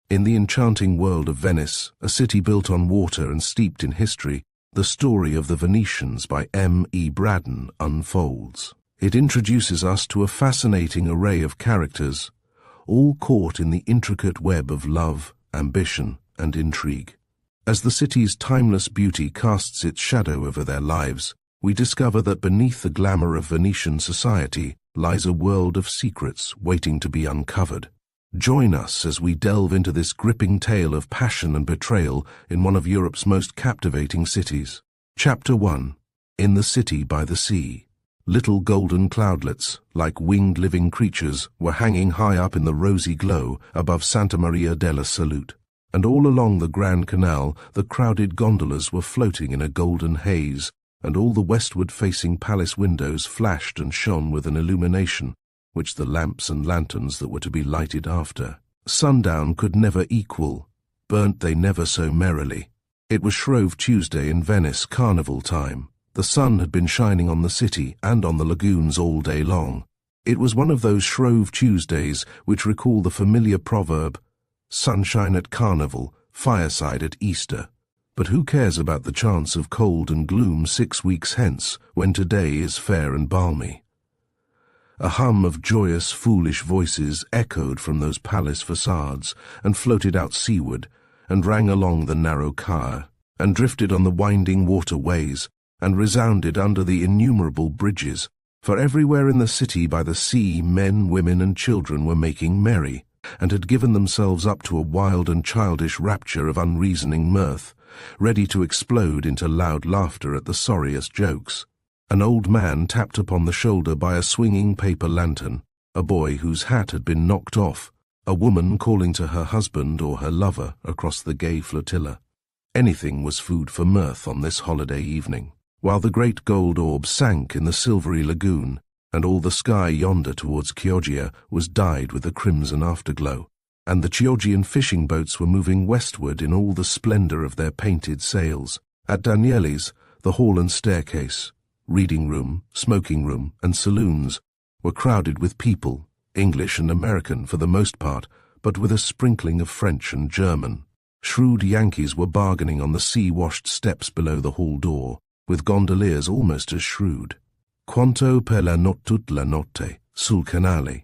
In the enchanting world of Venice, a city built on water and steeped in history, the story of the Venetians by M.E. Braddon unfolds. It introduces us to a fascinating array of characters, all caught in the intricate web of love, ambition, and intrigue. As the city's timeless beauty casts its shadow over their lives, we discover that beneath the glamour of Venetian society lies a world of secrets waiting to be uncovered. Join us as we delve into this gripping tale of passion and betrayal in one of Europe's most captivating cities. Chapter 1. In the City by the Sea. Little golden cloudlets, like winged living creatures, were hanging high up in the rosy glow above Santa Maria della Salute, and all along the Grand Canal the crowded gondolas were floating in a golden haze, and all the westward-facing palace windows flashed and shone with an illumination which the lamps and lanterns that were to be lighted after sundown could never equal, burnt they never so merrily. It was Shrove Tuesday in Venice, carnival time. The sun had been shining on the city and on the lagoons all day long. It was one of those Shrove Tuesdays which recall the familiar proverb, sunshine at carnival, fireside at Easter. But who cares about the chance of cold and gloom 6 weeks hence, when today is fair and balmy? A hum of joyous, foolish voices echoed from those palace facades and floated out seaward, and rang along the narrow Car, and drifted on the winding waterways, and resounded under the innumerable bridges, for everywhere in the city by the sea men, women, and children were making merry, and had given themselves up to a wild and childish rapture of unreasoning mirth, ready to explode into loud laughter at the sorriest jokes. An old man tapped upon the shoulder by a swinging paper lantern, a boy whose hat had been knocked off, a woman calling to her husband or her lover across the gay flotilla. Anything was food for mirth on this holiday evening, while the great gold orb sank in the silvery lagoon, and all the sky yonder towards Chioggia was dyed with a crimson afterglow, and the Chioggian fishing boats were moving westward in all the splendor of their painted sails. At Danieli's, the hall and staircase, reading room, smoking room, and saloons were crowded with people, English and American for the most part, but with a sprinkling of French and German. Shrewd Yankees were bargaining on the sea-washed steps below the hall door, with gondoliers almost as shrewd. Quanto per la tutta la notte, sul canale.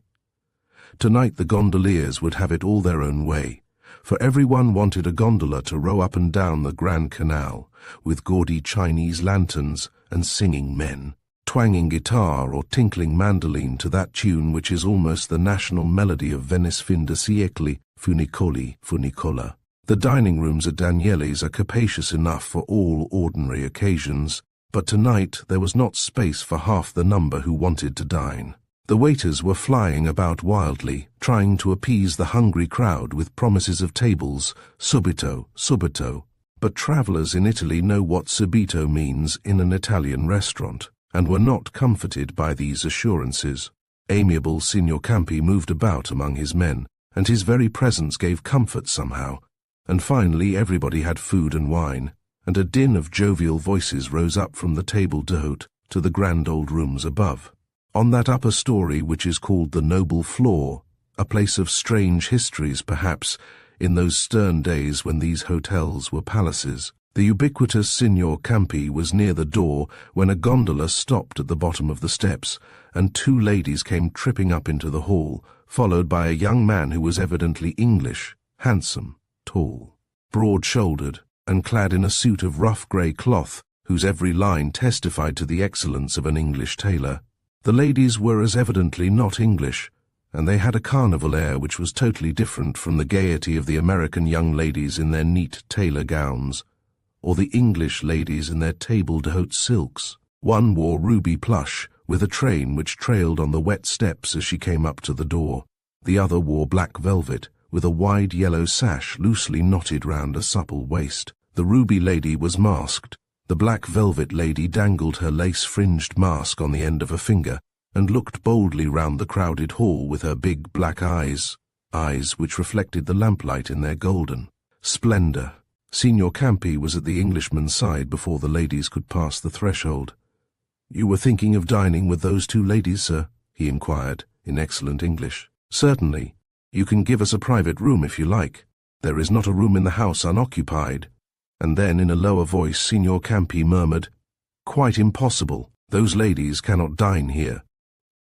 Tonight the gondoliers would have it all their own way, for everyone wanted a gondola to row up and down the Grand Canal, with gaudy Chinese lanterns and singing men, twanging guitar or tinkling mandolin to that tune which is almost the national melody of Venice fin de siècle, Funicoli, Funicola. The dining rooms at Danieli's are capacious enough for all ordinary occasions, but tonight there was not space for half the number who wanted to dine. The waiters were flying about wildly, trying to appease the hungry crowd with promises of tables, subito, subito. But travellers in Italy know what subito means in an Italian restaurant, and were not comforted by these assurances. Amiable Signor Campi moved about among his men, and his very presence gave comfort somehow, and finally everybody had food and wine, and a din of jovial voices rose up from the table d'hôte to the grand old rooms above. On that upper story which is called the noble floor, a place of strange histories perhaps, in those stern days when these hotels were palaces, the ubiquitous Signor Campi was near the door when a gondola stopped at the bottom of the steps, and 2 ladies came tripping up into the hall, followed by a young man who was evidently English, handsome, tall, broad-shouldered, and clad in a suit of rough grey cloth, whose every line testified to the excellence of an English tailor. The ladies were as evidently not English, and they had a carnival air which was totally different from the gaiety of the American young ladies in their neat tailor gowns, or the English ladies in their table d'hôte silks. One wore ruby plush, with a train which trailed on the wet steps as she came up to the door. The other wore black velvet, with a wide yellow sash loosely knotted round a supple waist. The ruby lady was masked. The black velvet lady dangled her lace-fringed mask on the end of a finger, and looked boldly round the crowded hall with her big black eyes which reflected the lamplight in their golden splendor. Signor Campi was at the Englishman's side before the ladies could pass the threshold. "You were thinking of dining with those 2 ladies, sir?" he inquired, in excellent English. "Certainly. You can give us a private room if you like." There is not a room in the house unoccupied." And then in a lower voice Signor Campi murmured, "Quite impossible. Those ladies cannot dine here."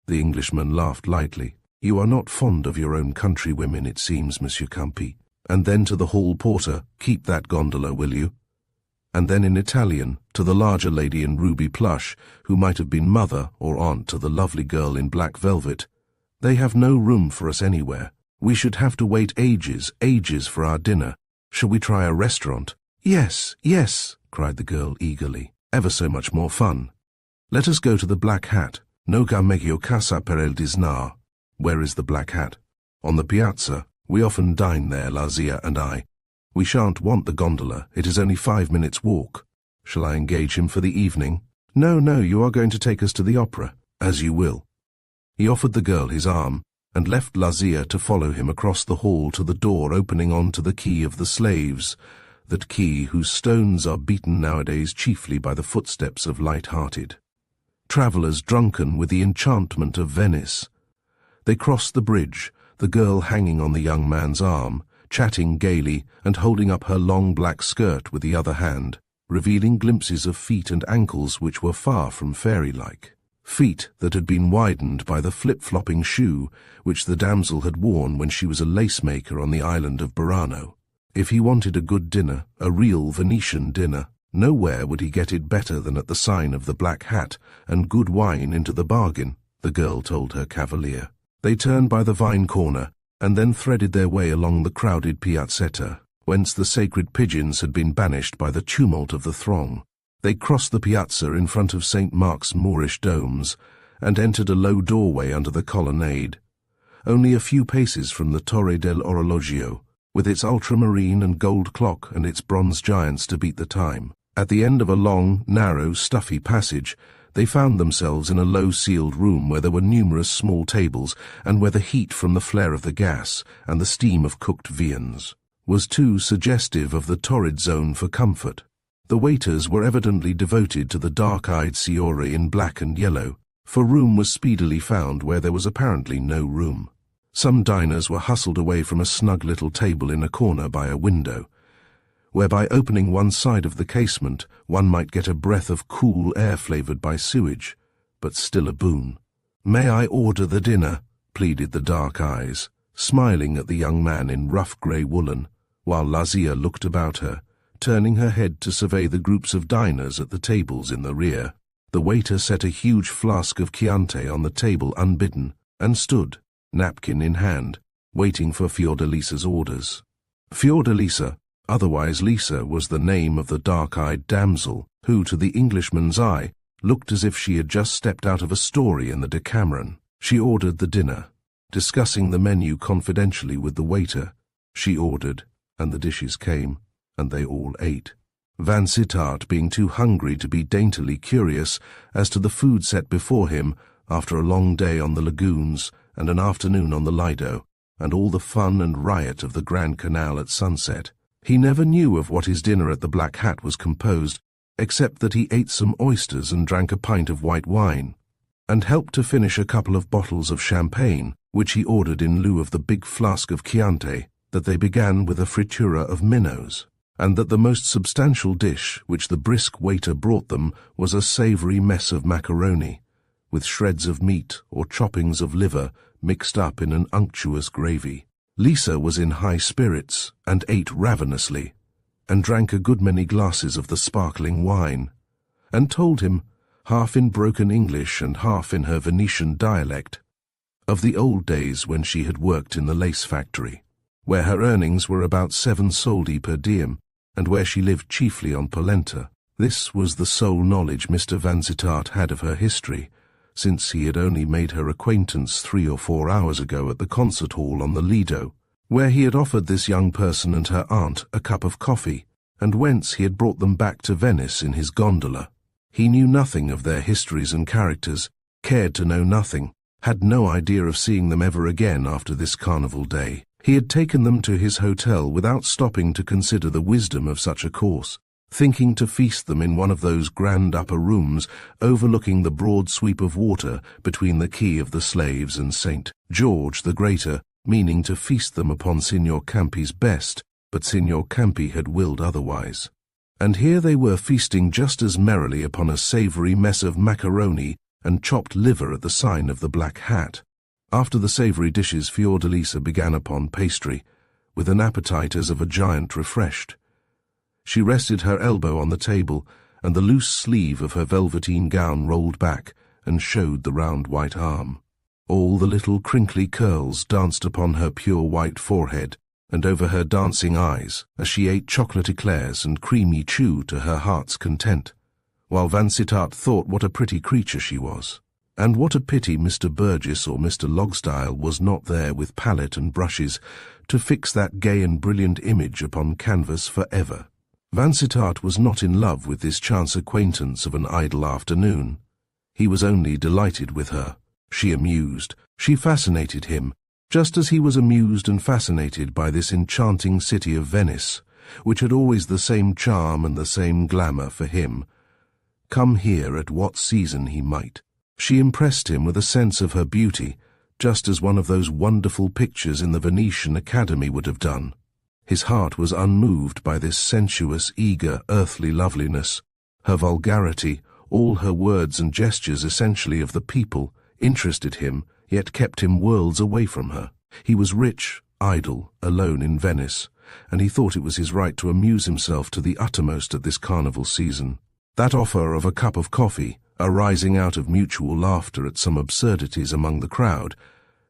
The Englishman laughed lightly. "You are not fond of your own countrywomen, it seems, Monsieur Campi." And then to the hall porter, "Keep that gondola, will you?" And then in Italian, to the larger lady in ruby plush, who might have been mother or aunt to the lovely girl in black velvet, "They have no room for us anywhere. We should have to wait ages, ages for our dinner. Shall we try a restaurant?" "Yes, yes," cried the girl eagerly. "Ever so much more fun. Let us go to the Black Hat. Noga meglio casa per il disnar." "Where is the Black Hat?" "On the piazza. We often dine there, La Zia and I. We shan't want the gondola. It is only 5 minutes' walk." "Shall I engage him for the evening?" "No, no, you are going to take us to the opera." "As you will." He offered the girl his arm, and left La Zia to follow him across the hall to the door opening on to the quay of the slaves, that quay whose stones are beaten nowadays chiefly by the footsteps of light-hearted travellers drunken with the enchantment of Venice. They crossed the bridge, the girl hanging on the young man's arm, chatting gaily and holding up her long black skirt with the other hand, revealing glimpses of feet and ankles which were far from fairy-like. Feet that had been widened by the flip-flopping shoe which the damsel had worn when she was a lace-maker on the island of Burano. If he wanted a good dinner, a real Venetian dinner, nowhere would he get it better than at the sign of the Black Hat, and good wine into the bargain, the girl told her cavalier. They turned by the vine corner, and then threaded their way along the crowded piazzetta, whence the sacred pigeons had been banished by the tumult of the throng. They crossed the piazza in front of St. Mark's Moorish domes, and entered a low doorway under the colonnade, only a few paces from the Torre del Orologio, with its ultramarine and gold clock and its bronze giants to beat the time. At the end of a long, narrow, stuffy passage, they found themselves in a low-ceiled room where there were numerous small tables, and where the heat from the flare of the gas and the steam of cooked viands was too suggestive of the torrid zone for comfort. The waiters were evidently devoted to the dark-eyed Signora in black and yellow, for room was speedily found where there was apparently no room. Some diners were hustled away from a snug little table in a corner by a window, where by opening one side of the casement one might get a breath of cool air flavoured by sewage, but still a boon. "May I order the dinner?" pleaded the dark eyes, smiling at the young man in rough grey woolen, while La Zia looked about her, turning her head to survey the groups of diners at the tables in the rear. The waiter set a huge flask of Chianti on the table unbidden, and stood, napkin in hand, waiting for Fiordalisa's orders. Fiordalisa, otherwise Lisa, was the name of the dark-eyed damsel, who, to the Englishman's eye, looked as if she had just stepped out of a story in the Decameron. She ordered the dinner, discussing the menu confidentially with the waiter. She ordered, and the dishes came, and they all ate. Vansittart, being too hungry to be daintily curious as to the food set before him after a long day on the lagoons and an afternoon on the Lido, and all the fun and riot of the Grand Canal at sunset, he never knew of what his dinner at the Black Hat was composed, except that he ate some oysters and drank a pint of white wine, and helped to finish a couple of bottles of champagne, which he ordered in lieu of the big flask of Chianti, that they began with a frittura of minnows, and that the most substantial dish which the brisk waiter brought them was a savoury mess of macaroni, with shreds of meat or choppings of liver mixed up in an unctuous gravy. Lisa was in high spirits, and ate ravenously, and drank a good many glasses of the sparkling wine, and told him, half in broken English and half in her Venetian dialect, of the old days when she had worked in the lace factory, where her earnings were about 7 soldi per diem, and where she lived chiefly on polenta. This was the sole knowledge Mr. Vansittart had of her history, since he had only made her acquaintance 3 or 4 hours ago at the concert hall on the Lido, where he had offered this young person and her aunt a cup of coffee, and whence he had brought them back to Venice in his gondola. He knew nothing of their histories and characters, cared to know nothing, had no idea of seeing them ever again after this carnival day. He had taken them to his hotel without stopping to consider the wisdom of such a course, thinking to feast them in one of those grand upper rooms overlooking the broad sweep of water between the quay of the slaves and St. George the Greater, meaning to feast them upon Signor Campi's best, but Signor Campi had willed otherwise. And here they were feasting just as merrily upon a savoury mess of macaroni and chopped liver at the sign of the Black Hat. After the savoury dishes, Fiordalisa began upon pastry, with an appetite as of a giant refreshed. She rested her elbow on the table, and the loose sleeve of her velveteen gown rolled back and showed the round white arm. All the little crinkly curls danced upon her pure white forehead and over her dancing eyes as she ate chocolate eclairs and creamy chew to her heart's content, while Vansittart thought what a pretty creature she was, and what a pity Mr. Burgess or Mr. Logstyle was not there with palette and brushes to fix that gay and brilliant image upon canvas for ever. Vansittart was not in love with this chance acquaintance of an idle afternoon. He was only delighted with her. She amused, she fascinated him, just as he was amused and fascinated by this enchanting city of Venice, which had always the same charm and the same glamour for him, come here at what season he might. She impressed him with a sense of her beauty, just as one of those wonderful pictures in the Venetian Academy would have done. His heart was unmoved by this sensuous, eager, earthly loveliness. Her vulgarity, all her words and gestures essentially of the people, interested him, yet kept him worlds away from her. He was rich, idle, alone in Venice, and he thought it was his right to amuse himself to the uttermost at this carnival season. That offer of a cup of coffee, arising out of mutual laughter at some absurdities among the crowd,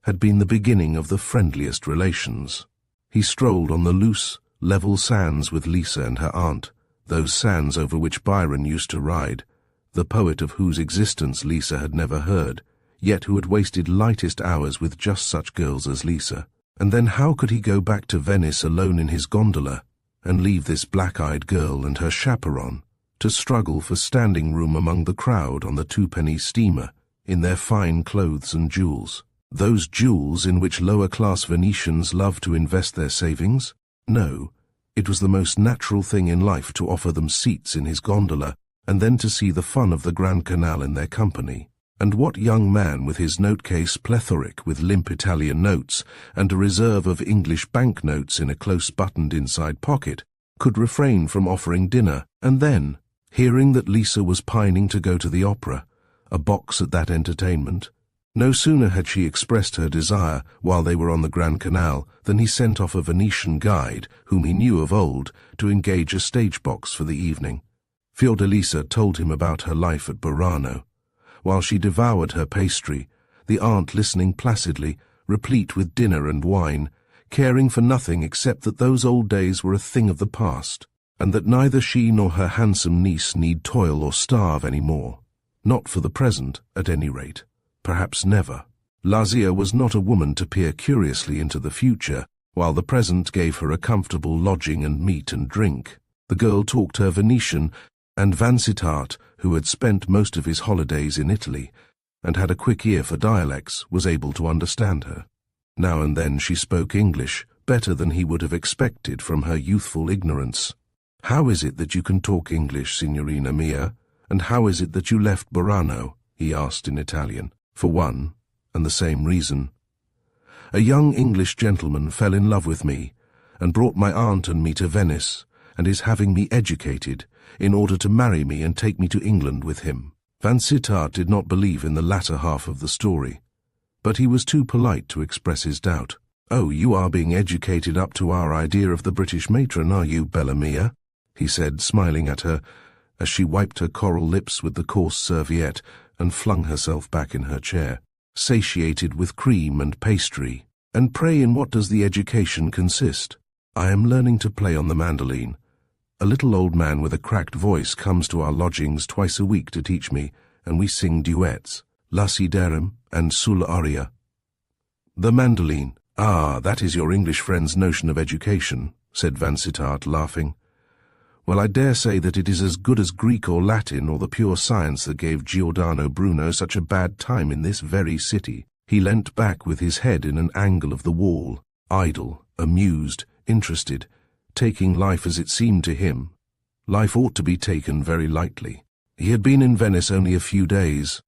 had been the beginning of the friendliest relations. He strolled on the loose, level sands with Lisa and her aunt, those sands over which Byron used to ride, the poet of whose existence Lisa had never heard, yet who had wasted lightest hours with just such girls as Lisa. And then how could he go back to Venice alone in his gondola, and leave this black-eyed girl and her chaperon to struggle for standing room among the crowd on the twopenny steamer, in their fine clothes and jewels? Those jewels in which lower-class Venetians love to invest their savings? No, it was the most natural thing in life to offer them seats in his gondola, and then to see the fun of the Grand Canal in their company. And what young man with his note-case plethoric with limp Italian notes and a reserve of English banknotes in a close-buttoned inside pocket could refrain from offering dinner, and then, hearing that Lisa was pining to go to the opera, a box at that entertainment? No sooner had she expressed her desire while they were on the Grand Canal than he sent off a Venetian guide, whom he knew of old, to engage a stage box for the evening. Fiordalisa told him about her life at Braddon. While she devoured her pastry, the aunt listening placidly, replete with dinner and wine, caring for nothing except that those old days were a thing of the past, and that neither she nor her handsome niece need toil or starve any more. Not for the present, at any rate. Perhaps never. Lazia was not a woman to peer curiously into the future, while the present gave her a comfortable lodging and meat and drink. The girl talked her Venetian, and Vansittart, who had spent most of his holidays in Italy, and had a quick ear for dialects, was able to understand her. Now and then she spoke English, better than he would have expected from her youthful ignorance. "How is it that you can talk English, signorina mia, and how is it that you left Braddon?" he asked in Italian. "For one, and the same reason. A young English gentleman fell in love with me, and brought my aunt and me to Venice, and is having me educated, in order to marry me and take me to England with him." Vansittart did not believe in the latter half of the story, but he was too polite to express his doubt. "Oh, you are being educated up to our idea of the British matron, are you, Bella mia?" he said, smiling at her, as she wiped her coral lips with the coarse serviette and flung herself back in her chair, satiated with cream and pastry. "And pray, in what does the education consist?" "I am learning to play on the mandolin. A little old man with a cracked voice comes to our lodgings twice a week to teach me, and we sing duets, Lassiderum and Sul Aria." "The mandolin. Ah, that is your English friend's notion of education," said Vansittart, laughing. "Well, I dare say that it is as good as Greek or Latin or the pure science that gave Giordano Bruno such a bad time in this very city." He leant back with his head in an angle of the wall, idle, amused, interested, taking life as it seemed to him. Life ought to be taken very lightly. He had been in Venice only a few days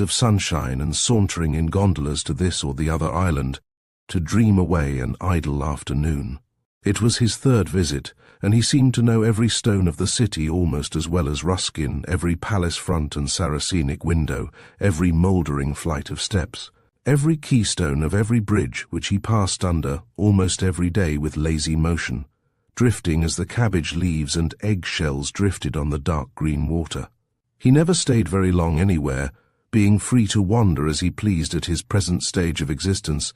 of sunshine and sauntering in gondolas to this or the other island, to dream away an idle afternoon. It was his third visit, and he seemed to know every stone of the city almost as well as Ruskin, every palace front and Saracenic window, every mouldering flight of steps, every keystone of every bridge which he passed under almost every day with lazy motion, drifting as the cabbage leaves and egg-shells drifted on the dark green water. He never stayed very long anywhere, being free to wander as he pleased at his present stage of existence,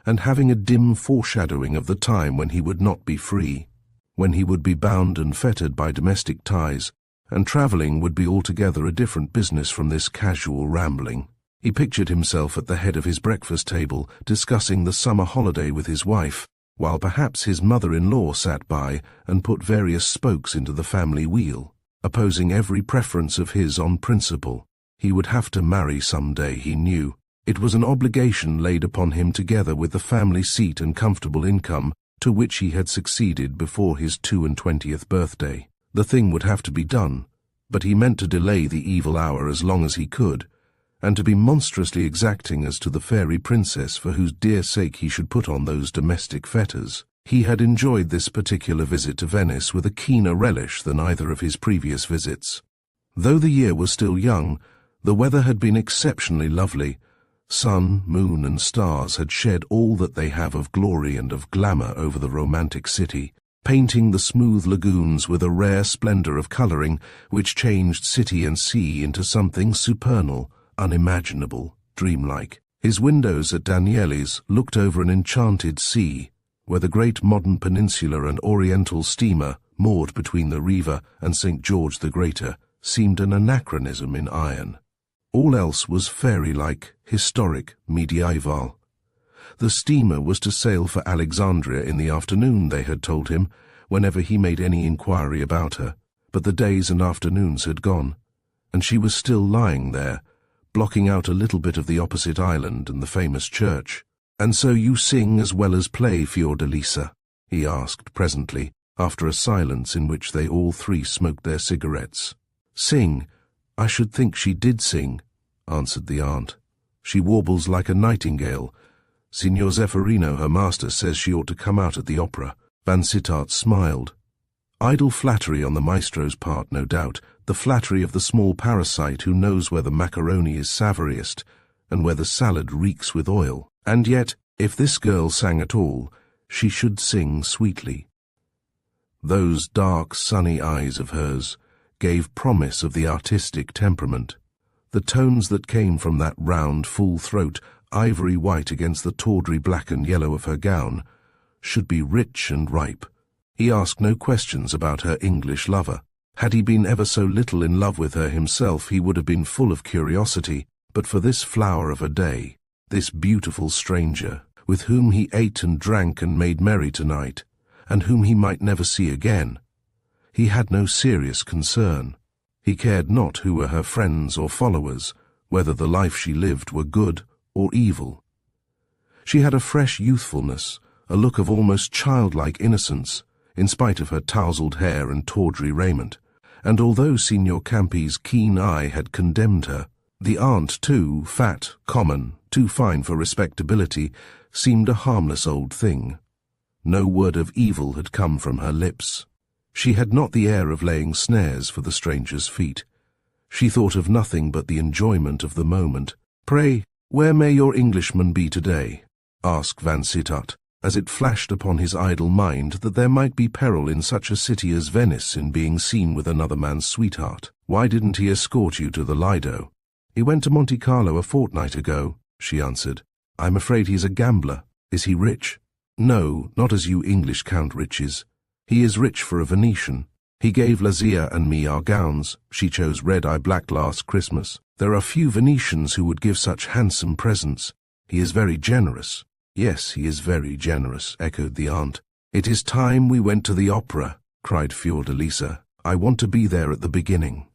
and having a dim foreshadowing of the time when he would not be free, when he would be bound and fettered by domestic ties, and travelling would be altogether a different business from this casual rambling. He pictured himself at the head of his breakfast table, discussing the summer holiday with his wife, while perhaps his mother-in-law sat by and put various spokes into the family wheel, opposing every preference of his on principle. He would have to marry some day, he knew. It was an obligation laid upon him together with the family seat and comfortable income to which he had succeeded before his 22nd birthday. The thing would have to be done, but he meant to delay the evil hour as long as he could, and to be monstrously exacting as to the fairy princess for whose dear sake he should put on those domestic fetters. He had enjoyed this particular visit to Venice with a keener relish than either of his previous visits. Though the year was still young, the weather had been exceptionally lovely. Sun, moon, and stars had shed all that they have of glory and of glamour over the romantic city, painting the smooth lagoons with a rare splendor of coloring which changed city and sea into something supernal, unimaginable, dreamlike. His windows at Danieli's looked over an enchanted sea, where the great modern peninsular and oriental steamer, moored between the Riva and St. George the Greater, seemed an anachronism in iron. All else was fairy-like, historic, medieval. The steamer was to sail for Alexandria in the afternoon, they had told him, whenever he made any inquiry about her, but the days and afternoons had gone, and she was still lying there, blocking out a little bit of the opposite island and the famous church. "And so you sing as well as play, Fiordalisa?" he asked presently, after a silence in which they all three smoked their cigarettes. "Sing? I should think she did sing," answered the aunt. "She warbles like a nightingale. Signor Zeffirino, her master, says she ought to come out at the opera." Vansittart smiled. Idle flattery on the maestro's part, no doubt, the flattery of the small parasite who knows where the macaroni is savouriest and where the salad reeks with oil. And yet, if this girl sang at all, she should sing sweetly. Those dark, sunny eyes of hers gave promise of the artistic temperament. The tones that came from that round, full throat, ivory white against the tawdry black and yellow of her gown, should be rich and ripe. He asked no questions about her English lover. Had he been ever so little in love with her himself, he would have been full of curiosity, but for this flower of a day, this beautiful stranger, with whom he ate and drank and made merry tonight, and whom he might never see again, he had no serious concern. He cared not who were her friends or followers, whether the life she lived were good or evil. She had a fresh youthfulness, a look of almost childlike innocence, in spite of her tousled hair and tawdry raiment, and although Signor Campi's keen eye had condemned her, the aunt, too, fat, common, too fine for respectability, seemed a harmless old thing. No word of evil had come from her lips. She had not the air of laying snares for the stranger's feet. She thought of nothing but the enjoyment of the moment. "Pray, where may your Englishman be today?" asked Vansittart, as it flashed upon his idle mind that there might be peril in such a city as Venice in being seen with another man's sweetheart. "Why didn't he escort you to the Lido?" "He went to Monte Carlo a fortnight ago," she answered. "I'm afraid he's a gambler." "Is he rich?" "No, not as you English count riches. He is rich for a Venetian. He gave Lazia and me our gowns. She chose red-eye black last Christmas. There are few Venetians who would give such handsome presents. He is very generous." "Yes, he is very generous," echoed the aunt. "It is time we went to the opera," cried Fiordalisa. "I want to be there at the beginning."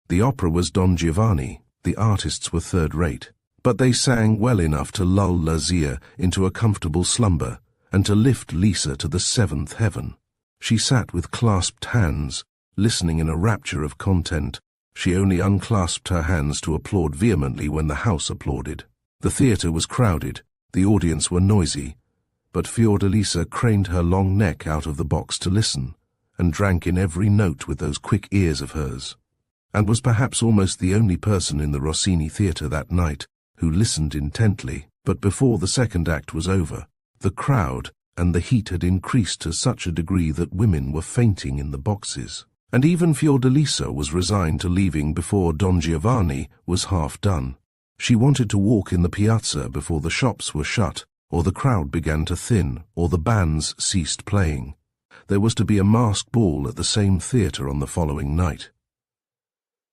The opera was Don Giovanni. The artists were third-rate, but they sang well enough to lull Lazia into a comfortable slumber and to lift Lisa to the seventh heaven. She sat with clasped hands, listening in a rapture of content. She only unclasped her hands to applaud vehemently when the house applauded. The theatre was crowded, the audience were noisy, but Fiordalisa craned her long neck out of the box to listen, and drank in every note with those quick ears of hers, and was perhaps almost the only person in the Rossini theatre that night who listened intently. But before the second act was over, the crowd and the heat had increased to such a degree that women were fainting in the boxes, and even Fiordalisa was resigned to leaving before Don Giovanni was half done. She wanted to walk in the piazza before the shops were shut, or the crowd began to thin, or the bands ceased playing. There was to be a masked ball at the same theatre on the following night.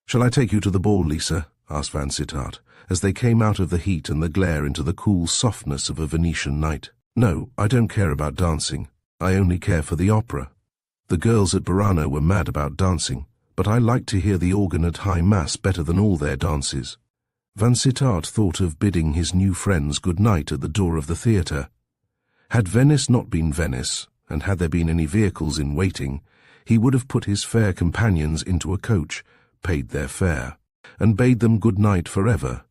"Shall I take you to the ball, Lisa?" asked Vansittart, as they came out of the heat and the glare into the cool softness of a Venetian night. "No, I don't care about dancing. I only care for the opera. The girls at Braddon were mad about dancing, but I like to hear the organ at High Mass better than all their dances." Vansittart thought of bidding his new friends good night at the door of the theatre. Had Venice not been Venice, and had there been any vehicles in waiting, he would have put his fair companions into a coach, paid their fare, and bade them good night forever,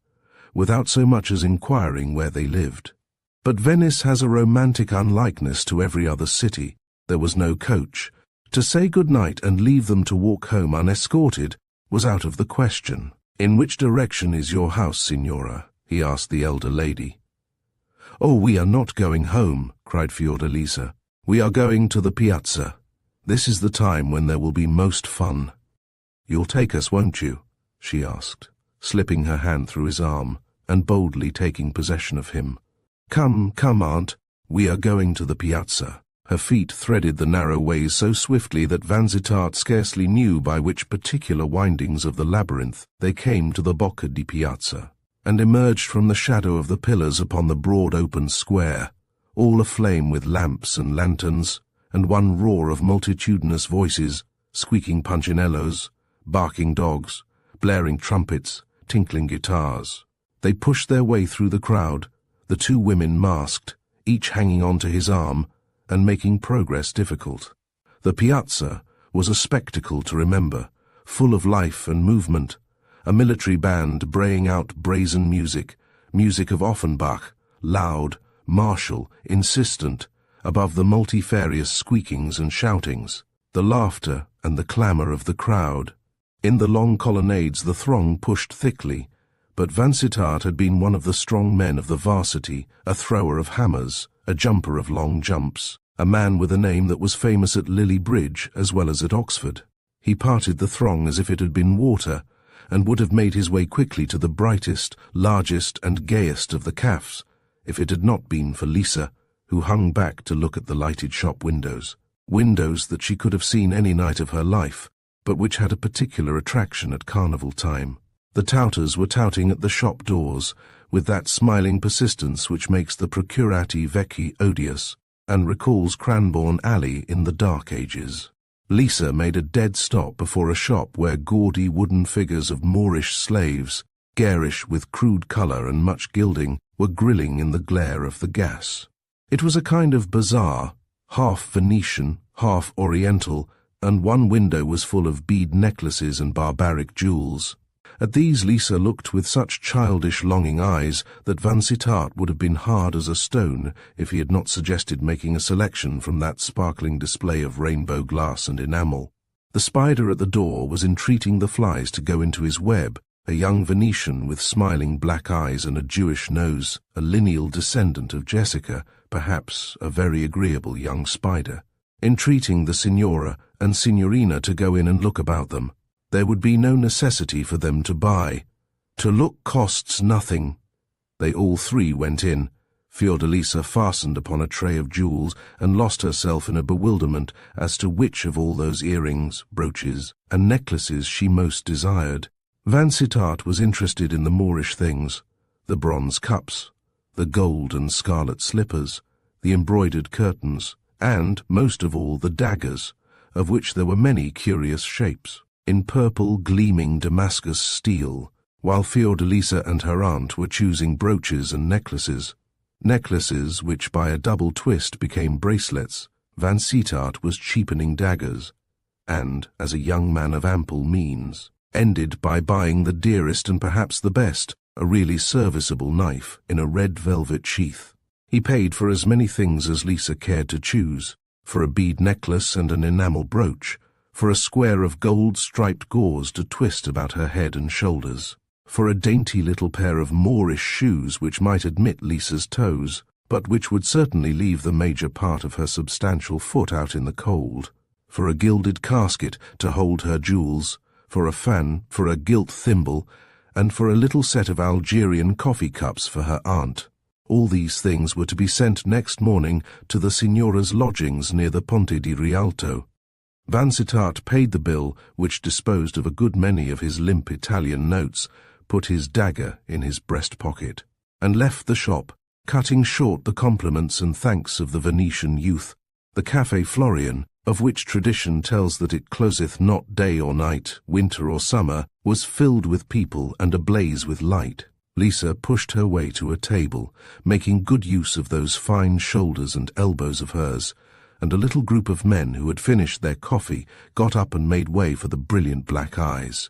without so much as inquiring where they lived. But Venice has a romantic unlikeness to every other city. There was no coach. To say good night and leave them to walk home unescorted was out of the question. "In which direction is your house, Signora?" he asked the elder lady. "Oh, we are not going home," cried Fiordalisa. "We are going to the piazza. This is the time when there will be most fun." "You'll take us, won't you?" she asked, slipping her hand through his arm and boldly taking possession of him. "Come, come, aunt, we are going to the piazza." Her feet threaded the narrow ways so swiftly that Vansittart scarcely knew by which particular windings of the labyrinth they came to the Bocca di Piazza, and emerged from the shadow of the pillars upon the broad open square, all aflame with lamps and lanterns, and one roar of multitudinous voices, squeaking punchinellos, barking dogs, blaring trumpets, tinkling guitars. They pushed their way through the crowd, the two women masked, each hanging on to his arm, and making progress difficult. The piazza was a spectacle to remember, full of life and movement, a military band braying out brazen music, music of Offenbach, loud, martial, insistent, above the multifarious squeakings and shoutings, the laughter and the clamour of the crowd. In the long colonnades the throng pushed thickly, but Vansittart had been one of the strong men of the varsity, a thrower of hammers, a jumper of long jumps, a man with a name that was famous at Lillie Bridge as well as at Oxford. He parted the throng as if it had been water, and would have made his way quickly to the brightest, largest and gayest of the cafes, if it had not been for Lisa, who hung back to look at the lighted shop windows, windows that she could have seen any night of her life, but which had a particular attraction at carnival time. The touters were touting at the shop doors, with that smiling persistence which makes the Procurati Vecchi odious, and recalls Cranbourne Alley in the Dark Ages. Lisa made a dead stop before a shop where gaudy wooden figures of Moorish slaves, garish with crude colour and much gilding, were grilling in the glare of the gas. It was a kind of bazaar, half Venetian, half Oriental, and one window was full of bead necklaces and barbaric jewels. At these Lisa looked with such childish longing eyes that Vansittart would have been hard as a stone if he had not suggested making a selection from that sparkling display of rainbow glass and enamel. The spider at the door was entreating the flies to go into his web, a young Venetian with smiling black eyes and a Jewish nose, a lineal descendant of Jessica, perhaps a very agreeable young spider, entreating the Signora and Signorina to go in and look about them. There would be no necessity for them to buy. To look costs nothing. They all three went in. Fiordalisa fastened upon a tray of jewels and lost herself in a bewilderment as to which of all those earrings, brooches, and necklaces she most desired. Vansittart was interested in the Moorish things, the bronze cups, the gold and scarlet slippers, the embroidered curtains, and, most of all, the daggers, of which there were many curious shapes, in purple gleaming Damascus steel, while Fiordalisa and her aunt were choosing brooches and necklaces which by a double twist became bracelets. Vansittart was cheapening daggers, and, as a young man of ample means, ended by buying the dearest and perhaps the best, a really serviceable knife in a red velvet sheath. He paid for as many things as Lisa cared to choose, for a bead necklace and an enamel brooch, for a square of gold-striped gauze to twist about her head and shoulders, for a dainty little pair of Moorish shoes which might admit Lisa's toes, but which would certainly leave the major part of her substantial foot out in the cold, for a gilded casket to hold her jewels, for a fan, for a gilt thimble, and for a little set of Algerian coffee cups for her aunt. All these things were to be sent next morning to the Signora's lodgings near the Ponte di Rialto. Vansittart paid the bill, which disposed of a good many of his limp Italian notes, put his dagger in his breast pocket, and left the shop, cutting short the compliments and thanks of the Venetian youth. The Café Florian, of which tradition tells that it closeth not day or night, winter or summer, was filled with people and ablaze with light. Lisa pushed her way to a table, making good use of those fine shoulders and elbows of hers, and a little group of men who had finished their coffee got up and made way for the brilliant black eyes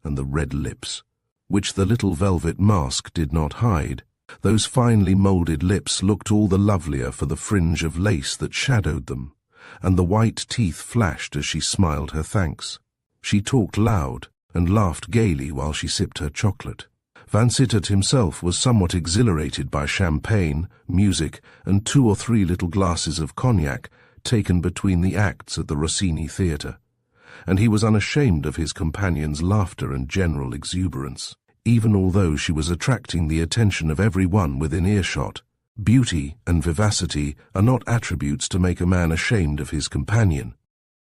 and the red lips, which the little velvet mask did not hide. Those finely moulded lips looked all the lovelier for the fringe of lace that shadowed them, and the white teeth flashed as she smiled her thanks. She talked loud and laughed gaily while she sipped her chocolate. Vansittart himself was somewhat exhilarated by champagne, music, and 2 or 3 little glasses of cognac taken between the acts at the Rossini Theatre, and he was unashamed of his companion's laughter and general exuberance, even although she was attracting the attention of every one within earshot. Beauty and vivacity are not attributes to make a man ashamed of his companion,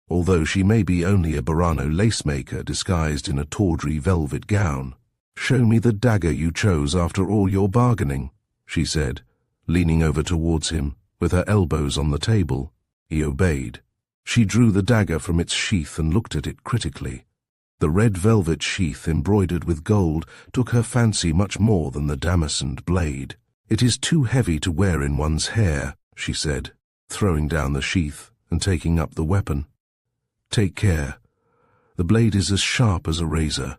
although she may be only a Burano lace-maker disguised in a tawdry velvet gown. "Show me the dagger you chose after all your bargaining," she said, leaning over towards him, with her elbows on the table. He obeyed. She drew the dagger from its sheath and looked at it critically. The red velvet sheath embroidered with gold took her fancy much more than the damascened blade. "It is too heavy to wear in one's hair," she said, throwing down the sheath and taking up the weapon. "Take care. The blade is as sharp as a razor.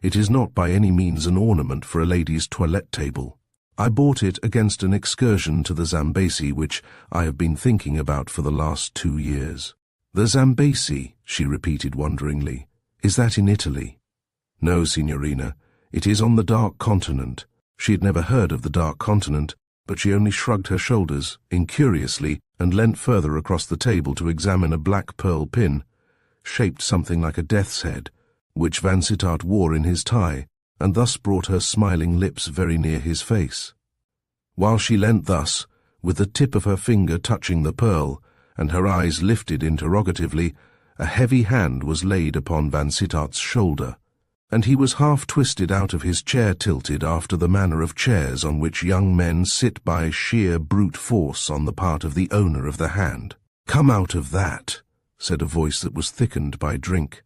It is not by any means an ornament for a lady's toilette table. I bought it against an excursion to the Zambesi which I have been thinking about for the last 2 years." "The Zambesi," she repeated wonderingly. "Is that in Italy?" "No, signorina. It is on the Dark Continent." She had never heard of the Dark Continent, but she only shrugged her shoulders, incuriously, and leant further across the table to examine a black pearl pin, shaped something like a death's head, which Vansittart wore in his tie, and thus brought her smiling lips very near his face. While she leant thus, with the tip of her finger touching the pearl, and her eyes lifted interrogatively, a heavy hand was laid upon Vansittart's shoulder, and he was half twisted out of his chair, tilted after the manner of chairs on which young men sit by sheer brute force on the part of the owner of the hand. "Come out of that," said a voice that was thickened by drink.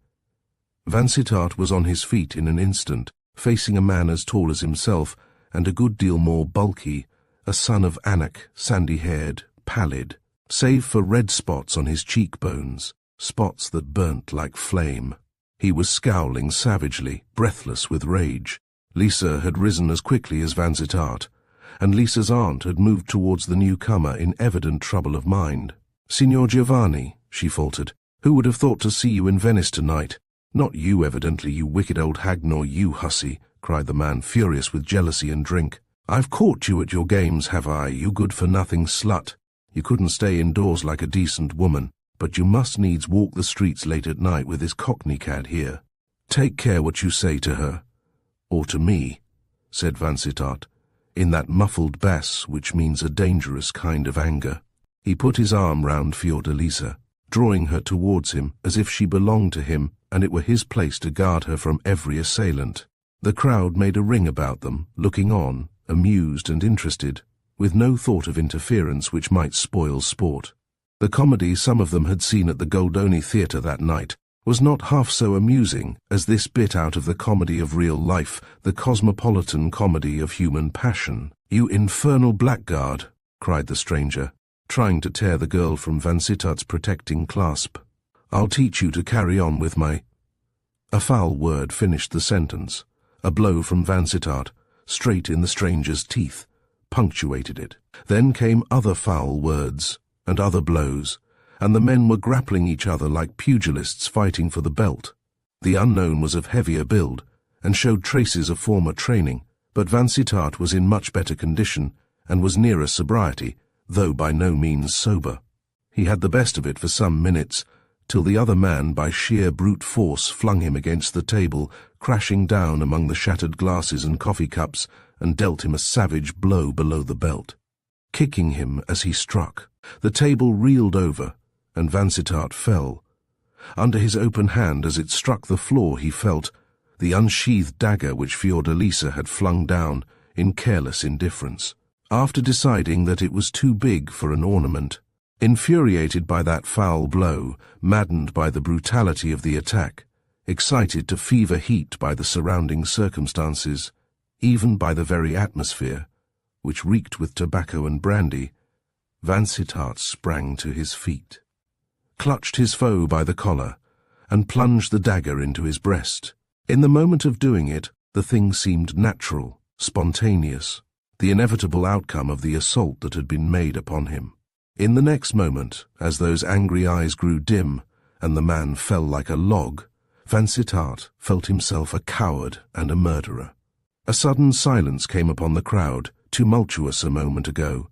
Vansittart was on his feet in an instant, facing a man as tall as himself and a good deal more bulky, a son of Anak, sandy-haired, pallid, save for red spots on his cheekbones, spots that burnt like flame. He was scowling savagely, breathless with rage. Lisa had risen as quickly as Vansittart, and Lisa's aunt had moved towards the newcomer in evident trouble of mind. "Signor Giovanni," she faltered, "who would have thought to see you in Venice tonight?" "Not you, evidently, you wicked old hag, nor you, hussy," cried the man, furious with jealousy and drink. "I've caught you at your games, have I, you good-for-nothing slut? You couldn't stay indoors like a decent woman, but you must needs walk the streets late at night with this cockney cad here. Take care what you say to her, or to me," said Vansittart, in that muffled bass which means a dangerous kind of anger. He put his arm round Fiordalisa, drawing her towards him as if she belonged to him and it were his place to guard her from every assailant. The crowd made a ring about them, looking on, amused and interested, with no thought of interference which might spoil sport. The comedy some of them had seen at the Goldoni Theatre that night was not half so amusing as this bit out of the comedy of real life, the cosmopolitan comedy of human passion. "You infernal blackguard," cried the stranger, trying to tear the girl from Vansittart's protecting clasp. "I'll teach you to carry on with my—" A foul word finished the sentence, a blow from Vansittart, straight in the stranger's teeth, punctuated it. Then came other foul words and other blows, and the men were grappling each other like pugilists fighting for the belt. The unknown was of heavier build and showed traces of former training, but Vansittart was in much better condition and was nearer sobriety, though by no means sober. He had the best of it for some minutes, till the other man by sheer brute force flung him against the table, crashing down among the shattered glasses and coffee cups, and dealt him a savage blow below the belt. Kicking him as he struck, the table reeled over, and Vansittart fell. Under his open hand as it struck the floor he felt the unsheathed dagger which Fiordalisa had flung down in careless indifference, after deciding that it was too big for an ornament. Infuriated by that foul blow, maddened by the brutality of the attack, excited to fever heat by the surrounding circumstances, even by the very atmosphere, which reeked with tobacco and brandy, Vansittart sprang to his feet, clutched his foe by the collar, and plunged the dagger into his breast. In the moment of doing it, the thing seemed natural, spontaneous, the inevitable outcome of the assault that had been made upon him. In the next moment, as those angry eyes grew dim and the man fell like a log, Vansittart felt himself a coward and a murderer. A sudden silence came upon the crowd, tumultuous a moment ago.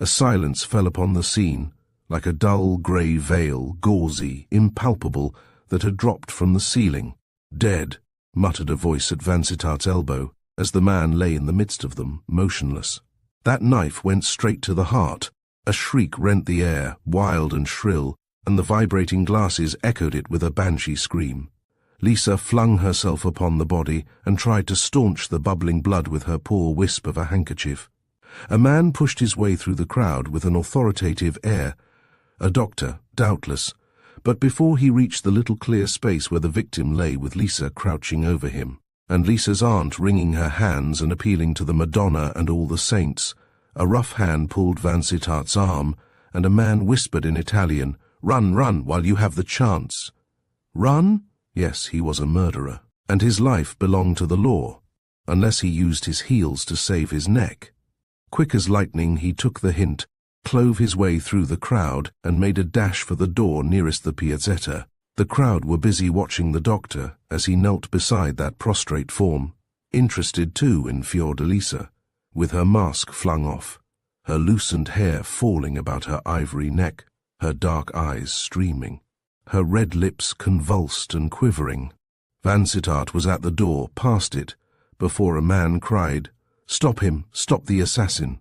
A silence fell upon the scene, like a dull grey veil, gauzy, impalpable, that had dropped from the ceiling. "Dead," muttered a voice at Vansittart's elbow, as the man lay in the midst of them, motionless. That knife went straight to the heart. A shriek rent the air, wild and shrill, and the vibrating glasses echoed it with a banshee scream. Lisa flung herself upon the body and tried to staunch the bubbling blood with her poor wisp of a handkerchief. A man pushed his way through the crowd with an authoritative air. A doctor, doubtless, but before he reached the little clear space where the victim lay with Lisa crouching over him, and Lisa's aunt wringing her hands and appealing to the Madonna and all the saints, a rough hand pulled Vansittart's arm, and a man whispered in Italian, "Run, run, while you have the chance." Run? Yes, he was a murderer, and his life belonged to the law, unless he used his heels to save his neck. Quick as lightning he took the hint, clove his way through the crowd, and made a dash for the door nearest the piazzetta. The crowd were busy watching the doctor as he knelt beside that prostrate form, interested too in Fiordalisa, with her mask flung off, her loosened hair falling about her ivory neck, her dark eyes streaming, her red lips convulsed and quivering. Vansittart was at the door, past it, before a man cried, "Stop him! Stop the assassin!"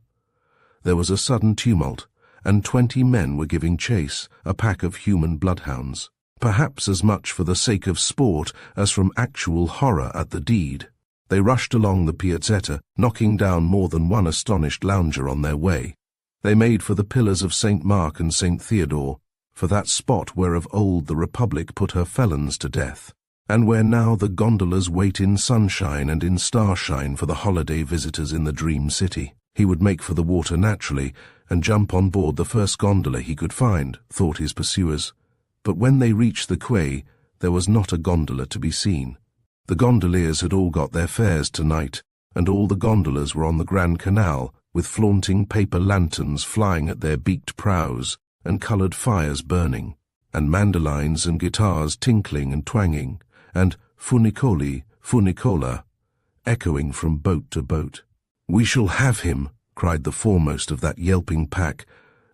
There was a sudden tumult, and 20 men were giving chase, a pack of human bloodhounds, perhaps as much for the sake of sport as from actual horror at the deed. They rushed along the piazzetta, knocking down more than one astonished lounger on their way. They made for the pillars of St. Mark and St. Theodore, for that spot where of old the Republic put her felons to death, and where now the gondolas wait in sunshine and in starshine for the holiday visitors in the dream city. He would make for the water naturally, and jump on board the first gondola he could find, thought his pursuers. But when they reached the quay, there was not a gondola to be seen. The gondoliers had all got their fares tonight, and all the gondolas were on the Grand Canal, with flaunting paper lanterns flying at their beaked prows, and coloured fires burning, and mandolines and guitars tinkling and twanging, and funicoli, funicola, echoing from boat to boat. "We shall have him," cried the foremost of that yelping pack,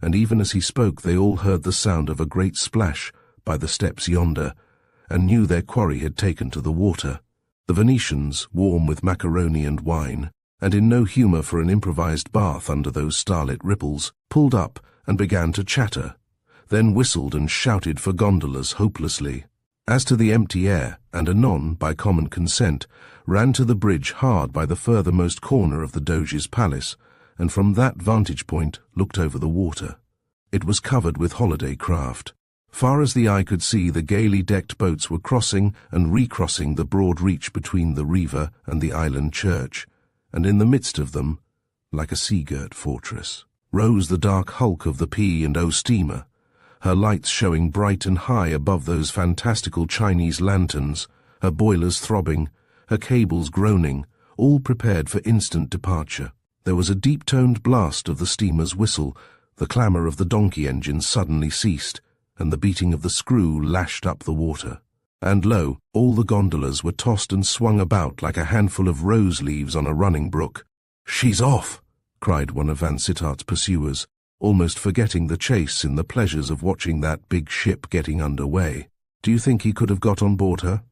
and even as he spoke they all heard the sound of a great splash by the steps yonder, and knew their quarry had taken to the water. The Venetians, warm with macaroni and wine, and in no humour for an improvised bath under those starlit ripples, pulled up and began to chatter, then whistled and shouted for gondolas hopelessly. As to the empty air, and anon, by common consent, ran to the bridge hard by the furthermost corner of the Doge's palace, and from that vantage point looked over the water. It was covered with holiday craft. Far as the eye could see, the gaily decked boats were crossing and recrossing the broad reach between the Riva and the island church, and in the midst of them, like a sea-girt fortress, rose the dark hulk of the P&O steamer, her lights showing bright and high above those fantastical Chinese lanterns, her boilers throbbing, her cables groaning, all prepared for instant departure. There was a deep-toned blast of the steamer's whistle, the clamour of the donkey engine suddenly ceased, and the beating of the screw lashed up the water. And lo, all the gondolas were tossed and swung about like a handful of rose leaves on a running brook. "She's off!" cried one of Vansittart's pursuers, almost forgetting the chase in the pleasures of watching that big ship getting under way. "Do you think he could have got on board her?"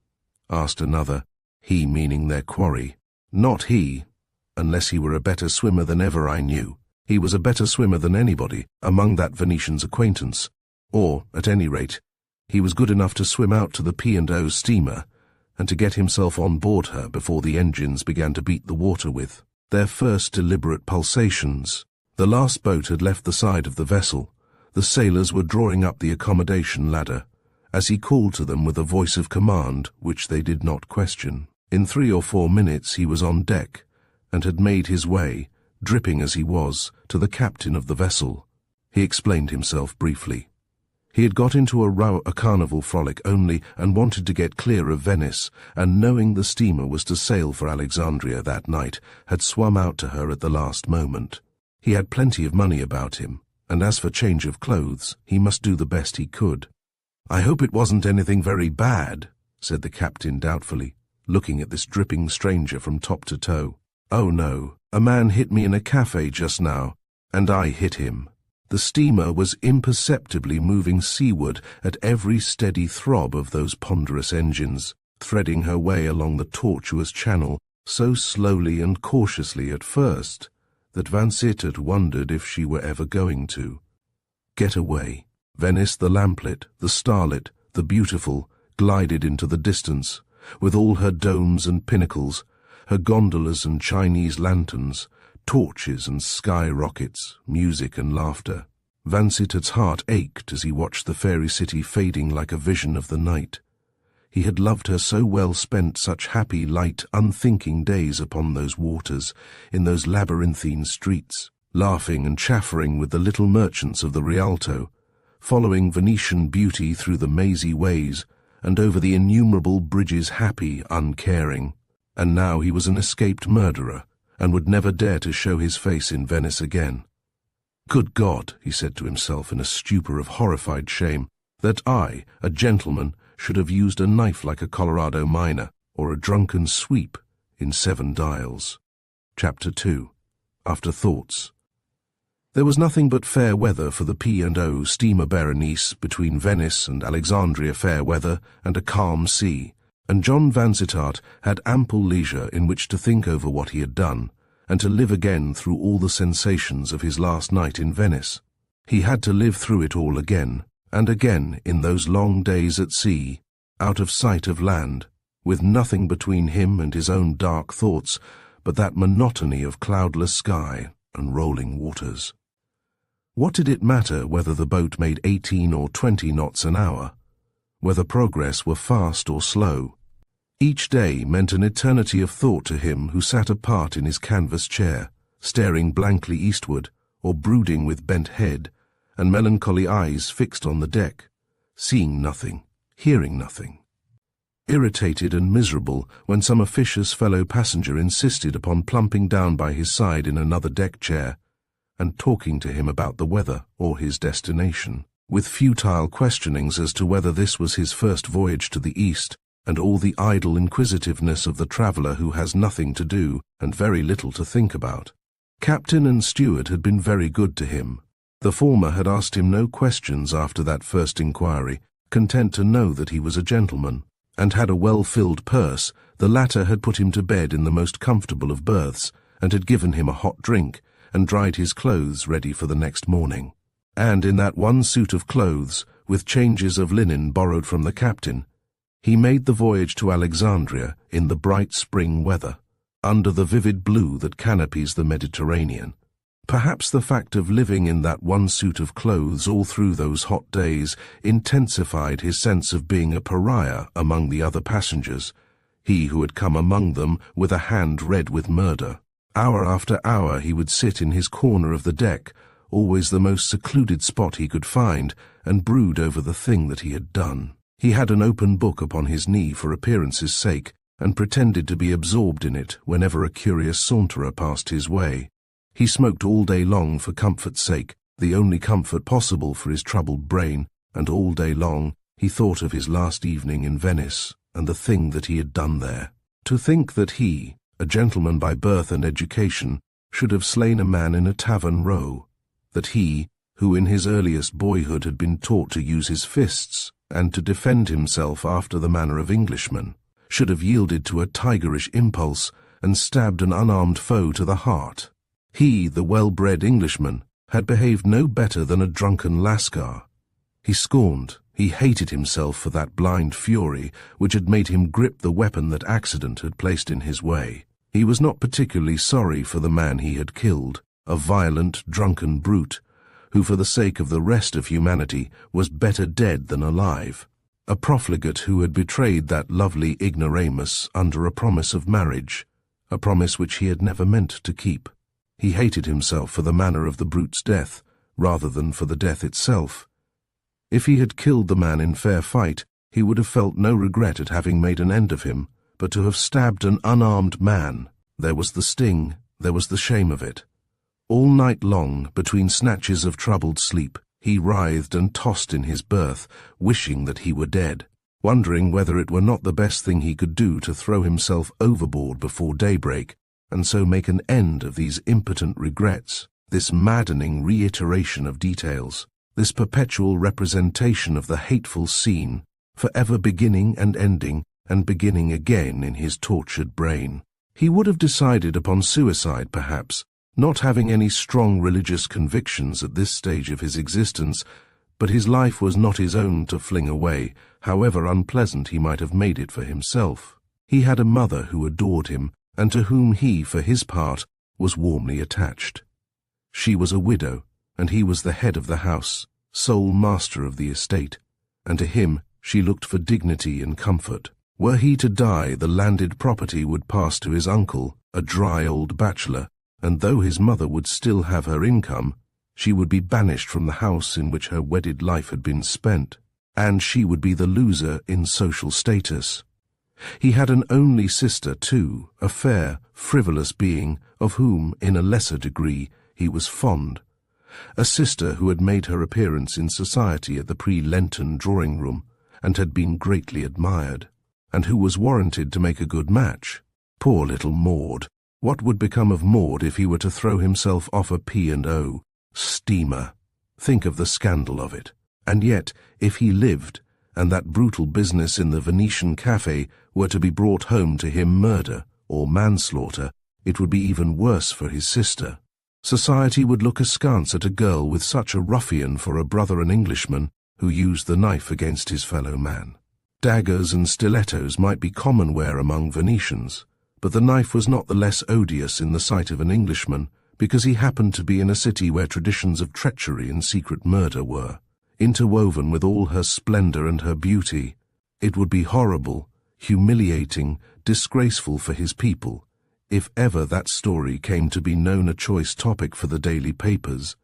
asked another, he meaning their quarry. "Not he, unless he were a better swimmer than ever I knew. He was a better swimmer than anybody among that Venetian's acquaintance, or, at any rate, he was good enough to swim out to the P&O steamer and to get himself on board her before the engines began to beat the water with their first deliberate pulsations. The last boat had left the side of the vessel. The sailors were drawing up the accommodation ladder, as he called to them with a voice of command which they did not question. In 3 or 4 minutes he was on deck, and had made his way, dripping as he was, to the captain of the vessel. He explained himself briefly. He had got into a carnival frolic only, and wanted to get clear of Venice, and knowing the steamer was to sail for Alexandria that night, had swum out to her at the last moment. He had plenty of money about him, and as for change of clothes, he must do the best he could. "I hope it wasn't anything very bad," said the captain doubtfully, looking at this dripping stranger from top to toe. "Oh no, a man hit me in a cafe just now, and I hit him." The steamer was imperceptibly moving seaward at every steady throb of those ponderous engines, threading her way along the tortuous channel so slowly and cautiously at first that Vansittart wondered if she were ever going to get away. Venice, the lamplit, the starlit, the beautiful, glided into the distance, with all her domes and pinnacles, her gondolas and Chinese lanterns, torches and sky rockets, music and laughter. Vansittart's heart ached as he watched the fairy city fading like a vision of the night. He had loved her so well, spent such happy, light, unthinking days upon those waters, in those labyrinthine streets, laughing and chaffering with the little merchants of the Rialto, following Venetian beauty through the mazy ways, and over the innumerable bridges happy, uncaring. And now he was an escaped murderer, and would never dare to show his face in Venice again. "Good God," he said to himself in a stupor of horrified shame, "that I, a gentleman, should have used a knife like a Colorado miner, or a drunken sweep in 7 Dials." Chapter 2. Afterthoughts. There was nothing but fair weather for the P&O steamer Berenice between Venice and Alexandria, fair weather and a calm sea, and John Vansittart had ample leisure in which to think over what he had done, and to live again through all the sensations of his last night in Venice. He had to live through it all again, and again in those long days at sea, out of sight of land, with nothing between him and his own dark thoughts but that monotony of cloudless sky and rolling waters. What did it matter whether the boat made 18 or 20 knots an hour, whether progress were fast or slow? Each day meant an eternity of thought to him who sat apart in his canvas chair, staring blankly eastward, or brooding with bent head and melancholy eyes fixed on the deck, seeing nothing, hearing nothing. Irritated and miserable when some officious fellow passenger insisted upon plumping down by his side in another deck chair and talking to him about the weather or his destination, with futile questionings as to whether this was his first voyage to the East, and all the idle inquisitiveness of the traveller who has nothing to do and very little to think about. Captain and steward had been very good to him. The former had asked him no questions after that first inquiry, content to know that he was a gentleman, and had a well-filled purse. The latter had put him to bed in the most comfortable of berths, and had given him a hot drink, and dried his clothes ready for the next morning. And in that one suit of clothes, with changes of linen borrowed from the captain, he made the voyage to Alexandria in the bright spring weather, under the vivid blue that canopies the Mediterranean. Perhaps the fact of living in that one suit of clothes all through those hot days intensified his sense of being a pariah among the other passengers, he who had come among them with a hand red with murder. Hour after hour he would sit in his corner of the deck, always the most secluded spot he could find, and brood over the thing that he had done. He had an open book upon his knee for appearance's sake, and pretended to be absorbed in it whenever a curious saunterer passed his way. He smoked all day long for comfort's sake, the only comfort possible for his troubled brain, and all day long he thought of his last evening in Venice and the thing that he had done there. To think that he, a gentleman by birth and education, should have slain a man in a tavern row, that he, who in his earliest boyhood had been taught to use his fists and to defend himself after the manner of Englishmen, should have yielded to a tigerish impulse and stabbed an unarmed foe to the heart. He, the well-bred Englishman, had behaved no better than a drunken lascar. He scorned, he hated himself for that blind fury which had made him grip the weapon that accident had placed in his way. He was not particularly sorry for the man he had killed, a violent, drunken brute, who for the sake of the rest of humanity was better dead than alive, a profligate who had betrayed that lovely ignoramus under a promise of marriage, a promise which he had never meant to keep. He hated himself for the manner of the brute's death, rather than for the death itself. If he had killed the man in fair fight, he would have felt no regret at having made an end of him, but to have stabbed an unarmed man, there was the sting, there was the shame of it. All night long, between snatches of troubled sleep, he writhed and tossed in his berth, wishing that he were dead, wondering whether it were not the best thing he could do to throw himself overboard before daybreak, and so make an end of these impotent regrets, this maddening reiteration of details, this perpetual representation of the hateful scene, forever beginning and ending, and beginning again in his tortured brain. He would have decided upon suicide, perhaps, not having any strong religious convictions at this stage of his existence, but his life was not his own to fling away, however unpleasant he might have made it for himself. He had a mother who adored him, and to whom he, for his part, was warmly attached. She was a widow, and he was the head of the house, sole master of the estate, and to him she looked for dignity and comfort. Were he to die, the landed property would pass to his uncle, a dry old bachelor, and though his mother would still have her income, she would be banished from the house in which her wedded life had been spent, and she would be the loser in social status. He had an only sister, too, a fair, frivolous being, of whom, in a lesser degree, he was fond, a sister who had made her appearance in society at the pre-Lenten drawing-room, and had been greatly admired, and who was warranted to make a good match. Poor little Maud! What would become of Maud if he were to throw himself off a P&O steamer? Think of the scandal of it. And yet, if he lived, and that brutal business in the Venetian cafe were to be brought home to him murder or manslaughter, it would be even worse for his sister. Society would look askance at a girl with such a ruffian for a brother an Englishman who used the knife against his fellow man. Daggers and stilettos might be common wear among Venetians, but the knife was not the less odious in the sight of an Englishman because he happened to be in a city where traditions of treachery and secret murder were, interwoven with all her splendor and her beauty. It would be horrible, humiliating, disgraceful for his people, if ever that story came to be known a choice topic for the daily papers,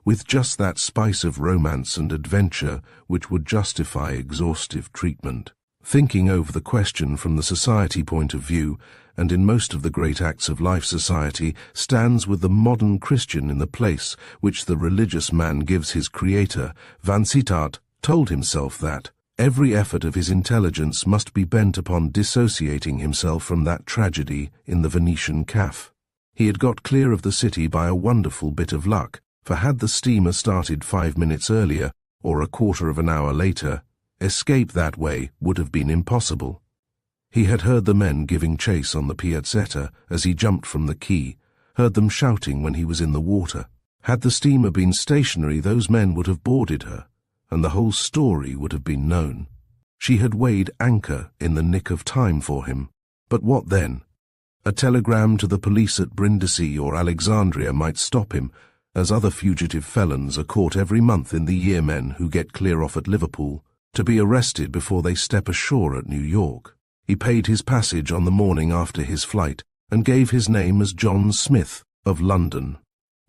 with just that spice of romance and adventure which would justify exhaustive treatment. Thinking over the question from the society point of view, and in most of the great acts of life society stands with the modern Christian in the place which the religious man gives his Creator, Vansittart told himself that every effort of his intelligence must be bent upon dissociating himself from that tragedy in the Venetian cafe. He had got clear of the city by a wonderful bit of luck, for had the steamer started 5 minutes earlier, or a quarter of an hour later, escape that way would have been impossible. He had heard the men giving chase on the piazzetta as he jumped from the quay, heard them shouting when he was in the water. Had the steamer been stationary, those men would have boarded her, and the whole story would have been known. She had weighed anchor in the nick of time for him. But what then? A telegram to the police at Brindisi or Alexandria might stop him, as other fugitive felons are caught every month in the yearmen who get clear off at Liverpool, to be arrested before they step ashore at New York. He paid his passage on the morning after his flight, and gave his name as John Smith, of London.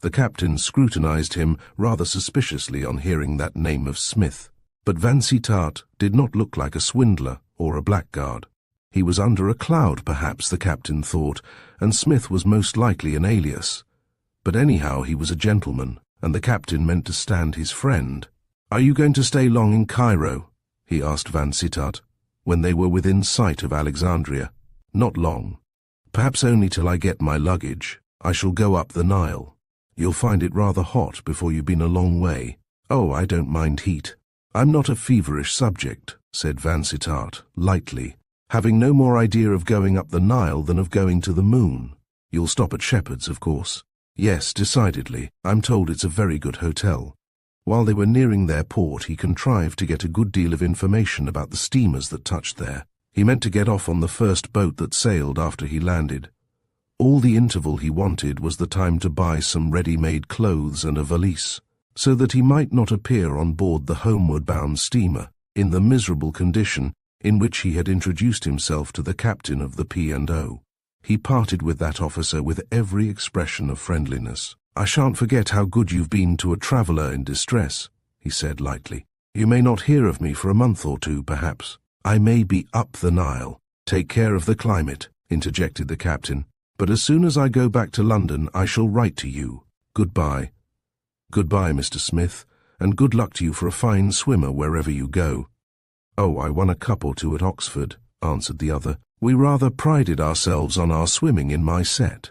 The captain scrutinized him rather suspiciously on hearing that name of Smith, but Vansittart did not look like a swindler or a blackguard. He was under a cloud, perhaps, the captain thought, and Smith was most likely an alias. But anyhow he was a gentleman, and the captain meant to stand his friend. "Are you going to stay long in Cairo?" he asked Vansittart, when they were within sight of Alexandria. "Not long. Perhaps only till I get my luggage. I shall go up the Nile. You'll find it rather hot before you've been a long way." "Oh, I don't mind heat. I'm not a feverish subject," said Vansittart, lightly, having no more idea of going up the Nile than of going to the moon. "You'll stop at Shepherd's, of course." "Yes, decidedly. I'm told it's a very good hotel." While they were nearing their port, he contrived to get a good deal of information about the steamers that touched there. He meant to get off on the first boat that sailed after he landed. All the interval he wanted was the time to buy some ready-made clothes and a valise, so that he might not appear on board the homeward-bound steamer in the miserable condition in which he had introduced himself to the captain of the P&O. He parted with that officer with every expression of friendliness. "I shan't forget how good you've been to a traveller in distress," he said lightly. "You may not hear of me for a month or two, perhaps. I may be up the Nile." "Take care of the climate," interjected the captain. "But as soon as I go back to London, I shall write to you. Goodbye." "Goodbye, Mr. Smith, and good luck to you for a fine swimmer wherever you go." "Oh, I won a cup or two at Oxford," answered the other. "We rather prided ourselves on our swimming in my set."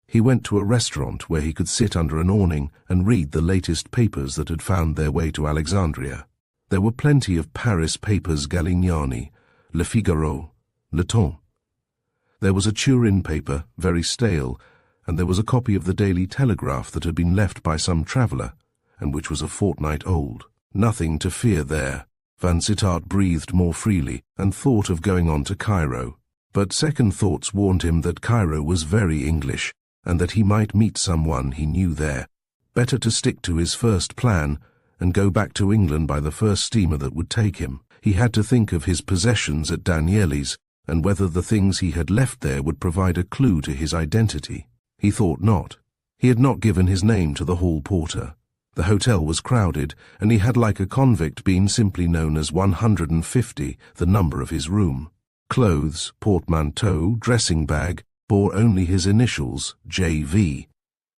He went to a restaurant where he could sit under an awning and read the latest papers that had found their way to Alexandria. There were plenty of Paris papers: Galignani, Le Figaro, Le Temps. There was a Turin paper, very stale, and there was a copy of the Daily Telegraph that had been left by some traveller, and which was a fortnight old. Nothing to fear there. Vansittart breathed more freely, and thought of going on to Cairo. But second thoughts warned him that Cairo was very English, and that he might meet someone he knew there. Better to stick to his first plan, and go back to England by the first steamer that would take him. He had to think of his possessions at Danieli's, and whether the things he had left there would provide a clue to his identity. He thought not. He had not given his name to the hall porter. The hotel was crowded, and he had, like a convict, been simply known as 150, the number of his room. Clothes, portmanteau, dressing bag, bore only his initials, J.V.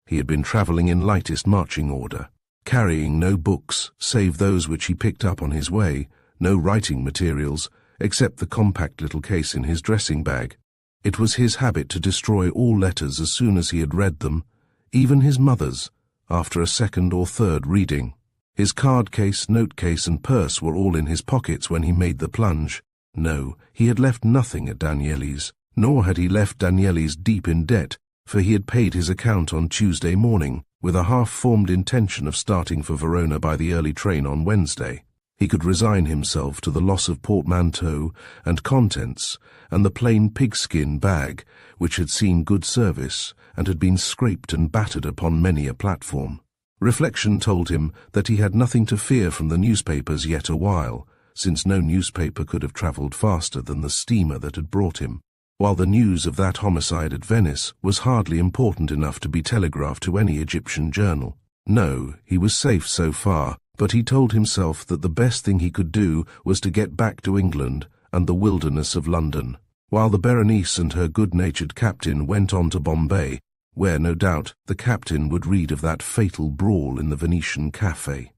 He had been travelling in lightest marching order, carrying no books, save those which he picked up on his way, no writing materials, except the compact little case in his dressing bag. It was his habit to destroy all letters as soon as he had read them, even his mother's, after a second or third reading. His card case, note case, and purse were all in his pockets when he made the plunge. No, he had left nothing at Danieli's, nor had he left Danieli's deep in debt, for he had paid his account on Tuesday morning, with a half-formed intention of starting for Verona by the early train on Wednesday. He could resign himself to the loss of portmanteau and contents, and the plain pigskin bag, which had seen good service, and had been scraped and battered upon many a platform. Reflection told him that he had nothing to fear from the newspapers yet awhile, since no newspaper could have travelled faster than the steamer that had brought him, while the news of that homicide at Venice was hardly important enough to be telegraphed to any Egyptian journal. No, he was safe so far, but he told himself that the best thing he could do was to get back to England and the wilderness of London, while the Berenice and her good-natured captain went on to Bombay, where, no doubt, the captain would read of that fatal brawl in the Venetian café,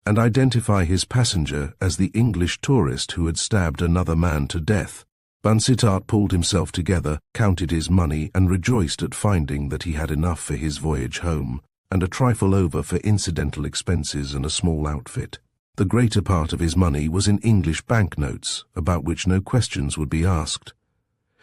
and identify his passenger as the English tourist who had stabbed another man to death. Vansittart pulled himself together, counted his money, and rejoiced at finding that he had enough for his voyage home, and a trifle over for incidental expenses and a small outfit. The greater part of his money was in English banknotes, about which no questions would be asked.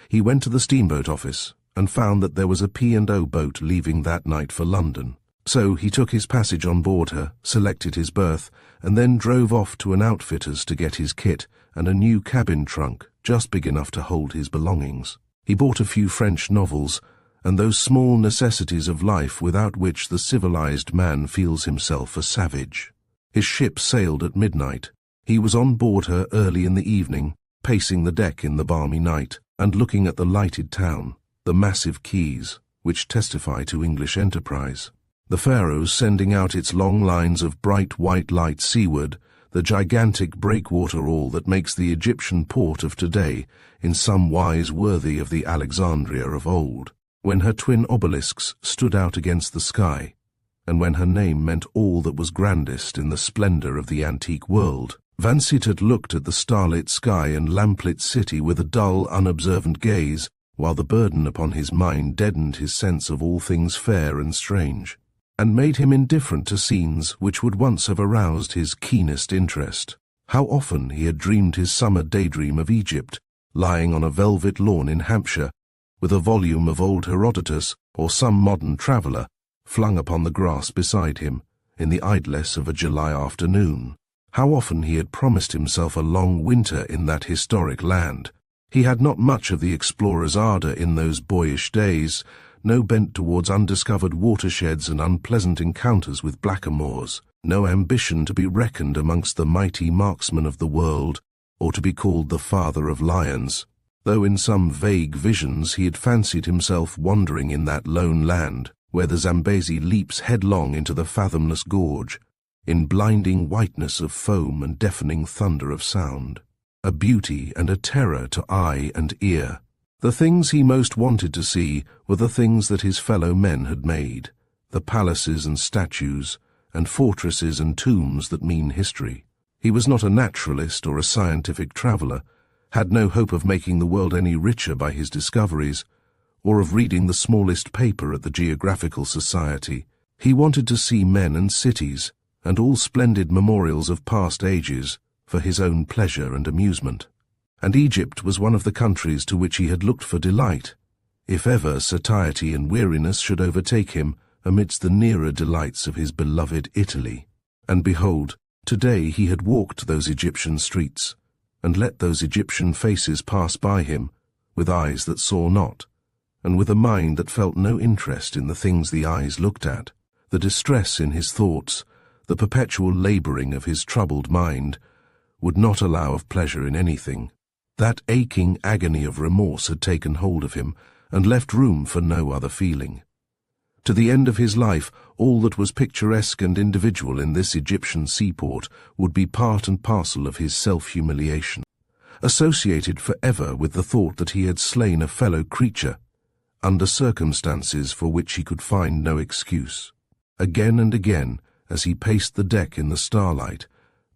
He went to the steamboat office, and found that there was a P&O boat leaving that night for London. So he took his passage on board her, selected his berth, and then drove off to an outfitter's to get his kit and a new cabin trunk, just big enough to hold his belongings. He bought a few French novels, and those small necessities of life without which the civilized man feels himself a savage. His ship sailed at midnight. He was on board her early in the evening, pacing the deck in the balmy night, and looking at the lighted town, the massive quays, which testify to English enterprise, the Faroes sending out its long lines of bright white light seaward, the gigantic breakwater all that makes the Egyptian port of today in some wise worthy of the Alexandria of old. when her twin obelisks stood out against the sky, and when her name meant all that was grandest in the splendor of the antique world. Vansittart looked at the starlit sky and lamplit city with a dull, unobservant gaze, while the burden upon his mind deadened his sense of all things fair and strange, and made him indifferent to scenes which would once have aroused his keenest interest. How often he had dreamed his summer daydream of Egypt, lying on a velvet lawn in Hampshire, with a volume of old Herodotus or some modern traveller flung upon the grass beside him in the idlesse of a July afternoon. How often he had promised himself a long winter in that historic land. He had not much of the explorer's ardour in those boyish days, no bent towards undiscovered watersheds and unpleasant encounters with blackamoors, no ambition to be reckoned amongst the mighty marksmen of the world, or to be called the father of lions, though in some vague visions he had fancied himself wandering in that lone land, where the Zambesi leaps headlong into the fathomless gorge, in blinding whiteness of foam and deafening thunder of sound, a beauty and a terror to eye and ear. The things he most wanted to see were the things that his fellow men had made, the palaces and statues, and fortresses and tombs that mean history. He was not a naturalist or a scientific traveller, had no hope of making the world any richer by his discoveries, or of reading the smallest paper at the Geographical Society. He wanted to see men and cities, and all splendid memorials of past ages, for his own pleasure and amusement. And Egypt was one of the countries to which he had looked for delight, if ever satiety and weariness should overtake him amidst the nearer delights of his beloved Italy. And behold, today he had walked those Egyptian streets, and let those Egyptian faces pass by him, with eyes that saw not, and with a mind that felt no interest in the things the eyes looked at. The distress in his thoughts, the perpetual labouring of his troubled mind, would not allow of pleasure in anything. That aching agony of remorse had taken hold of him, and left room for no other feeling. To the end of his life, all that was picturesque and individual in this Egyptian seaport would be part and parcel of his self-humiliation, associated for ever with the thought that he had slain a fellow creature, under circumstances for which he could find no excuse. Again and again, as he paced the deck in the starlight,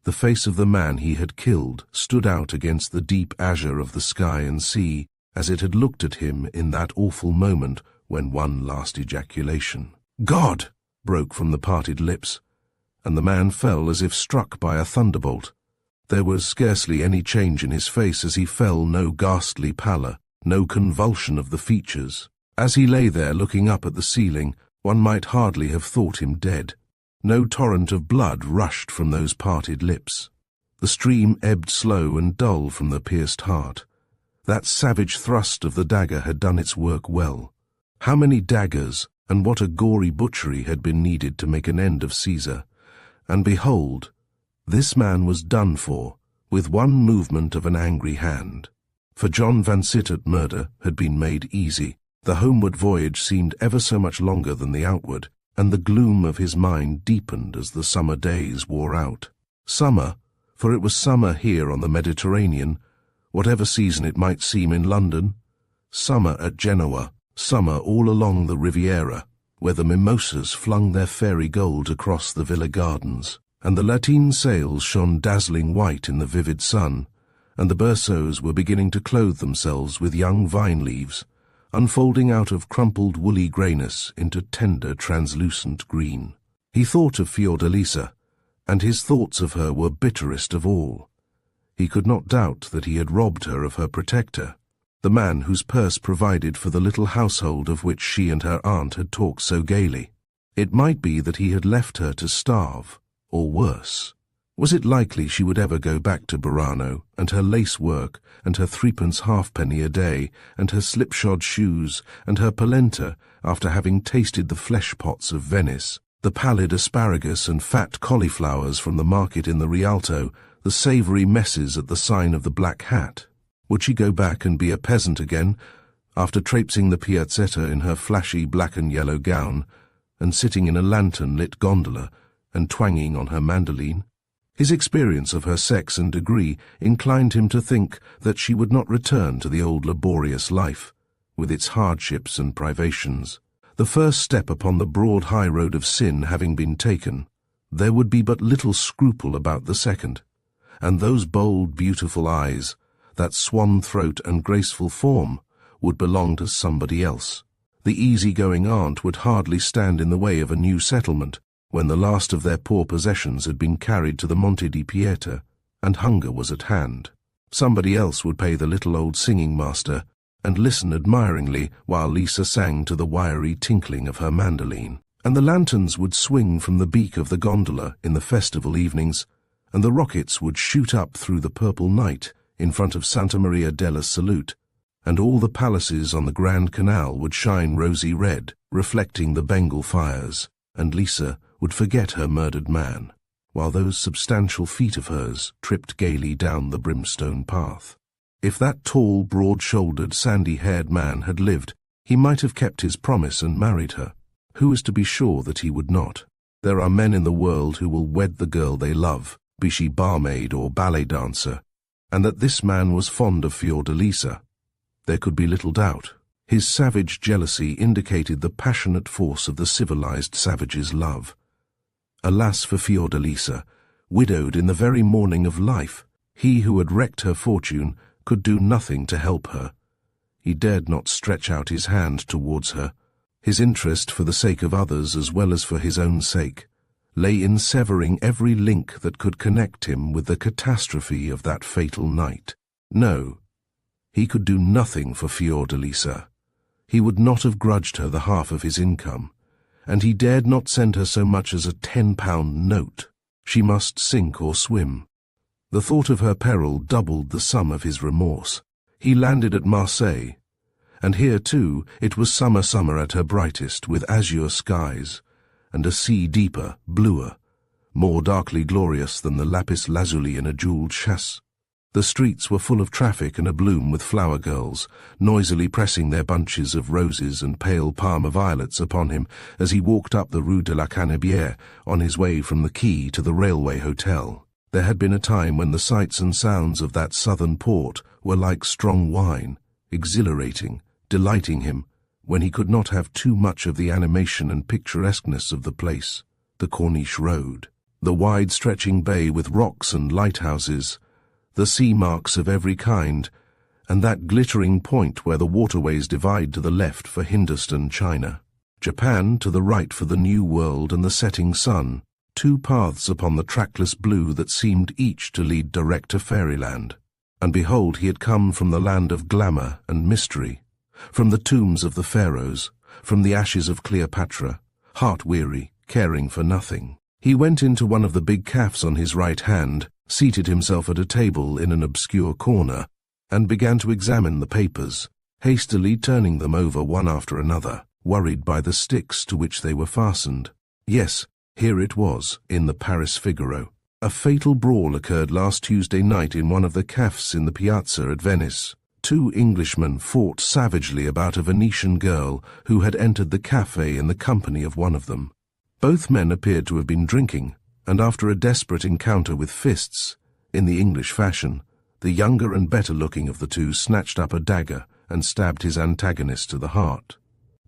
the face of the man he had killed stood out against the deep azure of the sky and sea, as it had looked at him in that awful moment when one last ejaculation, "God!" broke from the parted lips, and the man fell as if struck by a thunderbolt. There was scarcely any change in his face as he fell, no ghastly pallor, no convulsion of the features. As he lay there looking up at the ceiling, one might hardly have thought him dead. No torrent of blood rushed from those parted lips. The stream ebbed slow and dull from the pierced heart. That savage thrust of the dagger had done its work well. How many daggers and what a gory butchery had been needed to make an end of Caesar. And behold, this man was done for, with one movement of an angry hand. For John Vansittart murder had been made easy. The homeward voyage seemed ever so much longer than the outward, and the gloom of his mind deepened as the summer days wore out. Summer, for it was summer here on the Mediterranean, whatever season it might seem in London, summer at Genoa, summer all along the Riviera, where the mimosas flung their fairy gold across the villa gardens, and the lateen sails shone dazzling white in the vivid sun, and the berceaux were beginning to clothe themselves with young vine leaves, unfolding out of crumpled woolly greyness into tender translucent green. He thought of Fiordalisa, and his thoughts of her were bitterest of all. He could not doubt that he had robbed her of her protector, the man whose purse provided for the little household of which she and her aunt had talked so gaily. It might be that he had left her to starve, or worse. Was it likely she would ever go back to Burano, and her lace work, and her threepence halfpenny a day, and her slipshod shoes, and her polenta, after having tasted the flesh-pots of Venice, the pallid asparagus and fat cauliflowers from the market in the Rialto, the savoury messes at the sign of the Black Hat? Would she go back and be a peasant again, after traipsing the Piazzetta in her flashy black and yellow gown, and sitting in a lantern-lit gondola, and twanging on her mandoline? His experience of her sex and degree inclined him to think that she would not return to the old laborious life, with its hardships and privations. The first step upon the broad high road of sin having been taken, there would be but little scruple about the second, and those bold, beautiful eyes, that swan throat and graceful form, would belong to somebody else. The easy-going aunt would hardly stand in the way of a new settlement, when the last of their poor possessions had been carried to the Monte di Pieta, and hunger was at hand. Somebody else would pay the little old singing master, and listen admiringly while Lisa sang to the wiry tinkling of her mandolin. And the lanterns would swing from the beak of the gondola in the festival evenings, and the rockets would shoot up through the purple night in front of Santa Maria della Salute, and all the palaces on the Grand Canal would shine rosy red, reflecting the Bengal fires, and Lisa would forget her murdered man, while those substantial feet of hers tripped gaily down the brimstone path. If that tall, broad-shouldered, sandy-haired man had lived, he might have kept his promise and married her. Who is to be sure that he would not? There are men in the world who will wed the girl they love, be she barmaid or ballet dancer, and that this man was fond of Fiordalisa, there could be little doubt. His savage jealousy indicated the passionate force of the civilized savage's love. Alas for Fiordalisa, widowed in the very morning of life. He who had wrecked her fortune could do nothing to help her. He dared not stretch out his hand towards her. His interest, for the sake of others as well as for his own sake, lay in severing every link that could connect him with the catastrophe of that fatal night. No, he could do nothing for Fiordalisa. He would not have grudged her the half of his income, and he dared not send her so much as a £10 note. She must sink or swim. The thought of her peril doubled the sum of his remorse. He landed at Marseille, and here, too, it was summer at her brightest, with azure skies, and a sea deeper, bluer, more darkly glorious than the lapis lazuli in a jewelled chasse. The streets were full of traffic and abloom with flower girls, noisily pressing their bunches of roses and pale Parma violets upon him as he walked up the Rue de la Canebière on his way from the quay to the railway hotel. There had been a time when the sights and sounds of that southern port were like strong wine, exhilarating, delighting him, when he could not have too much of the animation and picturesqueness of the place, the Corniche road, the wide-stretching bay with rocks and lighthouses, the sea marks of every kind, and that glittering point where the waterways divide to the left for Hindustan China, Japan to the right for the New World and the setting sun, two paths upon the trackless blue that seemed each to lead direct to fairyland. And behold, he had come from the land of glamour and mystery, from the tombs of the pharaohs, from the ashes of Cleopatra, heart-weary, caring for nothing. He went into one of the big cafes on his right hand, seated himself at a table in an obscure corner, and began to examine the papers, hastily turning them over one after another, worried by the sticks to which they were fastened. Yes, here it was, in the Paris Figaro. A fatal brawl occurred last Tuesday night in one of the cafes in the piazza at Venice. Two Englishmen fought savagely about a Venetian girl who had entered the cafe in the company of one of them. Both men appeared to have been drinking, and after a desperate encounter with fists, in the English fashion, the younger and better-looking of the two snatched up a dagger and stabbed his antagonist to the heart.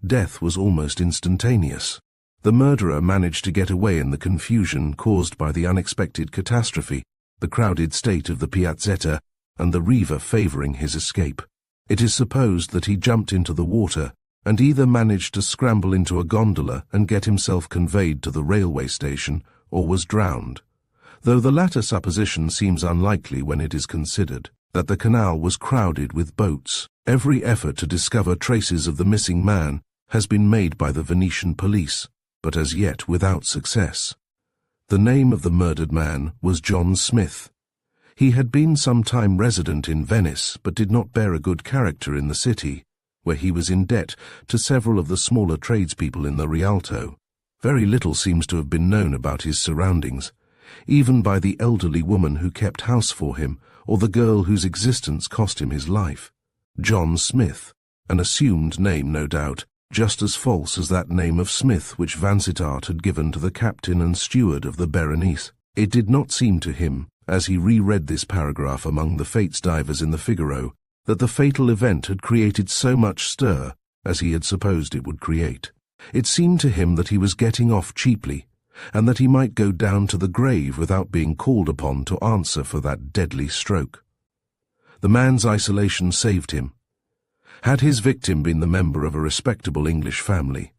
Death was almost instantaneous. The murderer managed to get away in the confusion caused by the unexpected catastrophe, the crowded state of the piazzetta, and the Riva favouring his escape. It is supposed that he jumped into the water and either managed to scramble into a gondola and get himself conveyed to the railway station, or was drowned, though the latter supposition seems unlikely when it is considered that the canal was crowded with boats. Every effort to discover traces of the missing man has been made by the Venetian police, but as yet without success. The name of the murdered man was John Smith. He had been some time resident in Venice, but did not bear a good character in the city, where he was in debt to several of the smaller tradespeople in the Rialto. Very little seems to have been known about his surroundings, even by the elderly woman who kept house for him, or the girl whose existence cost him his life. John Smith, an assumed name, no doubt, just as false as that name of Smith which Vansittart had given to the captain and steward of the Berenice. It did not seem to him, as he reread this paragraph among the fates divers in the Figaro, that the fatal event had created so much stir as he had supposed it would create. It seemed to him that he was getting off cheaply, and that he might go down to the grave without being called upon to answer for that deadly stroke. The man's isolation saved him. Had his victim been the member of a respectable English family,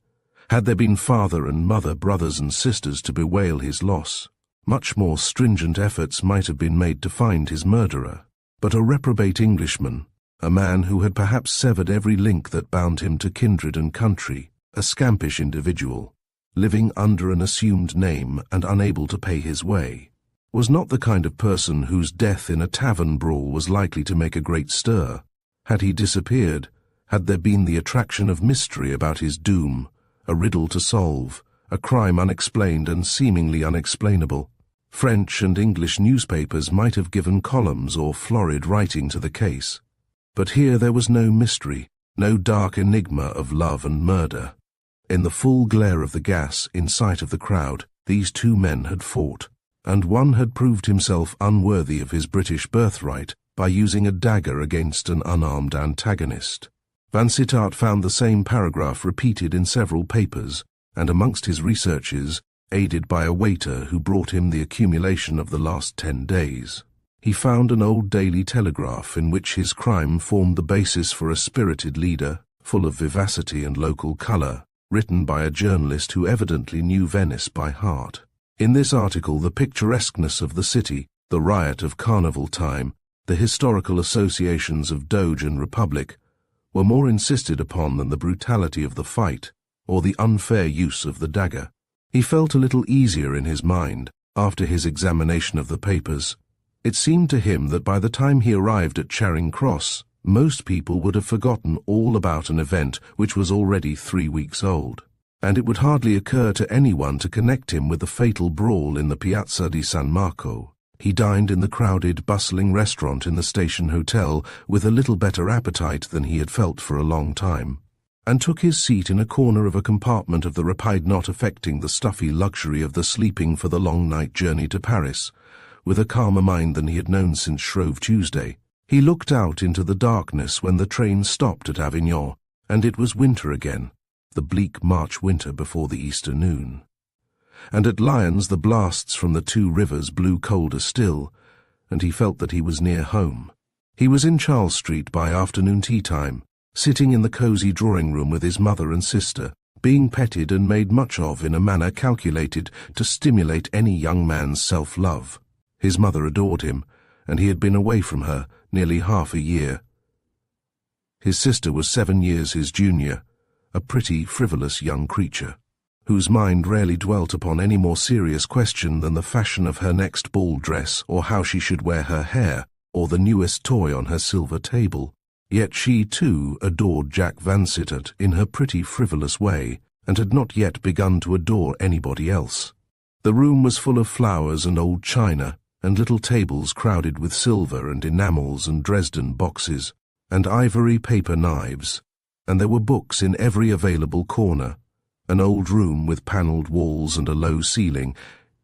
had there been father and mother, brothers and sisters to bewail his loss, much more stringent efforts might have been made to find his murderer. But a reprobate Englishman, a man who had perhaps severed every link that bound him to kindred and country, a scampish individual, living under an assumed name and unable to pay his way, was not the kind of person whose death in a tavern brawl was likely to make a great stir. Had he disappeared, had there been the attraction of mystery about his doom, a riddle to solve, a crime unexplained and seemingly unexplainable, French and English newspapers might have given columns or florid writing to the case. But here there was no mystery, no dark enigma of love and murder. In the full glare of the gas, in sight of the crowd, these two men had fought, and one had proved himself unworthy of his British birthright by using a dagger against an unarmed antagonist. Vansittart found the same paragraph repeated in several papers, and amongst his researches, aided by a waiter who brought him the accumulation of the last 10 days, he found an old Daily Telegraph in which his crime formed the basis for a spirited leader, full of vivacity and local colour, written by a journalist who evidently knew Venice by heart. In this article, the picturesqueness of the city, the riot of carnival time, the historical associations of Doge and Republic, were more insisted upon than the brutality of the fight or the unfair use of the dagger. He felt a little easier in his mind after his examination of the papers. It seemed to him that by the time he arrived at Charing Cross, most people would have forgotten all about an event which was already 3 weeks old, and it would hardly occur to anyone to connect him with the fatal brawl in the Piazza di San Marco. He dined in the crowded, bustling restaurant in the station hotel with a little better appetite than he had felt for a long time, and took his seat in a corner of a compartment of the rapide, not affecting the stuffy luxury of the sleeping for the long night journey to Paris, with a calmer mind than he had known since Shrove Tuesday. He looked out into the darkness when the train stopped at Avignon, and it was winter again, the bleak March winter before the Easter noon. And at Lyons the blasts from the two rivers blew colder still, and he felt that he was near home. He was in Charles Street by afternoon tea time, sitting in the cosy drawing-room with his mother and sister, being petted and made much of in a manner calculated to stimulate any young man's self-love. His mother adored him, and he had been away from her nearly half a year. His sister was 7 years his junior, a pretty, frivolous young creature, whose mind rarely dwelt upon any more serious question than the fashion of her next ball dress, or how she should wear her hair, or the newest toy on her silver table. Yet she, too, adored Jack Vansittart in her pretty, frivolous way, and had not yet begun to adore anybody else. The room was full of flowers and old china, and little tables crowded with silver and enamels and Dresden boxes, and ivory paper knives, and there were books in every available corner. An old room with panelled walls and a low ceiling,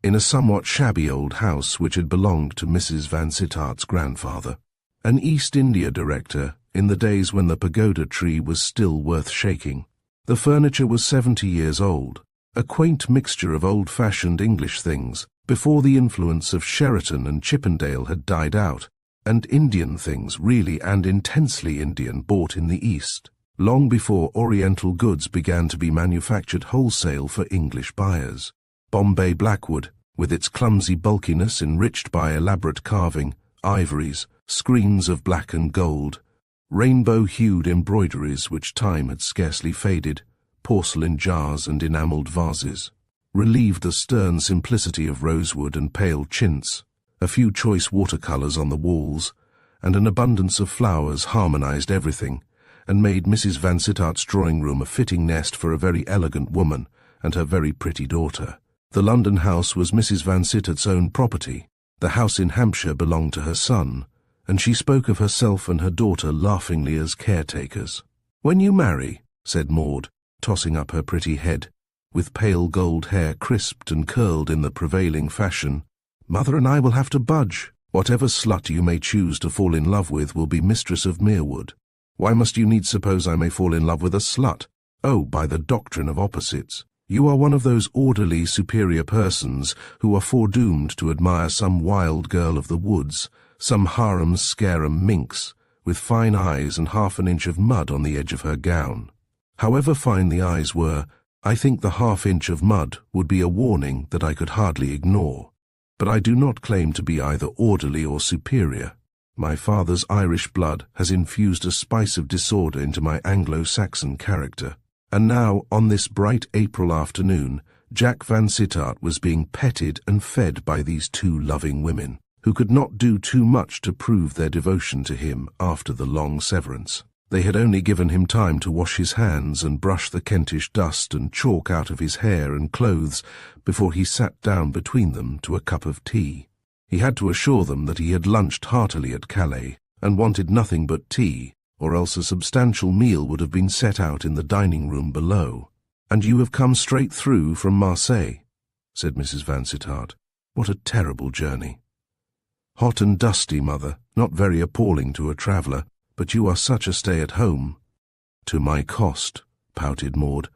in a somewhat shabby old house which had belonged to Mrs. Vansittart's grandfather. An East India director, in the days when the pagoda tree was still worth shaking. The furniture was 70 years old, a quaint mixture of old-fashioned English things, before the influence of Sheraton and Chippendale had died out, and Indian things, really and intensely Indian, bought in the East, long before Oriental goods began to be manufactured wholesale for English buyers. Bombay blackwood, with its clumsy bulkiness enriched by elaborate carving, ivories, screens of black and gold, rainbow-hued embroideries which time had scarcely faded, porcelain jars and enamelled vases, relieved the stern simplicity of rosewood and pale chintz. A few choice watercolours on the walls, and an abundance of flowers harmonized everything, and made Mrs. Vansittart's drawing-room a fitting nest for a very elegant woman and her very pretty daughter. The London house was Mrs. Vansittart's own property. The house in Hampshire belonged to her son, and she spoke of herself and her daughter laughingly as caretakers. "When you marry," said Maud, tossing up her pretty head, with pale gold hair crisped and curled in the prevailing fashion, "Mother and I will have to budge. Whatever slut you may choose to fall in love with will be mistress of Merewood. Why must you needs suppose I may fall in love with a slut? Oh, by the doctrine of opposites. You are one of those orderly, superior persons who are foredoomed to admire some wild girl of the woods, some harum-scarum minx, with fine eyes and half an inch of mud on the edge of her gown. However fine the eyes were, I think the half-inch of mud would be a warning that I could hardly ignore. But I do not claim to be either orderly or superior. My father's Irish blood has infused a spice of disorder into my Anglo-Saxon character. And now, on this bright April afternoon, Jack Vansittart was being petted and fed by these two loving women, who could not do too much to prove their devotion to him after the long severance. They had only given him time to wash his hands and brush the Kentish dust and chalk out of his hair and clothes before he sat down between them to a cup of tea. He had to assure them that he had lunched heartily at Calais and wanted nothing but tea, or else a substantial meal would have been set out in the dining-room below. "And you have come straight through from Marseilles," said Mrs. Vansittart. "What a terrible journey." "Hot and dusty, mother, not very appalling to a traveller, but you are such a stay-at-home." "To my cost," pouted Maud.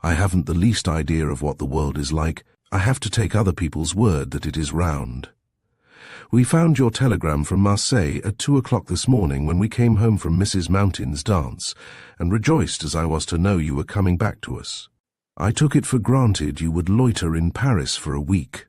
"I haven't the least idea of what the world is like. I have to take other people's word that it is round. We found your telegram from Marseilles at 2 o'clock this morning when we came home from Mrs. Mountain's dance, and rejoiced as I was to know you were coming back to us. I took it for granted you would loiter in Paris for a week,"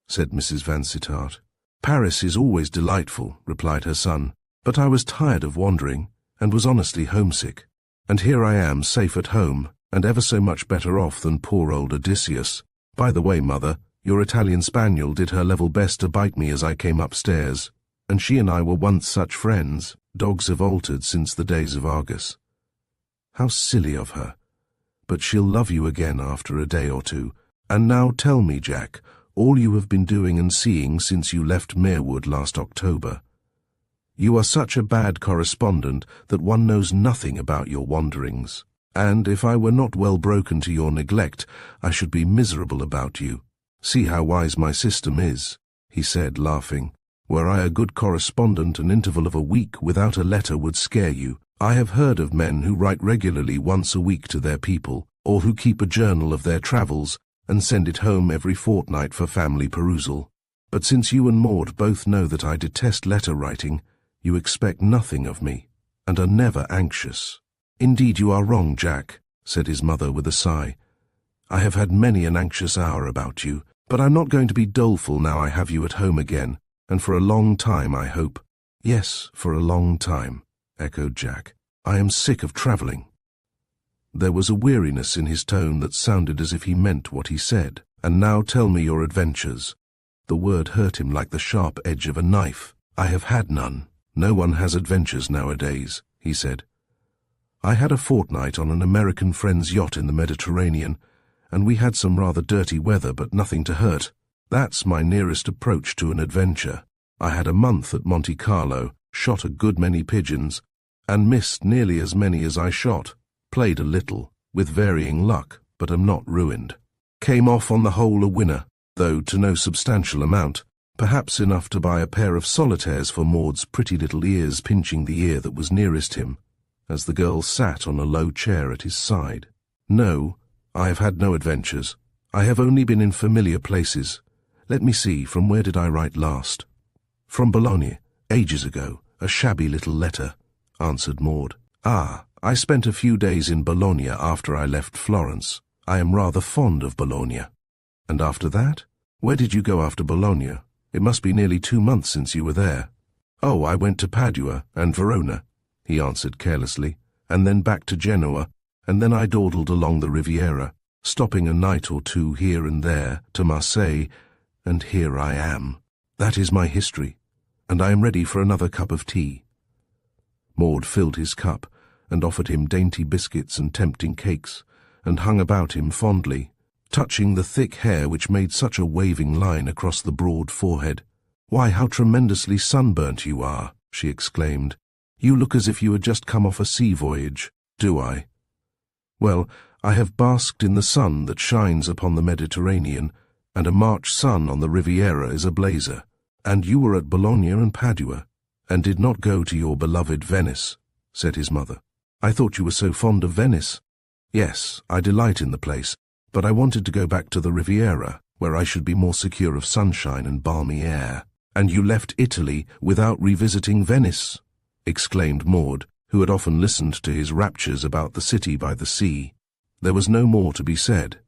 said Mrs. Vansittart. "Paris is always delightful," replied her son, "but I was tired of wandering, and was honestly homesick. And here I am, safe at home, and ever so much better off than poor old Odysseus. By the way, mother, your Italian spaniel did her level best to bite me as I came upstairs, and she and I were once such friends. Dogs have altered since the days of Argus." "How silly of her. But she'll love you again after a day or two. And now tell me, Jack, all you have been doing and seeing since you left Merewood last October. You are such a bad correspondent that one knows nothing about your wanderings, and if I were not well broken to your neglect, I should be miserable about you. See how wise my system is," he said, laughing. "Were I a good correspondent, an interval of a week without a letter would scare you. I have heard of men who write regularly once a week to their people, or who keep a journal of their travels and send it home every fortnight for family perusal. But since you and Maud both know that I detest letter writing, you expect nothing of me, and are never anxious." "Indeed you are wrong, Jack," said his mother with a sigh. "I have had many an anxious hour about you, but I'm not going to be doleful now I have you at home again, and for a long time, I hope." "Yes, for a long time," echoed Jack. "I am sick of travelling." There was a weariness in his tone that sounded as if he meant what he said. "And now tell me your adventures." The word hurt him like the sharp edge of a knife. "I have had none. No one has adventures nowadays," he said. "I had a fortnight on an American friend's yacht in the Mediterranean, and we had some rather dirty weather, but nothing to hurt. That's my nearest approach to an adventure. I had a month at Monte Carlo, shot a good many pigeons, and missed nearly as many as I shot. Played a little, with varying luck, but am not ruined. Came off on the whole a winner, though to no substantial amount, perhaps enough to buy a pair of solitaires for Maud's pretty little ears, pinching the ear that was nearest him, as the girl sat on a low chair at his side. No, I have had no adventures. I have only been in familiar places. Let me see, from where did I write last?" "From Bologna, ages ago, a shabby little letter," answered Maud. "Ah, I spent a few days in Bologna after I left Florence. I am rather fond of Bologna." "And after that? Where did you go after Bologna? It must be nearly 2 months since you were there." "Oh, I went to Padua and Verona," he answered carelessly, "and then back to Genoa, and then I dawdled along the Riviera, stopping a night or two here and there, to Marseilles, and here I am. That is my history, and I am ready for another cup of tea." Maud filled his cup, and offered him dainty biscuits and tempting cakes, and hung about him fondly, touching the thick hair which made such a waving line across the broad forehead. "Why, how tremendously sunburnt you are," she exclaimed. "You look as if you had just come off a sea voyage." "Do I? Well, I have basked in the sun that shines upon the Mediterranean, and a March sun on the Riviera is a blazer. "And you were at Bologna and Padua, and did not go to your beloved Venice," said his mother. "I thought you were so fond of Venice." "Yes, I delight in the place, but I wanted to go back to the Riviera, where I should be more secure of sunshine and balmy air." "And you left Italy without revisiting Venice?" exclaimed Maud, who had often listened to his raptures about the city by the sea. There was no more to be said.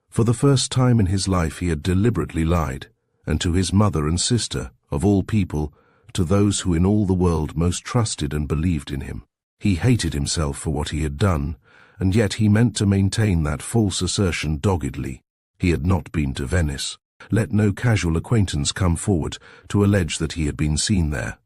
For the first time in his life he had deliberately lied, and to his mother and sister, of all people, to those who in all the world most trusted and believed in him. He hated himself for what he had done, and yet he meant to maintain that false assertion doggedly. He had not been to Venice. Let no casual acquaintance come forward to allege that he had been seen there.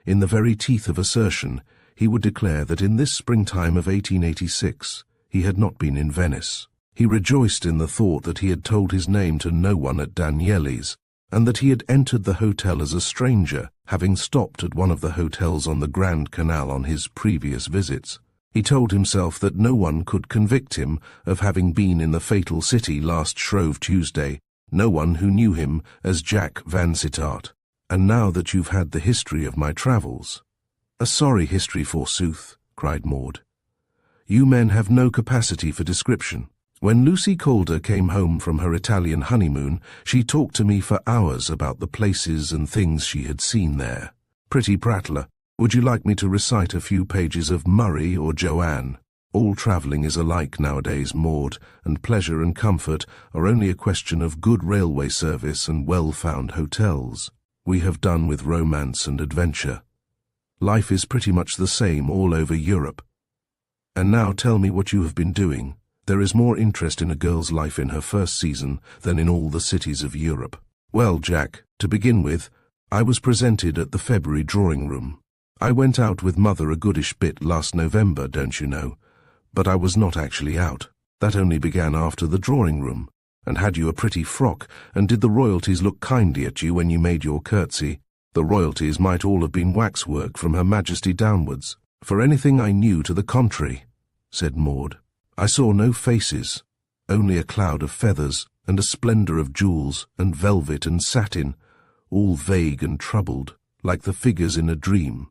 In the very teeth of assertion, he would declare that in this springtime of 1886 he had not been in Venice. He rejoiced in the thought that he had told his name to no one at Danieli's, and that he had entered the hotel as a stranger, having stopped at one of the hotels on the Grand Canal on his previous visits. He told himself that no one could convict him of having been in the fatal city last Shrove Tuesday, no one who knew him as Jack Vansittart. "And now that you've had the history of my travels—" "A sorry history, forsooth," cried Maud. "You men have no capacity for description. When Lucy Calder came home from her Italian honeymoon, she talked to me for hours about the places and things she had seen there. Pretty prattler. Would you like me to recite a few pages of Murray or Joanne? All travelling is alike nowadays, Maud, and pleasure and comfort are only a question of good railway service and well-found hotels. We have done with romance and adventure. Life is pretty much the same all over Europe. And now tell me what you have been doing. There is more interest in a girl's life in her first season than in all the cities of Europe." "Well, Jack, to begin with, I was presented at the February drawing room. I went out with Mother a goodish bit last November, don't you know, but I was not actually out. That only began after the drawing room. And had you a pretty frock, and did the royalties look kindly at you when you made your curtsy? The royalties might all have been waxwork from Her Majesty downwards. For anything I knew to the contrary," said Maud. "I saw no faces, only a cloud of feathers and a splendour of jewels and velvet and satin, all vague and troubled, like the figures in a dream.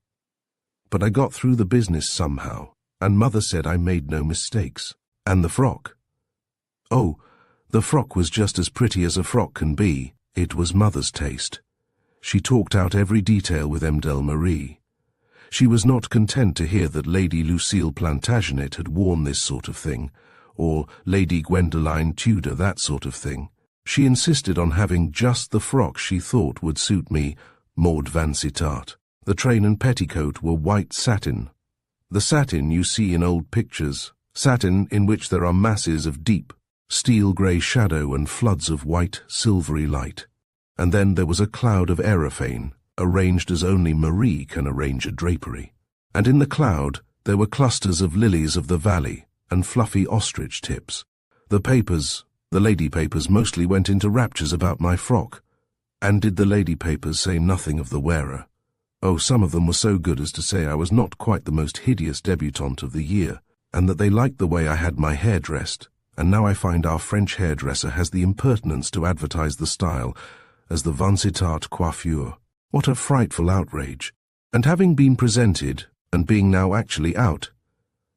But I got through the business somehow, and Mother said I made no mistakes. And the frock? Oh, the frock was just as pretty as a frock can be. It was Mother's taste. She talked out every detail with Emdel Marie. She was not content to hear that Lady Lucille Plantagenet had worn this sort of thing, or Lady Gwendoline Tudor that sort of thing. She insisted on having just the frock she thought would suit me, Maud Vansittart. The train and petticoat were white satin. The satin you see in old pictures, satin in which there are masses of deep, steel-grey shadow and floods of white, silvery light. And then there was a cloud of aerophane, arranged as only Marie can arrange a drapery. And in the cloud there were clusters of lilies of the valley and fluffy ostrich tips. The lady papers mostly went into raptures about my frock. And did the lady papers say nothing of the wearer? Oh, some of them were so good as to say I was not quite the most hideous debutante of the year, and that they liked the way I had my hair dressed, and now I find our French hairdresser has the impertinence to advertise the style as the Vansittart coiffure. What a frightful outrage! And having been presented, and being now actually out,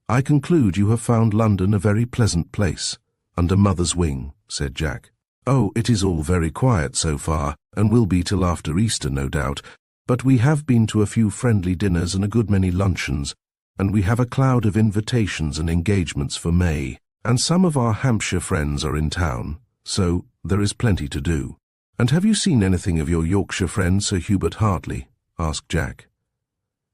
I conclude you have found London a very pleasant place, under Mother's wing, said Jack. Oh, it is all very quiet so far, and will be till after Easter, no doubt, but we have been to a few friendly dinners and a good many luncheons, and we have a cloud of invitations and engagements for May, and some of our Hampshire friends are in town, so there is plenty to do. And have you seen anything of your Yorkshire friend, Sir Hubert Hartley? Asked Jack.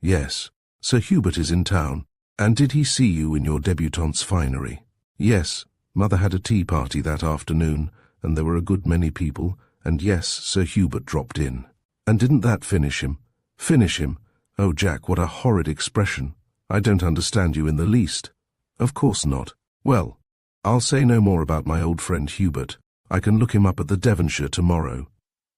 Yes, Sir Hubert is in town. And did he see you in your debutante's finery? Yes, Mother had a tea party that afternoon, and there were a good many people, and yes, Sir Hubert dropped in. And didn't that finish him? Finish him? Oh, Jack, what a horrid expression. I don't understand you in the least. Of course not. Well, I'll say no more about my old friend Hubert. I can look him up at the Devonshire tomorrow.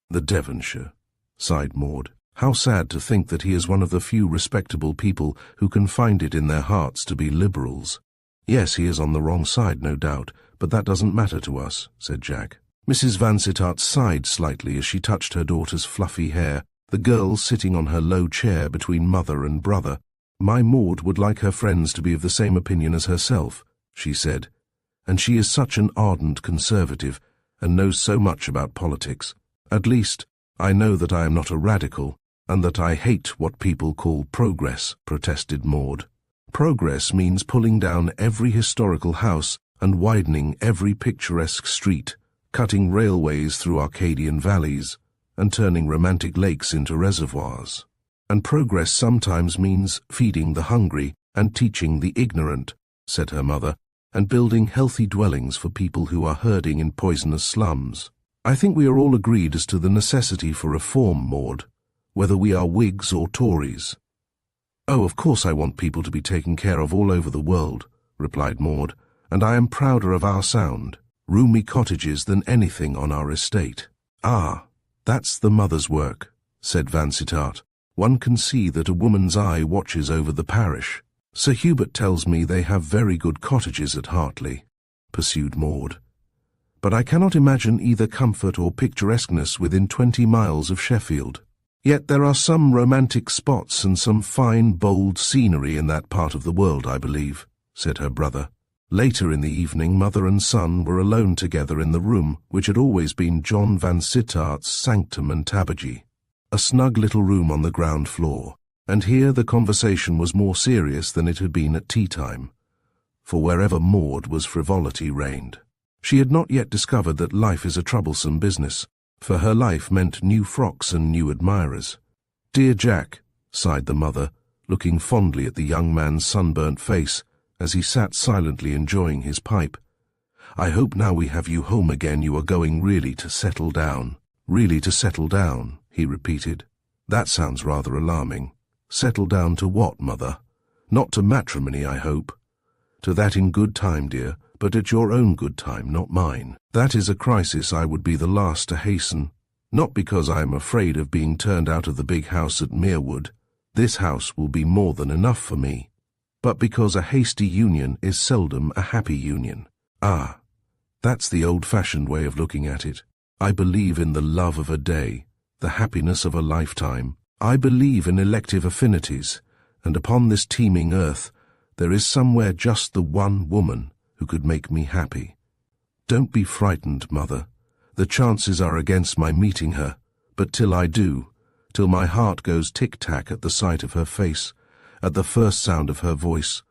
The Devonshire, sighed Maud. How sad to think that he is one of the few respectable people who can find it in their hearts to be liberals. Yes, he is on the wrong side, no doubt, but that doesn't matter to us, said Jack. Mrs. Vansittart sighed slightly as she touched her daughter's fluffy hair, the girl sitting on her low chair between mother and brother. "My Maud would like her friends to be of the same opinion as herself," she said, "and she is such an ardent conservative and knows so much about politics. At least, I know that I am not a radical, and that I hate what people call progress," protested Maud. "Progress means pulling down every historical house and widening every picturesque street, cutting railways through Arcadian valleys, and turning romantic lakes into reservoirs. And progress sometimes means feeding the hungry and teaching the ignorant," said her mother, "and building healthy dwellings for people who are herding in poisonous slums. I think we are all agreed as to the necessity for reform, Maud, whether we are Whigs or Tories." "Oh, of course I want people to be taken care of all over the world," replied Maud, "and I am prouder of our sound, roomy cottages than anything on our estate." "Ah, that's the mother's work," said Vansittart. "One can see that a woman's eye watches over the parish." "Sir Hubert tells me they have very good cottages at Hartley," pursued Maud. "But I cannot imagine either comfort or picturesqueness within 20 miles of Sheffield. Yet there are some romantic spots and some fine, bold scenery in that part of the world, I believe," said her brother. Later in the evening, mother and son were alone together in the room which had always been John Vansittart's sanctum and tabagie, a snug little room on the ground floor, and here the conversation was more serious than it had been at tea-time, for wherever Maud was frivolity reigned. She had not yet discovered that life is a troublesome business, for her life meant new frocks and new admirers. "Dear Jack," sighed the mother, looking fondly at the young man's sunburnt face as he sat silently enjoying his pipe, "I hope now we have you home again you are going really to settle down." "Really to settle down," he repeated. "That sounds rather alarming. Settle down to what, mother? Not to matrimony, I hope." "To that in good time, dear, but at your own good time, not mine. That is a crisis I would be the last to hasten, not because I am afraid of being turned out of the big house at Merewood. This house will be more than enough for me, but because a hasty union is seldom a happy union." "Ah, that's the old-fashioned way of looking at it. I believe in the love of a day, the happiness of a lifetime. I believe in elective affinities, and upon this teeming earth there is somewhere just the one woman who could make me happy. Don't be frightened, mother. The chances are against my meeting her, but till I do, till my heart goes tic-tac at the sight of her face, at the first sound of her voice,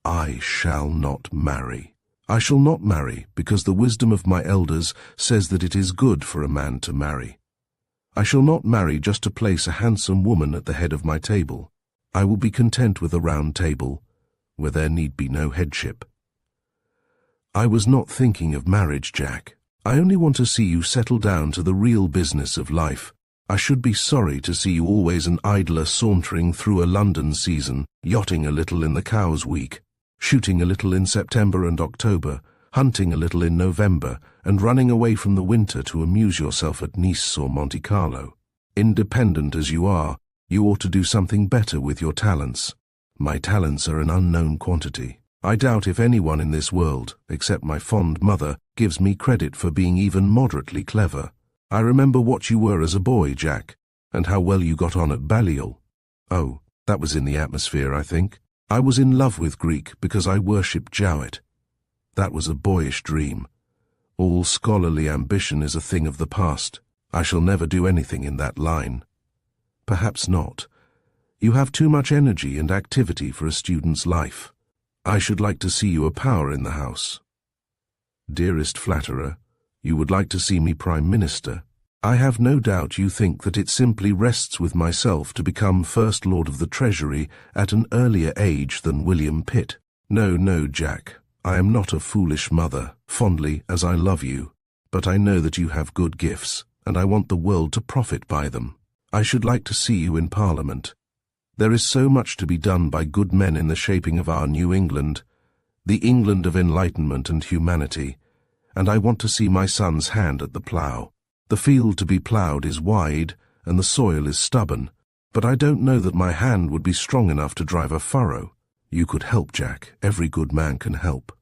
I shall not marry. I shall not marry because the wisdom of my elders says that it is good for a man to marry. I shall not marry just to place a handsome woman at the head of my table. I will be content with a round table, where there need be no headship." "I was not thinking of marriage, Jack. I only want to see you settle down to the real business of life. I should be sorry to see you always an idler sauntering through a London season, yachting a little in the Cowes week, shooting a little in September and October, hunting a little in November, and running away from the winter to amuse yourself at Nice or Monte Carlo. Independent as you are, you ought to do something better with your talents. My talents are an unknown quantity. I doubt if anyone in this world, except my fond mother, gives me credit for being even moderately clever. I remember what you were as a boy, Jack, and how well you got on at Balliol. Oh, that was in the atmosphere, I think. I was in love with Greek because I worshipped Jowett. That was a boyish dream. All scholarly ambition is a thing of the past. I shall never do anything in that line." "Perhaps not. You have too much energy and activity for a student's life. I should like to see you a power in the house." "Dearest flatterer, you would like to see me Prime Minister. I have no doubt you think that it simply rests with myself to become First Lord of the Treasury at an earlier age than William Pitt. No, no, Jack. I am not a foolish mother, fondly as I love you, but I know that you have good gifts, and I want the world to profit by them. I should like to see you in Parliament. There is so much to be done by good men in the shaping of our New England, the England of enlightenment and humanity, and I want to see my son's hand at the plough. The field to be ploughed is wide, and the soil is stubborn, but I don't know that my hand would be strong enough to drive a furrow. You could help, Jack. Every good man can help.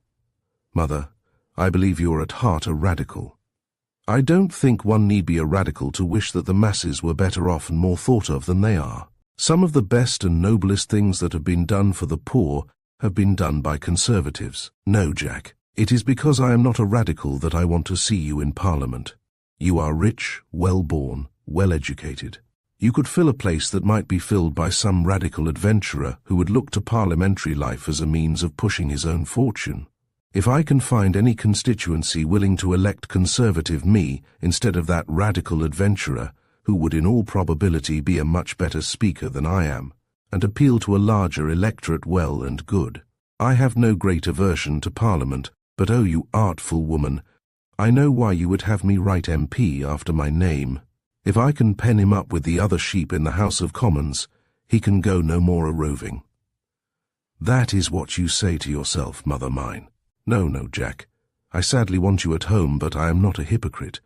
Mother, I believe you are at heart a radical. I don't think one need be a radical to wish that the masses were better off and more thought of than they are. Some of the best and noblest things that have been done for the poor have been done by conservatives. No, Jack, it is because I am not a radical that I want to see you in Parliament. You are rich, well-born, well-educated. You could fill a place that might be filled by some radical adventurer who would look to parliamentary life as a means of pushing his own fortune. If I can find any constituency willing to elect Conservative me instead of that radical adventurer, who would in all probability be a much better speaker than I am, and appeal to a larger electorate, well and good. I have no great aversion to Parliament, but oh, you artful woman, I know why you would have me write MP after my name. If I can pen him up with the other sheep in the House of Commons, he can go no more a-roving. That is what you say to yourself, mother mine. No, no, Jack. I sadly want you at home, but I am not a hypocrite.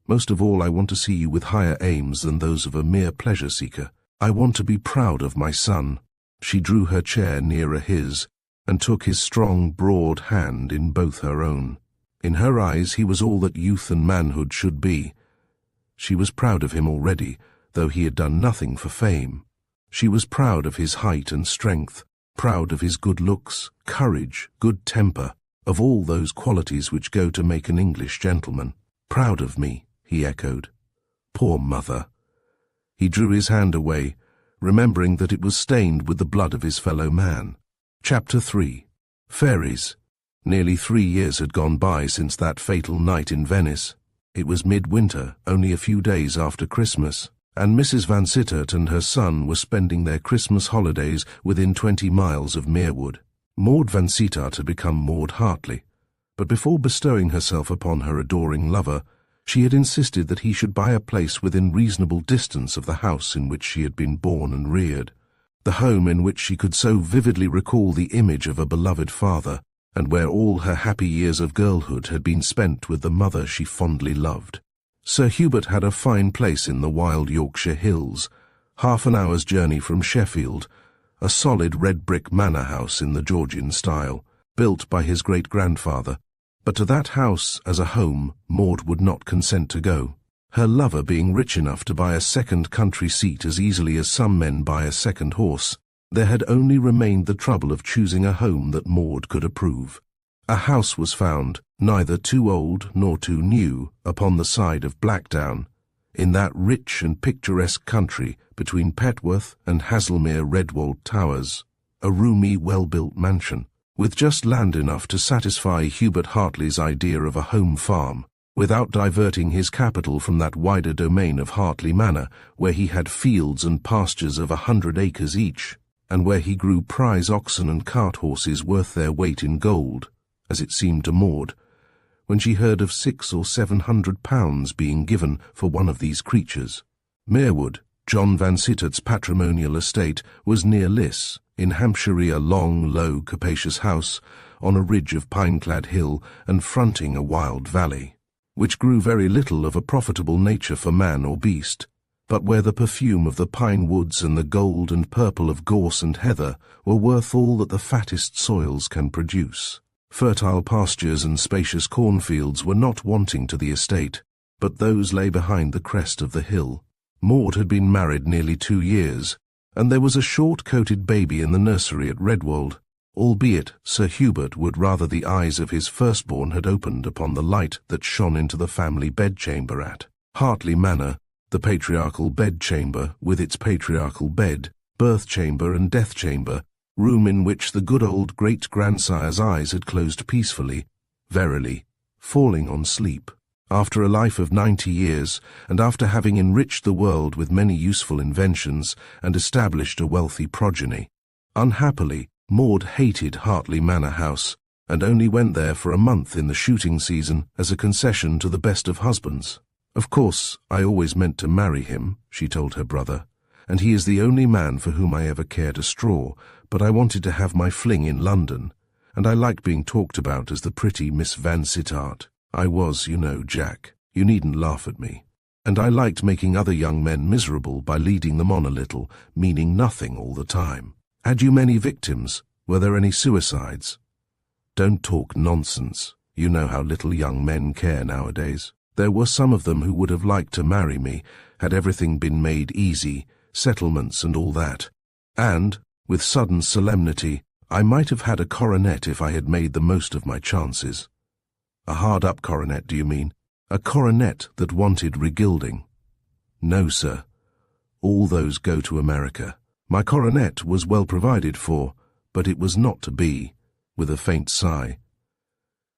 Most of all, I want to see you with higher aims than those of a mere pleasure-seeker. I want to be proud of my son. She drew her chair nearer his, and took his strong, broad hand in both her own. In her eyes he was all that youth and manhood should be. She was proud of him already, though he had done nothing for fame. She was proud of his height and strength, proud of his good looks, courage, good temper, of all those qualities which go to make an English gentleman. Proud of me, he echoed. Poor mother. He drew his hand away, remembering that it was stained with the blood of his fellow man. Chapter 3. Fairies. Nearly 3 years had gone by since that fatal night in Venice. It was midwinter, only a few days after Christmas, and Mrs. Vansittart and her son were spending their Christmas holidays within 20 miles of Merewood. Maud Vansittart had become Maud Hartley, but before bestowing herself upon her adoring lover, she had insisted that he should buy a place within reasonable distance of the house in which she had been born and reared, the home in which she could so vividly recall the image of a beloved father, and where all her happy years of girlhood had been spent with the mother she fondly loved. Sir Hubert had a fine place in the wild Yorkshire hills, half an hour's journey from Sheffield, a solid red-brick manor house in the Georgian style, built by his great-grandfather. But to that house, as a home, Maud would not consent to go. Her lover being rich enough to buy a second country seat as easily as some men buy a second horse, there had only remained the trouble of choosing a home that Maud could approve. A house was found, neither too old nor too new, upon the side of Blackdown, in that rich and picturesque country between Petworth and Haslemere Redwold Towers, a roomy, well-built mansion, with just land enough to satisfy Hubert Hartley's idea of a home farm, without diverting his capital from that wider domain of Hartley Manor, where he had fields and pastures of 100 acres each, and where he grew prize oxen and cart horses worth their weight in gold, as it seemed to Maud, when she heard of £600 or £700 being given for one of these creatures. Merewood, John Vansittart's patrimonial estate, was near Liss, in Hampshire, a long, low, capacious house, on a ridge of pine-clad hill and fronting a wild valley, which grew very little of a profitable nature for man or beast, but where the perfume of the pine woods and the gold and purple of gorse and heather were worth all that the fattest soils can produce. Fertile pastures and spacious cornfields were not wanting to the estate, but those lay behind the crest of the hill. Maud had been married nearly 2 years, and there was a short-coated baby in the nursery at Redwold, albeit Sir Hubert would rather the eyes of his firstborn had opened upon the light that shone into the family bedchamber at Hartley Manor, the patriarchal bedchamber with its patriarchal bed, birth-chamber and death-chamber, room in which the good old great-grandsire's eyes had closed peacefully, verily, falling on sleep. After a life of 90 years, and after having enriched the world with many useful inventions and established a wealthy progeny, unhappily, Maud hated Hartley Manor House, and only went there for a month in the shooting season as a concession to the best of husbands. Of course, I always meant to marry him, she told her brother, and he is the only man for whom I ever cared a straw, but I wanted to have my fling in London, and I like being talked about as the pretty Miss Vansittart. I was, you know, Jack. You needn't laugh at me. And I liked making other young men miserable by leading them on a little, meaning nothing all the time. Had you many victims? Were there any suicides? Don't talk nonsense. You know how little young men care nowadays. There were some of them who would have liked to marry me, had everything been made easy, settlements and all that. And, with sudden solemnity, I might have had a coronet if I had made the most of my chances. A hard-up coronet, do you mean? A coronet that wanted regilding? No, sir. All those go to America. My coronet was well provided for, but it was not to be, with a faint sigh.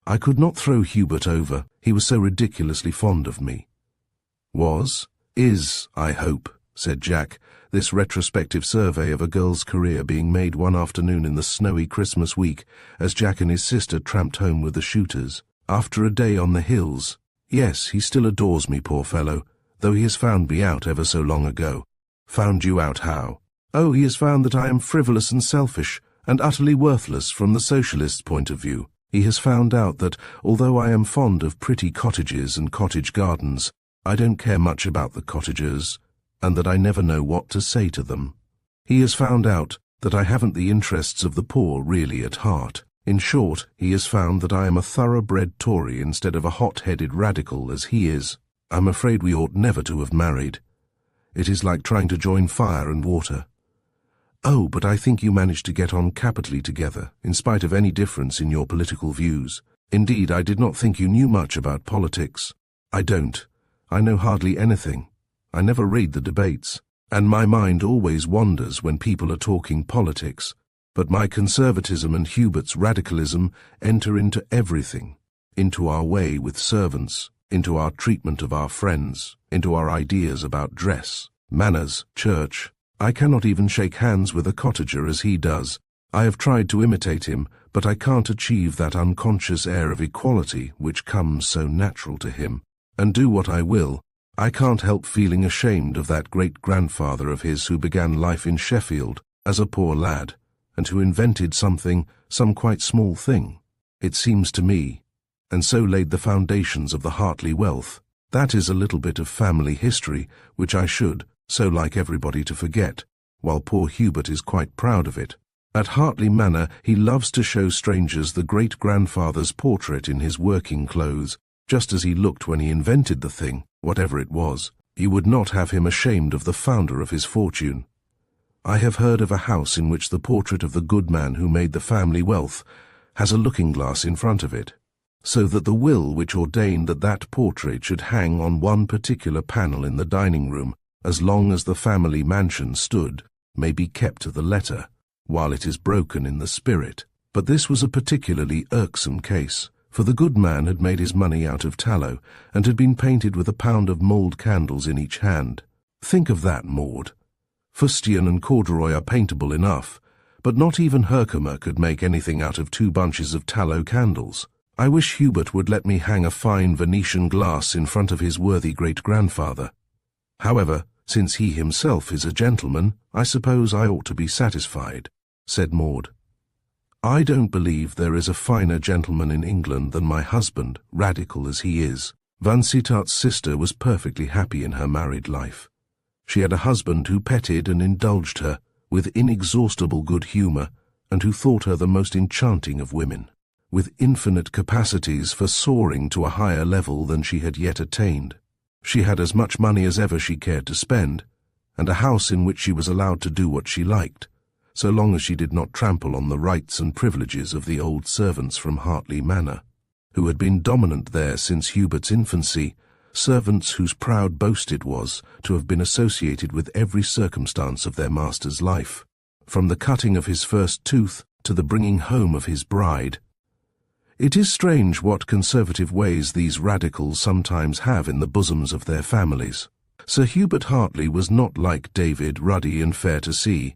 I could not throw Hubert over, he was so ridiculously fond of me. Is, I hope, said Jack, this retrospective survey of a girl's career being made one afternoon in the snowy Christmas week as Jack and his sister tramped home with the shooters, after a day on the hills. Yes, he still adores me, poor fellow, though he has found me out ever so long ago. Found you out how? Oh, he has found that I am frivolous and selfish, and utterly worthless from the socialist's point of view. He has found out that, although I am fond of pretty cottages and cottage gardens, I don't care much about the cottagers, and that I never know what to say to them. He has found out that I haven't the interests of the poor really at heart. In short, he has found that I am a thoroughbred Tory instead of a hot-headed radical as he is. I'm afraid we ought never to have married. It is like trying to join fire and water. Oh, but I think you managed to get on capitally together, in spite of any difference in your political views. Indeed, I did not think you knew much about politics. I don't. I know hardly anything. I never read the debates, and my mind always wanders when people are talking politics. But my conservatism and Hubert's radicalism enter into everything, into our way with servants, into our treatment of our friends, into our ideas about dress, manners, church. I cannot even shake hands with a cottager as he does. I have tried to imitate him, but I can't achieve that unconscious air of equality which comes so natural to him. And do what I will, I can't help feeling ashamed of that great-grandfather of his who began life in Sheffield as a poor lad, and who invented something, some quite small thing, it seems to me, and so laid the foundations of the Hartley wealth. That is a little bit of family history, which I should, so like everybody, to forget, while poor Hubert is quite proud of it. At Hartley Manor he loves to show strangers the great-grandfather's portrait in his working clothes, just as he looked when he invented the thing, whatever it was. You would not have him ashamed of the founder of his fortune. I have heard of a house in which the portrait of the good man who made the family wealth has a looking-glass in front of it, so that the will which ordained that that portrait should hang on one particular panel in the dining-room as long as the family mansion stood may be kept to the letter, while it is broken in the spirit. But this was a particularly irksome case, for the good man had made his money out of tallow, and had been painted with a pound of mould candles in each hand. Think of that, Maud. Fustian and corduroy are paintable enough, but not even Herkimer could make anything out of 2 bunches of tallow candles. I wish Hubert would let me hang a fine Venetian glass in front of his worthy great-grandfather. However, since he himself is a gentleman, I suppose I ought to be satisfied, said Maud. I don't believe there is a finer gentleman in England than my husband, radical as he is. Vansittart's sister was perfectly happy in her married life. She had a husband who petted and indulged her with inexhaustible good humour, and who thought her the most enchanting of women, with infinite capacities for soaring to a higher level than she had yet attained. She had as much money as ever she cared to spend, and a house in which she was allowed to do what she liked, so long as she did not trample on the rights and privileges of the old servants from Hartley Manor, who had been dominant there since Hubert's infancy, servants whose proud boast it was to have been associated with every circumstance of their master's life, from the cutting of his first tooth to the bringing home of his bride. It is strange what conservative ways these radicals sometimes have in the bosoms of their families. Sir Hubert Hartley was not like David, ruddy and fair to see.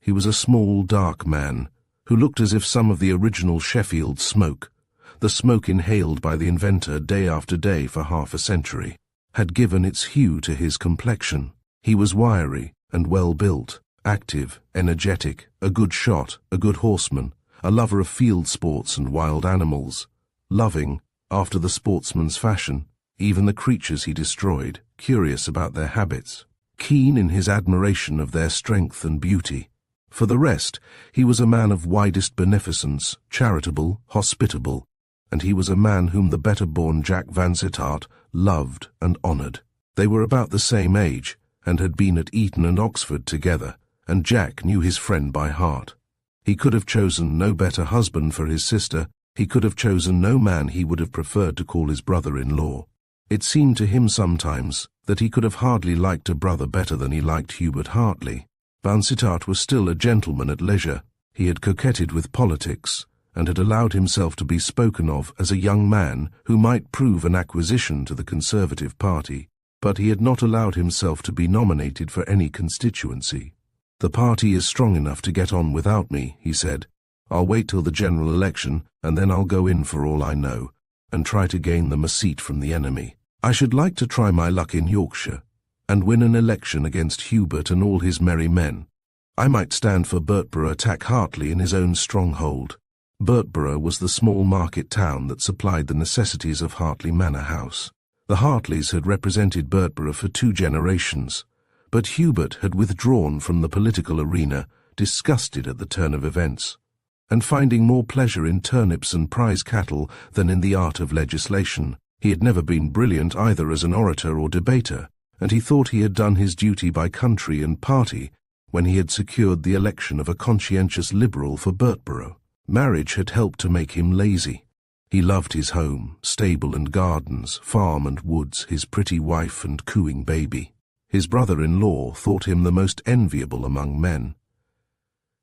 He was a small, dark man, who looked as if some of the original Sheffield smoke, the smoke inhaled by the inventor day after day for half a century, had given its hue to his complexion. He was wiry and well-built, active, energetic, a good shot, a good horseman, a lover of field sports and wild animals, loving, after the sportsman's fashion, even the creatures he destroyed, curious about their habits, keen in his admiration of their strength and beauty. For the rest, he was a man of widest beneficence, charitable, hospitable, and he was a man whom the better-born Jack Vansittart loved and honoured. They were about the same age, and had been at Eton and Oxford together, and Jack knew his friend by heart. He could have chosen no better husband for his sister. He could have chosen no man he would have preferred to call his brother-in-law. It seemed to him sometimes that he could have hardly liked a brother better than he liked Hubert Hartley. Vansittart was still a gentleman at leisure. He had coquetted with politics, and had allowed himself to be spoken of as a young man who might prove an acquisition to the Conservative Party, but he had not allowed himself to be nominated for any constituency. "The party is strong enough to get on without me," he said. "I'll wait till the general election, and then I'll go in for all I know, and try to gain them a seat from the enemy. I should like to try my luck in Yorkshire, and win an election against Hubert and all his merry men. I might stand for Bertborough, attack Hartley in his own stronghold." Bertborough was the small market town that supplied the necessities of Hartley Manor House. The Hartleys had represented Bertborough for 2 generations, but Hubert had withdrawn from the political arena, disgusted at the turn of events, and finding more pleasure in turnips and prize cattle than in the art of legislation. He had never been brilliant either as an orator or debater, and he thought he had done his duty by country and party when he had secured the election of a conscientious Liberal for Bertborough. Marriage had helped to make him lazy. He loved his home, stable and gardens, farm and woods, his pretty wife and cooing baby. His brother-in-law thought him the most enviable among men.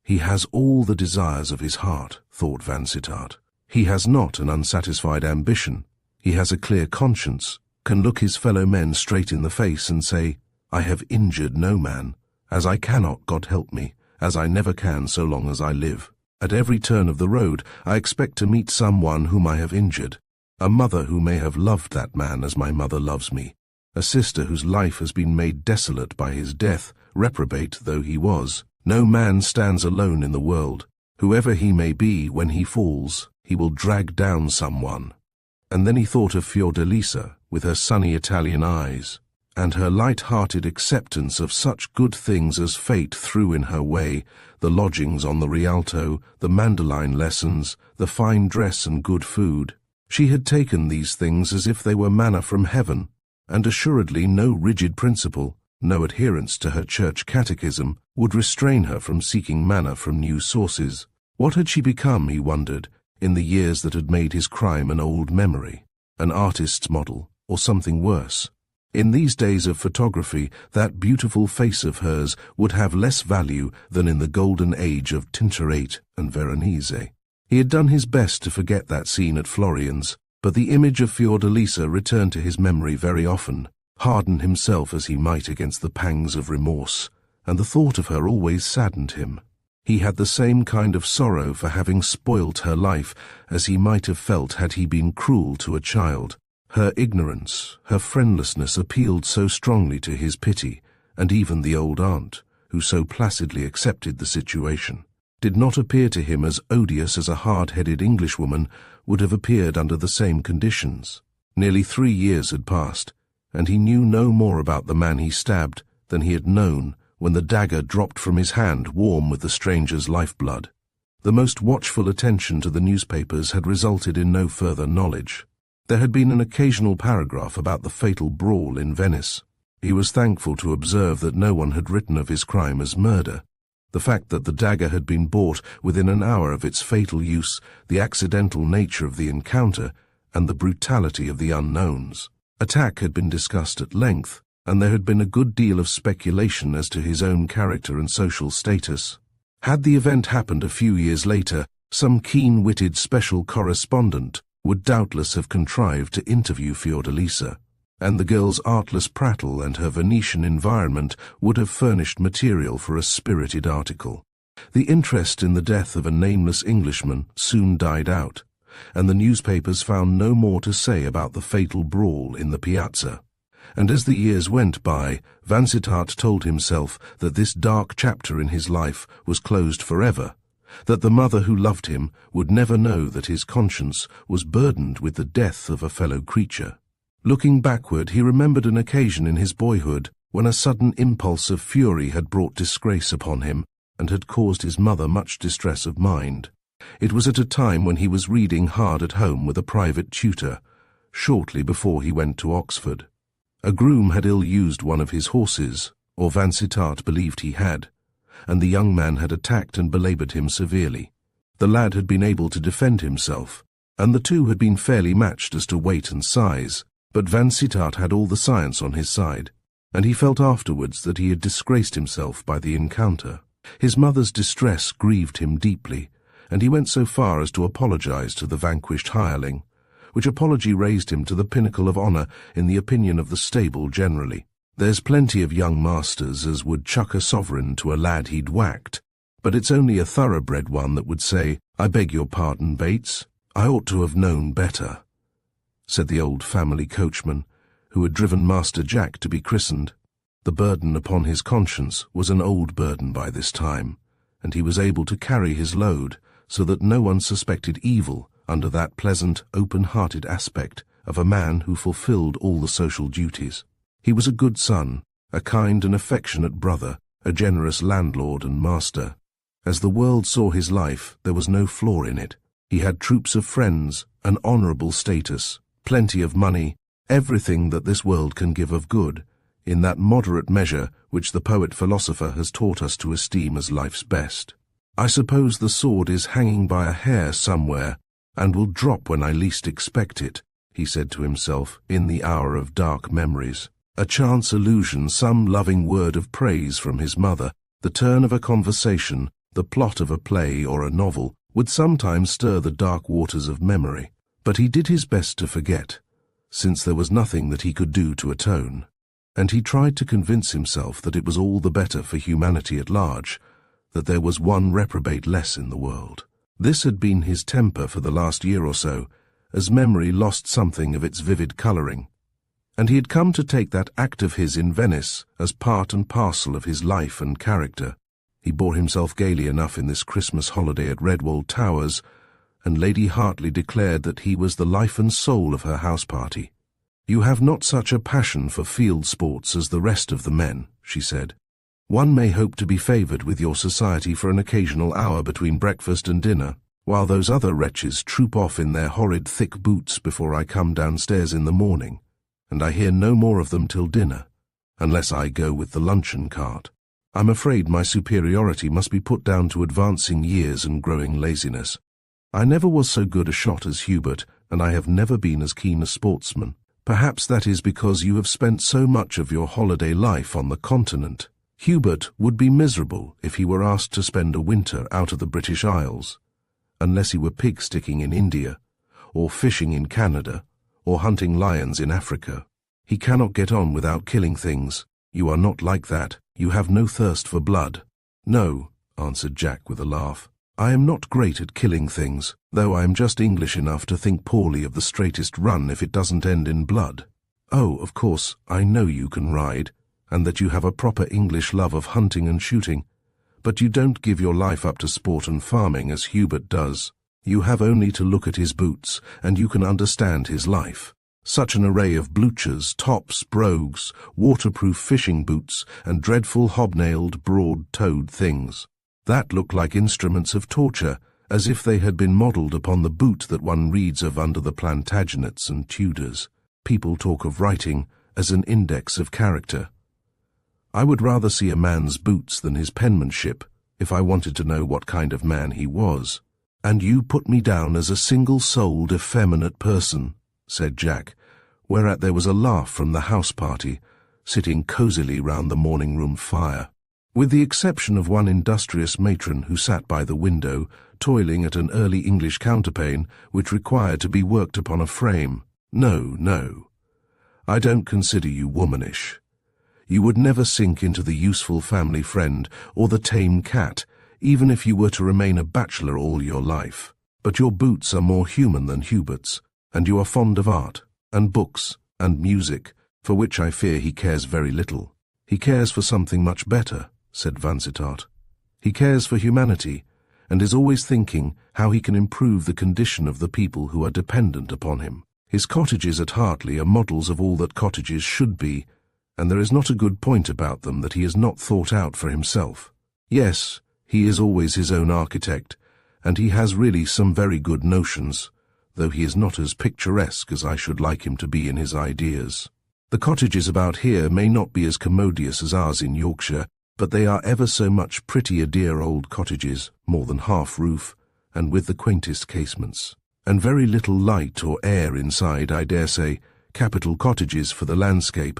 "He has all the desires of his heart," thought Vansittart. "He has not an unsatisfied ambition. He has a clear conscience, can look his fellow men straight in the face and say, 'I have injured no man, as I cannot, God help me, as I never can so long as I live. At every turn of the road I expect to meet someone whom I have injured, a mother who may have loved that man as my mother loves me, a sister whose life has been made desolate by his death, reprobate though he was. No man stands alone in the world. Whoever he may be, when he falls, he will drag down someone." And then he thought of Fiordalisa, with her sunny Italian eyes, and her light-hearted acceptance of such good things as fate threw in her way, the lodgings on the Rialto, the mandolin lessons, the fine dress and good food. She had taken these things as if they were manna from heaven, and assuredly no rigid principle, no adherence to her church catechism, would restrain her from seeking manna from new sources. What had she become, he wondered, in the years that had made his crime an old memory, an artist's model, or something worse? In these days of photography, that beautiful face of hers would have less value than in the golden age of Tintoret and Veronese. He had done his best to forget that scene at Florian's, but the image of Fiordalisa returned to his memory very often, harden himself as he might against the pangs of remorse, and the thought of her always saddened him. He had the same kind of sorrow for having spoilt her life as he might have felt had he been cruel to a child. Her ignorance, her friendlessness appealed so strongly to his pity, and even the old aunt, who so placidly accepted the situation, did not appear to him as odious as a hard-headed Englishwoman would have appeared under the same conditions. Nearly 3 years had passed, and he knew no more about the man he stabbed than he had known when the dagger dropped from his hand warm with the stranger's lifeblood. The most watchful attention to the newspapers had resulted in no further knowledge. There had been an occasional paragraph about the fatal brawl in Venice. He was thankful to observe that no one had written of his crime as murder. The fact that the dagger had been bought within an hour of its fatal use, the accidental nature of the encounter, and the brutality of the unknowns. Attack had been discussed at length, and there had been a good deal of speculation as to his own character and social status. Had the event happened a few years later, some keen-witted special correspondent would doubtless have contrived to interview Fiordalisa, and the girl's artless prattle and her Venetian environment would have furnished material for a spirited article. The interest in the death of a nameless Englishman soon died out, and the newspapers found no more to say about the fatal brawl in the piazza. And as the years went by, Vansittart told himself that this dark chapter in his life was closed forever, that the mother who loved him would never know that his conscience was burdened with the death of a fellow creature. Looking backward, he remembered an occasion in his boyhood when a sudden impulse of fury had brought disgrace upon him and had caused his mother much distress of mind. It was at a time when he was reading hard at home with a private tutor, shortly before he went to Oxford. A groom had ill-used one of his horses, or Vansittart believed he had, and the young man had attacked and belaboured him severely. The lad had been able to defend himself, and the two had been fairly matched as to weight and size, but Vansittart had all the science on his side, and he felt afterwards that he had disgraced himself by the encounter. His mother's distress grieved him deeply, and he went so far as to apologize to the vanquished hireling, which apology raised him to the pinnacle of honour in the opinion of the stable generally. There's plenty of young masters as would chuck a sovereign to a lad he'd whacked, but it's only a thoroughbred one that would say, "I beg your pardon, Bates, I ought to have known better," said the old family coachman, who had driven Master Jack to be christened. The burden upon his conscience was an old burden by this time, and he was able to carry his load so that no one suspected evil under that pleasant, open-hearted aspect of a man who fulfilled all the social duties. He was a good son, a kind and affectionate brother, a generous landlord and master. As the world saw his life, there was no flaw in it. He had troops of friends, an honourable status, plenty of money, everything that this world can give of good, in that moderate measure which the poet-philosopher has taught us to esteem as life's best. I suppose the sword is hanging by a hair somewhere, and will drop when I least expect it, he said to himself in the hour of dark memories. A chance allusion, some loving word of praise from his mother, the turn of a conversation, the plot of a play or a novel, would sometimes stir the dark waters of memory. But he did his best to forget, since there was nothing that he could do to atone, and he tried to convince himself that it was all the better for humanity at large, that there was one reprobate less in the world. This had been his temper for the last year or so, as memory lost something of its vivid colouring, and he had come to take that act of his in Venice as part and parcel of his life and character. He bore himself gaily enough in this Christmas holiday at Redwall Towers, and Lady Hartley declared that he was the life and soul of her house-party. "You have not such a passion for field sports as the rest of the men," she said. "One may hope to be favoured with your society for an occasional hour between breakfast and dinner, while those other wretches troop off in their horrid thick boots before I come downstairs in the morning, and I hear no more of them till dinner, unless I go with the luncheon cart. I'm afraid my superiority must be put down to advancing years and growing laziness. I never was so good a shot as Hubert, and I have never been as keen a sportsman. Perhaps that is because you have spent so much of your holiday life on the continent. Hubert would be miserable if he were asked to spend a winter out of the British Isles, unless he were pig-sticking in India, or fishing in Canada, or hunting lions in Africa. He cannot get on without killing things. You are not like that. You have no thirst for blood." "No," answered Jack with a laugh. "I am not great at killing things, though I am just English enough to think poorly of the straightest run if it doesn't end in blood. Oh, of course, I know you can ride, and that you have a proper English love of hunting and shooting, but you don't give your life up to sport and farming as Hubert does. You have only to look at his boots, and you can understand his life. Such an array of bluchers, tops, brogues, waterproof fishing boots, and dreadful hobnailed, broad-toed things. That look like instruments of torture, as if they had been modelled upon the boot that one reads of under the Plantagenets and Tudors. People talk of writing as an index of character. I would rather see a man's boots than his penmanship, if I wanted to know what kind of man he was." "And you put me down as a single-souled, effeminate person," said Jack, whereat there was a laugh from the house-party, sitting cosily round the morning-room fire. With the exception of one industrious matron who sat by the window, toiling at an early English counterpane which required to be worked upon a frame. "No, no. I don't consider you womanish. You would never sink into the useful family friend or the tame cat, even if you were to remain a bachelor all your life. But your boots are more human than Hubert's, and you are fond of art, and books, and music, for which I fear he cares very little." "He cares for something much better," said Vansittart. "He cares for humanity, and is always thinking how he can improve the condition of the people who are dependent upon him. His cottages at Hartley are models of all that cottages should be, and there is not a good point about them that he has not thought out for himself. Yes, he is always his own architect, and he has really some very good notions, though he is not as picturesque as I should like him to be in his ideas. The cottages about here may not be as commodious as ours in Yorkshire, but they are ever so much prettier dear old cottages, more than half roof, and with the quaintest casements. And very little light or air inside, I dare say, capital cottages for the landscape,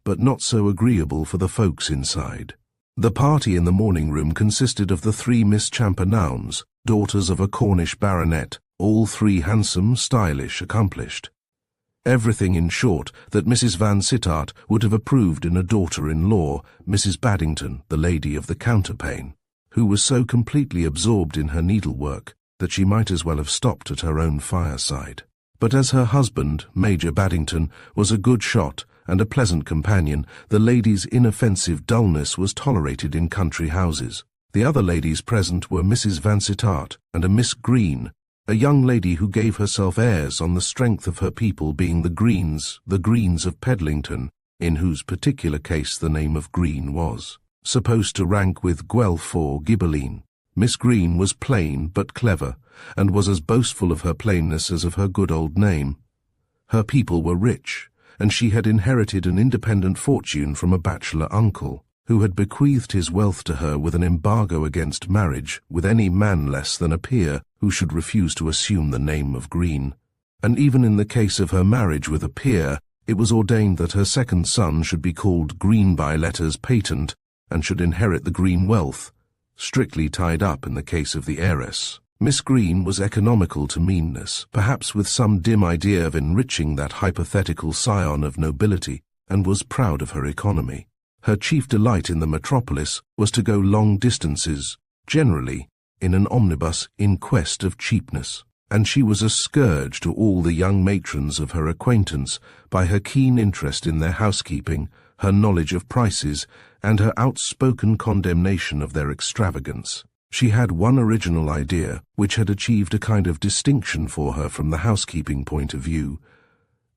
but not so agreeable for the folks inside. The party in the morning room consisted of the 3 Miss Champernownes, daughters of a Cornish baronet, all 3 handsome, stylish, accomplished. Everything, in short, that Mrs. Vansittart would have approved in a daughter-in-law, Mrs. Baddington, the lady of the counterpane, who was so completely absorbed in her needlework that she might as well have stopped at her own fireside. But as her husband, Major Baddington, was a good shot and a pleasant companion, the lady's inoffensive dullness was tolerated in country houses. The other ladies present were Mrs. Vansittart and a Miss Green, a young lady who gave herself airs on the strength of her people being the Greens of Pedlington, in whose particular case the name of Green was supposed to rank with Guelph or Ghibelline. Miss Green was plain but clever, and was as boastful of her plainness as of her good old name. Her people were rich, and she had inherited an independent fortune from a bachelor uncle, who had bequeathed his wealth to her with an embargo against marriage with any man less than a peer who should refuse to assume the name of Green. And even in the case of her marriage with a peer, it was ordained that her second son should be called Green by letters patent, and should inherit the Green wealth, strictly tied up in the case of the heiress. Miss Green was economical to meanness, perhaps with some dim idea of enriching that hypothetical scion of nobility, and was proud of her economy. Her chief delight in the metropolis was to go long distances, generally in an omnibus in quest of cheapness, and she was a scourge to all the young matrons of her acquaintance by her keen interest in their housekeeping, her knowledge of prices, and her outspoken condemnation of their extravagance. She had one original idea which had achieved a kind of distinction for her from the housekeeping point of view,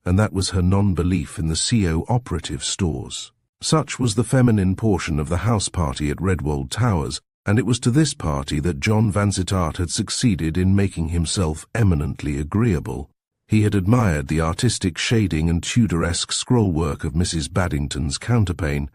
and that was her non-belief in the CO operative stores. Such was the feminine portion of the house party at Redwold Towers, and it was to this party that John Vansittart had succeeded in making himself eminently agreeable. He had admired the artistic shading and Tudoresque scrollwork of Mrs. Baddington's counterpane,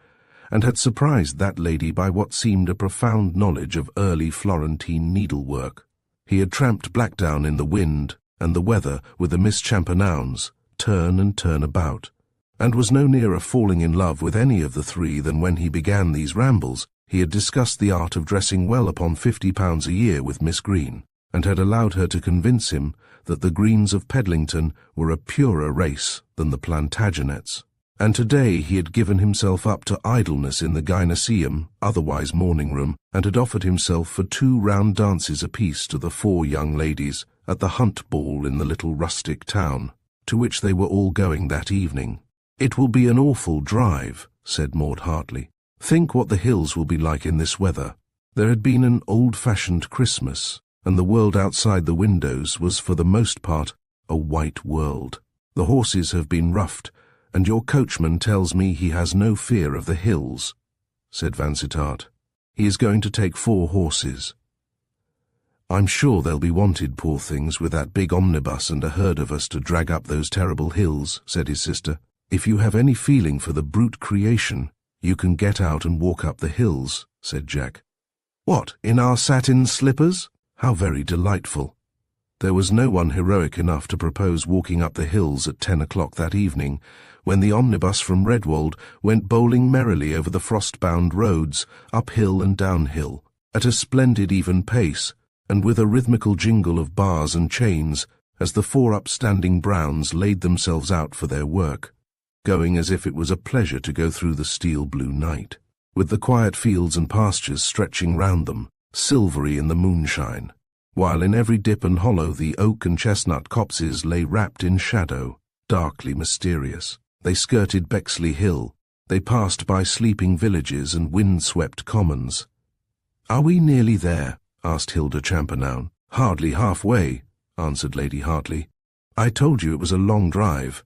and had surprised that lady by what seemed a profound knowledge of early Florentine needlework. He had tramped Blackdown in the wind and the weather with the Miss Champernownes, turn and turn about, and was no nearer falling in love with any of the 3 than when he began these rambles. He had discussed the art of dressing well upon £50 a year with Miss Green, and had allowed her to convince him that the Greens of Pedlington were a purer race than the Plantagenets. And today he had given himself up to idleness in the gynæceum, otherwise morning room, and had offered himself for 2 round dances apiece to the 4 young ladies at the hunt ball in the little rustic town, to which they were all going that evening. "It will be an awful drive," said Maud Hartley. "Think what the hills will be like in this weather." There had been an old-fashioned Christmas, and the world outside the windows was for the most part a white world. "The horses have been roughed, and your coachman tells me he has no fear of the hills," said Vansittart. "He is going to take 4 horses." "I'm sure they'll be wanted, poor things, with that big omnibus and a herd of us to drag up those terrible hills," said his sister. "If you have any feeling for the brute creation, you can get out and walk up the hills," said Jack. "What, in our satin slippers? How very delightful." There was no one heroic enough to propose walking up the hills at 10 o'clock that evening, when the omnibus from Redwold went bowling merrily over the frost-bound roads, uphill and downhill, at a splendid even pace, and with a rhythmical jingle of bars and chains, as the 4 upstanding Browns laid themselves out for their work, going as if it was a pleasure to go through the steel-blue night, with the quiet fields and pastures stretching round them, silvery in the moonshine, while in every dip and hollow the oak and chestnut copses lay wrapped in shadow, darkly mysterious. They skirted Bexley Hill. They passed by sleeping villages and wind-swept commons. "Are we nearly there?" asked Hilda Champernoun. "Hardly halfway," answered Lady Hartley. "I told you it was a long drive."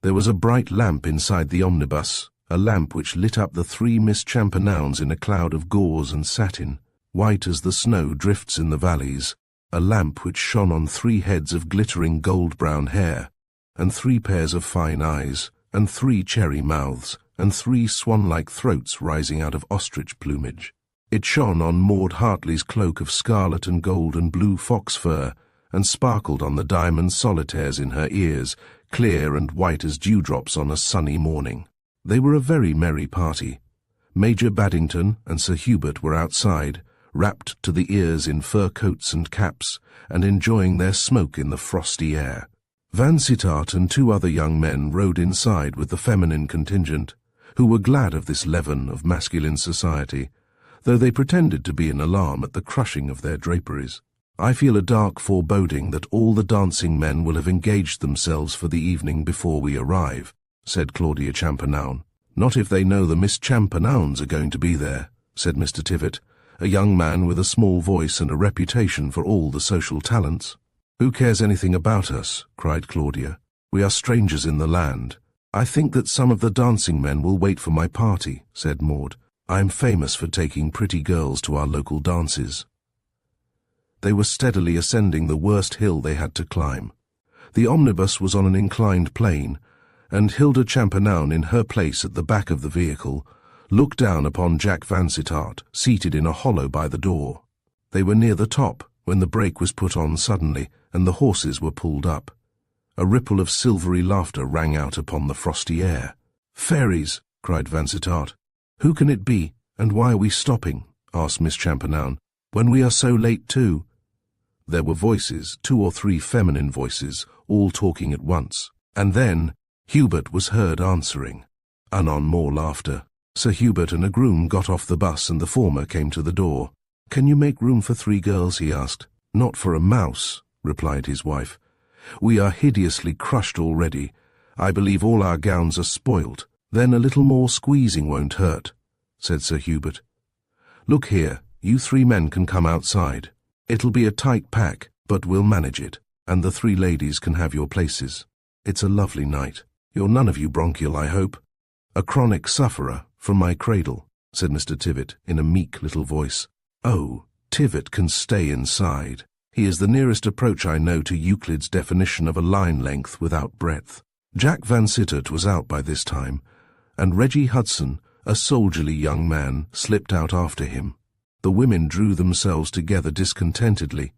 There was a bright lamp inside the omnibus, a lamp which lit up the 3 Miss Champernowns in a cloud of gauze and satin. white as the snow drifts in the valleys, a lamp which shone on 3 heads of glittering gold-brown hair, and 3 pairs of fine eyes, and 3 cherry mouths, and 3 swan-like throats rising out of ostrich plumage. It shone on Maud Hartley's cloak of scarlet and gold and blue fox fur, and sparkled on the diamond solitaires in her ears, clear and white as dewdrops on a sunny morning. They were a very merry party. Major Baddington and Sir Hubert were outside, wrapped to the ears in fur coats and caps, and enjoying their smoke in the frosty air. Vansittart and 2 other young men rode inside with the feminine contingent, who were glad of this leaven of masculine society, though they pretended to be in alarm at the crushing of their draperies. I feel a dark foreboding that all the dancing men will have engaged themselves for the evening before we arrive, said Claudia Champernowne. Not if they know the Miss Champernownes are going to be there, said Mr. Tivett, a young man with a small voice and a reputation for all the social talents. Who cares anything about us? Cried Claudia. We are strangers in the land. I think that some of the dancing men will wait for my party, said Maud. I am famous for taking pretty girls to our local dances. They were steadily ascending the worst hill they had to climb. The omnibus was on an inclined plane, and Hilda Champernowne, in her place at the back of the vehicle, looked down upon Jack Vansittart, seated in a hollow by the door. They were near the top when the brake was put on suddenly, and the horses were pulled up. A ripple of silvery laughter rang out upon the frosty air. "Fairies!" cried Vansittart. "Who can it be, and why are we stopping?" asked Miss Champernowne, "when we are so late too?" There were voices, 2 or 3 feminine voices, all talking at once, and then Hubert was heard answering. Anon more laughter. Sir Hubert and a groom got off the bus, and the former came to the door. "Can you make room for 3 girls?" he asked. "Not for a mouse," replied his wife. "We are hideously crushed already. I believe all our gowns are spoilt." "Then a little more squeezing won't hurt," said Sir Hubert. "Look here, you 3 men can come outside. It'll be a tight pack, but we'll manage it, and the 3 ladies can have your places. It's a lovely night. You're none of you bronchial, I hope?" "A chronic sufferer, from my cradle," said Mr. Tivett in a meek little voice. "Oh, Tivett can stay inside. He is the nearest approach I know to Euclid's definition of a line length without breadth." Jack Vansittart was out by this time, and Reggie Hudson, a soldierly young man, slipped out after him. The women drew themselves together discontentedly.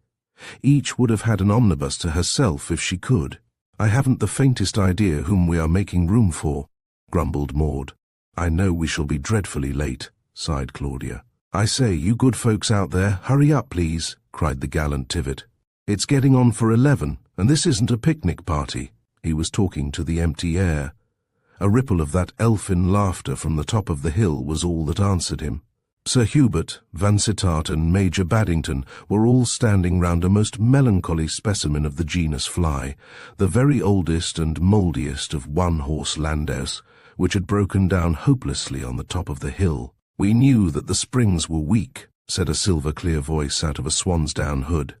Each would have had an omnibus to herself if she could. "I haven't the faintest idea whom we are making room for," grumbled Maud. "I know we shall be dreadfully late," sighed Claudia. "I say, you good folks out there, hurry up, please," cried the gallant Tivett. "It's getting on for 11, and this isn't a picnic party." He was talking to the empty air. A ripple of that elfin laughter from the top of the hill was all that answered him. Sir Hubert, Vansittart, and Major Baddington were all standing round a most melancholy specimen of the genus fly, the very oldest and mouldiest of one-horse landaus, which had broken down hopelessly on the top of the hill. "We knew that the springs were weak," said a silver-clear voice out of a swansdown hood.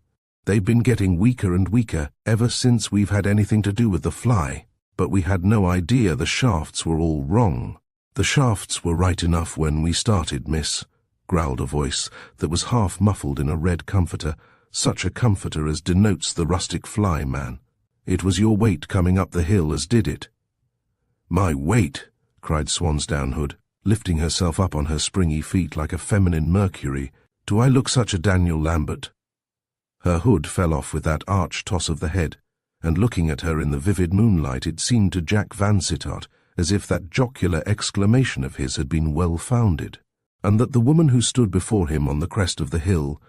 "They've been getting weaker and weaker ever since we've had anything to do with the fly, but we had no idea the shafts were all wrong." "The shafts were right enough when we started, miss," growled a voice that was half muffled in a red comforter, such a comforter as denotes the rustic fly man. "It was your weight coming up the hill as did it." "My weight!" cried Swansdown-Hood, lifting herself up on her springy feet like a feminine Mercury. "Do I look such a Daniel Lambert?" Her hood fell off with that arch toss of the head, and looking at her in the vivid moonlight it seemed to Jack Vansittart as if that jocular exclamation of his had been well-founded, and that the woman who stood before him on the crest of the hill,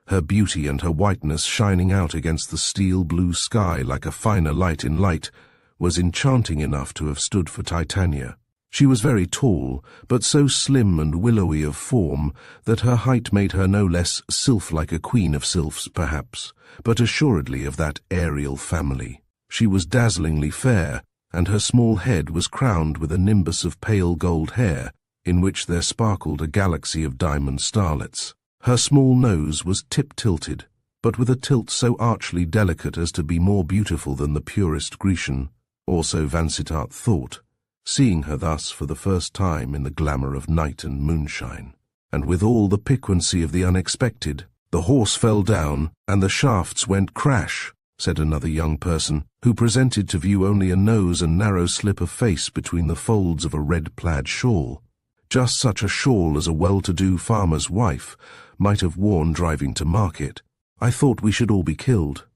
her beauty and her whiteness shining out against the steel-blue sky like a finer light in light, was enchanting enough to have stood for Titania. She was very tall, but so slim and willowy of form that her height made her no less sylph like a queen of sylphs, perhaps, but assuredly of that aerial family. She was dazzlingly fair, and her small head was crowned with a nimbus of pale gold hair, in which there sparkled a galaxy of diamond starlets. Her small nose was tip-tilted, but with a tilt so archly delicate as to be more beautiful than the purest Grecian, or so Vansittart thought, seeing her thus for the first time in the glamour of night and moonshine. and with all the piquancy of the unexpected. "The horse fell down, and the shafts went crash," said another young person, who presented to view only a nose and narrow slip of face between the folds of a red plaid shawl. Just such a shawl as a well-to-do farmer's wife might have worn driving to market. "I thought we should all be killed."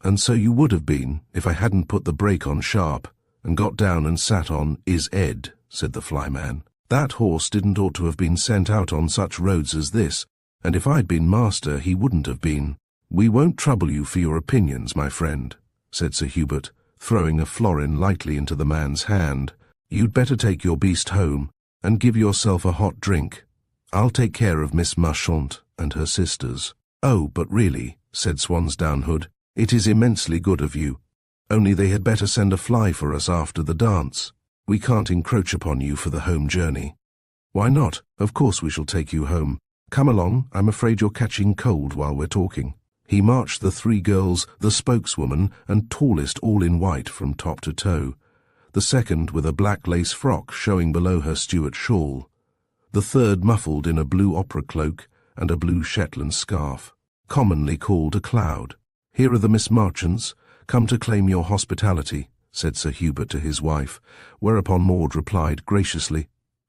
"And so you would have been, if I hadn't put the brake on sharp, and got down and sat on is Ed," said the flyman. "That horse didn't ought to have been sent out on such roads as this, and if I'd been master he wouldn't have been." "We won't trouble you for your opinions, my friend," said Sir Hubert, throwing a florin lightly into the man's hand. "You'd better take your beast home, and give yourself a hot drink. I'll take care of Miss Marchant and her sisters." "Oh, but really," said Swansdown-Hood, "it is immensely good of you. Only they had better send a fly for us after the dance. We can't encroach upon you for the home journey." "Why not? Of course we shall take you home. Come along, I'm afraid you're catching cold while we're talking." He marched the three girls, the spokeswoman and tallest, all in white from top to toe, the second with a black lace frock showing below her Stuart shawl, the third muffled in a blue opera cloak and a blue Shetland scarf, commonly called a cloud. "Here are the Miss Marchants, come to claim your hospitality," said Sir Hubert to his wife, whereupon Maud replied graciously,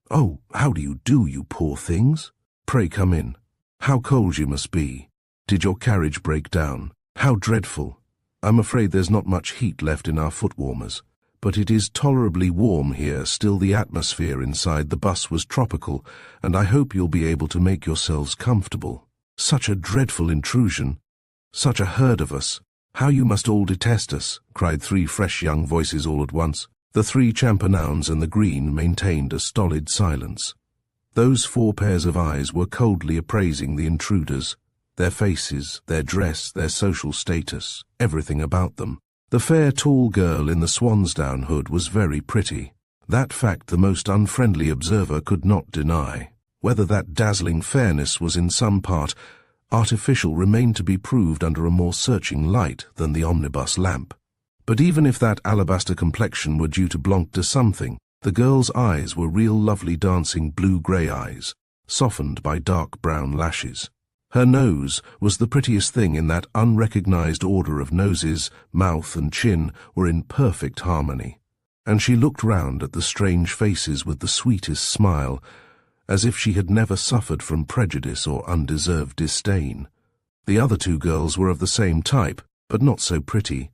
"Oh, how do you do, you poor things? Pray come in. How cold you must be. Did your carriage break down? How dreadful. I'm afraid there's not much heat left in our foot-warmers, but it is tolerably warm here. Still, the atmosphere inside the bus was tropical, and I hope you'll be able to make yourselves comfortable. Such a dreadful intrusion. Such a herd of us. How you must all detest us," cried three fresh young voices all at once. The three Champernownes and the Green maintained a stolid silence. Those four pairs of eyes were coldly appraising the intruders, their faces, their dress, their social status, everything about them. The fair tall girl in the swansdown hood was very pretty. That fact the most unfriendly observer could not deny. Whether that dazzling fairness was in some part artificial remained to be proved under a more searching light than the omnibus lamp. But even if that alabaster complexion were due to Blanc de something, the girl's eyes were real lovely dancing blue-grey eyes, softened by dark brown lashes. Her nose was the prettiest thing in that unrecognized order of noses. Mouth and chin were in perfect harmony, and she looked round at the strange faces with the sweetest smile, as if she had never suffered from prejudice or undeserved disdain. The other two girls were of the same type, but not so pretty.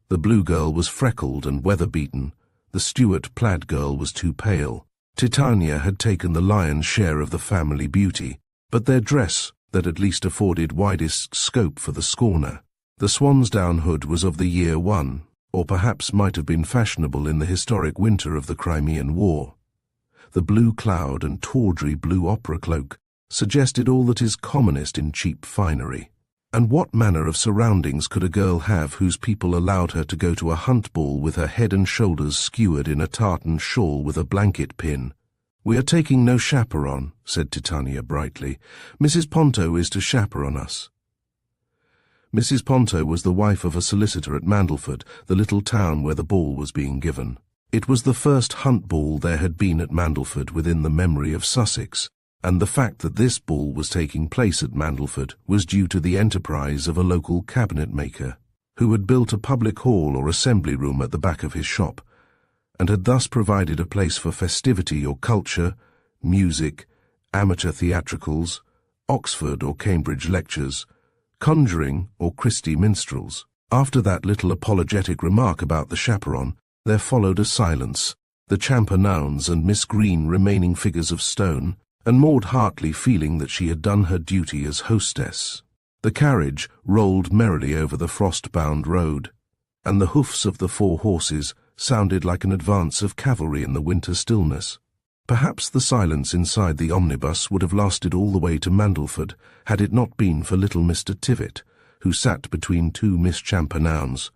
The blue girl was freckled and weather-beaten. The Stuart plaid girl was too pale. Titania had taken the lion's share of the family beauty, but their dress that at least afforded widest scope for the scorner. The swansdown hood was of the year 1, or perhaps might have been fashionable in the historic winter of the Crimean War. The blue cloud and tawdry blue opera cloak suggested all that is commonest in cheap finery. And what manner of surroundings could a girl have whose people allowed her to go to a hunt ball with her head and shoulders skewered in a tartan shawl with a blanket pin? "We are taking no chaperon," said Titania brightly. "Mrs. Ponto is to chaperon us." Mrs. Ponto was the wife of a solicitor at Mandleford, the little town where the ball was being given. It was the first hunt ball there had been at Mandleford within the memory of Sussex, and the fact that this ball was taking place at Mandleford was due to the enterprise of a local cabinet-maker, who had built a public hall or assembly room at the back of his shop, and had thus provided a place for festivity or culture, music, amateur theatricals, Oxford or Cambridge lectures, conjuring or Christie minstrels. After that little apologetic remark about the chaperon, there followed a silence, the Champernownes and Miss Green remaining figures of stone, and Maud Hartley feeling that she had done her duty as hostess. The carriage rolled merrily over the frost-bound road, and the hoofs of the four horses sounded like an advance of cavalry in the winter stillness. Perhaps the silence inside the omnibus would have lasted all the way to Mandleford had it not been for little Mr. Tivitt, who sat between two Miss Champernownes,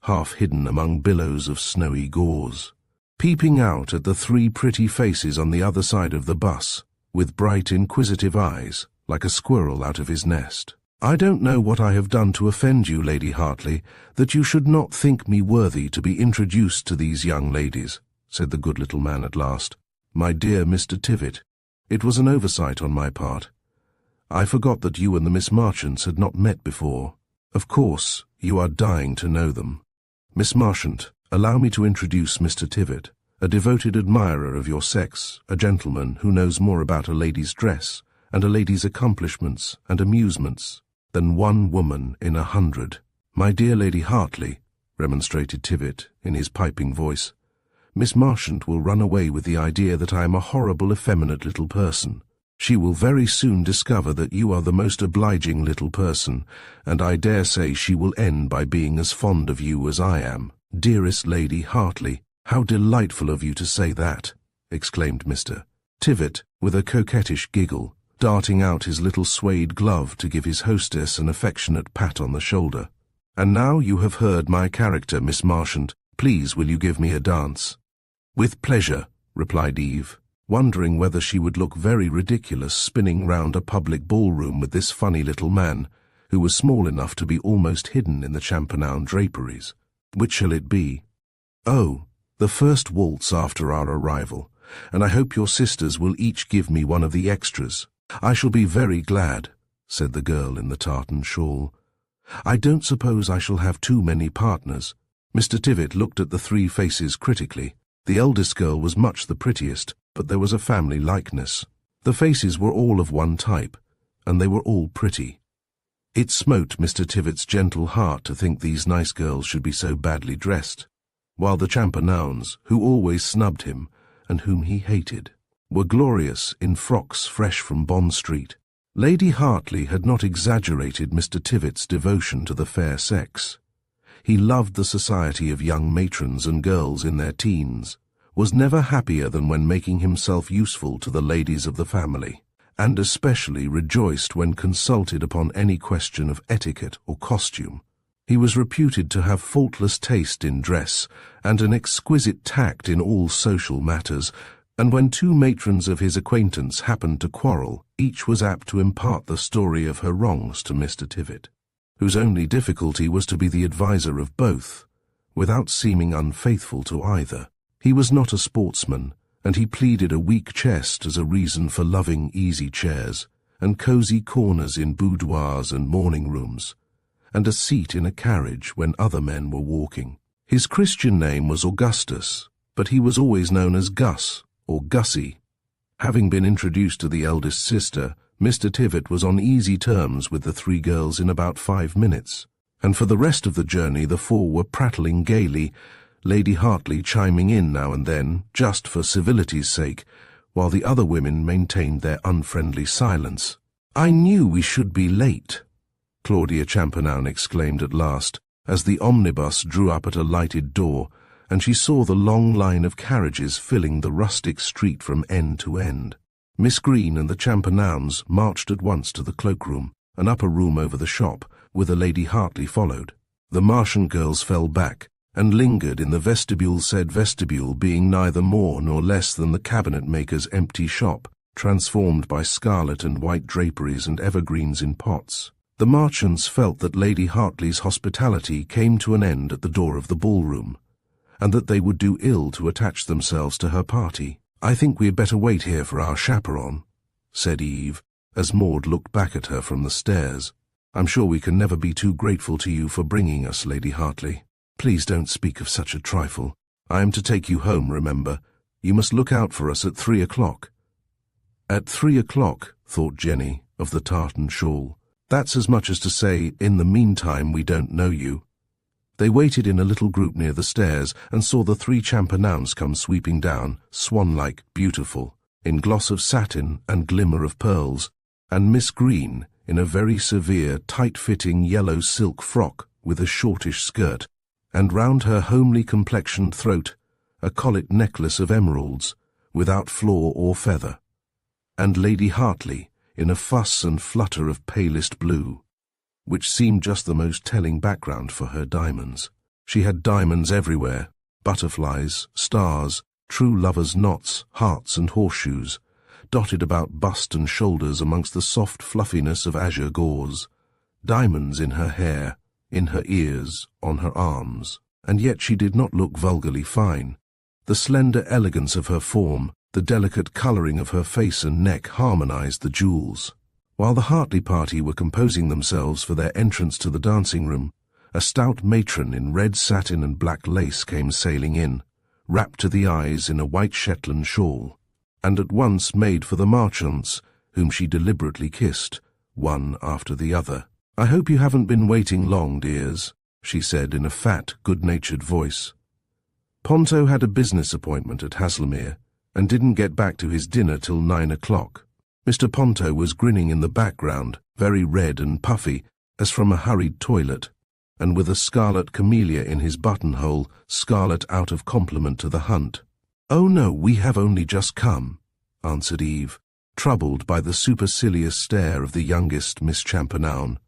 half hidden among billows of snowy gauze, peeping out at the three pretty faces on the other side of the bus, with bright inquisitive eyes, like a squirrel out of his nest. "I don't know what I have done to offend you, Lady Hartley, that you should not think me worthy to be introduced to these young ladies," said the good little man at last. "My dear Mr. Tivitt, It was an oversight on my part. I forgot that you and the Miss Marchants had not met before. Of course, you are dying to know them. Miss Marchant, allow me to introduce Mr. Tivett, a devoted admirer of your sex, a gentleman who knows more about a lady's dress and a lady's accomplishments and amusements than one woman in 100. My dear Lady Hartley, remonstrated Tivett in his piping voice, Miss Marchant will run away with the idea that I am a horrible, effeminate little person. She will very soon discover that you are the most obliging little person, and I dare say she will end by being as fond of you as I am. Dearest Lady Hartley, how delightful of you to say that, exclaimed Mr. Tivett, with a coquettish giggle, darting out his little suede glove to give his hostess an affectionate pat on the shoulder. And now you have heard my character, Miss Marchant, please will you give me a dance? With pleasure, replied Eve, wondering whether she would look very ridiculous spinning round a public ballroom with this funny little man, who was small enough to be almost hidden in the Champernowne draperies. Which shall it be? Oh, the first waltz after our arrival, and I hope your sisters will each give me one of the extras. I shall be very glad, said the girl in the tartan shawl. I don't suppose I shall have too many partners. Mr. Tivett looked at the three faces critically. The eldest girl was much the prettiest, but there was a family likeness. The faces were all of one type, and they were all pretty. It smote Mr. Tivett's gentle heart to think these nice girls should be so badly dressed, while the Champernownes, who always snubbed him, and whom he hated, were glorious in frocks fresh from Bond Street. Lady Hartley had not exaggerated Mr. Tivett's devotion to the fair sex. He loved the society of young matrons and girls in their teens, was never happier than when making himself useful to the ladies of the family, and especially rejoiced when consulted upon any question of etiquette or costume. He was reputed to have faultless taste in dress and an exquisite tact in all social matters, and when two matrons of his acquaintance happened to quarrel, each was apt to impart the story of her wrongs to Mr. Tivett, whose only difficulty was to be the adviser of both, without seeming unfaithful to either. He was not a sportsman, and he pleaded a weak chest as a reason for loving easy chairs, and cosy corners in boudoirs and morning rooms, and a seat in a carriage when other men were walking. His Christian name was Augustus, but he was always known as Gus, or Gussie. Having been introduced to the eldest sister, Mr. Tivett was on easy terms with the three girls in about 5 minutes, and for the rest of the journey the four were prattling gaily, Lady Hartley chiming in now and then, just for civility's sake, while the other women maintained their unfriendly silence. "I knew we should be late," Claudia Champernowne exclaimed at last, as the omnibus drew up at a lighted door, and she saw the long line of carriages filling the rustic street from end to end. Miss Green and the Champernownes marched at once to the cloakroom, an upper room over the shop, whither Lady Hartley followed. The Marchant girls fell back, and lingered in the vestibule, said vestibule being neither more nor less than the cabinet-maker's empty shop, transformed by scarlet and white draperies and evergreens in pots. The Marchants felt that Lady Hartley's hospitality came to an end at the door of the ballroom, and that they would do ill to attach themselves to her party. "I think we had better wait here for our chaperon," said Eve, as Maud looked back at her from the stairs. "I'm sure we can never be too grateful to you for bringing us, Lady Hartley. Please don't speak of such a trifle. I am to take you home, remember. You must look out for us at 3 o'clock. At 3 o'clock, thought Jenny, of the tartan shawl. That's as much as to say, in the meantime we don't know you. They waited in a little group near the stairs and saw the three Champernownes come sweeping down, swan-like, beautiful, in gloss of satin and glimmer of pearls, and Miss Green, in a very severe, tight-fitting yellow silk frock with a shortish skirt, and round her homely complexioned throat a collet necklace of emeralds, without flaw or feather, and Lady Hartley in a fuss and flutter of palest blue, which seemed just the most telling background for her diamonds. She had diamonds everywhere, butterflies, stars, true lovers' knots, hearts and horseshoes, dotted about bust and shoulders amongst the soft fluffiness of azure gauze, diamonds in her hair, in her ears, on her arms, and yet she did not look vulgarly fine. The slender elegance of her form, The delicate colouring of her face and neck harmonized the jewels. While the Hartley party were composing themselves for their entrance to the dancing room, a stout matron in red satin and black lace came sailing in, wrapped to the eyes in a white Shetland shawl, and at once made for the Marchants, whom she deliberately kissed, one after the other. "I hope you haven't been waiting long, dears," she said in a fat, good-natured voice. Ponto had a business appointment at Haslemere, and didn't get back to his dinner till 9 o'clock. Mr. Ponto was grinning in the background, very red and puffy, as from a hurried toilet, and with a scarlet camellia in his buttonhole, scarlet out of compliment to the hunt. "Oh no, we have only just come," answered Eve, troubled by the supercilious stare of the youngest Miss Champernowne,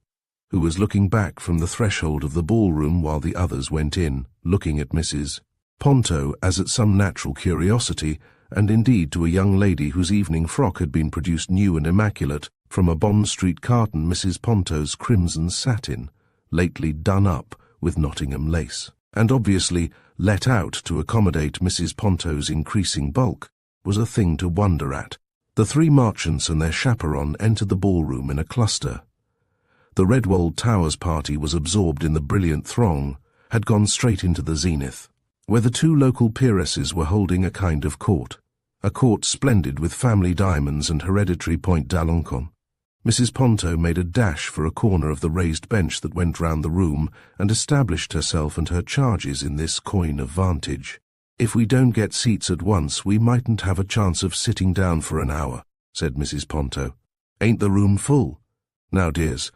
who was looking back from the threshold of the ballroom while the others went in, looking at Mrs. Ponto as at some natural curiosity, and indeed to a young lady whose evening frock had been produced new and immaculate from a Bond Street carton, Mrs. Ponto's crimson satin, lately done up with Nottingham lace, and obviously let out to accommodate Mrs. Ponto's increasing bulk, was a thing to wonder at. The three Marchants and their chaperon entered the ballroom in a cluster. The Redwold Towers party was absorbed in the brilliant throng, had gone straight into the zenith, where the two local peeresses were holding a kind of court, a court splendid with family diamonds and hereditary Point d'Alencon. Mrs. Ponto made a dash for a corner of the raised bench that went round the room and established herself and her charges in this coign of vantage. "If we don't get seats at once, we mightn't have a chance of sitting down for an hour," said Mrs. Ponto. "Ain't the room full? Now, dears,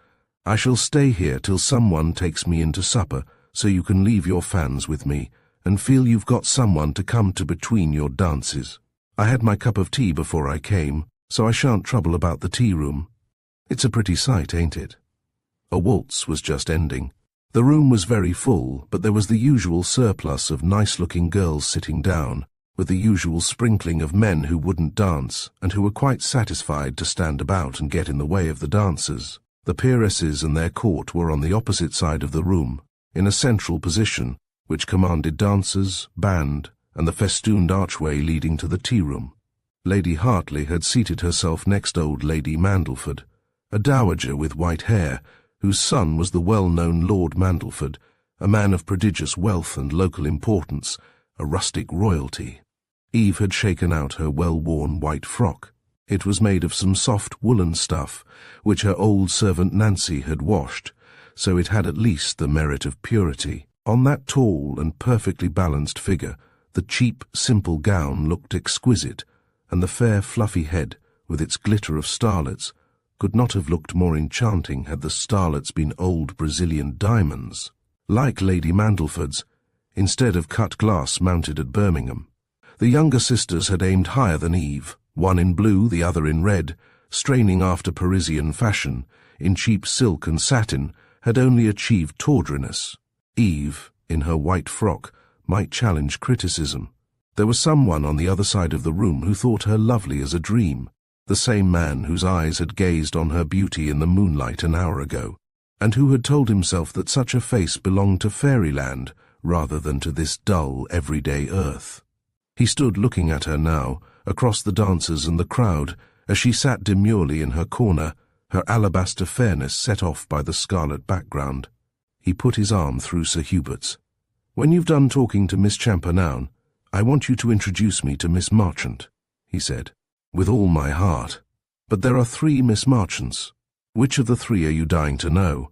I shall stay here till someone takes me in to supper, so you can leave your fans with me, and feel you've got someone to come to between your dances. I had my cup of tea before I came, so I shan't trouble about the tea room. It's a pretty sight, ain't it?" A waltz was just ending. The room was very full, but there was the usual surplus of nice-looking girls sitting down, with the usual sprinkling of men who wouldn't dance, and who were quite satisfied to stand about and get in the way of the dancers. The peeresses and their court were on the opposite side of the room, in a central position, which commanded dancers, band, and the festooned archway leading to the tea-room. Lady Hartley had seated herself next old Lady Mandleford, a dowager with white hair, whose son was the well-known Lord Mandleford, a man of prodigious wealth and local importance, a rustic royalty. Eve had shaken out her well-worn white frock. It was made of some soft woolen stuff, which her old servant Nancy had washed, so it had at least the merit of purity. On that tall and perfectly balanced figure, the cheap, simple gown looked exquisite, and the fair, fluffy head, with its glitter of starlets, could not have looked more enchanting had the starlets been old Brazilian diamonds, like Lady Mandleford's, instead of cut glass mounted at Birmingham. The younger sisters had aimed higher than Eve, one in blue, the other in red, straining after Parisian fashion, in cheap silk and satin, had only achieved tawdriness. Eve, in her white frock, might challenge criticism. There was someone on the other side of the room who thought her lovely as a dream, the same man whose eyes had gazed on her beauty in the moonlight an hour ago, and who had told himself that such a face belonged to fairyland rather than to this dull, everyday earth. He stood looking at her now, across the dancers and the crowd, as she sat demurely in her corner, her alabaster fairness set off by the scarlet background. He put his arm through Sir Hubert's. "When you've done talking to Miss Champernowne, I want you to introduce me to Miss Marchant," he said. "With all my heart. But there are 3 Miss Marchants. Which of the 3 are you dying to know?"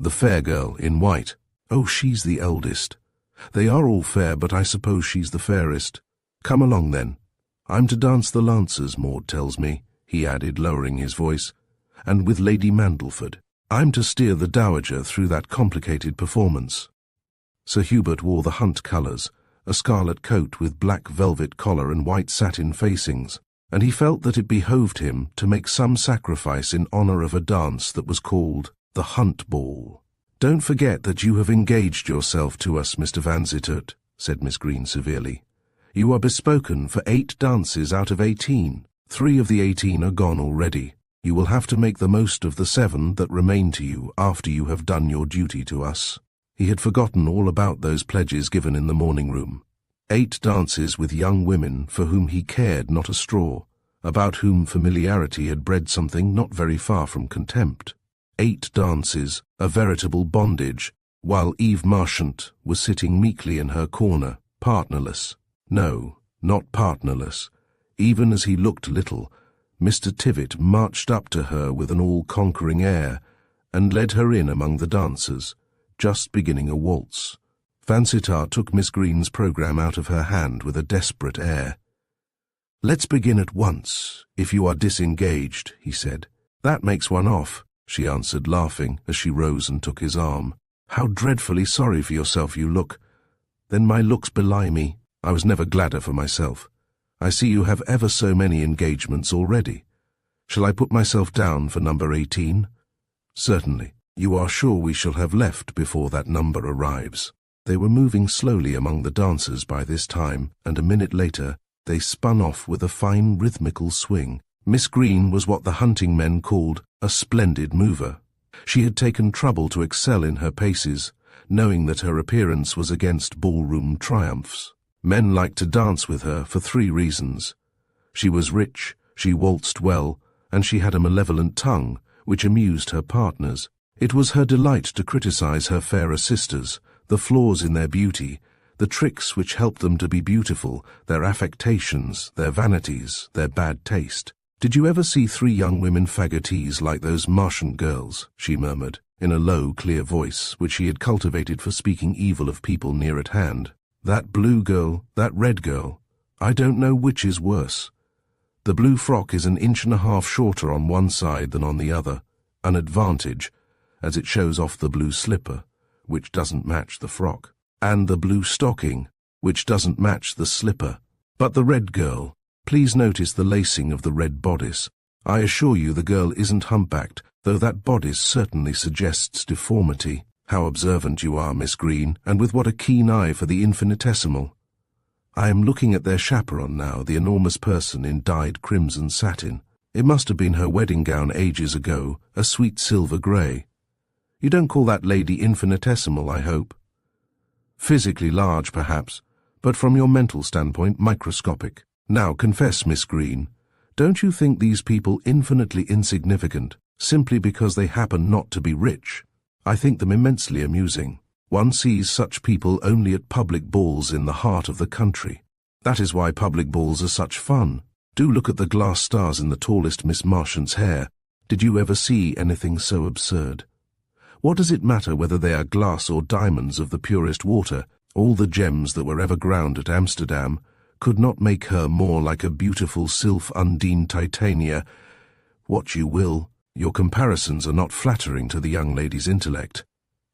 "The fair girl in white." "Oh, she's the eldest. They are all fair, but I suppose she's the fairest. Come along, then. I'm to dance the Lancers, Maud tells me," he added, lowering his voice, "and with Lady Mandleford. I'm to steer the dowager through that complicated performance." Sir Hubert wore the hunt colours, a scarlet coat with black velvet collar and white satin facings, and he felt that it behoved him to make some sacrifice in honour of a dance that was called the Hunt Ball. "Don't forget that you have engaged yourself to us, Mr. Vansittart," said Miss Green severely. "You are bespoken for 8 dances out of 18. 3 of the 18 are gone already. You will have to make the most of the 7 that remain to you after you have done your duty to us." He had forgotten all about those pledges given in the morning room. 8 dances with young women for whom he cared not a straw, about whom familiarity had bred something not very far from contempt. 8 dances, a veritable bondage, while Eve Marchant was sitting meekly in her corner, partnerless. No, not partnerless. Even as he looked little, Mr. Tivitt marched up to her with an all-conquering air and led her in among the dancers, just beginning a waltz. Vansittart took Miss Green's programme out of her hand with a desperate air. "Let's begin at once, if you are disengaged," he said. "That makes one off," she answered, laughing, as she rose and took his arm. "How dreadfully sorry for yourself you look." "Then my looks belie me. I was never gladder for myself. I see you have ever so many engagements already. Shall I put myself down for number 18? "Certainly. You are sure we shall have left before that number arrives?" They were moving slowly among the dancers by this time, and a minute later they spun off with a fine rhythmical swing. Miss Green was what the hunting men called a splendid mover. She had taken trouble to excel in her paces, knowing that her appearance was against ballroom triumphs. Men liked to dance with her for 3 reasons. She was rich, she waltzed well, and she had a malevolent tongue, which amused her partners. It was her delight to criticize her fairer sisters, the flaws in their beauty, the tricks which helped them to be beautiful, their affectations, their vanities, their bad taste. "Did you ever see 3 young women fagotees like those Marchant girls?" she murmured, in a low, clear voice, which she had cultivated for speaking evil of people near at hand. "That blue girl, that red girl, I don't know which is worse. The blue frock is an 1.5 inches shorter on one side than on the other, an advantage, as it shows off the blue slipper, which doesn't match the frock, and the blue stocking, which doesn't match the slipper. But the red girl, please notice the lacing of the red bodice. I assure you the girl isn't humpbacked, though that bodice certainly suggests deformity. How observant you are, Miss Green, and with what a keen eye for the infinitesimal. I am looking at their chaperon now, the enormous person in dyed crimson satin. It must have been her wedding gown ages ago, a sweet silver grey. You don't call that lady infinitesimal, I hope? Physically large, perhaps, but from your mental standpoint, microscopic. Now, confess, Miss Green, don't you think these people infinitely insignificant, simply because they happen not to be rich? I think them immensely amusing. One sees such people only at public balls in the heart of the country. That is why public balls are such fun. Do look at the glass stars in the tallest Miss Marchant's hair. Did you ever see anything so absurd? What does it matter whether they are glass or diamonds of the purest water? All the gems that were ever ground at Amsterdam could not make her more like a beautiful sylph Undine Titania. What you will, your comparisons are not flattering to the young lady's intellect.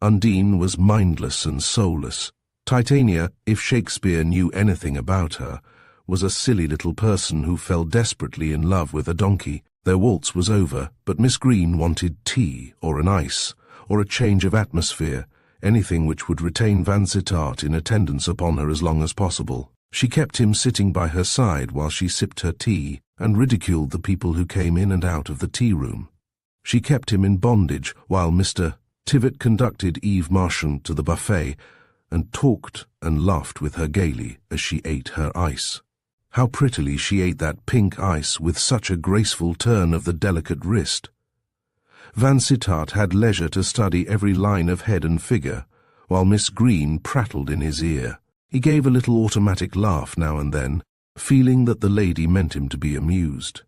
Undine was mindless and soulless. Titania, if Shakespeare knew anything about her, was a silly little person who fell desperately in love with a donkey. Their waltz was over, but Miss Green wanted tea, or an ice, or a change of atmosphere, anything which would retain Vansittart in attendance upon her as long as possible. She kept him sitting by her side while she sipped her tea, and ridiculed the people who came in and out of the tea-room. She kept him in bondage while Mr. Tivitt conducted Eve Marchant to the buffet, and talked and laughed with her gaily as she ate her ice. How prettily she ate that pink ice with such a graceful turn of the delicate wrist. Vansittart had leisure to study every line of head and figure, while Miss Green prattled in his ear. He gave a little automatic laugh now and then, feeling that the lady meant him to be amused.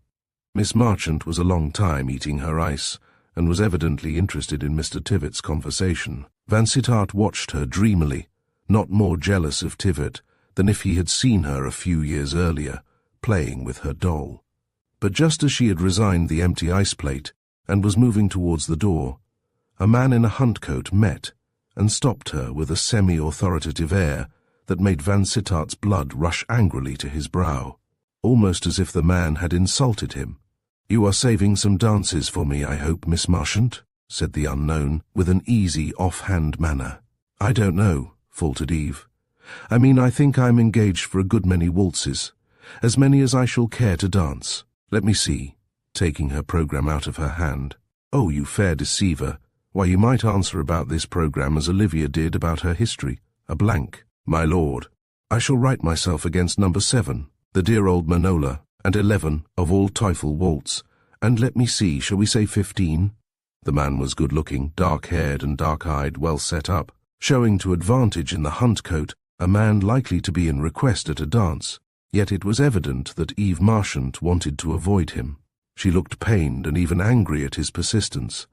Miss Marchant was a long time eating her ice, and was evidently interested in Mr. Tivitt's conversation. Vansittart watched her dreamily, not more jealous of Tivitt than if he had seen her a few years earlier, playing with her doll. But just as she had resigned the empty ice plate, and was moving towards the door, a man in a hunt coat met and stopped her with a semi-authoritative air that made Vansittart's blood rush angrily to his brow, almost as if the man had insulted him. "You are saving some dances for me, I hope, Miss Marchant," said the unknown, with an easy, off-hand manner. "I don't know," faltered Eve. "I mean, I think I'm engaged for a good many waltzes, as many as I shall care to dance. Let me see," taking her programme out of her hand. "Oh, you fair deceiver. Why, you might answer about this programme as Olivia did about her history, a blank. My lord, I shall write myself against number 7, the dear old Manola, and 11 of all Teufel waltz, and let me see, shall we say 15? The man was good-looking, dark-haired and dark-eyed, well set up, showing to advantage in the hunt coat, a man likely to be in request at a dance. Yet it was evident that Eve Marchant wanted to avoid him. She looked pained and even angry at his persistence.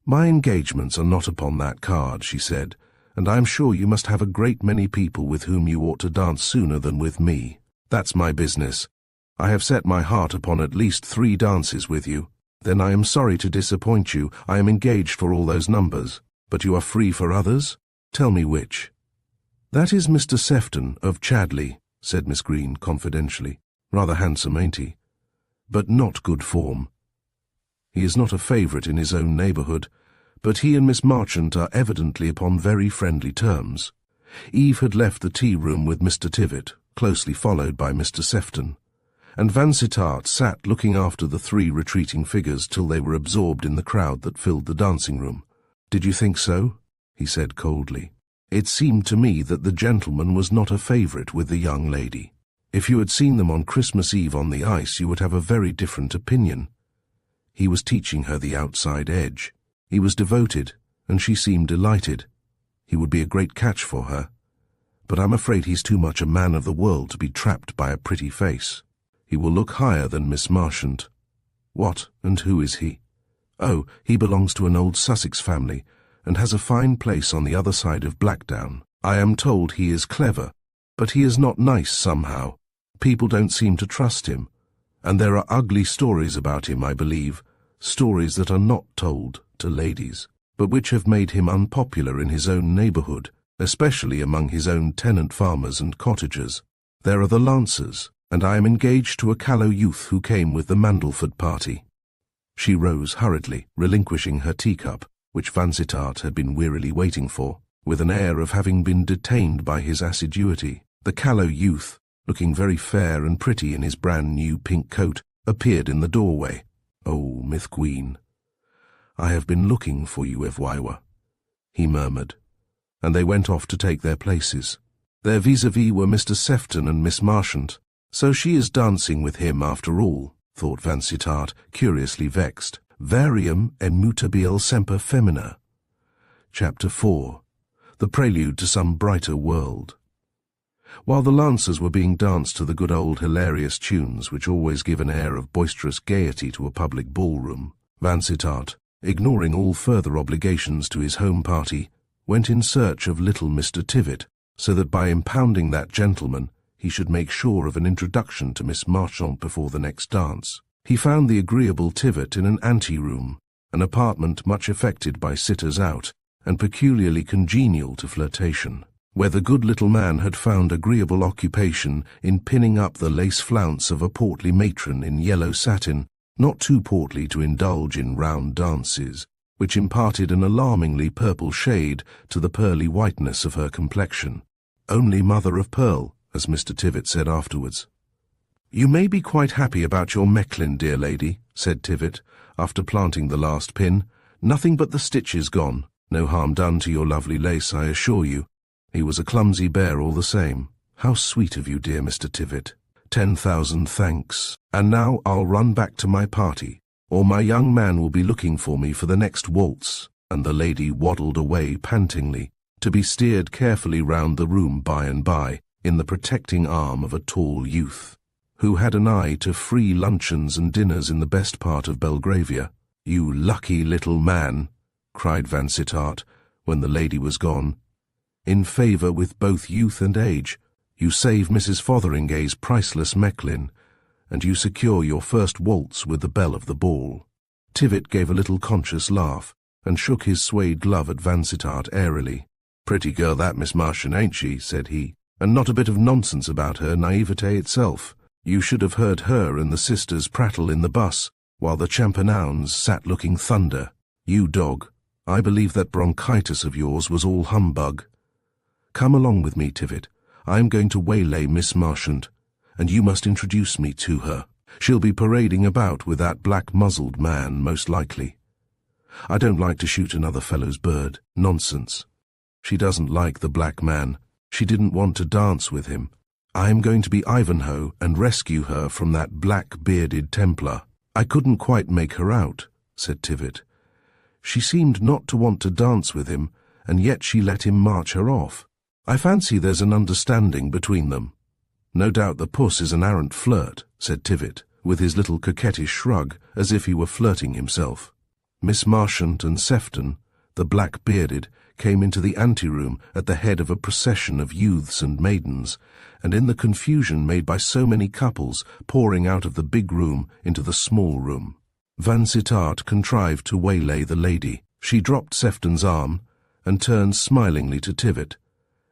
"My engagements are not upon that card," she said, "and I am sure you must have a great many people with whom you ought to dance sooner than with me. That's my business. I have set my heart upon at least 3 dances with you. Then I am sorry to disappoint you. I am engaged for all those numbers. But you are free for others? Tell me which." "That is Mr. Sefton of Chadley," said Miss Green confidentially. "Rather handsome, ain't he? But not good form. He is not a favourite in his own neighbourhood, but he and Miss Marchant are evidently upon very friendly terms." Eve had left the tea-room with Mr. Tivett, closely followed by Mr. Sefton, and Vansittart sat looking after the 3 retreating figures till they were absorbed in the crowd that filled the dancing-room. "Did you think so?" he said coldly. "It seemed to me that the gentleman was not a favourite with the young lady. If you had seen them on Christmas Eve on the ice, you would have a very different opinion. He was teaching her the outside edge. He was devoted, and she seemed delighted. He would be a great catch for her. But I'm afraid he's too much a man of the world to be trapped by a pretty face. He will look higher than Miss Marchant." "What, and who is he?" "Oh, he belongs to an old Sussex family, and has a fine place on the other side of Blackdown. I am told he is clever, but he is not nice somehow. People don't seem to trust him, and there are ugly stories about him, I believe, stories that are not told to ladies, but which have made him unpopular in his own neighbourhood, especially among his own tenant farmers and cottagers. There are the Lancers, and I am engaged to a callow youth who came with the Mandleford party." She rose hurriedly, relinquishing her teacup, which Vansittart had been wearily waiting for, with an air of having been detained by his assiduity. The callow youth, looking very fair and pretty in his brand-new pink coat, appeared in the doorway. "Oh, Myth Queen, I have been looking for you, Evwiwa," he murmured, and they went off to take their places. Their vis-à-vis were Mr. Sefton and Miss Marchant. "So she is dancing with him after all," thought Vansittart, curiously vexed. Varium immutabile semper femina. Chapter 4. The Prelude to Some Brighter World. While the Lancers were being danced to the good old hilarious tunes which always give an air of boisterous gaiety to a public ballroom, Vansittart, ignoring all further obligations to his home party, went in search of little Mr. Tivett, so that by impounding that gentleman he should make sure of an introduction to Miss Marchant before the next dance. He found the agreeable Tivett in an ante-room, an apartment much affected by sitters out, and peculiarly congenial to flirtation, where the good little man had found agreeable occupation in pinning up the lace flounce of a portly matron in yellow satin, not too portly to indulge in round dances, which imparted an alarmingly purple shade to the pearly whiteness of her complexion. "Only mother of pearl," as Mr. Tivett said afterwards. "You may be quite happy about your Mechlin, dear lady," said Tivett, after planting the last pin. "Nothing but the stitches gone. No harm done to your lovely lace, I assure you." He was a clumsy bear all the same. "How sweet of you, dear Mr. Tivett. 10,000 thanks. And now I'll run back to my party, or my young man will be looking for me for the next waltz." And the lady waddled away pantingly, to be steered carefully round the room by and by, in the protecting arm of a tall youth, who had an eye to free luncheons and dinners in the best part of Belgravia. "You lucky little man," cried Vansittart, when the lady was gone. "In favour with both youth and age, you save Mrs. Fotheringay's priceless Mechlin, and you secure your first waltz with the belle of the ball." Tivett gave a little conscious laugh, and shook his suede glove at Vansittart airily. "Pretty girl that, Miss Marchant, ain't she?" said he, "and not a bit of nonsense about her, naivete itself. You should have heard her and the sisters prattle in the bus, while the Champernownes sat looking thunder. You dog, I believe that bronchitis of yours was all humbug. Come along with me, Tivett. I am going to waylay Miss Marchant, and you must introduce me to her. She'll be parading about with that black-muzzled man, most likely. I don't like to shoot another fellow's bird. Nonsense. She doesn't like the black man, She didn't want to dance with him. "I am going to be Ivanhoe and rescue her from that black-bearded Templar." "I couldn't quite make her out," said Tivit. "She seemed not to want to dance with him, and yet she let him march her off. I fancy there's an understanding between them." "No doubt the puss is an arrant flirt," said Tivit, with his little coquettish shrug, as if he were flirting himself. Miss Marchant and Sefton, the black-bearded, came into the anteroom at the head of a procession of youths and maidens, and in the confusion made by so many couples pouring out of the big room into the small room, Vansittart contrived to waylay the lady. She dropped Sefton's arm and turned smilingly to Tivit,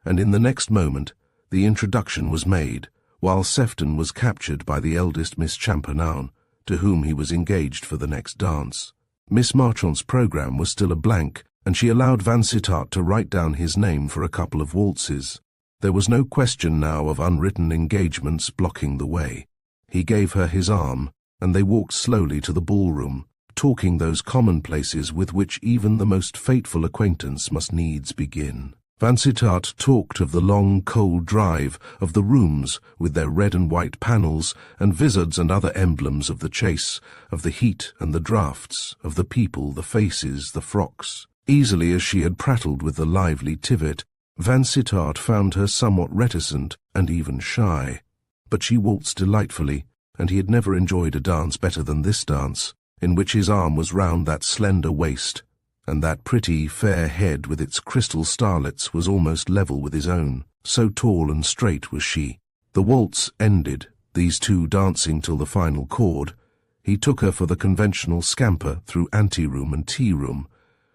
and in the next moment the introduction was made, while Sefton was captured by the eldest Miss Champernowne, to whom he was engaged for the next dance. Miss Marchant's programme was still a blank, and she allowed Vansittart to write down his name for a couple of waltzes. There was no question now of unwritten engagements blocking the way. He gave her his arm, and they walked slowly to the ballroom, talking those commonplaces with which even the most fateful acquaintance must needs begin. Vansittart talked of the long, cold drive, of the rooms with their red and white panels and vizards and other emblems of the chase, of the heat and the draughts, of the people, the faces, the frocks. Easily as she had prattled with the lively Tivit, Vansittart found her somewhat reticent and even shy. But she waltzed delightfully, and he had never enjoyed a dance better than this dance, in which his arm was round that slender waist, and that pretty, fair head with its crystal starlets was almost level with his own, so tall and straight was she. The waltz ended, these two dancing till the final chord. He took her for the conventional scamper through anteroom and tea-room,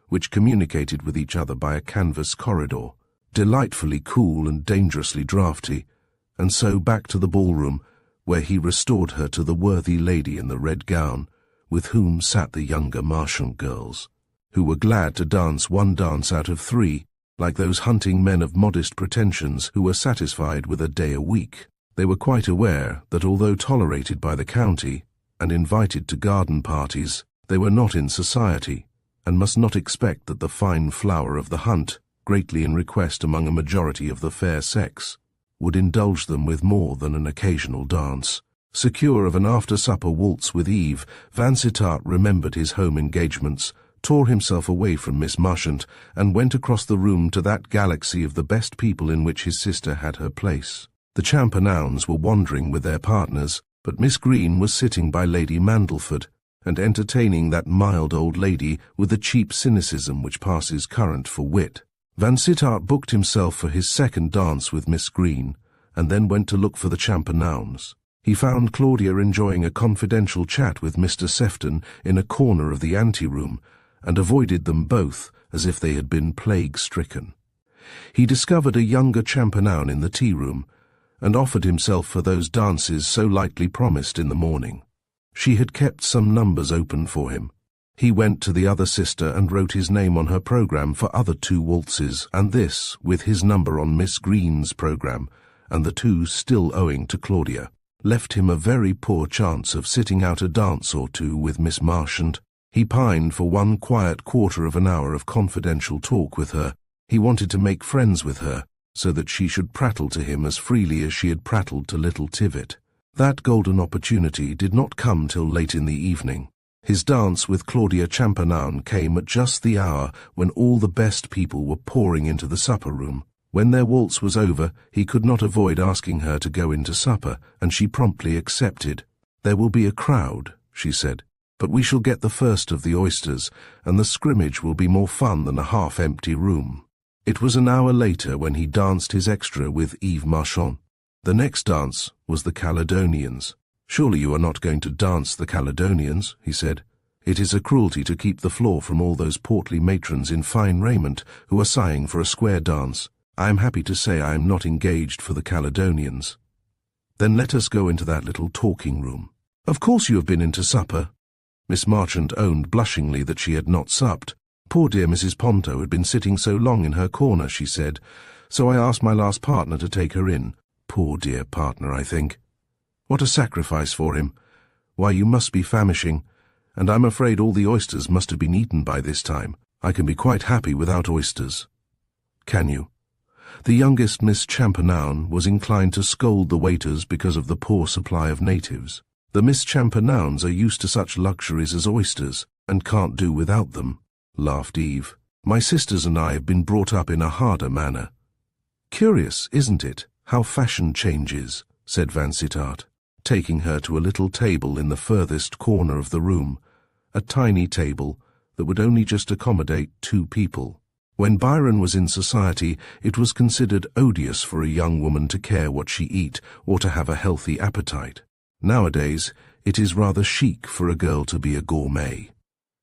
which communicated with each other by a canvas corridor, delightfully cool and dangerously draughty, and so back to the ballroom, where he restored her to the worthy lady in the red gown, with whom sat the younger Marchant girls, who were glad to dance one dance out of three, like those hunting men of modest pretensions who were satisfied with a day a week. They were quite aware that although tolerated by the county and invited to garden parties, they were not in society, and must not expect that the fine flower of the hunt, greatly in request among a majority of the fair sex, would indulge them with more than an occasional dance. Secure of an after-supper waltz with Eve, Vansittart remembered his home engagements, tore himself away from Miss Marchant, and went across the room to that galaxy of the best people in which his sister had her place. The Champernownes were wandering with their partners, but Miss Green was sitting by Lady Mandleford, and entertaining that mild old lady with the cheap cynicism which passes current for wit. Vansittart booked himself for his second dance with Miss Green, and then went to look for the Champernownes. He found Claudia enjoying a confidential chat with Mr. Sefton in a corner of the anteroom, and avoided them both as if they had been plague-stricken. He discovered a younger Champernowne in the tea-room, and offered himself for those dances so lightly promised in the morning. She had kept some numbers open for him. He went to the other sister and wrote his name on her programme for other 2 waltzes, and this, with his number on Miss Green's programme, and the 2 still owing to Claudia, left him a very poor chance of sitting out a dance or 2 with Miss Marchant. He pined for one quiet quarter of an hour of confidential talk with her. He wanted to make friends with her, so that she should prattle to him as freely as she had prattled to little Tivit. That golden opportunity did not come till late in the evening. His dance with Claudia Champernowne came at just the hour when all the best people were pouring into the supper-room. When their waltz was over, he could not avoid asking her to go in to supper, and she promptly accepted. "There will be a crowd," she said, "but we shall get the first of the oysters, and the scrimmage will be more fun than a half-empty room." It was an hour later when he danced his extra with Eve Marchant. The next dance was the Caledonians. "Surely you are not going to dance the Caledonians," he said. "It is a cruelty to keep the floor from all those portly matrons in fine raiment who are sighing for a square dance. I am happy to say I am not engaged for the Caledonians." "Then let us go into that little talking room." "Of course you have been into supper." Miss Marchant owned blushingly that she had not supped. "Poor dear Mrs. Ponto had been sitting so long in her corner," she said, "so I asked my last partner to take her in. Poor dear partner, I think. What a sacrifice for him. Why, you must be famishing, and I'm afraid all the oysters must have been eaten by this time. I can be quite happy without oysters." "Can you?" The youngest Miss Champernowne was inclined to scold the waiters because of the poor supply of natives. The Miss Champernownes are used to such luxuries as oysters, and can't do without them, laughed Eve. My sisters and I have been brought up in a harder manner. Curious, isn't it, how fashion changes, said Vansittart, taking her to a little table in the furthest corner of the room, a tiny table that would only just accommodate 2 people. When Byron was in society, it was considered odious for a young woman to care what she eat or to have a healthy appetite. Nowadays, it is rather chic for a girl to be a gourmet.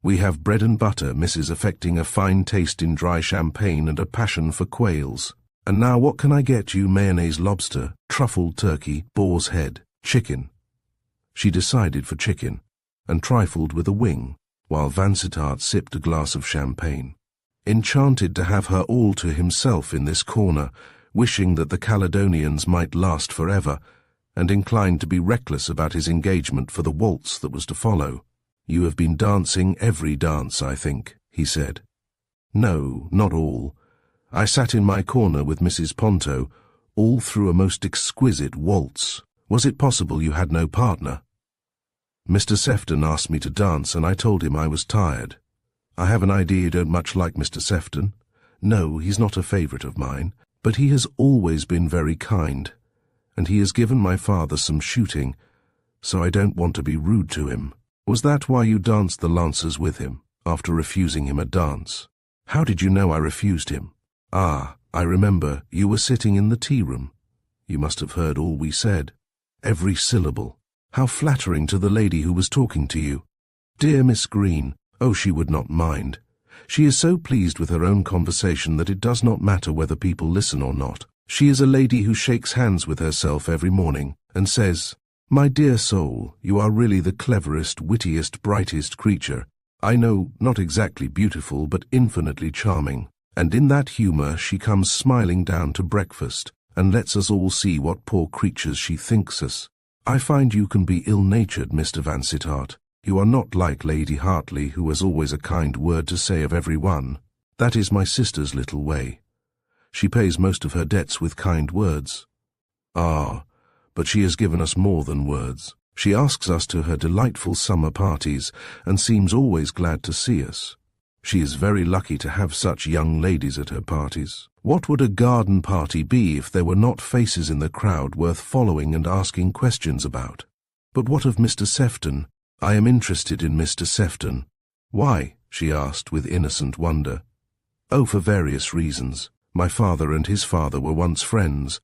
We have bread and butter, Mrs. affecting a fine taste in dry champagne and a passion for quails. And now what can I get you? Mayonnaise lobster, truffled turkey, boar's head, chicken. She decided for chicken, and trifled with a wing, while Vansittart sipped a glass of champagne. Enchanted to have her all to himself in this corner, wishing that the Caledonians might last forever, and inclined to be reckless about his engagement for the waltz that was to follow. You have been dancing every dance, I think, he said. No, not all. I sat in my corner with Mrs. Ponto, all through a most exquisite waltz. Was it possible you had no partner? Mr. Sefton asked me to dance, and I told him I was tired. I have an idea you don't much like Mr. Sefton. No, he's not a favourite of mine, but he has always been very kind, and he has given my father some shooting, so I don't want to be rude to him. Was that why you danced the lancers with him, after refusing him a dance? How did you know I refused him? Ah, I remember, you were sitting in the tea-room. You must have heard all we said. Every syllable. How flattering to the lady who was talking to you. Dear Miss Green. Oh, she would not mind. She is so pleased with her own conversation that it does not matter whether people listen or not. She is a lady who shakes hands with herself every morning and says, "My dear soul, you are really the cleverest, wittiest, brightest creature. I know, not exactly beautiful, but infinitely charming." And in that humour she comes smiling down to breakfast and lets us all see what poor creatures she thinks us. I find you can be ill-natured, Mr. Vansittart. You are not like Lady Hartley, who has always a kind word to say of every one. That is my sister's little way. She pays most of her debts with kind words. Ah, but she has given us more than words. She asks us to her delightful summer parties, and seems always glad to see us. She is very lucky to have such young ladies at her parties. What would a garden party be if there were not faces in the crowd worth following and asking questions about? But what of Mr. Sefton? I am interested in Mr. Sefton. Why? She asked with innocent wonder. Oh, for various reasons. My father and his father were once friends,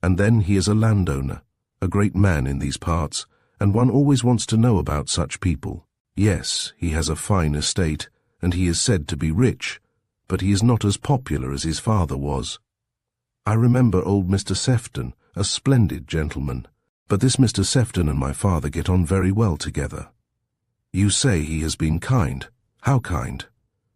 and then he is a landowner, a great man in these parts, and one always wants to know about such people. Yes, he has a fine estate, and he is said to be rich, but he is not as popular as his father was. I remember old Mr. Sefton, a splendid gentleman, but this Mr. Sefton and my father get on very well together. You say he has been kind. How kind?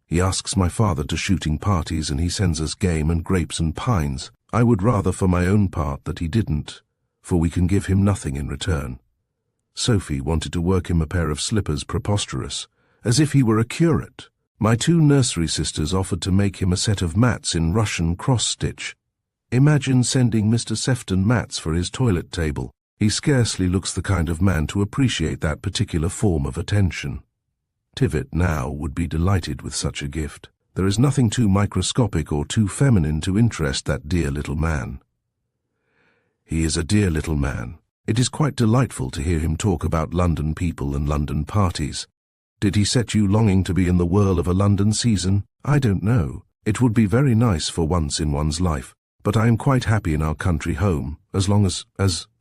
He asks my father to shooting parties, and he sends us game and grapes and pines. I would rather for my own part that he didn't, for we can give him nothing in return. Sophie wanted to work him a pair of slippers preposterous, as if he were a curate. My 2 nursery sisters offered to make him a set of mats in Russian cross-stitch. Imagine sending Mr. Sefton mats for his toilet table. He scarcely looks the kind of man to appreciate that particular form of attention. Tivit now would be delighted with such a gift. There is nothing too microscopic or too feminine to interest that dear little man. He is a dear little man. It is quite delightful to hear him talk about London people and London parties. Did he set you longing to be in the whirl of a London season? I don't know. It would be very nice for once in one's life, but I am quite happy in our country home, as long as,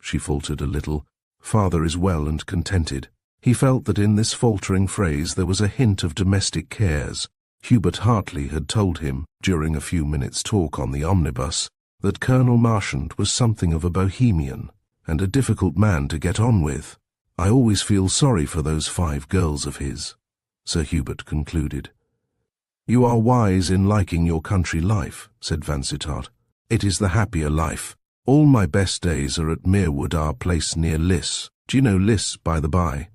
she faltered a little, father is well and contented. He felt that in this faltering phrase there was a hint of domestic cares. Hubert Hartley had told him, during a few minutes' talk on the omnibus, that Colonel Marchant was something of a bohemian, and a difficult man to get on with. I always feel sorry for those 5 girls of his, Sir Hubert concluded. You are wise in liking your country life, said Vansittart. It is the happier life. All my best days are at Merewood, our place near Liss. Do you know Liss, by the by?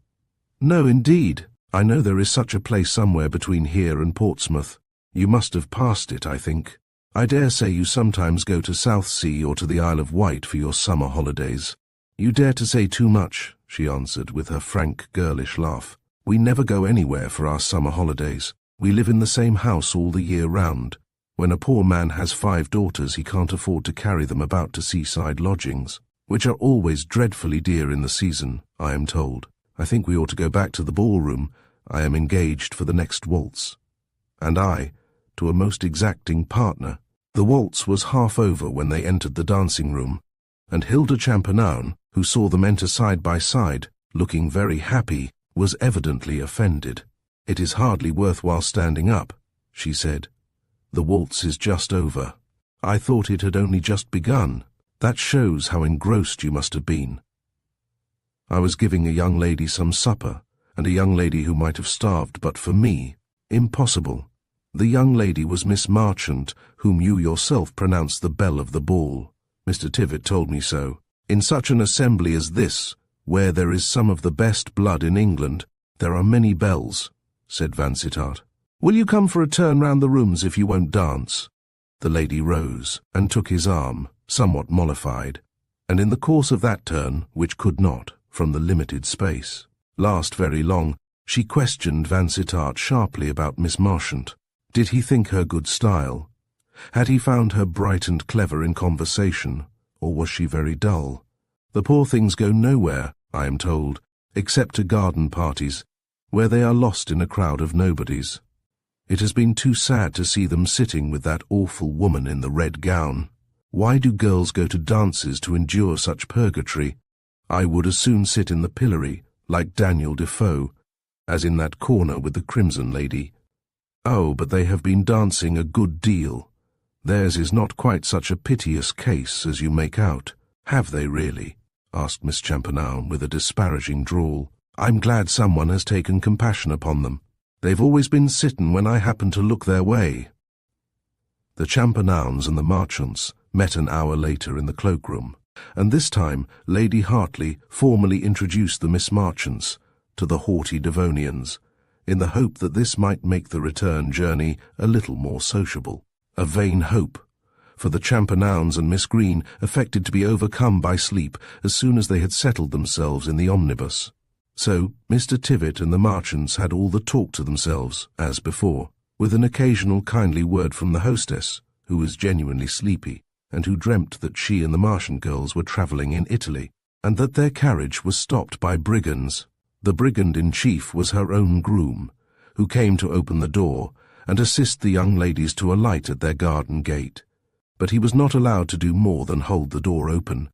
No, indeed. I know there is such a place somewhere between here and Portsmouth. You must have passed it, I think. I dare say you sometimes go to Southsea or to the Isle of Wight for your summer holidays. You dare to say too much, she answered with her frank, girlish laugh. We never go anywhere for our summer holidays. We live in the same house all the year round. When a poor man has 5 daughters, he can't afford to carry them about to seaside lodgings, which are always dreadfully dear in the season, I am told. I think we ought to go back to the ballroom. I am engaged for the next waltz. And I, to a most exacting partner. The waltz was half over when they entered the dancing-room, and Hilda Champernowne, who saw them enter side by side, looking very happy, was evidently offended. "It is hardly worthwhile standing up," she said. "The waltz is just over. I thought it had only just begun. That shows how engrossed you must have been." I was giving a young lady some supper, and a young lady who might have starved but for me. Impossible. The young lady was Miss Marchant, whom you yourself pronounced the belle of the ball. Mr. Tivett told me so. In such an assembly as this, where there is some of the best blood in England, there are many belles, said Vansittart. Will you come for a turn round the rooms if you won't dance? The lady rose and took his arm, somewhat mollified, and in the course of that turn, which could not, from the limited space, last very long, she questioned Vansittart sharply about Miss Marchant. Did he think her good style? Had he found her bright and clever in conversation, or was she very dull? The poor things go nowhere, I am told, except to garden parties, where they are lost in a crowd of nobodies. It has been too sad to see them sitting with that awful woman in the red gown. Why do girls go to dances to endure such purgatory? I would as soon sit in the pillory, like Daniel Defoe, as in that corner with the crimson lady. Oh, but they have been dancing a good deal. Theirs is not quite such a piteous case as you make out. Have they really? Asked Miss Champernowne with a disparaging drawl. I'm glad someone has taken compassion upon them. They've always been sittin' when I happen to look their way. The Champernownes and the Marchants met an hour later in the cloakroom, and this time Lady Hartley formally introduced the Miss Marchants to the haughty Devonians, in the hope that this might make the return journey a little more sociable. A vain hope, for the Champernownes and Miss Green affected to be overcome by sleep as soon as they had settled themselves in the omnibus. So Mr. Tivett and the Marchants had all the talk to themselves, as before, with an occasional kindly word from the hostess, who was genuinely sleepy, and who dreamt that she and the Marchant girls were travelling in Italy, and that their carriage was stopped by brigands. The brigand-in-chief was her own groom, who came to open the door and assist the young ladies to alight at their garden gate. But he was not allowed to do more than hold the door open,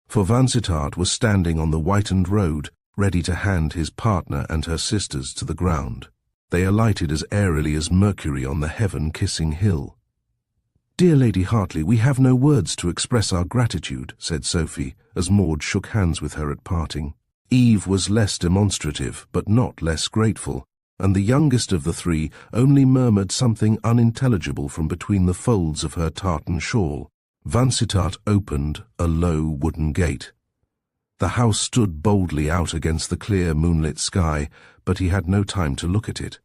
for Vansittart was standing on the whitened road, ready to hand his partner and her sisters to the ground. They alighted as airily as Mercury on the heaven-kissing hill. "Dear Lady Hartley, we have no words to express our gratitude," said Sophie, as Maud shook hands with her at parting. Eve was less demonstrative, but not less grateful, and the youngest of the 3 only murmured something unintelligible from between the folds of her tartan shawl. Vansittart opened a low wooden gate. The house stood boldly out against the clear moonlit sky, but he had no time to look at it,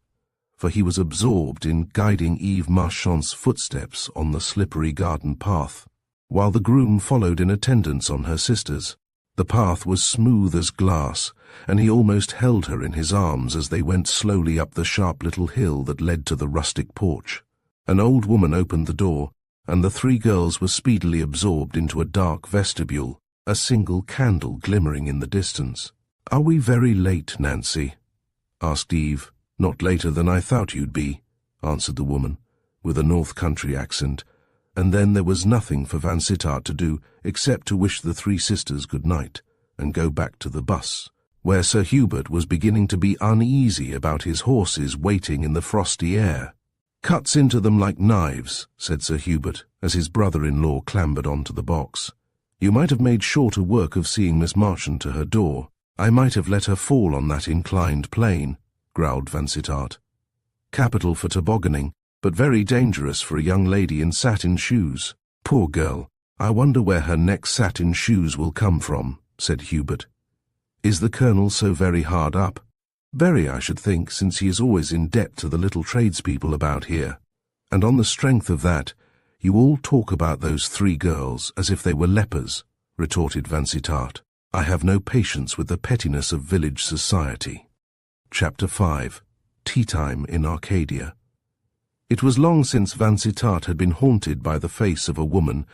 for he was absorbed in guiding Eve Marchant's footsteps on the slippery garden path, while the groom followed in attendance on her sisters. The path was smooth as glass, and he almost held her in his arms as they went slowly up the sharp little hill that led to the rustic porch. An old woman opened the door, and the 3 girls were speedily absorbed into a dark vestibule, a single candle glimmering in the distance. "Are we very late, Nancy?" asked Eve. "Not later than I thought you'd be," answered the woman, with a North Country accent, and then there was nothing for Vansittart to do except to wish the 3 sisters good night and go back to the bus, where Sir Hubert was beginning to be uneasy about his horses waiting in the frosty air. "Cuts into them like knives," said Sir Hubert, as his brother-in-law clambered onto the box. "You might have made shorter work of seeing Miss Marchant to her door. I might have let her fall on that inclined plane," growled Vansittart. "Capital for tobogganing, but very dangerous for a young lady in satin shoes. Poor girl, I wonder where her next satin shoes will come from," said Hubert. "Is the Colonel so very hard up?" "Very, I should think, since he is always in debt to the little tradespeople about here. And on the strength of that, "You all talk about those 3 girls as if they were lepers," retorted Vansittart. "I have no patience with the pettiness of village society." Chapter 5. Tea Time in Arcadia. It was long since Vansittart had been haunted by the face of a woman,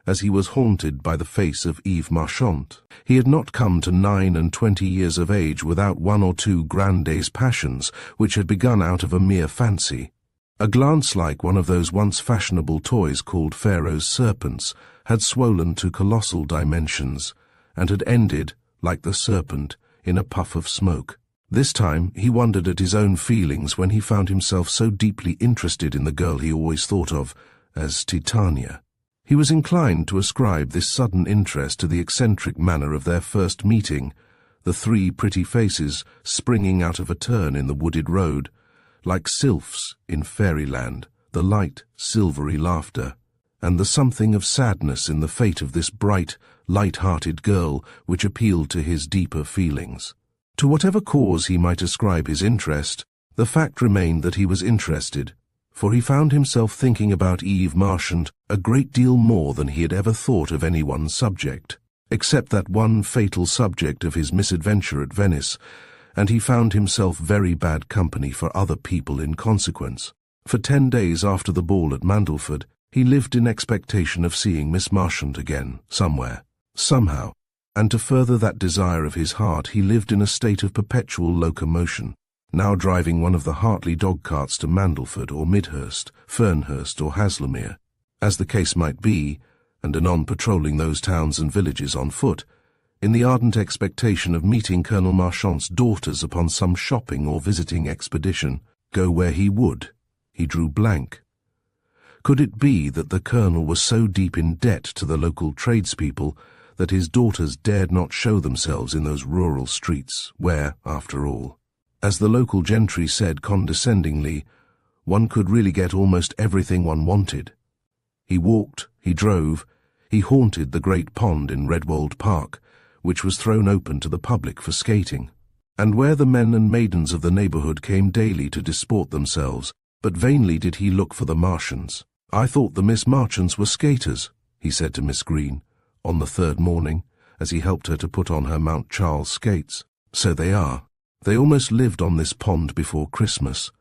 as he was haunted by the face of Eve Marchant. He had not come to 29 years of age without 1 or 2 grandes passions, which had begun out of a mere fancy. A glance like one of those once fashionable toys called Pharaoh's serpents had swollen to colossal dimensions, and had ended, like the serpent, in a puff of smoke. This time he wondered at his own feelings when he found himself so deeply interested in the girl he always thought of as Titania. He was inclined to ascribe this sudden interest to the eccentric manner of their first meeting, the 3 pretty faces springing out of a turn in the wooded road, like sylphs in fairyland, the light, silvery laughter, and the something of sadness in the fate of this bright, light-hearted girl which appealed to his deeper feelings. To whatever cause he might ascribe his interest, the fact remained that he was interested, for he found himself thinking about Eve Marchant a great deal more than he had ever thought of any one subject, except that one fatal subject of his misadventure at Venice, and he found himself very bad company for other people in consequence. For 10 days after the ball at Mandleford, he lived in expectation of seeing Miss Marchant again, somewhere, somehow, and to further that desire of his heart he lived in a state of perpetual locomotion, now driving one of the Hartley dog-carts to Mandleford or Midhurst, Fernhurst or Haslemere, as the case might be, and anon patrolling those towns and villages on foot, in the ardent expectation of meeting Colonel Marchant's daughters upon some shopping or visiting expedition. Go where he would, he drew blank. Could it be that the colonel was so deep in debt to the local tradespeople that his daughters dared not show themselves in those rural streets where, after all, as the local gentry said condescendingly, one could really get almost everything one wanted? He walked, he drove, he haunted the great pond in Redwold Park, which was thrown open to the public for skating, and where the men and maidens of the neighbourhood came daily to disport themselves, but vainly did he look for the Marchants. "I thought the Miss Marchants were skaters," he said to Miss Green, on the 3rd morning, as he helped her to put on her Mount Charles skates. "So they are. They almost lived on this pond before Christmas.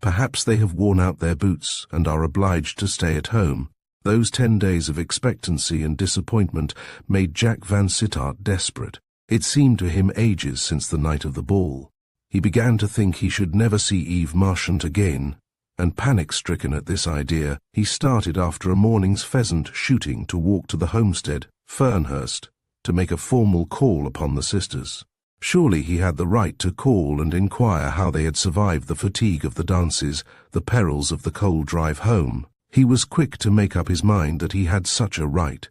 Perhaps they have worn out their boots and are obliged to stay at home." Those 10 days of expectancy and disappointment made Jack Vansittart desperate. It seemed to him ages since the night of the ball. He began to think he should never see Eve Marchant again, and panic-stricken at this idea, he started after a morning's pheasant shooting to walk to the homestead, Fernhurst, to make a formal call upon the sisters. Surely he had the right to call and inquire how they had survived the fatigue of the dances, the perils of the cold drive home. He was quick to make up his mind that he had such a right,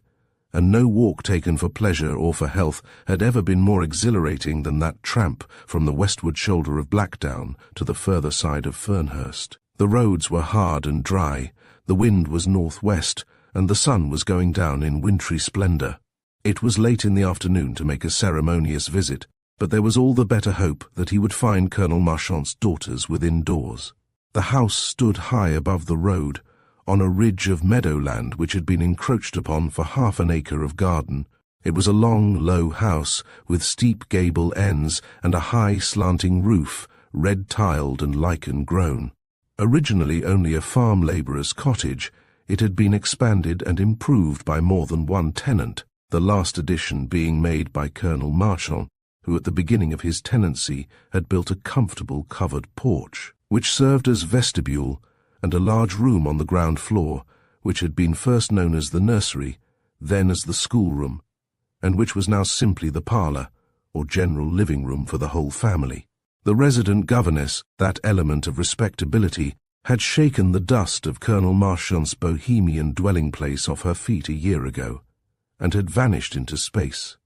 and no walk taken for pleasure or for health had ever been more exhilarating than that tramp from the westward shoulder of Blackdown to the further side of Fernhurst. The roads were hard and dry, the wind was northwest, and the sun was going down in wintry splendour. It was late in the afternoon to make a ceremonious visit, but there was all the better hope that he would find Colonel Marchant's daughters within doors. The house stood high above the road, on a ridge of meadowland which had been encroached upon for half an acre of garden. It was a long, low house, with steep gable ends and a high, slanting roof, red-tiled and lichen-grown. Originally only a farm labourer's cottage, it had been expanded and improved by more than one tenant, the last addition being made by Colonel Marchant, who at the beginning of his tenancy had built a comfortable covered porch, which served as vestibule, and a large room on the ground floor, which had been first known as the nursery, then as the schoolroom, and which was now simply the parlour, or general living room for the whole family. The resident governess, that element of respectability, had shaken the dust of Colonel Marchant's bohemian dwelling-place off her feet a year ago, and had vanished into space,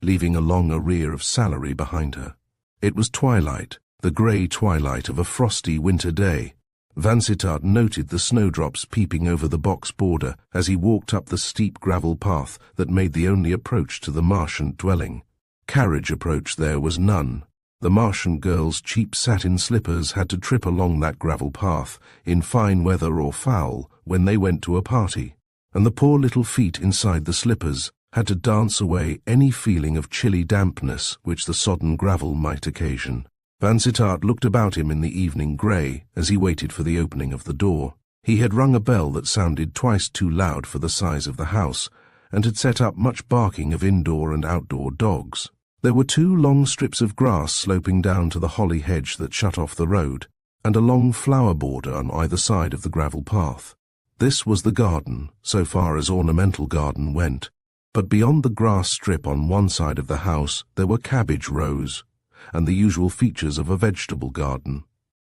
leaving a long arrear of salary behind her. It was twilight, the grey twilight of a frosty winter day. Vansittart noted the snowdrops peeping over the box border as he walked up the steep gravel path that made the only approach to the Marchant dwelling. Carriage approach there was none. The Marchant girls' cheap satin slippers had to trip along that gravel path, in fine weather or foul, when they went to a party, and the poor little feet inside the slippers had to dance away any feeling of chilly dampness which the sodden gravel might occasion. Vansittart looked about him in the evening grey as he waited for the opening of the door. He had rung a bell that sounded twice too loud for the size of the house, and had set up much barking of indoor and outdoor dogs. There were 2 long strips of grass sloping down to the holly hedge that shut off the road, and a long flower border on either side of the gravel path. This was the garden, so far as ornamental garden went, but beyond the grass strip on one side of the house there were cabbage rows, and the usual features of a vegetable garden.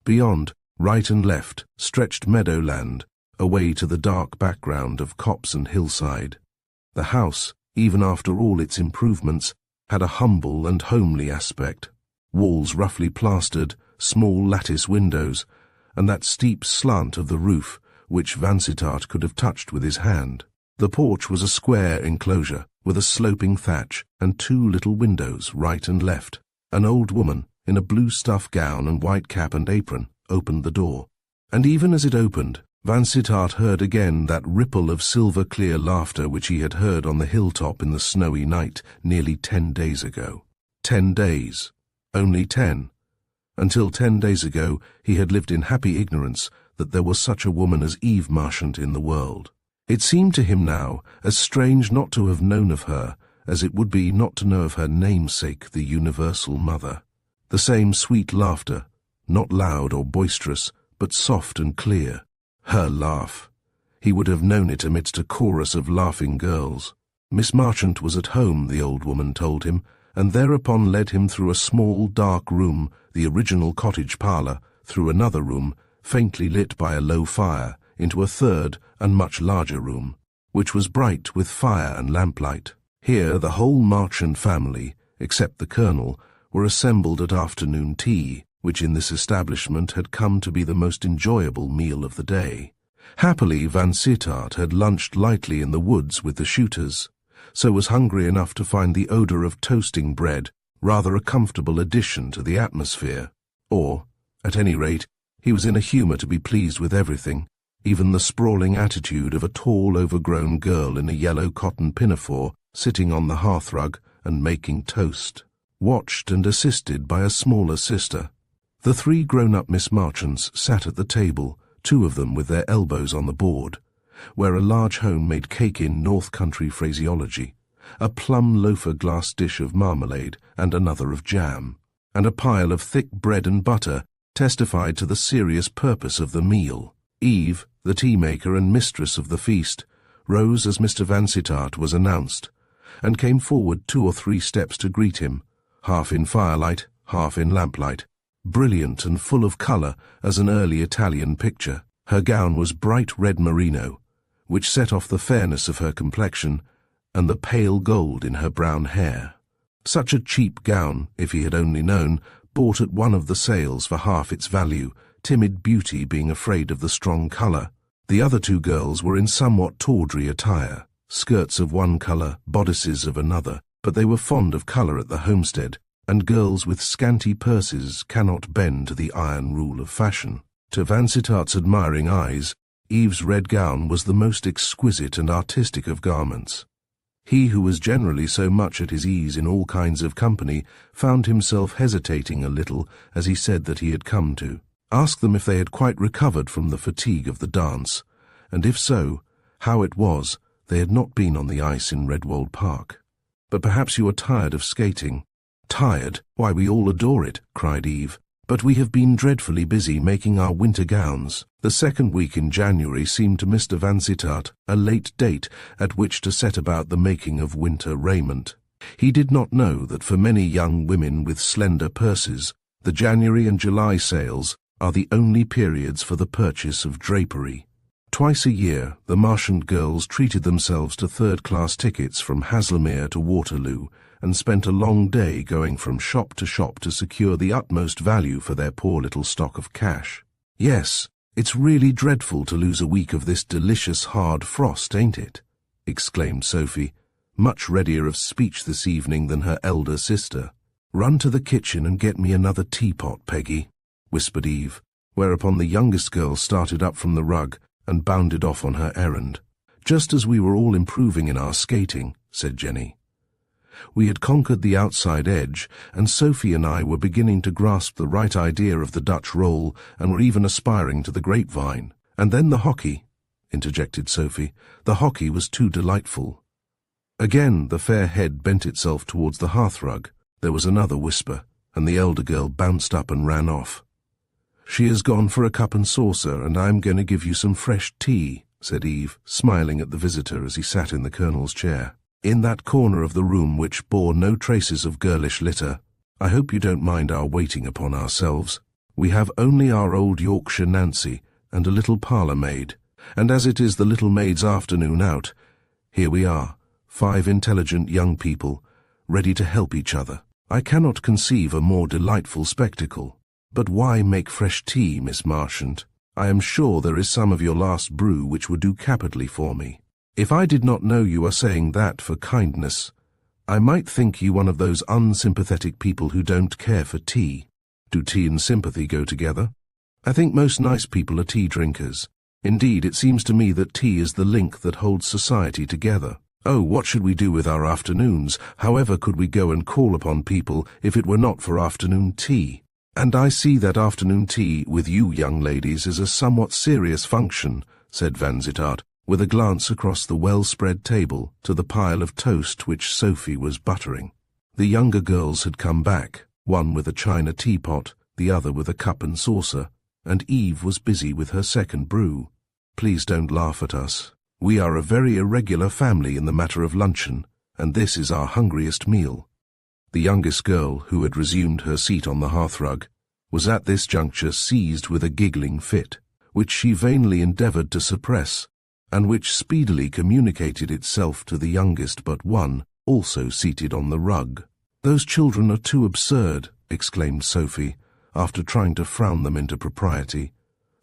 Beyond, right and left, stretched meadowland, away to the dark background of copse and hillside. The house, even after all its improvements, had a humble and homely aspect. Walls roughly plastered, small lattice windows, and that steep slant of the roof which Vansittart could have touched with his hand. The porch was a square enclosure, with a sloping thatch and 2 little windows right and left. An old woman, in a blue stuff gown and white cap and apron, opened the door. And even as it opened, Vansittart heard again that ripple of silver-clear laughter which he had heard on the hilltop in the snowy night nearly 10 days ago. 10 days. Only 10. Until 10 days ago he had lived in happy ignorance that there was such a woman as Eve Marchant in the world. It seemed to him now as strange not to have known of her as it would be not to know of her namesake, the universal mother. The same sweet laughter, not loud or boisterous, but soft and clear. Her laugh. He would have known it amidst a chorus of laughing girls. Miss Marchant was at home, the old woman told him, and thereupon led him through a small, dark room, the original cottage parlour, through another room, faintly lit by a low fire, into a third and much larger room, which was bright with fire and lamplight. Here the whole Marchant family, except the Colonel, were assembled at afternoon tea, which in this establishment had come to be the most enjoyable meal of the day. Happily, Vansittart had lunched lightly in the woods with the shooters, so was hungry enough to find the odour of toasting bread rather a comfortable addition to the atmosphere. Or, at any rate, he was in a humour to be pleased with everything, even the sprawling attitude of a tall, overgrown girl in a yellow cotton pinafore sitting on the hearthrug and making toast, watched and assisted by a smaller sister. The 3 grown-up Miss Marchants sat at the table, 2 of them with their elbows on the board, where a large home-made cake in North Country phraseology, a plum loafer glass dish of marmalade and another of jam, and a pile of thick bread and butter testified to the serious purpose of the meal. Eve, the tea-maker and mistress of the feast, rose as Mr. Vansittart was announced, and came forward 2 or 3 steps to greet him, half in firelight, half in lamplight, brilliant and full of colour as an early Italian picture. Her gown was bright red merino, which set off the fairness of her complexion and the pale gold in her brown hair. Such a cheap gown, if he had only known, bought at one of the sales for half its value, timid beauty being afraid of the strong colour. The other 2 girls were in somewhat tawdry attire, skirts of one colour, bodices of another, but they were fond of colour at the homestead, and girls with scanty purses cannot bend to the iron rule of fashion. To Vansittart's admiring eyes, Eve's red gown was the most exquisite and artistic of garments. He who was generally so much at his ease in all kinds of company found himself hesitating a little as he said that he had come to ask them if they had quite recovered from the fatigue of the dance, and if so, how it was they had not been on the ice in Redwold Park. "But perhaps you are tired of skating." "Tired? Why, we all adore it," cried Eve. "But we have been dreadfully busy making our winter gowns." The second week in January seemed to Mr. Vansittart a late date at which to set about the making of winter raiment. He did not know that for many young women with slender purses, the January and July sales are the only periods for the purchase of drapery. Twice a year, the Marchant girls treated themselves to third-class tickets from Haslemere to Waterloo, and spent a long day going from shop to secure the utmost value for their poor little stock of cash. "Yes, it's really dreadful to lose a week of this delicious hard frost, ain't it?" exclaimed Sophie, much readier of speech this evening than her elder sister. "Run to the kitchen and get me another teapot, Peggy," whispered Eve, whereupon the youngest girl started up from the rug and bounded off on her errand. "Just as we were all improving in our skating," said Jenny. We had conquered the outside edge, and Sophie and I were beginning to grasp the right idea of the Dutch roll and were even aspiring to the grapevine. "And then the hockey," interjected Sophie. "The hockey was too delightful." Again the fair head bent itself towards the hearthrug. There was another whisper, and the elder girl bounced up and ran off. "She has gone for a cup and saucer, and I'm going to give you some fresh tea," said Eve, smiling at the visitor as he sat in the Colonel's chair. "In that corner of the room which bore no traces of girlish litter. I hope you don't mind our waiting upon ourselves. We have only our old Yorkshire Nancy and a little parlour maid, and as it is the little maid's afternoon out, here we are, 5 intelligent young people, ready to help each other. I cannot conceive a more delightful spectacle. But why make fresh tea, Miss Marchant? I am sure there is some of your last brew which would do capitally for me. If I did not know you are saying that for kindness, I might think you one of those unsympathetic people who don't care for tea. Do tea and sympathy go together? I think most nice people are tea drinkers. Indeed, it seems to me that tea is the link that holds society together. Oh, what should we do with our afternoons? However could we go and call upon people if it were not for afternoon tea? And I see that afternoon tea with you young ladies is a somewhat serious function," said Vansittart, with a glance across the well-spread table to the pile of toast which Sophie was buttering. The younger girls had come back, one with a china teapot, the other with a cup and saucer, and Eve was busy with her second brew. "Please don't laugh at us. We are a very irregular family in the matter of luncheon, and this is our hungriest meal." The youngest girl, who had resumed her seat on the hearthrug, was at this juncture seized with a giggling fit, which she vainly endeavoured to suppress, and which speedily communicated itself to the youngest but one, also seated on the rug. "Those children are too absurd," exclaimed Sophie, after trying to frown them into propriety.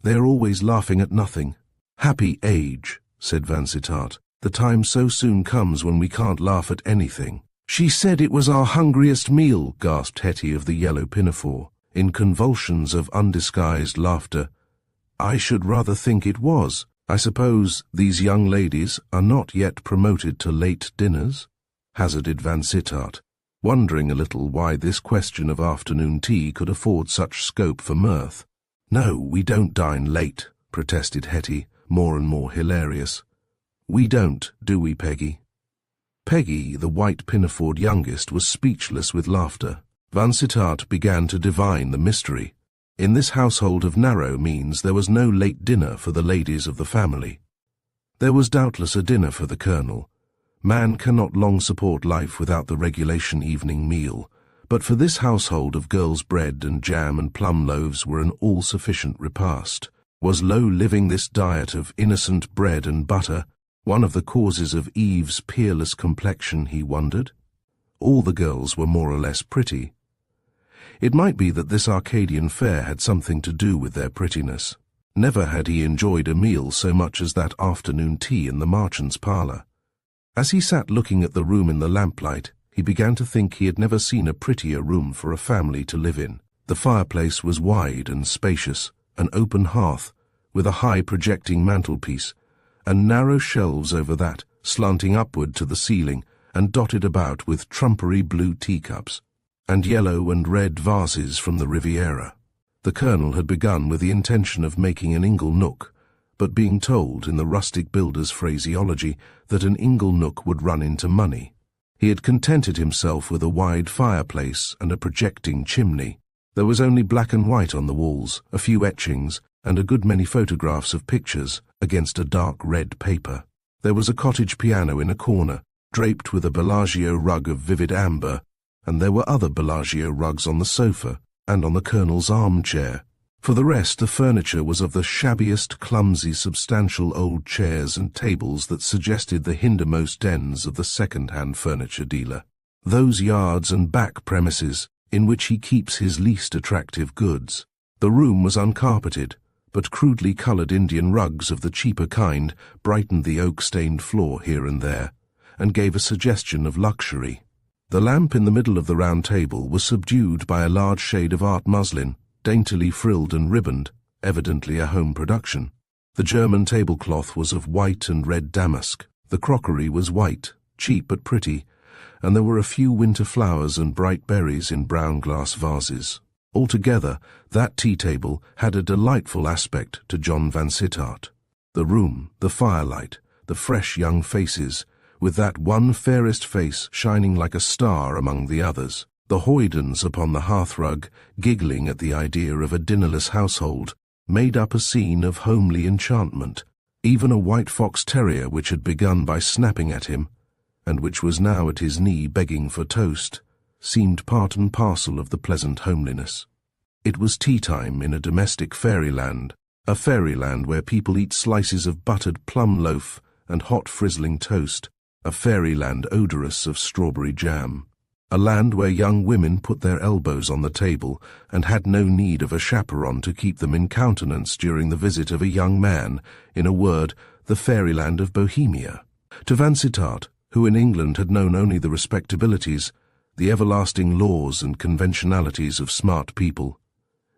"They are always laughing at nothing." "Happy age," said Vansittart. "The time so soon comes when we can't laugh at anything." "She said it was our hungriest meal," gasped Hetty of the yellow pinafore, in convulsions of undisguised laughter. "I should rather think it was. I suppose these young ladies are not yet promoted to late dinners?" hazarded Vansittart, wondering a little why this question of afternoon tea could afford such scope for mirth. "No, we don't dine late," protested Hetty, more and more hilarious. "We don't, do we, Peggy?" Peggy, the white pinafored youngest, was speechless with laughter. Vansittart began to divine the mystery. In this household of narrow means there was no late dinner for the ladies of the family. There was doubtless a dinner for the Colonel. Man cannot long support life without the regulation evening meal, but for this household of girls bread and jam and plum loaves were an all-sufficient repast. Was low living this diet of innocent bread and butter one of the causes of Eve's peerless complexion, he wondered? All the girls were more or less pretty. It might be that this Arcadian fare had something to do with their prettiness. Never had he enjoyed a meal so much as that afternoon tea in the Marchant's parlour. As he sat looking at the room in the lamplight, he began to think he had never seen a prettier room for a family to live in. The fireplace was wide and spacious, an open hearth, with a high projecting mantelpiece, and narrow shelves over that, slanting upward to the ceiling, and dotted about with trumpery blue teacups, and yellow and red vases from the Riviera. The Colonel had begun with the intention of making an ingle nook, but being told, in the rustic builder's phraseology, that an ingle nook would run into money, he had contented himself with a wide fireplace and a projecting chimney. There was only black and white on the walls, a few etchings, and a good many photographs of pictures against a dark red paper. There was a cottage piano in a corner, draped with a Bellagio rug of vivid amber, and there were other Bellagio rugs on the sofa and on the Colonel's armchair. For the rest, the furniture was of the shabbiest, clumsy, substantial old chairs and tables that suggested the hindermost dens of the second-hand furniture dealer. Those yards and back premises in which he keeps his least attractive goods. The room was uncarpeted, but crudely coloured Indian rugs of the cheaper kind brightened the oak-stained floor here and there, and gave a suggestion of luxury. The lamp in the middle of the round table was subdued by a large shade of art muslin, daintily frilled and ribboned, evidently a home production. The German tablecloth was of white and red damask. The crockery was white, cheap but pretty, and there were a few winter flowers and bright berries in brown glass vases. Altogether, that tea-table had a delightful aspect to John Vansittart. The room, the firelight, the fresh young faces, with that one fairest face shining like a star among the others, the hoydens upon the hearthrug, giggling at the idea of a dinnerless household, made up a scene of homely enchantment. Even a white fox terrier which had begun by snapping at him, and which was now at his knee begging for toast, seemed part and parcel of the pleasant homeliness. It was tea-time in a domestic fairyland, a fairyland where people eat slices of buttered plum loaf and hot frizzling toast, a fairyland odorous of strawberry jam, a land where young women put their elbows on the table and had no need of a chaperon to keep them in countenance during the visit of a young man, in a word, the fairyland of Bohemia. To Vansittart, who in England had known only the respectabilities, the everlasting laws and conventionalities of smart people,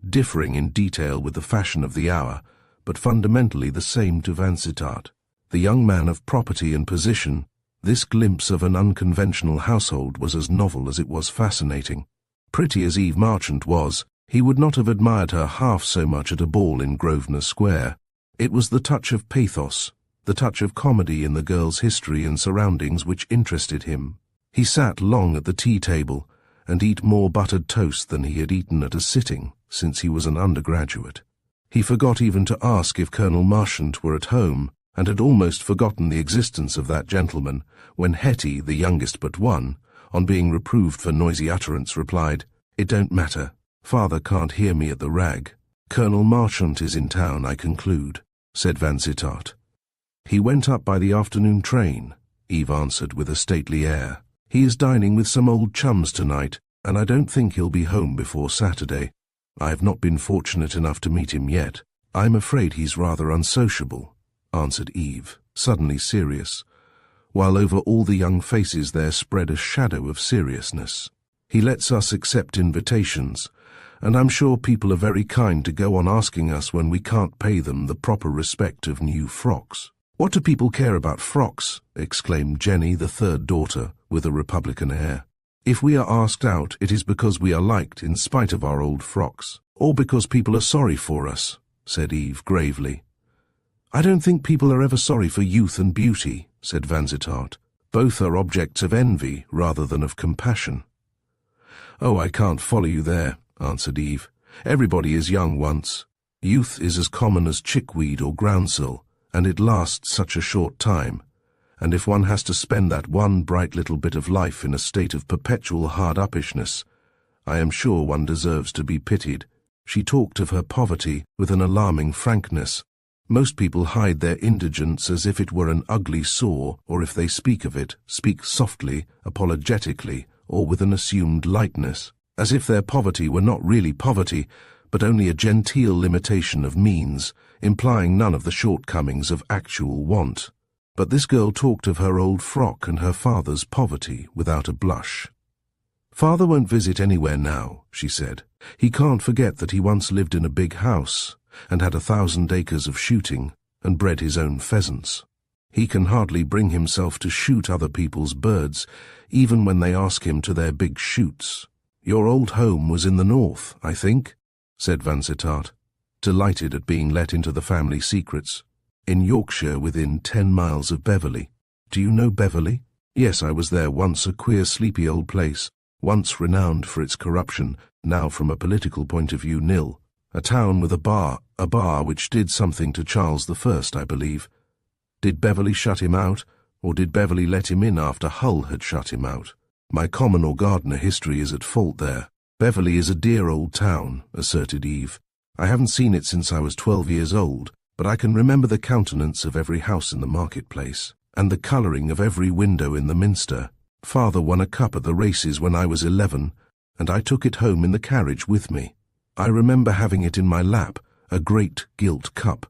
differing in detail with the fashion of the hour, but fundamentally the same to Vansittart, the young man of property and position, this glimpse of an unconventional household was as novel as it was fascinating. Pretty as Eve Marchant was, he would not have admired her half so much at a ball in Grosvenor Square. It was the touch of pathos, the touch of comedy in the girl's history and surroundings which interested him. He sat long at the tea-table, and ate more buttered toast than he had eaten at a sitting since he was an undergraduate. He forgot even to ask if Colonel Marchant were at home, and had almost forgotten the existence of that gentleman, when Hetty, the youngest but one, on being reproved for noisy utterance, replied, "It don't matter. Father can't hear me at the rag. Colonel Marchant is in town, I conclude," said Vansittart. "He went up by the afternoon train," Eve answered with a stately air. "He is dining with some old chums tonight, and I don't think he'll be home before Saturday. I have not been fortunate enough to meet him yet. I'm afraid he's rather unsociable," answered Eve, suddenly serious, while over all the young faces there spread a shadow of seriousness. "He lets us accept invitations, and I'm sure people are very kind to go on asking us when we can't pay them the proper respect of new frocks." "What do people care about frocks?" exclaimed Jenny, the third daughter, with a Republican air. "If we are asked out, it is because we are liked in spite of our old frocks, or because people are sorry for us," said Eve gravely. "I don't think people are ever sorry for youth and beauty," said Vansittart. "Both are objects of envy rather than of compassion." "Oh, I can't follow you there," answered Eve. "Everybody is young once. Youth is as common as chickweed or groundsel, and it lasts such a short time. And if one has to spend that one bright little bit of life in a state of perpetual hard-upishness, I am sure one deserves to be pitied." She talked of her poverty with an alarming frankness. Most people hide their indigence as if it were an ugly sore, or if they speak of it, speak softly, apologetically, or with an assumed lightness, as if their poverty were not really poverty, but only a genteel limitation of means, implying none of the shortcomings of actual want. But this girl talked of her old frock and her father's poverty without a blush. "Father won't visit anywhere now," she said. "He can't forget that he once lived in a big house, and had 1,000 acres of shooting, and bred his own pheasants. He can hardly bring himself to shoot other people's birds, even when they ask him to their big shoots." "Your old home was in the north, I think," said Vansittart, delighted at being let into the family secrets. "In Yorkshire, within 10 miles of Beverley. Do you know Beverley?" "Yes, I was there once, a queer sleepy old place, once renowned for its corruption, now from a political point of view nil. A town with a bar which did something to Charles I, I believe. Did Beverley shut him out, or did Beverley let him in after Hull had shut him out? My common or gardener history is at fault there." "Beverley is a dear old town," asserted Eve. "I haven't seen it since I was 12 years old, but I can remember the countenance of every house in the marketplace, and the colouring of every window in the minster. Father won a cup at the races when I was 11, and I took it home in the carriage with me. I remember having it in my lap, a great gilt cup.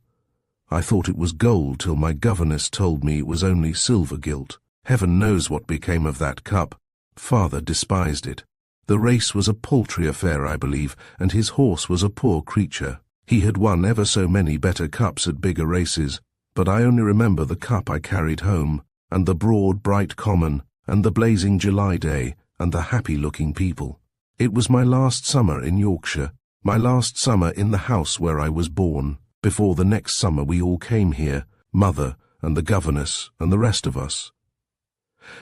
I thought it was gold till my governess told me it was only silver gilt. Heaven knows what became of that cup. Father despised it. The race was a paltry affair, I believe, and his horse was a poor creature. He had won ever so many better cups at bigger races, but I only remember the cup I carried home, and the broad, bright common, and the blazing July day, and the happy-looking people. It was my last summer in Yorkshire, my last summer in the house where I was born. Before the next summer we all came here, Mother and the governess and the rest of us.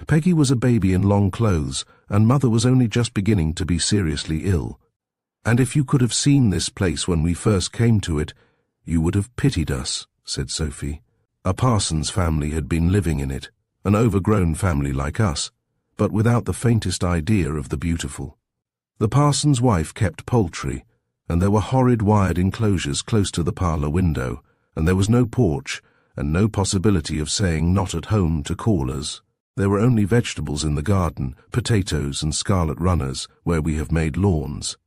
Peggy was a baby in long clothes, and Mother was only just beginning to be seriously ill. And if you could have seen this place when we first came to it, you would have pitied us, said Sophie. A parson's family had been living in it, an overgrown family like us, but without the faintest idea of the beautiful. The parson's wife kept poultry, and there were horrid wired enclosures close to the parlour window, and there was no porch, and no possibility of saying not at home to callers. There were only vegetables in the garden, potatoes and scarlet runners, where we have made lawns.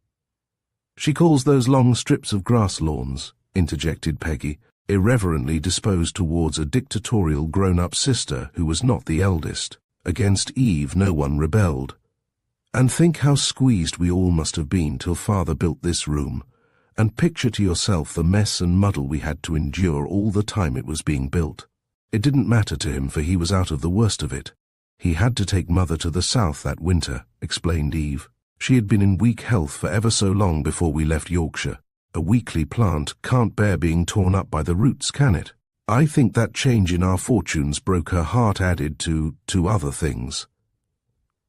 She calls those long strips of grass lawns, interjected Peggy, irreverently disposed towards a dictatorial grown-up sister who was not the eldest. Against Eve no one rebelled. And think how squeezed we all must have been till Father built this room, and picture to yourself the mess and muddle we had to endure all the time it was being built. It didn't matter to him, for he was out of the worst of it. He had to take Mother to the south that winter, explained Eve. She had been in weak health for ever so long before we left Yorkshire. A weakly plant can't bear being torn up by the roots, can it? I think that change in our fortunes broke her heart, added to other things.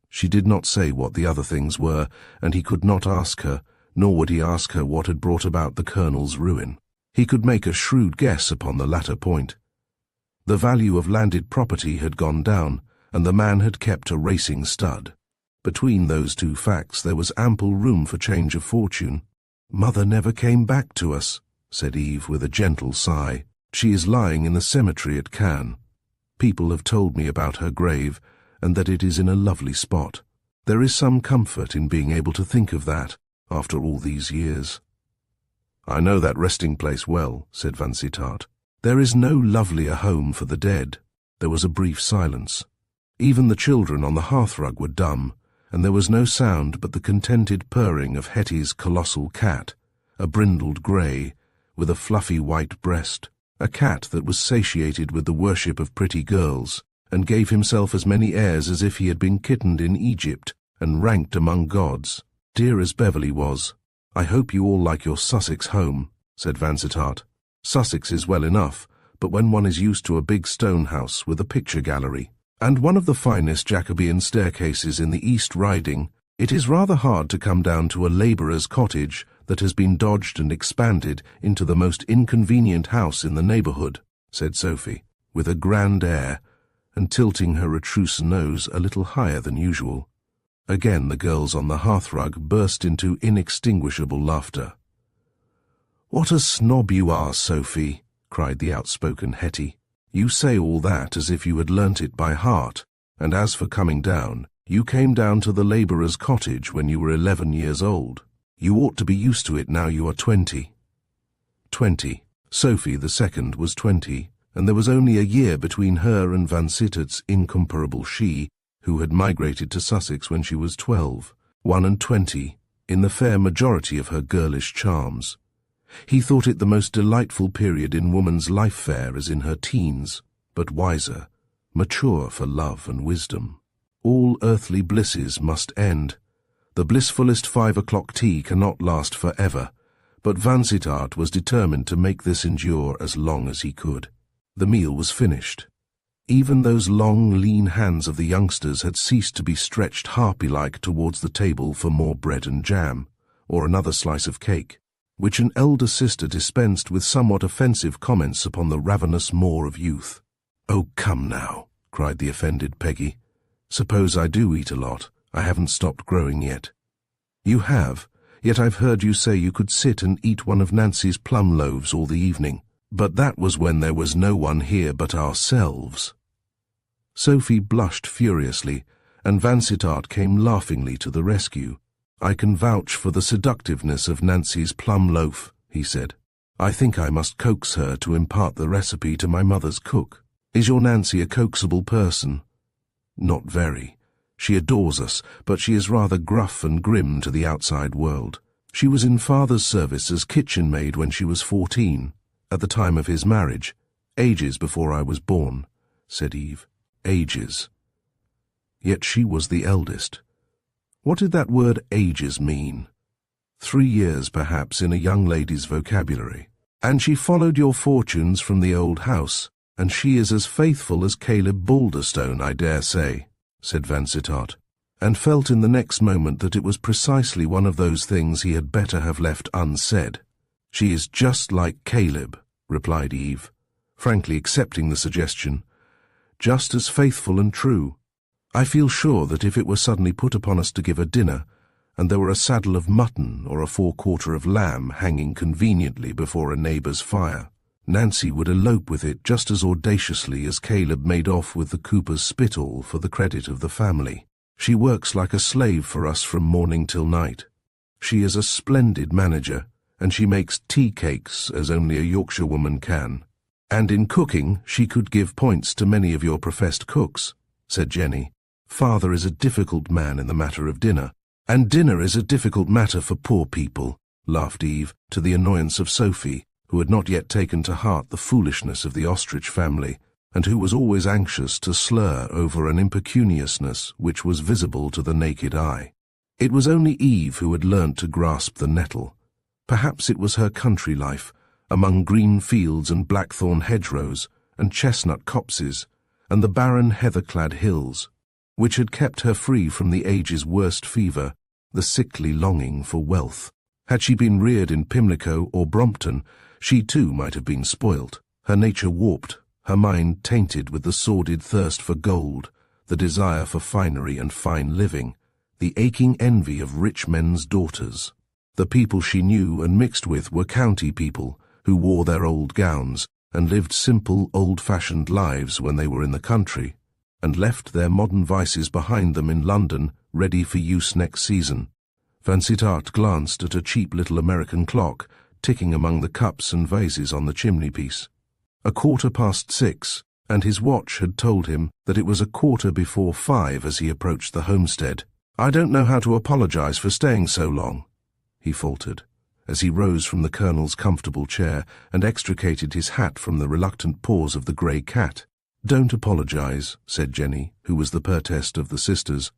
She did not say what the other things were, and he could not ask her, nor would he ask her what had brought about the Colonel's ruin. He could make a shrewd guess upon the latter point. The value of landed property had gone down, and the man had kept a racing stud. Between those two facts there was ample room for change of fortune. Mother never came back to us, said Eve with a gentle sigh. She is lying in the cemetery at Cannes. People have told me about her grave, and that it is in a lovely spot. There is some comfort in being able to think of that, after all these years. I know that resting place well, said Vansittart. There is no lovelier home for the dead. There was a brief silence. Even the children on the hearthrug were dumb, and there was no sound but the contented purring of Hetty's colossal cat, a brindled grey, with a fluffy white breast, a cat that was satiated with the worship of pretty girls, and gave himself as many airs as if he had been kittened in Egypt and ranked among gods. Dear as Beverley was. I hope you all like your Sussex home, said Vansittart. Sussex is well enough, but when one is used to a big stone house with a picture gallery, and one of the finest Jacobean staircases in the East Riding, it is rather hard to come down to a labourer's cottage that has been dodged and expanded into the most inconvenient house in the neighbourhood, said Sophie, with a grand air, and tilting her retrousse nose a little higher than usual. Again the girls on the hearthrug burst into inextinguishable laughter. "What a snob you are, Sophie," cried the outspoken Hetty. "You say all that as if you had learnt it by heart, and as for coming down, you came down to the labourer's cottage when you were 11 years old. You ought to be used to it now you are 20. 20. Sophie the second was 20, and there was only a year between her and Vansittart's incomparable she, who had migrated to Sussex when she was 12, 21, in the fair majority of her girlish charms. He thought it the most delightful period in woman's life, fair as in her teens, but wiser, mature for love and wisdom. All earthly blisses must end. The blissfulest 5 o'clock tea cannot last for ever, but Vansittart was determined to make this endure as long as he could. The meal was finished. Even those long, lean hands of the youngsters had ceased to be stretched harpy-like towards the table for more bread and jam, or another slice of cake, which an elder sister dispensed with somewhat offensive comments upon the ravenous maw of youth. "Oh, come now," cried the offended Peggy. "Suppose I do eat a lot. I haven't stopped growing yet." "You have, yet I've heard you say you could sit and eat one of Nancy's plum loaves all the evening. But that was when there was no one here but ourselves." Sophie blushed furiously, and Vansittart came laughingly to the rescue. "I can vouch for the seductiveness of Nancy's plum loaf," he said. "I think I must coax her to impart the recipe to my mother's cook. Is your Nancy a coaxable person?" "Not very. She adores us, but she is rather gruff and grim to the outside world. She was in father's service as kitchen maid when she was 14, at the time of his marriage, ages before I was born," said Eve. Ages. Yet she was the eldest. What did that word ages mean? 3 years, perhaps, in a young lady's vocabulary. "And she followed your fortunes from the old house, and she is as faithful as Caleb Balderstone, I dare say," said Vansittart, and felt in the next moment that it was precisely one of those things he had better have left unsaid. "She is just like Caleb," replied Eve, frankly accepting the suggestion, "just as faithful and true. I feel sure that if it were suddenly put upon us to give a dinner, and there were a saddle of mutton or a forequarter of lamb hanging conveniently before a neighbour's fire, Nancy would elope with it just as audaciously as Caleb made off with the cooper's spittle for the credit of the family. She works like a slave for us from morning till night. She is a splendid manager, and she makes tea cakes as only a Yorkshire woman can. And in cooking she could give points to many of your professed cooks," said Jenny. "Father is a difficult man in the matter of dinner." "And dinner is a difficult matter for poor people," laughed Eve, to the annoyance of Sophie, who had not yet taken to heart the foolishness of the ostrich family, and who was always anxious to slur over an impecuniousness which was visible to the naked eye. It was only Eve who had learnt to grasp the nettle. Perhaps it was her country life, among green fields and blackthorn hedgerows, and chestnut copses, and the barren heather-clad hills, which had kept her free from the age's worst fever, the sickly longing for wealth. Had she been reared in Pimlico or Brompton, she too might have been spoilt, her nature warped, her mind tainted with the sordid thirst for gold, the desire for finery and fine living, the aching envy of rich men's daughters. The people she knew and mixed with were county people, who wore their old gowns and lived simple, old-fashioned lives when they were in the country, and left their modern vices behind them in London, ready for use next season. Vansittart glanced at a cheap little American clock, ticking among the cups and vases on the chimney-piece. 6:15, and his watch had told him that it was 5:15 as he approached the homestead. "I don't know how to apologize for staying so long," he faltered, as he rose from the Colonel's comfortable chair and extricated his hat from the reluctant paws of the grey cat. "Don't apologize," said Jenny, who was the pertest of the sisters.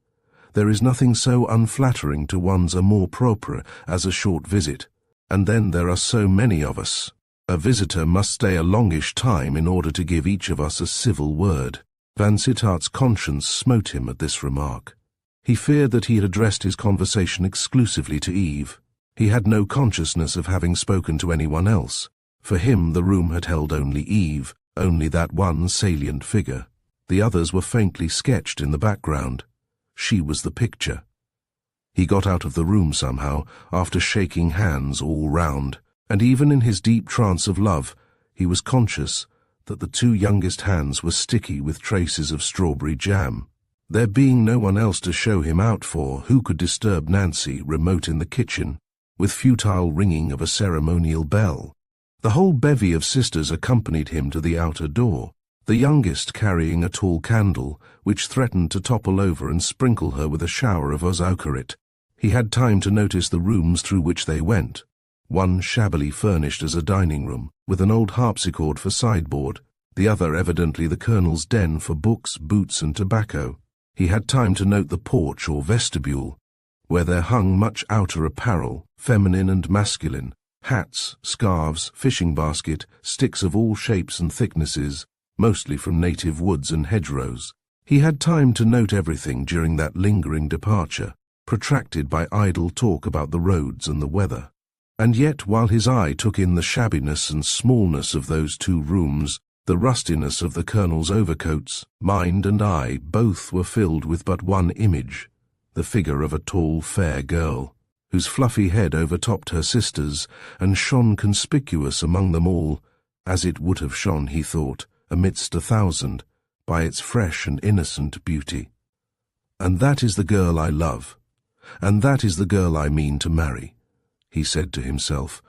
"There is nothing so unflattering to one's amour propre as a short visit, and then there are so many of us. A visitor must stay a longish time in order to give each of us a civil word." Vansittart's conscience smote him at this remark. He feared that he had addressed his conversation exclusively to Eve. He had no consciousness of having spoken to anyone else. For him the room had held only Eve, only that one salient figure. The others were faintly sketched in the background. She was the picture. He got out of the room somehow, after shaking hands all round, and even in his deep trance of love, he was conscious that the two youngest hands were sticky with traces of strawberry jam. There being no one else to show him out for, who could disturb Nancy, remote in the kitchen, with futile ringing of a ceremonial bell? The whole bevy of sisters accompanied him to the outer door, the youngest carrying a tall candle, which threatened to topple over and sprinkle her with a shower of ozaukarit. He had time to notice the rooms through which they went. One shabbily furnished as a dining room, with an old harpsichord for sideboard, the other evidently the Colonel's den for books, boots, and tobacco. He had time to note the porch or vestibule, where there hung much outer apparel, feminine and masculine, hats, scarves, fishing basket, sticks of all shapes and thicknesses, mostly from native woods and hedgerows. He had time to note everything during that lingering departure, protracted by idle talk about the roads and the weather. And yet, while his eye took in the shabbiness and smallness of those two rooms, the rustiness of the Colonel's overcoats, mind and eye both were filled with but one image, the figure of a tall, fair girl, whose fluffy head overtopped her sister's and shone conspicuous among them all, as it would have shone, he thought, amidst 1,000, by its fresh and innocent beauty. "And that is the girl I love, and that is the girl I mean to marry," he said to himself,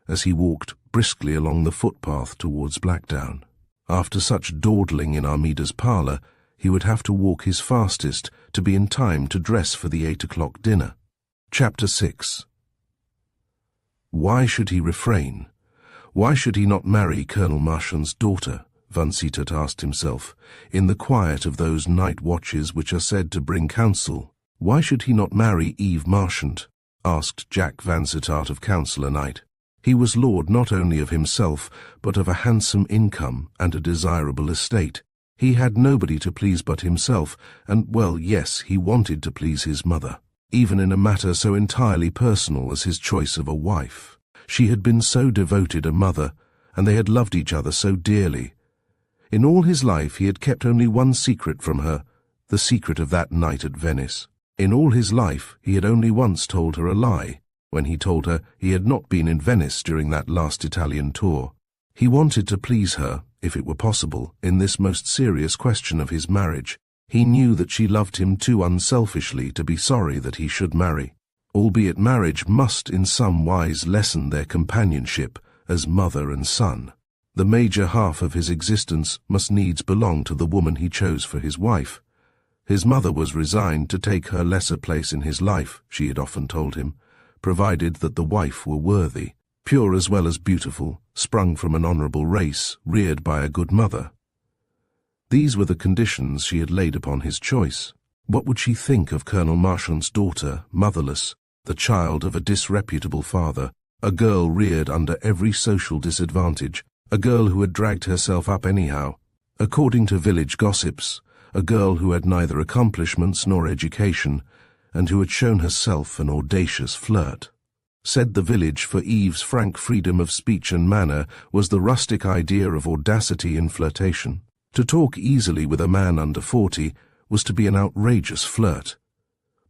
as he walked briskly along the footpath towards Blackdown. After such dawdling in Armida's parlour, he would have to walk his fastest to be in time to dress for the 8 o'clock dinner. Chapter 6. Why should he refrain? Why should he not marry Colonel Marchant's daughter? Vansittart asked himself, in the quiet of those night watches which are said to bring counsel. Why should he not marry Eve Marchant? Asked Jack Vansittart of Councillor Night. He was lord not only of himself, but of a handsome income and a desirable estate. He had nobody to please but himself, and, well, yes, he wanted to please his mother, even in a matter so entirely personal as his choice of a wife. She had been so devoted a mother, and they had loved each other so dearly. In all his life he had kept only one secret from her, the secret of that night at Venice. In all his life he had only once told her a lie, when he told her he had not been in Venice during that last Italian tour. He wanted to please her, if it were possible, in this most serious question of his marriage. He knew that she loved him too unselfishly to be sorry that he should marry, albeit marriage must in some wise lessen their companionship as mother and son. The major half of his existence must needs belong to the woman he chose for his wife. His mother was resigned to take her lesser place in his life, she had often told him, provided that the wife were worthy, pure as well as beautiful, sprung from an honourable race, reared by a good mother. These were the conditions she had laid upon his choice. What would she think of Colonel Marchant's daughter, motherless, the child of a disreputable father, a girl reared under every social disadvantage, a girl who had dragged herself up anyhow, according to village gossips, a girl who had neither accomplishments nor education, and who had shown herself an audacious flirt? Said the village, for Eve's frank freedom of speech and manner was the rustic idea of audacity in flirtation. To talk easily with a man under 40 was to be an outrageous flirt.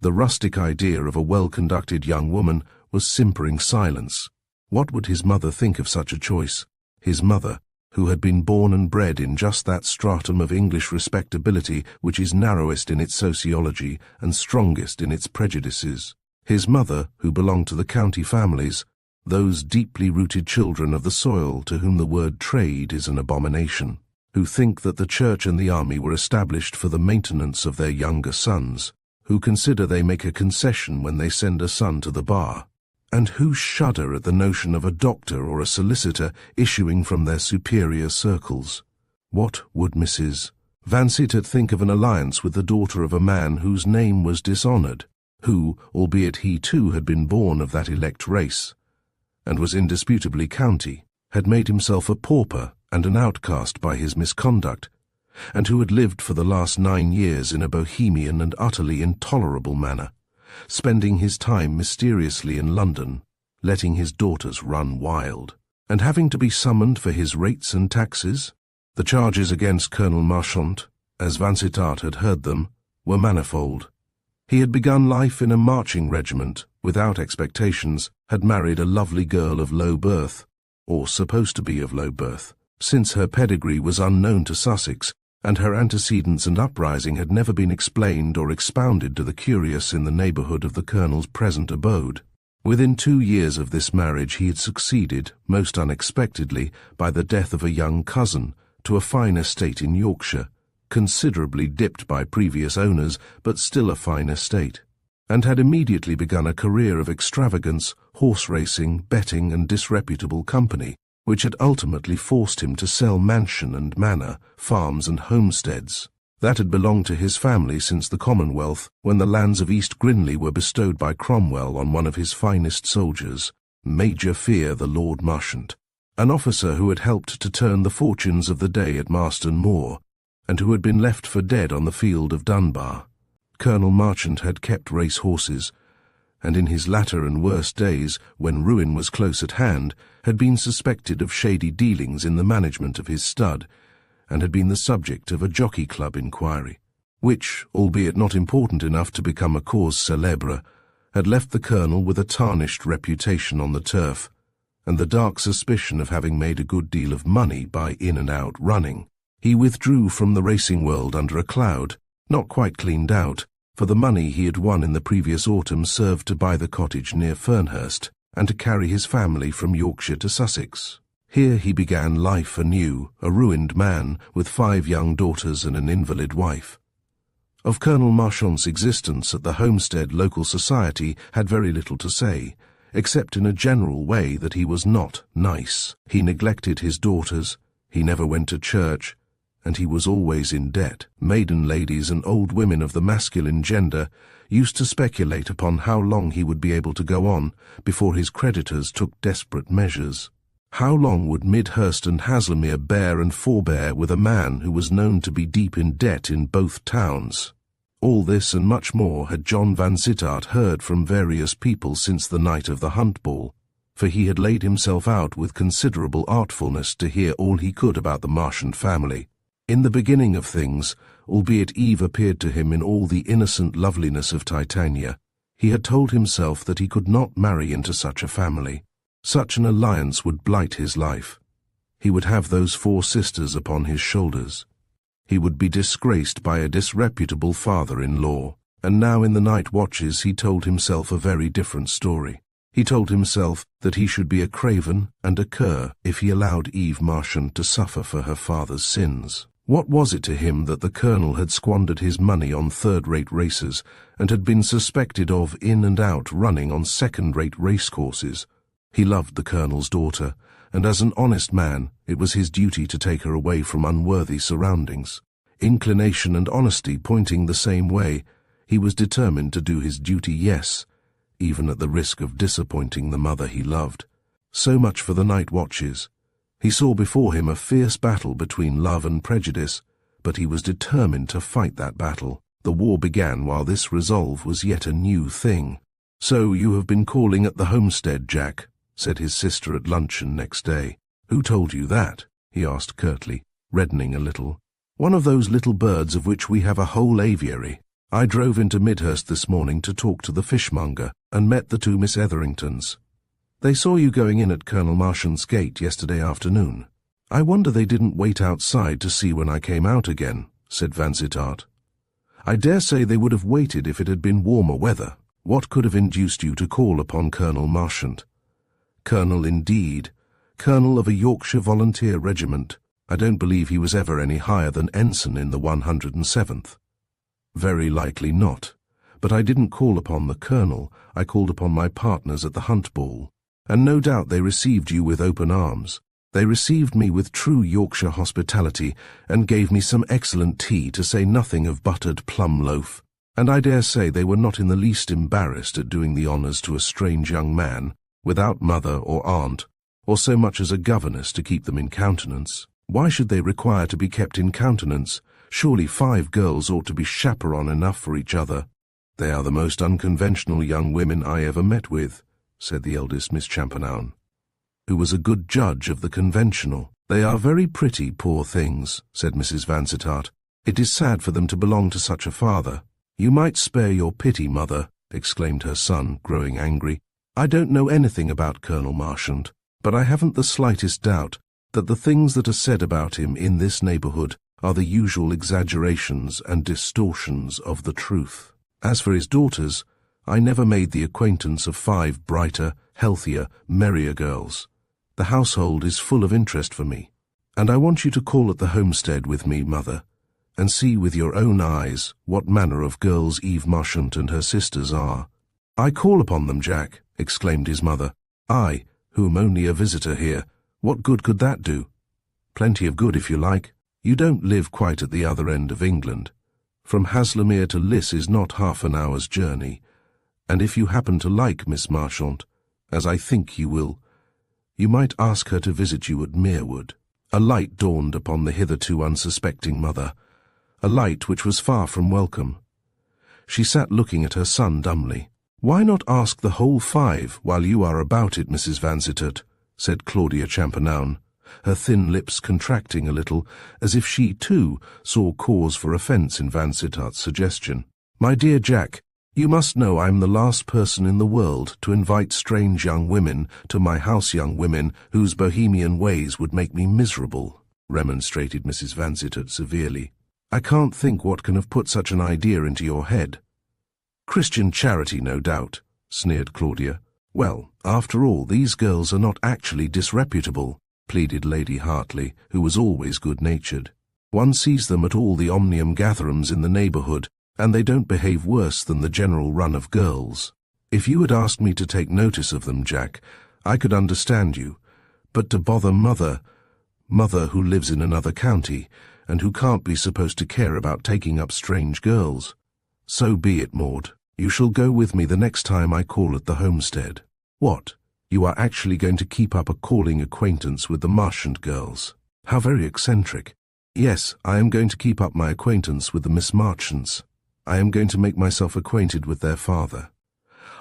The rustic idea of a well-conducted young woman was simpering silence. What would his mother think of such a choice? His mother, who had been born and bred in just that stratum of English respectability which is narrowest in its sociology and strongest in its prejudices. His mother, who belonged to the county families, those deeply rooted children of the soil to whom the word trade is an abomination, who think that the church and the army were established for the maintenance of their younger sons, who consider they make a concession when they send a son to the bar, and who shudder at the notion of a doctor or a solicitor issuing from their superior circles. What would Mrs. Vansittart think of an alliance with the daughter of a man whose name was dishonoured, who, albeit he too had been born of that elect race, and was indisputably county, had made himself a pauper and an outcast by his misconduct, and who had lived for the last 9 years in a bohemian and utterly intolerable manner, spending his time mysteriously in London, letting his daughters run wild, and having to be summoned for his rates and taxes? The charges against Colonel Marchant, as Vansittart had heard them, were manifold. He had begun life in a marching regiment, without expectations, had married a lovely girl of low birth, or supposed to be of low birth, since her pedigree was unknown to Sussex, and her antecedents and uprising had never been explained or expounded to the curious in the neighbourhood of the Colonel's present abode. Within 2 years of this marriage he had succeeded, most unexpectedly, by the death of a young cousin, to a fine estate in Yorkshire, considerably dipped by previous owners, but still a fine estate, and had immediately begun a career of extravagance, horse-racing, betting, and disreputable company, which had ultimately forced him to sell mansion and manor, farms and homesteads, that had belonged to his family since the Commonwealth, when the lands of East Grinley were bestowed by Cromwell on one of his finest soldiers, Major Fear the Lord Marchant, an officer who had helped to turn the fortunes of the day at Marston Moor, and who had been left for dead on the field of Dunbar. Colonel Marchant had kept race horses, and in his latter and worst days, when ruin was close at hand, had been suspected of shady dealings in the management of his stud, and had been the subject of a jockey club inquiry, which, albeit not important enough to become a cause célèbre, had left the colonel with a tarnished reputation on the turf, and the dark suspicion of having made a good deal of money by in-and-out running. He withdrew from the racing world under a cloud, not quite cleaned out, for the money he had won in the previous autumn served to buy the cottage near Fernhurst, and to carry his family from Yorkshire to Sussex. Here he began life anew, a ruined man, with 5 young daughters and an invalid wife. Of Colonel Marchant's existence at the homestead local society had very little to say, except in a general way that he was not nice. He neglected his daughters, he never went to church, and he was always in debt. Maiden ladies and old women of the masculine gender used to speculate upon how long he would be able to go on before his creditors took desperate measures. How long would Midhurst and Haslemere bear and forbear with a man who was known to be deep in debt in both towns? All this and much more had John Vansittart heard from various people since the night of the hunt ball, for he had laid himself out with considerable artfulness to hear all he could about the Marchant family. In the beginning of things, albeit Eve appeared to him in all the innocent loveliness of Titania, he had told himself that he could not marry into such a family. Such an alliance would blight his life. He would have those 4 sisters upon his shoulders. He would be disgraced by a disreputable father-in-law. And now in the night watches he told himself a very different story. He told himself that he should be a craven and a cur if he allowed Eve Marchant to suffer for her father's sins. What was it to him that the colonel had squandered his money on third-rate races and had been suspected of in and out running on second-rate racecourses? He loved the colonel's daughter, and as an honest man, it was his duty to take her away from unworthy surroundings. Inclination and honesty pointing the same way, he was determined to do his duty, yes, even at the risk of disappointing the mother he loved. So much for the night watches. He saw before him a fierce battle between love and prejudice, but he was determined to fight that battle. The war began while this resolve was yet a new thing. "So you have been calling at the homestead, Jack," said his sister at luncheon next day. "Who told you that?" he asked curtly, reddening a little. "One of those little birds of which we have a whole aviary. I drove into Midhurst this morning to talk to the fishmonger, and met the 2 Miss Etheringtons. They saw you going in at Colonel Marchant's gate yesterday afternoon. I wonder they didn't wait outside to see when I came out again," said Vansittart. "I dare say they would have waited if it had been warmer weather. What could have induced you to call upon Colonel Marchant?" "Colonel indeed. Colonel of a Yorkshire volunteer regiment. I don't believe he was ever any higher than ensign in the 107th. "Very likely not. But I didn't call upon the colonel, I called upon my partners at the hunt ball. And no doubt they received you with open arms. They received me with true Yorkshire hospitality, and gave me some excellent tea, to say nothing of buttered plum loaf. And I dare say they were not in the least embarrassed at doing the honours to a strange young man, without mother or aunt, or so much as a governess to keep them in countenance. Why should they require to be kept in countenance? Surely 5 girls ought to be chaperon enough for each other." "They are the most unconventional young women I ever met with," said the eldest Miss Champernowne, who was a good judge of the conventional. "They are very pretty, poor things," said Mrs. Vansittart. "It is sad for them to belong to such a father." "You might spare your pity, mother," exclaimed her son, growing angry. "I don't know anything about Colonel Marchant, but I haven't the slightest doubt that the things that are said about him in this neighbourhood are the usual exaggerations and distortions of the truth. As for his daughters, I never made the acquaintance of 5 brighter, healthier, merrier girls. The household is full of interest for me, and I want you to call at the homestead with me, mother, and see with your own eyes what manner of girls Eve Marchant and her sisters are." "I call upon them, Jack," exclaimed his mother. "I, who am only a visitor here, what good could that do?" "Plenty of good, if you like. You don't live quite at the other end of England. From Haslemere to Liss is not half an hour's journey, and if you happen to like Miss Marchant, as I think you will, you might ask her to visit you at Merewood." A light dawned upon the hitherto unsuspecting mother, a light which was far from welcome. She sat looking at her son dumbly. "Why not ask the whole 5 while you are about it, Mrs. Vansittart?" said Claudia Champernowne, her thin lips contracting a little, as if she, too, saw cause for offence in Vansittart's suggestion. "My dear Jack, you must know I am the last person in the world to invite strange young women to my house, young women whose bohemian ways would make me miserable," remonstrated Mrs. Vansittart severely. "I can't think what can have put such an idea into your head." "Christian charity, no doubt," sneered Claudia. "Well, after all, these girls are not actually disreputable," pleaded Lady Hartley, who was always good-natured. "One sees them at all the omnium gatherums in the neighbourhood, and they don't behave worse than the general run of girls. If you had asked me to take notice of them, Jack, I could understand you, but to bother Mother who lives in another county, and who can't be supposed to care about taking up strange girls. So be it, Maud. You shall go with me the next time I call at the homestead. What? You are actually going to keep up a calling acquaintance with the Marchant girls? How very eccentric. Yes, I am going to keep up my acquaintance with the Miss Marchants. I am going to make myself acquainted with their father.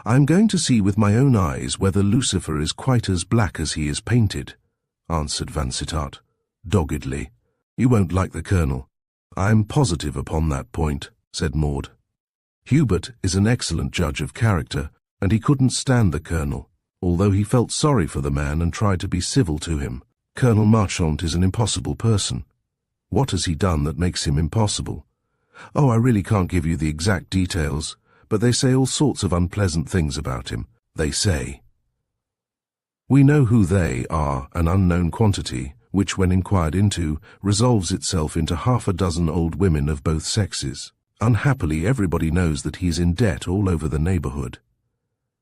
I am going to see with my own eyes whether Lucifer is quite as black as he is painted, answered Vansittart, doggedly. You won't like the Colonel. I am positive upon that point, said Maud. Hubert is an excellent judge of character, and he couldn't stand the Colonel, although he felt sorry for the man and tried to be civil to him. Colonel Marchant is an impossible person. What has he done that makes him impossible? Oh, I really can't give you the exact details, but they say all sorts of unpleasant things about him. They say. We know who they are, an unknown quantity, which, when inquired into, resolves itself into half a dozen old women of both sexes. Unhappily, everybody knows that he is in debt all over the neighbourhood.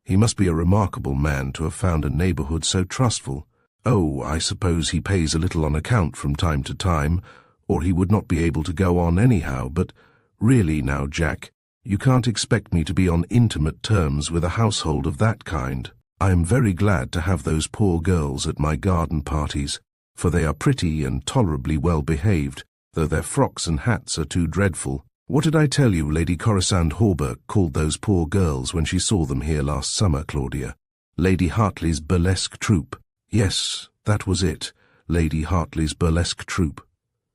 He must be a remarkable man to have found a neighbourhood so trustful. Oh, I suppose he pays a little on account from time to time, or he would not be able to go on anyhow, but really now, Jack, you can't expect me to be on intimate terms with a household of that kind. I am very glad to have those poor girls at my garden parties, for they are pretty and tolerably well behaved, though their frocks and hats are too dreadful. What did I tell you Lady Corisande Hawberk called those poor girls when she saw them here last summer, Claudia? Lady Hartley's burlesque troupe. Yes, that was it, Lady Hartley's burlesque troupe.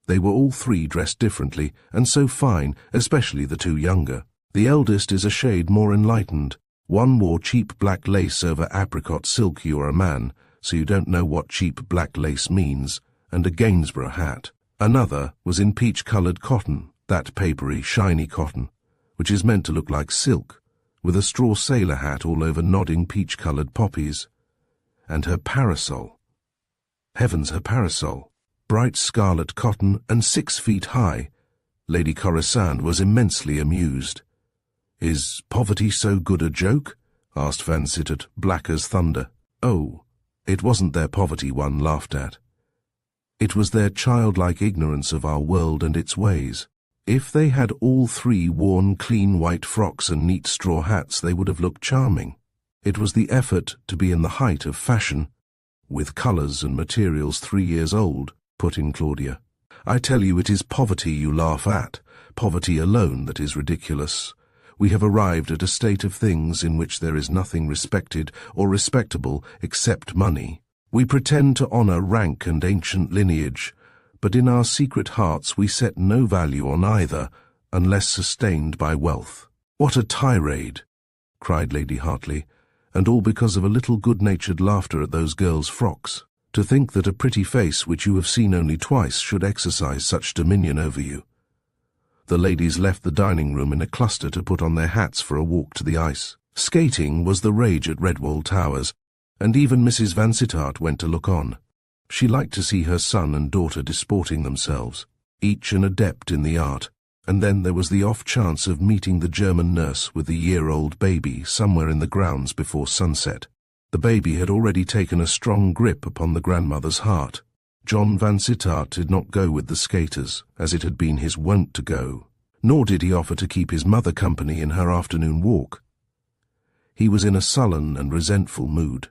They were all three dressed differently, and so fine, especially the two younger. The eldest is a shade more enlightened. One wore cheap black lace over apricot silk. You are a man, so you don't know what cheap black lace means, and a Gainsborough hat. Another was in peach-coloured cotton, that papery, shiny cotton, which is meant to look like silk, with a straw sailor hat all over nodding peach-coloured poppies. And her parasol. Heavens, her parasol! Bright scarlet cotton and 6 feet high. Lady Corisande was immensely amused. Is poverty so good a joke? Asked Vansittart, black as thunder. Oh, it wasn't their poverty one laughed at. It was their childlike ignorance of our world and its ways. If they had all three worn clean white frocks and neat straw hats, they would have looked charming. It was the effort to be in the height of fashion, with colours and materials 3 years old, put in Claudia. I tell you, it is poverty you laugh at, poverty alone that is ridiculous. We have arrived at a state of things in which there is nothing respected or respectable except money. We pretend to honour rank and ancient lineage, but in our secret hearts we set no value on either, unless sustained by wealth. What a tirade! Cried Lady Hartley, and all because of a little good-natured laughter at those girls' frocks. To think that a pretty face which you have seen only twice should exercise such dominion over you. The ladies left the dining-room in a cluster to put on their hats for a walk to the ice. Skating was the rage at Redwall Towers, and even Mrs. Vansittart went to look on. She liked to see her son and daughter disporting themselves, each an adept in the art, and then there was the off chance of meeting the German nurse with the year-old baby somewhere in the grounds before sunset. The baby had already taken a strong grip upon the grandmother's heart. John Vansittart did not go with the skaters, as it had been his wont to go, nor did he offer to keep his mother company in her afternoon walk. He was in a sullen and resentful mood,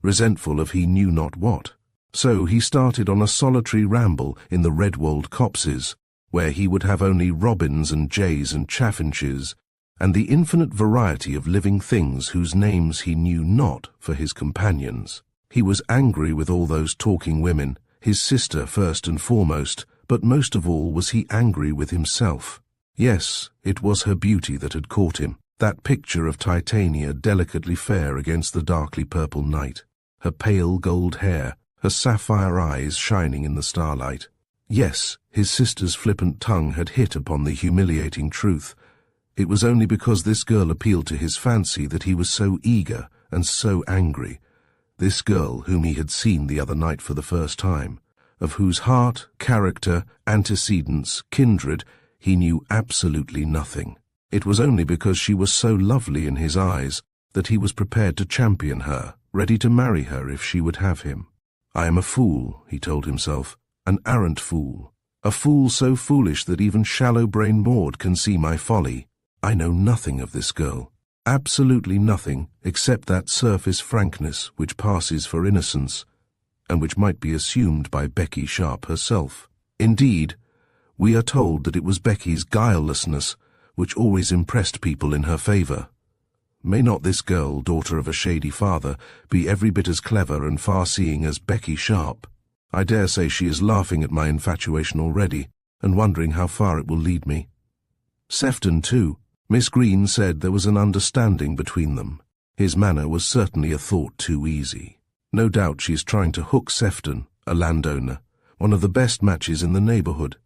resentful of he knew not what. So he started on a solitary ramble in the Redwall copses, where he would have only robins and jays and chaffinches, and the infinite variety of living things whose names he knew not for his companions. He was angry with all those talking women, his sister first and foremost, but most of all was he angry with himself. Yes, it was her beauty that had caught him, that picture of Titania delicately fair against the darkly purple night, her pale gold hair, her sapphire eyes shining in the starlight. Yes, his sister's flippant tongue had hit upon the humiliating truth. It was only because this girl appealed to his fancy that he was so eager and so angry. This girl whom he had seen the other night for the first time, of whose heart, character, antecedents, kindred, he knew absolutely nothing. It was only because she was so lovely in his eyes that he was prepared to champion her, ready to marry her if she would have him. I am a fool, he told himself, an arrant fool. A fool so foolish that even shallow-brained Maud can see my folly. I know nothing of this girl. Absolutely nothing except that surface frankness which passes for innocence, and which might be assumed by Becky Sharp herself. Indeed, we are told that it was Becky's guilelessness which always impressed people in her favor. May not this girl, daughter of a shady father, be every bit as clever and far-seeing as Becky Sharp? I dare say she is laughing at my infatuation already, and wondering how far it will lead me. Sefton, too. Miss Green said there was an understanding between them. His manner was certainly a thought too easy. No doubt she is trying to hook Sefton, a landowner, one of the best matches in the neighborhood,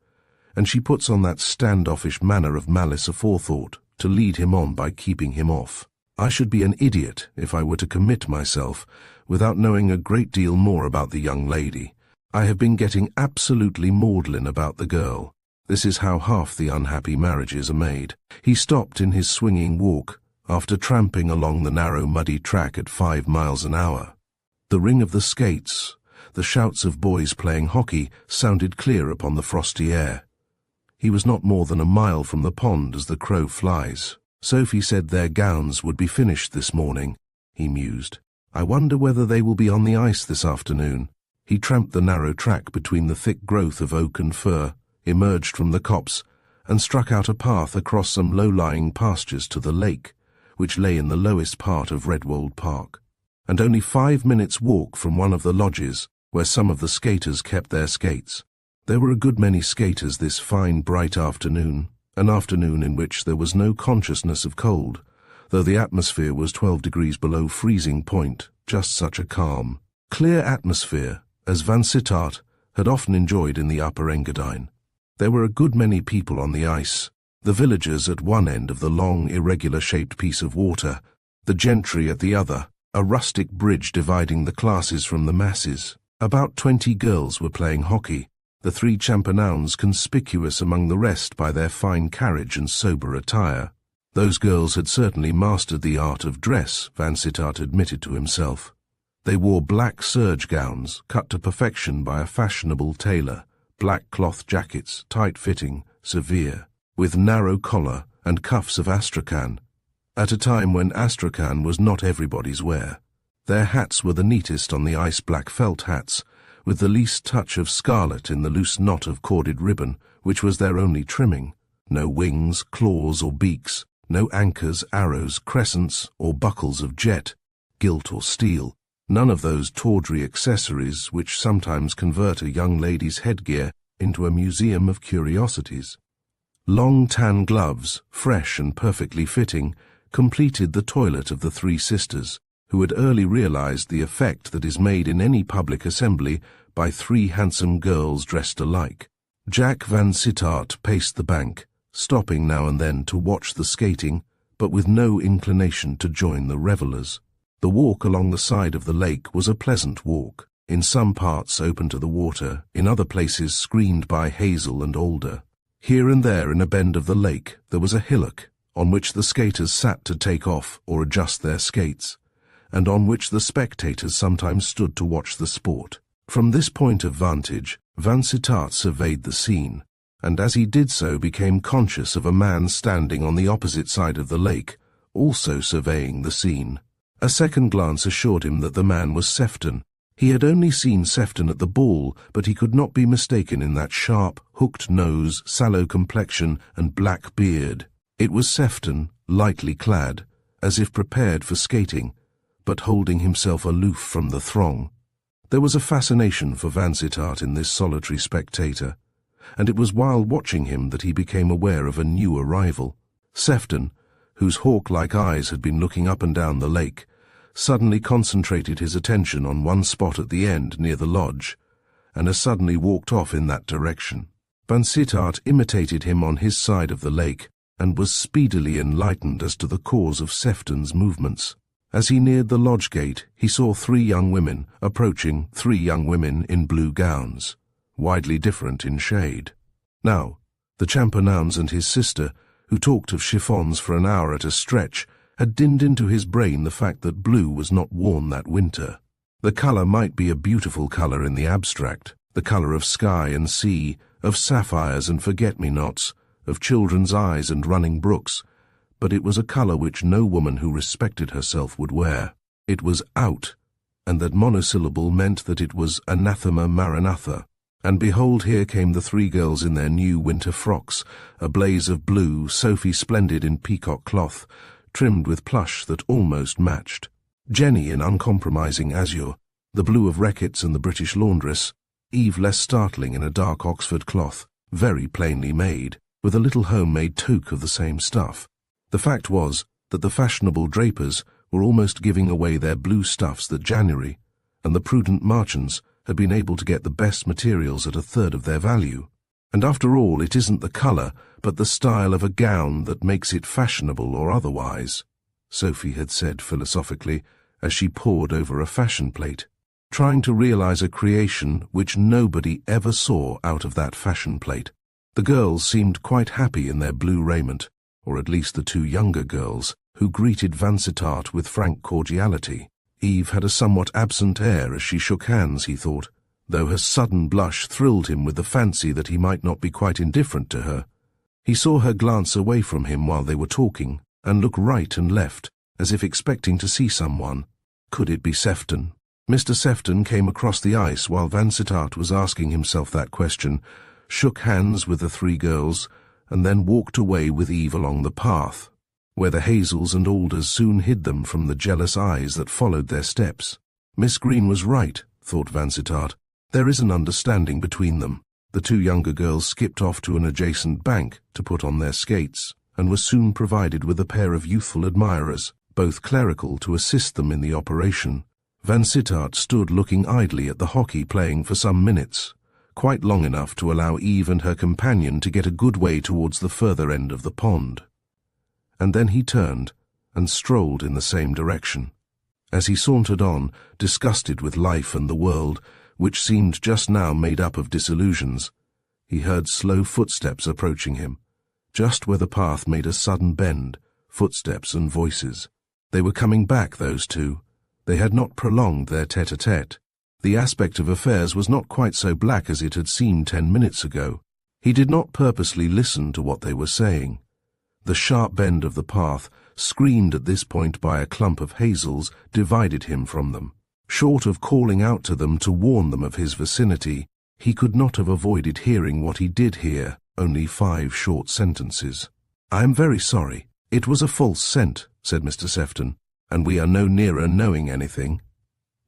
and she puts on that standoffish manner of malice aforethought to lead him on by keeping him off. I should be an idiot if I were to commit myself without knowing a great deal more about the young lady. I have been getting absolutely maudlin about the girl. This is how half the unhappy marriages are made. He stopped in his swinging walk after tramping along the narrow muddy track at 5 miles an hour. The ring of the skates, the shouts of boys playing hockey sounded clear upon the frosty air. He was not more than a mile from the pond as the crow flies. Sophie said their gowns would be finished this morning, he mused. I wonder whether they will be on the ice this afternoon. He tramped the narrow track between the thick growth of oak and fir, emerged from the copse, and struck out a path across some low-lying pastures to the lake, which lay in the lowest part of Redwold Park, and only 5 minutes' walk from one of the lodges where some of the skaters kept their skates. There were a good many skaters this fine, bright afternoon, an afternoon in which there was no consciousness of cold, though the atmosphere was 12 degrees below freezing point, just such a calm, clear atmosphere as Vansittart had often enjoyed in the Upper Engadine. There were a good many people on the ice, the villagers at one end of the long, irregular-shaped piece of water, the gentry at the other, a rustic bridge dividing the classes from the masses. About 20 girls were playing hockey, the 3 champanowns conspicuous among the rest by their fine carriage and sober attire. Those girls had certainly mastered the art of dress, Vansittart admitted to himself. They wore black serge gowns, cut to perfection by a fashionable tailor, black cloth jackets, tight-fitting, severe, with narrow collar and cuffs of astrakhan, at a time when astrakhan was not everybody's wear. Their hats were the neatest on the ice-black felt hats, with the least touch of scarlet in the loose knot of corded ribbon, which was their only trimming. No wings, claws, or beaks, no anchors, arrows, crescents, or buckles of jet, gilt or steel, none of those tawdry accessories which sometimes convert a young lady's headgear into a museum of curiosities. Long tan gloves, fresh and perfectly fitting, completed the toilet of the 3 sisters, who had early realized the effect that is made in any public assembly by 3 handsome girls dressed alike. Jack Vansittart paced the bank, stopping now and then to watch the skating, but with no inclination to join the revellers. The walk along the side of the lake was a pleasant walk, in some parts open to the water, in other places screened by hazel and alder. Here and there in a bend of the lake there was a hillock, on which the skaters sat to take off or adjust their skates, and on which the spectators sometimes stood to watch the sport. From this point of vantage, Vansittart surveyed the scene, and as he did so became conscious of a man standing on the opposite side of the lake, also surveying the scene. A second glance assured him that the man was Sefton. He had only seen Sefton at the ball, but he could not be mistaken in that sharp, hooked nose, sallow complexion, and black beard. It was Sefton, lightly clad, as if prepared for skating, but holding himself aloof from the throng. There was a fascination for Vansittart in this solitary spectator, and it was while watching him that he became aware of a new arrival. Sefton, whose hawk-like eyes had been looking up and down the lake, suddenly concentrated his attention on one spot at the end near the lodge, and as suddenly walked off in that direction. Vansittart imitated him on his side of the lake, and was speedily enlightened as to the cause of Sefton's movements. As he neared the lodge gate, he saw 3 young women approaching, 3 young women in blue gowns, widely different in shade. Now, the champanowns and his sister who talked of chiffons for an hour at a stretch, had dinned into his brain the fact that blue was not worn that winter. The colour might be a beautiful colour in the abstract, the colour of sky and sea, of sapphires and forget-me-nots, of children's eyes and running brooks, but it was a colour which no woman who respected herself would wear. It was out, and that monosyllable meant that it was anathema maranatha. And behold, here came the three girls in their new winter frocks, a blaze of blue, Sophie splendid in peacock cloth, trimmed with plush that almost matched, Jenny in uncompromising azure, the blue of Reckitt's and the British laundress, Eve less startling in a dark Oxford cloth, very plainly made, with a little home-made toque of the same stuff. The fact was that the fashionable drapers were almost giving away their blue stuffs that January, and the prudent Marchants had been able to get the best materials at a third of their value. And after all, it isn't the colour, but the style of a gown that makes it fashionable or otherwise, Sophie had said philosophically as she pored over a fashion plate, trying to realise a creation which nobody ever saw out of that fashion plate. The girls seemed quite happy in their blue raiment, or at least the two younger girls, who greeted Vansittart with frank cordiality. Eve had a somewhat absent air as she shook hands, he thought, though her sudden blush thrilled him with the fancy that he might not be quite indifferent to her. He saw her glance away from him while they were talking, and look right and left, as if expecting to see someone. Could it be Sefton? Mr. Sefton came across the ice while Vansittart was asking himself that question, shook hands with the three girls, and then walked away with Eve along the path, where the hazels and alders soon hid them from the jealous eyes that followed their steps. Miss Green was right, thought Vansittart. There is an understanding between them. The two younger girls skipped off to an adjacent bank to put on their skates, and were soon provided with a pair of youthful admirers, both clerical, to assist them in the operation. Vansittart stood looking idly at the hockey playing for some minutes, quite long enough to allow Eve and her companion to get a good way towards the further end of the pond. And then he turned and strolled in the same direction. As he sauntered on, disgusted with life and the world, which seemed just now made up of disillusions, he heard slow footsteps approaching him, just where the path made a sudden bend, footsteps and voices. They were coming back, those two. They had not prolonged their tete-a-tete. The aspect of affairs was not quite so black as it had seemed 10 minutes ago. He did not purposely listen to what they were saying. The sharp bend of the path, screened at this point by a clump of hazels, divided him from them. Short of calling out to them to warn them of his vicinity, he could not have avoided hearing what he did hear, only 5 short sentences. "I am very sorry. It was a false scent," said Mr. Sefton, "and we are no nearer knowing anything."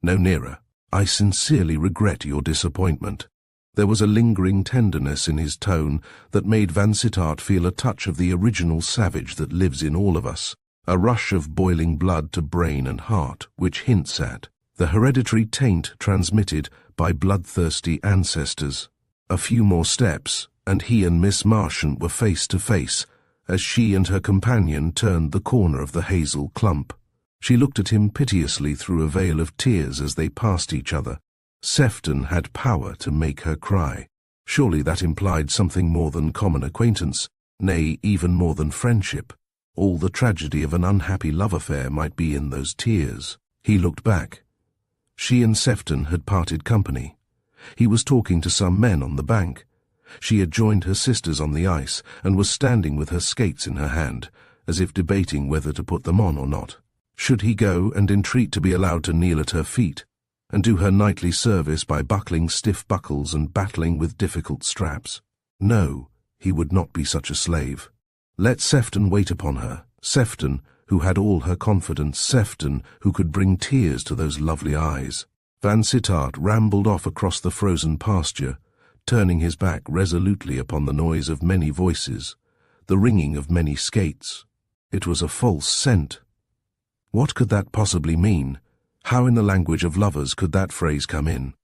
"No nearer. I sincerely regret your disappointment." There was a lingering tenderness in his tone that made Vansittart feel a touch of the original savage that lives in all of us, a rush of boiling blood to brain and heart, which hints at the hereditary taint transmitted by bloodthirsty ancestors. A few more steps, and he and Miss Marchant were face to face, as she and her companion turned the corner of the hazel clump. She looked at him piteously through a veil of tears as they passed each other. Sefton had power to make her cry. Surely that implied something more than common acquaintance, nay, even more than friendship. All the tragedy of an unhappy love affair might be in those tears. He looked back. She and Sefton had parted company. He was talking to some men on the bank. She had joined her sisters on the ice and was standing with her skates in her hand, as if debating whether to put them on or not. Should he go and entreat to be allowed to kneel at her feet, and do her nightly service by buckling stiff buckles and battling with difficult straps? No, he would not be such a slave. Let Sefton wait upon her, Sefton, who had all her confidence, Sefton, who could bring tears to those lovely eyes. Vansittart rambled off across the frozen pasture, turning his back resolutely upon the noise of many voices, the ringing of many skates. It was a false scent. What could that possibly mean? How in the language of lovers could that phrase come in?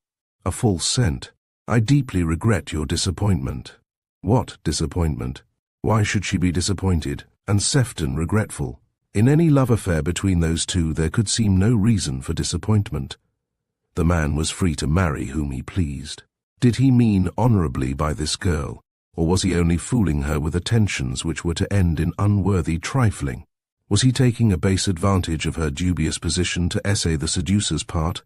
A false scent. "I deeply regret your disappointment." What disappointment? Why should she be disappointed, and Sefton regretful? In any love affair between those two there could seem no reason for disappointment. The man was free to marry whom he pleased. Did he mean honourably by this girl, Or was he only fooling her with attentions which were to end in unworthy trifling? Was he taking a base advantage of her dubious position to essay the seducer's part?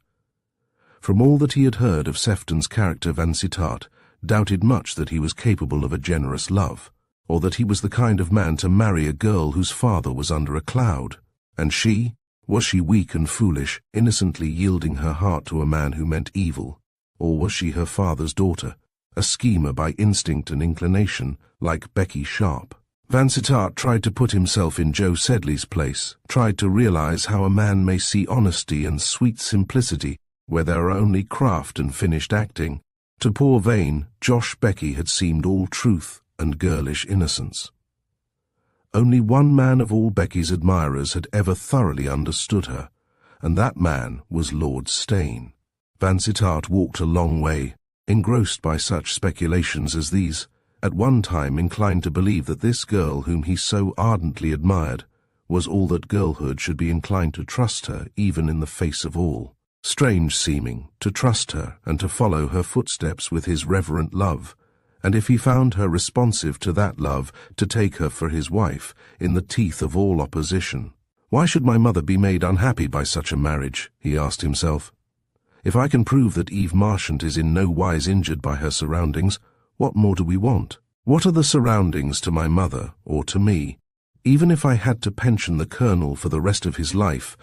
From all that he had heard of Sefton's character, Vansittart doubted much that he was capable of a generous love, or that he was the kind of man to marry a girl whose father was under a cloud. And she? Was she weak and foolish, innocently yielding her heart to a man who meant evil? Or was she her father's daughter, a schemer by instinct and inclination, like Becky Sharp? Vansittart tried to put himself in Joe Sedley's place, tried to realize how a man may see honesty and sweet simplicity where there are only craft and finished acting. To poor vain Josh Becky had seemed all truth and girlish innocence. Only one man of all Becky's admirers had ever thoroughly understood her, and that man was Lord Steyne. Vansittart walked a long way, engrossed by such speculations as these, at one time inclined to believe that this girl whom he so ardently admired was all that girlhood should be inclined to trust her even in the face of all. Strange seeming, to trust her and to follow her footsteps with his reverent love, and if he found her responsive to that love, to take her for his wife, in the teeth of all opposition. Why should my mother be made unhappy by such a marriage? He asked himself. If I can prove that Eve Marchant is in no wise injured by her surroundings, what more do we want? What are the surroundings to my mother, or to me? Even if I had to pension the Colonel for the rest of his life,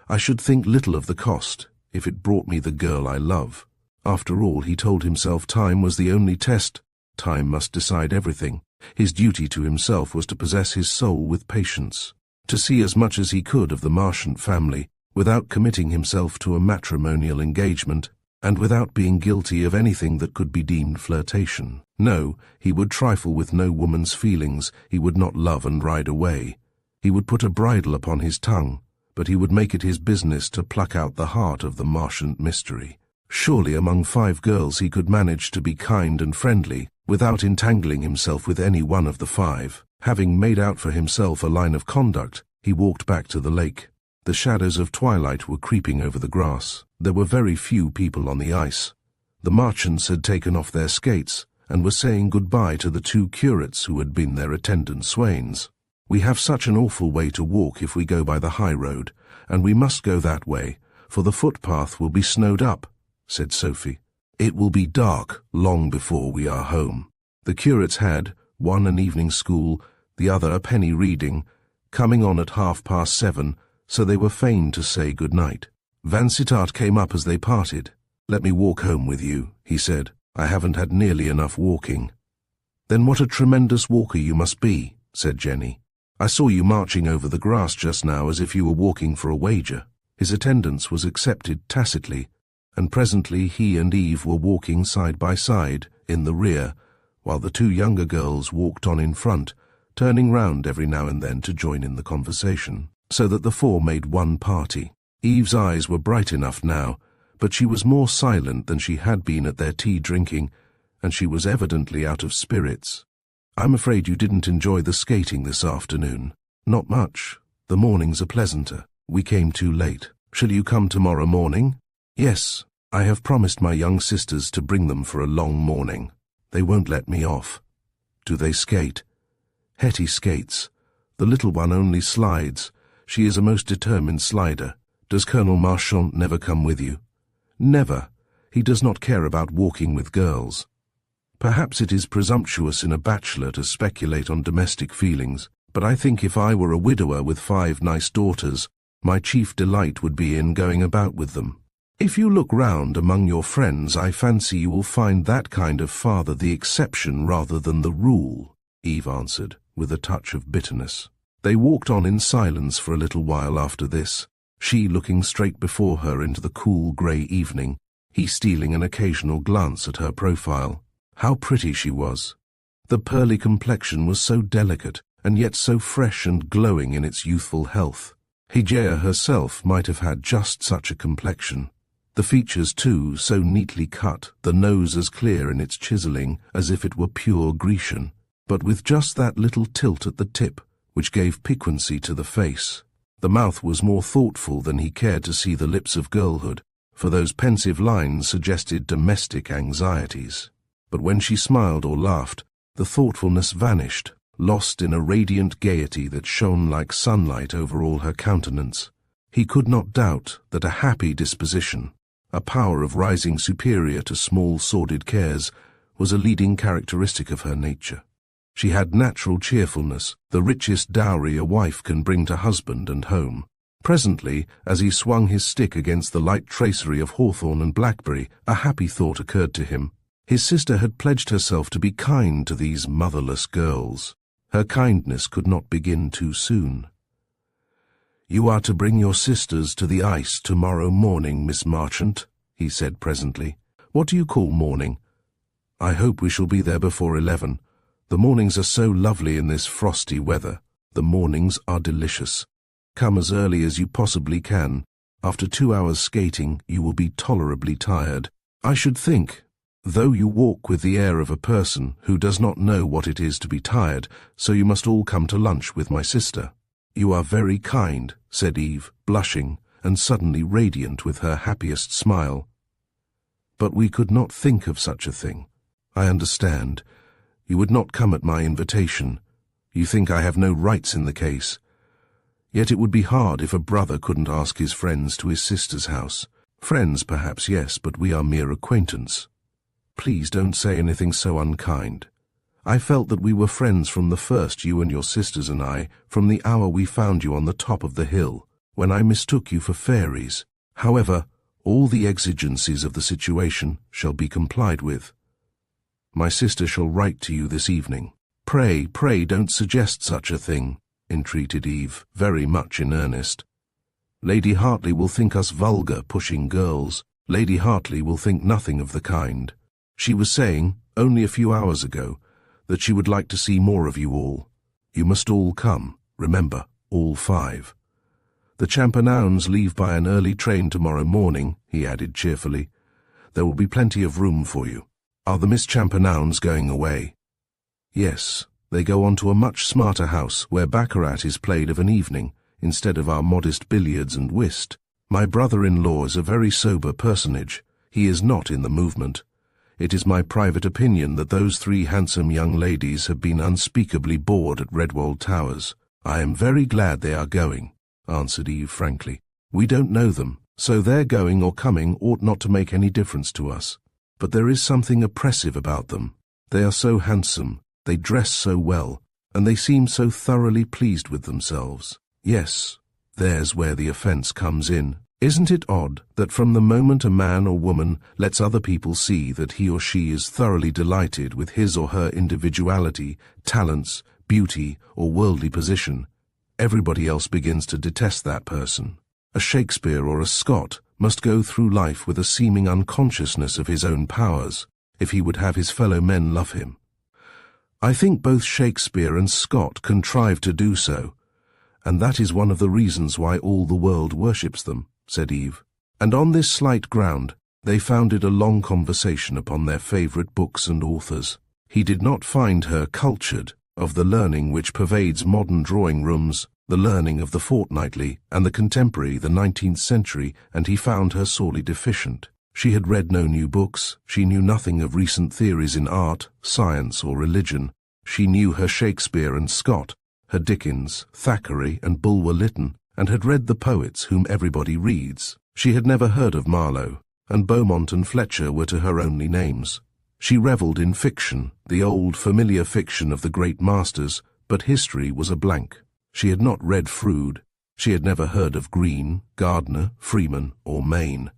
I should think little of the cost, if it brought me the girl I love. After all, he told himself, time was the only test. Time must decide everything. His duty to himself was to possess his soul with patience, to see as much as he could of the Marchant family, without committing himself to a matrimonial engagement, and without being guilty of anything that could be deemed flirtation. No, he would trifle with no woman's feelings, he would not love and ride away. He would put a bridle upon his tongue, but he would make it his business to pluck out the heart of the Marchant mystery. Surely among 5 girls he could manage to be kind and friendly, without entangling himself with any one of the 5. Having made out for himself a line of conduct, he walked back to the lake. The shadows of twilight were creeping over the grass. There were very few people on the ice. The Marchants had taken off their skates, and were saying goodbye to the 2 curates who had been their attendant swains. We have such an awful way to walk if we go by the high road, and we must go that way, for the footpath will be snowed up, said Sophie. It will be dark long before we are home. The curates had, one an evening school, the other a penny reading, coming on at 7:30, so they were fain to say good night. Vansittart came up as they parted. Let me walk home with you, he said. I haven't had nearly enough walking. Then what a tremendous walker you must be, said Jenny. I saw you marching over the grass just now as if you were walking for a wager. His attendance was accepted tacitly, and presently he and Eve were walking side by side, in the rear, while the 2 younger girls walked on in front, turning round every now and then to join in the conversation, so that the 4 made one party. Eve's eyes were bright enough now, but she was more silent than she had been at their tea drinking, and she was evidently out of spirits. I'm afraid you didn't enjoy the skating this afternoon. Not much. The mornings are pleasanter. We came too late. Shall you come tomorrow morning? Yes, I have promised my young sisters to bring them for a long morning. They won't let me off. Do they skate? Hetty skates. The little one only slides. She is a most determined slider. Does Colonel Marchant never come with you? Never. He does not care about walking with girls. Perhaps it is presumptuous in a bachelor to speculate on domestic feelings, but I think if I were a widower with 5 nice daughters, my chief delight would be in going about with them. If you look round among your friends, I fancy you will find that kind of father the exception rather than the rule, Eve answered, with a touch of bitterness. They walked on in silence for a little while after this, she looking straight before her into the cool grey evening, he stealing an occasional glance at her profile. How pretty she was! The pearly complexion was so delicate, and yet so fresh and glowing in its youthful health. Hygeia herself might have had just such a complexion. The features, too, so neatly cut, the nose as clear in its chiselling as if it were pure Grecian, but with just that little tilt at the tip, which gave piquancy to the face. The mouth was more thoughtful than he cared to see the lips of girlhood, for those pensive lines suggested domestic anxieties. But when she smiled or laughed, The thoughtfulness vanished, lost in a radiant gaiety that shone like sunlight over all her countenance. He could not doubt that a happy disposition, a power of rising superior to small sordid cares, was a leading characteristic of her nature. She had natural cheerfulness, the richest dowry a wife can bring to husband and home. Presently, as he swung his stick against the light tracery of hawthorn and blackberry, a happy thought occurred to him. His sister had pledged herself to be kind to these motherless girls. Her kindness could not begin too soon. "You are to bring your sisters to the ice tomorrow morning, Miss Marchant," he said presently. "What do you call morning?" "I hope we shall be there before 11. The mornings are so lovely in this frosty weather. The mornings are delicious. Come as early as you possibly can. After 2 hours skating, you will be tolerably tired. I should think, though you walk with the air of a person who does not know what it is to be tired, so you must all come to lunch with my sister." "You are very kind," said Eve, blushing and suddenly radiant with her happiest smile. "But we could not think of such a thing. I understand. You would not come at my invitation. You think I have no rights in the case. Yet it would be hard if a brother couldn't ask his friends to his sister's house. Friends, perhaps, yes, but we are mere acquaintance. Please don't say anything so unkind. I felt that we were friends from the first, you and your sisters and I, from the hour we found you on the top of the hill, when I mistook you for fairies. However, all the exigencies of the situation shall be complied with. My sister shall write to you this evening." "Pray, pray don't suggest such a thing," entreated Eve, very much in earnest. "Lady Hartley will think us vulgar, pushing girls. Lady Hartley will think nothing of the kind. She was saying, only a few hours ago, that she would like to see more of you all. You must all come, remember, all 5. The Champernownes leave by an early train tomorrow morning," he added cheerfully. "There will be plenty of room for you." "Are the Miss Champernownes going away?" "Yes, they go on to a much smarter house where baccarat is played of an evening, instead of our modest billiards and whist. My brother-in-law is a very sober personage. He is not in the movement. It is my private opinion that those 3 handsome young ladies have been unspeakably bored at Redwold Towers. I am very glad they are going," answered Eve frankly. "We don't know them, so their going or coming ought not to make any difference to us. But there is something oppressive about them. They are so handsome, they dress so well, and they seem so thoroughly pleased with themselves. Yes, there's where the offence comes in. Isn't it odd that from the moment a man or woman lets other people see that he or she is thoroughly delighted with his or her individuality, talents, beauty, or worldly position, everybody else begins to detest that person? A Shakespeare or a Scott must go through life with a seeming unconsciousness of his own powers, if he would have his fellow men love him. I think both Shakespeare and Scott contrived to do so, and that is one of the reasons why all the world worships them," said Eve. And on this slight ground, they founded a long conversation upon their favourite books and authors. He did not find her cultured of the learning which pervades modern drawing-rooms, the learning of the fortnightly and the contemporary, the 19th century, and he found her sorely deficient. She had read no new books, she knew nothing of recent theories in art, science, or religion. She knew her Shakespeare and Scott, her Dickens, Thackeray, and Bulwer Lytton, and had read the poets whom everybody reads. She had never heard of Marlowe, and Beaumont and Fletcher were to her only names. She revelled in fiction, the old familiar fiction of the great masters, but history was a blank. She had not read Froude. She had never heard of Green, Gardner, Freeman, or Maine.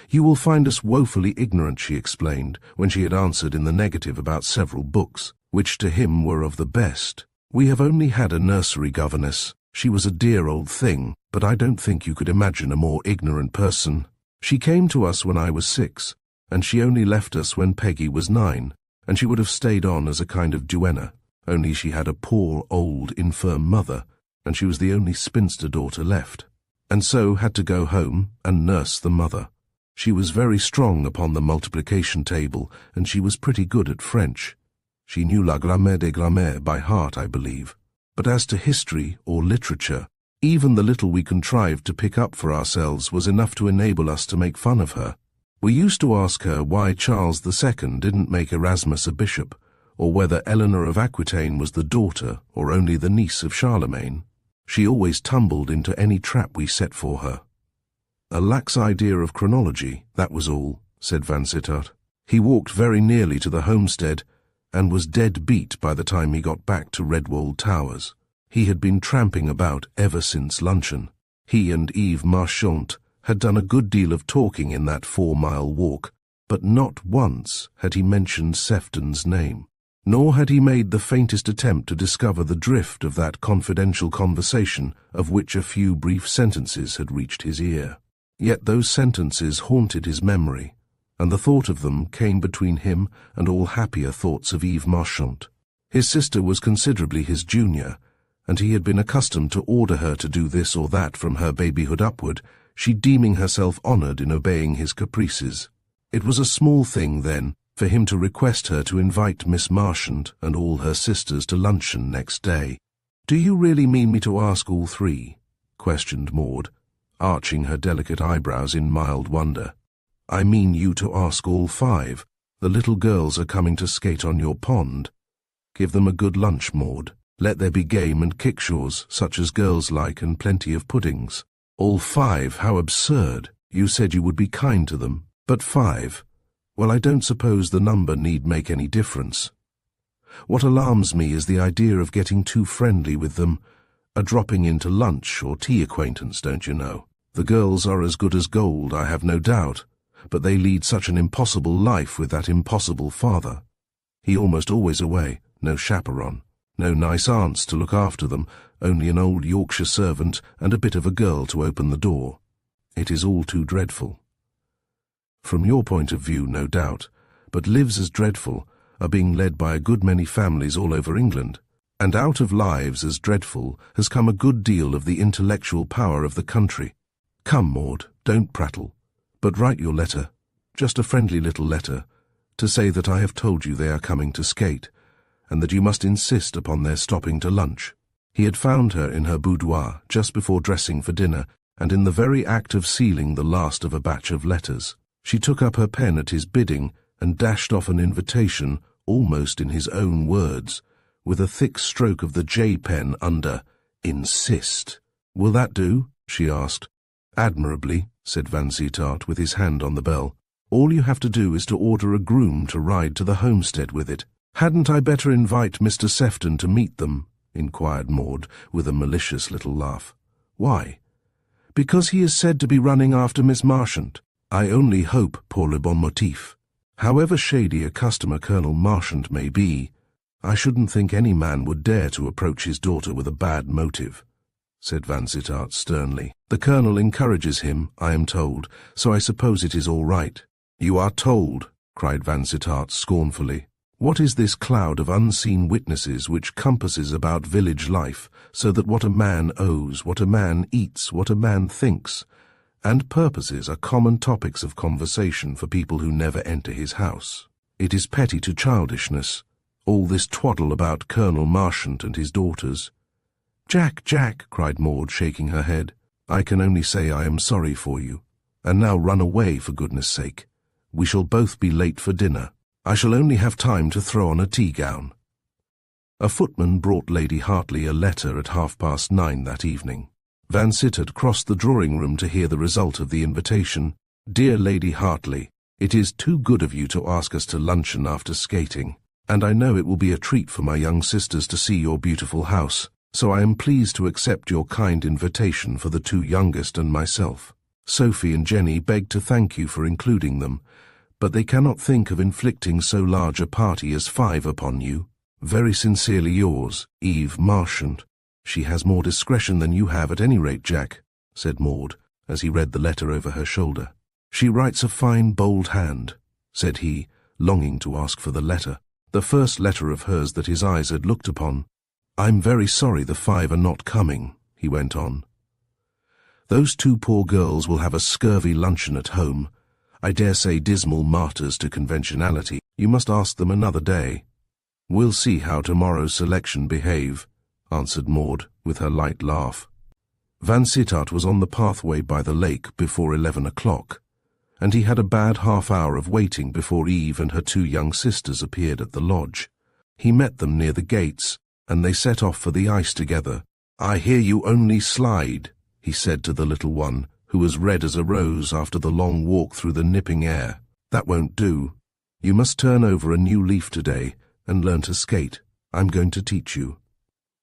"You will find us woefully ignorant," she explained, when she had answered in the negative about several books, which to him were of the best. "We have only had a nursery governess. She was a dear old thing, but I don't think you could imagine a more ignorant person. She came to us when I was 6, and she only left us when Peggy was 9, and she would have stayed on as a kind of duenna, only she had a poor, old, infirm mother, and she was the only spinster daughter left, and so had to go home and nurse the mother. She was very strong upon the multiplication table, and she was pretty good at French. She knew La Grammaire des Grammaires by heart, I believe. But as to history or literature, even the little we contrived to pick up for ourselves was enough to enable us to make fun of her. We used to ask her why Charles II didn't make Erasmus a bishop, or whether Eleanor of Aquitaine was the daughter or only the niece of Charlemagne. She always tumbled into any trap we set for her. A lax idea of chronology, that was all, said Vansittart. He walked very nearly to the homestead, and was dead beat by the time he got back to Redwold Towers. He had been tramping about ever since luncheon. He and Eve Marchant had done a good deal of talking in that 4-mile walk, but not once had he mentioned Sefton's name. Nor had he made the faintest attempt to discover the drift of that confidential conversation of which a few brief sentences had reached his ear. Yet those sentences haunted his memory, and the thought of them came between him and all happier thoughts of Eve Marchant. His sister was considerably his junior, and he had been accustomed to order her to do this or that from her babyhood upward, she deeming herself honoured in obeying his caprices. It was a small thing, then, for him to request her to invite Miss Marchant and all her sisters to luncheon next day. "Do you really mean me to ask all three?" questioned Maud, arching her delicate eyebrows in mild wonder. "I mean you to ask all 5. The little girls are coming to skate on your pond. Give them a good lunch, Maud. Let there be game and kickshaws, such as girls like, and plenty of puddings." "All 5? How absurd! You said you would be kind to them. But 5? Well, I don't suppose the number need make any difference. What alarms me is the idea of getting too friendly with them, a dropping into lunch or tea acquaintance, don't you know. The girls are as good as gold, I have no doubt, but they lead such an impossible life with that impossible father. He almost always away, no chaperon, no nice aunts to look after them, only an old Yorkshire servant and a bit of a girl to open the door. It is all too dreadful. From your point of view, no doubt, but lives as dreadful are being led by a good many families all over England, and out of lives as dreadful has come a good deal of the intellectual power of the country. Come, Maud, don't prattle, but write your letter, just a friendly little letter, to say that I have told you they are coming to skate, and that you must insist upon their stopping to lunch." He had found her in her boudoir just before dressing for dinner, and in the very act of sealing the last of a batch of letters. She took up her pen at his bidding and dashed off an invitation, almost in his own words, with a thick stroke of the J pen under "insist." "Will that do?" she asked. "Admirably," said Vansittart with his hand on the bell. "All you have to do is to order a groom to ride to the homestead with it." "Hadn't I better invite Mr. Sefton to meet them?" inquired Maud, with a malicious little laugh. "Why?" "Because he is said to be running after Miss Marchant. I only hope pour le bon motif. However shady a customer Colonel Marchant may be, I shouldn't think any man would dare to approach his daughter with a bad motive," said Vansittart sternly. "The Colonel encourages him, I am told, so I suppose it is all right." "You are told," cried Vansittart scornfully. "What is this cloud of unseen witnesses which compasses about village life, so that what a man owes, what a man eats, what a man thinks, and purposes are common topics of conversation for people who never enter his house? It is petty to childishness, all this twaddle about Colonel Marchant and his daughters." "Jack, Jack," cried Maud, shaking her head, "I can only say I am sorry for you. And now run away, for goodness sake. We shall both be late for dinner. I shall only have time to throw on a tea-gown." A footman brought Lady Hartley a letter at 9:30 that evening. Vansittart crossed the drawing-room to hear the result of the invitation. "Dear Lady Hartley, it is too good of you to ask us to luncheon after skating, and I know it will be a treat for my young sisters to see your beautiful house, so I am pleased to accept your kind invitation for the 2 youngest and myself. Sophie and Jenny beg to thank you for including them, but they cannot think of inflicting so large a party as 5 upon you. Very sincerely yours, Eve Marchant." "She has more discretion than you have at any rate, Jack," said Maud, as he read the letter over her shoulder. "She writes a fine, bold hand," said he, longing to ask for the letter, the first letter of hers that his eyes had looked upon. "I'm very sorry the 5 are not coming," he went on. "Those 2 poor girls will have a scurvy luncheon at home. I dare say dismal martyrs to conventionality. You must ask them another day." "We'll see how tomorrow's selection behave," answered Maud, with her light laugh. Vansittart was on the pathway by the lake before 11 o'clock, and he had a bad half-hour of waiting before Eve and her 2 young sisters appeared at the lodge. He met them near the gates, and they set off for the ice together. "I hear you only slide," he said to the little one, who was red as a rose after the long walk through the nipping air. "That won't do. You must turn over a new leaf today and learn to skate. I'm going to teach you."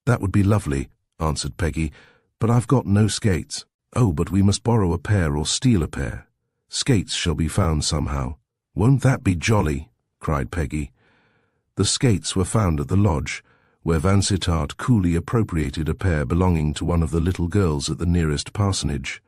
"That would be lovely," answered Peggy, "but I've got no skates." "Oh, but we must borrow a pair or steal a pair. Skates shall be found somehow." "Won't that be jolly?" cried Peggy. The skates were found at the lodge, where Vansittart coolly appropriated a pair belonging to one of the little girls at the nearest parsonage,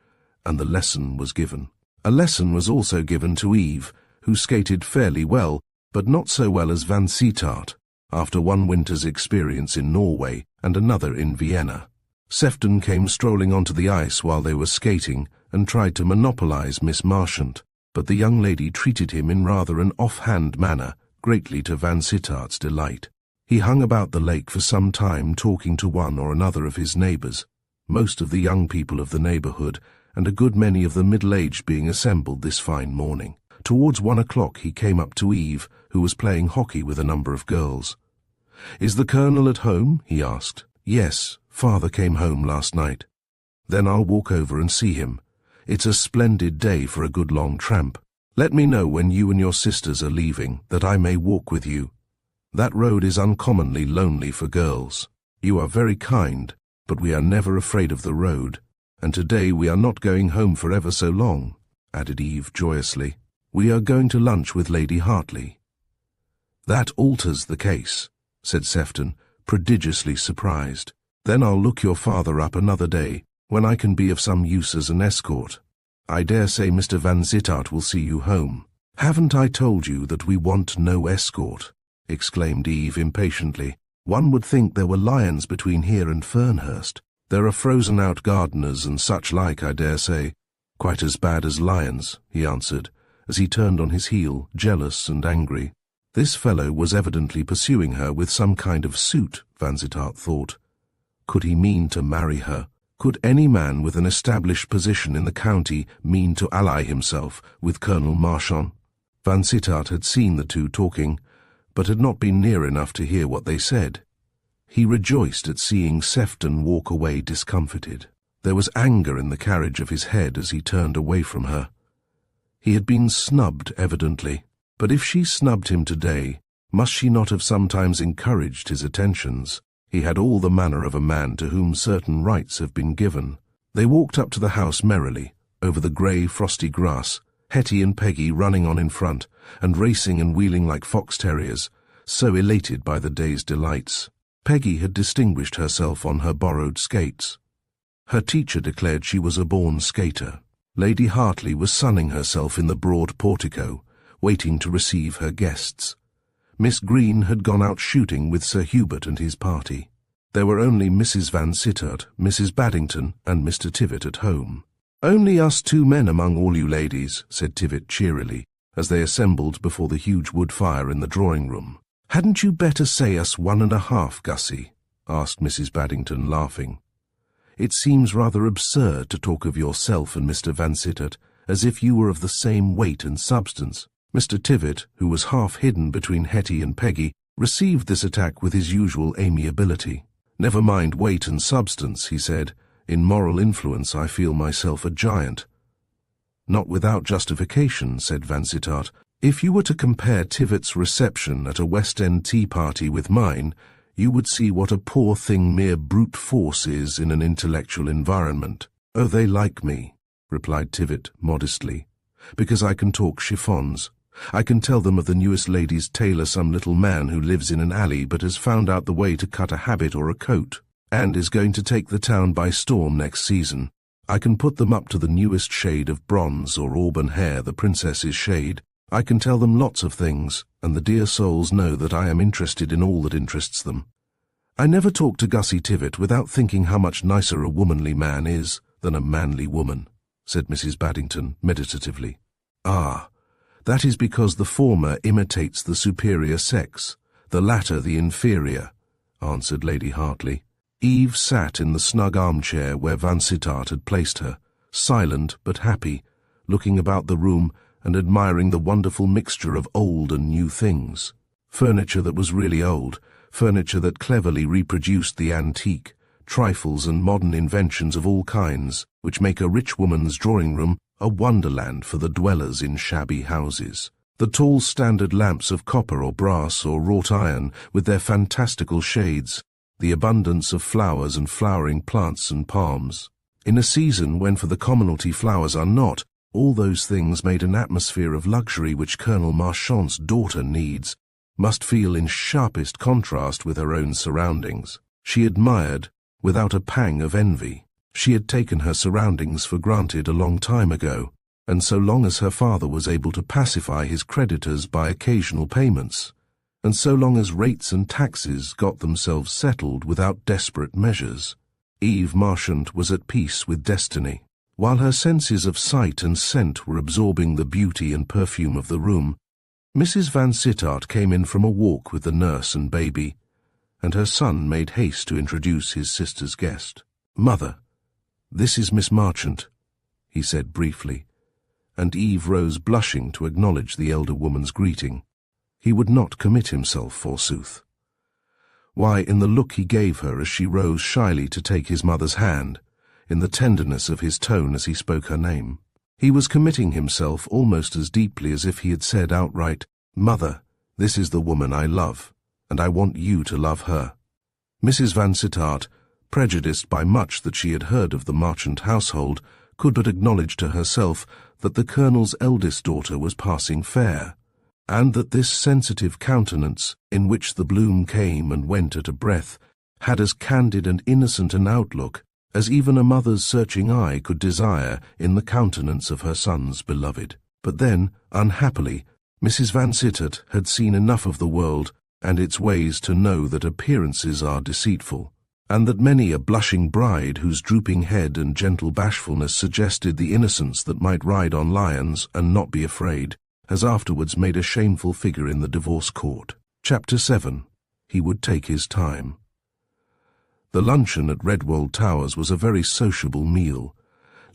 and the lesson was given. A lesson was also given to Eve, who skated fairly well, but not so well as Vansittart, after one winter's experience in Norway and another in Vienna. Sefton came strolling onto the ice while they were skating and tried to monopolize Miss Marchant, but the young lady treated him in rather an off-hand manner, greatly to Vansittart's delight. He hung about the lake for some time talking to one or another of his neighbors, most of the young people of the neighborhood, and a good many of the middle-aged being assembled this fine morning. Towards 1 o'clock he came up to Eve, who was playing hockey with a number of girls. "Is the Colonel at home?" he asked. "Yes, Father came home last night." "Then I'll walk over and see him. It's a splendid day for a good long tramp. Let me know when you and your sisters are leaving, that I may walk with you. That road is uncommonly lonely for girls. You are very kind, but we are never afraid of the road, and today we are not going home for ever so long," added Eve joyously. "We are going to lunch with Lady Hartley." "That alters the case," said Sefton, prodigiously surprised. "Then I'll look your father up another day, when I can be of some use as an escort. I dare say Mr. Vansittart will see you home." "Haven't I told you that we want no escort?" exclaimed Eve impatiently. "One would think there were lions between here and Fernhurst. There are frozen-out gardeners and such like, I dare say." "Quite as bad as lions," he answered, as he turned on his heel, jealous and angry. This fellow was evidently pursuing her with some kind of suit, Vansittart thought. Could he mean to marry her? Could any man with an established position in the county mean to ally himself with Colonel Marchant? Vansittart had seen the two talking, but had not been near enough to hear what they said. He rejoiced at seeing Sefton walk away discomfited. There was anger in the carriage of his head as he turned away from her. He had been snubbed, evidently, but if she snubbed him today, must she not have sometimes encouraged his attentions? He had all the manner of a man to whom certain rights have been given. They walked up to the house merrily, over the grey, frosty grass, Hetty and Peggy running on in front, and racing and wheeling like fox-terriers, so elated by the day's delights. Peggy had distinguished herself on her borrowed skates. Her teacher declared she was a born skater. Lady Hartley was sunning herself in the broad portico, waiting to receive her guests. Miss Green had gone out shooting with Sir Hubert and his party. There were only Mrs. Vansittart, Mrs. Baddington, and Mr. Tivitt at home. "Only us two men among all you ladies," said Tivitt cheerily, as they assembled before the huge wood fire in the drawing-room. "Hadn't you better say us 1.5, Gussie?" asked Mrs. Baddington, laughing. "It seems rather absurd to talk of yourself and Mr. Vansittart as if you were of the same weight and substance." Mr. Tivitt, who was half hidden between Hetty and Peggy, received this attack with his usual amiability. "Never mind weight and substance," he said. "In moral influence I feel myself a giant." "Not without justification," said Vansittart. "If you were to compare Tivitt's reception at a West End tea party with mine, you would see what a poor thing mere brute force is in an intellectual environment." "Oh, they like me," replied Tivitt modestly, "because I can talk chiffons. I can tell them of the newest lady's tailor, some little man who lives in an alley but has found out the way to cut a habit or a coat, and is going to take the town by storm next season. I can put them up to the newest shade of bronze or auburn hair, the princess's shade. I can tell them lots of things, and the dear souls know that I am interested in all that interests them. I never talk to Gussie Tivitt without thinking how much nicer a womanly man is than a manly woman," said Mrs. Baddington meditatively. "Ah, that is because the former imitates the superior sex, the latter the inferior," answered Lady Hartley. Eve sat in the snug armchair where Vansittart had placed her, silent but happy, looking about the room and admiring the wonderful mixture of old and new things. Furniture that was really old, furniture that cleverly reproduced the antique, trifles and modern inventions of all kinds, which make a rich woman's drawing-room a wonderland for the dwellers in shabby houses. The tall standard lamps of copper or brass or wrought iron with their fantastical shades, the abundance of flowers and flowering plants and palms. In a season when for the commonalty flowers are not, all those things made an atmosphere of luxury which Colonel Marchant's daughter needs, must feel in sharpest contrast with her own surroundings. She admired, without a pang of envy. She had taken her surroundings for granted a long time ago, and so long as her father was able to pacify his creditors by occasional payments, and so long as rates and taxes got themselves settled without desperate measures, Eve Marchant was at peace with destiny. While her senses of sight and scent were absorbing the beauty and perfume of the room, Mrs. Vansittart came in from a walk with the nurse and baby, and her son made haste to introduce his sister's guest. "Mother, this is Miss Marchant," he said briefly, and Eve rose blushing to acknowledge the elder woman's greeting. He would not commit himself, forsooth. Why, in the look he gave her as she rose shyly to take his mother's hand, in the tenderness of his tone as he spoke her name, he was committing himself almost as deeply as if he had said outright, "Mother, this is the woman I love, and I want you to love her." Mrs. Vansittart, prejudiced by much that she had heard of the Marchant household, could but acknowledge to herself that the Colonel's eldest daughter was passing fair, and that this sensitive countenance, in which the bloom came and went at a breath, had as candid and innocent an outlook as even a mother's searching eye could desire in the countenance of her son's beloved. But then, unhappily, Mrs. Vansittart had seen enough of the world and its ways to know that appearances are deceitful, and that many a blushing bride whose drooping head and gentle bashfulness suggested the innocence that might ride on lions and not be afraid, has afterwards made a shameful figure in the divorce court. Chapter 7. He would take his time. The luncheon at Redwold Towers was a very sociable meal.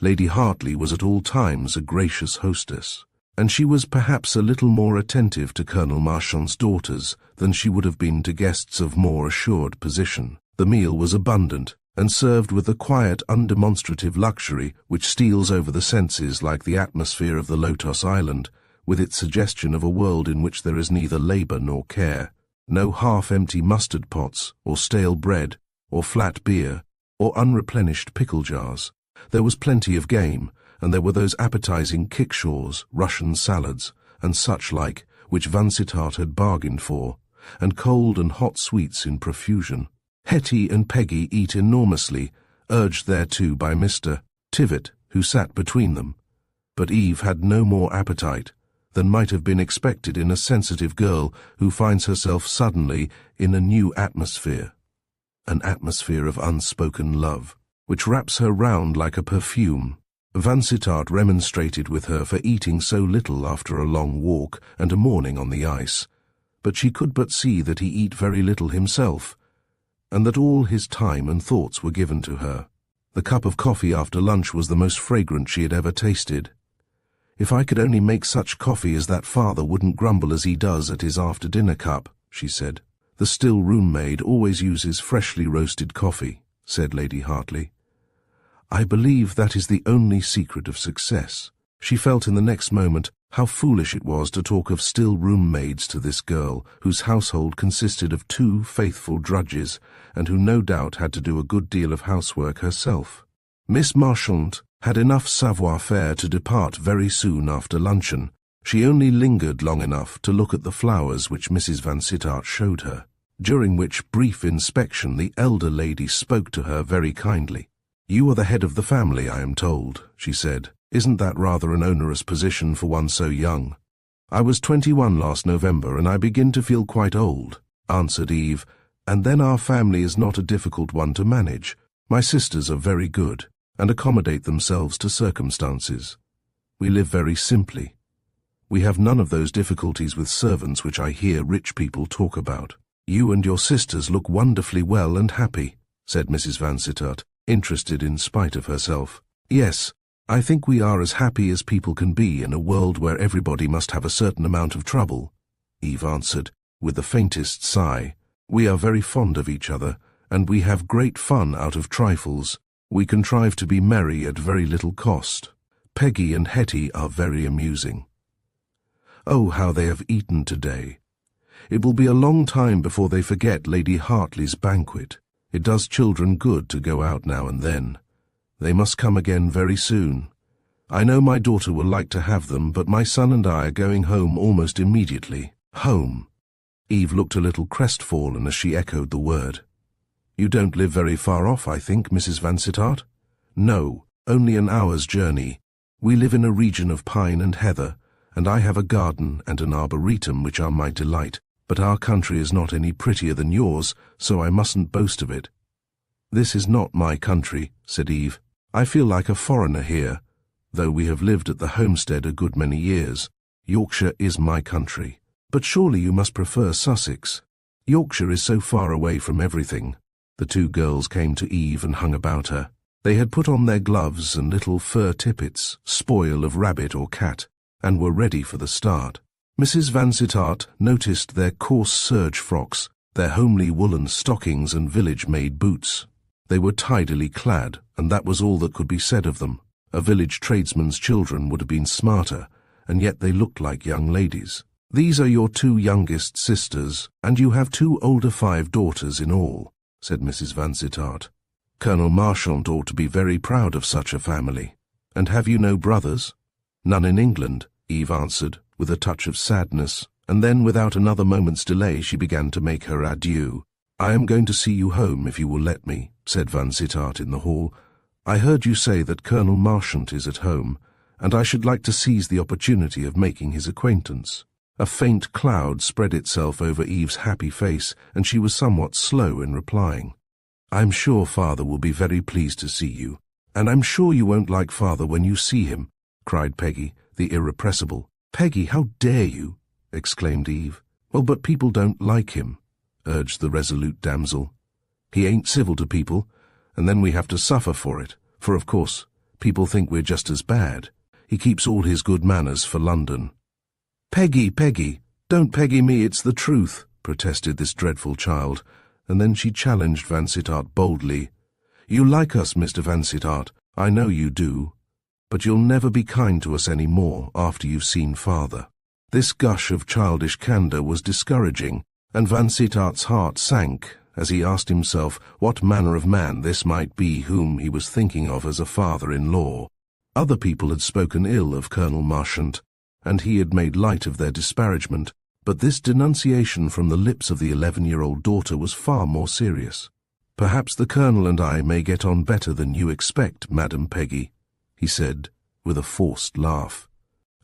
Lady Hartley was at all times a gracious hostess, and she was perhaps a little more attentive to Colonel Marchant's daughters than she would have been to guests of more assured position. The meal was abundant, and served with the quiet, undemonstrative luxury which steals over the senses like the atmosphere of the Lotos Island, with its suggestion of a world in which there is neither labour nor care, no half-empty mustard pots, or stale bread, or flat beer, or unreplenished pickle jars. There was plenty of game, and there were those appetizing kickshaws, Russian salads, and such like, which Vansittart had bargained for, and cold and hot sweets in profusion. Hetty and Peggy eat enormously, urged thereto by Mr. Tivett, who sat between them. But Eve had no more appetite than might have been expected in a sensitive girl who finds herself suddenly in a new atmosphere, an atmosphere of unspoken love, which wraps her round like a perfume. Vansittart remonstrated with her for eating so little after a long walk and a morning on the ice, but she could but see that he eat very little himself, and that all his time and thoughts were given to her. The cup of coffee after lunch was the most fragrant she had ever tasted. "If I could only make such coffee as that father wouldn't grumble as he does at his after-dinner cup," she said. "The still room maid always uses freshly roasted coffee," said Lady Hartley. "I believe that is the only secret of success." She felt in the next moment how foolish it was to talk of still room maids to this girl, whose household consisted of 2 faithful drudges, and who no doubt had to do a good deal of housework herself. Miss Marchant had enough savoir-faire to depart very soon after luncheon. She only lingered long enough to look at the flowers which Mrs. Vansittart showed her, during which brief inspection the elder lady spoke to her very kindly. "You are the head of the family, I am told," she said. "Isn't that rather an onerous position for one so young?" "I was 21 last November, and I begin to feel quite old," answered Eve, "and then our family is not a difficult one to manage. My sisters are very good, and accommodate themselves to circumstances. We live very simply. We have none of those difficulties with servants which I hear rich people talk about." "You and your sisters look wonderfully well and happy," said Mrs. Vansittart, interested in spite of herself. "Yes, I think we are as happy as people can be in a world where everybody must have a certain amount of trouble," Eve answered, with the faintest sigh. "We are very fond of each other, and we have great fun out of trifles. We contrive to be merry at very little cost. Peggy and Hetty are very amusing. Oh, how they have eaten today! It will be a long time before they forget Lady Hartley's banquet. It does children good to go out now and then. They must come again very soon. I know my daughter will like to have them, but my son and I are going home almost immediately." "Home?" Eve looked a little crestfallen as she echoed the word. "You don't live very far off, I think, Mrs. Vansittart?" "No, only an hour's journey. We live in a region of pine and heather, and I have a garden and an arboretum which are my delight, but our country is not any prettier than yours, so I mustn't boast of it." "This is not my country," said Eve. "I feel like a foreigner here, though we have lived at the homestead a good many years. Yorkshire is my country." "But surely you must prefer Sussex. Yorkshire is so far away from everything." The two girls came to Eve and hung about her. They had put on their gloves and little fur tippets, spoil of rabbit or cat, and were ready for the start. Mrs. Vansittart noticed their coarse serge frocks, their homely woolen stockings and village-made boots. They were tidily clad, and that was all that could be said of them. A village tradesman's children would have been smarter, and yet they looked like young ladies. "These are your two youngest sisters, and you have two older 5 daughters in all," said Mrs. Vansittart. "Colonel Marchant ought to be very proud of such a family. And have you no brothers?" "None in England," Eve answered, with a touch of sadness, and then without another moment's delay she began to make her adieu. "I am going to see you home, if you will let me," said Vansittart in the hall. "I heard you say that Colonel Marchant is at home, and I should like to seize the opportunity of making his acquaintance." A faint cloud spread itself over Eve's happy face, and she was somewhat slow in replying. "I'm sure Father will be very pleased to see you, and I'm sure you won't like Father when you see him," cried Peggy, the irrepressible. "Peggy, how dare you!" exclaimed Eve. "Well, but people don't like him," urged the resolute damsel. "He ain't civil to people, and then we have to suffer for it, for of course people think we're just as bad. He keeps all his good manners for London." "Peggy, Peggy, don't Peggy me, it's the truth," protested this dreadful child, and then she challenged Vansittart boldly. "You like us, Mr. Vansittart, I know you do, but you'll never be kind to us any more after you've seen Father." This gush of childish candour was discouraging, and Vansittart's heart sank as he asked himself what manner of man this might be whom he was thinking of as a father-in-law. Other people had spoken ill of Colonel Marchant, and he had made light of their disparagement, but this denunciation from the lips of the 11-year-old daughter was far more serious. "Perhaps the Colonel and I may get on better than you expect, Madam Peggy," he said, with a forced laugh.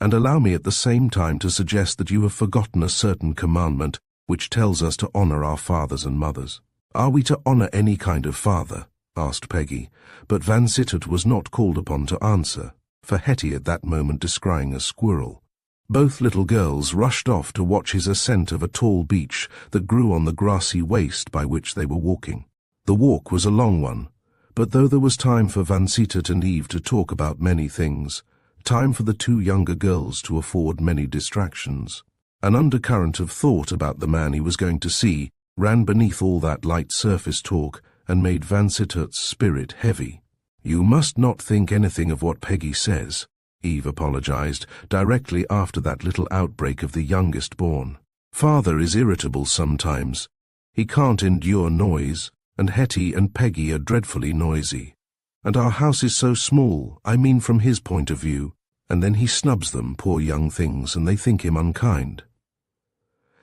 "And allow me at the same time to suggest that you have forgotten a certain commandment which tells us to honour our fathers and mothers." "Are we to honour any kind of father?" asked Peggy, but Vansittart was not called upon to answer, for Hetty at that moment descrying a squirrel. Both little girls rushed off to watch his ascent of a tall beech that grew on the grassy waste by which they were walking. The walk was a long one, but though there was time for Vansittart and Eve to talk about many things, time for the two younger girls to afford many distractions. An undercurrent of thought about the man he was going to see ran beneath all that light surface talk and made Vansittart's spirit heavy. "You must not think anything of what Peggy says," Eve apologized, directly after that little outbreak of the youngest born. "Father is irritable sometimes. He can't endure noise, and Hetty and Peggy are dreadfully noisy. And our house is so small, I mean from his point of view, and then he snubs them, poor young things, and they think him unkind."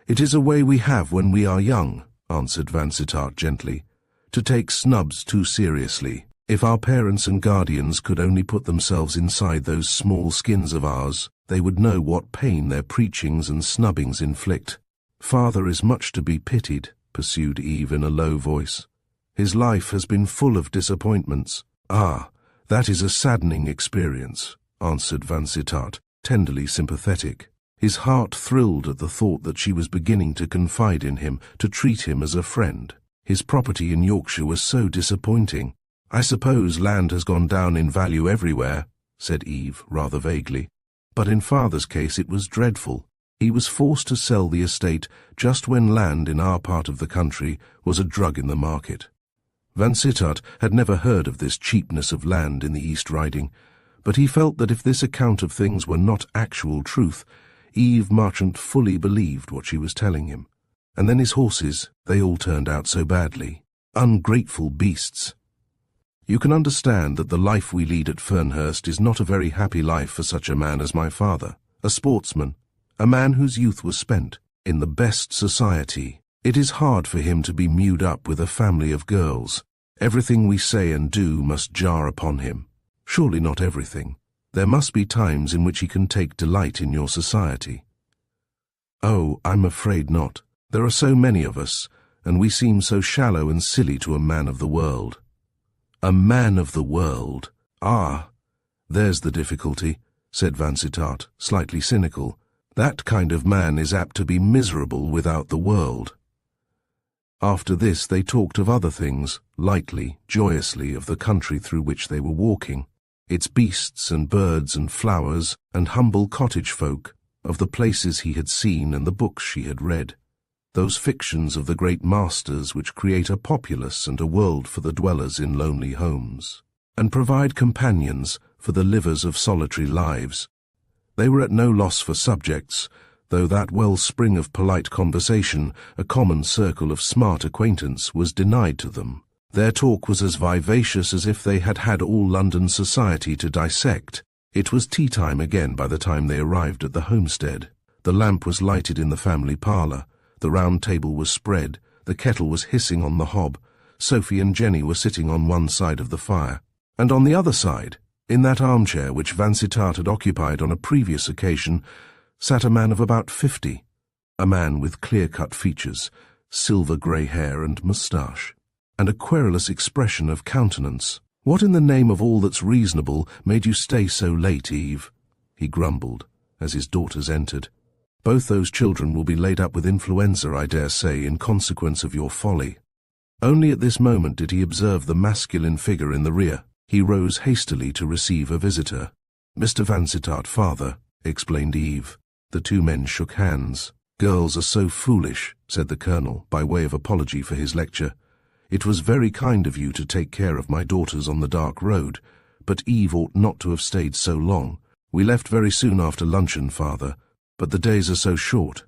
"It is a way we have when we are young," answered Vansittart gently, "to take snubs too seriously. If our parents and guardians could only put themselves inside those small skins of ours, they would know what pain their preachings and snubbings inflict." "Father is much to be pitied," pursued Eve in a low voice. "His life has been full of disappointments." "Ah, that is a saddening experience," answered Vansittart, tenderly sympathetic. His heart thrilled at the thought that she was beginning to confide in him, to treat him as a friend. His property in Yorkshire was so disappointing. "I suppose land has gone down in value everywhere," said Eve, rather vaguely. "But in Father's case it was dreadful. He was forced to sell the estate just when land in our part of the country was a drug in the market. Vansittart had never heard of this cheapness of land in the East Riding, but he felt that if this account of things were not actual truth, Eve Marchant fully believed what she was telling him. And then his horses, they all turned out so badly. Ungrateful beasts. You can understand that the life we lead at Fernhurst is not a very happy life for such a man as my father, a sportsman, a man whose youth was spent in the best society. It is hard for him to be mewed up with a family of girls. Everything we say and do must jar upon him. Surely not everything. There must be times in which he can take delight in your society. Oh, I'm afraid not. There are so many of us, and we seem so shallow and silly to a man of the world. A man of the world? Ah, there's the difficulty, said Vansittart, slightly cynical. That kind of man is apt to be miserable without the world. After this they talked of other things, lightly, joyously, of the country through which they were walking, its beasts and birds and flowers and humble cottage folk, of the places he had seen and the books she had read, those fictions of the great masters which create a populace and a world for the dwellers in lonely homes, and provide companions for the livers of solitary lives. They were at no loss for subjects, though that wellspring of polite conversation, a common circle of smart acquaintance, was denied to them. Their talk was as vivacious as if they had had all London society to dissect. It was tea-time again by the time they arrived at the homestead. The lamp was lighted in the family parlour, the round table was spread, the kettle was hissing on the hob, Sophie and Jenny were sitting on one side of the fire, and on the other side, in that armchair which Vansittart had occupied on a previous occasion, sat a man of about 50, a man with clear-cut features, silver-grey hair and moustache, and a querulous expression of countenance. "What in the name of all that's reasonable made you stay so late, Eve?" he grumbled, as his daughters entered. "Both those children will be laid up with influenza, I dare say, in consequence of your folly." Only at this moment did he observe the masculine figure in the rear. He rose hastily to receive a visitor. "Mr. Vansittart, father," explained Eve. The two men shook hands. "Girls are so foolish," said the colonel, by way of apology for his lecture. "It was very kind of you to take care of my daughters on the dark road, but Eve ought not to have stayed so long. We left very soon after luncheon, father, but the days are so short."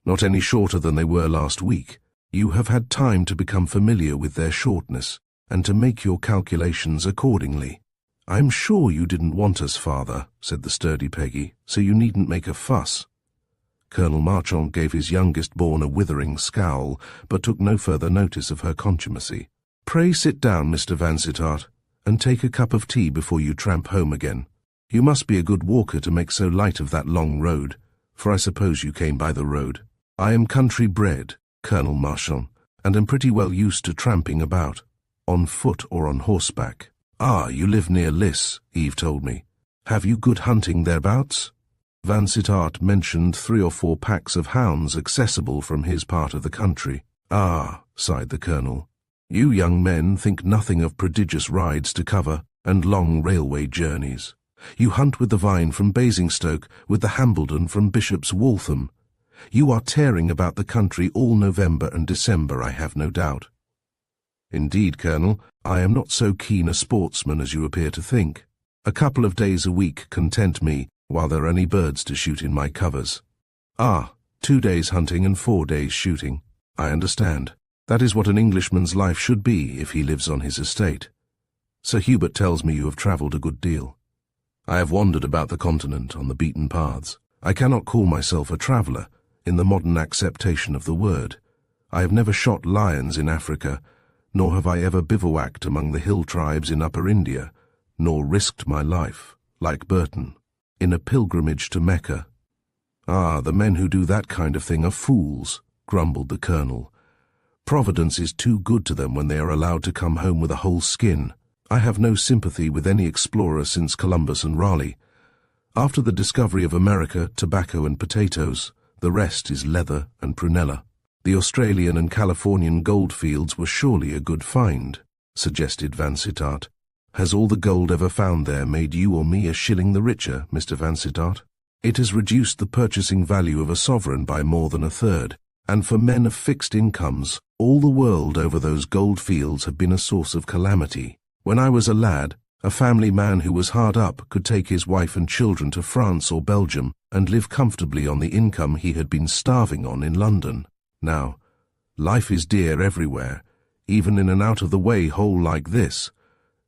"Not any shorter than they were last week. You have had time to become familiar with their shortness, and to make your calculations accordingly." "I'm sure you didn't want us, father," said the sturdy Peggy, "so you needn't make a fuss." Colonel Marchant gave his youngest born a withering scowl, but took no further notice of her contumacy. "Pray sit down, Mr. Vansittart, and take a cup of tea before you tramp home again. You must be a good walker to make so light of that long road, for I suppose you came by the road." "I am country bred, Colonel Marchant, and am pretty well used to tramping about, on foot or on horseback." "Ah, you live near Liss, Eve told me. Have you good hunting thereabouts?" Vansittart mentioned 3 or 4 packs of hounds accessible from his part of the country. "Ah," sighed the colonel, "you young men think nothing of prodigious rides to cover and long railway journeys. You hunt with the Vine from Basingstoke, with the Hambledon from Bishop's Waltham. You are tearing about the country all November and December, I have no doubt." "Indeed, Colonel, I am not so keen a sportsman as you appear to think. A couple of days a week content me, while there are any birds to shoot in my covers." "Ah, 2 days hunting and 4 days shooting. I understand. That is what an Englishman's life should be if he lives on his estate. Sir Hubert tells me you have travelled a good deal." "I have wandered about the continent on the beaten paths. I cannot call myself a traveller, in the modern acceptation of the word. I have never shot lions in Africa, nor have I ever bivouacked among the hill tribes in Upper India, nor risked my life, like Burton, in a pilgrimage to Mecca." "Ah, the men who do that kind of thing are fools," grumbled the colonel. "Providence is too good to them when they are allowed to come home with a whole skin. I have no sympathy with any explorer since Columbus and Raleigh. After the discovery of America, tobacco and potatoes, the rest is leather and prunella." "The Australian and Californian goldfields were surely a good find," suggested Vansittart. "Has all the gold ever found there made you or me a shilling the richer, Mr. Vansittart?" It has reduced the purchasing value of a sovereign by more than a third, and for men of fixed incomes, all the world over those gold fields have been a source of calamity. When I was a lad, a family man who was hard up could take his wife and children to France or Belgium and live comfortably on the income he had been starving on in London. Now, life is dear everywhere, even in an out-of-the-way hole like this,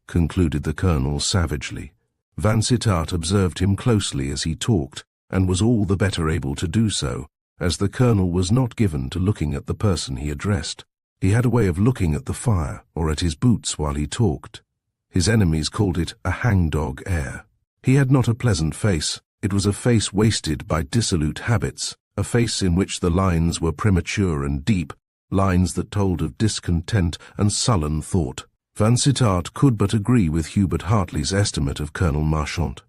concluded the colonel savagely. Vansittart observed him closely as he talked, and was all the better able to do so, as the colonel was not given to looking at the person he addressed. He had a way of looking at the fire or at his boots while he talked. His enemies called it a hangdog air. He had not a pleasant face. It was a face wasted by dissolute habits, a face in which the lines were premature and deep, lines that told of discontent and sullen thought. Vansittart could but agree with Hubert Hartley's estimate of Colonel Marchant.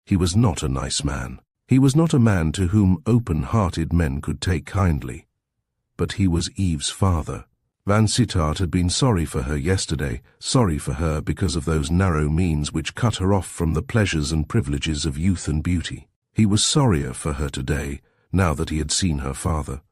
He was not a nice man. He was not a man to whom open-hearted men could take kindly. But he was Eve's father. Vansittart had been sorry for her yesterday, sorry for her because of those narrow means which cut her off from the pleasures and privileges of youth and beauty. He was sorrier for her today, now that he had seen her father.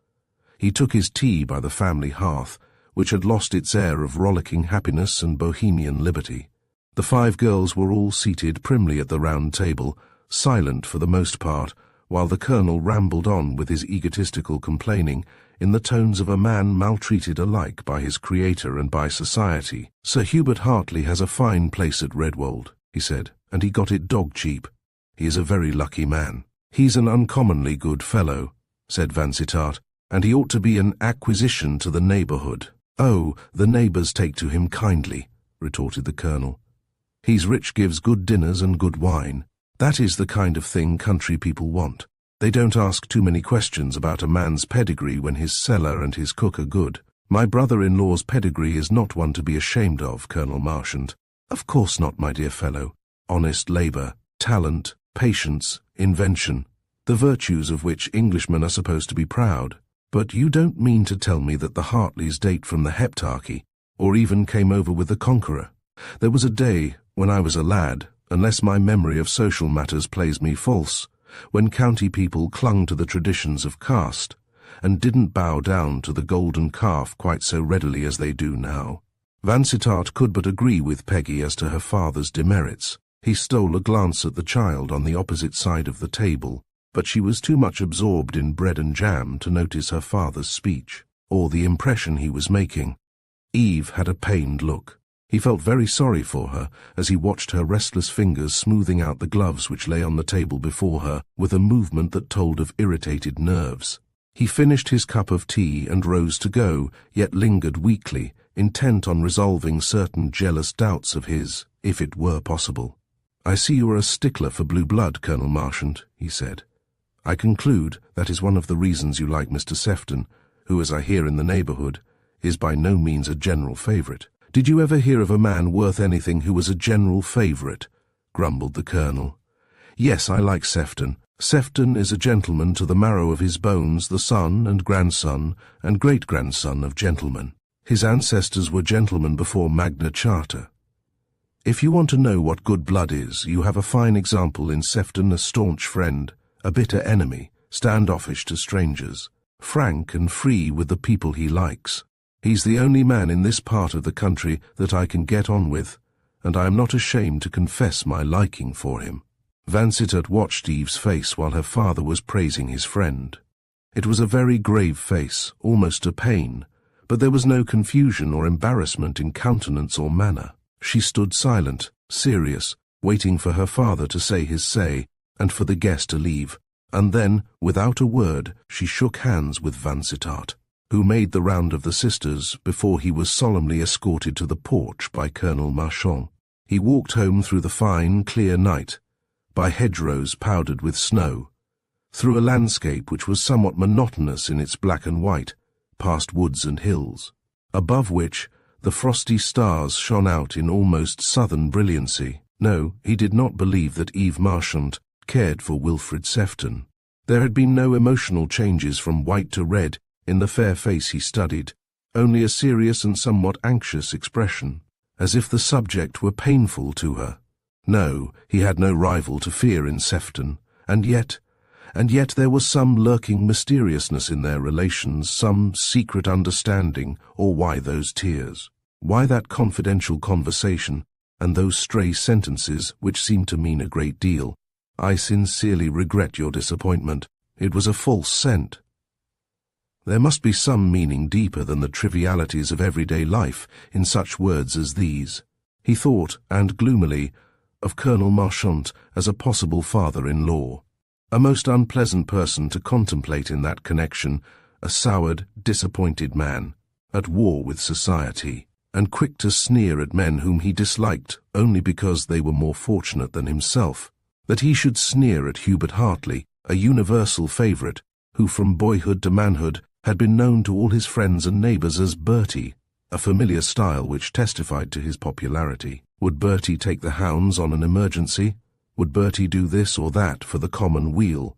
He took his tea by the family hearth, which had lost its air of rollicking happiness and bohemian liberty. The 5 girls were all seated primly at the round table, silent for the most part, while the colonel rambled on with his egotistical complaining in the tones of a man maltreated alike by his creator and by society. "Sir Hubert Hartley has a fine place at Redwold," he said, "and he got it dog cheap. He is a very lucky man." "He's an uncommonly good fellow," said Vansittart, "and he ought to be an acquisition to the neighbourhood." "Oh, the neighbours take to him kindly," retorted the colonel. "He's rich, gives good dinners and good wine. That is the kind of thing country people want. They don't ask too many questions about a man's pedigree when his cellar and his cook are good. My brother-in-law's pedigree is not one to be ashamed of, Colonel Marchant." "Of course not, my dear fellow. Honest labour, talent, patience, invention, the virtues of which Englishmen are supposed to be proud. But you don't mean to tell me that the Hartleys date from the Heptarchy, or even came over with the Conqueror? There was a day, when I was a lad, unless my memory of social matters plays me false, when county people clung to the traditions of caste, and didn't bow down to the golden calf quite so readily as they do now." Vansittart could but agree with Peggy as to her father's demerits. He stole a glance at the child on the opposite side of the table, but she was too much absorbed in bread and jam to notice her father's speech, or the impression he was making. Eve had a pained look. He felt very sorry for her as he watched her restless fingers smoothing out the gloves which lay on the table before her with a movement that told of irritated nerves. He finished his cup of tea and rose to go, yet lingered weakly, intent on resolving certain jealous doubts of his, if it were possible. "I see you are a stickler for blue blood, Colonel Marchant," he said. "I conclude that is one of the reasons you like Mr. Sefton, who, as I hear in the neighbourhood, is by no means a general favourite." "Did you ever hear of a man worth anything who was a general favourite?" grumbled the colonel. "Yes, I like Sefton. Sefton is a gentleman to the marrow of his bones, the son and grandson and great-grandson of gentlemen. His ancestors were gentlemen before Magna Charta. If you want to know what good blood is, you have a fine example in Sefton, a staunch friend, a bitter enemy, standoffish to strangers, frank and free with the people he likes. He's the only man in this part of the country that I can get on with, and I am not ashamed to confess my liking for him." Vansittart watched Eve's face while her father was praising his friend. It was a very grave face, almost a pain, but there was no confusion or embarrassment in countenance or manner. She stood silent, serious, waiting for her father to say his say, and for the guest to leave, and then, without a word, she shook hands with Vansittart, who made the round of the sisters before he was solemnly escorted to the porch by Colonel Marchant. He walked home through the fine, clear night, by hedgerows powdered with snow, through a landscape which was somewhat monotonous in its black and white, past woods and hills, above which the frosty stars shone out in almost southern brilliancy. No, he did not believe that Eve Marchant cared for Wilfred Sefton. There had been no emotional changes from white to red in the fair face he studied, only a serious and somewhat anxious expression, as if the subject were painful to her. No, he had no rival to fear in Sefton, and yet, and yet there was some lurking mysteriousness in their relations, some secret understanding, or why those tears? Why that confidential conversation, and those stray sentences which seemed to mean a great deal? I sincerely regret your disappointment. It was a false scent. There must be some meaning deeper than the trivialities of everyday life in such words as these. He thought, and gloomily, of Colonel Marchant as a possible father-in-law. A most unpleasant person to contemplate in that connection, a soured, disappointed man, at war with society, and quick to sneer at men whom he disliked only because they were more fortunate than himself. That he should sneer at Hubert Hartley, a universal favourite, who from boyhood to manhood had been known to all his friends and neighbours as Bertie, a familiar style which testified to his popularity. Would Bertie take the hounds on an emergency? Would Bertie do this or that for the common weal?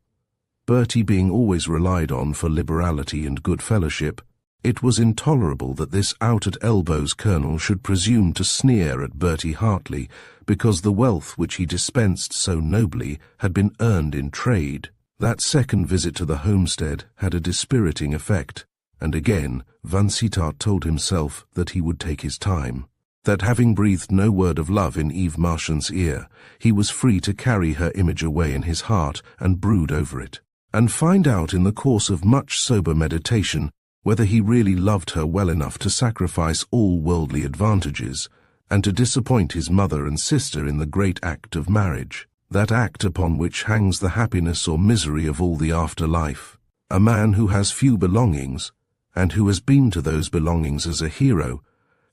Bertie being always relied on for liberality and good fellowship, it was intolerable that this out-at-elbows colonel should presume to sneer at Bertie Hartley because the wealth which he dispensed so nobly had been earned in trade. That second visit to the homestead had a dispiriting effect, and again Vansittart told himself that he would take his time, that having breathed no word of love in Eve Marchant's ear, he was free to carry her image away in his heart and brood over it, and find out in the course of much sober meditation whether he really loved her well enough to sacrifice all worldly advantages, and to disappoint his mother and sister in the great act of marriage, that act upon which hangs the happiness or misery of all the afterlife. A man who has few belongings, and who has been to those belongings as a hero,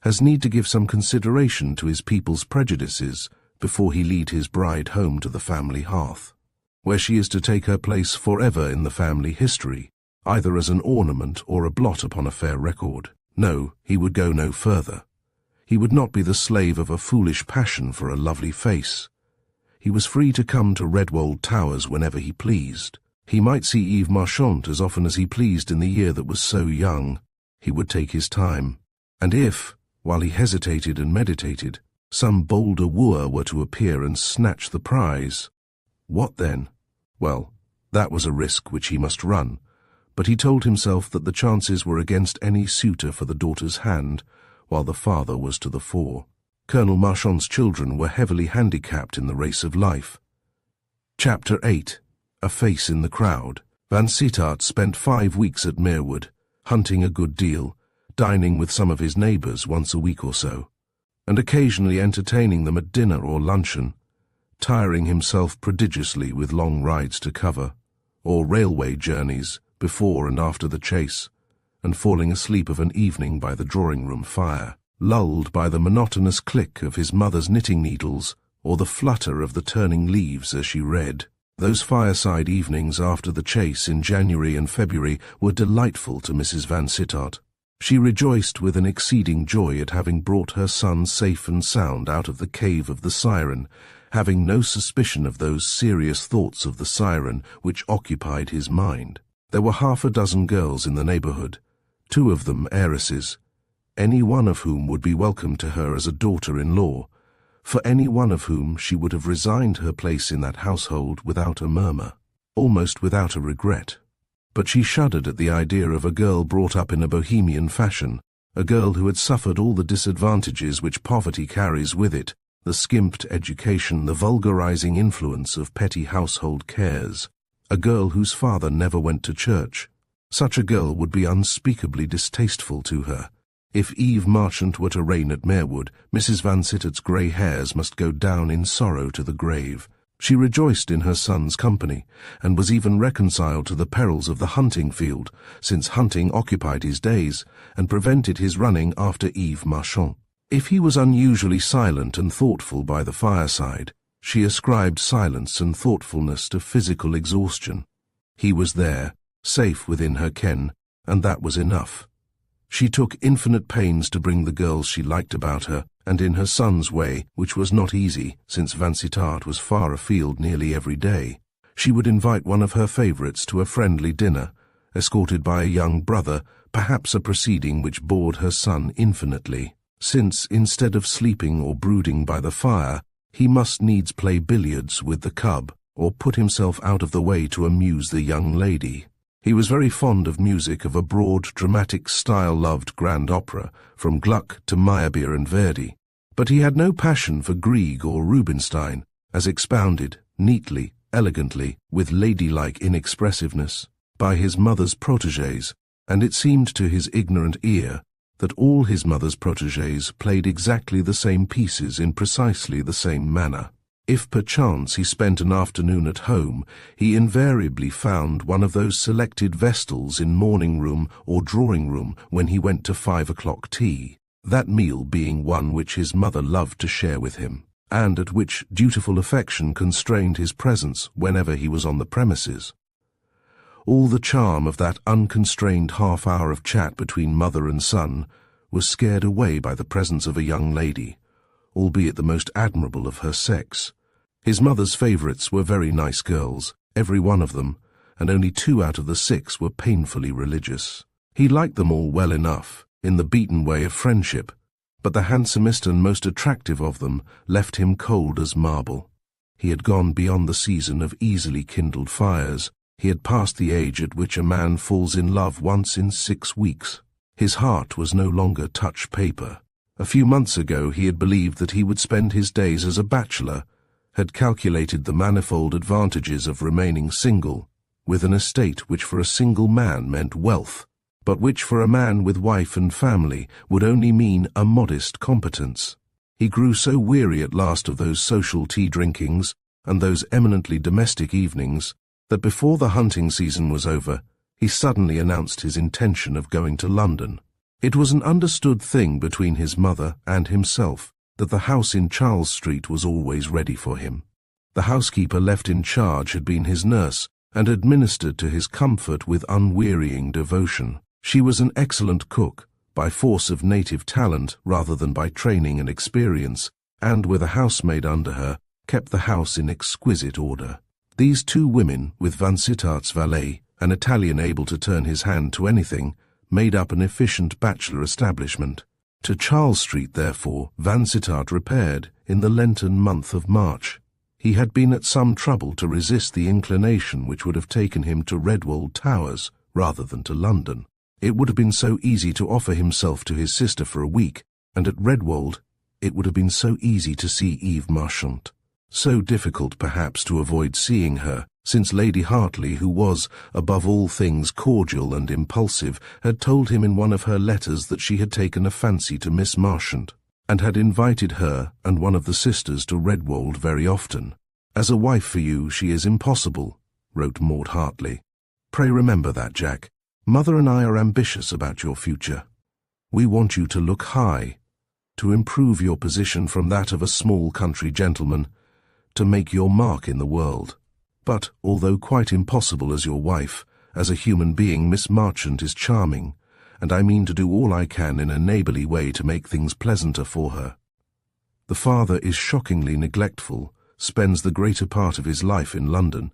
has need to give some consideration to his people's prejudices before he lead his bride home to the family hearth, where she is to take her place forever in the family history, either as an ornament or a blot upon a fair record. No, he would go no further. He would not be the slave of a foolish passion for a lovely face. He was free to come to Redwold Towers whenever he pleased. He might see Eve Marchant as often as he pleased in the year that was so young. He would take his time. And if, while he hesitated and meditated, some bolder wooer were to appear and snatch the prize, what then? Well, that was a risk which he must run, but he told himself that the chances were against any suitor for the daughter's hand, while the father was to the fore. Colonel Marchant's children were heavily handicapped in the race of life. Chapter 8. A Face in the Crowd. Vansittart spent 5 weeks at Merewood, hunting a good deal, dining with some of his neighbours once a week or so, and occasionally entertaining them at dinner or luncheon, tiring himself prodigiously with long rides to cover, or railway journeys before and after the chase, and falling asleep of an evening by the drawing-room fire, lulled by the monotonous click of his mother's knitting needles or the flutter of the turning leaves as she read. Those fireside evenings after the chase in January and February were delightful to Mrs. Vansittart. She rejoiced with an exceeding joy at having brought her son safe and sound out of the cave of the siren, having no suspicion of those serious thoughts of the siren which occupied his mind. There were 6 girls in the neighbourhood, 2 of them heiresses, any one of whom would be welcome to her as a daughter-in-law, for any one of whom she would have resigned her place in that household without a murmur, almost without a regret. But she shuddered at the idea of a girl brought up in a bohemian fashion, a girl who had suffered all the disadvantages which poverty carries with it, the skimped education, the vulgarizing influence of petty household cares, a girl whose father never went to church. Such a girl would be unspeakably distasteful to her. If Eve Marchant were to reign at Merewood, Mrs. Vansittart's grey hairs must go down in sorrow to the grave. She rejoiced in her son's company, and was even reconciled to the perils of the hunting field, since hunting occupied his days, and prevented his running after Eve Marchant. If he was unusually silent and thoughtful by the fireside, she ascribed silence and thoughtfulness to physical exhaustion. He was there, safe within her ken, and that was enough. She took infinite pains to bring the girls she liked about her, and in her son's way, which was not easy, since Vansittart was far afield nearly every day. She would invite one of her favourites to a friendly dinner, escorted by a young brother, perhaps a proceeding which bored her son infinitely, since, instead of sleeping or brooding by the fire, he must needs play billiards with the cub, or put himself out of the way to amuse the young lady. He was very fond of music of a broad, dramatic style, loved grand opera, from Gluck to Meyerbeer and Verdi, but he had no passion for Grieg or Rubinstein, as expounded, neatly, elegantly, with ladylike inexpressiveness, by his mother's protégés, and it seemed to his ignorant ear that all his mother's protégés played exactly the same pieces in precisely the same manner. If perchance he spent an afternoon at home, he invariably found one of those selected vestals in morning-room or drawing-room when he went to 5 o'clock tea, that meal being one which his mother loved to share with him, and at which dutiful affection constrained his presence whenever he was on the premises. All the charm of that unconstrained half-hour of chat between mother and son was scared away by the presence of a young lady, albeit the most admirable of her sex. His mother's favourites were very nice girls, every one of them, and only 2 out of the 6 were painfully religious. He liked them all well enough, in the beaten way of friendship, but the handsomest and most attractive of them left him cold as marble. He had gone beyond the season of easily kindled fires. He had passed the age at which a man falls in love once in 6 weeks. His heart was no longer touch paper. A few months ago he had believed that he would spend his days as a bachelor, had calculated the manifold advantages of remaining single, with an estate which for a single man meant wealth, but which for a man with wife and family would only mean a modest competence. He grew so weary at last of those social tea-drinkings and those eminently domestic evenings that before the hunting season was over, he suddenly announced his intention of going to London. It was an understood thing between his mother and himself that the house in Charles Street was always ready for him. The housekeeper left in charge had been his nurse and administered to his comfort with unwearying devotion. She was an excellent cook, by force of native talent rather than by training and experience, and with a housemaid under her, kept the house in exquisite order. These 2 women, with Vansittart's valet, an Italian able to turn his hand to anything, made up an efficient bachelor establishment. To Charles Street, therefore, Vansittart repaired in the Lenten month of March. He had been at some trouble to resist the inclination which would have taken him to Redwold Towers rather than to London. It would have been so easy to offer himself to his sister for a week, and at Redwold it would have been so easy to see Eve Marchant. So difficult, perhaps, to avoid seeing her, since Lady Hartley, who was, above all things, cordial and impulsive, had told him in one of her letters that she had taken a fancy to Miss Marchant, and had invited her and one of the sisters to Redwold very often. "As a wife for you, she is impossible," wrote Maud Hartley. "Pray remember that, Jack. Mother and I are ambitious about your future. We want you to look high, to improve your position from that of a small country gentleman, to make your mark in the world. But, although quite impossible as your wife, as a human being, Miss Marchant is charming, and I mean to do all I can in a neighbourly way to make things pleasanter for her. The father is shockingly neglectful, spends the greater part of his life in London,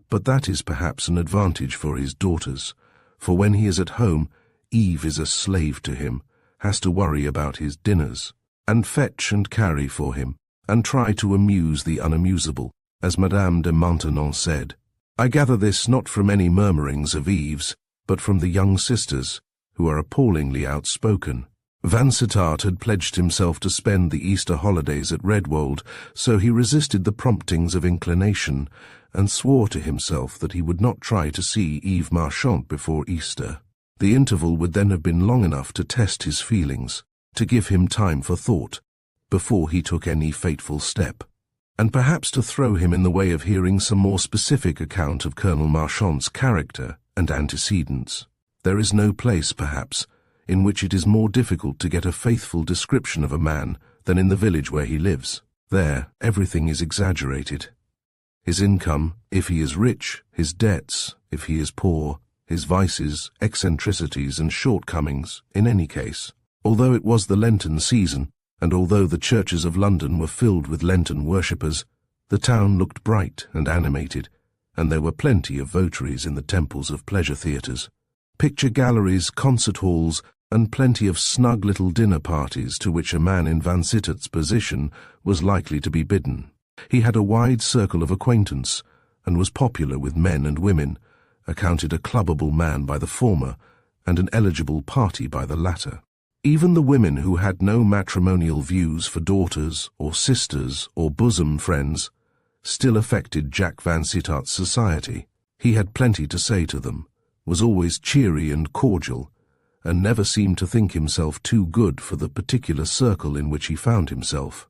but that is perhaps an advantage for his daughters, for when he is at home, Eve is a slave to him, has to worry about his dinners, and fetch and carry for him, and try to amuse the unamusable, as Madame de Maintenon said. I gather this not from any murmurings of Eve's, but from the young sisters, who are appallingly outspoken. Vansittart had pledged himself to spend the Easter holidays at Redwold, so he resisted the promptings of inclination, and swore to himself that he would not try to see Eve Marchant before Easter. The interval would then have been long enough to test his feelings, to give him time for thought, before he took any fateful step, and perhaps to throw him in the way of hearing some more specific account of Colonel Marchant's character and antecedents. There is no place, perhaps, in which it is more difficult to get a faithful description of a man than in the village where he lives. There, everything is exaggerated. His income, if he is rich, his debts, if he is poor, his vices, eccentricities, and shortcomings, in any case. Although it was the Lenten season, and although the churches of London were filled with Lenten worshippers, the town looked bright and animated, and there were plenty of votaries in the temples of pleasure theatres, picture galleries, concert halls, and plenty of snug little dinner parties to which a man in Vansittart's position was likely to be bidden. He had a wide circle of acquaintance, and was popular with men and women, accounted a clubbable man by the former, and an eligible party by the latter. Even the women who had no matrimonial views for daughters or sisters or bosom friends still affected Jack Vansittart's society. He had plenty to say to them, was always cheery and cordial, and never seemed to think himself too good for the particular circle in which he found himself.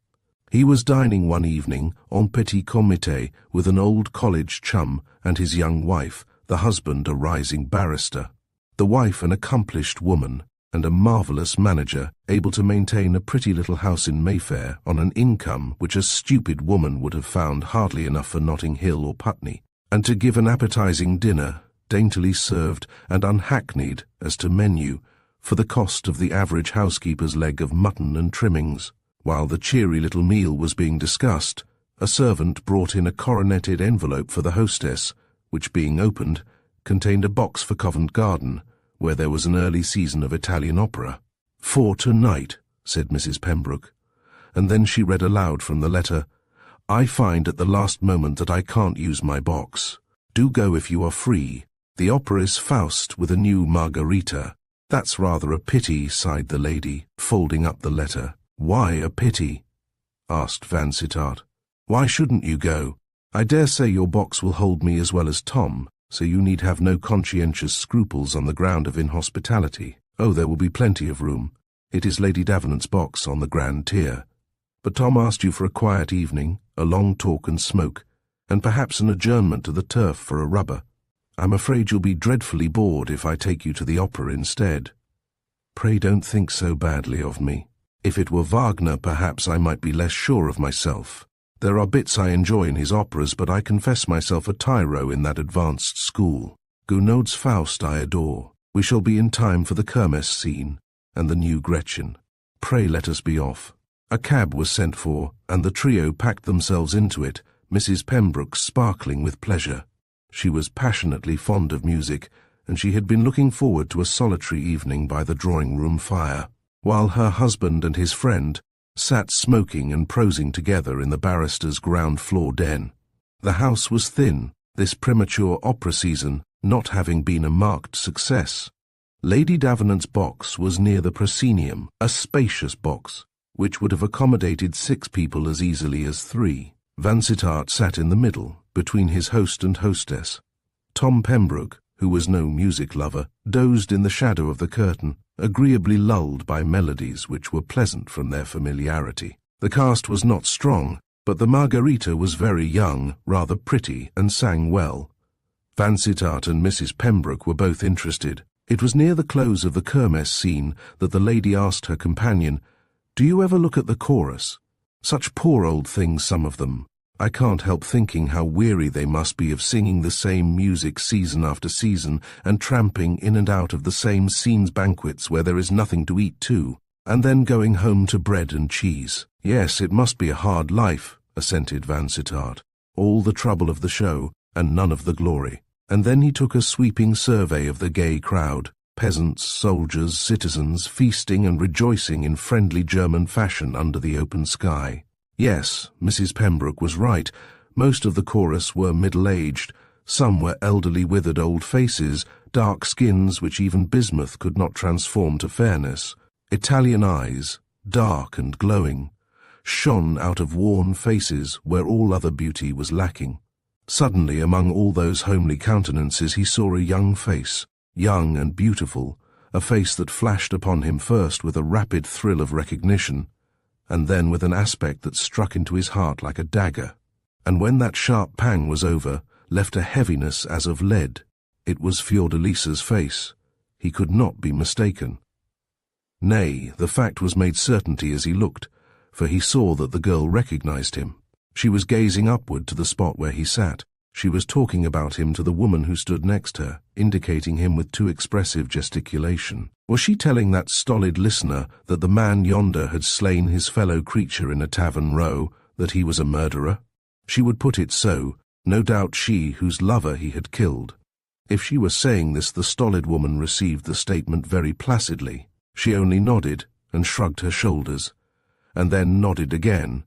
He was dining one evening en petit comité with an old college chum and his young wife, the husband a rising barrister, the wife an accomplished woman and a marvellous manager, able to maintain a pretty little house in Mayfair on an income which a stupid woman would have found hardly enough for Notting Hill or Putney, and to give an appetizing dinner, daintily served and unhackneyed as to menu, for the cost of the average housekeeper's leg of mutton and trimmings. While the cheery little meal was being discussed, a servant brought in a coroneted envelope for the hostess, which, being opened, contained a box for Covent Garden, where there was an early season of Italian opera. "For tonight," said Mrs. Pembroke, and then she read aloud from the letter, "I find at the last moment that I can't use my box. Do go if you are free. The opera is Faust with a new Margarita." "That's rather a pity," sighed the lady, folding up the letter. "Why a pity?" asked Vansittart. "Why shouldn't you go? I dare say your box will hold me as well as Tom, so you need have no conscientious scruples on the ground of inhospitality. Oh, there will be plenty of room. It is Lady Davenant's box on the grand tier. But Tom asked you for a quiet evening, a long talk and smoke, and perhaps an adjournment to the turf for a rubber. I'm afraid you'll be dreadfully bored if I take you to the opera instead." "Pray don't think so badly of me. If it were Wagner, perhaps I might be less sure of myself. There are bits I enjoy in his operas, but I confess myself a tyro in that advanced school. Gounod's Faust I adore. We shall be in time for the Kermesse scene, and the new Gretchen. Pray let us be off." A cab was sent for, and the trio packed themselves into it, Mrs. Pembroke sparkling with pleasure. She was passionately fond of music, and she had been looking forward to a solitary evening by the drawing-room fire, while her husband and his friend sat smoking and prosing together in the barrister's ground-floor den. The house was thin, this premature opera season not having been a marked success. Lady Davenant's box was near the proscenium, a spacious box, which would have accommodated 6 people as easily as 3. Vansittart sat in the middle, between his host and hostess. Tom Pembroke, who was no music lover, dozed in the shadow of the curtain, agreeably lulled by melodies which were pleasant from their familiarity. The cast was not strong, but the Margarita was very young, rather pretty, and sang well. Vansittart and Mrs. Pembroke were both interested. It was near the close of the Kermesse scene that the lady asked her companion, "Do you ever look at the chorus? Such poor old things, some of them. I can't help thinking how weary they must be of singing the same music season after season, and tramping in and out of the same scenes banquets where there is nothing to eat too, and then going home to bread and cheese." "Yes, it must be a hard life," assented Vansittart. "All the trouble of the show, and none of the glory." And then he took a sweeping survey of the gay crowd, peasants, soldiers, citizens, feasting and rejoicing in friendly German fashion under the open sky. Yes, Mrs. Pembroke was right. Most of the chorus were middle-aged. Some were elderly, withered old faces, dark skins which even bismuth could not transform to fairness. Italian eyes, dark and glowing, shone out of worn faces where all other beauty was lacking. Suddenly, among all those homely countenances, he saw a young face, young and beautiful, a face that flashed upon him first with a rapid thrill of recognition, and then with an aspect that struck into his heart like a dagger, and when that sharp pang was over, left a heaviness as of lead. It was Fiordalisa's face. He could not be mistaken. Nay, the fact was made certainty as he looked, for he saw that the girl recognized him. She was gazing upward to the spot where he sat. She was talking about him to the woman who stood next her, indicating him with too expressive gesticulation. Was she telling that stolid listener that the man yonder had slain his fellow creature in a tavern row, that he was a murderer? She would put it so, no doubt she whose lover he had killed. If she was saying this, the stolid woman received the statement very placidly. She only nodded and shrugged her shoulders, and then nodded again,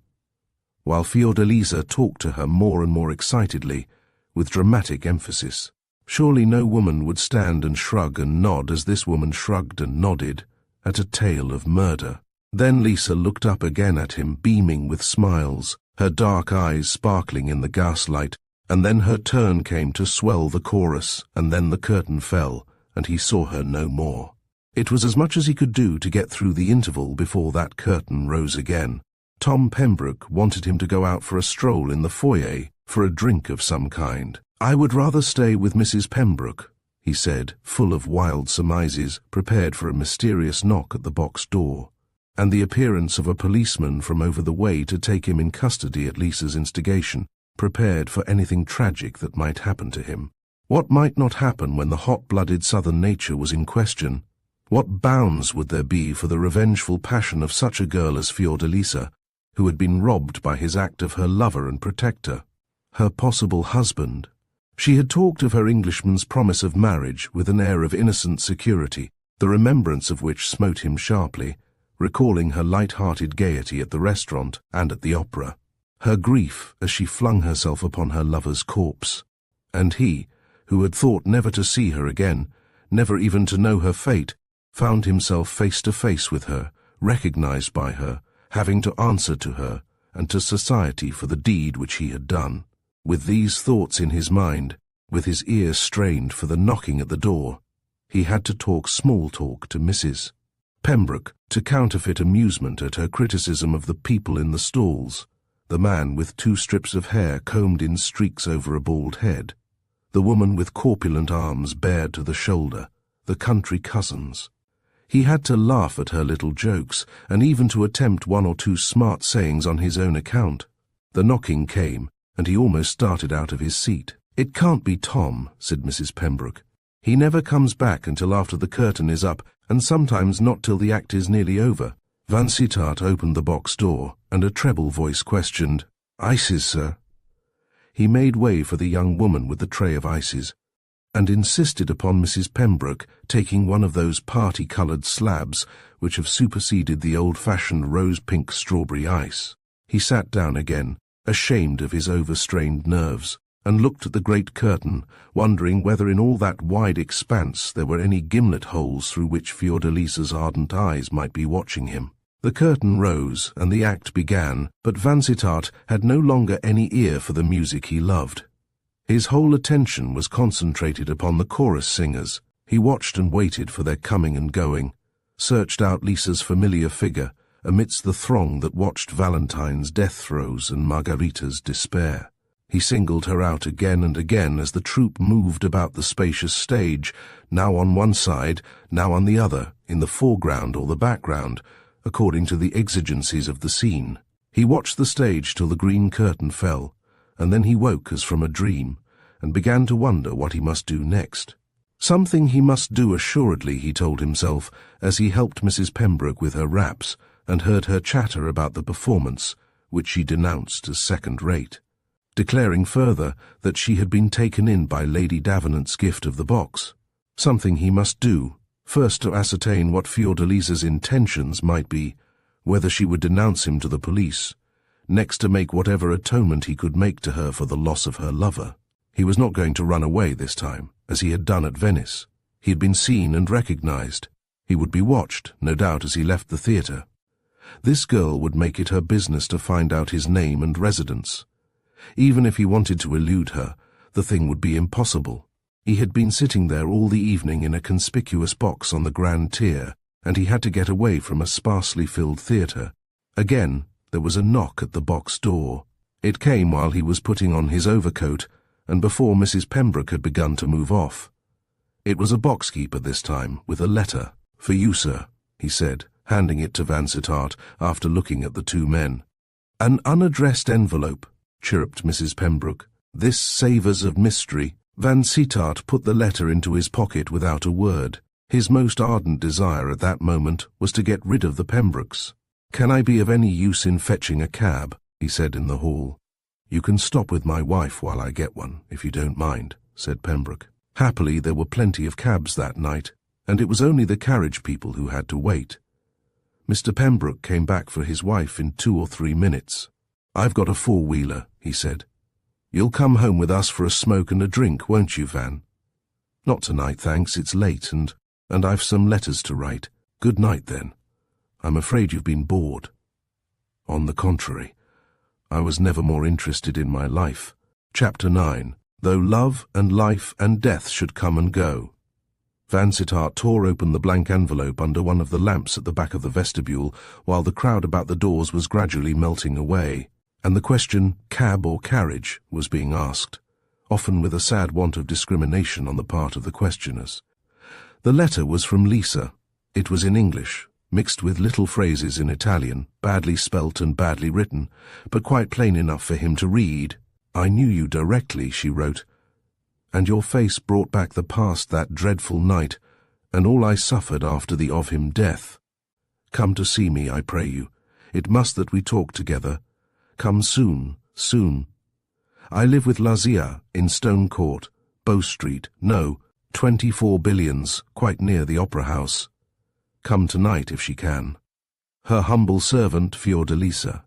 while Fiordalisa talked to her more and more excitedly, with dramatic emphasis. Surely no woman would stand and shrug and nod as this woman shrugged and nodded at a tale of murder. Then Lisa looked up again at him, beaming with smiles, her dark eyes sparkling in the gaslight, and then her turn came to swell the chorus, and then the curtain fell, and he saw her no more. It was as much as he could do to get through the interval before that curtain rose again. Tom Pembroke wanted him to go out for a stroll in the foyer, for a drink of some kind. "I would rather stay with Mrs. Pembroke," he said, full of wild surmises, prepared for a mysterious knock at the box door, and the appearance of a policeman from over the way to take him in custody at Lisa's instigation, prepared for anything tragic that might happen to him. What might not happen when the hot-blooded southern nature was in question? What bounds would there be for the revengeful passion of such a girl as Fiordalisa, who had been robbed by his act of her lover and protector, her possible husband? She had talked of her Englishman's promise of marriage with an air of innocent security, the remembrance of which smote him sharply, recalling her light-hearted gaiety at the restaurant and at the opera, her grief as she flung herself upon her lover's corpse. And he, who had thought never to see her again, never even to know her fate, found himself face to face with her, recognized by her, having to answer to her and to society for the deed which he had done. With these thoughts in his mind, with his ear strained for the knocking at the door, he had to talk small talk to Mrs. Pembroke to counterfeit amusement at her criticism of the people in the stalls, the man with 2 strips of hair combed in streaks over a bald head, the woman with corpulent arms bared to the shoulder, the country cousins. He had to laugh at her little jokes, and even to attempt 1 or 2 smart sayings on his own account. The knocking came, and he almost started out of his seat. "It can't be Tom," said Mrs. Pembroke. "He never comes back until after the curtain is up, and sometimes not till the act is nearly over." Vansittart opened the box door, and a treble voice questioned, "Ices, sir?" He made way for the young woman with the tray of ices, and insisted upon Mrs. Pembroke taking one of those party-coloured slabs which have superseded the old-fashioned rose-pink strawberry ice. He sat down again, ashamed of his overstrained nerves, and looked at the great curtain, wondering whether in all that wide expanse there were any gimlet holes through which Fiordalisa's ardent eyes might be watching him. The curtain rose, and the act began, but Vansittart had no longer any ear for the music he loved. His whole attention was concentrated upon the chorus singers. He watched and waited for their coming and going, searched out Lisa's familiar figure amidst the throng that watched Valentine's death throes and Margarita's despair. He singled her out again and again as the troupe moved about the spacious stage, now on one side, now on the other, in the foreground or the background, according to the exigencies of the scene. He watched the stage till the green curtain fell, and then he woke as from a dream, and began to wonder what he must do next. Something he must do assuredly, he told himself, as he helped Mrs. Pembroke with her wraps, and heard her chatter about the performance, which she denounced as second-rate, declaring further that she had been taken in by Lady Davenant's gift of the box. Something he must do, first to ascertain what Fiordalisa's intentions might be, whether she would denounce him to the police, next to make whatever atonement he could make to her for the loss of her lover. He was not going to run away this time, as he had done at Venice. He had been seen and recognized. He would be watched, no doubt, as he left the theatre. This girl would make it her business to find out his name and residence. Even if he wanted to elude her, the thing would be impossible. He had been sitting there all the evening in a conspicuous box on the grand tier, and he had to get away from a sparsely filled theatre. Again, there was a knock at the box door. It came while he was putting on his overcoat, and before Mrs. Pembroke had begun to move off. It was a box-keeper this time, with a letter. "For you, sir," he said, handing it to Vansittart after looking at the 2 men. "An unaddressed envelope," chirruped Mrs. Pembroke. "This savours of mystery." Vansittart put the letter into his pocket without a word. His most ardent desire at that moment was to get rid of the Pembrokes. "Can I be of any use in fetching a cab?" he said in the hall. "You can stop with my wife while I get one, if you don't mind," said Pembroke. Happily there were plenty of cabs that night, and it was only the carriage people who had to wait. Mr. Pembroke came back for his wife in 2 or 3 minutes. "I've got a 4-wheeler," he said. You'll come home with us for a smoke and a drink, won't you, Van? Not tonight, thanks. It's late, and I've some letters to write. Good night, then. I'm afraid you've been bored. On the contrary, I was never more interested in my life. Chapter 9. Though love and life and death should come and go. Vansittart tore open the blank envelope under one of the lamps at the back of the vestibule, while the crowd about the doors was gradually melting away, and the question, cab or carriage, was being asked, often with a sad want of discrimination on the part of the questioners. The letter was from Lisa. It was in English, mixed with little phrases in Italian, badly spelt and badly written, but quite plain enough for him to read. I knew you directly, she wrote, and your face brought back the past that dreadful night, and all I suffered after the of him death. Come to see me, I pray you. It must that we talk together. Come soon, soon. I live with Lazia in Stone Court, Bow Street, no, 24 Billions, quite near the Opera House. Come tonight if she can. Her humble servant, Fiordalisa.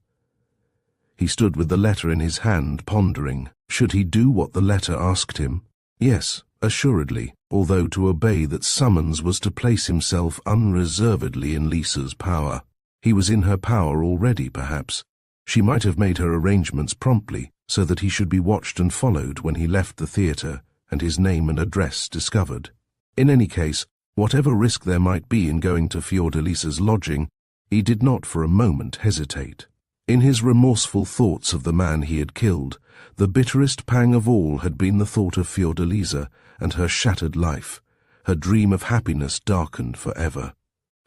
He stood with the letter in his hand, pondering. Should he do what the letter asked him? Yes, assuredly, although to obey that summons was to place himself unreservedly in Lisa's power. He was in her power already, perhaps. She might have made her arrangements promptly, so that he should be watched and followed when he left the theatre, and his name and address discovered. In any case, whatever risk there might be in going to Fiordalisa's lodging, he did not for a moment hesitate. In his remorseful thoughts of the man he had killed, the bitterest pang of all had been the thought of Fiordalisa and her shattered life, her dream of happiness darkened forever.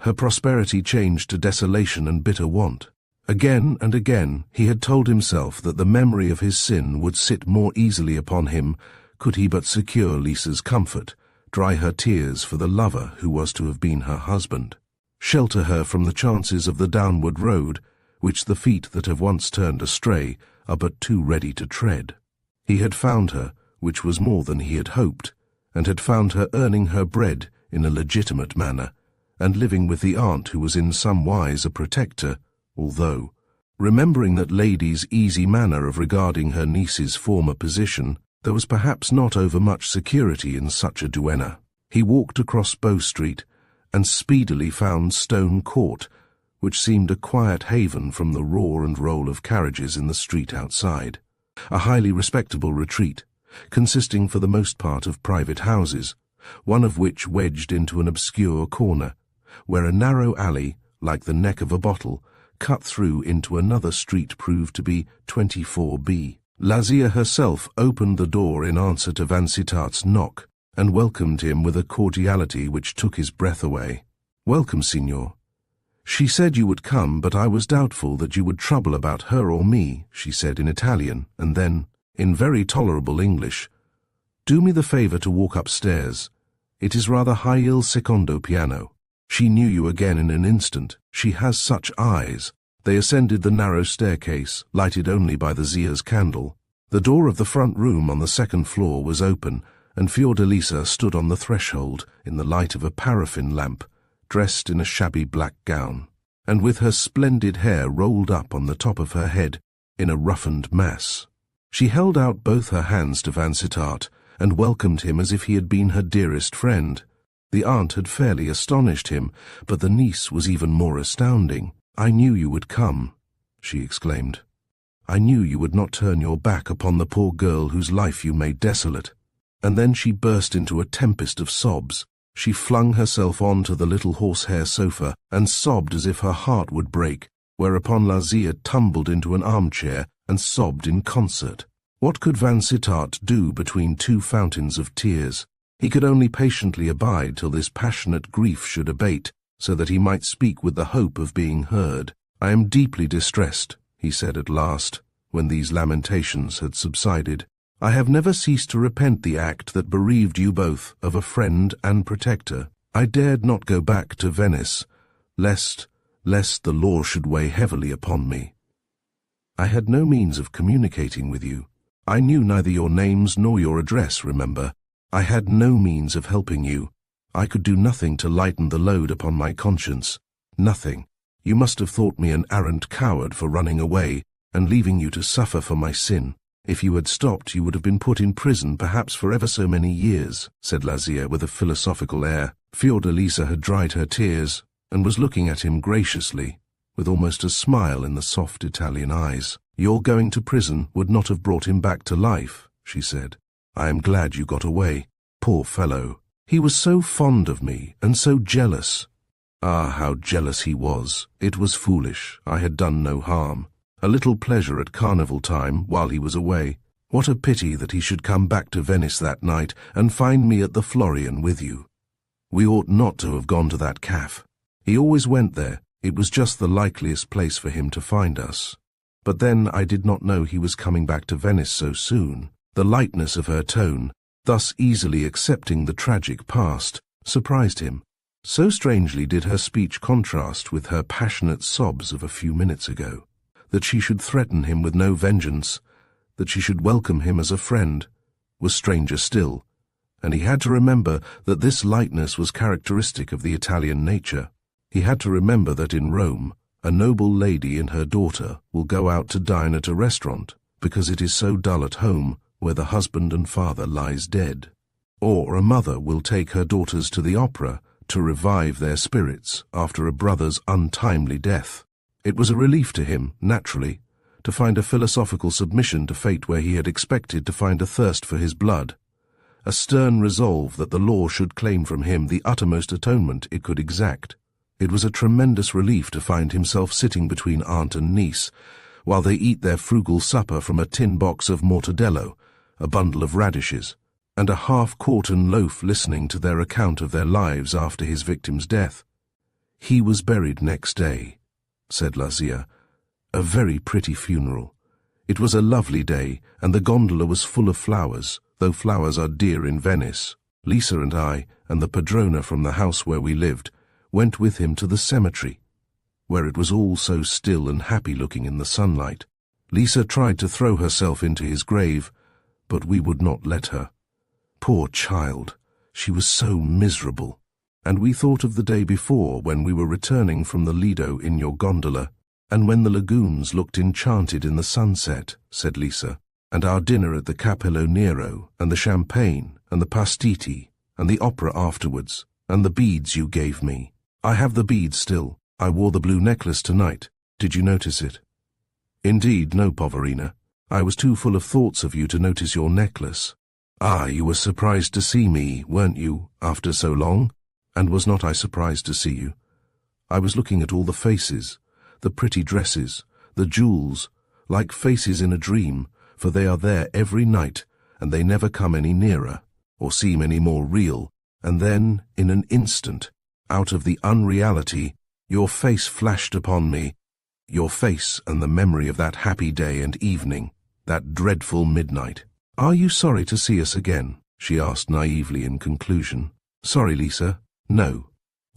Her prosperity changed to desolation and bitter want. Again and again he had told himself that the memory of his sin would sit more easily upon him could he but secure Lisa's comfort, dry her tears for the lover who was to have been her husband, shelter her from the chances of the downward road, which the feet that have once turned astray are but too ready to tread. He had found her, which was more than he had hoped, and had found her earning her bread in a legitimate manner, and living with the aunt who was in some wise a protector, although, remembering that lady's easy manner of regarding her niece's former position, there was perhaps not overmuch security in such a duenna. He walked across Bow Street, and speedily found Stone Court, which seemed a quiet haven from the roar and roll of carriages in the street outside, a highly respectable retreat, consisting for the most part of private houses, one of which wedged into an obscure corner, where a narrow alley, like the neck of a bottle, cut through into another street proved to be 24B. Lazia herself opened the door in answer to Vansittart's knock, and welcomed him with a cordiality which took his breath away. "Welcome, signor. She said you would come, but I was doubtful that you would trouble about her or me," she said in Italian, and then, in very tolerable English, "Do me the favor to walk upstairs. It is rather high il secondo piano." She knew you again in an instant. She has such eyes. They ascended the narrow staircase, lighted only by the Zia's candle. The door of the front room on the second floor was open, and Fiordalisa stood on the threshold in the light of a paraffin lamp, dressed in a shabby black gown, and with her splendid hair rolled up on the top of her head in a roughened mass. She held out both her hands to Vansittart, and welcomed him as if he had been her dearest friend. The aunt had fairly astonished him, but the niece was even more astounding. "I knew you would come," she exclaimed. "I knew you would not turn your back upon the poor girl whose life you made desolate." And then she burst into a tempest of sobs. She flung herself on to the little horsehair sofa and sobbed as if her heart would break, whereupon Lazia tumbled into an armchair and sobbed in concert. What could Vansittart do between two fountains of tears? He could only patiently abide till this passionate grief should abate, so that he might speak with the hope of being heard. "I am deeply distressed," he said at last, when these lamentations had subsided. "I have never ceased to repent the act that bereaved you both of a friend and protector. I dared not go back to Venice, lest the law should weigh heavily upon me. I had no means of communicating with you. I knew neither your names nor your address, remember. I had no means of helping you. I could do nothing to lighten the load upon my conscience. Nothing. You must have thought me an arrant coward for running away and leaving you to suffer for my sin. If you had stopped, you would have been put in prison, perhaps for ever so many years, said Lazia with a philosophical air. Fiordalisa had dried her tears and was looking at him graciously, with almost a smile in the soft Italian eyes. Your going to prison would not have brought him back to life, she said. I am glad you got away. Poor fellow. He was so fond of me and so jealous. Ah, how jealous he was. It was foolish. I had done no harm. A little pleasure at carnival time while he was away. What a pity that he should come back to Venice that night and find me at the Florian with you. We ought not to have gone to that cafe. He always went there. It was just the likeliest place for him to find us. But then I did not know he was coming back to Venice so soon. The lightness of her tone, thus easily accepting the tragic past, surprised him. So strangely did her speech contrast with her passionate sobs of a few minutes ago. That she should threaten him with no vengeance, that she should welcome him as a friend, was stranger still, and he had to remember that this lightness was characteristic of the Italian nature. He had to remember that in Rome, a noble lady and her daughter will go out to dine at a restaurant because it is so dull at home where the husband and father lies dead. Or a mother will take her daughters to the opera to revive their spirits after a brother's untimely death. It was a relief to him, naturally, to find a philosophical submission to fate where he had expected to find a thirst for his blood, a stern resolve that the law should claim from him the uttermost atonement it could exact. It was a tremendous relief to find himself sitting between aunt and niece, while they eat their frugal supper from a tin box of mortadello, a bundle of radishes, and a half-quartern loaf, listening to their account of their lives after his victim's death. He was buried next day, said Lazia. A very pretty funeral. It was a lovely day, and the gondola was full of flowers, though flowers are dear in Venice. Lisa and I, and the padrona from the house where we lived, went with him to the cemetery, where it was all so still and happy-looking in the sunlight. Lisa tried to throw herself into his grave, but we would not let her. Poor child, she was so miserable. And we thought of the day before when we were returning from the Lido in your gondola, and when the lagoons looked enchanted in the sunset, said Lisa, and our dinner at the Capello Nero, and the champagne, and the pastiti, and the opera afterwards, and the beads you gave me. I have the beads still. I wore the blue necklace tonight. Did you notice it? Indeed, no, Poverina. I was too full of thoughts of you to notice your necklace. Ah, you were surprised to see me, weren't you, after so long? And was not I surprised to see you? I was looking at all the faces, the pretty dresses, the jewels, like faces in a dream, for they are there every night, and they never come any nearer, or seem any more real, and then, in an instant, out of the unreality, your face flashed upon me, your face and the memory of that happy day and evening, that dreadful midnight. Are you sorry to see us again? She asked naively in conclusion. Sorry, Lisa. No.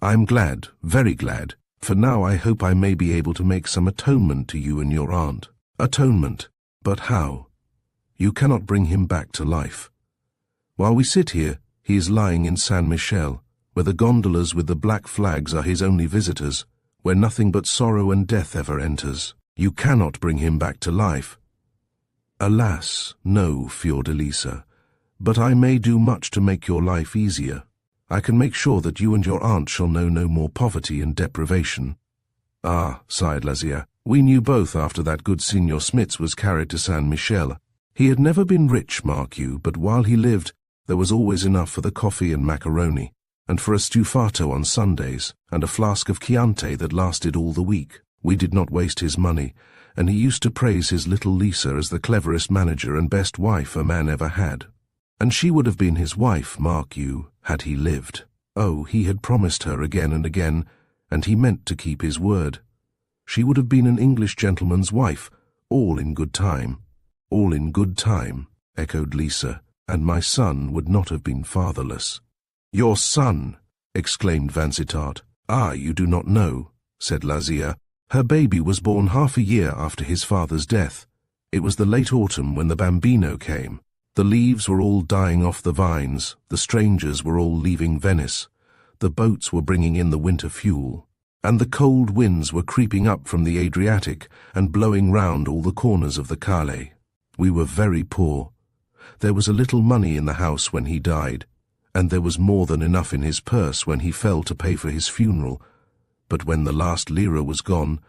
I'm glad, very glad, for now I hope I may be able to make some atonement to you and your aunt. Atonement? But how? You cannot bring him back to life. While we sit here, he is lying in San Michele, where the gondolas with the black flags are his only visitors, where nothing but sorrow and death ever enters. You cannot bring him back to life. Alas, no, Fiordalisa, but I may do much to make your life easier. I can make sure that you and your aunt shall know no more poverty and deprivation. Ah, sighed Lazia, we knew both after that good Signor Smits was carried to San Michele. He had never been rich, mark you, but while he lived, there was always enough for the coffee and macaroni, and for a stufato on Sundays, and a flask of Chianti that lasted all the week. We did not waste his money, and he used to praise his little Lisa as the cleverest manager and best wife a man ever had. And she would have been his wife, mark you, had he lived. Oh, he had promised her again and again, and he meant to keep his word. She would have been an English gentleman's wife, all in good time. All in good time, echoed Lisa, and my son would not have been fatherless. Your son, exclaimed Vansittart. Ah, you do not know, said Lazia. Her baby was born half a year after his father's death. It was the late autumn when the bambino came. The leaves were all dying off the vines, the strangers were all leaving Venice, the boats were bringing in the winter fuel, and the cold winds were creeping up from the Adriatic and blowing round all the corners of the Cale. We were very poor. There was a little money in the house when he died, and there was more than enough in his purse when he fell to pay for his funeral. But when the last lira was gone,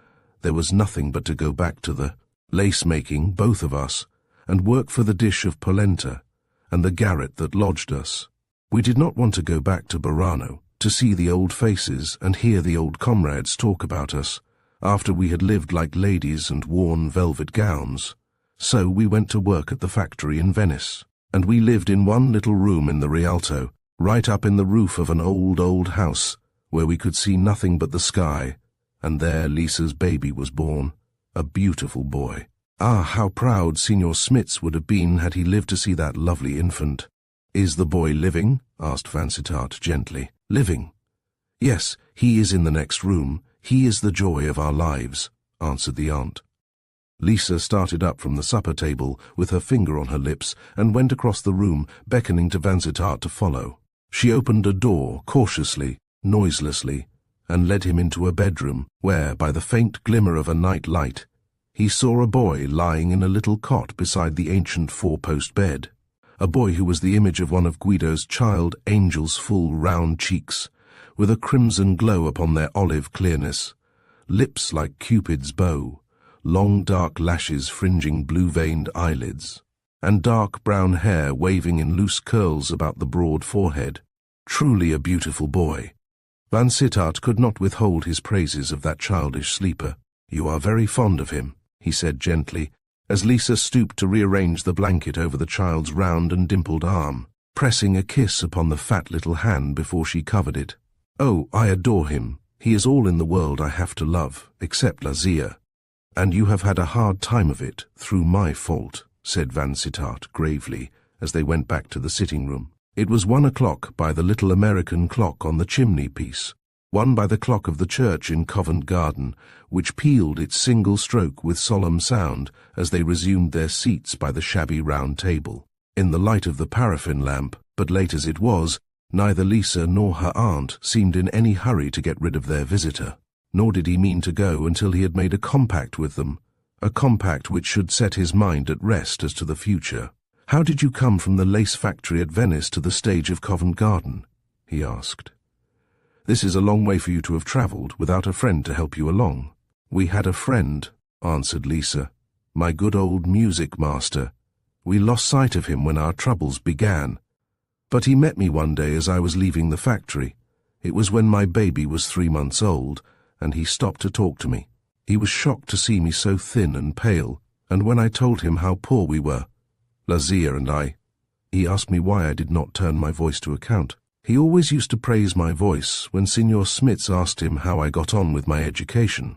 there was nothing but to go back to the lace-making, both of us, and work for the dish of polenta and the garret that lodged us. We did not want to go back to Burano, to see the old faces and hear the old comrades talk about us, after we had lived like ladies and worn velvet gowns. So we went to work at the factory in Venice, and we lived in one little room in the Rialto, right up in the roof of an old house, where we could see nothing but the sky, and there Lisa's baby was born, a beautiful boy. Ah, how proud Signor Smits would have been had he lived to see that lovely infant. "Is the boy living?" asked Vansittart gently. "Living? Yes, he is in the next room. He is the joy of our lives," answered the aunt. Lisa started up from the supper table with her finger on her lips and went across the room, beckoning to Vansittart to follow. She opened a door cautiously, noiselessly, and led him into a bedroom where, by the faint glimmer of a night light, he saw a boy lying in a little cot beside the ancient four-post bed. A boy who was the image of one of Guido's child angels' full round cheeks, with a crimson glow upon their olive clearness, lips like Cupid's bow, long dark lashes fringing blue-veined eyelids, and dark brown hair waving in loose curls about the broad forehead. Truly a beautiful boy. Vansittart could not withhold his praises of that childish sleeper. "You are very fond of him," he said gently, as Lisa stooped to rearrange the blanket over the child's round and dimpled arm, pressing a kiss upon the fat little hand before she covered it. "Oh, I adore him. He is all in the world I have to love, except Lazia. And you have had a hard time of it, through my fault," said Vansittart gravely, as they went back to the sitting-room. It was 1 o'clock by the little American clock on the chimney-piece, 1 by the clock of the church in Covent Garden, which pealed its single stroke with solemn sound as they resumed their seats by the shabby round table. In the light of the paraffin lamp, but late as it was, neither Lisa nor her aunt seemed in any hurry to get rid of their visitor, nor did he mean to go until he had made a compact with them, a compact which should set his mind at rest as to the future. "How did you come from the lace factory at Venice to the stage of Covent Garden?" he asked. "This is a long way for you to have travelled without a friend to help you along." "We had a friend," answered Lisa, "my good old music master. We lost sight of him when our troubles began. But he met me one day as I was leaving the factory. It was when my baby was 3 months old, and he stopped to talk to me. He was shocked to see me so thin and pale, and when I told him how poor we were, Lazia and I, he asked me why I did not turn my voice to account. He always used to praise my voice when Signor Smits asked him how I got on with my education.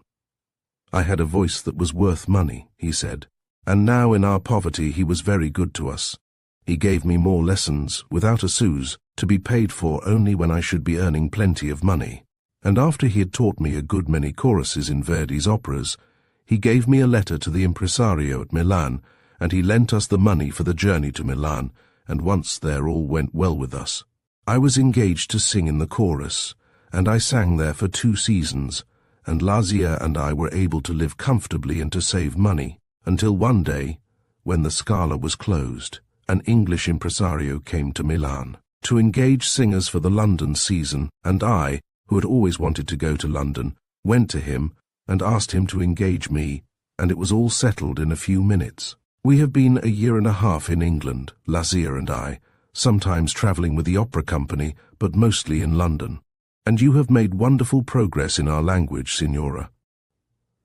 I had a voice that was worth money, he said, and now in our poverty he was very good to us. He gave me more lessons, without a sous, to be paid for only when I should be earning plenty of money. And after he had taught me a good many choruses in Verdi's operas, he gave me a letter to the impresario at Milan, and he lent us the money for the journey to Milan, and once there all went well with us. I was engaged to sing in the chorus, and I sang there for 2 seasons, and Lazia and I were able to live comfortably and to save money, until one day, when the Scala was closed, an English impresario came to Milan to engage singers for the London season, and I, who had always wanted to go to London, went to him and asked him to engage me, and it was all settled in a few minutes. We have been a year and a half in England, Lazia and I, sometimes travelling with the opera company, but mostly in London. And you have made wonderful progress in our language, Signora."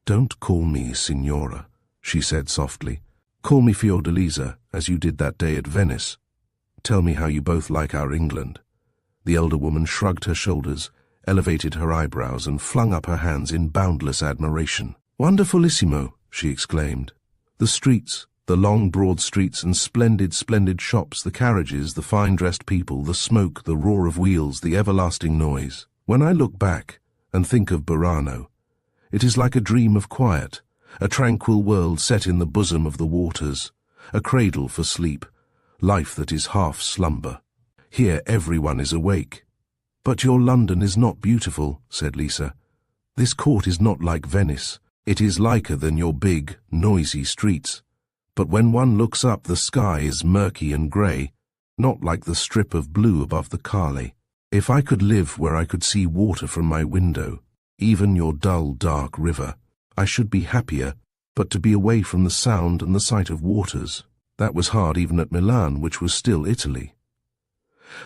"Don't call me Signora," she said softly. "Call me Fiordalisa, as you did that day at Venice. Tell me how you both like our England." The elder woman shrugged her shoulders, elevated her eyebrows, and flung up her hands in boundless admiration. "Wonderfulissimo," she exclaimed. "The streets, the long, broad streets and splendid shops, the carriages, the fine-dressed people, the smoke, the roar of wheels, the everlasting noise. When I look back and think of Burano, it is like a dream of quiet, a tranquil world set in the bosom of the waters, a cradle for sleep, life that is half slumber. Here everyone is awake." "But your London is not beautiful," said Lisa. "This court is not like Venice. It is liker than your big, noisy streets. But when one looks up, the sky is murky and grey, not like the strip of blue above the Carly. If I could live where I could see water from my window, even your dull, dark river, I should be happier, but to be away from the sound and the sight of waters, that was hard even at Milan, which was still Italy.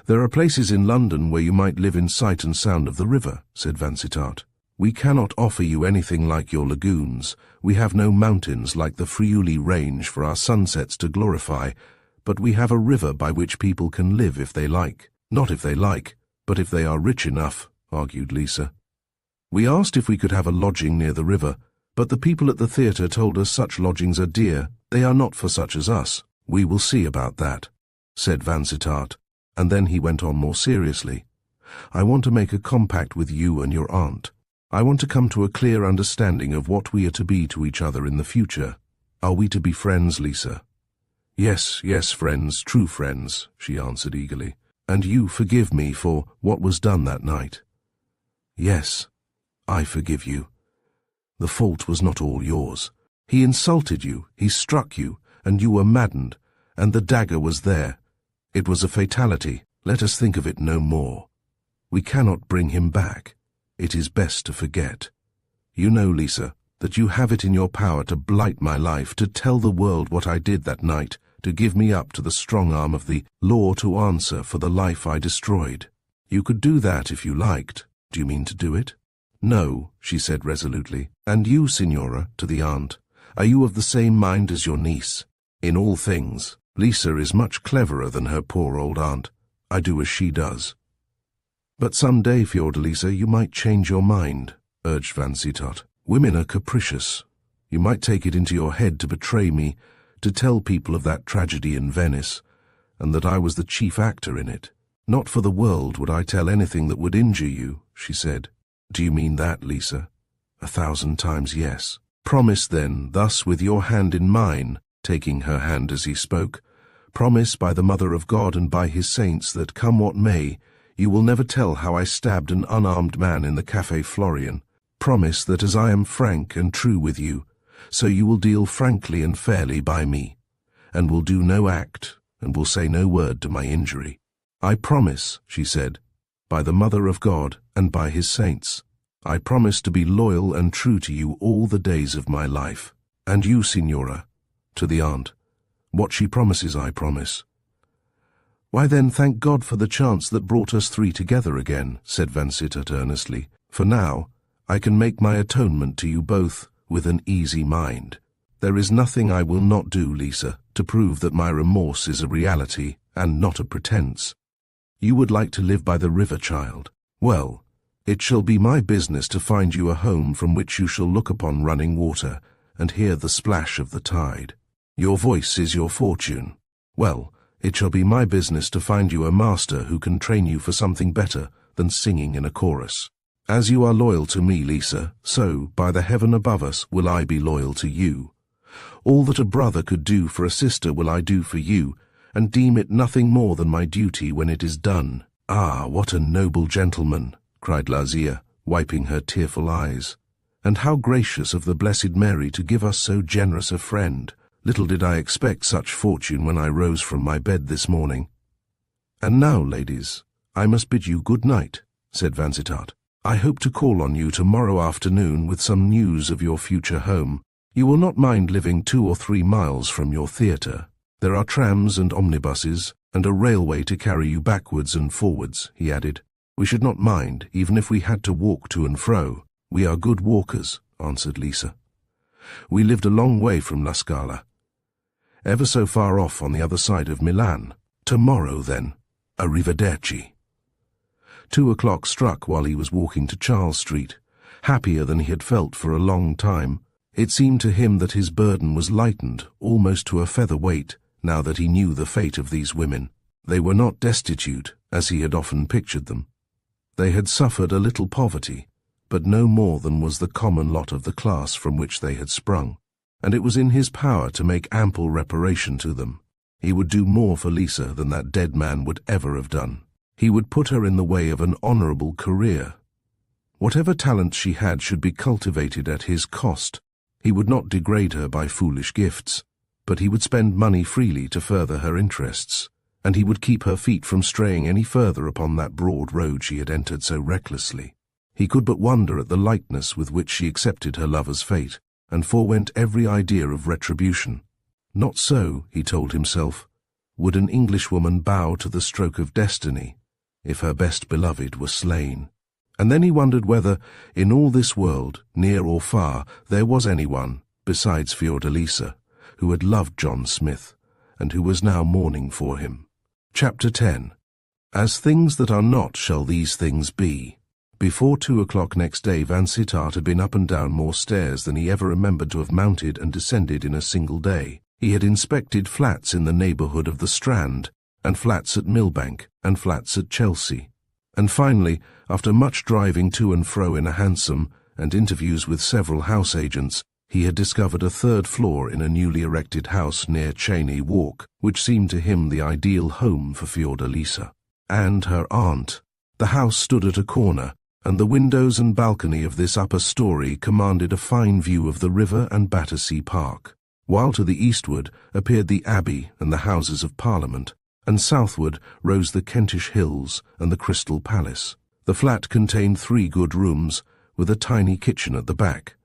There are places in London where you might live in sight and sound of the river, said Vansittart. We cannot offer you anything like your lagoons. We have no mountains like the Friuli Range for our sunsets to glorify, but we have a river by which people can live if they like. Not if they like, but if they are rich enough, argued Lisa. We asked if we could have a lodging near the river, but the people at the theatre told us such lodgings are dear. They are not for such as us. We will see about that, said Vansittart, and then he went on more seriously. I want to make a compact with you and your aunt. I want to come to a clear understanding of what we are to be to each other in the future. Are we to be friends, Lisa? Yes, yes, friends, true friends, she answered eagerly. And you forgive me for what was done that night? Yes, I forgive you. The fault was not all yours. He insulted you, he struck you, and you were maddened, and the dagger was there. It was a fatality. Let us think of it no more. We cannot bring him back. It is best to forget. You know, Lisa, that you have it in your power to blight my life, to tell the world what I did that night, to give me up to the strong arm of the law to answer for the life I destroyed. You could do that if you liked. Do you mean to do it? No, she said resolutely. And you, Signora, to the aunt, are you of the same mind as your niece? In all things, Lisa is much cleverer than her poor old aunt. I do as she does. But some day, Fiordalisa, you might change your mind, urged Vansittart. Women are capricious. You might take it into your head to betray me, to tell people of that tragedy in Venice, and that I was the chief actor in it. Not for the world would I tell anything that would injure you, she said. Do you mean that, Lisa? 1,000 times yes. Promise then, thus with your hand in mine, taking her hand as he spoke, promise by the Mother of God and by his saints that, come what may, you will never tell how I stabbed an unarmed man in the Café Florian. Promise that as I am frank and true with you, so you will deal frankly and fairly by me, and will do no act, and will say no word to my injury. I promise, she said, by the Mother of God and by his saints. I promise to be loyal and true to you all the days of my life. And you, Signora, to the aunt, what she promises I promise. Why then, thank God for the chance that brought us three together again, said Vansittart earnestly. For now, I can make my atonement to you both with an easy mind. There is nothing I will not do, Lisa, to prove that my remorse is a reality and not a pretense. You would like to live by the river, child. Well, it shall be my business to find you a home from which you shall look upon running water and hear the splash of the tide. Your voice is your fortune. Well, it shall be my business to find you a master who can train you for something better than singing in a chorus. As you are loyal to me, Lisa, so, by the heaven above us, will I be loyal to you. All that a brother could do for a sister will I do for you, and deem it nothing more than my duty when it is done. Ah, what a noble gentleman, cried Lazia, wiping her tearful eyes. And how gracious of the Blessed Mary to give us so generous a friend. Little did I expect such fortune when I rose from my bed this morning. And now, ladies, I must bid you good night, said Vansittart. I hope to call on you tomorrow afternoon with some news of your future home. You will not mind living 2 or 3 miles from your theatre. There are trams and omnibuses, and a railway to carry you backwards and forwards, he added. We should not mind, even if we had to walk to and fro. We are good walkers, answered Lisa. We lived a long way from La Scala, ever so far off on the other side of Milan. Tomorrow, then. Arrivederci. 2 o'clock struck while he was walking to Charles Street, happier than he had felt for a long time. It seemed to him that his burden was lightened almost to a feather weight, now that he knew the fate of these women. They were not destitute, as he had often pictured them. They had suffered a little poverty, but no more than was the common lot of the class from which they had sprung, and it was in his power to make ample reparation to them. He would do more for Lisa than that dead man would ever have done. He would put her in the way of an honourable career. Whatever talent she had should be cultivated at his cost. He would not degrade her by foolish gifts. but he would spend money freely to further her interests, and he would keep her feet from straying any further upon that broad road she had entered so recklessly. He could but wonder at the lightness with which she accepted her lover's fate, and forewent every idea of retribution. Not so, he told himself, would an Englishwoman bow to the stroke of destiny, if her best beloved were slain. And then he wondered whether, in all this world, near or far, there was anyone, besides Fiordalisa, who had loved John Smith, and who was now mourning for him. Chapter 10. As things that are not shall these things be. Before 2 o'clock next day, Vansittart had been up and down more stairs than he ever remembered to have mounted and descended in a single day. He had inspected flats in the neighbourhood of the Strand, and flats at Millbank, and flats at Chelsea. And finally, after much driving to and fro in a hansom, and interviews with several house agents, he had discovered a third floor in a newly erected house near Cheyne Walk, which seemed to him the ideal home for Fiordalisa and her aunt. The house stood at a corner, and the windows and balcony of this upper story commanded a fine view of the river and Battersea Park, while to the eastward appeared the Abbey and the Houses of Parliament, and southward rose the Kentish Hills and the Crystal Palace. The flat contained 3 good rooms, with a tiny kitchen at the back.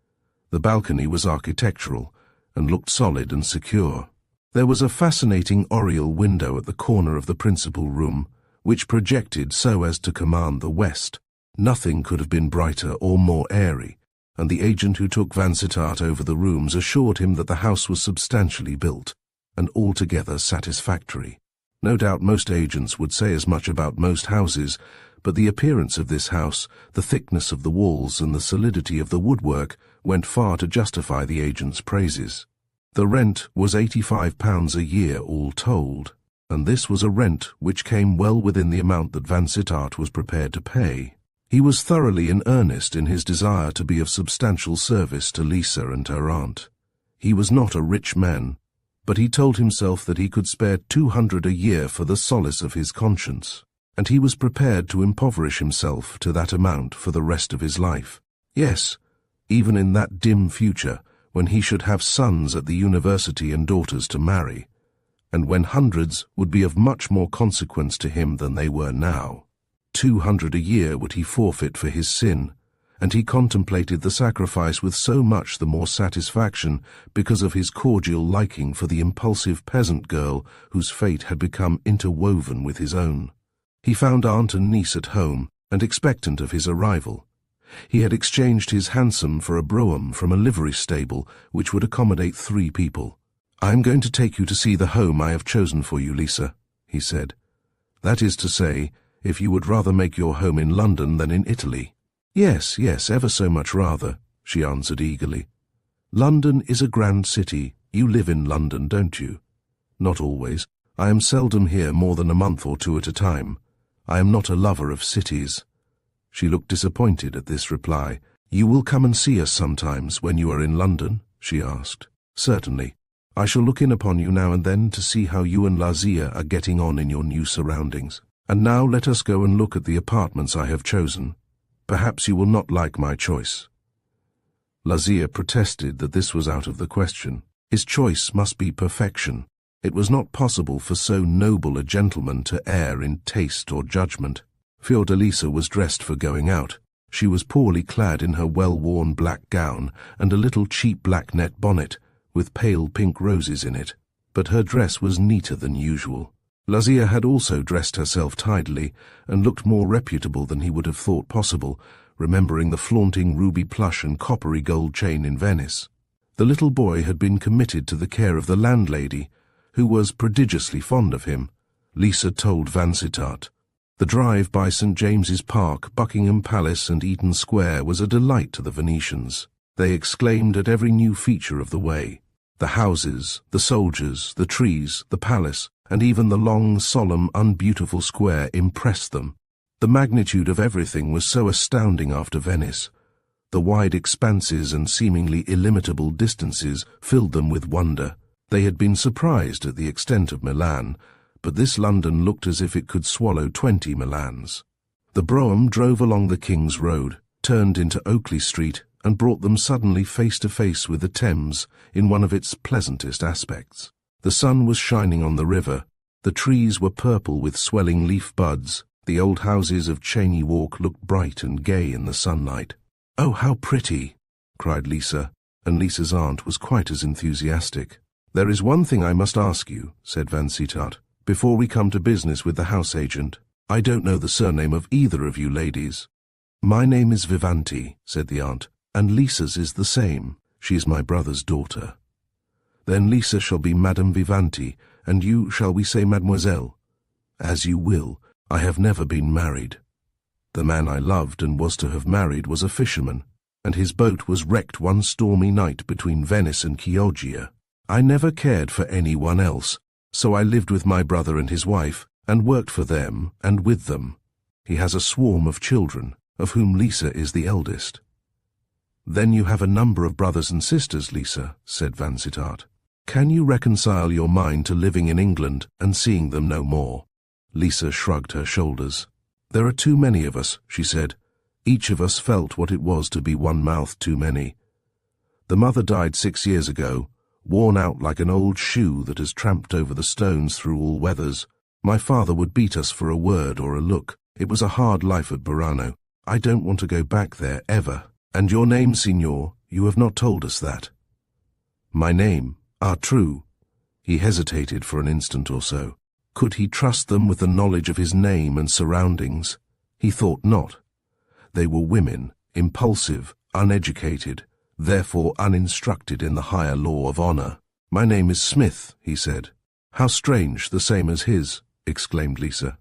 The balcony was architectural, and looked solid and secure. There was a fascinating oriel window at the corner of the principal room, which projected so as to command the west. Nothing could have been brighter or more airy, and the agent who took Vansittart over the rooms assured him that the house was substantially built, and altogether satisfactory. No doubt most agents would say as much about most houses, but the appearance of this house, the thickness of the walls and the solidity of the woodwork went far to justify the agent's praises. The rent was £85 a year all told, and this was a rent which came well within the amount that Vansittart was prepared to pay. He was thoroughly in earnest in his desire to be of substantial service to Lisa and her aunt. He was not a rich man, but he told himself that he could spare 200 a year for the solace of his conscience, and he was prepared to impoverish himself to that amount for the rest of his life. Yes, even in that dim future, when he should have sons at the university and daughters to marry, and when hundreds would be of much more consequence to him than they were now. 200 a year would he forfeit for his sin, and he contemplated the sacrifice with so much the more satisfaction because of his cordial liking for the impulsive peasant girl whose fate had become interwoven with his own. He found aunt and niece at home, and expectant of his arrival. He had exchanged his hansom for a brougham from a livery stable which would accommodate 3 people. "I am going to take you to see the home I have chosen for you, Lisa," he said. "That is to say, if you would rather make your home in London than in Italy." "Yes, yes, ever so much rather," she answered eagerly. "London is a grand city. You live in London, don't you?" "Not always. I am seldom here more than a month or 2 at a time. I am not a lover of cities." She looked disappointed at this reply. "You will come and see us sometimes when you are in London?" she asked. "Certainly. I shall look in upon you now and then to see how you and Lazia are getting on in your new surroundings. And now let us go and look at the apartments I have chosen. Perhaps you will not like my choice." Lazia protested that this was out of the question. His choice must be perfection. It was not possible for so noble a gentleman to err in taste or judgment. Fiordalisa was dressed for going out. She was poorly clad in her well-worn black gown and a little cheap black net bonnet, with pale pink roses in it, but her dress was neater than usual. Lazia had also dressed herself tidily, and looked more reputable than he would have thought possible, remembering the flaunting ruby plush and coppery gold chain in Venice. The little boy had been committed to the care of the landlady, who was prodigiously fond of him, Lisa told Vansittart. The drive by St. James's Park, Buckingham Palace and Eaton Square was a delight to the Venetians. They exclaimed at every new feature of the way. The houses, the soldiers, the trees, the palace, and even the long, solemn, unbeautiful square impressed them. The magnitude of everything was so astounding after Venice. The wide expanses and seemingly illimitable distances filled them with wonder. They had been surprised at the extent of Milan, but this London looked as if it could swallow 20 Milans. The brougham drove along the King's Road, turned into Oakley Street, and brought them suddenly face to face with the Thames in one of its pleasantest aspects. The sun was shining on the river, the trees were purple with swelling leaf buds, the old houses of Cheyne Walk looked bright and gay in the sunlight. "Oh, how pretty!" cried Lisa, and Lisa's aunt was quite as enthusiastic. "There is one thing I must ask you," said Vansittart, "before we come to business with the house agent. I don't know the surname of either of you ladies." "My name is Vivanti," said the aunt, "and Lisa's is the same. She is my brother's daughter." "Then Lisa shall be Madame Vivanti, and you, shall we say Mademoiselle?" "As you will. I have never been married. The man I loved and was to have married was a fisherman, and his boat was wrecked one stormy night between Venice and Chioggia. I never cared for anyone else, so I lived with my brother and his wife, and worked for them and with them. He has a swarm of children, of whom Lisa is the eldest." "Then you have a number of brothers and sisters, Lisa," said Vansittart. "Can you reconcile your mind to living in England and seeing them no more?" Lisa shrugged her shoulders. "There are too many of us," she said. "Each of us felt what it was to be one mouth too many. The mother died 6 years ago, worn out like an old shoe that has tramped over the stones through all weathers. My father would beat us for a word or a look. It was a hard life at Braddon. I don't want to go back there, ever. And your name, signor, you have not told us that." "My name? Ah, true." He hesitated for an instant or so. Could he trust them with the knowledge of his name and surroundings? He thought not. They were women, impulsive, uneducated, therefore uninstructed in the higher law of honor. "My name is Smith," he said. "How strange, the same as his," exclaimed Lisa.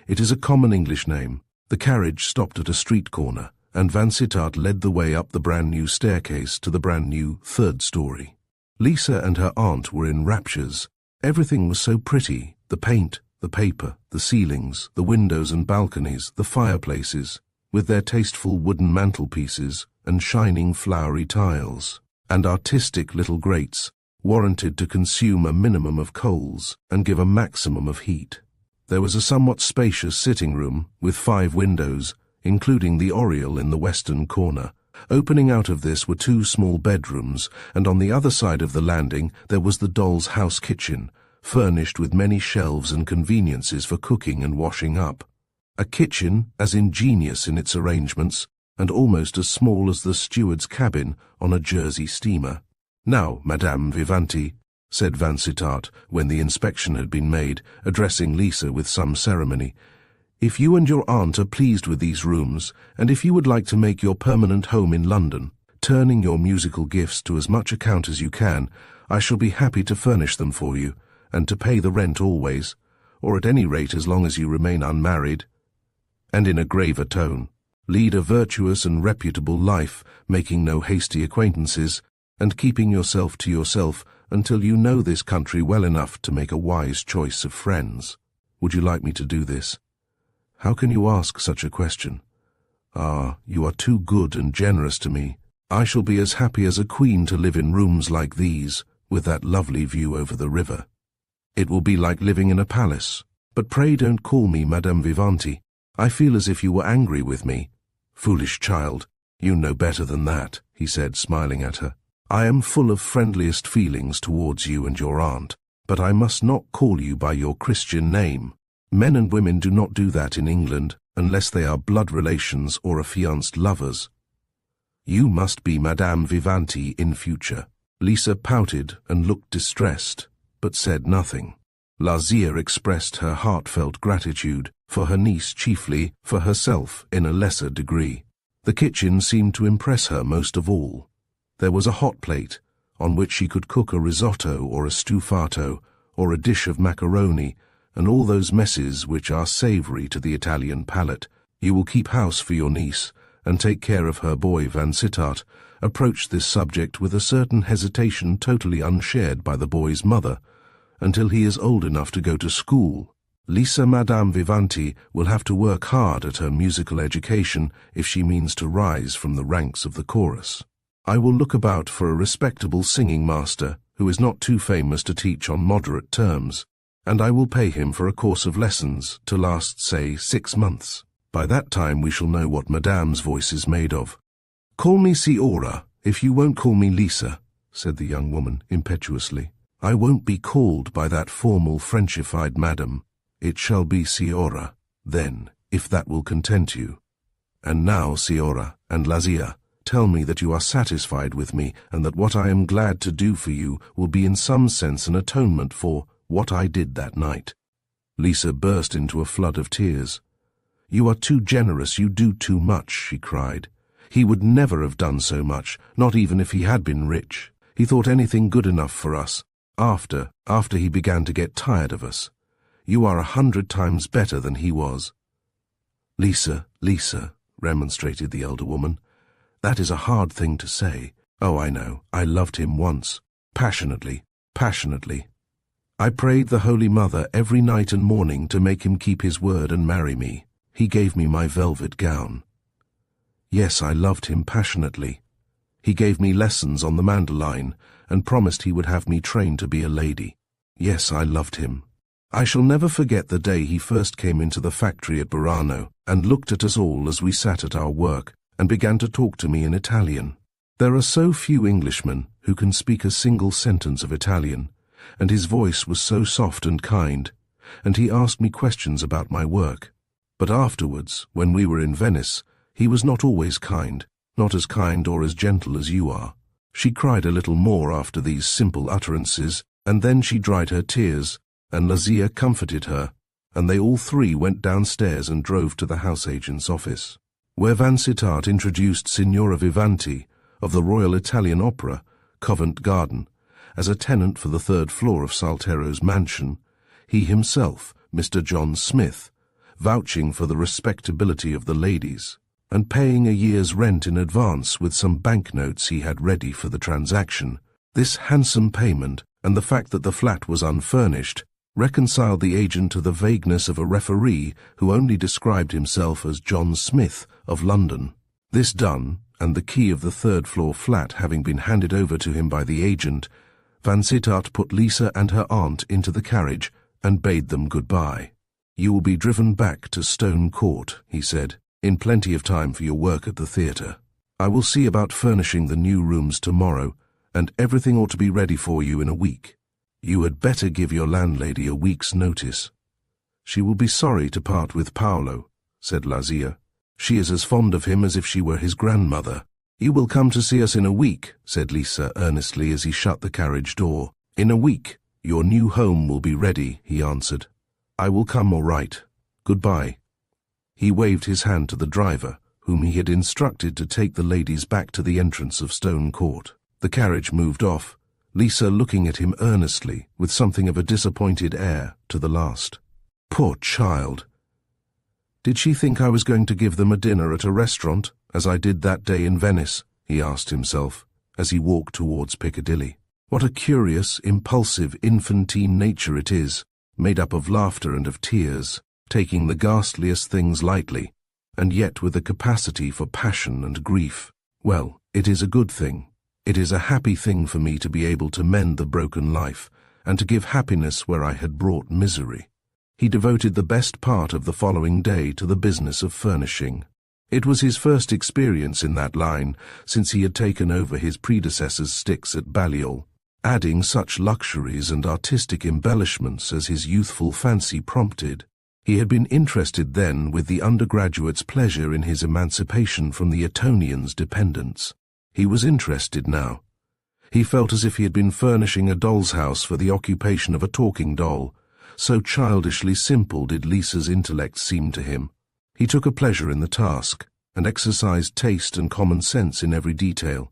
"It is a common English name." The carriage stopped at a street corner, and Vansittart led the way up the brand-new staircase to the brand-new 3rd story. Lisa and her aunt were in raptures. Everything was so pretty, the paint, the paper, the ceilings, the windows and balconies, the fireplaces, with their tasteful wooden mantelpieces and shining flowery tiles, and artistic little grates, warranted to consume a minimum of coals and give a maximum of heat. There was a somewhat spacious sitting room with 5 windows, including the oriel in the western corner. Opening out of this were 2 small bedrooms, and on the other side of the landing there was the doll's house kitchen, furnished with many shelves and conveniences for cooking and washing up. A kitchen as ingenious in its arrangements, and almost as small as the steward's cabin on a Jersey steamer. "Now, Madame Vivanti," said Vansittart, when the inspection had been made, addressing Lisa with some ceremony, "if you and your aunt are pleased with these rooms, and if you would like to make your permanent home in London, turning your musical gifts to as much account as you can, I shall be happy to furnish them for you, and to pay the rent always, or at any rate as long as you remain unmarried." And in a graver tone, "Lead a virtuous and reputable life, making no hasty acquaintances, and keeping yourself to yourself until you know this country well enough to make a wise choice of friends. Would you like me to do this?" "How can you ask such a question?" "Ah, you are too good and generous to me. I shall be as happy as a queen to live in rooms like these, with that lovely view over the river. It will be like living in a palace. But pray don't call me Madame Vivanti. I feel as if you were angry with me." "Foolish child, you know better than that," he said, smiling at her. "I am full of friendliest feelings towards you and your aunt, but I must not call you by your Christian name. Men and women do not do that in England, unless they are blood relations or affianced lovers. You must be Madame Vivanti in future." Lisa pouted and looked distressed, but said nothing. Lazia expressed her heartfelt gratitude, for her niece chiefly, for herself in a lesser degree. The kitchen seemed to impress her most of all. There was a hot plate, on which she could cook a risotto or a stufato, or a dish of macaroni, and all those messes which are savoury to the Italian palate. "You will keep house for your niece, and take care of her boy Vansittart," approached this subject with a certain hesitation totally unshared by the boy's mother, "until he is old enough to go to school. Lisa Madame Vivanti will have to work hard at her musical education if she means to rise from the ranks of the chorus. I will look about for a respectable singing master who is not too famous to teach on moderate terms, and I will pay him for a course of lessons to last, say, 6 months. By that time we shall know what Madame's voice is made of." "Call me Siora, if you won't call me Lisa," said the young woman impetuously. "I won't be called by that formal Frenchified madam. It shall be Siora, then, if that will content you. And now, Siora and Lazia, tell me that you are satisfied with me, and that what I am glad to do for you will be in some sense an atonement for what I did that night." Lisa burst into a flood of tears. "You are too generous, you do too much," she cried. "He would never have done so much, not even if he had been rich. He thought anything good enough for us, after he began to get tired of us. You are 100 times better than he was." "Lisa, Lisa," remonstrated the elder woman, "that is a hard thing to say. Oh, I know, I loved him once. Passionately, passionately. I prayed the Holy Mother every night and morning to make him keep his word and marry me. He gave me my velvet gown. Yes, I loved him passionately. He gave me lessons on the mandolin and promised he would have me trained to be a lady. Yes, I loved him. I shall never forget the day he first came into the factory at Burano and looked at us all as we sat at our work and began to talk to me in Italian. There are so few Englishmen who can speak a single sentence of Italian, and his voice was so soft and kind, and he asked me questions about my work. But afterwards, when we were in Venice, he was not always kind, not as kind or as gentle as you are." She cried a little more after these simple utterances, and then she dried her tears, and Lazia comforted her, and they all three went downstairs and drove to the house agent's office, where Vansittart introduced Signora Vivanti, of the Royal Italian Opera, Covent Garden, as a tenant for the 3rd floor of Saltero's mansion, he himself, Mr. John Smith, vouching for the respectability of the ladies, and paying a year's rent in advance with some banknotes he had ready for the transaction. This handsome payment, and the fact that the flat was unfurnished, reconciled the agent to the vagueness of a referee who only described himself as John Smith of London. This done, and the key of the 3rd floor flat having been handed over to him by the agent, Vansittart put Lisa and her aunt into the carriage and bade them goodbye. "You will be driven back to Stone Court," he said, "in plenty of time for your work at the theatre. I will see about furnishing the new rooms tomorrow, and everything ought to be ready for you in a week. You had better give your landlady a week's notice." "She will be sorry to part with Paolo," said Lazia. "She is as fond of him as if she were his grandmother." "You will come to see us in a week," said Lisa earnestly as he shut the carriage door. "In a week. Your new home will be ready," he answered. "I will come all right. Goodbye." He waved his hand to the driver, whom he had instructed to take the ladies back to the entrance of Stone Court. The carriage moved off, Lisa looking at him earnestly, with something of a disappointed air, to the last. Poor child! Did she think I was going to give them a dinner at a restaurant, as I did that day in Venice? He asked himself, as he walked towards Piccadilly. What a curious, impulsive, infantine nature it is, made up of laughter and of tears, taking the ghastliest things lightly, and yet with a capacity for passion and grief. Well, it is a good thing. It is a happy thing for me to be able to mend the broken life, and to give happiness where I had brought misery. He devoted the best part of the following day to the business of furnishing. It was his first experience in that line since he had taken over his predecessor's sticks at Balliol, adding such luxuries and artistic embellishments as his youthful fancy prompted. He had been interested then with the undergraduate's pleasure in his emancipation from the Etonian's dependence. He was interested now. He felt as if he had been furnishing a doll's house for the occupation of a talking doll. So childishly simple did Lisa's intellect seem to him. He took a pleasure in the task, and exercised taste and common sense in every detail.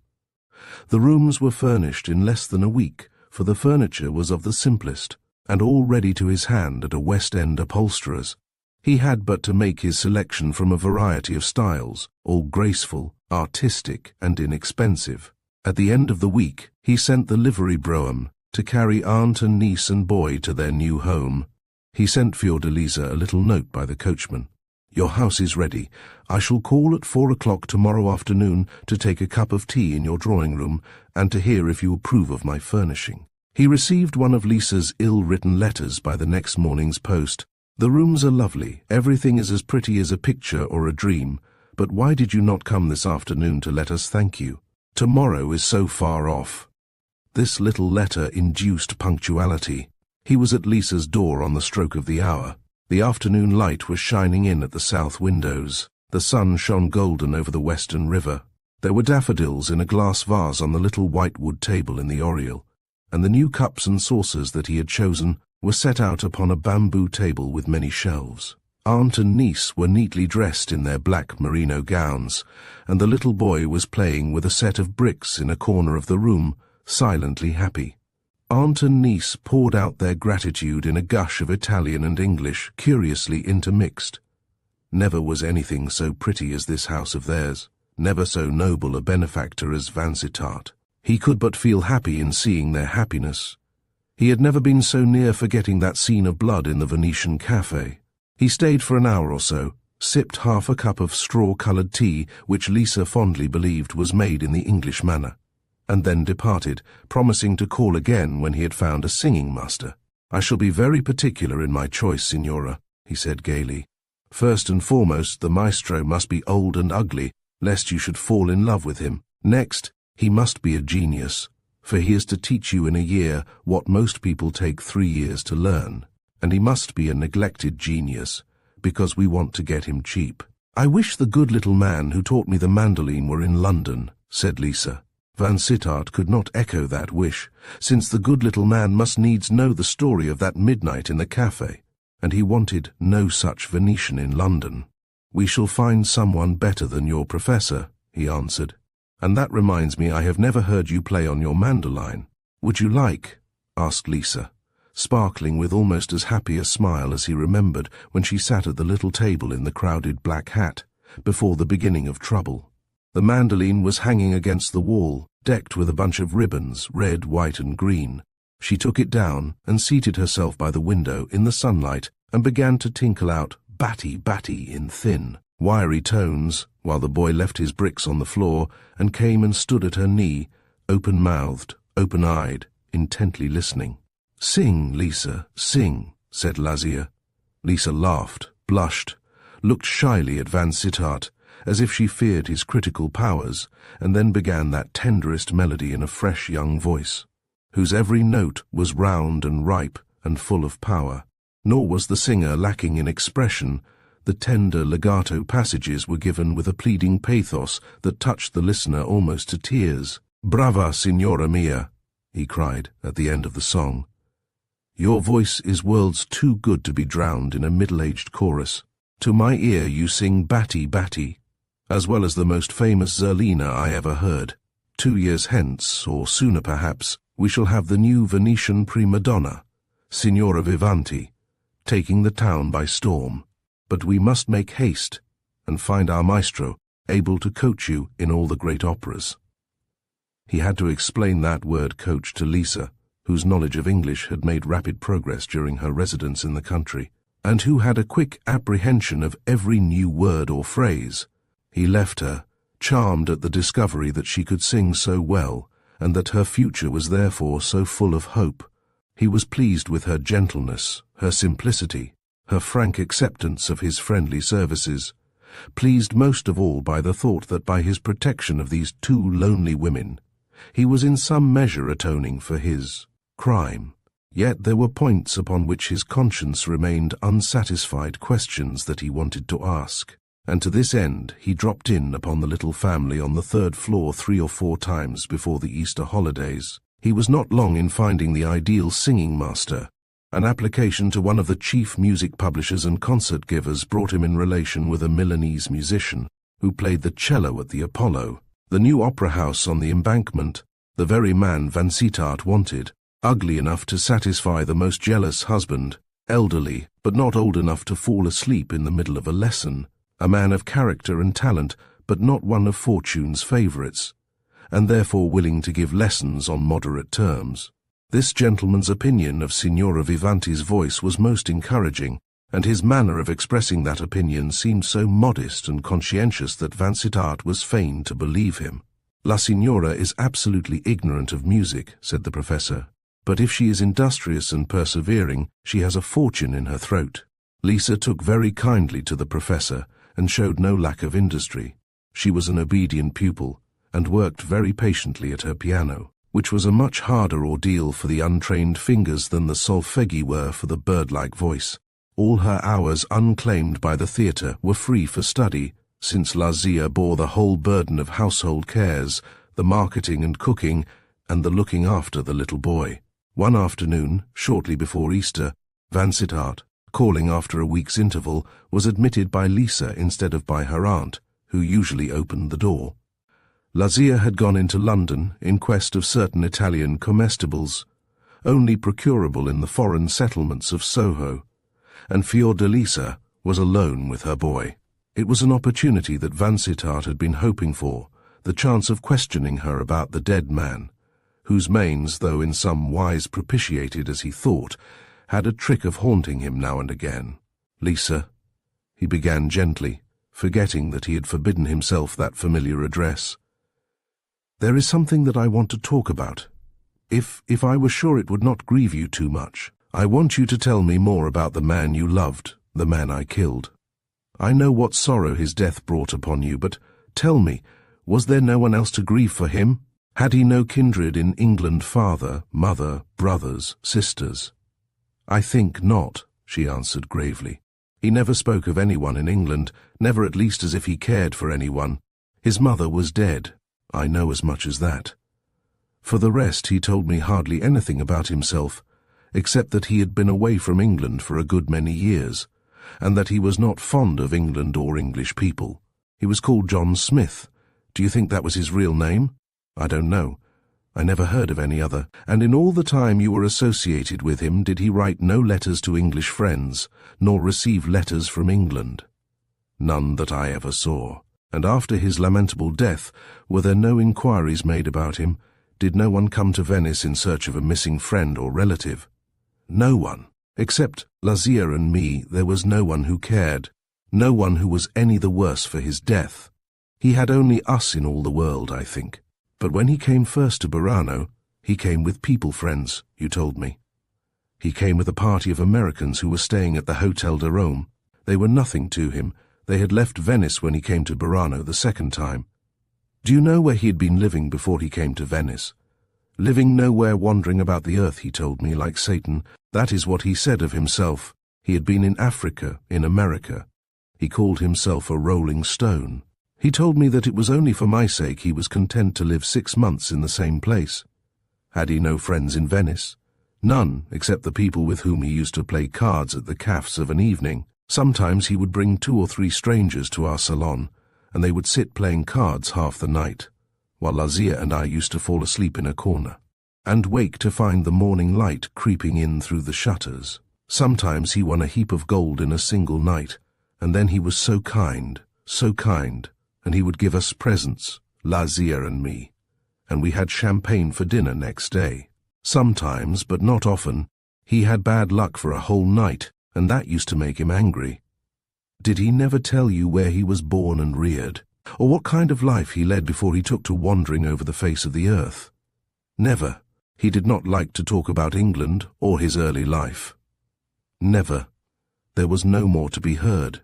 The rooms were furnished in less than a week, for the furniture was of the simplest, and all ready to his hand at a West End upholsterer's. He had but to make his selection from a variety of styles, all graceful, artistic, and inexpensive. At the end of the week, he sent the livery brougham to carry aunt and niece and boy to their new home. He sent Fiordalisa a little note by the coachman. Your house is ready. I shall call at 4 o'clock tomorrow afternoon to take a cup of tea in your drawing-room and to hear if you approve of my furnishing. He received one of Lisa's ill-written letters by the next morning's post. The rooms are lovely. Everything is as pretty as a picture or a dream. But why did you not come this afternoon to let us thank you? Tomorrow is so far off." This little letter induced punctuality. He was at Lisa's door on the stroke of the hour. The afternoon light was shining in at the south windows. The sun shone golden over the western river. There were daffodils in a glass vase on the little whitewood table in the oriel, and the new cups and saucers that he had chosen were set out upon a bamboo table with many shelves. Aunt and niece were neatly dressed in their black merino gowns, and the little boy was playing with a set of bricks in a corner of the room, silently happy. Aunt and niece poured out their gratitude in a gush of Italian and English, curiously intermixed. Never was anything so pretty as this house of theirs, never so noble a benefactor as Vansittart. He could but feel happy in seeing their happiness. He had never been so near forgetting that scene of blood in the Venetian cafe. He stayed for an hour or so, sipped half a cup of straw-coloured tea, which Lisa fondly believed was made in the English manner, and then departed, promising to call again when he had found a singing master. "I shall be very particular in my choice, Signora," he said gaily. "First and foremost, the maestro must be old and ugly, lest you should fall in love with him. Next, he must be a genius, for he is to teach you in a year what most people take 3 years to learn. And he must be a neglected genius, because we want to get him cheap." "I wish the good little man who taught me the mandolin were in London," said Lisa. Vansittart could not echo that wish, since the good little man must needs know the story of that midnight in the cafe, and he wanted no such Venetian in London. "We shall find someone better than your professor," he answered. "And that reminds me, I have never heard you play on your mandolin. Would you like?" asked Lisa, sparkling with almost as happy a smile as he remembered when she sat at the little table in the crowded black hat, before the beginning of trouble. The mandolin was hanging against the wall, decked with a bunch of ribbons, red, white, and green. She took it down and seated herself by the window in the sunlight and began to tinkle out "Batty, Batty" in thin, wiry tones, while the boy left his bricks on the floor and came and stood at her knee, open-mouthed, open-eyed, intently listening. "Sing, Lisa, sing," said Lazia. Lisa laughed, blushed, looked shyly at Vansittart, as if she feared his critical powers, and then began that tenderest melody in a fresh young voice, whose every note was round and ripe and full of power. Nor was the singer lacking in expression. The tender legato passages were given with a pleading pathos that touched the listener almost to tears. "Brava, signora mia," he cried at the end of the song. "Your voice is worlds too good to be drowned in a middle-aged chorus. To my ear you sing Batty, Batty, as well as the most famous Zerlina I ever heard. 2 years hence, or sooner perhaps, we shall have the new Venetian prima donna, Signora Vivanti, taking the town by storm. But we must make haste and find our maestro, able to coach you in all the great operas." He had to explain that word coach to Lisa, whose knowledge of English had made rapid progress during her residence in the country, and who had a quick apprehension of every new word or phrase. He left her, charmed at the discovery that she could sing so well, and that her future was therefore so full of hope. He was pleased with her gentleness, her simplicity, her frank acceptance of his friendly services, pleased most of all by the thought that by his protection of these 2 lonely women, he was in some measure atoning for his crime. Yet there were points upon which his conscience remained unsatisfied, questions that he wanted to ask, and to this end he dropped in upon the little family on the 3rd floor 3 or 4 times before the Easter holidays. He was not long in finding the ideal singing master. An application to one of the chief music publishers and concert givers brought him in relation with a Milanese musician who played the cello at the Apollo, the new opera house on the Embankment, the very man Vansittart wanted, ugly enough to satisfy the most jealous husband, elderly but not old enough to fall asleep in the middle of a lesson, a man of character and talent but not one of fortune's favourites, and therefore willing to give lessons on moderate terms. This gentleman's opinion of Signora Vivanti's voice was most encouraging, and his manner of expressing that opinion seemed so modest and conscientious that Vansittart was fain to believe him. "La Signora is absolutely ignorant of music," said the professor, "but if she is industrious and persevering, she has a fortune in her throat." Lisa took very kindly to the professor, and showed no lack of industry. She was an obedient pupil, and worked very patiently at her piano, which was a much harder ordeal for the untrained fingers than the solfeggi were for the bird-like voice. All her hours unclaimed by the theatre were free for study, since Lazia bore the whole burden of household cares, the marketing and cooking, and the looking after the little boy. One afternoon, shortly before Easter, Vansittart, calling after a week's interval, was admitted by Lisa instead of by her aunt, who usually opened the door. Lazia had gone into London in quest of certain Italian comestibles, only procurable in the foreign settlements of Soho, and Fiordalisa was alone with her boy. It was an opportunity that Vansittart had been hoping for, the chance of questioning her about the dead man, whose manes, though in some wise propitiated as he thought, had a trick of haunting him now and again. "Lisa," he began gently, forgetting that he had forbidden himself that familiar address. "There is something that I want to talk about. If I were sure it would not grieve you too much, I want you to tell me more about the man you loved, the man I killed. I know what sorrow his death brought upon you, but tell me, was there no one else to grieve for him? Had he no kindred in England, father, mother, brothers, sisters?" "I think not," she answered gravely. "He never spoke of anyone in England, never at least as if he cared for anyone. His mother was dead. I know as much as that. For the rest, he told me hardly anything about himself, except that he had been away from England for a good many years, and that he was not fond of England or English people. He was called John Smith. Do you think that was his real name? I don't know. I never heard of any other. And in all the time you were associated with him, did he write no letters to English friends, nor receive letters from England?" "None that I ever saw." "And after his lamentable death, were there no inquiries made about him? Did no one come to Venice in search of a missing friend or relative?" "No one. Except Lazia and me, there was no one who cared, no one who was any the worse for his death. He had only us in all the world, I think. But when he came first to Burano, he came with people friends, you told me. He came with a party of Americans who were staying at the Hotel de Rome. They were nothing to him. They had left Venice when he came to Burano the second time. Do you know where he had been living before he came to Venice? Living nowhere, wandering about the earth, he told me, like Satan. That is what he said of himself. He had been in Africa, in America. He called himself a rolling stone. He told me that it was only for my sake he was content to live 6 months in the same place. Had he no friends in Venice? None, except the people with whom he used to play cards at the cafes of an evening. Sometimes he would bring 2 or 3 strangers to our salon, and they would sit playing cards half the night, while Lazia and I used to fall asleep in a corner, and wake to find the morning light creeping in through the shutters. Sometimes he won a heap of gold in a single night, and then he was so kind, and he would give us presents, Lazia and me, and we had champagne for dinner next day. Sometimes, but not often, he had bad luck for a whole night, and that used to make him angry. Did he never tell you where he was born and reared, or what kind of life he led before he took to wandering over the face of the earth? Never. He did not like to talk about England or his early life. Never. There was no more to be heard.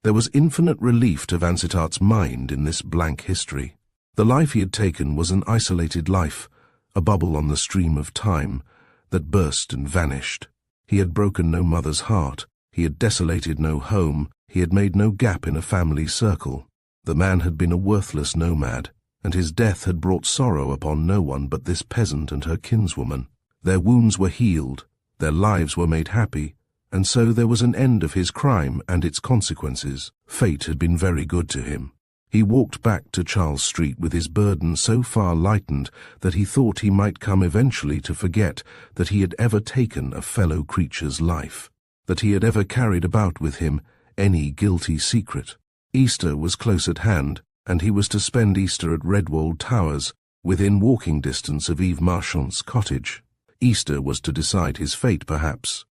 There was infinite relief to Vansittart's mind in this blank history. The life he had taken was an isolated life, a bubble on the stream of time that burst and vanished. He had broken no mother's heart, he had desolated no home, he had made no gap in a family circle. The man had been a worthless nomad, and his death had brought sorrow upon no one but this peasant and her kinswoman. Their wounds were healed, their lives were made happy, and so there was an end of his crime and its consequences. Fate had been very good to him. He walked back to Charles Street with his burden so far lightened that he thought he might come eventually to forget that he had ever taken a fellow creature's life, that he had ever carried about with him any guilty secret. Easter was close at hand, and he was to spend Easter at Redwold Towers, within walking distance of Eve Marchant's cottage. Easter was to decide his fate, perhaps.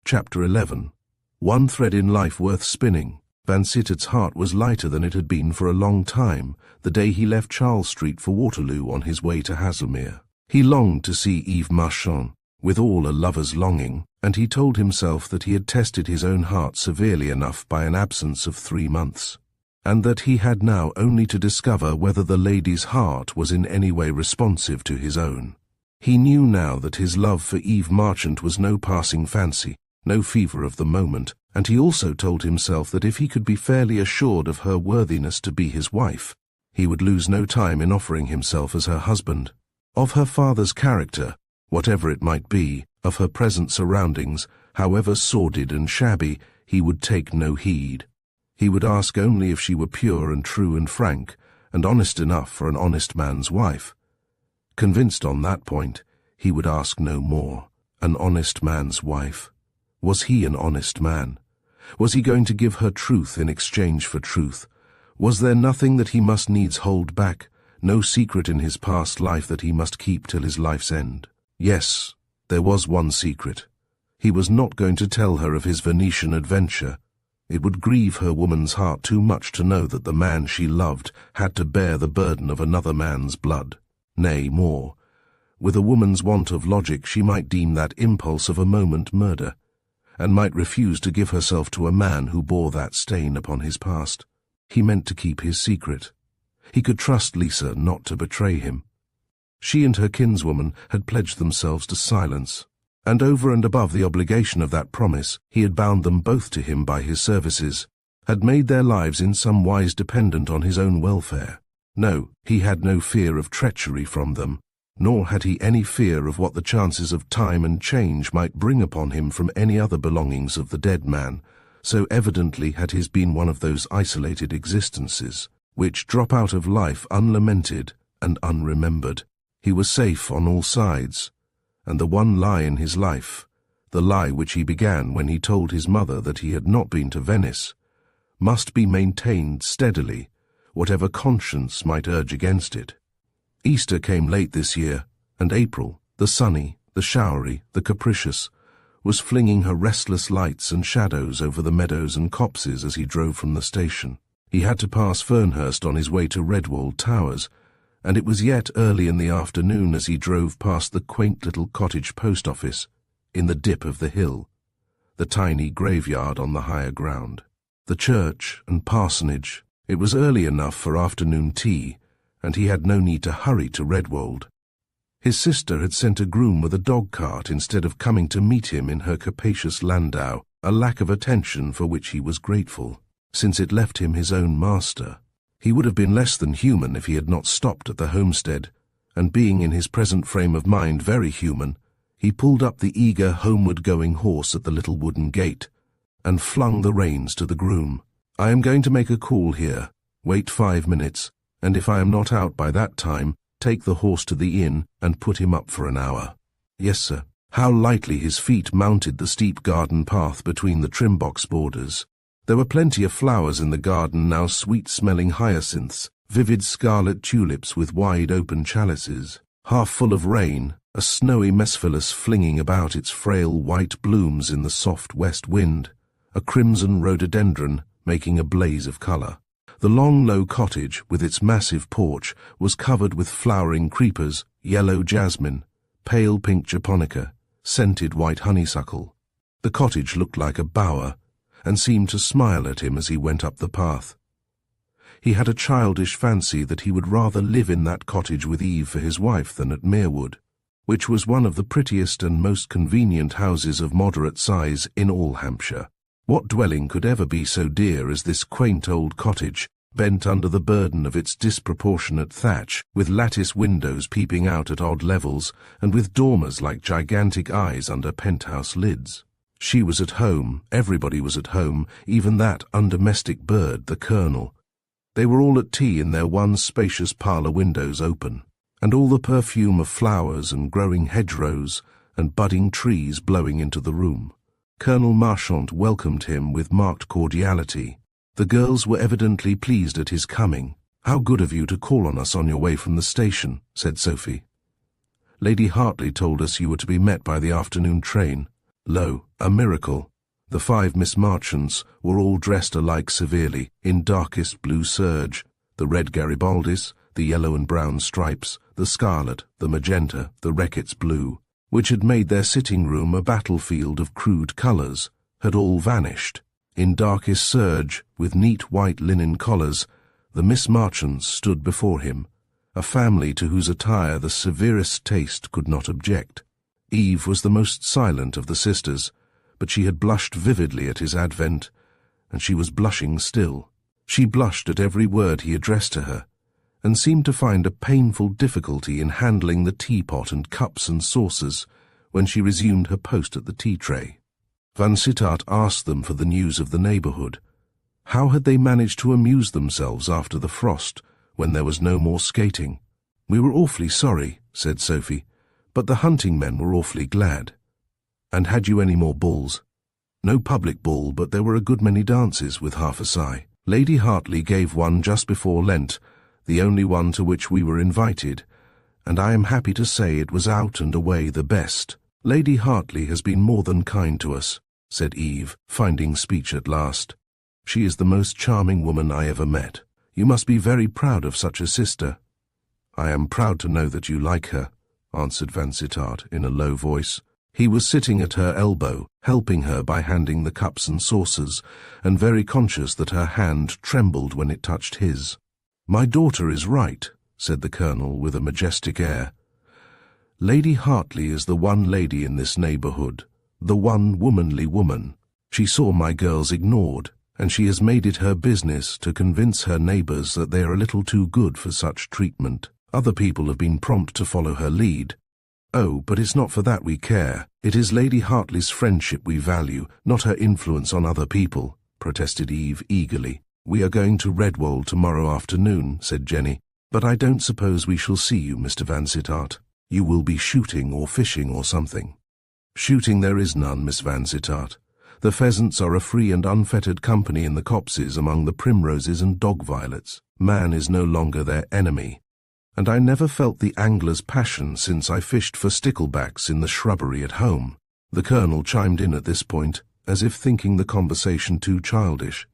Chapter 11. One thread in life worth spinning. Vansittart's heart was lighter than it had been for a long time, the day he left Charles Street for Waterloo on his way to Haslemere. He longed to see Eve Marchant, with all a lover's longing, and he told himself that he had tested his own heart severely enough by an absence of 3 months. and that he had now only to discover whether the lady's heart was in any way responsive to his own. He knew now that his love for Eve Marchant was no passing fancy, no fever of the moment, and he also told himself that if he could be fairly assured of her worthiness to be his wife, he would lose no time in offering himself as her husband. Of her father's character, whatever it might be, of her present surroundings, however sordid and shabby, he would take no heed. He would ask only if she were pure and true and frank, and honest enough for an honest man's wife. Convinced on that point, he would ask no more. An honest man's wife. Was he an honest man? Was he going to give her truth in exchange for truth? Was there nothing that he must needs hold back, no secret in his past life that he must keep till his life's end? Yes, there was one secret. He was not going to tell her of his Venetian adventure. It would grieve her woman's heart too much to know that the man she loved had to bear the burden of another man's blood. Nay, more. With a woman's want of logic, she might deem that impulse of a moment murder, and might refuse to give herself to a man who bore that stain upon his past. He meant to keep his secret. He could trust Lisa not to betray him. She and her kinswoman had pledged themselves to silence, and over and above the obligation of that promise, he had bound them both to him by his services, had made their lives in some wise dependent on his own welfare. No, he had no fear of treachery from them, nor had he any fear of what the chances of time and change might bring upon him from any other belongings of the dead man, so evidently had his been one of those isolated existences which drop out of life unlamented and unremembered. He was safe on all sides, and the one lie in his life, the lie which he began when he told his mother that he had not been to Venice, must be maintained steadily, whatever conscience might urge against it. Easter came late this year, and April, the sunny, the showery, the capricious, was flinging her restless lights and shadows over the meadows and copses as he drove from the station. He had to pass Fernhurst on his way to Redwall Towers, and it was yet early in the afternoon as he drove past the quaint little cottage post office, in the dip of the hill, the tiny graveyard on the higher ground, the church and parsonage. It was early enough for afternoon tea, and he had no need to hurry to Redwold. His sister had sent a groom with a dog-cart instead of coming to meet him in her capacious landau, a lack of attention for which he was grateful, since it left him his own master. He would have been less than human if he had not stopped at the homestead, and being in his present frame of mind very human, he pulled up the eager homeward-going horse at the little wooden gate, and flung the reins to the groom. "I am going to make a call here. Wait 5 minutes, and if I am not out by that time, take the horse to the inn and put him up for an hour." "Yes, sir." How lightly his feet mounted the steep garden path between the trim box borders. There were plenty of flowers in the garden now, sweet-smelling hyacinths, vivid scarlet tulips with wide-open chalices, half full of rain, a snowy mesphilus flinging about its frail white blooms in the soft west wind, a crimson rhododendron making a blaze of colour. The long, low cottage, with its massive porch, was covered with flowering creepers, yellow jasmine, pale pink japonica, scented white honeysuckle. The cottage looked like a bower, and seemed to smile at him as he went up the path. He had a childish fancy that he would rather live in that cottage with Eve for his wife than at Merewood, which was one of the prettiest and most convenient houses of moderate size in all Hampshire. What dwelling could ever be so dear as this quaint old cottage, bent under the burden of its disproportionate thatch, with lattice windows peeping out at odd levels, and with dormers like gigantic eyes under penthouse lids? She was at home, everybody was at home, even that undomestic bird, the Colonel. They were all at tea in their one spacious parlour windows open, and all the perfume of flowers and growing hedgerows and budding trees blowing into the room. Colonel Marchant welcomed him with marked cordiality. The girls were evidently pleased at his coming. "How good of you to call on us on your way from the station," said Sophie. "Lady Hartley told us you were to be met by the afternoon train." Lo, a miracle! The 5 Miss Marchants were all dressed alike severely, in darkest blue serge, the red Garibaldis, the yellow and brown stripes, the scarlet, the magenta, the Reckitt's blue, which had made their sitting-room a battlefield of crude colours, had all vanished. In darkest serge, with neat white linen collars, the Miss Marchants stood before him, a family to whose attire the severest taste could not object. Eve was the most silent of the sisters, but she had blushed vividly at his advent, and she was blushing still. She blushed at every word he addressed to her, and seemed to find a painful difficulty in handling the teapot and cups and saucers when she resumed her post at the tea-tray. Vansittart asked them for the news of the neighbourhood. How had they managed to amuse themselves after the frost, when there was no more skating? "We were awfully sorry," said Sophie, "but the hunting men were awfully glad." "And had you any more balls?" "No public ball, but there were a good many dances," with half a sigh. "Lady Hartley gave one just before Lent, the only one to which we were invited, and I am happy to say it was out and away the best." "Lady Hartley has been more than kind to us," said Eve, finding speech at last. "She is the most charming woman I ever met. You must be very proud of such a sister." "I am proud to know that you like her," answered Vansittart in a low voice. He was sitting at her elbow, helping her by handing the cups and saucers, and very conscious that her hand trembled when it touched his. "My daughter is right," said the Colonel with a majestic air. "Lady Hartley is the one lady in this neighbourhood, the one womanly woman. She saw my girls ignored, and she has made it her business to convince her neighbours that they are a little too good for such treatment. Other people have been prompt to follow her lead. Oh, but it's not for that we care. It is Lady Hartley's friendship we value, not her influence on other people," protested Eve eagerly. "We are going to Redwold tomorrow afternoon," said Jenny, "but I don't suppose we shall see you, Mr. Vansittart. You will be shooting or fishing or something." "Shooting there is none, Miss Vansittart. The pheasants are a free and unfettered company in the copses among the primroses and dog-violets. Man is no longer their enemy, and I never felt the angler's passion since I fished for sticklebacks in the shrubbery at home." The Colonel chimed in at this point, as if thinking the conversation too childish.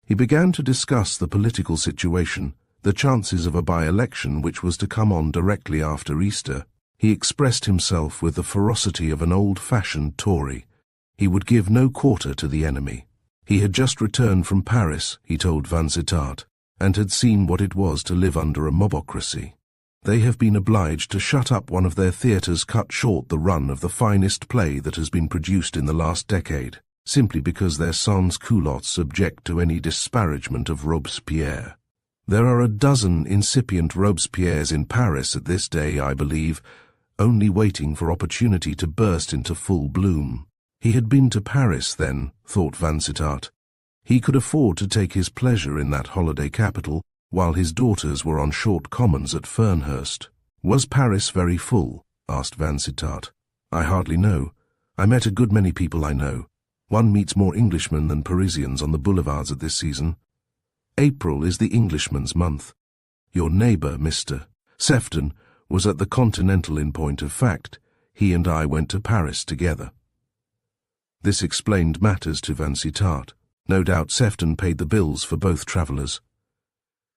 He began to discuss the political situation, the chances of a by-election which was to come on directly after Easter. He expressed himself with the ferocity of an old-fashioned Tory. He would give no quarter to the enemy. He had just returned from Paris, he told Vansittart, and had seen what it was to live under a mobocracy. They have been obliged to shut up one of their theatres, cut short the run of the finest play that has been produced in the last decade, simply because their sans-culottes object to any disparagement of Robespierre. There are a dozen incipient Robespierres in Paris at this day, I believe, only waiting for opportunity to burst into full bloom. He had been to Paris then, thought Vansittart. He could afford to take his pleasure in that holiday capital, while his daughters were on short commons at Fernhurst. "Was Paris very full?" asked Vansittart. "I hardly know. I met a good many people I know. One meets more Englishmen than Parisians on the boulevards at this season. April is the Englishman's month. Your neighbour, Mr. Sefton, was at the Continental in point of fact. He and I went to Paris together." This explained matters to Vansittart. No doubt Sefton paid the bills for both travellers.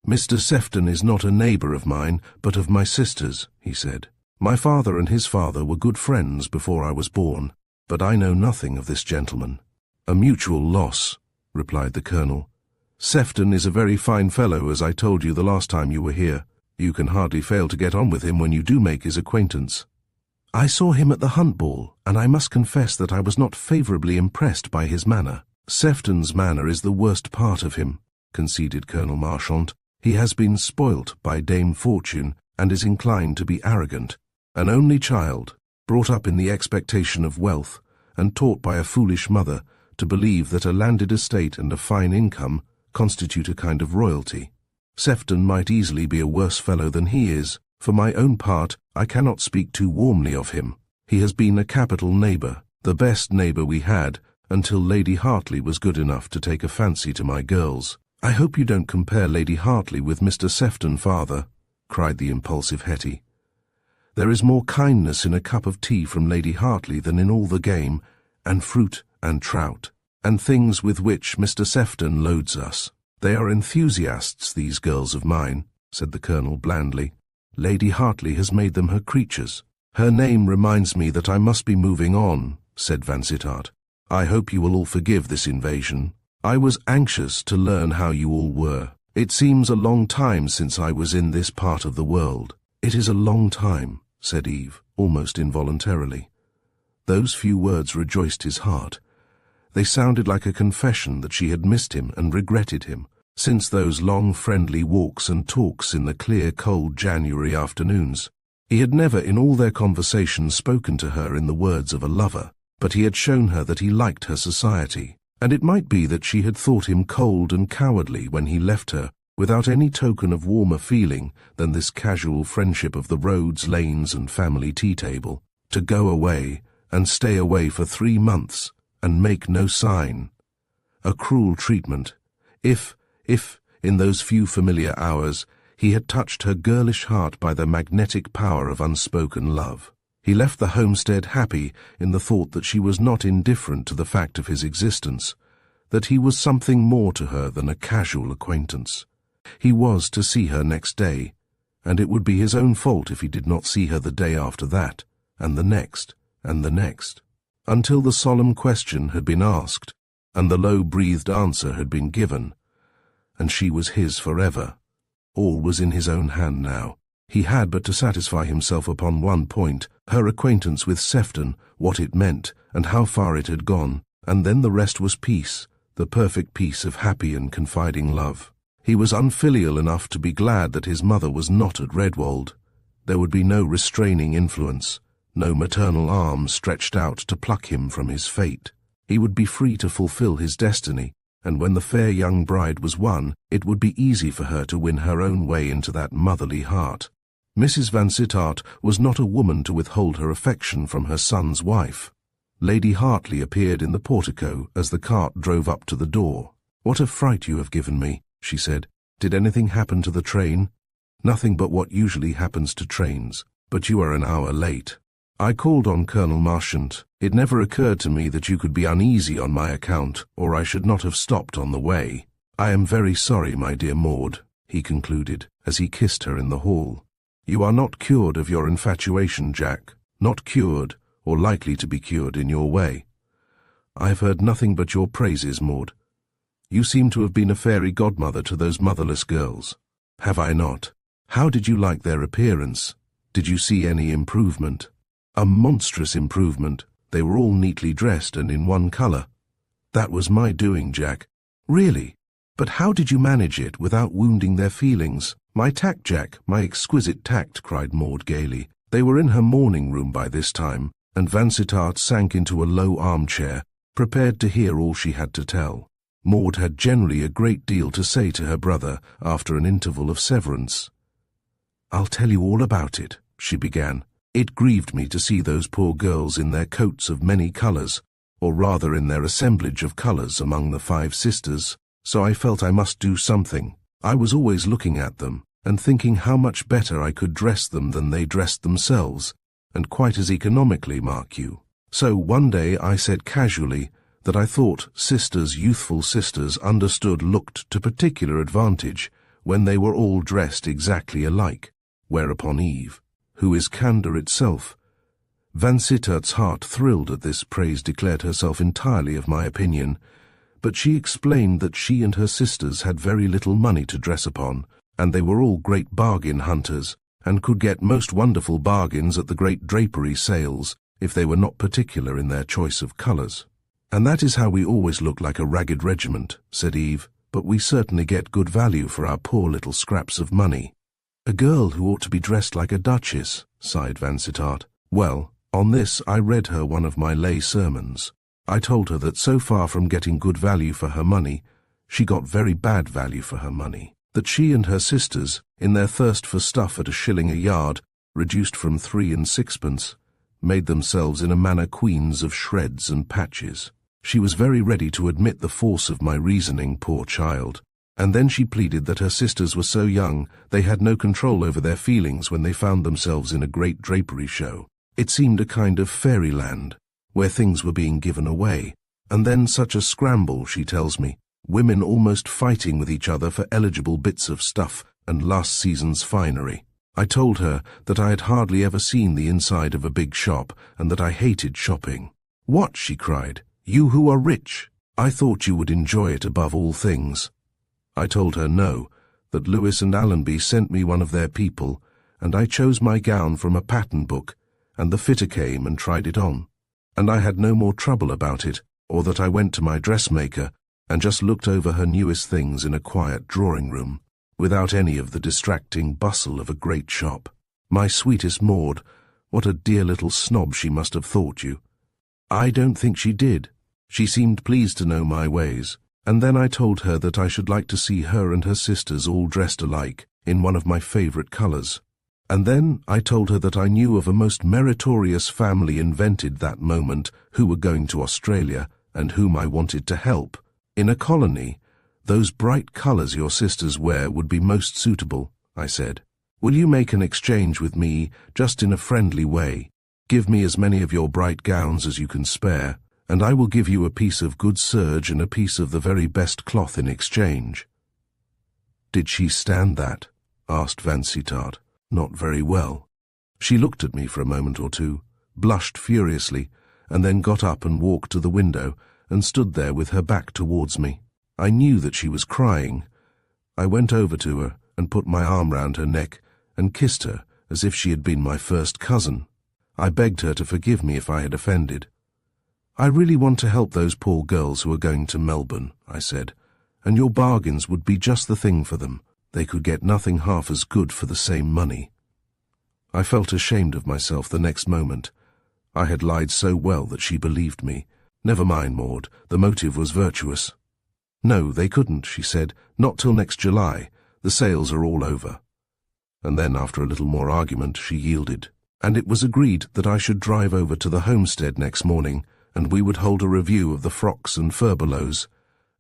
"Mr. Sefton is not a neighbour of mine, but of my sister's," he said. "My father and his father were good friends before I was born, but I know nothing of this gentleman." "A mutual loss," replied the Colonel. "Sefton is a very fine fellow, as I told you the last time you were here. You can hardly fail to get on with him when you do make his acquaintance." "I saw him at the hunt ball, and I must confess that I was not favourably impressed by his manner." "Sefton's manner is the worst part of him," conceded Colonel Marchant. "He has been spoilt by Dame Fortune, and is inclined to be arrogant. An only child, brought up in the expectation of wealth, and taught by a foolish mother to believe that a landed estate and a fine income constitute a kind of royalty. Sefton might easily be a worse fellow than he is. For my own part, I cannot speak too warmly of him. He has been a capital neighbour, the best neighbour we had, until Lady Hartley was good enough to take a fancy to my girls." "I hope you don't compare Lady Hartley with Mr. Sefton, father," cried the impulsive Hetty. "There is more kindness in a cup of tea from Lady Hartley than in all the game, and fruit and trout, and things with which Mr. Sefton loads us. They are enthusiasts, these girls of mine," said the Colonel blandly. "Lady Hartley has made them her creatures." "Her name reminds me that I must be moving on," said Vansittart. "I hope you will all forgive this invasion. I was anxious to learn how you all were. It seems a long time since I was in this part of the world. It is a long time, said Eve, almost involuntarily. Those few words rejoiced his heart. They sounded like a confession that she had missed him and regretted him, since those long friendly walks and talks in the clear, cold January afternoons. He had never in all their conversations spoken to her in the words of a lover, but he had shown her that he liked her society, and it might be that she had thought him cold and cowardly when he left her, without any token of warmer feeling than this casual friendship of the roads, lanes, and family tea-table, to go away and stay away for 3 months and make no sign. A cruel treatment, if, in those few familiar hours, he had touched her girlish heart by the magnetic power of unspoken love. He left the homestead happy in the thought that she was not indifferent to the fact of his existence, that he was something more to her than a casual acquaintance. He was to see her next day, and it would be his own fault if he did not see her the day after that, and the next, and the next, until the solemn question had been asked, and the low-breathed answer had been given, and she was his forever. All was in his own hand now. He had but to satisfy himself upon one point, her acquaintance with Sefton, what it meant, and how far it had gone, and then the rest was peace, the perfect peace of happy and confiding love. He was unfilial enough to be glad that his mother was not at Redwold. There would be no restraining influence, no maternal arm stretched out to pluck him from his fate. He would be free to fulfill his destiny, and when the fair young bride was won, it would be easy for her to win her own way into that motherly heart. Mrs. Vansittart was not a woman to withhold her affection from her son's wife. Lady Hartley appeared in the portico as the cart drove up to the door. "What a fright you have given me," she said. "Did anything happen to the train?" "Nothing but what usually happens to trains, but you are an hour late." "I called on Colonel Marchant. It never occurred to me that you could be uneasy on my account, or I should not have stopped on the way. I am very sorry, my dear Maud," he concluded, as he kissed her in the hall. "You are not cured of your infatuation, Jack, not cured, or likely to be cured in your way. I have heard nothing but your praises, Maud. You seem to have been a fairy godmother to those motherless girls. Have I not? How did you like their appearance? Did you see any improvement?" "A monstrous improvement. They were all neatly dressed and in one colour." "That was my doing, Jack." "Really? But how did you manage it without wounding their feelings?" "My tact, Jack, my exquisite tact," cried Maud gaily. They were in her morning room by this time, and Vansittart sank into a low armchair, prepared to hear all she had to tell. Maud had generally a great deal to say to her brother after an interval of severance. "I'll tell you all about it," she began. "It grieved me to see those poor girls in their coats of many colours, or rather in their assemblage of colours among the 5 sisters, so I felt I must do something. I was always looking at them, and thinking how much better I could dress them than they dressed themselves, and quite as economically, mark you. So one day I said casually that I thought sisters, youthful sisters, looked to particular advantage when they were all dressed exactly alike, whereupon Eve, who is candour itself. Vansittart's heart thrilled at this praise, declared herself entirely of my opinion, but she explained that she and her sisters had very little money to dress upon, and they were all great bargain hunters, and could get most wonderful bargains at the great drapery sales, if they were not particular in their choice of colours. "And that is how we always look like a ragged regiment," said Eve, "but we certainly get good value for our poor little scraps of money." "A girl who ought to be dressed like a duchess," sighed Vansittart. "Well, on this I read her one of my lay sermons. I told her that so far from getting good value for her money, she got very bad value for her money. That she and her sisters, in their thirst for stuff at £1 a yard, reduced from 3 and 6pence, made themselves in a manner queens of shreds and patches. She was very ready to admit the force of my reasoning, poor child, and then she pleaded that her sisters were so young they had no control over their feelings when they found themselves in a great drapery show. It seemed a kind of fairyland, where things were being given away, and then such a scramble, she tells me, women almost fighting with each other for eligible bits of stuff and last season's finery. I told her that I had hardly ever seen the inside of a big shop, and that I hated shopping. "What?" she cried. "You who are rich? I thought you would enjoy it above all things. I told her no, that Lewis and Allenby sent me one of their people, and I chose my gown from a pattern book, and the fitter came and tried it on. And I had no more trouble about it, or that I went to my dressmaker and just looked over her newest things in a quiet drawing-room, without any of the distracting bustle of a great shop. My sweetest Maud, what a dear little snob she must have thought you. I don't think she did. She seemed pleased to know my ways, and then I told her that I should like to see her and her sisters all dressed alike, in one of my favourite colours. And then I told her that I knew of a most meritorious family invented that moment who were going to Australia, and whom I wanted to help. In a colony, those bright colours your sisters wear would be most suitable, I said. Will you make an exchange with me, just in a friendly way? Give me as many of your bright gowns as you can spare, and I will give you a piece of good serge and a piece of the very best cloth in exchange. Did she stand that? Asked Vansittart. Not very well. She looked at me for a moment or two, blushed furiously, and then got up and walked to the window and stood there with her back towards me. I knew that she was crying. I went over to her and put my arm round her neck and kissed her as if she had been my first cousin. I begged her to forgive me if I had offended. I really want to help those poor girls who are going to Melbourne, I said, and your bargains would be just the thing for them. They could get nothing half as good for the same money. I felt ashamed of myself the next moment. I had lied so well that she believed me. Never mind, Maud, the motive was virtuous. No, they couldn't, she said, not till next July. The sales are all over. And then, after a little more argument, she yielded, and it was agreed that I should drive over to the homestead next morning, and we would hold a review of the frocks and furbelows,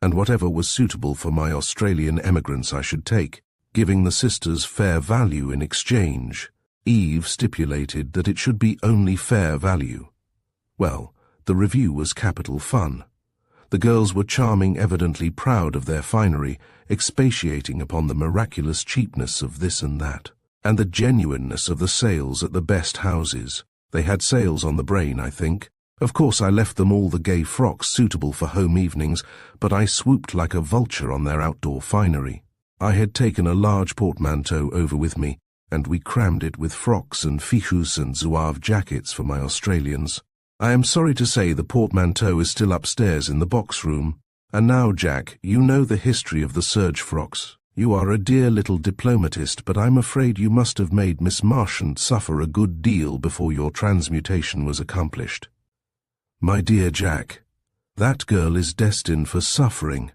and whatever was suitable for my Australian emigrants I should take, giving the sisters fair value in exchange. Eve stipulated that it should be only fair value. Well, the review was capital fun. The girls were charming, evidently proud of their finery, expatiating upon the miraculous cheapness of this and that, and the genuineness of the sales at the best houses. They had sales on the brain, I think. Of course I left them all the gay frocks suitable for home evenings, but I swooped like a vulture on their outdoor finery. I had taken a large portmanteau over with me, and we crammed it with frocks and fichus and zouave jackets for my Australians. I am sorry to say the portmanteau is still upstairs in the box room. And now, Jack, you know the history of the serge frocks. You are a dear little diplomatist, but I'm afraid you must have made Miss Marchant suffer a good deal before your transmutation was accomplished. My dear Jack, that girl is destined for suffering.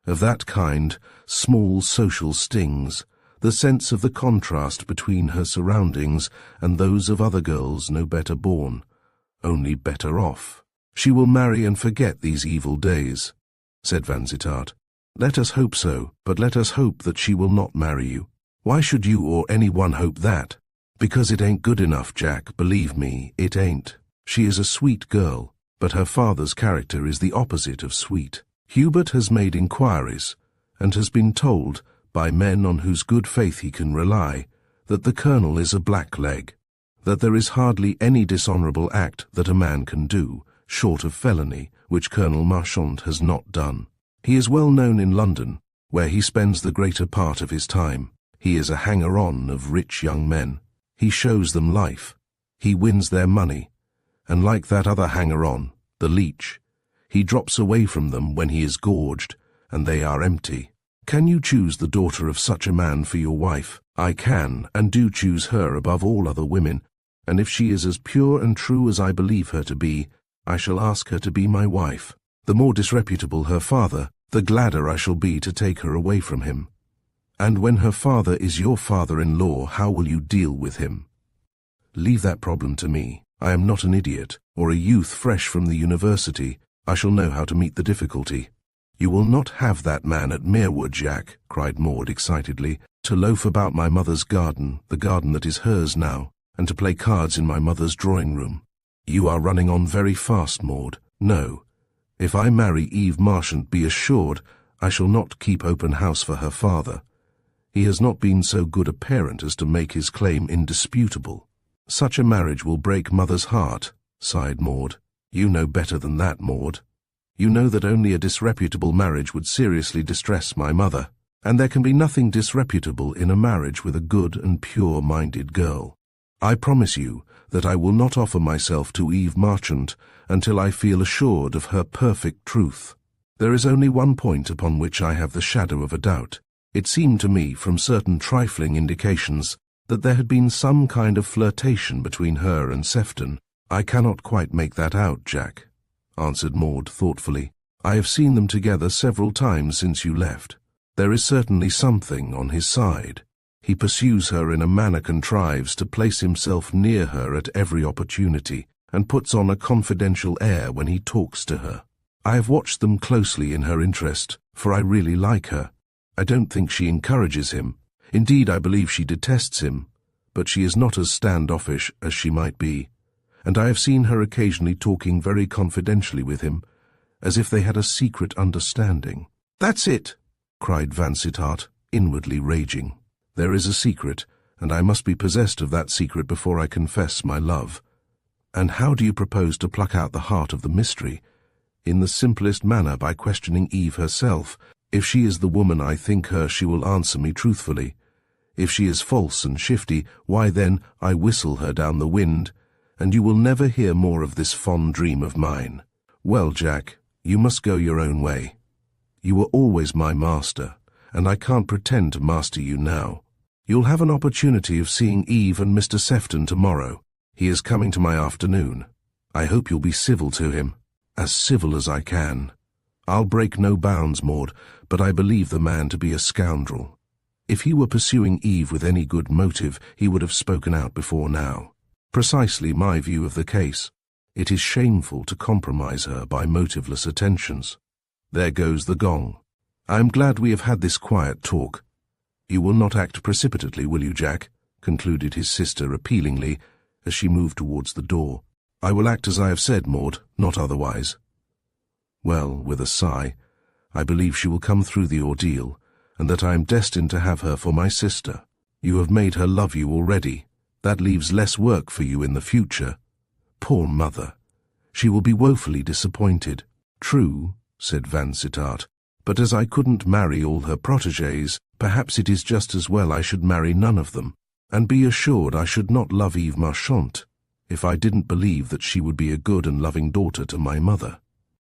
Of that kind, small social stings, the sense of the contrast between her surroundings and those of other girls no better born, only better off. She will marry and forget these evil days, said Vansittart. Let us hope so, but let us hope that she will not marry you. Why should you or anyone hope that? Because it ain't good enough, Jack, believe me, it ain't. She is a sweet girl, but her father's character is the opposite of sweet. Hubert has made inquiries, and has been told, by men on whose good faith he can rely, that the colonel is a blackleg, that there is hardly any dishonourable act that a man can do, short of felony, which Colonel Marchant has not done. He is well known in London, where he spends the greater part of his time. He is a hanger-on of rich young men. He shows them life. He wins their money. And like that other hanger-on, the leech, he drops away from them when he is gorged, and they are empty. Can you choose the daughter of such a man for your wife? I can, and do choose her above all other women, and if she is as pure and true as I believe her to be, I shall ask her to be my wife. The more disreputable her father, the gladder I shall be to take her away from him. And when her father is your father-in-law, how will you deal with him? Leave that problem to me. I am not an idiot, or a youth fresh from the university. I shall know how to meet the difficulty. You will not have that man at Merewood, Jack, cried Maud excitedly, to loaf about my mother's garden, the garden that is hers now, and to play cards in my mother's drawing-room. You are running on very fast, Maud. No. If I marry Eve Marchant, be assured I shall not keep open house for her father. He has not been so good a parent as to make his claim indisputable. Such a marriage will break mother's heart, sighed Maud. You know better than that, Maud. You know that only a disreputable marriage would seriously distress my mother, and there can be nothing disreputable in a marriage with a good and pure-minded girl. I promise you that I will not offer myself to Eve Marchant until I feel assured of her perfect truth. There is only one point upon which I have the shadow of a doubt. It seemed to me, from certain trifling indications, that there had been some kind of flirtation between her and Sefton. I cannot quite make that out, Jack, answered Maud thoughtfully. I have seen them together several times since you left. There is certainly something on his side. He pursues her in a manner contrives to place himself near her at every opportunity, and puts on a confidential air when he talks to her. I have watched them closely in her interest, for I really like her. I don't think she encourages him. Indeed, I believe she detests him, but she is not as standoffish as she might be, and I have seen her occasionally talking very confidentially with him, as if they had a secret understanding. "That's it!" cried Vansittart, inwardly raging. "There is a secret, and I must be possessed of that secret before I confess my love. And how do you propose to pluck out the heart of the mystery? In the simplest manner, by questioning Eve herself. If she is the woman I think her, she will answer me truthfully. If she is false and shifty, why then I whistle her down the wind, and you will never hear more of this fond dream of mine. Well, Jack, you must go your own way. You were always my master, and I can't pretend to master you now. You'll have an opportunity of seeing Eve and Mr. Sefton tomorrow. He is coming to my afternoon. I hope you'll be civil to him, as civil as I can. I'll break no bounds, Maud, but I believe the man to be a scoundrel. If he were pursuing Eve with any good motive, he would have spoken out before now. Precisely my view of the case. It is shameful to compromise her by motiveless attentions. There goes the gong. I am glad we have had this quiet talk. You will not act precipitately, will you, Jack?" concluded his sister appealingly, as she moved towards the door. "I will act as I have said, Maud, not otherwise." Well, with a sigh, I believe she will come through the ordeal, and that I am destined to have her for my sister. You have made her love you already. That leaves less work for you in the future. Poor mother. She will be woefully disappointed. "True," said Vansittart, "but as I couldn't marry all her protégés, perhaps it is just as well I should marry none of them, and be assured I should not love Eve Marchant if I didn't believe that she would be a good and loving daughter to my mother."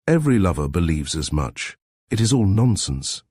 "Every lover believes as much. It is all nonsense,"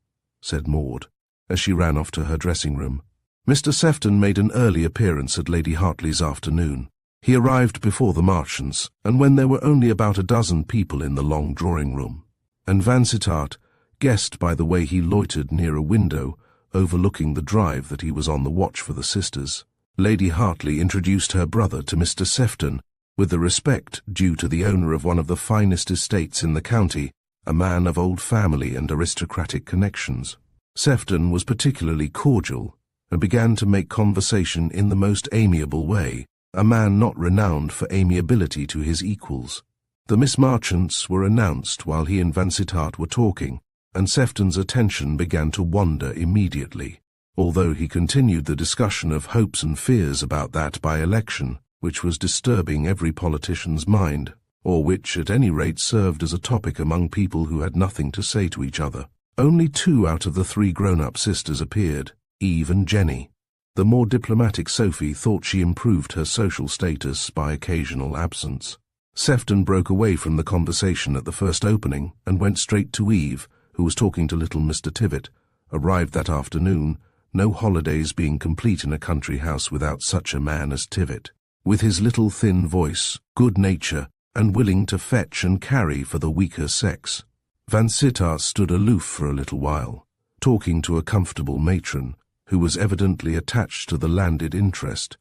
said Maud, as she ran off to her dressing-room. Mr. Sefton made an early appearance at Lady Hartley's afternoon. He arrived before the Marchants, and when there were only about a dozen people in the long drawing-room, and Vansittart guessed by the way he loitered near a window overlooking the drive that he was on the watch for the sisters. Lady Hartley introduced her brother to Mr. Sefton with the respect due to the owner of one of the finest estates in the county, a man of old family and aristocratic connections. Sefton was particularly cordial, and began to make conversation in the most amiable way, a man not renowned for amiability to his equals. The Miss Marchants were announced while he and Vansittart were talking, and Sefton's attention began to wander immediately, although he continued the discussion of hopes and fears about that by-election, which was disturbing every politician's mind, or which at any rate served as a topic among people who had nothing to say to each other. Only 2 out of the 3 grown-up sisters appeared, Eve and Jenny. The more diplomatic Sophie thought she improved her social status by occasional absence. Sefton broke away from the conversation at the first opening and went straight to Eve, who was talking to little Mr. Tivitt, arrived that afternoon, no holidays being complete in a country house without such a man as Tivitt, with his little thin voice, good nature, and willing to fetch and carry for the weaker sex. Vansittart stood aloof for a little while, talking to a comfortable matron, who was evidently attached to the landed interest,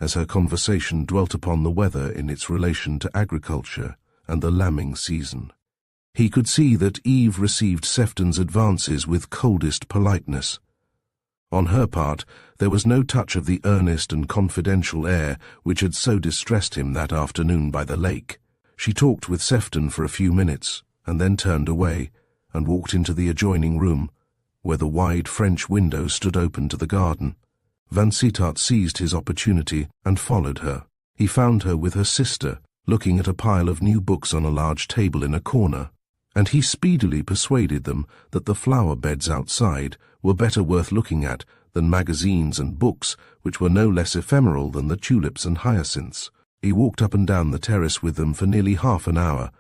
as her conversation dwelt upon the weather in its relation to agriculture and the lambing season. He could see that Eve received Sefton's advances with coldest politeness. On her part, there was no touch of the earnest and confidential air which had so distressed him that afternoon by the lake. She talked with Sefton for a few minutes, and then turned away, and walked into the adjoining room, where the wide French window stood open to the garden. Vansittart seized his opportunity and followed her. He found her with her sister, looking at a pile of new books on a large table in a corner, and he speedily persuaded them that the flower beds outside were better worth looking at than magazines and books which were no less ephemeral than the tulips and hyacinths. He walked up and down the terrace with them for nearly half an hour,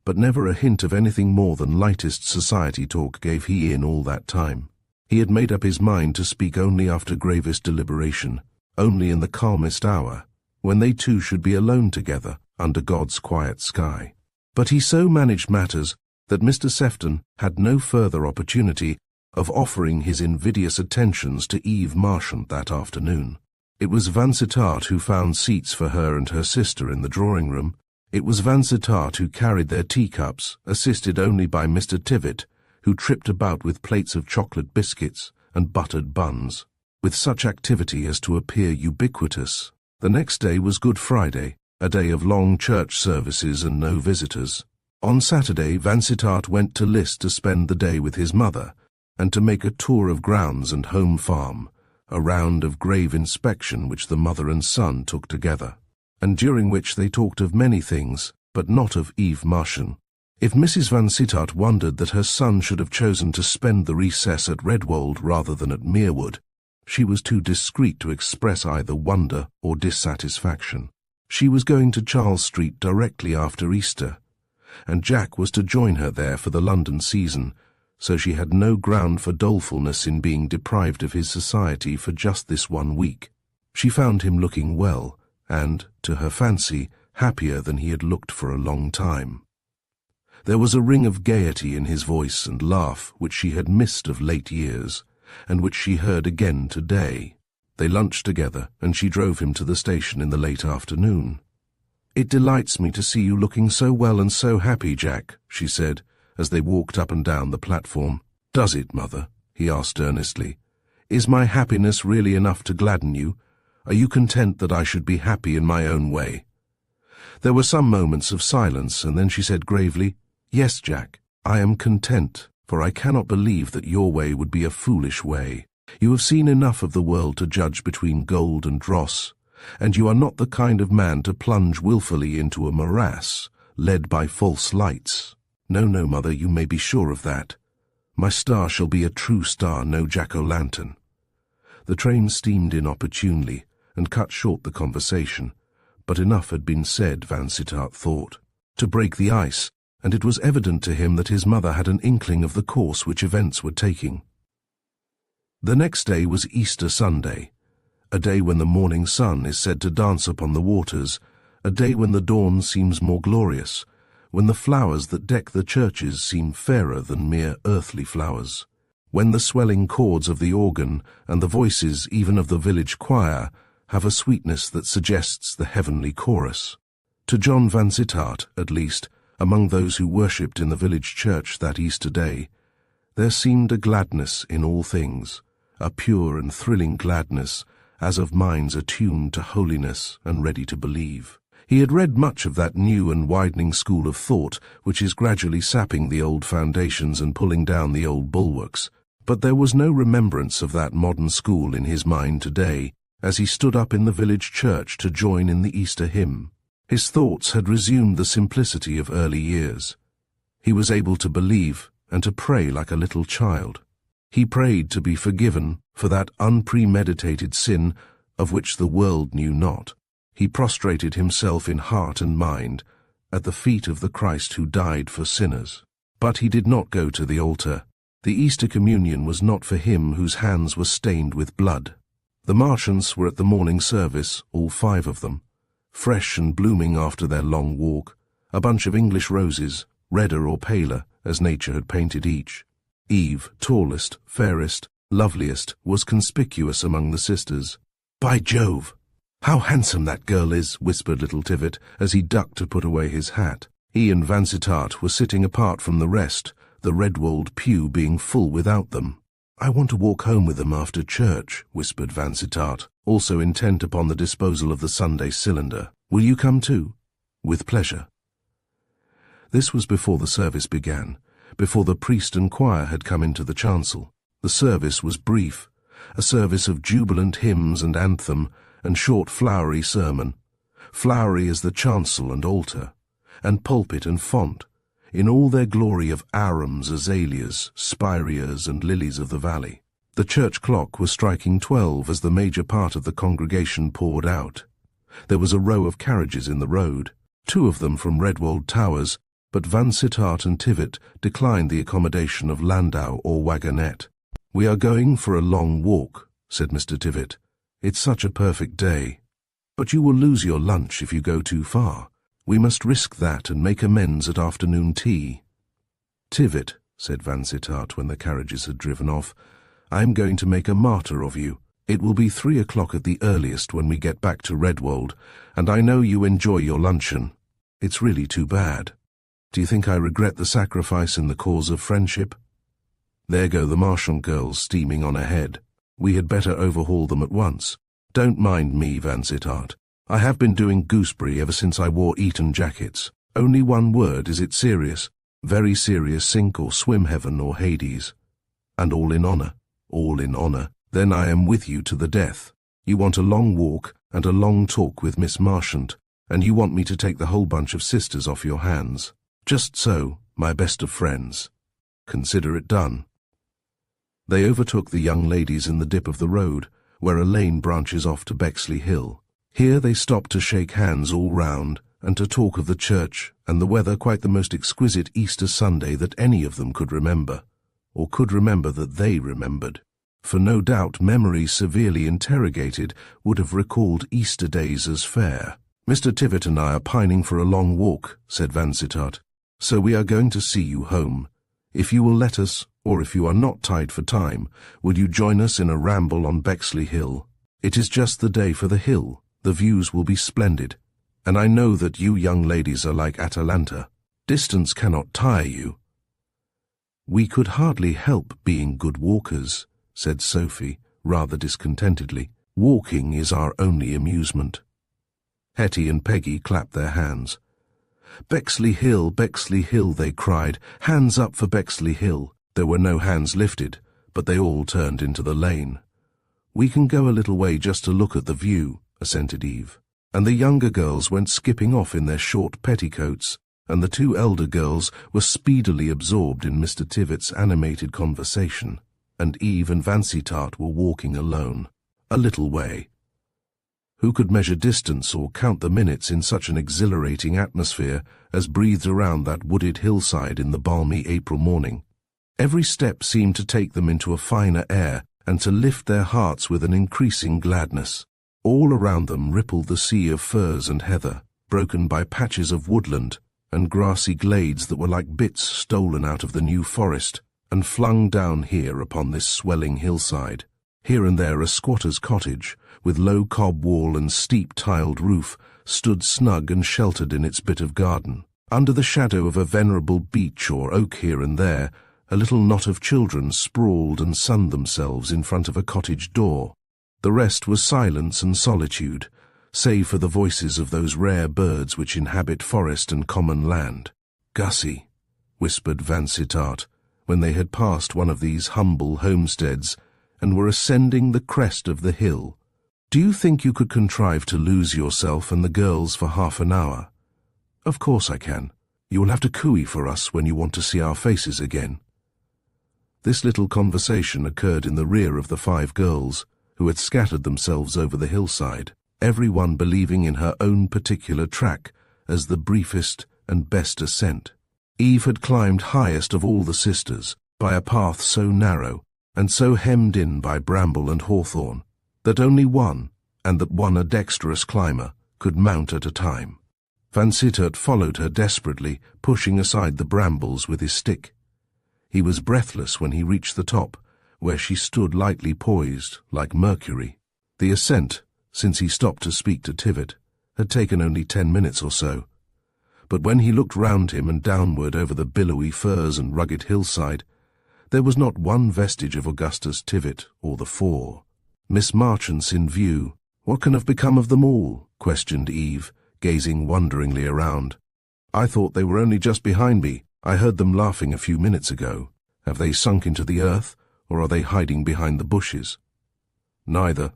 but never a hint of anything more than lightest society talk gave he in all that time. He had made up his mind to speak only after gravest deliberation, only in the calmest hour, when they two should be alone together under God's quiet sky. But he so managed matters that Mr. Sefton had no further opportunity of offering his invidious attentions to Eve Marchant that afternoon. It was Vansittart who found seats for her and her sister in the drawing-room. It was Vansittart who carried their teacups, assisted only by Mr. Tivett, who tripped about with plates of chocolate biscuits and buttered buns, with such activity as to appear ubiquitous. The next day was Good Friday, a day of long church services and no visitors. On Saturday, Vansittart went to List to spend the day with his mother, and to make a tour of grounds and home farm, a round of grave inspection which the mother and son took together, and during which they talked of many things, but not of Eve Marchant. If Mrs. Vansittart wondered that her son should have chosen to spend the recess at Redwold rather than at Merewood, she was too discreet to express either wonder or dissatisfaction. She was going to Charles Street directly after Easter, and Jack was to join her there for the London season, so she had no ground for dolefulness in being deprived of his society for just this 1 week. She found him looking well, and, to her fancy, happier than he had looked for a long time. There was a ring of gaiety in his voice and laugh which she had missed of late years, and which she heard again today. They lunched together, and she drove him to the station in the late afternoon. "It delights me to see you looking so well and so happy, Jack," she said, as they walked up and down the platform. "Does it, Mother?" he asked earnestly. "Is my happiness really enough to gladden you? Are you content that I should be happy in my own way?" There were some moments of silence, and then she said gravely, "Yes, Jack, I am content, for I cannot believe that your way would be a foolish way. You have seen enough of the world to judge between gold and dross, and you are not the kind of man to plunge wilfully into a morass, led by false lights. No, no, Mother, you may be sure of that. My star shall be a true star, no jack-o'-lantern." The train steamed in opportunely, and cut short the conversation, but enough had been said, Vansittart thought, to break the ice, and it was evident to him that his mother had an inkling of the course which events were taking. The next day was Easter Sunday, a day when the morning sun is said to dance upon the waters, a day when the dawn seems more glorious, when the flowers that deck the churches seem fairer than mere earthly flowers, when the swelling chords of the organ and the voices even of the village choir have a sweetness that suggests the heavenly chorus. To John Vansittart, at least, among those who worshipped in the village church that Easter day, there seemed a gladness in all things, a pure and thrilling gladness, as of minds attuned to holiness and ready to believe. He had read much of that new and widening school of thought which is gradually sapping the old foundations and pulling down the old bulwarks, but there was no remembrance of that modern school in his mind today as he stood up in the village church to join in the Easter hymn. His thoughts had resumed the simplicity of early years. He was able to believe and to pray like a little child. He prayed to be forgiven for that unpremeditated sin of which the world knew not. He prostrated himself in heart and mind at the feet of the Christ who died for sinners. But he did not go to the altar. The Easter communion was not for him whose hands were stained with blood. The Marchants were at the morning service, all 5 of them, fresh and blooming after their long walk, a bunch of English roses, redder or paler as nature had painted each. Eve, tallest, fairest, loveliest, was conspicuous among the sisters. "By Jove! How handsome that girl is," whispered little Tivett as he ducked to put away his hat. He and Vansittart were sitting apart from the rest, the Redwold pew being full without them. "I want to walk home with them after church," whispered Vansittart, also intent upon the disposal of the Sunday cylinder. "Will you come too?" "With pleasure." This was before the service began, before the priest and choir had come into the chancel. The service was brief, a service of jubilant hymns and anthem and short flowery sermon, flowery as the chancel and altar, and pulpit and font. in all their glory of arums, azaleas, spireas, and lilies of the valley. The church clock was striking 12 as the major part of the congregation poured out. There was a row of carriages in the road, 2 of them from Redwold Towers, but Vansittart and Tivit declined the accommodation of landau or wagonette. "We are going for a long walk," said Mr. Tivit. "It's such a perfect day. But you will lose your lunch if you go too far. We must risk that and make amends at afternoon tea." "Tivit," said Vansittart when the carriages had driven off, "I am going to make a martyr of you. It will be 3 o'clock at the earliest when we get back to Redwold, and I know you enjoy your luncheon. It's really too bad. Do you think I regret the sacrifice in the cause of friendship? There go the Marchant girls steaming on ahead. We had better overhaul them at once. Don't mind me, Vansittart. I have been doing gooseberry ever since I wore Eton jackets. Only one word, is it serious? Very serious, sink or swim heaven or Hades. And all in honour. All in honour. Then I am with you to the death. You want a long walk and a long talk with Miss Marchant, and you want me to take the whole bunch of sisters off your hands. Just so, my best of friends. Consider it done." They overtook the young ladies in the dip of the road, where a lane branches off to Bexley Hill. Here they stopped to shake hands all round, and to talk of the church and the weather, quite the most exquisite Easter Sunday that any of them could remember, or could remember that they remembered. For no doubt memory severely interrogated would have recalled Easter days as fair. "Mr. Tivit and I are pining for a long walk," said Vansittart, "so we are going to see you home. If you will let us, or if you are not tied for time, will you join us in a ramble on Bexley Hill? It is just the day for the hill. The views will be splendid, and I know that you young ladies are like Atalanta. Distance cannot tire you." "We could hardly help being good walkers," said Sophie, rather discontentedly. "Walking is our only amusement." Hetty and Peggy clapped their hands. "Bexley Hill, they cried. "Hands up for Bexley Hill." There were no hands lifted, but they all turned into the lane. "We can go a little way just to look at the view," assented Eve. And the younger girls went skipping off in their short petticoats, and the 2 elder girls were speedily absorbed in Mr. Tivit's animated conversation, and Eve and Vansittart were walking alone, a little way. Who could measure distance or count the minutes in such an exhilarating atmosphere as breathed around that wooded hillside in the balmy April morning? Every step seemed to take them into a finer air and to lift their hearts with an increasing gladness. All around them rippled the sea of furze and heather, broken by patches of woodland and grassy glades that were like bits stolen out of the new forest and flung down here upon this swelling hillside. Here and there a squatter's cottage, with low cob wall and steep tiled roof, stood snug and sheltered in its bit of garden. Under the shadow of a venerable beech or oak here and there, a little knot of children sprawled and sunned themselves in front of a cottage door. The rest was silence and solitude, save for the voices of those rare birds which inhabit forest and common land. "Gussie," whispered Vansittart, when they had passed one of these humble homesteads and were ascending the crest of the hill, "do you think you could contrive to lose yourself and the girls for half an hour?" "Of course I can. You will have to cooey for us when you want to see our faces again." This little conversation occurred in the rear of the 5 girls, who had scattered themselves over the hillside, every one believing in her own particular track as the briefest and best ascent. Eve had climbed highest of all the sisters, by a path so narrow, and so hemmed in by bramble and hawthorn, that only one, and that one a dexterous climber, could mount at a time. Vansittart followed her desperately, pushing aside the brambles with his stick. He was breathless when he reached the top, where she stood lightly poised, like Mercury. The ascent, since he stopped to speak to Tivit, had taken only 10 minutes or so. But when he looked round him and downward over the billowy furze and rugged hillside, there was not one vestige of Augustus Tivit or the 4. "Miss Marchant's in view. What can have become of them all?" questioned Eve, gazing wonderingly around. "I thought they were only just behind me. I heard them laughing a few minutes ago. Have they sunk into the earth, or are they hiding behind the bushes?" "Neither.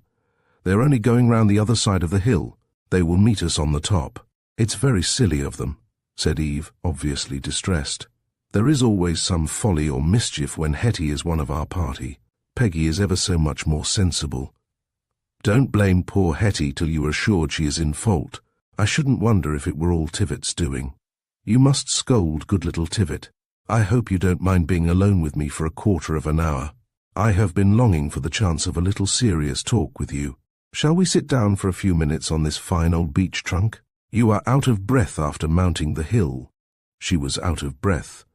They're only going round the other side of the hill. They will meet us on the top." "It's very silly of them," said Eve, obviously distressed. "There is always some folly or mischief when Hetty is one of our party. Peggy is ever so much more sensible. Don't blame poor Hetty till you are assured she is in fault. I shouldn't wonder if it were all Tivitt's doing. You must scold good little Tivitt. I hope you don't mind being alone with me for a quarter of an hour. I have been longing for the chance of a little serious talk with you. Shall we sit down for a few minutes on this fine old beech trunk? You are out of breath after mounting the hill." She was out of breath,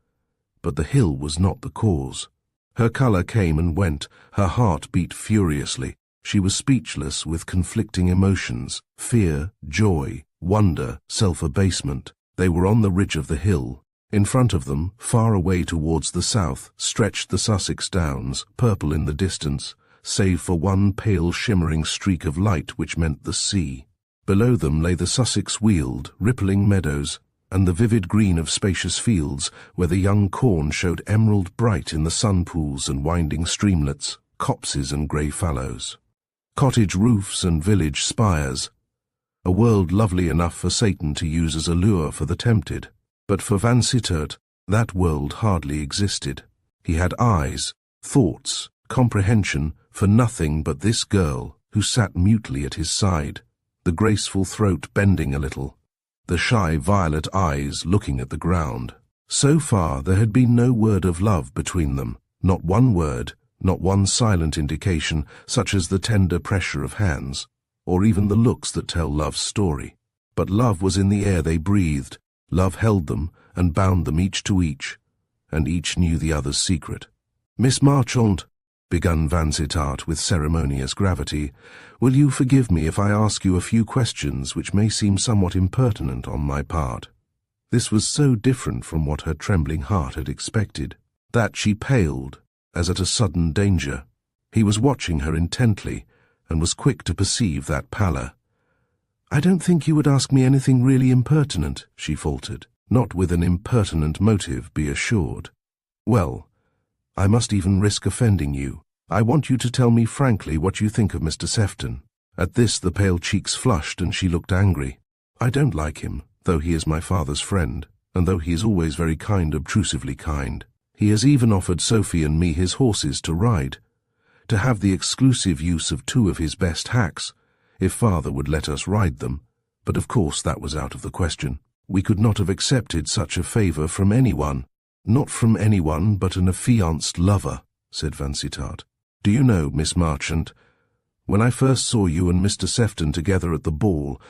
but the hill was not the cause. Her colour came and went, her heart beat furiously. She was speechless with conflicting emotions, fear, joy, wonder, self-abasement. They were on the ridge of the hill. In front of them, far away towards the south, stretched the Sussex Downs, purple in the distance, save for one pale shimmering streak of light which meant the sea. Below them lay the Sussex Weald, rippling meadows, and the vivid green of spacious fields, where the young corn showed emerald bright in the sun pools and winding streamlets, copses and grey fallows. Cottage roofs and village spires. A world lovely enough for Satan to use as a lure for the tempted. But for Vansittart, that world hardly existed. He had eyes, thoughts, comprehension for nothing but this girl who sat mutely at his side, the graceful throat bending a little, the shy violet eyes looking at the ground. So far there had been no word of love between them, not one word, not one silent indication, such as the tender pressure of hands, or even the looks that tell love's story. But love was in the air they breathed. Love held them and bound them each to each, and each knew the other's secret. "Miss Marchant," began Vansittart with ceremonious gravity, "will you forgive me if I ask you a few questions which may seem somewhat impertinent on my part?" This was so different from what her trembling heart had expected, that she paled, as at a sudden danger. He was watching her intently, and was quick to perceive that pallor. "I don't think you would ask me anything really impertinent," she faltered. "Not with an impertinent motive, be assured." "Well, I must even risk offending you. I want you to tell me frankly what you think of Mr. Sefton." At this the pale cheeks flushed and she looked angry. "I don't like him, though he is my father's friend, and though he is always very kind, obtrusively kind. He has even offered Sophie and me his horses to ride, to have the exclusive use of 2 of his best hacks, if father would let us ride them, but of course that was out of the question. We could not have accepted such a favour from anyone." "Not from anyone but an affianced lover," said Vansittart. "Do you know, Miss Marchant, when I first saw you and Mr. Sefton together at the ball,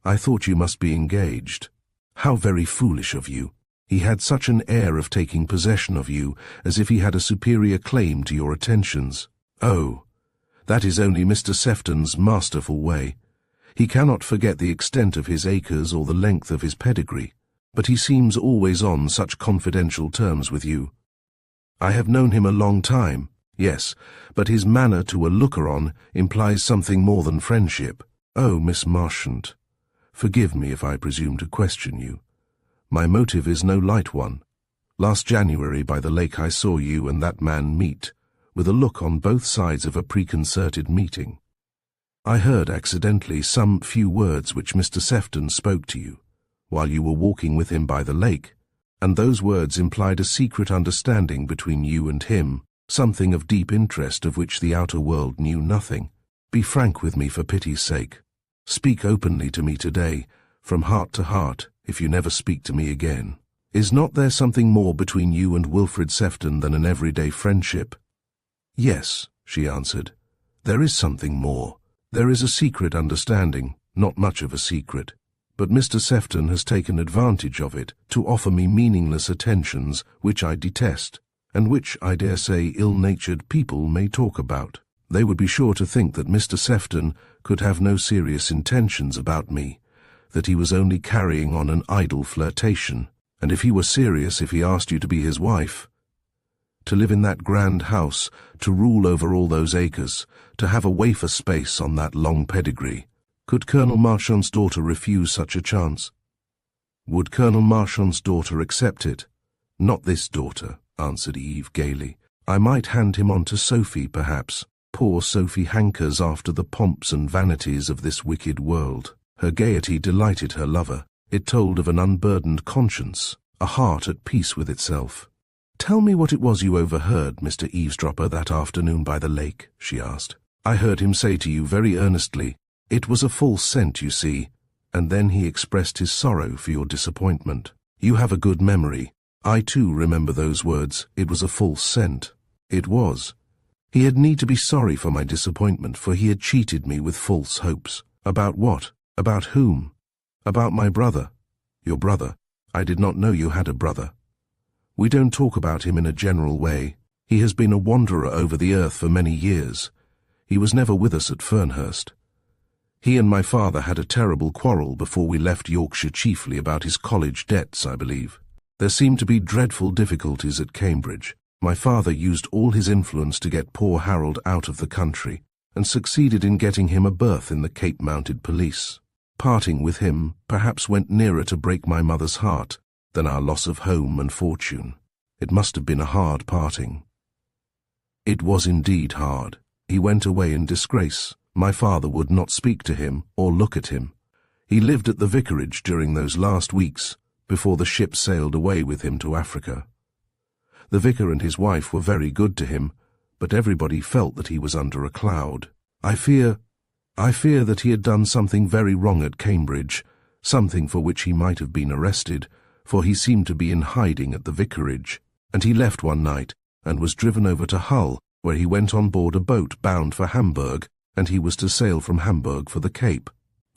I thought you must be engaged. How very foolish of you. He had such an air of taking possession of you, as if he had a superior claim to your attentions. Oh, that is only Mr. Sefton's masterful way. He cannot forget the extent of his acres or the length of his pedigree, but he seems always on such confidential terms with you. I have known him a long time, yes, but his manner to a looker-on implies something more than friendship. Oh, Miss Marchant, forgive me if I presume to question you. My motive is no light one. Last January by the lake I saw you and that man meet, with a look on both sides of a preconcerted meeting. I heard accidentally some few words which Mr. Sefton spoke to you, while you were walking with him by the lake, and those words implied a secret understanding between you and him, something of deep interest of which the outer world knew nothing. Be frank with me for pity's sake. Speak openly to me today, from heart to heart, if you never speak to me again. Is not there something more between you and Wilfred Sefton than an everyday friendship?" "Yes," she answered, "there is something more. There is a secret understanding, not much of a secret. But Mr. Sefton has taken advantage of it to offer me meaningless attentions which I detest, and which, I dare say, ill-natured people may talk about. They would be sure to think that Mr. Sefton could have no serious intentions about me, that he was only carrying on an idle flirtation, and if he were serious, if he asked you to be his wife, to live in that grand house, to rule over all those acres, to have a wafer space on that long pedigree, could Colonel Marchant's daughter refuse such a chance? Would Colonel Marchant's daughter accept it? Not this daughter, answered Eve gaily. I might hand him on to Sophie, perhaps. Poor Sophie hankers after the pomps and vanities of this wicked world. Her gaiety delighted her lover. It told of an unburdened conscience, a heart at peace with itself. "Tell me what it was you overheard, Mr. Eavesdropper, that afternoon by the lake," she asked. "I heard him say to you very earnestly, 'It was a false scent, you see,' and then he expressed his sorrow for your disappointment. You have a good memory. I too remember those words. It was a false scent. It was. He had need to be sorry for my disappointment, for he had cheated me with false hopes. About what? About whom? About my brother. Your brother. I did not know you had a brother. We don't talk about him in a general way. He has been a wanderer over the earth for many years. He was never with us at Fernhurst. He and my father had a terrible quarrel before we left Yorkshire, chiefly about his college debts, I believe. There seemed to be dreadful difficulties at Cambridge. My father used all his influence to get poor Harold out of the country, and succeeded in getting him a berth in the Cape Mounted Police. Parting with him perhaps went nearer to break my mother's heart than our loss of home and fortune. It must have been a hard parting." "It was indeed hard. He went away in disgrace. My father would not speak to him or look at him. He lived at the vicarage during those last weeks before the ship sailed away with him to Africa. The vicar and his wife were very good to him, but everybody felt that he was under a cloud. I fear that he had done something very wrong at Cambridge, something for which he might have been arrested, for he seemed to be in hiding at the vicarage, and he left one night and was driven over to Hull, where he went on board a boat bound for Hamburg, and he was to sail from Hamburg for the Cape.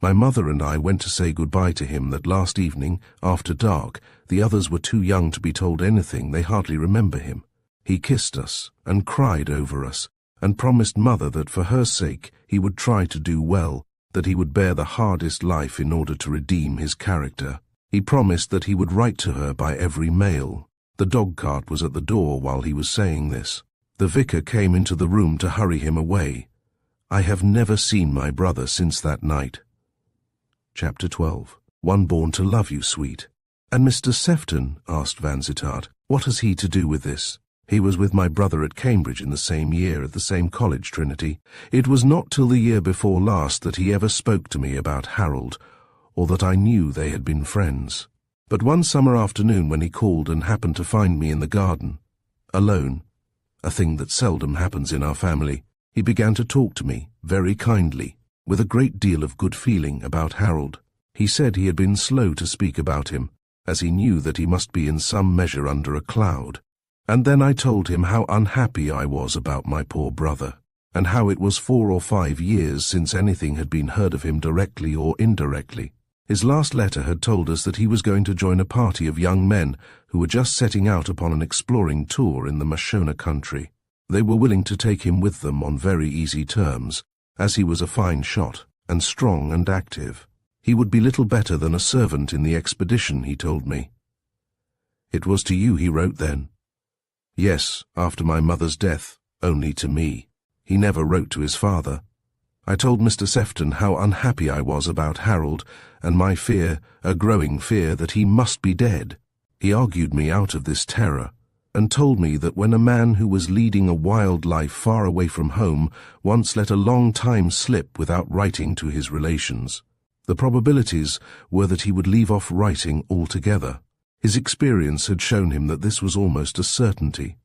My mother and I went to say goodbye to him that last evening, after dark. The others were too young to be told anything, they hardly remember him. He kissed us, and cried over us, and promised Mother that for her sake he would try to do well, that he would bear the hardest life in order to redeem his character. He promised that he would write to her by every mail. The dog-cart was at the door while he was saying this. The vicar came into the room to hurry him away. I have never seen my brother since that night." Chapter 12. "One born to love you, sweet." "And Mr. Sefton," asked Vansittart, "what has he to do with this?" "He was with my brother at Cambridge in the same year, at the same college, Trinity. It was not till the year before last that he ever spoke to me about Harold, or that I knew they had been friends. But one summer afternoon when he called and happened to find me in the garden, alone, a thing that seldom happens in our family, he began to talk to me, very kindly, with a great deal of good feeling, about Harold. He said he had been slow to speak about him, as he knew that he must be in some measure under a cloud. And then I told him how unhappy I was about my poor brother, and how it was 4 or 5 years since anything had been heard of him directly or indirectly. His last letter had told us that he was going to join a party of young men who were just setting out upon an exploring tour in the Mashona country. They were willing to take him with them on very easy terms, as he was a fine shot, and strong and active. He would be little better than a servant in the expedition, he told me. "It was to you he wrote then?" "Yes, after my mother's death, only to me. He never wrote to his father. I told Mr. Sefton how unhappy I was about Harold, and my fear, a growing fear, that he must be dead. He argued me out of this terror, and told me that when a man who was leading a wild life far away from home once let a long time slip without writing to his relations, the probabilities were that he would leave off writing altogether. His experience had shown him that this was almost a certainty.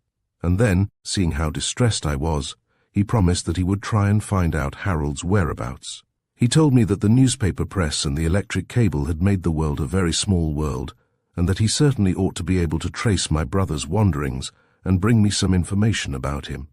And then, seeing how distressed I was, he promised that he would try and find out Harold's whereabouts. He told me that the newspaper press and the electric cable had made the world a very small world, and that he certainly ought to be able to trace my brother's wanderings and bring me some information about him.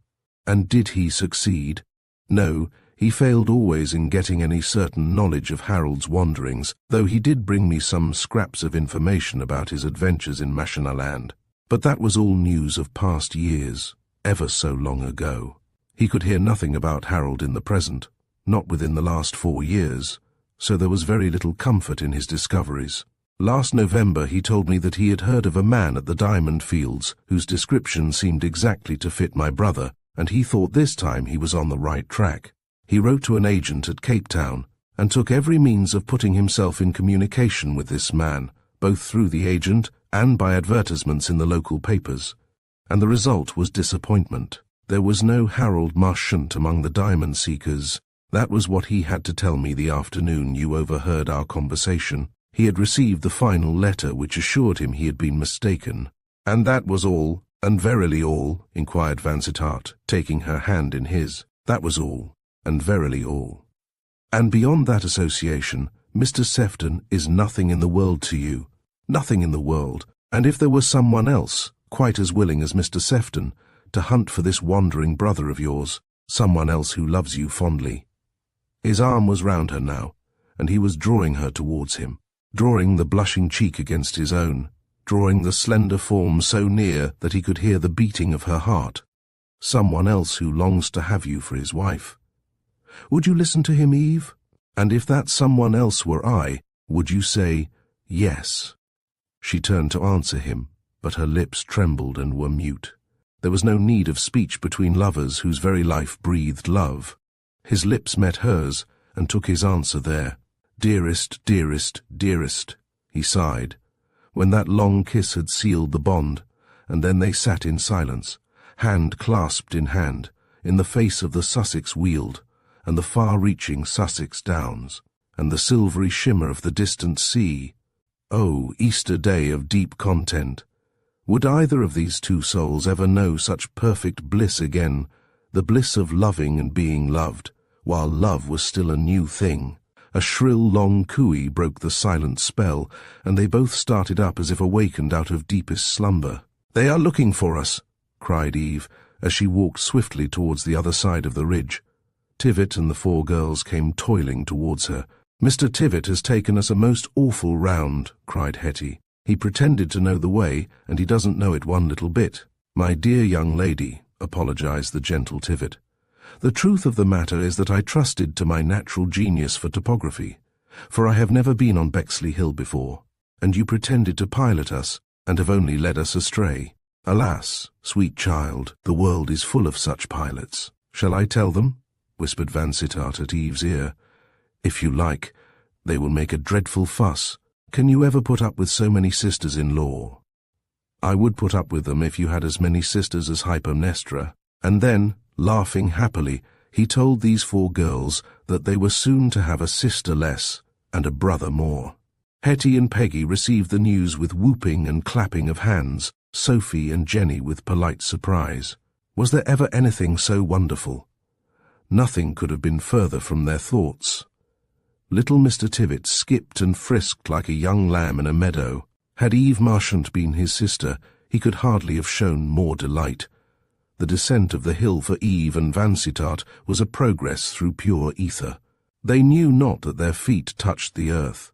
And did he succeed? No, he failed always in getting any certain knowledge of Harold's wanderings, though he did bring me some scraps of information about his adventures in Mashonaland. But that was all news of past years, ever so long ago. He could hear nothing about Harold in the present, not within the last 4 years, so there was very little comfort in his discoveries. Last November he told me that he had heard of a man at the diamond fields whose description seemed exactly to fit my brother, and he thought this time he was on the right track. He wrote to an agent at Cape Town and took every means of putting himself in communication with this man, both through the agent and by advertisements in the local papers. And the result was disappointment. There was no Harold Marchant among the diamond seekers. That was what he had to tell me the afternoon you overheard our conversation. He had received the final letter which assured him he had been mistaken. "And that was all, and verily all?" inquired Vansittart, taking her hand in his. "That was all, and verily all. And beyond that association, Mr. Sefton is nothing in the world to you, nothing in the world. And if there were someone else, quite as willing as Mr. Sefton, to hunt for this wandering brother of yours, someone else who loves you fondly." His arm was round her now, and he was drawing her towards him, drawing the blushing cheek against his own, drawing the slender form so near that he could hear the beating of her heart. "Someone else who longs to have you for his wife. Would you listen to him, Eve? And if that someone else were I, would you say, yes?" She turned to answer him, but her lips trembled and were mute. There was no need of speech between lovers whose very life breathed love. His lips met hers and took his answer there. "Dearest, dearest, dearest," he sighed, when that long kiss had sealed the bond, and then they sat in silence, hand clasped in hand, in the face of the Sussex Weald, and the far-reaching Sussex Downs, and the silvery shimmer of the distant sea. Oh, Easter day of deep content! Would either of these two souls ever know such perfect bliss again, the bliss of loving and being loved, while love was still a new thing? A shrill, long cooey broke the silent spell, and they both started up as if awakened out of deepest slumber. "They are looking for us," cried Eve, as she walked swiftly towards the other side of the ridge. Tivit and the 4 girls came toiling towards her. "Mr. Tivit has taken us a most awful round," cried Hetty. "He pretended to know the way, and he doesn't know it one little bit." "My dear young lady," apologized the gentle Tivit, "the truth of the matter is that I trusted to my natural genius for topography, for I have never been on Bexley Hill before, and you pretended to pilot us, and have only led us astray. Alas, sweet child, the world is full of such pilots." "Shall I tell them?" whispered Vansittart at Eve's ear. "If you like. They will make a dreadful fuss. Can you ever put up with so many sisters-in-law?" "I would put up with them if you had as many sisters as Hypermnestra." And then, laughing happily, he told these 4 girls that they were soon to have a sister less and a brother more. Hetty and Peggy received the news with whooping and clapping of hands, Sophie and Jenny with polite surprise. Was there ever anything so wonderful? Nothing could have been further from their thoughts. Little Mr. Tivit skipped and frisked like a young lamb in a meadow. Had Eve Marchant been his sister, he could hardly have shown more delight. The descent of the hill for Eve and Vansittart was a progress through pure ether. They knew not that their feet touched the earth.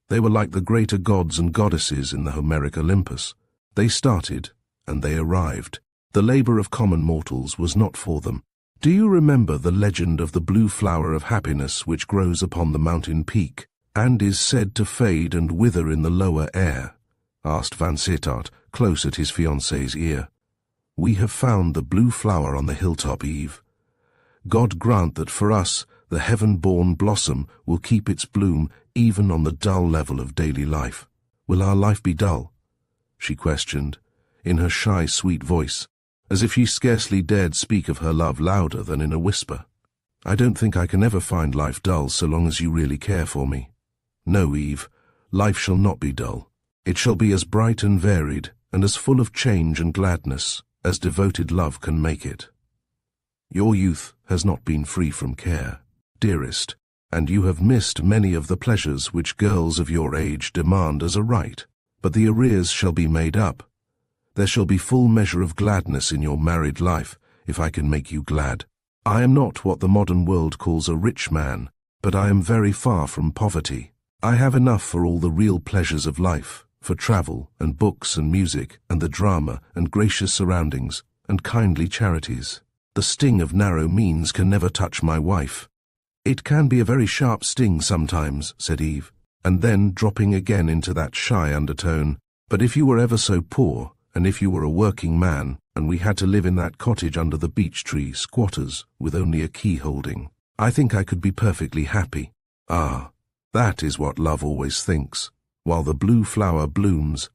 They were like the greater gods and goddesses in the Homeric Olympus. They started, and they arrived. The labor of common mortals was not for them. "Do you remember the legend of the blue flower of happiness which grows upon the mountain peak, and is said to fade and wither in the lower air?" asked Vansittart, close at his fiancée's ear. "We have found the blue flower on the hilltop, Eve. God grant that for us the heaven-born blossom will keep its bloom even on the dull level of daily life." "Will our life be dull?" she questioned, in her shy, sweet voice, as if she scarcely dared speak of her love louder than in a whisper. "I don't think I can ever find life dull so long as you really care for me. No, Eve, life shall not be dull. It shall be as bright and varied, and as full of change and gladness, as devoted love can make it. Your youth has not been free from care, dearest, and you have missed many of the pleasures which girls of your age demand as a right, but the arrears shall be made up. There shall be full measure of gladness in your married life, if I can make you glad. I am not what the modern world calls a rich man, but I am very far from poverty. I have enough for all the real pleasures of life, for travel and books and music and the drama and gracious surroundings and kindly charities. The sting of narrow means can never touch my wife." "It can be a very sharp sting sometimes," said Eve, and then dropping again into that shy undertone, "but if you were ever so poor, and if you were a working man, and we had to live in that cottage under the beech tree, squatters, with only a key holding, I think I could be perfectly happy. Ah, that is what love always thinks, while the blue flower blooms.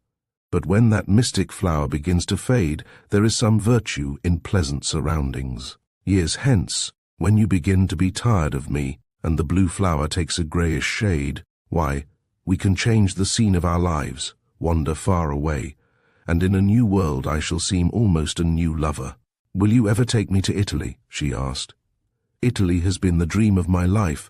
But when that mystic flower begins to fade, there is some virtue in pleasant surroundings. Years hence, when you begin to be tired of me, and the blue flower takes a greyish shade, why, We can change the scene of our lives, wander far away, and in a new world I shall seem almost a new lover. Will you ever take me to Italy? She asked. Italy has been the dream of my life,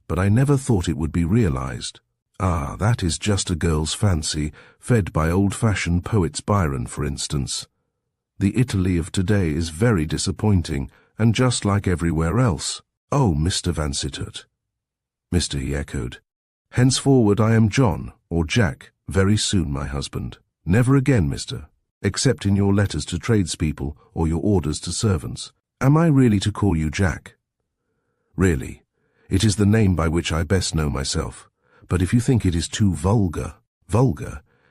but I never thought it would be realized. Ah, that is just a girl's fancy, fed by old-fashioned poets Byron, for instance. The Italy of today is very disappointing, and just like everywhere else. Oh, Mr. Vansittart. Mr., he echoed. Henceforward I am John, or Jack, very soon my husband. Never again, mister, except in your letters to tradespeople or your orders to servants. Am I really to call you Jack? Really, it is the name by which I best know myself. But if you think it is too vulgar,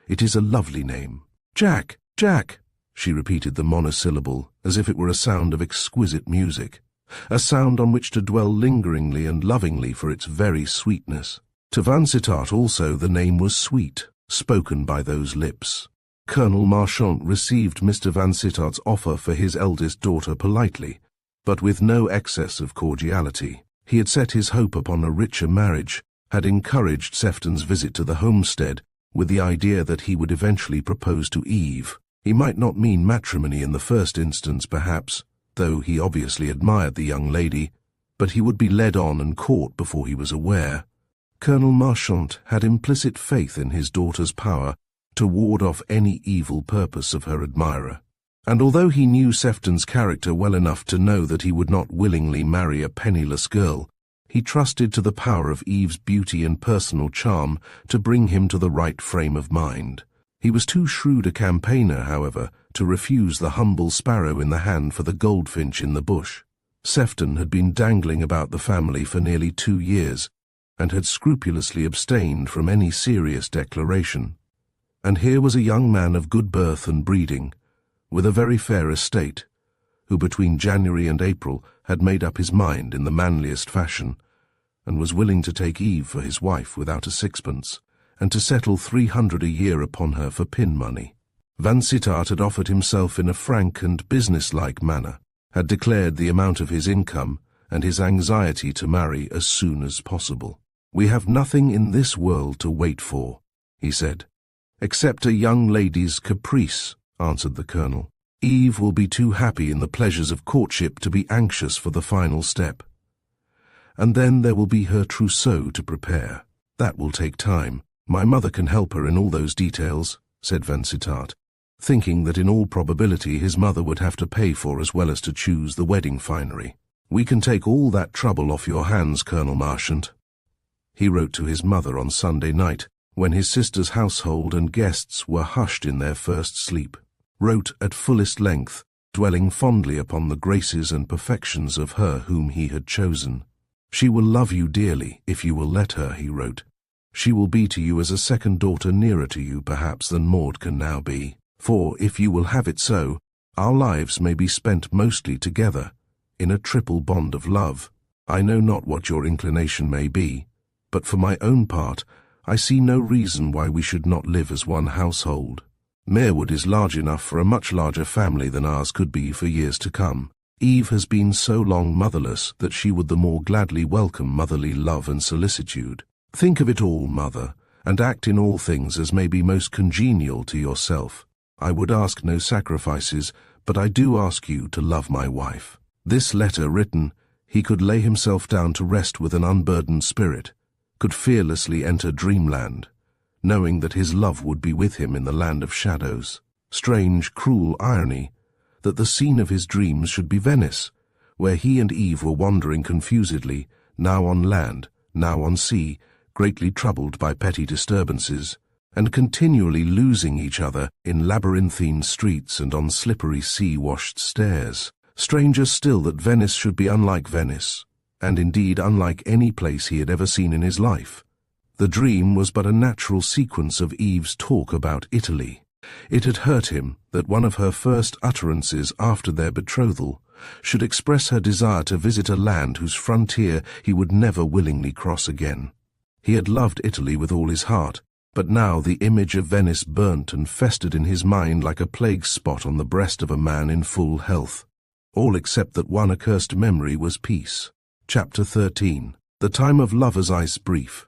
it is a lovely name. Jack, Jack, she repeated the monosyllable as if it were a sound of exquisite music, a sound on which to dwell lingeringly and lovingly for its very sweetness. To Vansittart also the name was sweet, spoken by those lips. Colonel Marchant received Mr. Vansittart's offer for his eldest daughter politely, but with no excess of cordiality. He had set his hope upon a richer marriage, had encouraged Sefton's visit to the homestead with the idea that he would eventually propose to Eve. He might not mean matrimony in the first instance, perhaps, though he obviously admired the young lady, but he would be led on and caught before he was aware. Colonel Marchant had implicit faith in his daughter's power to ward off any evil purpose of her admirer, and although he knew Sefton's character well enough to know that he would not willingly marry a penniless girl, he trusted to the power of Eve's beauty and personal charm to bring him to the right frame of mind. He was too shrewd a campaigner, however, to refuse the humble sparrow in the hand for the goldfinch in the bush. Sefton had been dangling about the family for nearly 2 years, and had scrupulously abstained from any serious declaration. And here was a young man of good birth and breeding, with a very fair estate, who between January and April had made up his mind in the manliest fashion, and was willing to take Eve for his wife without a sixpence, and to settle 300 a year upon her for pin money. Vansittart had offered himself in a frank and business-like manner, had declared the amount of his income and his anxiety to marry as soon as possible. "We have nothing in this world to wait for," he said. "Except a young lady's caprice," answered the colonel. "Eve will be too happy in the pleasures of courtship to be anxious for the final step. And then there will be her trousseau to prepare. That will take time. My mother can help her in all those details," said Vansittart, thinking that in all probability his mother would have to pay for as well as to choose the wedding finery. "We can take all that trouble off your hands, Colonel Marchant," he wrote to his mother on Sunday night, when his sister's household and guests were hushed in their first sleep. Wrote at fullest length, dwelling fondly upon the graces and perfections of her whom he had chosen. "She will love you dearly, if you will let her," he wrote. "She will be to you as a second daughter, nearer to you, perhaps, than Maud can now be. For, if you will have it so, our lives may be spent mostly together, in a triple bond of love. I know not what your inclination may be, but for my own part, I see no reason why we should not live as one household. Merewood is large enough for a much larger family than ours could be for years to come. Eve has been so long motherless that she would the more gladly welcome motherly love and solicitude. Think of it all, mother, and act in all things as may be most congenial to yourself. I would ask no sacrifices, but I do ask you to love my wife." This letter written, he could lay himself down to rest with an unburdened spirit, could fearlessly enter dreamland, knowing that his love would be with him in the land of shadows. Strange, cruel irony, that the scene of his dreams should be Venice, where he and Eve were wandering confusedly, now on land, now on sea, greatly troubled by petty disturbances, and continually losing each other in labyrinthine streets and on slippery sea-washed stairs. Stranger still that Venice should be unlike Venice, and indeed unlike any place he had ever seen in his life. The dream was but a natural sequence of Eve's talk about Italy. It had hurt him that one of her first utterances after their betrothal should express her desire to visit a land whose frontier he would never willingly cross again. He had loved Italy with all his heart, but now the image of Venice burnt and festered in his mind like a plague spot on the breast of a man in full health. All except that one accursed memory was peace. Chapter 13. The time of lover's ice brief.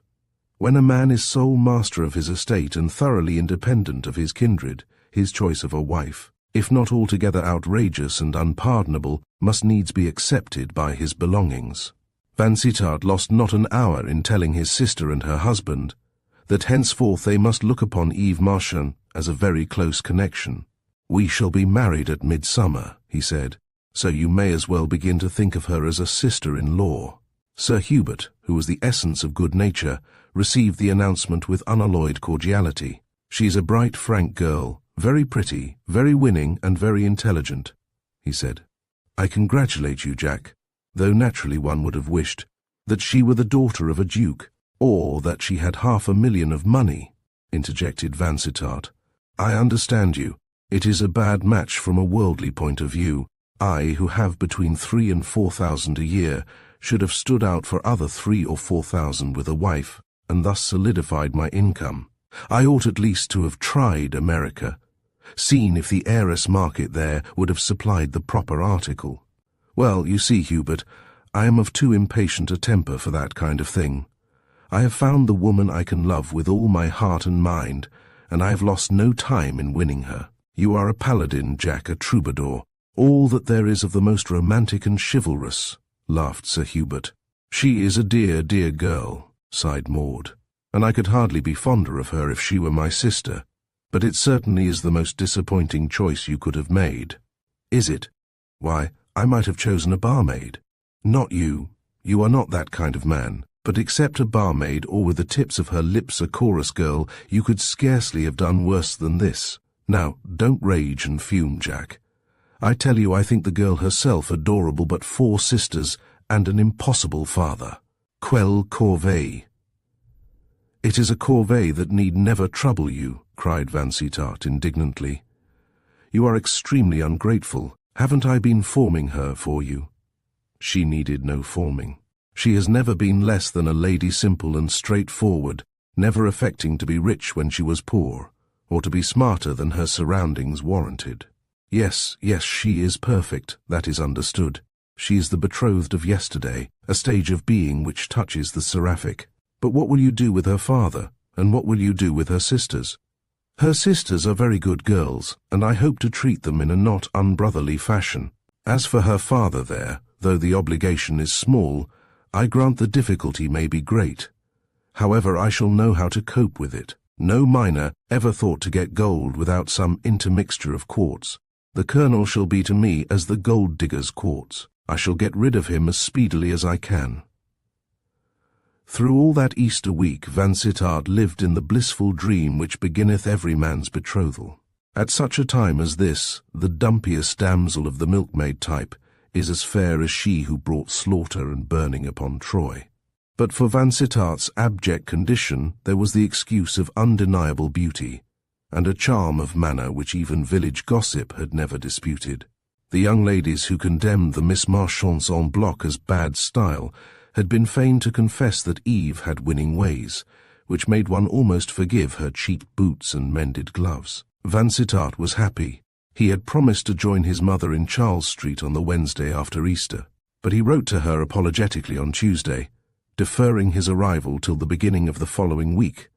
When a man is sole master of his estate and thoroughly independent of his kindred, his choice of a wife, if not altogether outrageous and unpardonable, must needs be accepted by his belongings. Vansittart lost not an hour in telling his sister and her husband that henceforth they must look upon Eve Marchant as a very close connection. "We shall be married at midsummer," he said, "so you may as well begin to think of her as a sister-in-law." Sir Hubert, who was the essence of good nature, received the announcement with unalloyed cordiality. "She's a bright, frank girl, very pretty, very winning, and very intelligent," he said. "I congratulate you, Jack, though naturally one would have wished that she were the daughter of a duke, or that she had 500,000 of money," interjected Vansittart. "I understand you. It is a bad match from a worldly point of view. I, who have between 3,000 and 4,000 a year, should have stood out for other 3,000 or 4,000 with a wife, and thus solidified my income. I ought at least to have tried America, seen if the heiress market there would have supplied the proper article. Well, you see, Hubert, I am of too impatient a temper for that kind of thing. I have found the woman I can love with all my heart and mind, and I have lost no time in winning her. You are a paladin, Jack, a troubadour, all that there is of the most romantic and chivalrous," laughed Sir Hubert. "She is a dear, dear girl," sighed Maud, "and I could hardly be fonder of her if she were my sister. But it certainly is the most disappointing choice you could have made." "Is it? Why, I might have chosen a barmaid." "Not you. You are not that kind of man. But except a barmaid, or with the tips of her lips a chorus girl, you could scarcely have done worse than this. Now, don't rage and fume, Jack. I tell you I think the girl herself adorable, but 4 sisters and an impossible father. Quelle corvée!" "It is a corvée that need never trouble you," cried Vansittart indignantly. "You are extremely ungrateful. Haven't I been forming her for you?" "She needed no forming. She has never been less than a lady, simple and straightforward, never affecting to be rich when she was poor, or to be smarter than her surroundings warranted. Yes, yes, she is perfect, that is understood. She is the betrothed of yesterday, a stage of being which touches the seraphic. But what will you do with her father, and what will you do with her sisters?" "Her sisters are very good girls, and I hope to treat them in a not unbrotherly fashion. As for her father there, though the obligation is small, I grant the difficulty may be great. However, I shall know how to cope with it. No miner ever thought to get gold without some intermixture of quartz. The colonel shall be to me as the gold digger's quartz. I shall get rid of him as speedily as I can." Through all that Easter week Vansittart lived in the blissful dream which beginneth every man's betrothal. At such a time as this, the dumpiest damsel of the milkmaid type is as fair as she who brought slaughter and burning upon Troy. But for Vansittart's abject condition there was the excuse of undeniable beauty, and a charm of manner which even village gossip had never disputed. The young ladies who condemned the Miss Marchants en bloc as bad style had been fain to confess that Eve had winning ways, which made one almost forgive her cheap boots and mended gloves. Vansittart was happy. He had promised to join his mother in Charles Street on the Wednesday after Easter, but he wrote to her apologetically on Tuesday, deferring his arrival till the beginning of the following week,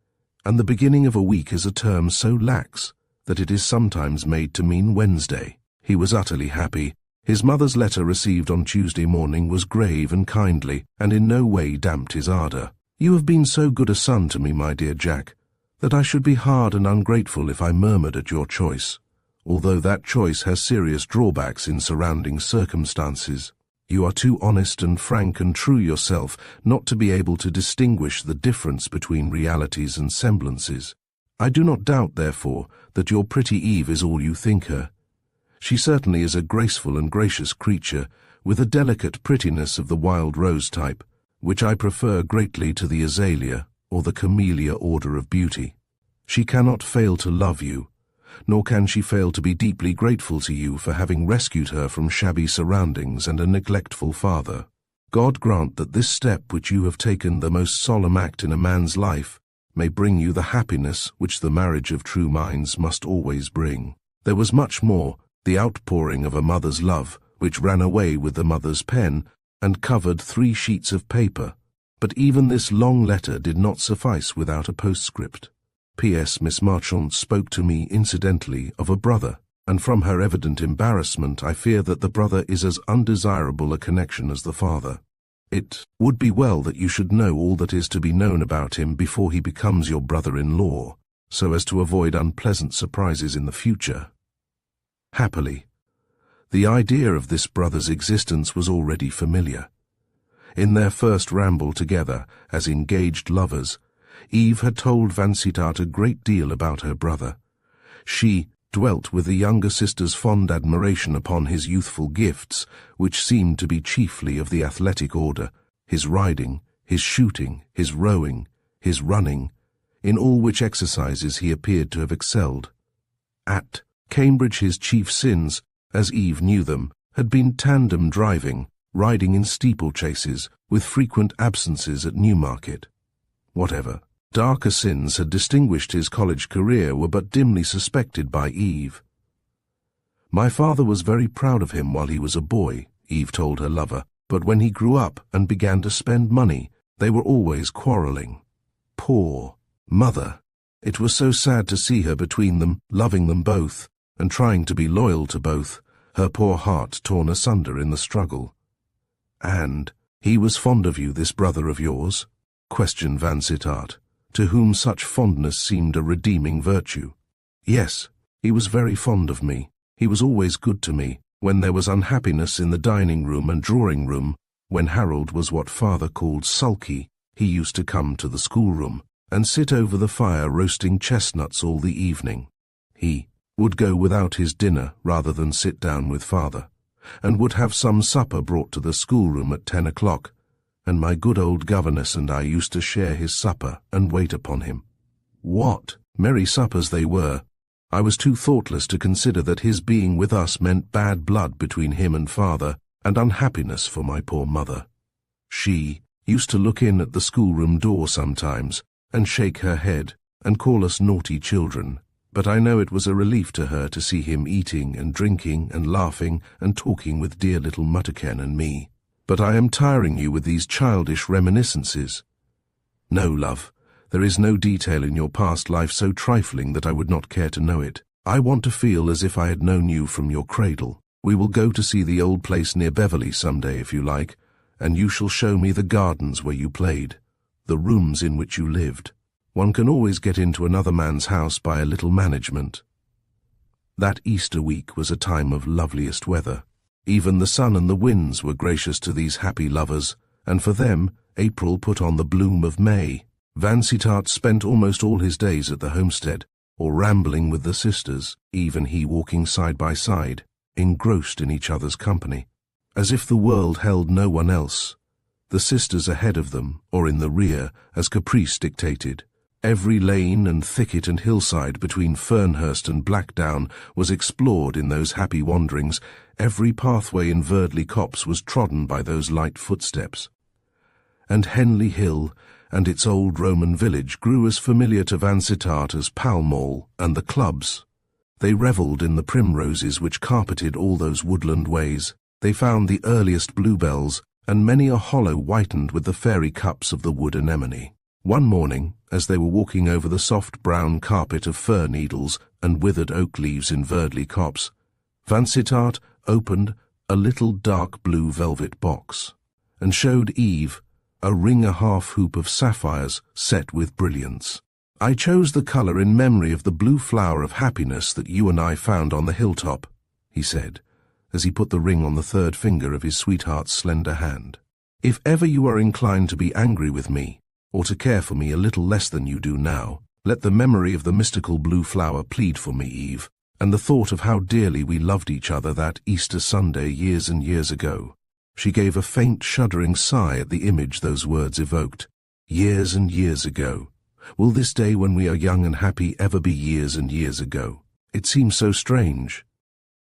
and the beginning of a week is a term so lax that it is sometimes made to mean Wednesday. He was utterly happy. His mother's letter received on Tuesday morning was grave and kindly, and in no way damped his ardour. "You have been so good a son to me, my dear Jack, that I should be hard and ungrateful if I murmured at your choice, although that choice has serious drawbacks in surrounding circumstances. You are too honest and frank and true yourself not to be able to distinguish the difference between realities and semblances. I do not doubt, therefore, that your pretty Eve is all you think her. She certainly is a graceful and gracious creature, with a delicate prettiness of the wild rose type, which I prefer greatly to the azalea or the camellia order of beauty. She cannot fail to love you, nor can she fail to be deeply grateful to you for having rescued her from shabby surroundings and a neglectful father. God grant that this step which you have taken, the most solemn act in a man's life, may bring you the happiness which the marriage of true minds must always bring." There was much more, the outpouring of a mother's love, which ran away with the mother's pen and covered 3 sheets of paper, But even this long letter did not suffice without a postscript. P.S. Miss Marchant spoke to me incidentally of a brother, and from her evident embarrassment I fear that the brother is as undesirable a connection as the father. It would be well that you should know all that is to be known about him before he becomes your brother-in-law, so as to avoid unpleasant surprises in the future. Happily, the idea of this brother's existence was already familiar. In their first ramble together, as engaged lovers, Eve had told Vansittart a great deal about her brother. She dwelt with the younger sister's fond admiration upon his youthful gifts, which seemed to be chiefly of the athletic order, his riding, his shooting, his rowing, his running, in all which exercises he appeared to have excelled. At Cambridge his chief sins, as Eve knew them, had been tandem driving, riding in steeplechases, with frequent absences at Newmarket. Whatever darker sins had distinguished his college career were but dimly suspected by Eve. "My father was very proud of him while he was a boy," Eve told her lover, "but when he grew up and began to spend money, they were always quarrelling. Poor mother! It was so sad to see her between them, loving them both, and trying to be loyal to both, her poor heart torn asunder in the struggle." "And he was fond of you, this brother of yours?" questioned Vansittart, to whom such fondness seemed a redeeming virtue. "Yes, he was very fond of me. He was always good to me. When there was unhappiness in the dining-room and drawing-room, when Harold was what father called sulky, he used to come to the schoolroom and sit over the fire roasting chestnuts all the evening. He would go without his dinner rather than sit down with father, and would have some supper brought to the schoolroom at 10 o'clock, and my good old governess and I used to share his supper and wait upon him. What merry suppers they were! I was too thoughtless to consider that his being with us meant bad blood between him and father, and unhappiness for my poor mother. She used to look in at the schoolroom door sometimes, and shake her head, and call us naughty children, but I know it was a relief to her to see him eating and drinking and laughing and talking with dear little Mutterken and me. But I am tiring you with these childish reminiscences. No, love, there is no detail in your past life so trifling that I would not care to know it. I want to feel as if I had known you from your cradle. We will go to see the old place near Beverley some day if you like, and you shall show me the gardens where you played, the rooms in which you lived. One can always get into another man's house by a little management." That Easter week was a time of loveliest weather. Even the sun and the winds were gracious to these happy lovers, and for them April put on the bloom of May. Vansittart spent almost all his days at the homestead, or rambling with the sisters, Eve and he walking side by side, engrossed in each other's company, as if the world held no one else, the sisters ahead of them, or in the rear, as caprice dictated. Every lane and thicket and hillside between Fernhurst and Blackdown was explored in those happy wanderings. Every pathway in Verdley Copse was trodden by those light footsteps. And Henley Hill and its old Roman village grew as familiar to Vansittart as Pall Mall and the clubs. They revelled in the primroses which carpeted all those woodland ways. They found the earliest bluebells, and many a hollow whitened with the fairy cups of the wood anemone. One morning, as they were walking over the soft brown carpet of fir needles and withered oak leaves in Verdley Copse, Vansittart opened a little dark blue velvet box, and showed Eve a ring-a-half hoop of sapphires set with brilliants. "I chose the colour in memory of the blue flower of happiness that you and I found on the hilltop," he said, as he put the ring on the third finger of his sweetheart's slender hand. "If ever you are inclined to be angry with me, or to care for me a little less than you do now, let the memory of the mystical blue flower plead for me, Eve, and the thought of how dearly we loved each other that Easter Sunday years and years ago." She gave a faint shuddering sigh at the image those words evoked. Years and years ago. Will this day when we are young and happy ever be years and years ago? It seems so strange.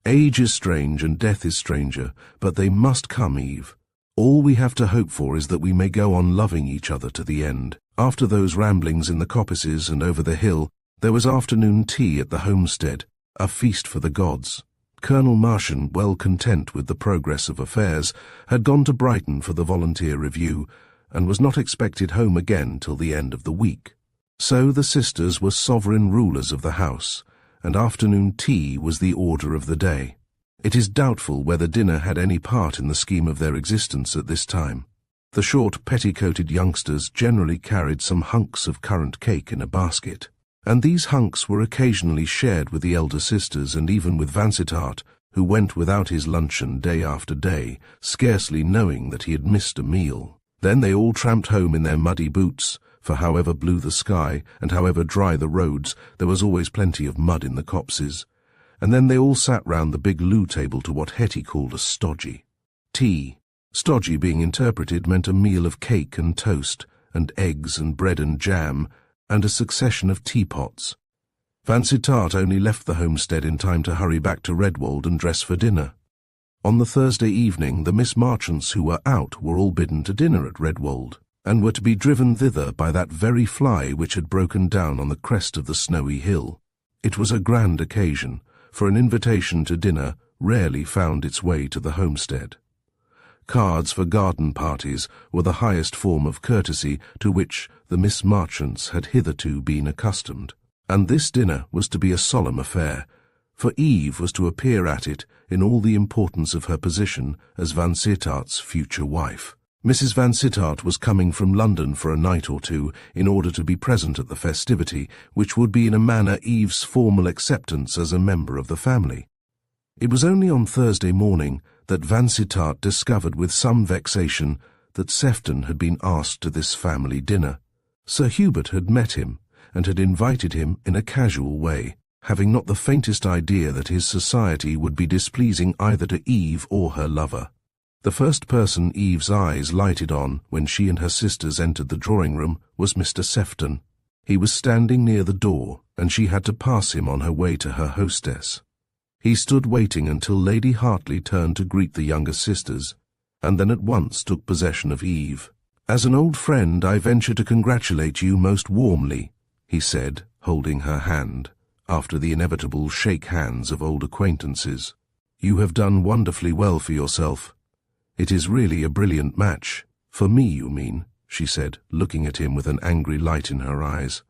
Age is strange and death is stranger, but they must come, Eve. All we have to hope for is that we may go on loving each other to the end. After those ramblings in the coppices and over the hill, there was afternoon tea at the homestead, a feast for the gods. Colonel Marchant, well content with the progress of affairs, had gone to Brighton for the volunteer review, and was not expected home again till the end of the week. So the sisters were sovereign rulers of the house, and afternoon tea was the order of the day. It is doubtful whether dinner had any part in the scheme of their existence at this time. The short, petticoated youngsters generally carried some hunks of currant cake in a basket, and these hunks were occasionally shared with the elder sisters and even with Vansittart, who went without his luncheon day after day, scarcely knowing that he had missed a meal. Then they all tramped home in their muddy boots, for however blue the sky and however dry the roads, there was always plenty of mud in the copses. And then they all sat round the big loo table to what Hetty called a stodgy. Tea. Stodgy being interpreted meant a meal of cake and toast, and eggs and bread and jam, and a succession of teapots. Vansittart only left the homestead in time to hurry back to Redwold and dress for dinner. On the Thursday evening, the Miss Marchants who were out were all bidden to dinner at Redwold, and were to be driven thither by that very fly which had broken down on the crest of the snowy hill. It was a grand occasion, for an invitation to dinner rarely found its way to the homestead. Cards for garden parties were the highest form of courtesy to which the Miss Marchants had hitherto been accustomed, and this dinner was to be a solemn affair, for Eve was to appear at it in all the importance of her position as Vansittart's future wife. Mrs. Vansittart was coming from London for a night or two in order to be present at the festivity, which would be in a manner Eve's formal acceptance as a member of the family. It was only on Thursday morning that Vansittart discovered with some vexation that Sefton had been asked to this family dinner. Sir Hubert had met him, and had invited him in a casual way, having not the faintest idea that his society would be displeasing either to Eve or her lover. The first person Eve's eyes lighted on when she and her sisters entered the drawing-room was Mr. Sefton. He was standing near the door, and she had to pass him on her way to her hostess. He stood waiting until Lady Hartley turned to greet the younger sisters, and then at once took possession of Eve. "As an old friend, I venture to congratulate you most warmly," he said, holding her hand, after the inevitable shake hands of old acquaintances. "You have done wonderfully well for yourself. It is really a brilliant match. For me, you mean," she said, looking at him with an angry light in her eyes.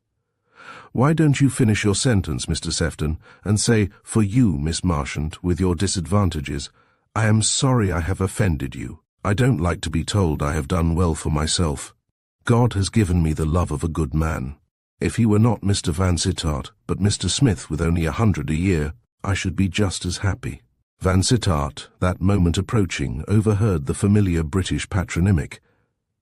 "Why don't you finish your sentence, Mr. Sefton, and say, 'For you, Miss Marchant, with your disadvantages. I am sorry I have offended you. I don't like to be told I have done well for myself. God has given me the love of a good man. If he were not Mr. Vansittart, but Mr. Smith with only 100 a year, I should be just as happy." Vansittart, that moment approaching, overheard the familiar British patronymic.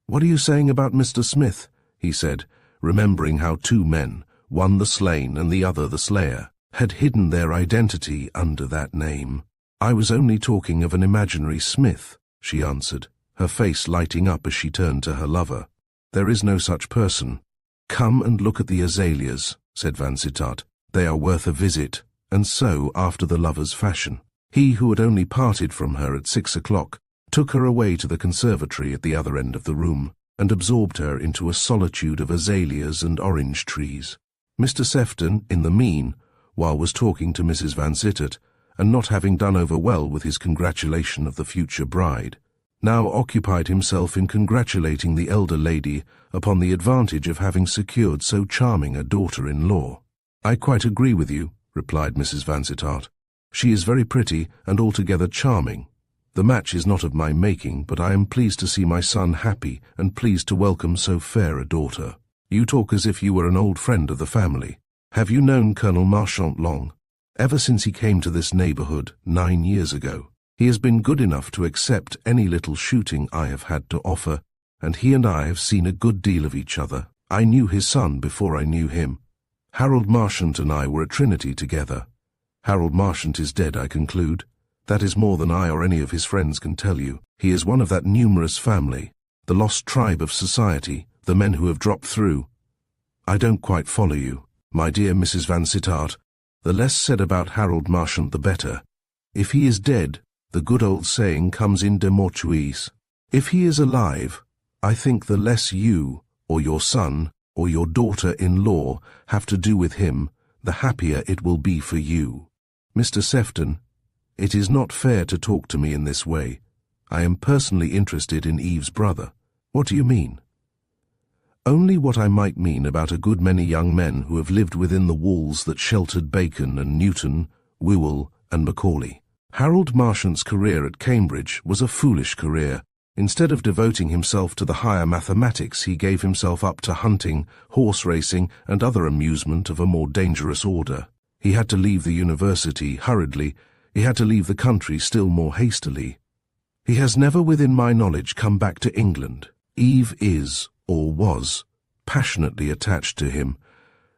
"What are you saying about Mr. Smith?" he said, remembering how two men, one the slain and the other the slayer, had hidden their identity under that name. "I was only talking of an imaginary Smith," she answered, her face lighting up as she turned to her lover. "There is no such person." "Come and look at the azaleas," said Vansittart. "They are worth a visit," and so, after the lover's fashion, he who had only parted from her at 6 o'clock took her away to the conservatory at the other end of the room, and absorbed her into a solitude of azaleas and orange trees. Mr. Sefton, in the mean, while was talking to Mrs. Vansittart, and not having done over well with his congratulation of the future bride, now occupied himself in congratulating the elder lady upon the advantage of having secured so charming a daughter-in-law. "I quite agree with you," replied Mrs. Vansittart. "She is very pretty and altogether charming. The match is not of my making, but I am pleased to see my son happy and pleased to welcome so fair a daughter. You talk as if you were an old friend of the family. Have you known Colonel Marchant long?" "Ever since he came to this neighbourhood 9 years ago. He has been good enough to accept any little shooting I have had to offer, and he and I have seen a good deal of each other. I knew his son before I knew him. Harold Marchant and I were at Trinity together. Harold Marchant is dead, I conclude. That is more than I or any of his friends can tell you. He is one of that numerous family, the lost tribe of society, the men who have dropped through. I don't quite follow you, my dear Mrs. Vansittart. The less said about Harold Marchant the better. If he is dead, the good old saying comes in de mortuis. If he is alive, I think the less you, or your son, or your daughter-in-law have to do with him, the happier it will be for you. Mr. Sefton, it is not fair to talk to me in this way. I am personally interested in Eve's brother." "What do you mean?" Only what I might mean about a good many young men who have lived within the walls that sheltered Bacon and Newton, Whewell and Macaulay. Harold Marchant's career at Cambridge was a foolish career. Instead of devoting himself to the higher mathematics, he gave himself up to hunting, horse racing, and other amusement of a more dangerous order. He had to leave the university hurriedly. He had to leave the country still more hastily. He has never within my knowledge come back to England. Eve is, or was, passionately attached to him,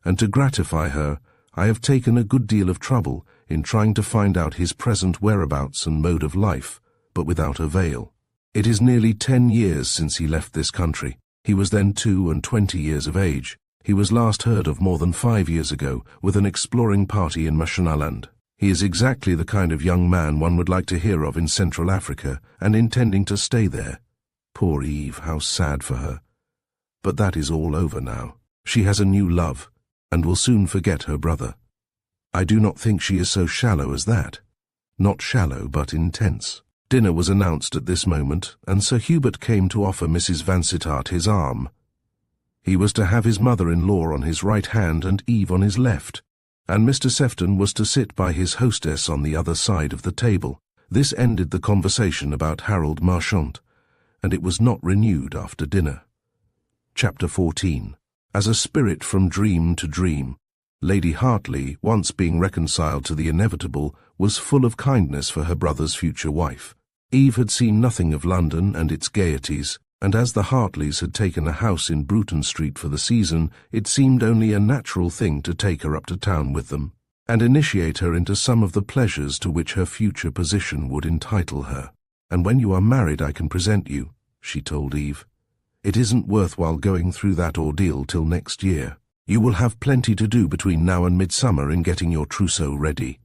and to gratify her, I have taken a good deal of trouble in trying to find out his present whereabouts and mode of life, but without avail. It is nearly 10 years since he left this country. He was then 22 years of age. He was last heard of more than 5 years ago with an exploring party in Mashonaland. He is exactly the kind of young man one would like to hear of in Central Africa, and intending to stay there. Poor Eve, how sad for her. But that is all over now. She has a new love, and will soon forget her brother. I do not think she is so shallow as that. Not shallow, but intense. Dinner was announced at this moment, and Sir Hubert came to offer Mrs. Vansittart his arm. He was to have his mother-in-law on his right hand and Eve on his left, and Mr. Sefton was to sit by his hostess on the other side of the table. This ended the conversation about Harold Marchant, and it was not renewed after dinner. Chapter 14. As a spirit from dream to dream, Lady Hartley, once being reconciled to the inevitable, was full of kindness for her brother's future wife. Eve had seen nothing of London and its gaieties, and as the Hartleys had taken a house in Bruton Street for the season, it seemed only a natural thing to take her up to town with them, and initiate her into some of the pleasures to which her future position would entitle her. "And when you are married I can present you," she told Eve. "It isn't worthwhile going through that ordeal till next year. You will have plenty to do between now and midsummer in getting your trousseau ready."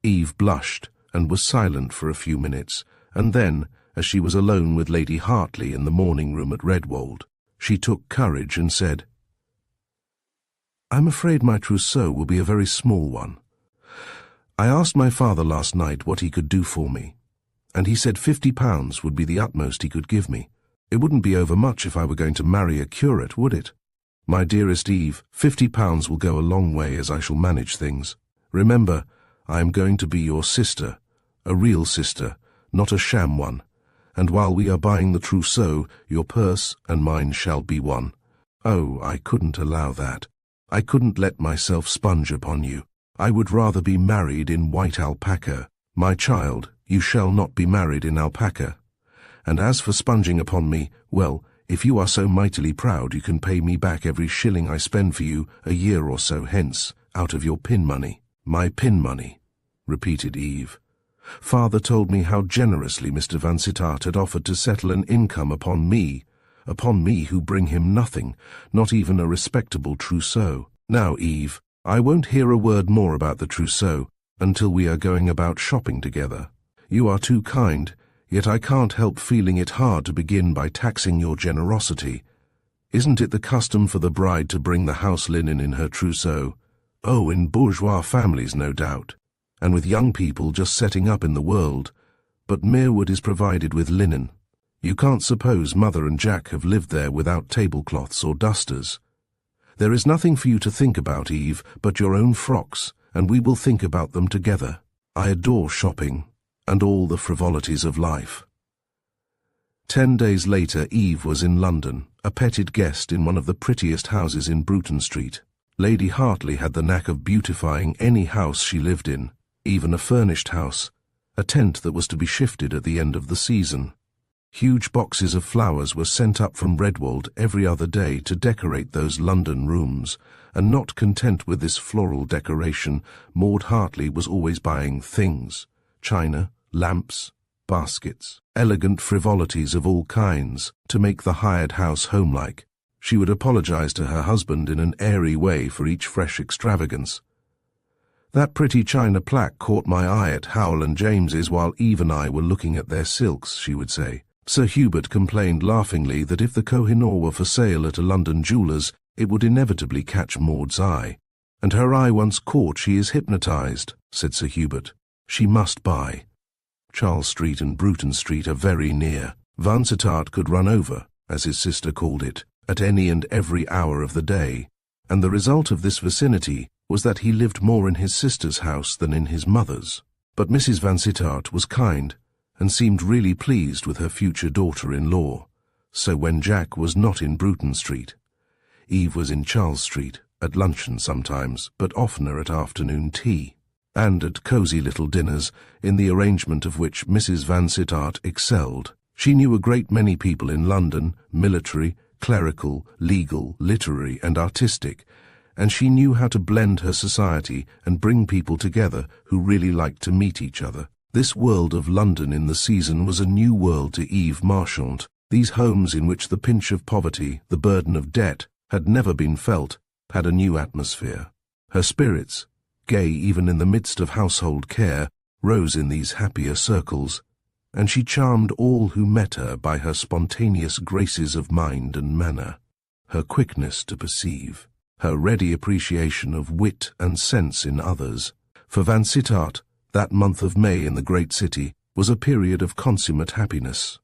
Eve blushed and was silent for a few minutes, and then, as she was alone with Lady Hartley in the morning-room at Redwold, she took courage and said, "I'm afraid my trousseau will be a very small one. I asked my father last night what he could do for me, and he said £50 would be the utmost he could give me. It wouldn't be overmuch if I were going to marry a curate, would it? My dearest Eve, £50 will go a long way as I shall manage things. Remember, I am going to be your sister, a real sister, not a sham one, and while we are buying the trousseau, your purse and mine shall be one. Oh, I couldn't allow that. I couldn't let myself sponge upon you. I would rather be married in white alpaca. My child, you shall not be married in alpaca. And as for sponging upon me, well, if you are so mightily proud you can pay me back every shilling I spend for you a year or so hence, out of your pin money." "My pin money," repeated Eve. "Father told me how generously Mr. Vansittart had offered to settle an income upon me who bring him nothing, not even a respectable trousseau. Now, Eve, I won't hear a word more about the trousseau until we are going about shopping together. You are too kind, yet I can't help feeling it hard to begin by taxing your generosity. Isn't it the custom for the bride to bring the house linen in her trousseau? Oh, in bourgeois families, no doubt, and with young people just setting up in the world, but Merewood is provided with linen. You can't suppose Mother and Jack have lived there without tablecloths or dusters. There is nothing for you to think about, Eve, but your own frocks, and we will think about them together. I adore shopping, and all the frivolities of life." 10 days later Eve was in London, a petted guest in one of the prettiest houses in Bruton Street. Lady Hartley had the knack of beautifying any house she lived in, even a furnished house, a tent that was to be shifted at the end of the season. Huge boxes of flowers were sent up from Redwold every other day to decorate those London rooms, and not content with this floral decoration, Maud Hartley was always buying things: china, lamps, baskets, elegant frivolities of all kinds, to make the hired house homelike. She would apologize to her husband in an airy way for each fresh extravagance. "That pretty china plaque caught my eye at Howell and James's while Eve and I were looking at their silks," she would say. Sir Hubert complained laughingly that if the Koh-i-Noor were for sale at a London jeweller's, it would inevitably catch Maud's eye. "And her eye once caught, she is hypnotized," said Sir Hubert. "She must buy. Charles Street and Bruton Street are very near. Vansittart could run over, as his sister called it, at any and every hour of the day, and the result of this vicinity was that he lived more in his sister's house than in his mother's. But Mrs. Vansittart was kind, and seemed really pleased with her future daughter-in-law. So when Jack was not in Bruton Street, Eve was in Charles Street, at luncheon sometimes, but oftener at afternoon tea, and at cosy little dinners, in the arrangement of which Mrs. Vansittart excelled. She knew a great many people in London, military, clerical, legal, literary, and artistic, and she knew how to blend her society and bring people together who really liked to meet each other. This world of London in the season was a new world to Eve Marchant. These homes in which the pinch of poverty, the burden of debt, had never been felt, had a new atmosphere. Her spirits, gay even in the midst of household care, rose in these happier circles, and she charmed all who met her by her spontaneous graces of mind and manner, her quickness to perceive, her ready appreciation of wit and sense in others. For Vansittart, that month of May in the great city was a period of consummate happiness.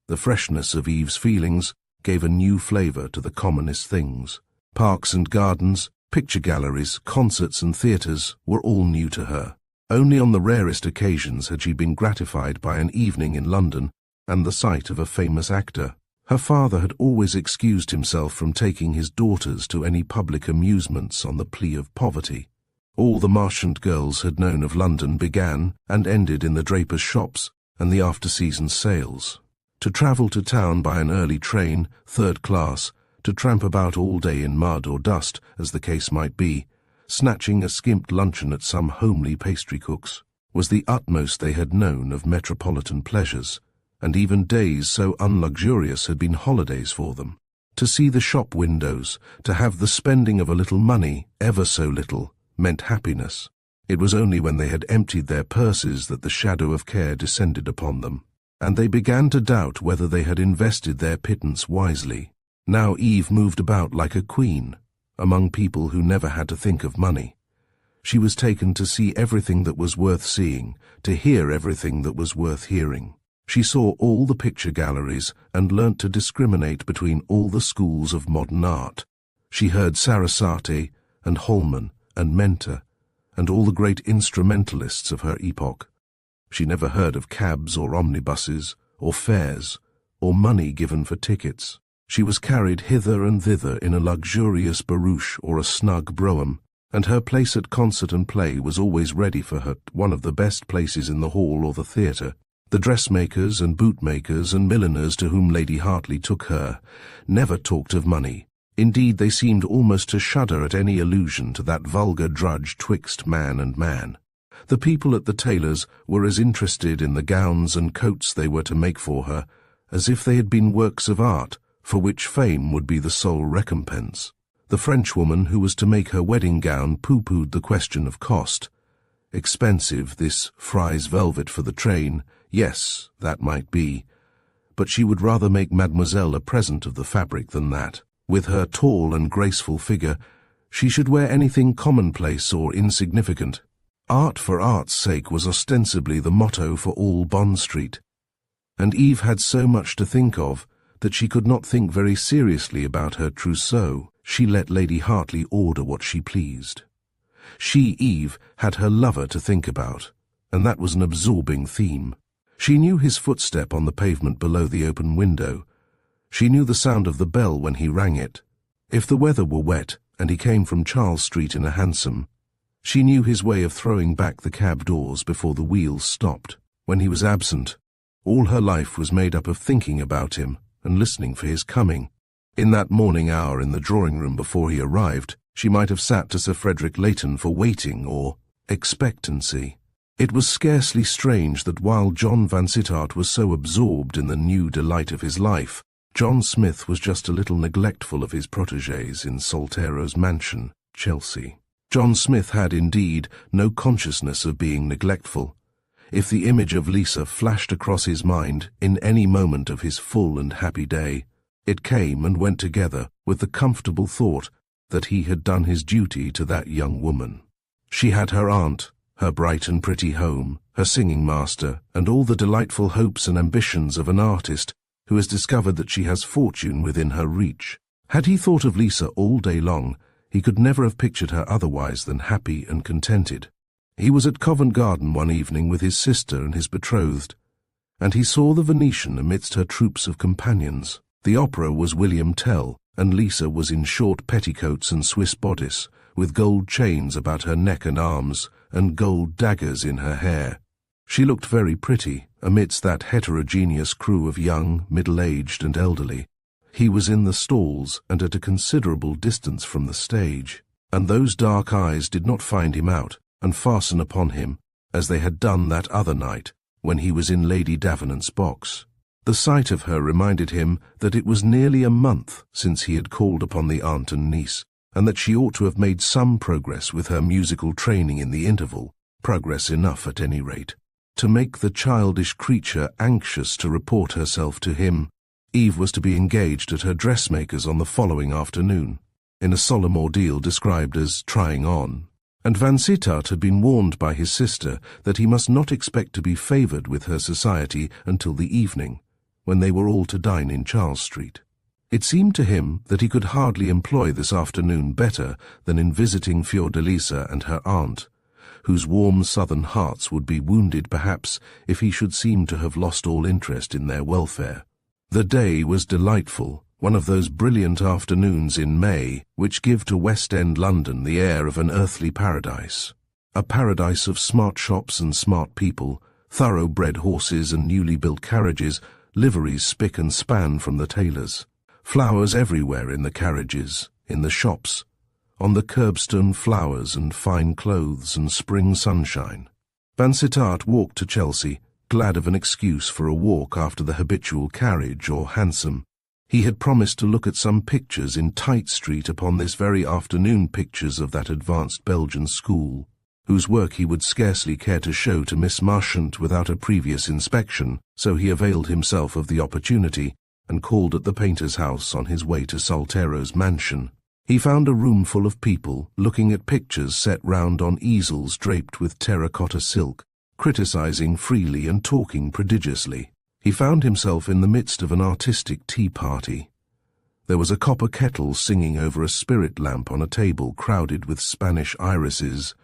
The freshness of Eve's feelings gave a new flavour to the commonest things. Parks and gardens, picture galleries, concerts and theatres were all new to her. Only on the rarest occasions had she been gratified by an evening in London and the sight of a famous actor. Her father had always excused himself from taking his daughters to any public amusements on the plea of poverty. All the Marchant girls had known of London began and ended in the drapers' shops and the after-season sales. To travel to town by an early train, third class, to tramp about all day in mud or dust, as the case might be, snatching a skimped luncheon at some homely pastry-cook's, was the utmost they had known of metropolitan pleasures, and even days so unluxurious had been holidays for them. To see the shop windows, to have the spending of a little money, ever so little, meant happiness. It was only when they had emptied their purses that the shadow of care descended upon them, and they began to doubt whether they had invested their pittance wisely. Now Eve moved about like a queen, among people who never had to think of money. She was taken to see everything that was worth seeing, to hear everything that was worth hearing. She saw all the picture galleries and learnt to discriminate between all the schools of modern art. She heard Sarasate and Holman and Mentor and all the great instrumentalists of her epoch. She never heard of cabs or omnibuses or fares or money given for tickets. She was carried hither and thither in a luxurious barouche or a snug brougham, and her place at concert and play was always ready for her, one of the best places in the hall or the theatre. The dressmakers and bootmakers and milliners to whom Lady Hartley took her never talked of money. Indeed, they seemed almost to shudder at any allusion to that vulgar drudge twixt man and man. The people at the tailor's were as interested in the gowns and coats they were to make for her as if they had been works of art, for which fame would be the sole recompense. The Frenchwoman who was to make her wedding gown pooh-poohed the question of cost. Expensive, this frieze velvet for the train, yes, that might be, but she would rather make Mademoiselle a present of the fabric than that. With her tall and graceful figure, she should wear anything commonplace or insignificant. Art for art's sake was ostensibly the motto for all Bond Street, and Eve had so much to think of that she could not think very seriously about her trousseau. She let Lady Hartley order what she pleased. She, Eve, had her lover to think about, and that was an absorbing theme. She knew his footstep on the pavement below the open window. She knew the sound of the bell when he rang it. If the weather were wet and he came from Charles Street in a hansom, she knew his way of throwing back the cab doors before the wheels stopped. When he was absent, all her life was made up of thinking about him and listening for his coming. In that morning hour in the drawing-room before he arrived, she might have sat to Sir Frederick Leighton for waiting or expectancy. It was scarcely strange that while John Vansittart was so absorbed in the new delight of his life, John Smith was just a little neglectful of his protégés in Saltero's mansion, Chelsea. John Smith had, indeed, no consciousness of being neglectful. If the image of Lisa flashed across his mind in any moment of his full and happy day, it came and went together with the comfortable thought that he had done his duty to that young woman. She had her aunt, her bright and pretty home, her singing master, and all the delightful hopes and ambitions of an artist who has discovered that she has fortune within her reach. Had he thought of Lisa all day long, he could never have pictured her otherwise than happy and contented. He was at Covent Garden one evening with his sister and his betrothed, and he saw the Venetian amidst her troops of companions. The opera was William Tell, and Lisa was in short petticoats and Swiss bodice, with gold chains about her neck and arms, and gold daggers in her hair. She looked very pretty, amidst that heterogeneous crew of young, middle-aged and elderly. He was in the stalls and at a considerable distance from the stage, and those dark eyes did not find him out and fasten upon him, as they had done that other night, when he was in Lady Davenant's box. The sight of her reminded him that it was nearly a month since he had called upon the aunt and niece, and that she ought to have made some progress with her musical training in the interval, progress enough at any rate, to make the childish creature anxious to report herself to him. Eve was to be engaged at her dressmaker's on the following afternoon, in a solemn ordeal described as trying on, and Vansittart had been warned by his sister that he must not expect to be favoured with her society until the evening, when they were all to dine in Charles Street. It seemed to him that he could hardly employ this afternoon better than in visiting Fiordalisa and her aunt, whose warm southern hearts would be wounded perhaps if he should seem to have lost all interest in their welfare. The day was delightful, one of those brilliant afternoons in May which give to West End London the air of an earthly paradise. A paradise of smart shops and smart people, thoroughbred horses and newly built carriages, liveries spick and span from the tailors. Flowers everywhere in the carriages, in the shops, on the curbstone flowers and fine clothes and spring sunshine. Vansittart walked to Chelsea, glad of an excuse for a walk after the habitual carriage or hansom. He had promised to look at some pictures in Tite Street upon this very afternoon, pictures of that advanced Belgian school, whose work he would scarcely care to show to Miss Marchant without a previous inspection, so he availed himself of the opportunity and called at the painter's house on his way to Saltero's mansion. He found a room full of people looking at pictures set round on easels draped with terracotta silk, criticizing freely and talking prodigiously. He found himself in the midst of an artistic tea party. There was a copper kettle singing over a spirit lamp on a table crowded with Spanish irises,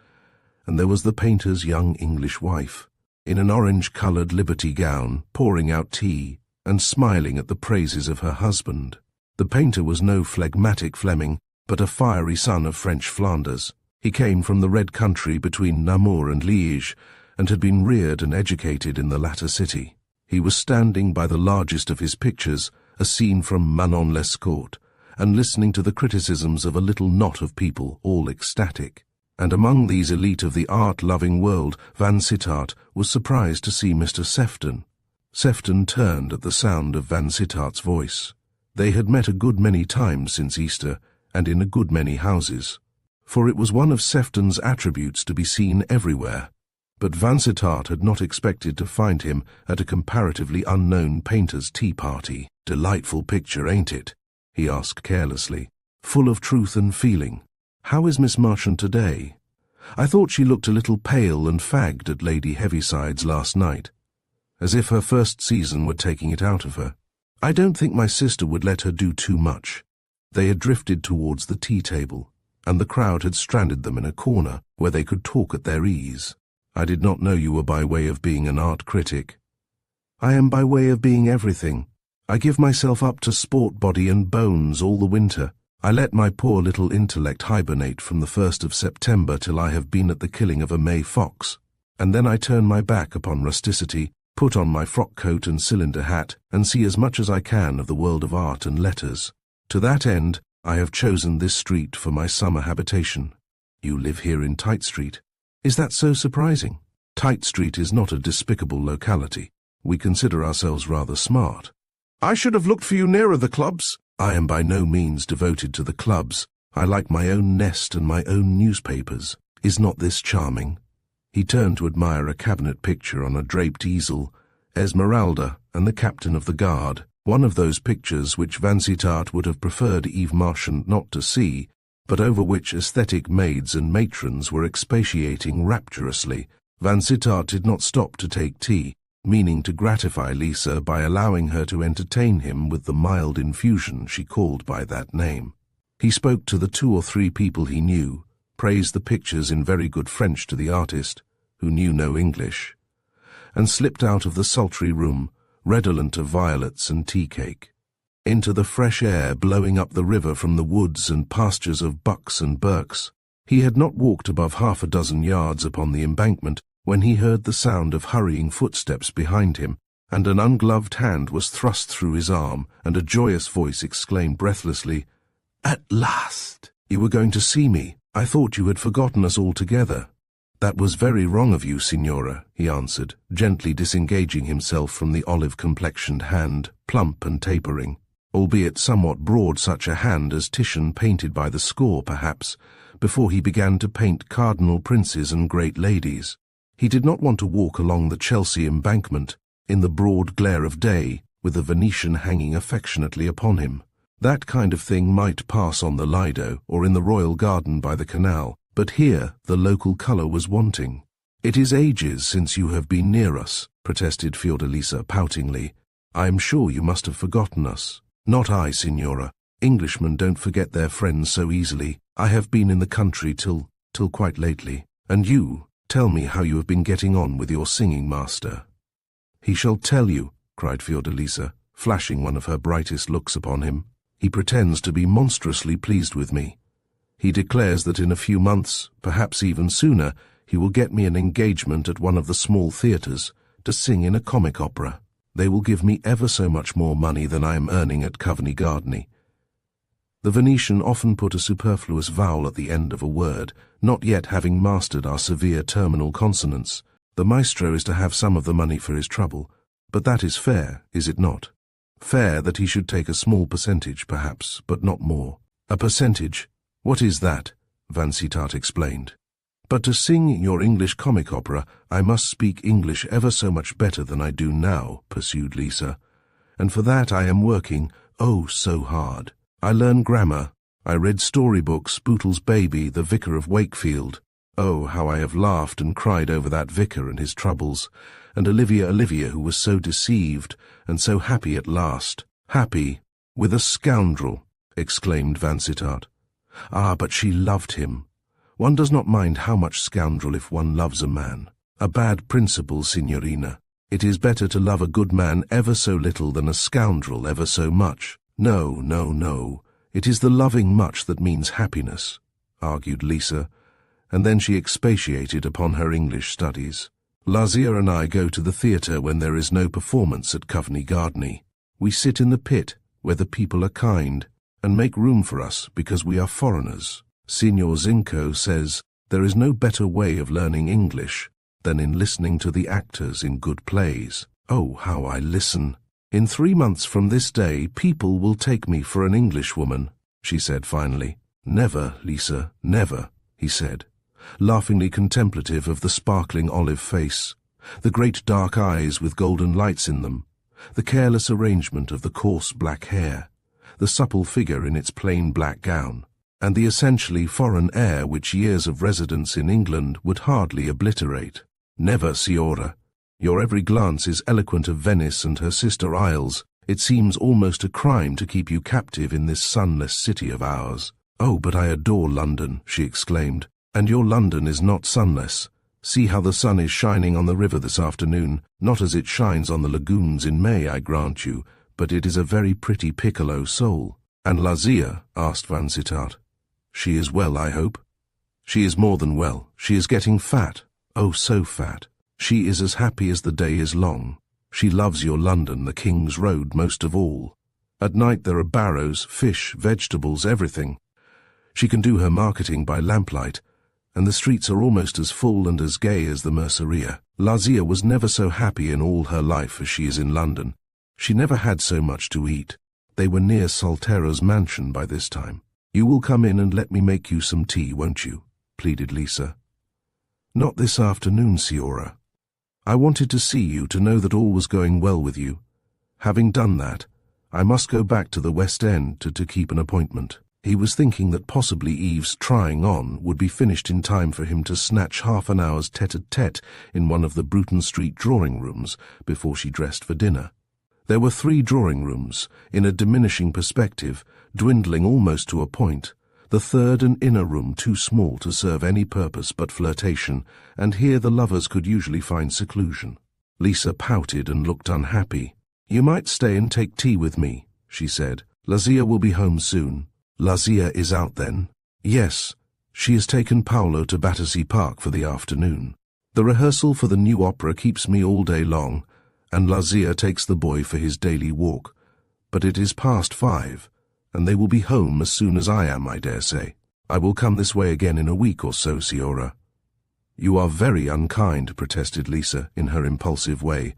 and there was the painter's young English wife, in an orange-coloured Liberty gown, pouring out tea and smiling at the praises of her husband. The painter was no phlegmatic Fleming, but a fiery son of French Flanders. He came from the Red Country between Namur and Liège, and had been reared and educated in the latter city. He was standing by the largest of his pictures, a scene from Manon Lescaut, and listening to the criticisms of a little knot of people, all ecstatic. And among these elite of the art-loving world, Vansittart was surprised to see Mr. Sefton. Sefton turned at the sound of Vansittart's voice. They had met a good many times since Easter, and in a good many houses, for it was one of Sefton's attributes to be seen everywhere. But Vansittart had not expected to find him at a comparatively unknown painter's tea party. "Delightful picture, ain't it?" he asked carelessly, full of truth and feeling. "How is Miss Marchant today? I thought she looked a little pale and fagged at Lady Heavyside's last night, as if her first season were taking it out of her. I don't think my sister would let her do too much." They had drifted towards the tea-table, and the crowd had stranded them in a corner where they could talk at their ease. "I did not know you were by way of being an art critic." "I am by way of being everything. I give myself up to sport, body and bones, all the winter. I let my poor little intellect hibernate from the 1st of September till I have been at the killing of a May fox, and then I turn my back upon rusticity, put on my frock-coat and cylinder hat, and see as much as I can of the world of art and letters. To that end, I have chosen this street for my summer habitation." "You live here in Tite Street. Is that so surprising?" "Tite Street is not a despicable locality. We consider ourselves rather smart." "I should have looked for you nearer the clubs." "I am by no means devoted to the clubs. I like my own nest and my own newspapers. Is not this charming?" He turned to admire a cabinet picture on a draped easel, Esmeralda and the Captain of the Guard, one of those pictures which Vansittart would have preferred Eve Marchant not to see, but over which aesthetic maids and matrons were expatiating rapturously. Vansittart did not stop to take tea, meaning to gratify Lisa by allowing her to entertain him with the mild infusion she called by that name. He spoke to the 2 or 3 people he knew, praised the pictures in very good French to the artist, who knew no English, and slipped out of the sultry room, redolent of violets and tea-cake, into the fresh air blowing up the river from the woods and pastures of bucks and birks. He had not walked above 6 yards upon the embankment when he heard the sound of hurrying footsteps behind him, and an ungloved hand was thrust through his arm, and a joyous voice exclaimed breathlessly, "At last! You were going to see me. I thought you had forgotten us altogether." "That was very wrong of you, Signora," he answered, gently disengaging himself from the olive-complexioned hand, plump and tapering, albeit somewhat broad, such a hand as Titian painted by the score, perhaps, before he began to paint cardinal princes and great ladies. He did not want to walk along the Chelsea embankment, in the broad glare of day, with a Venetian hanging affectionately upon him. That kind of thing might pass on the Lido, or in the royal garden by the canal, but here the local colour was wanting. "It is ages since you have been near us," protested Fiordalisa poutingly. "I am sure you must have forgotten us." "Not I, Signora. Englishmen don't forget their friends so easily. I have been in the country till quite lately. And you, tell me how you have been getting on with your singing master." "He shall tell you," cried Fiordalisa, flashing one of her brightest looks upon him. "He pretends to be monstrously pleased with me. He declares that in a few months, perhaps even sooner, he will get me an engagement at one of the small theatres to sing in a comic opera. They will give me ever so much more money than I am earning at Covent Garden." The Venetian often put a superfluous vowel at the end of a word, not yet having mastered our severe terminal consonants. The maestro is to have some of the money for his trouble, but that is fair, is it not? Fair that he should take a small percentage, perhaps, but not more. "A percentage? What is that?" Vansittart explained. "But to sing your English comic opera, I must speak English ever so much better than I do now," pursued Lisa. "And for that I am working, oh, so hard. I learn grammar. I read storybooks, Bootle's Baby, The Vicar of Wakefield. Oh, how I have laughed and cried over that vicar and his troubles, and Olivia, who was so deceived, and so happy at last." "Happy? With a scoundrel!" exclaimed Vansittart. "Ah, but she loved him. One does not mind how much scoundrel if one loves a man. A bad principle, Signorina. It is better to love a good man ever so little than a scoundrel ever so much." "No, no, no. It is the loving much that means happiness," argued Lisa, and then she expatiated upon her English studies. "Lazia and I go to the theatre when there is no performance at Covent Garden. We sit in the pit, where the people are kind, and make room for us because we are foreigners. Signor Zinco says there is no better way of learning English than in listening to the actors in good plays. Oh, how I listen! In 3 months from this day, people will take me for an Englishwoman," she said finally. "Never, Lisa, never," he said, laughingly contemplative of the sparkling olive face, the great dark eyes with golden lights in them, the careless arrangement of the coarse black hair, the supple figure in its plain black gown, and the essentially foreign air which years of residence in England would hardly obliterate. "Never, Signora. Your every glance is eloquent of Venice and her sister isles. It seems almost a crime to keep you captive in this sunless city of ours." "Oh, but I adore London," she exclaimed. "And your London is not sunless. See how the sun is shining on the river this afternoon, not as it shines on the lagoons in May, I grant you, but it is a very pretty piccolo soul." "And Lazia?" asked Vansittart. "She is well, I hope?" "She is more than well. She is getting fat. Oh, so fat. She is as happy as the day is long. She loves your London, the King's Road, most of all. At night there are barrows, fish, vegetables, everything. She can do her marketing by lamplight, and the streets are almost as full and as gay as the Merceria. Lazia was never so happy in all her life as she is in London. She never had so much to eat. They were near Saltero's mansion by this time. "You will come in and let me make you some tea, won't you?" pleaded Lisa. "Not this afternoon, Signora. I wanted to see you to know that all was going well with you. Having done that, I must go back to the West End to keep an appointment." He was thinking that possibly Eve's trying on would be finished in time for him to snatch half an hour's tete-a-tete in one of the Bruton Street drawing rooms before she dressed for dinner. There were 3 drawing rooms, in a diminishing perspective, dwindling almost to a point, the third an inner room too small to serve any purpose but flirtation, and here the lovers could usually find seclusion. Lisa pouted and looked unhappy. "You might stay and take tea with me," she said. "Lazia will be home soon." "Lazia is out then?" "Yes. She has taken Paolo to Battersea Park for the afternoon. The rehearsal for the new opera keeps me all day long, and Lazia takes the boy for his daily walk. But it is past 5, and they will be home as soon as I am, I dare say. I will come this way again in a week or so, Signora." "You are very unkind," protested Lisa in her impulsive way,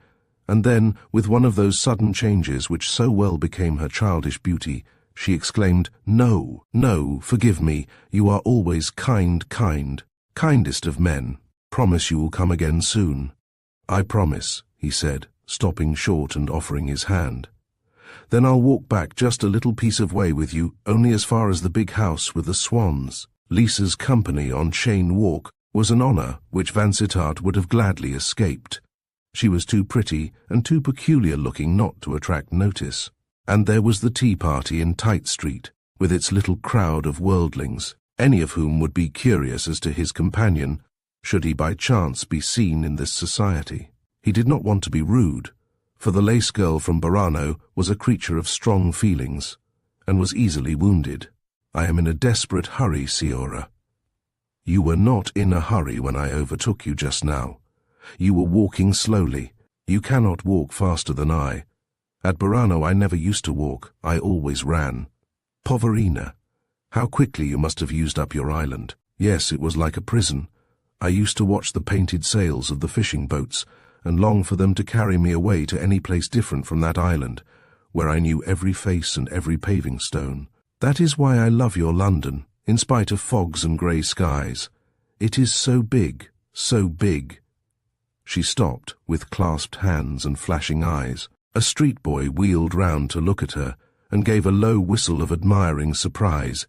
and then, with one of those sudden changes which so well became her childish beauty, she exclaimed, "No, no, forgive me. You are always kindest of men. Promise you will come again soon." "I promise," he said, stopping short and offering his hand. "Then I'll walk back just a little piece of way with you, only as far as the big house with the swans." Lisa's company on Cheyne Walk was an honor which Vansittart would have gladly escaped. She was too pretty and too peculiar-looking not to attract notice. And there was the tea party in Tite Street, with its little crowd of worldlings, any of whom would be curious as to his companion, should he by chance be seen in this society. He did not want to be rude, for the lace girl from Burano was a creature of strong feelings, and was easily wounded. "I am in a desperate hurry, Signora." "You were not in a hurry when I overtook you just now. You were walking slowly. You cannot walk faster than I. At Burano I never used to walk, I always ran." "Poverina, how quickly you must have used up your island." "Yes, it was like a prison. I used to watch the painted sails of the fishing boats, and long for them to carry me away to any place different from that island, where I knew every face and every paving stone. That is why I love your London, in spite of fogs and grey skies. It is so big, so big." She stopped, with clasped hands and flashing eyes. A street boy wheeled round to look at her, and gave a low whistle of admiring surprise,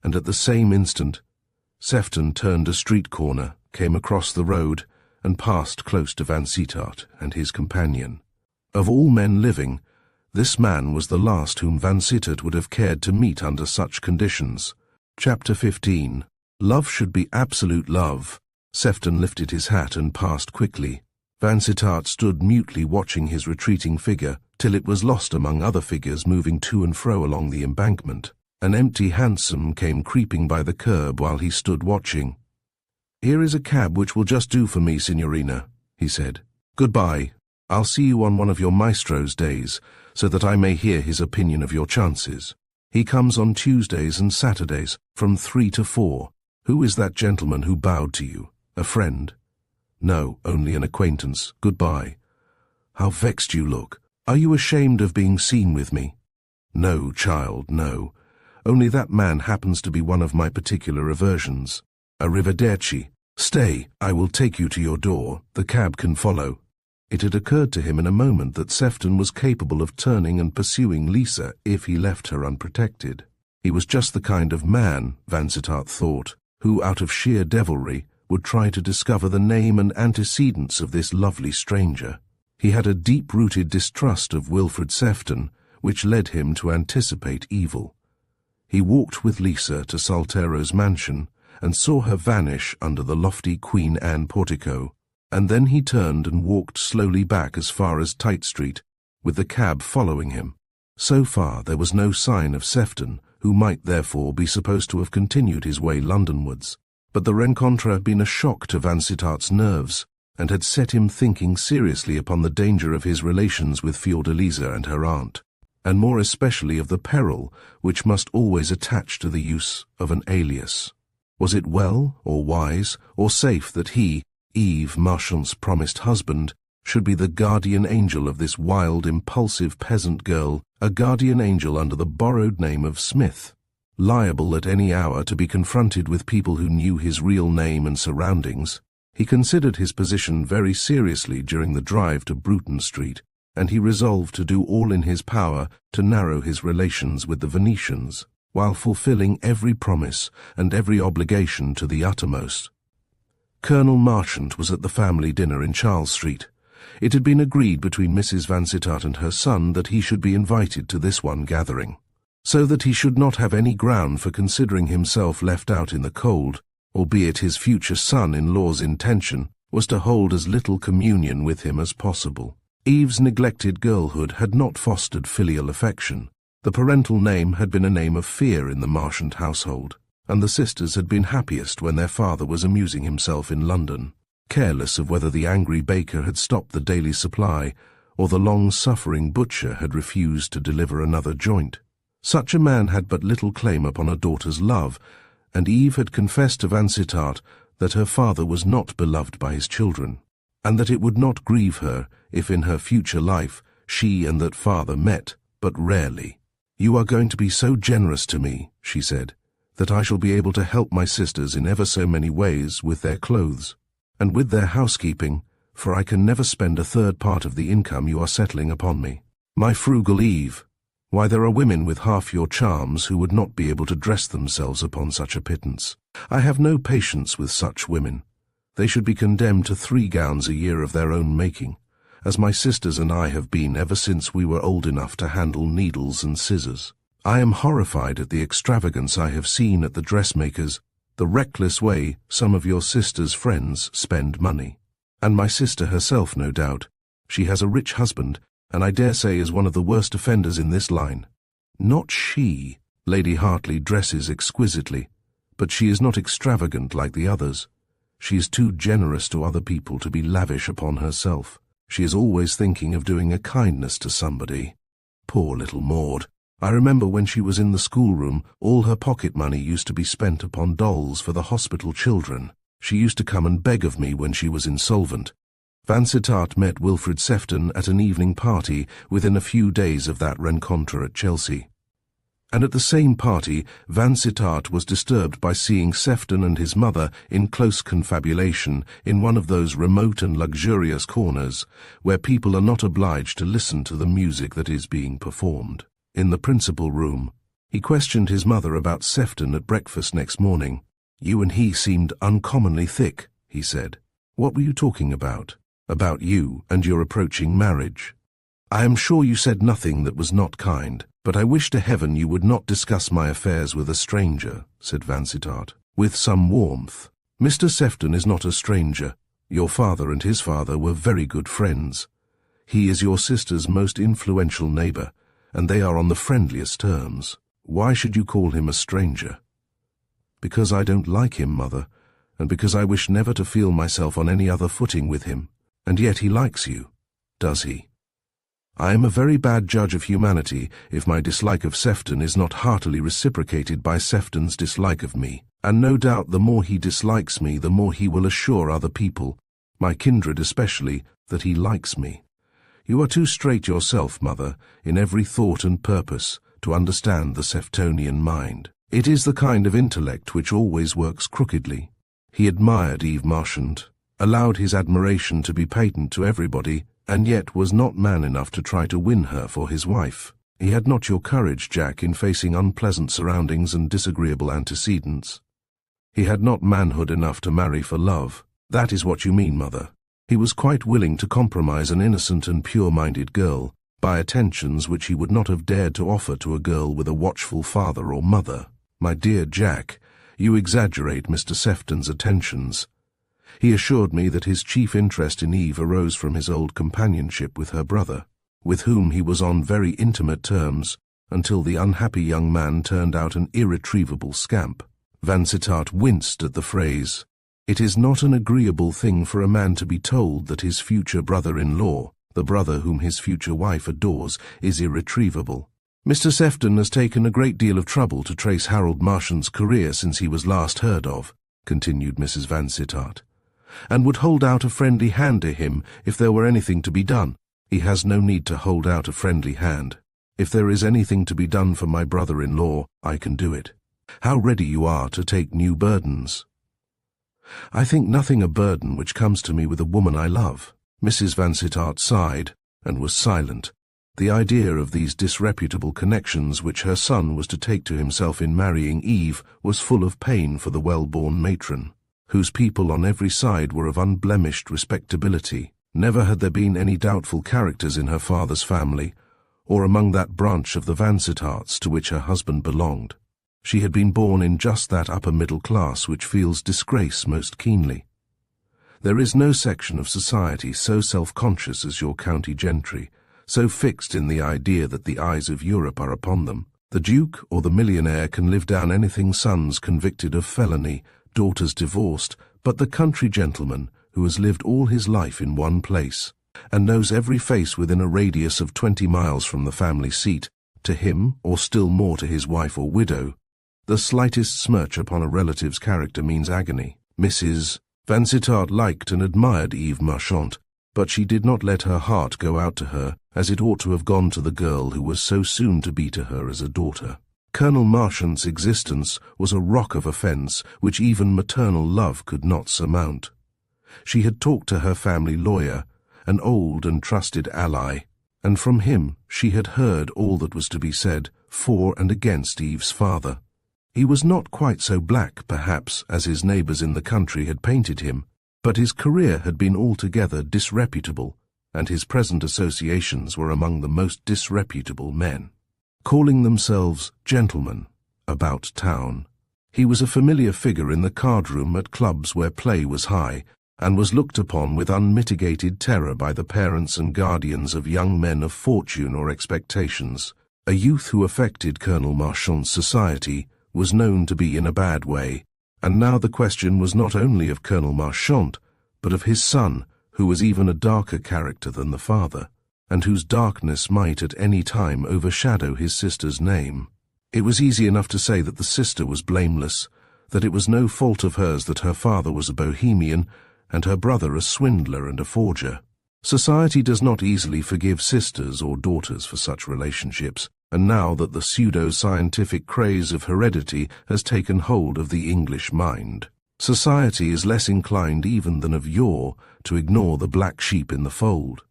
and at the same instant, Sefton turned a street corner, came across the road, and passed close to Vansittart and his companion. Of all men living, this man was the last whom Vansittart would have cared to meet under such conditions. Chapter 15. Love should be absolute love. Sefton lifted his hat and passed quickly. Vansittart stood mutely watching his retreating figure till it was lost among other figures moving to and fro along the embankment. An empty hansom came creeping by the curb while he stood watching. "Here is a cab which will just do for me, Signorina," he said. "Goodbye. I'll see you on one of your maestro's days, so that I may hear his opinion of your chances. He comes on Tuesdays and Saturdays, from 3 to 4. Who is that gentleman who bowed to you? A friend?" "No, only an acquaintance. Goodbye." "How vexed you look. Are you ashamed of being seen with me?" "No, child, no. Only that man happens to be one of my particular aversions. Arrivederci. Stay, I will take you to your door. The cab can follow." It had occurred to him in a moment that Sefton was capable of turning and pursuing Lisa if he left her unprotected. He was just the kind of man, Vansittart thought, who, out of sheer devilry, would try to discover the name and antecedents of this lovely stranger. He had a deep-rooted distrust of Wilfred Sefton, which led him to anticipate evil. He walked with Lisa to Saltero's mansion, and saw her vanish under the lofty Queen Anne portico, and then he turned and walked slowly back as far as Tite Street, with the cab following him. So far there was no sign of Sefton, who might therefore be supposed to have continued his way Londonwards. But the rencontre had been a shock to Vansittart's nerves, and had set him thinking seriously upon the danger of his relations with Fiordalisa and her aunt, and more especially of the peril which must always attach to the use of an alias. Was it well, or wise, or safe that he, Eve Marchant's promised husband, should be the guardian angel of this wild, impulsive peasant girl, a guardian angel under the borrowed name of Smith, liable at any hour to be confronted with people who knew his real name and surroundings? He considered his position very seriously during the drive to Bruton Street, and he resolved to do all in his power to narrow his relations with the Venetians. while fulfilling every promise and every obligation to the uttermost. Colonel Marchant was at the family dinner in Charles Street. It had been agreed between Mrs. Vansittart and her son that he should be invited to this one gathering, so that he should not have any ground for considering himself left out in the cold, albeit his future son-in-law's intention was to hold as little communion with him as possible. Eve's neglected girlhood had not fostered filial affection. The parental name had been a name of fear in the Marchant household, and the sisters had been happiest when their father was amusing himself in London, careless of whether the angry baker had stopped the daily supply or the long-suffering butcher had refused to deliver another joint. Such a man had but little claim upon a daughter's love, and Eve had confessed to Vansittart that her father was not beloved by his children, and that it would not grieve her if in her future life she and that father met, but rarely. "You are going to be so generous to me," she said, "that I shall be able to help my sisters in ever so many ways with their clothes, and with their housekeeping, for I can never spend a third part of the income you are settling upon me. My frugal Eve! Why, there are women with half your charms who would not be able to dress themselves upon such a pittance. I have no patience with such women. They should be condemned to 3 gowns a year of their own making, as my sisters and I have been ever since we were old enough to handle needles and scissors. I am horrified at the extravagance I have seen at the dressmakers, the reckless way some of your sister's friends spend money. And my sister herself, no doubt. She has a rich husband, and I dare say is one of the worst offenders in this line. Not she. Lady Hartley dresses exquisitely, but she is not extravagant like the others. She is too generous to other people to be lavish upon herself. She is always thinking of doing a kindness to somebody. Poor little Maud. I remember when she was in the schoolroom, all her pocket money used to be spent upon dolls for the hospital children. She used to come and beg of me when she was insolvent. Vansittart met Wilfred Sefton at an evening party within a few days of that rencontre at Chelsea. And at the same party, Vansittart was disturbed by seeing Sefton and his mother in close confabulation in one of those remote and luxurious corners where people are not obliged to listen to the music that is being performed. In the principal room, he questioned his mother about Sefton at breakfast next morning. "You and he seemed uncommonly thick," he said. "What were you talking about?" "About you and your approaching marriage." "I am sure you said nothing that was not kind, but I wish to heaven you would not discuss my affairs with a stranger," said Vansittart, with some warmth. "Mr. Sefton is not a stranger. Your father and his father were very good friends. He is your sister's most influential neighbour, and they are on the friendliest terms. Why should you call him a stranger?" "Because I don't like him, mother, and because I wish never to feel myself on any other footing with him. And yet he likes you, does he? I am a very bad judge of humanity if my dislike of Sefton is not heartily reciprocated by Sefton's dislike of me, and no doubt the more he dislikes me, the more he will assure other people, my kindred especially, that he likes me. You are too straight yourself, mother, in every thought and purpose, to understand the Seftonian mind. It is the kind of intellect which always works crookedly. He admired Eve Marchant, allowed his admiration to be patent to everybody, and yet was not man enough to try to win her for his wife. He had not your courage, Jack, in facing unpleasant surroundings and disagreeable antecedents. He had not manhood enough to marry for love. That is what you mean, mother. He was quite willing to compromise an innocent and pure-minded girl by attentions which he would not have dared to offer to a girl with a watchful father or mother. My dear Jack, you exaggerate Mr. Sefton's attentions. He assured me that his chief interest in Eve arose from his old companionship with her brother, with whom he was on very intimate terms until the unhappy young man turned out an irretrievable scamp. Vansittart winced at the phrase. It is not an agreeable thing for a man to be told that his future brother-in-law, the brother whom his future wife adores, is irretrievable. Mr. Sefton has taken a great deal of trouble to trace Harold Marchant's career since he was last heard of, continued Mrs. Vansittart, and would hold out a friendly hand to him if there were anything to be done. He has no need to hold out a friendly hand. If there is anything to be done for my brother-in-law, I can do it. How ready you are to take new burdens. I think nothing a burden which comes to me with a woman I love. Mrs. Vansittart sighed and was silent, The idea of these disreputable connections which her son was to take to himself in marrying Eve was full of pain for the well-born matron, whose people on every side were of unblemished respectability. Never had there been any doubtful characters in her father's family, or among that branch of the Vansittarts to which her husband belonged. She had been born in just that upper middle class which feels disgrace most keenly. There is no section of society so self-conscious as your county gentry, so fixed in the idea that the eyes of Europe are upon them. The duke or the millionaire can live down anything: sons convicted of felony, daughters divorced, but the country gentleman, who has lived all his life in one place, and knows every face within a radius of 20 miles from the family seat, to him, or still more to his wife or widow, the slightest smirch upon a relative's character means agony. Mrs. Vansittart liked and admired Eve Marchant, but she did not let her heart go out to her as it ought to have gone to the girl who was so soon to be to her as a daughter. Colonel Marchant's existence was a rock of offence which even maternal love could not surmount. She had talked to her family lawyer, an old and trusted ally, and from him she had heard all that was to be said for and against Eve's father. He was not quite so black, perhaps, as his neighbours in the country had painted him, but his career had been altogether disreputable, and his present associations were among the most disreputable men. Calling themselves gentlemen about town, he was a familiar figure in the card-room at clubs where play was high, and was looked upon with unmitigated terror by the parents and guardians of young men of fortune or expectations. A youth who affected Colonel Marchant's society was known to be in a bad way, and now the question was not only of Colonel Marchant, but of his son, who was even a darker character than the father, and whose darkness might at any time overshadow his sister's name. It was easy enough to say that the sister was blameless, that it was no fault of hers that her father was a bohemian, and her brother a swindler and a forger. Society does not easily forgive sisters or daughters for such relationships, and now that the pseudo-scientific craze of heredity has taken hold of the English mind, society is less inclined even than of yore to ignore the black sheep in the fold.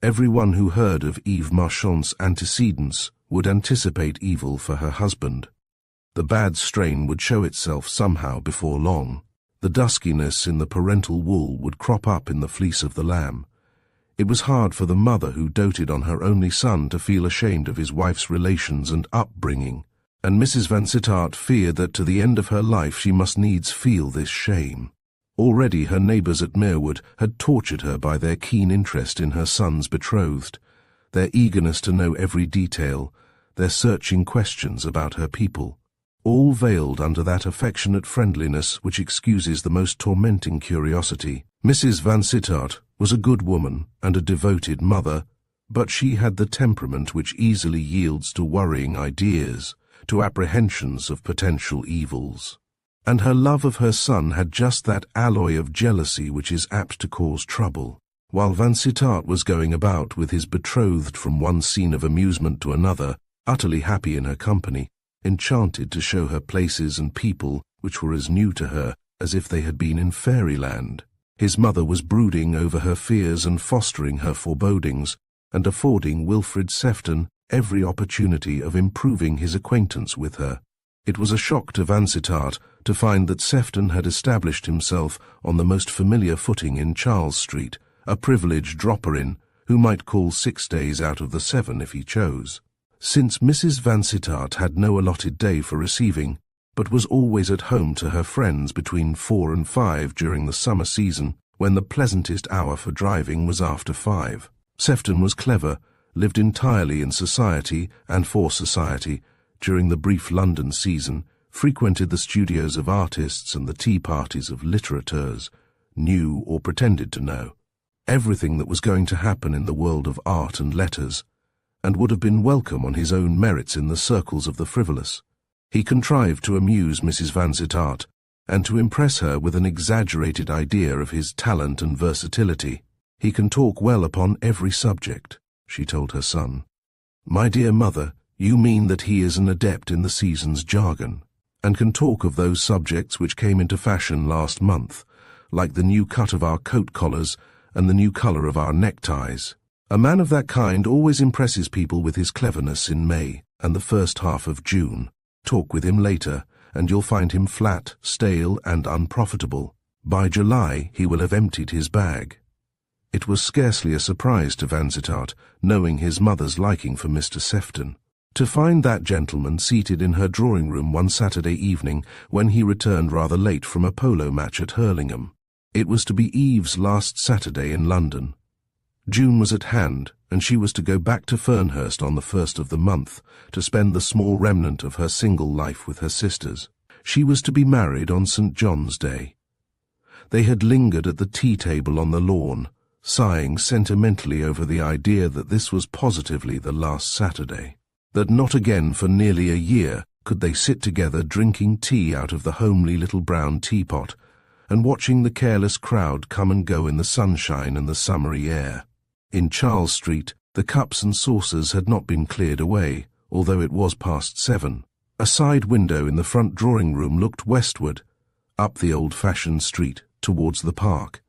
Everyone who heard of Eve Marchant's antecedents would anticipate evil for her husband. The bad strain would show itself somehow before long. The duskiness in the parental wool would crop up in the fleece of the lamb. It was hard for the mother who doted on her only son to feel ashamed of his wife's relations and upbringing, and Mrs. Vansittart feared that to the end of her life she must needs feel this shame. Already her neighbours at Merewood had tortured her by their keen interest in her son's betrothed, their eagerness to know every detail, their searching questions about her people, all veiled under that affectionate friendliness which excuses the most tormenting curiosity. Mrs. Vansittart was a good woman and a devoted mother, but she had the temperament which easily yields to worrying ideas, to apprehensions of potential evils. And her love of her son had just that alloy of jealousy which is apt to cause trouble. While Vansittart was going about with his betrothed from one scene of amusement to another, utterly happy in her company, enchanted to show her places and people which were as new to her as if they had been in fairyland, his mother was brooding over her fears and fostering her forebodings, and affording Wilfred Sefton every opportunity of improving his acquaintance with her. It was a shock to Vansittart to find that Sefton had established himself on the most familiar footing in Charles Street, a privileged dropper-in who might call 6 days out of the 7 if he chose. Since Mrs. Vansittart had no allotted day for receiving, but was always at home to her friends between 4 and 5 during the summer season, when the pleasantest hour for driving was after 5. Sefton was clever, lived entirely in society and for society during the brief London season, frequented the studios of artists and the tea parties of littérateurs, knew or pretended to know everything that was going to happen in the world of art and letters, and would have been welcome on his own merits in the circles of the frivolous. He contrived to amuse Mrs. Vansittart, and to impress her with an exaggerated idea of his talent and versatility. "He can talk well upon every subject," she told her son. "My dear mother, you mean that he is an adept in the season's jargon, and can talk of those subjects which came into fashion last month, like the new cut of our coat collars and the new colour of our neckties. A man of that kind always impresses people with his cleverness in May and the first half of June. Talk with him later, and you'll find him flat, stale, and unprofitable. By July he will have emptied his bag. It was scarcely a surprise to Vansittart, knowing his mother's liking for Mr. Sefton, to find that gentleman seated in her drawing-room one Saturday evening when he returned rather late from a polo match at Hurlingham. It was to be Eve's last Saturday in London. June was at hand, and she was to go back to Fernhurst on the 1st of the month to spend the small remnant of her single life with her sisters. She was to be married on St. John's Day. They had lingered at the tea-table on the lawn, sighing sentimentally over the idea that this was positively the last Saturday, that not again for nearly a year could they sit together drinking tea out of the homely little brown teapot and watching the careless crowd come and go in the sunshine and the summery air. In Charles Street, the cups and saucers had not been cleared away, although it was past 7. A side window in the front drawing-room looked westward, up the old-fashioned street, towards the park,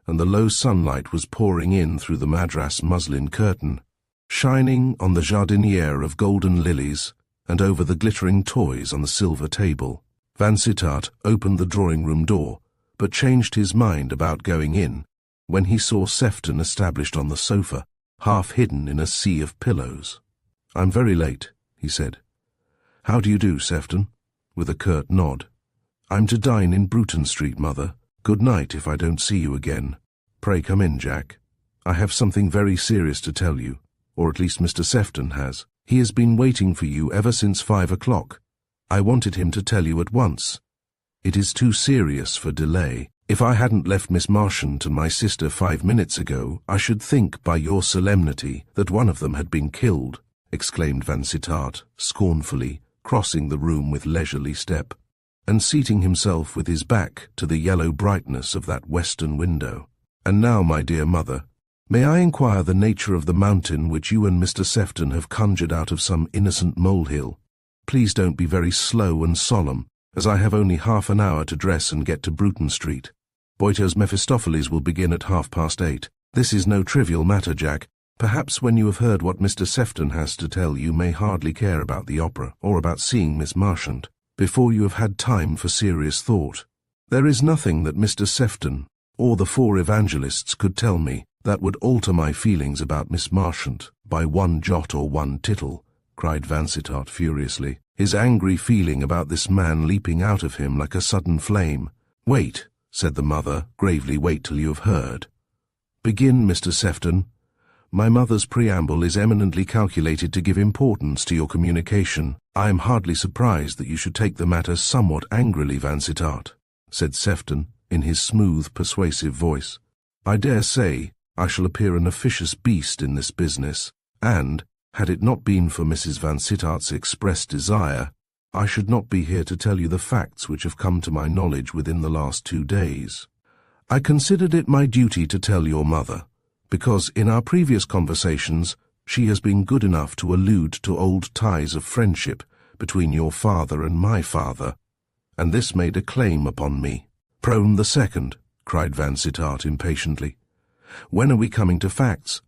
and the low sunlight was pouring in through the madras muslin curtain, shining on the jardiniere of golden lilies and over the glittering toys on the silver table. Vansittart opened the drawing-room door, but changed his mind about going in when he saw Sefton established on the sofa, half hidden in a sea of pillows. "I'm very late," he said. "How do you do, Sefton?" with a curt nod. "I'm to dine in Bruton Street, Mother. Good night if I don't see you again. Pray come in, Jack. I have something very serious to tell you, or at least Mr. Sefton has. He has been waiting for you ever since 5 o'clock. I wanted him to tell you at once. It is too serious for delay. If I hadn't left Miss Marchant and my sister 5 minutes ago, I should think by your solemnity that one of them had been killed," exclaimed Vansittart scornfully, crossing the room with leisurely step, and seating himself with his back to the yellow brightness of that western window. "And now, my dear mother, may I inquire the nature of the mountain which you and Mr. Sefton have conjured out of some innocent molehill? Please don't be very slow and solemn, as I have only half an hour to dress and get to Bruton Street. Boito's Mephistopheles will begin at 8:30. This is no trivial matter, Jack. Perhaps when you have heard what Mr. Sefton has to tell you may hardly care about the opera or about seeing Miss Marchant, before you have had time for serious thought. There is nothing that Mr. Sefton or the 4 evangelists could tell me that would alter my feelings about Miss Marchant by 1 jot or 1 tittle," cried Vansittart furiously, his angry feeling about this man leaping out of him like a sudden flame. "Wait," said the mother, gravely, "wait till you have heard. Begin, Mr. Sefton. My mother's preamble is eminently calculated to give importance to your communication. I am hardly surprised that you should take the matter somewhat angrily, Vansittart," said Sefton, in his smooth, persuasive voice. "I dare say I shall appear an officious beast in this business, and, had it not been for Mrs. Vansittart's expressed desire, I should not be here to tell you the facts which have come to my knowledge within the last 2 days. I considered it my duty to tell your mother, because in our previous conversations she has been good enough to allude to old ties of friendship between your father and my father, and this made a claim upon me." "Prone the second," cried Vansittart impatiently. "When are we coming to facts?"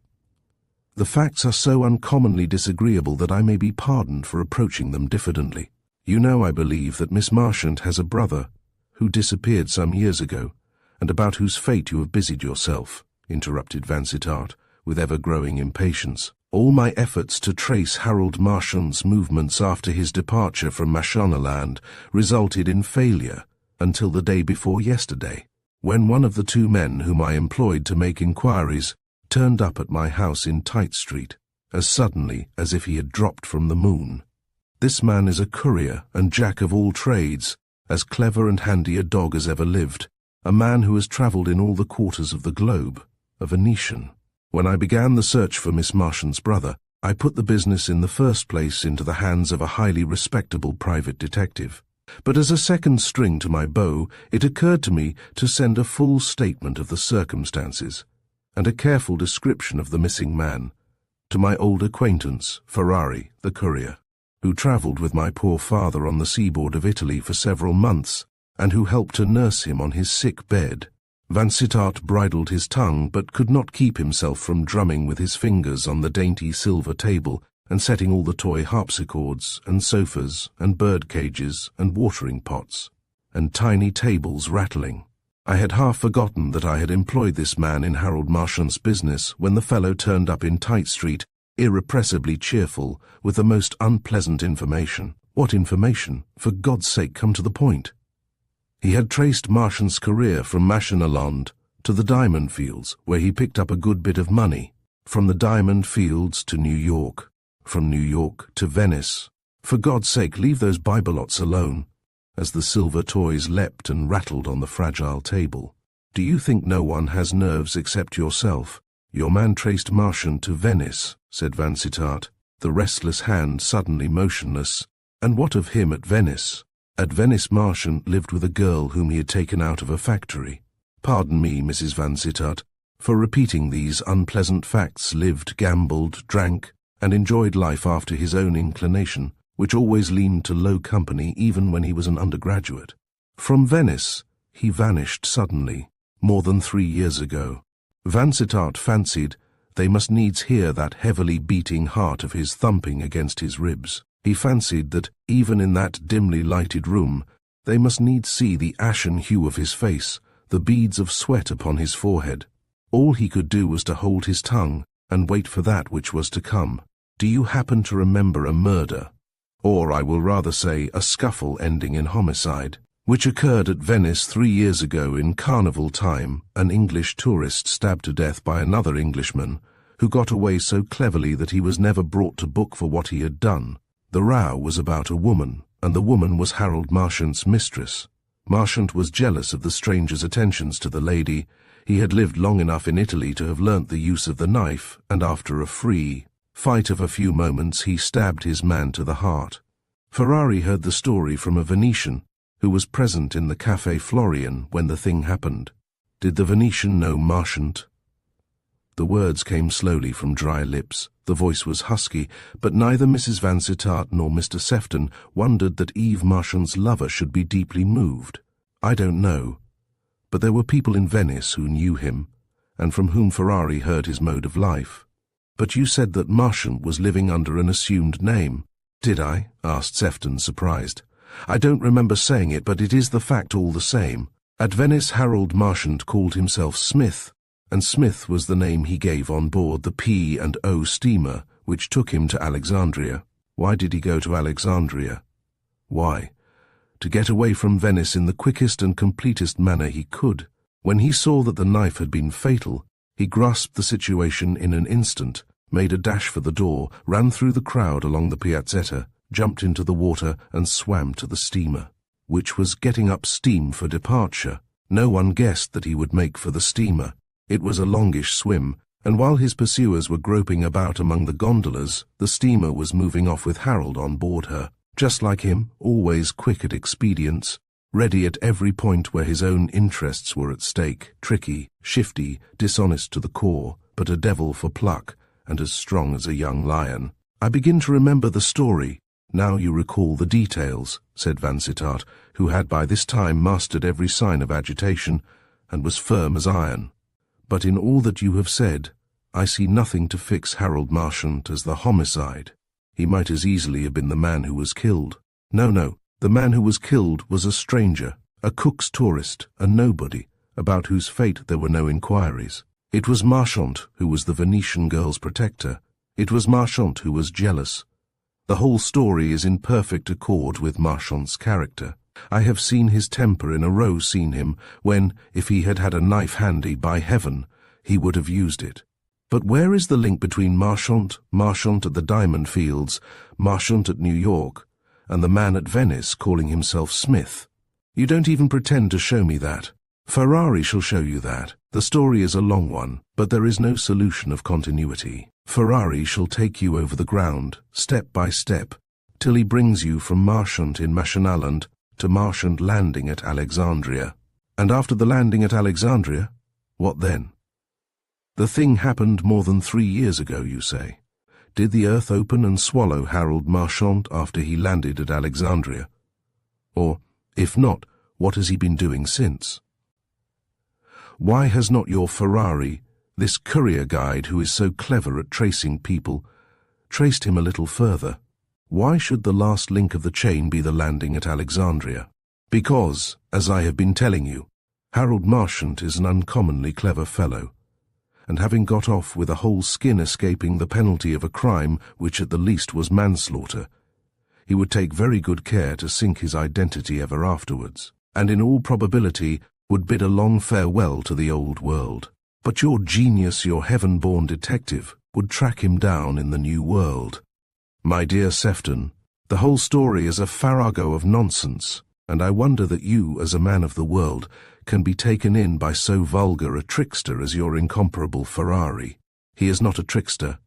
"The facts are so uncommonly disagreeable that I may be pardoned for approaching them diffidently. You know, I believe, that Miss Marchant has a brother who disappeared some years ago, and about whose fate you have busied yourself," interrupted Vansittart, with ever-growing impatience. "All my efforts to trace Harold Marchant's movements after his departure from Mashonaland resulted in failure until the day before yesterday, when one of the 2 men whom I employed to make inquiries turned up at my house in Tite Street, as suddenly as if he had dropped from the moon. This man is a courier and jack of all trades, as clever and handy a dog as ever lived, a man who has travelled in all the quarters of the globe, a Venetian. When I began the search for Miss Marchant's brother, I put the business in the first place into the hands of a highly respectable private detective. But as a second string to my bow, it occurred to me to send a full statement of the circumstances, and a careful description of the missing man, to my old acquaintance, Ferrari, the courier, who travelled with my poor father on the seaboard of Italy for several months, and who helped to nurse him on his sick bed, Vansittart bridled his tongue, but could not keep himself from drumming with his fingers on the dainty silver table and setting all the toy harpsichords and sofas and bird cages and watering pots and tiny tables rattling. I had half forgotten that I had employed this man in Harold Marchant's business when the fellow turned up in Tite Street, irrepressibly cheerful, with the most unpleasant information. What information? For God's sake, come to the point. He had traced Marchant's career from Mashonaland to the diamond fields, where he picked up a good bit of money. From the diamond fields to New York. From New York to Venice. For God's sake, leave those bibelots alone, as the silver toys leapt and rattled on the fragile table. Do you think no one has nerves except yourself? Your man traced Marchant to Venice, said Vansittart, the restless hand suddenly motionless. And what of him at Venice? At Venice Marchant lived with a girl whom he had taken out of a factory. Pardon me, Mrs. Vansittart, for repeating these unpleasant facts. Lived, gambled, drank, and enjoyed life after his own inclination, which always leaned to low company even when he was an undergraduate. From Venice he vanished suddenly, more than 3 years ago. Vansittart fancied they must needs hear that heavily beating heart of his thumping against his ribs. He fancied that, even in that dimly lighted room, they must needs see the ashen hue of his face, the beads of sweat upon his forehead. All he could do was to hold his tongue and wait for that which was to come. Do you happen to remember a murder, or I will rather say a scuffle ending in homicide, which occurred at Venice 3 years ago in carnival time? An English tourist stabbed to death by another Englishman, who got away so cleverly that he was never brought to book for what he had done. The row was about a woman, and the woman was Harold Marchant's mistress. Marchant was jealous of the stranger's attentions to the lady. He had lived long enough in Italy to have learnt the use of the knife, and after a free fight of a few moments he stabbed his man to the heart. Ferrari heard the story from a Venetian who was present in the Café Florian when the thing happened. Did the Venetian know Marchant? The words came slowly from dry lips. The voice was husky, but neither Mrs. Vansittart nor Mr. Sefton wondered that Eve Marchant's lover should be deeply moved. I don't know, but there were people in Venice who knew him, and from whom Ferrari heard his mode of life. But you said that Marchant was living under an assumed name. Did I? Asked Sefton, surprised. I don't remember saying it, but it is the fact all the same. At Venice, Harold Marchant called himself Smith, and Smith was the name he gave on board the P&O steamer which took him to Alexandria. Why did he go to Alexandria? Why? To get away from Venice in the quickest and completest manner he could. When he saw that the knife had been fatal, he grasped the situation in an instant, made a dash for the door, ran through the crowd along the Piazzetta, jumped into the water and swam to the steamer, which was getting up steam for departure. No one guessed that he would make for the steamer. It was a longish swim, and while his pursuers were groping about among the gondolas, the steamer was moving off with Harold on board her, just like him, always quick at expedients, ready at every point where his own interests were at stake, tricky, shifty, dishonest to the core, but a devil for pluck, and as strong as a young lion. I begin to remember the story. Now you recall the details, said Vansittart, who had by this time mastered every sign of agitation, and was firm as iron. But in all that you have said, I see nothing to fix Harold Marchant as the homicide. He might as easily have been the man who was killed. No, the man who was killed was a stranger, a Cook's tourist, a nobody, about whose fate there were no inquiries. It was Marchant who was the Venetian girl's protector. It was Marchant who was jealous. The whole story is in perfect accord with Marchant's character. I have seen his temper in a row, seen him, when, if he had had a knife handy, by heaven, he would have used it. But where is the link between Marchant at the diamond fields, Marchant at New York, and the man at Venice calling himself Smith? You don't even pretend to show me that. Ferrari shall show you that. The story is a long one, but there is no solution of continuity. Ferrari shall take you over the ground, step by step, till he brings you from Marchant in Mashonaland to Marchant landing at Alexandria. And after the landing at Alexandria, what then? The thing happened more than 3 years ago, you say. Did the earth open and swallow Harold Marchant after he landed at Alexandria? Or, if not, what has he been doing since? Why has not your Ferrari, this courier guide who is so clever at tracing people, traced him a little further? Why should the last link of the chain be the landing at Alexandria? Because, as I have been telling you, Harold Marchant is an uncommonly clever fellow, and having got off with a whole skin escaping the penalty of a crime which at the least was manslaughter, he would take very good care to sink his identity ever afterwards, and in all probability would bid a long farewell to the old world. But your genius, your heaven-born detective, would track him down in the new world. My dear Sefton, the whole story is a farrago of nonsense, and I wonder that you, as a man of the world, can be taken in by so vulgar a trickster as your incomparable Ferrari. He is not a trickster.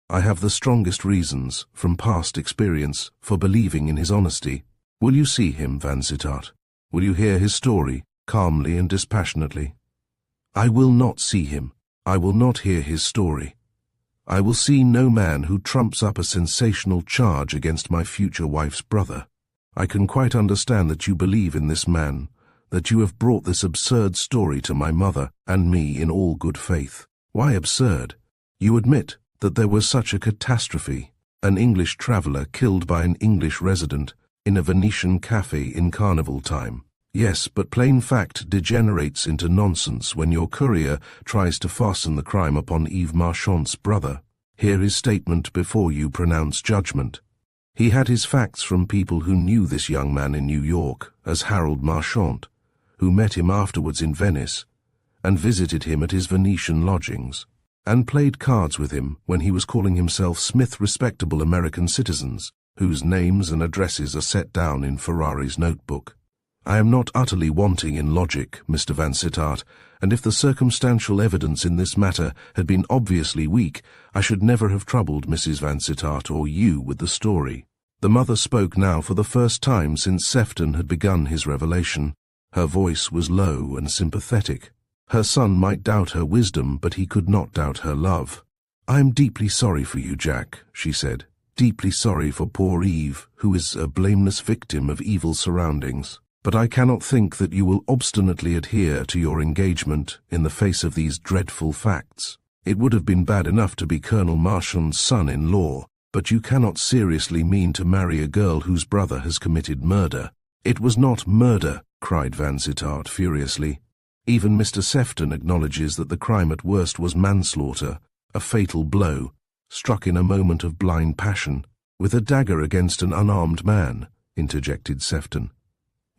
I have the strongest reasons, from past experience, for believing in his honesty. Will you see him, Vansittart? Will you hear his story, calmly and dispassionately? I will not see him. I will not hear his story. I will see no man who trumps up a sensational charge against my future wife's brother. I can quite understand that you believe in this man, that you have brought this absurd story to my mother and me in all good faith. Why absurd? You admit that there was such a catastrophe, an English traveller killed by an English resident in a Venetian café in carnival time. Yes, but plain fact degenerates into nonsense when your courier tries to fasten the crime upon Eve Marchant's brother. Hear his statement before you pronounce judgment. He had his facts from people who knew this young man in New York as Harold Marchant, who met him afterwards in Venice, and visited him at his Venetian lodgings, and played cards with him when he was calling himself Smith respectable American citizens, whose names and addresses are set down in Ferrari's notebook. I am not utterly wanting in logic, Mr. Vansittart, and if the circumstantial evidence in this matter had been obviously weak, I should never have troubled Mrs. Vansittart or you with the story. The mother spoke now for the first time since Sefton had begun his revelation. Her voice was low and sympathetic. Her son might doubt her wisdom, but he could not doubt her love. I am deeply sorry for you, Jack, she said. Deeply sorry for poor Eve, who is a blameless victim of evil surroundings. But I cannot think that you will obstinately adhere to your engagement in the face of these dreadful facts. It would have been bad enough to be Colonel Marchant's son-in-law, but you cannot seriously mean to marry a girl whose brother has committed murder. It was not murder, cried Vansittart furiously. Even Mr. Sefton acknowledges that the crime at worst was manslaughter, a fatal blow, struck in a moment of blind passion, with a dagger against an unarmed man, interjected Sefton.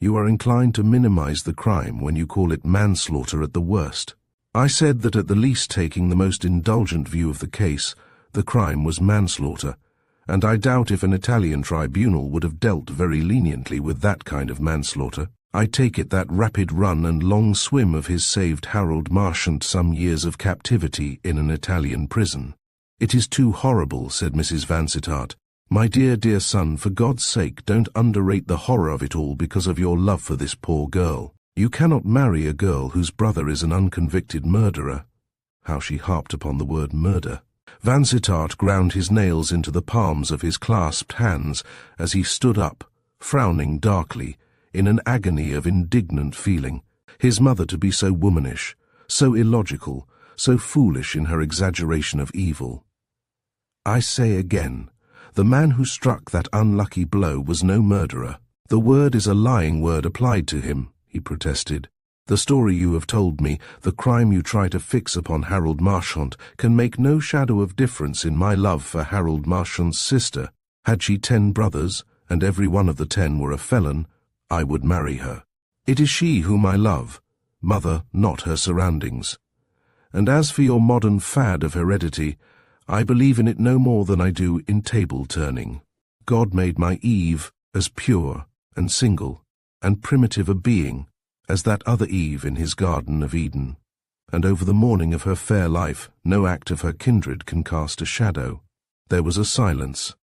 You are inclined to minimize the crime when you call it manslaughter at the worst. I said that at the least, taking the most indulgent view of the case, the crime was manslaughter, and I doubt if an Italian tribunal would have dealt very leniently with that kind of manslaughter. I take it that rapid run and long swim of his saved Harold Marchant some years of captivity in an Italian prison. It is too horrible, said Mrs. Vansittart. My dear, dear son, for God's sake, don't underrate the horror of it all because of your love for this poor girl. You cannot marry a girl whose brother is an unconvicted murderer. How she harped upon the word murder. Vansittart ground his nails into the palms of his clasped hands as he stood up, frowning darkly, in an agony of indignant feeling. His mother to be so womanish, so illogical, so foolish in her exaggeration of evil. I say again, the man who struck that unlucky blow was no murderer. The word is a lying word applied to him, he protested. The story you have told me, the crime you try to fix upon Harold Marchant, can make no shadow of difference in my love for Harold Marchant's sister. Had she 10 brothers, and every one of the 10 were a felon, I would marry her. It is she whom I love, mother, not her surroundings. And as for your modern fad of heredity, I believe in it no more than I do in table-turning. God made my Eve as pure and single and primitive a being as that other Eve in his Garden of Eden, and over the morning of her fair life no act of her kindred can cast a shadow. There was a silence.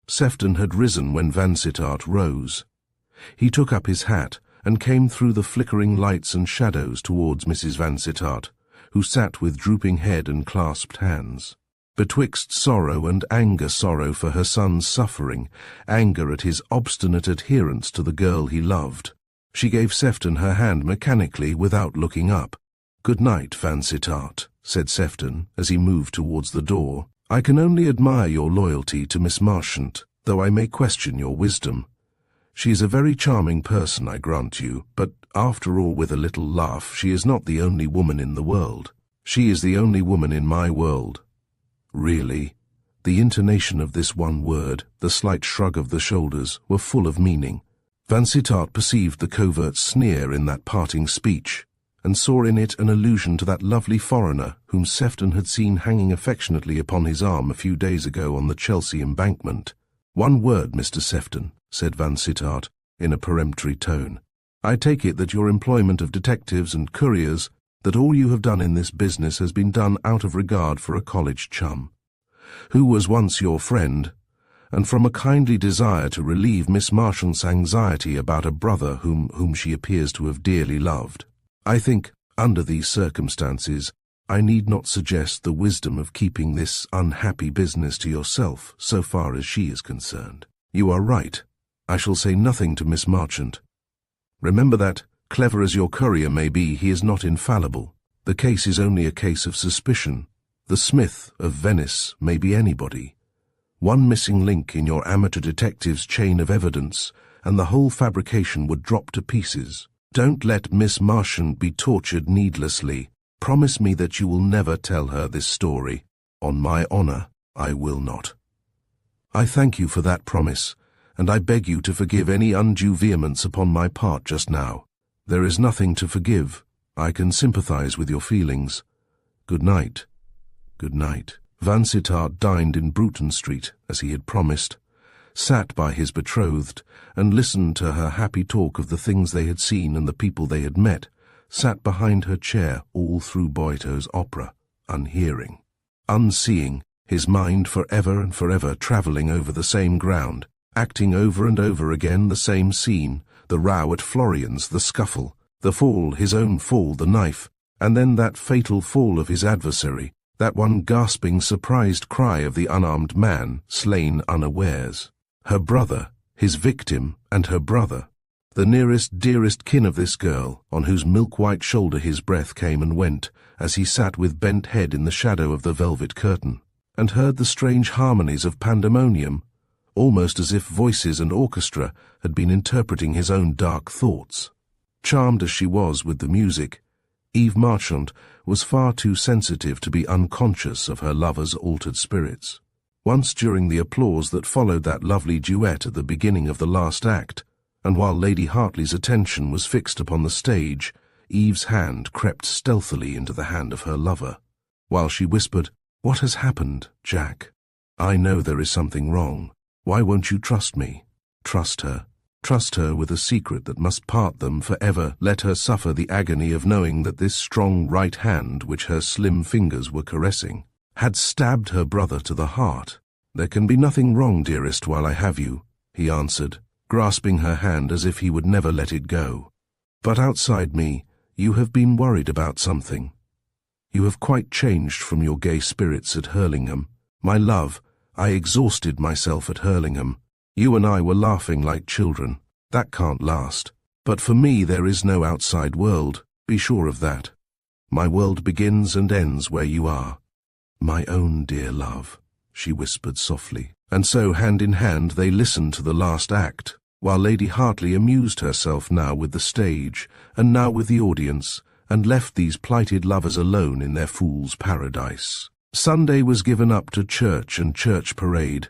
Sefton had risen when Vansittart rose. He took up his hat and came through the flickering lights and shadows towards Mrs. Vansittart, who sat with drooping head and clasped hands. Betwixt sorrow and anger, sorrow for her son's suffering, anger at his obstinate adherence to the girl he loved. She gave Sefton her hand mechanically without looking up. "Good night, Vansittart," said Sefton as he moved towards the door. "I can only admire your loyalty to Miss Marchant, though I may question your wisdom. She is a very charming person, I grant you, but after all, with a little laugh, she is not the only woman in the world. She is the only woman in my world." Really? The intonation of this one word, the slight shrug of the shoulders, were full of meaning. Vansittart perceived the covert sneer in that parting speech, and saw in it an allusion to that lovely foreigner whom Sefton had seen hanging affectionately upon his arm a few days ago on the Chelsea embankment. "One word, Mr. Sefton," said Vansittart, in a peremptory tone. "I take it that your employment of detectives and couriers, that all you have done in this business has been done out of regard for a college chum, who was once your friend, and from a kindly desire to relieve Miss Marchant's anxiety about a brother whom she appears to have dearly loved. I think, under these circumstances, I need not suggest the wisdom of keeping this unhappy business to yourself so far as she is concerned. You are right. I shall say nothing to Miss Marchant. Remember that, clever as your courier may be, he is not infallible. The case is only a case of suspicion. The Smith of Venice may be anybody. One missing link in your amateur detective's chain of evidence, and the whole fabrication would drop to pieces. Don't let Miss Marchant be tortured needlessly. Promise me that you will never tell her this story. On my honor, I will not." "I thank you for that promise, and I beg you to forgive any undue vehemence upon my part just now. There is nothing to forgive. I can sympathize with your feelings. Good night." "Good night." Vansittart dined in Bruton Street, as he had promised, sat by his betrothed, and listened to her happy talk of the things they had seen and the people they had met, sat behind her chair all through Boito's opera, unhearing, unseeing, his mind for ever and forever travelling over the same ground, acting over and over again the same scene, the row at Florian's, the scuffle, the fall, his own fall, the knife, and then that fatal fall of his adversary, that one gasping, surprised cry of the unarmed man, slain unawares. Her brother, his victim, and her brother, the nearest, dearest kin of this girl, on whose milk-white shoulder his breath came and went, as he sat with bent head in the shadow of the velvet curtain, and heard the strange harmonies of pandemonium, almost as if voices and orchestra had been interpreting his own dark thoughts. Charmed as she was with the music, Eve Marchant was far too sensitive to be unconscious of her lover's altered spirits. Once during the applause that followed that lovely duet at the beginning of the last act, and while Lady Hartley's attention was fixed upon the stage, Eve's hand crept stealthily into the hand of her lover, while she whispered, "What has happened, Jack? I know there is something wrong. Why won't you trust me?" Trust her. Trust her with a secret that must part them forever. Let her suffer the agony of knowing that this strong right hand, which her slim fingers were caressing, had stabbed her brother to the heart. "There can be nothing wrong, dearest, while I have you," he answered, grasping her hand as if he would never let it go. "But outside me, you have been worried about something. You have quite changed from your gay spirits at Hurlingham. My love, I exhausted myself at Hurlingham. You and I were laughing like children. That can't last. But for me there is no outside world, be sure of that. My world begins and ends where you are. My own dear love," she whispered softly. And so, hand in hand, they listened to the last act, while Lady Hartley amused herself now with the stage, and now with the audience, and left these plighted lovers alone in their fool's paradise. Sunday was given up to church and church parade,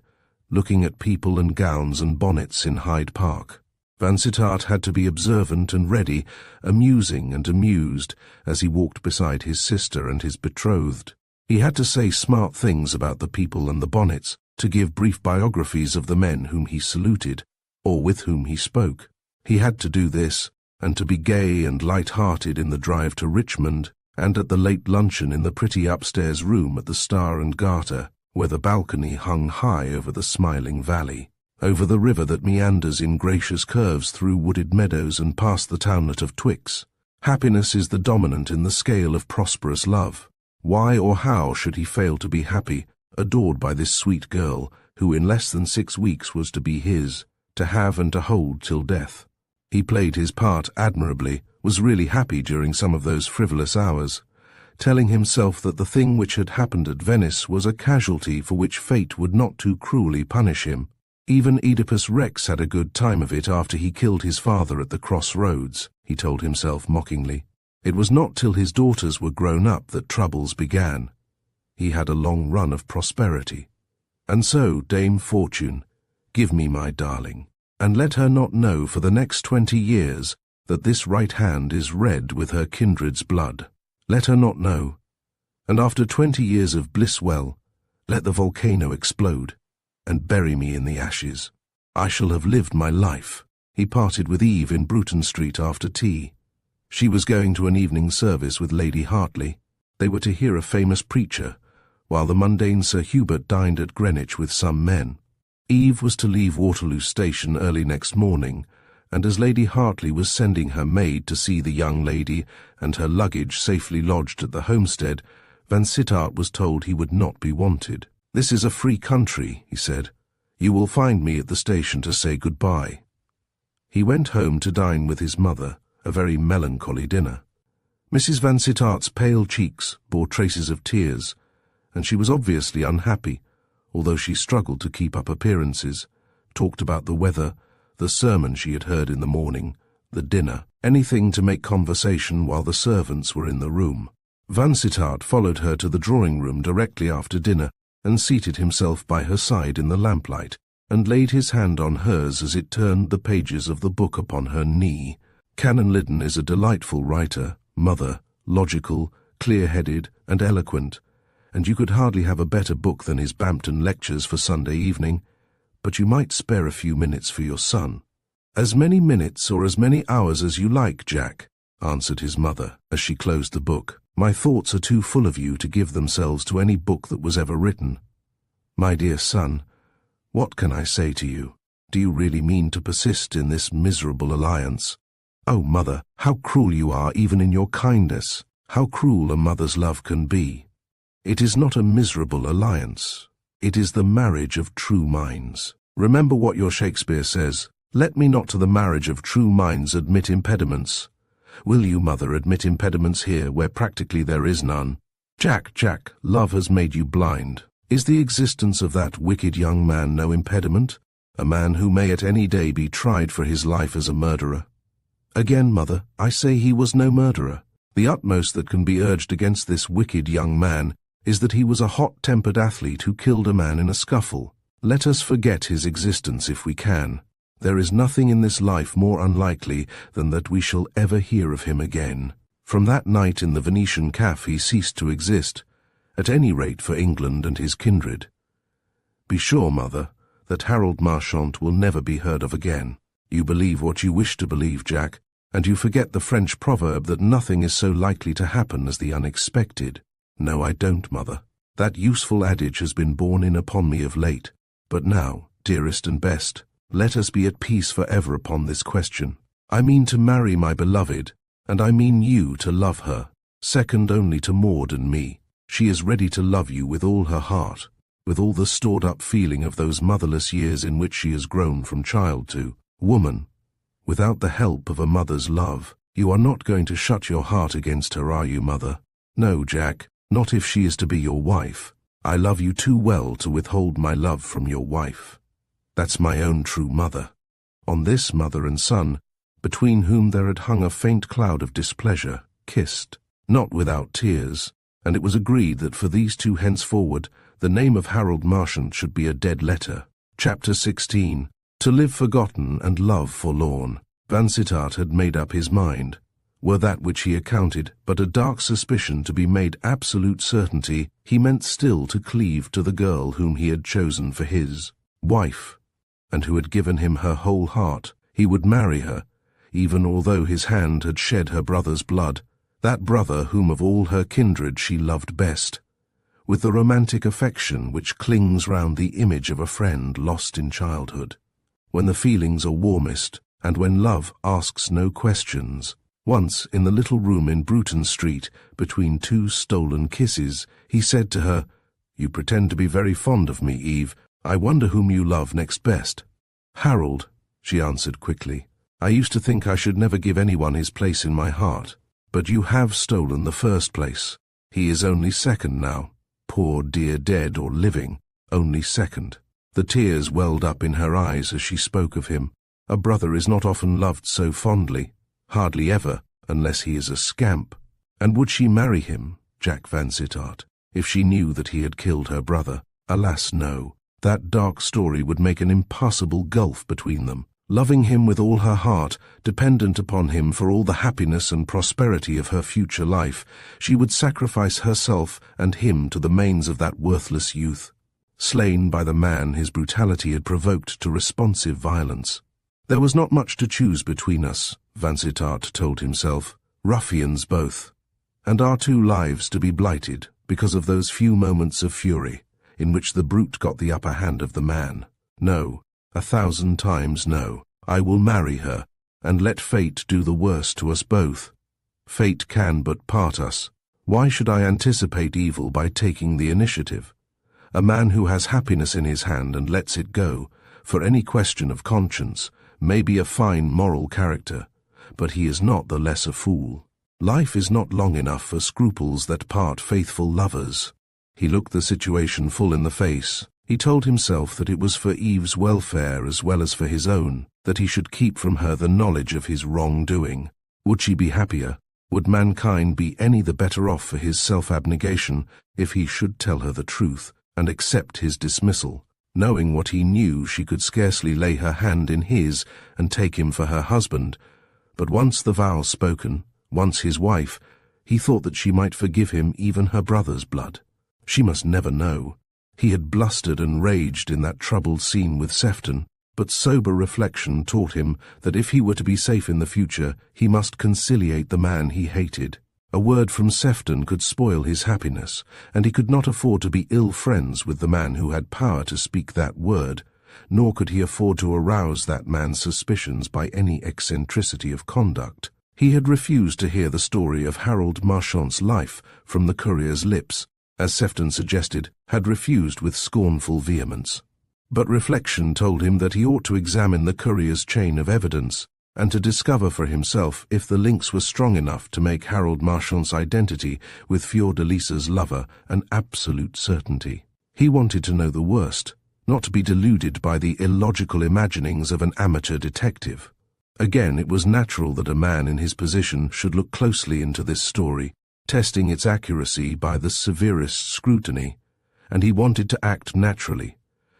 looking at people and gowns and bonnets in Hyde Park. Vansittart had to be observant and ready, amusing and amused, as he walked beside his sister and his betrothed. He had to say smart things about the people and the bonnets, to give brief biographies of the men whom he saluted, or with whom he spoke. He had to do this, and to be gay and light-hearted in the drive to Richmond, and at the late luncheon in the pretty upstairs room at the Star and Garter, where the balcony hung high over the smiling valley, over the river that meanders in gracious curves through wooded meadows and past the townlet of Twix. Happiness is the dominant in the scale of prosperous love. Why or how should he fail to be happy, adored by this sweet girl, who in less than 6 weeks was to be his, to have and to hold till death? He played his part admirably, was really happy during some of those frivolous hours, telling himself that the thing which had happened at Venice was a casualty for which fate would not too cruelly punish him. Even Oedipus Rex had a good time of it after he killed his father at the crossroads, he told himself mockingly. It was not till his daughters were grown up that troubles began. He had a long run of prosperity. And so, Dame Fortune, give me my darling, and let her not know for the next 20 years that this right hand is red with her kindred's blood. Let her not know, and after 20 years of bliss, well, let the volcano explode, and bury me in the ashes. I shall have lived my life. He parted with Eve in Bruton Street after tea. She was going to an evening service with Lady Hartley. They were to hear a famous preacher, while the mundane Sir Hubert dined at Greenwich with some men. Eve was to leave Waterloo Station early next morning, and as Lady Hartley was sending her maid to see the young lady and her luggage safely lodged at the homestead, Vansittart was told he would not be wanted. "This is a free country," he said. "You will find me at the station to say goodbye." He went home to dine with his mother, a very melancholy dinner. Mrs. Vansittart's pale cheeks bore traces of tears, and she was obviously unhappy, although she struggled to keep up appearances, talked about the weather, the sermon she had heard in the morning, the dinner, anything to make conversation while the servants were in the room. Vansittart followed her to the drawing-room directly after dinner and seated himself by her side in the lamplight, and laid his hand on hers as it turned the pages of the book upon her knee. Canon Liddon is a delightful writer, mother, logical, clear-headed, and eloquent, and you could hardly have a better book than his Bampton Lectures for Sunday evening, but you might spare a few minutes for your son. "As many minutes or as many hours as you like, Jack," answered his mother as she closed the book. "My thoughts are too full of you to give themselves to any book that was ever written. My dear son, what can I say to you? Do you really mean to persist in this miserable alliance? Oh, mother, how cruel you are even in your kindness! How cruel a mother's love can be! It is not a miserable alliance. It is the marriage of true minds. Remember what your Shakespeare says, 'Let me not to the marriage of true minds admit impediments.' Will you, mother, admit impediments here where practically there is none? Jack, love has made you blind. Is the existence of that wicked young man no impediment? A man who may at any day be tried for his life as a murderer. Again, mother, I say he was no murderer. The utmost that can be urged against this wicked young man is that he was a hot-tempered athlete who killed a man in a scuffle. Let us forget his existence if we can. There is nothing in this life more unlikely than that we shall ever hear of him again. From that night in the Venetian cafe he ceased to exist, at any rate for England and his kindred. Be sure, mother, that Harold Marchant will never be heard of again. You believe what you wish to believe, Jack, and you forget the French proverb that nothing is so likely to happen as the unexpected. No, I don't, mother. That useful adage has been borne in upon me of late. But now, dearest and best, let us be at peace forever upon this question. I mean to marry my beloved, and I mean you to love her, second only to Maud and me. She is ready to love you with all her heart, with all the stored-up feeling of those motherless years in which she has grown from child to woman. Without the help of a mother's love, you are not going to shut your heart against her, are you, mother? No, Jack. Not if she is to be your wife. I love you too well to withhold my love from your wife. That's my own true mother. On this mother and son, between whom there had hung a faint cloud of displeasure, kissed, not without tears, and it was agreed that for these two henceforward the name of Harold Marchant should be a dead letter. Chapter 16. To live forgotten and love forlorn. Vansittart had made up his mind. Were that which he accounted but a dark suspicion to be made absolute certainty, he meant still to cleave to the girl whom he had chosen for his wife, and who had given him her whole heart. He would marry her, even although his hand had shed her brother's blood, that brother whom of all her kindred she loved best, with the romantic affection which clings round the image of a friend lost in childhood. When the feelings are warmest, and when love asks no questions. Once, in the little room in Bruton Street, between two stolen kisses, he said to her, "You pretend to be very fond of me, Eve. I wonder whom you love next best." "Harold," she answered quickly. I used to think I should never give anyone his place in my heart. But you have stolen the first place. He is only second now. Poor dear dead or living, only second. The tears welled up in her eyes as she spoke of him. A brother is not often loved so fondly, hardly ever, unless he is a scamp. And would she marry him, Jack Vansittart, if she knew that he had killed her brother? Alas, no. That dark story would make an impassable gulf between them. Loving him with all her heart, dependent upon him for all the happiness and prosperity of her future life, she would sacrifice herself and him to the manes of that worthless youth, slain by the man his brutality had provoked to responsive violence. There was not much to choose between us, Vansittart told himself, ruffians both, and our two lives to be blighted because of those few moments of fury in which the brute got the upper hand of the man. No. 1,000 times no. I will marry her, and let fate do the worst to us both. Fate can but part us. Why should I anticipate evil by taking the initiative? A man who has happiness in his hand and lets it go, for any question of conscience, may be a fine moral character, but he is not the less a fool. Life is not long enough for scruples that part faithful lovers. He looked the situation full in the face. He told himself that it was for Eve's welfare as well as for his own, that he should keep from her the knowledge of his wrongdoing. Would she be happier? Would mankind be any the better off for his self-abnegation if he should tell her the truth and accept his dismissal? Knowing what he knew, she could scarcely lay her hand in his and take him for her husband. But once the vow spoken, once his wife, he thought that she might forgive him even her brother's blood. She must never know. He had blustered and raged in that troubled scene with Sefton, but sober reflection taught him that if he were to be safe in the future, he must conciliate the man he hated. A word from Sefton could spoil his happiness, and he could not afford to be ill friends with the man who had power to speak that word, nor could he afford to arouse that man's suspicions by any eccentricity of conduct. He had refused to hear the story of Harold Marchant's life from the courier's lips, as Sefton suggested, had refused with scornful vehemence. But reflection told him that he ought to examine the courier's chain of evidence, and to discover for himself if the links were strong enough to make Harold Marchant's identity with Fiordalisa's lover an absolute certainty. He wanted to know the worst, not to be deluded by the illogical imaginings of an amateur detective. Again, it was natural that a man in his position should look closely into this story, testing its accuracy by the severest scrutiny, and he wanted to act naturally,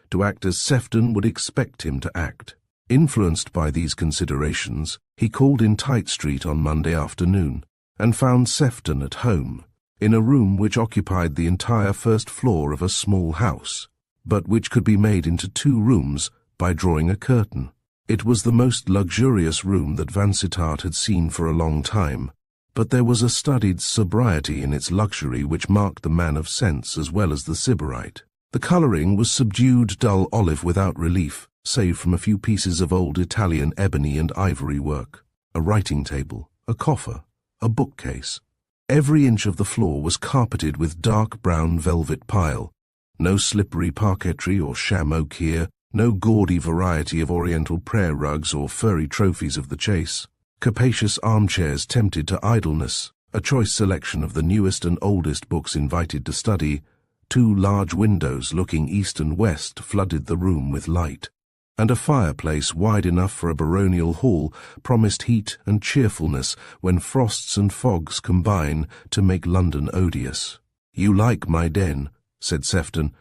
to act as Sefton would expect him to act. Influenced by these considerations, he called in Tite Street on Monday afternoon, and found Sefton at home, in a room which occupied the entire first floor of a small house, but which could be made into 2 rooms by drawing a curtain. It was the most luxurious room that Vansittart had seen for a long time, but there was a studied sobriety in its luxury which marked the man of sense as well as the sybarite. The colouring was subdued dull olive without relief, save from a few pieces of old Italian ebony and ivory work, a writing table, a coffer, a bookcase. Every inch of the floor was carpeted with dark brown velvet pile. No slippery parquetry or sham oak here, no gaudy variety of oriental prayer rugs or furry trophies of the chase. Capacious armchairs tempted to idleness, a choice selection of the newest and oldest books invited to study. 2 large windows looking east and west flooded the room with light, and a fireplace wide enough for a baronial hall promised heat and cheerfulness when frosts and fogs combine to make London odious. "You like my den," said Sefton,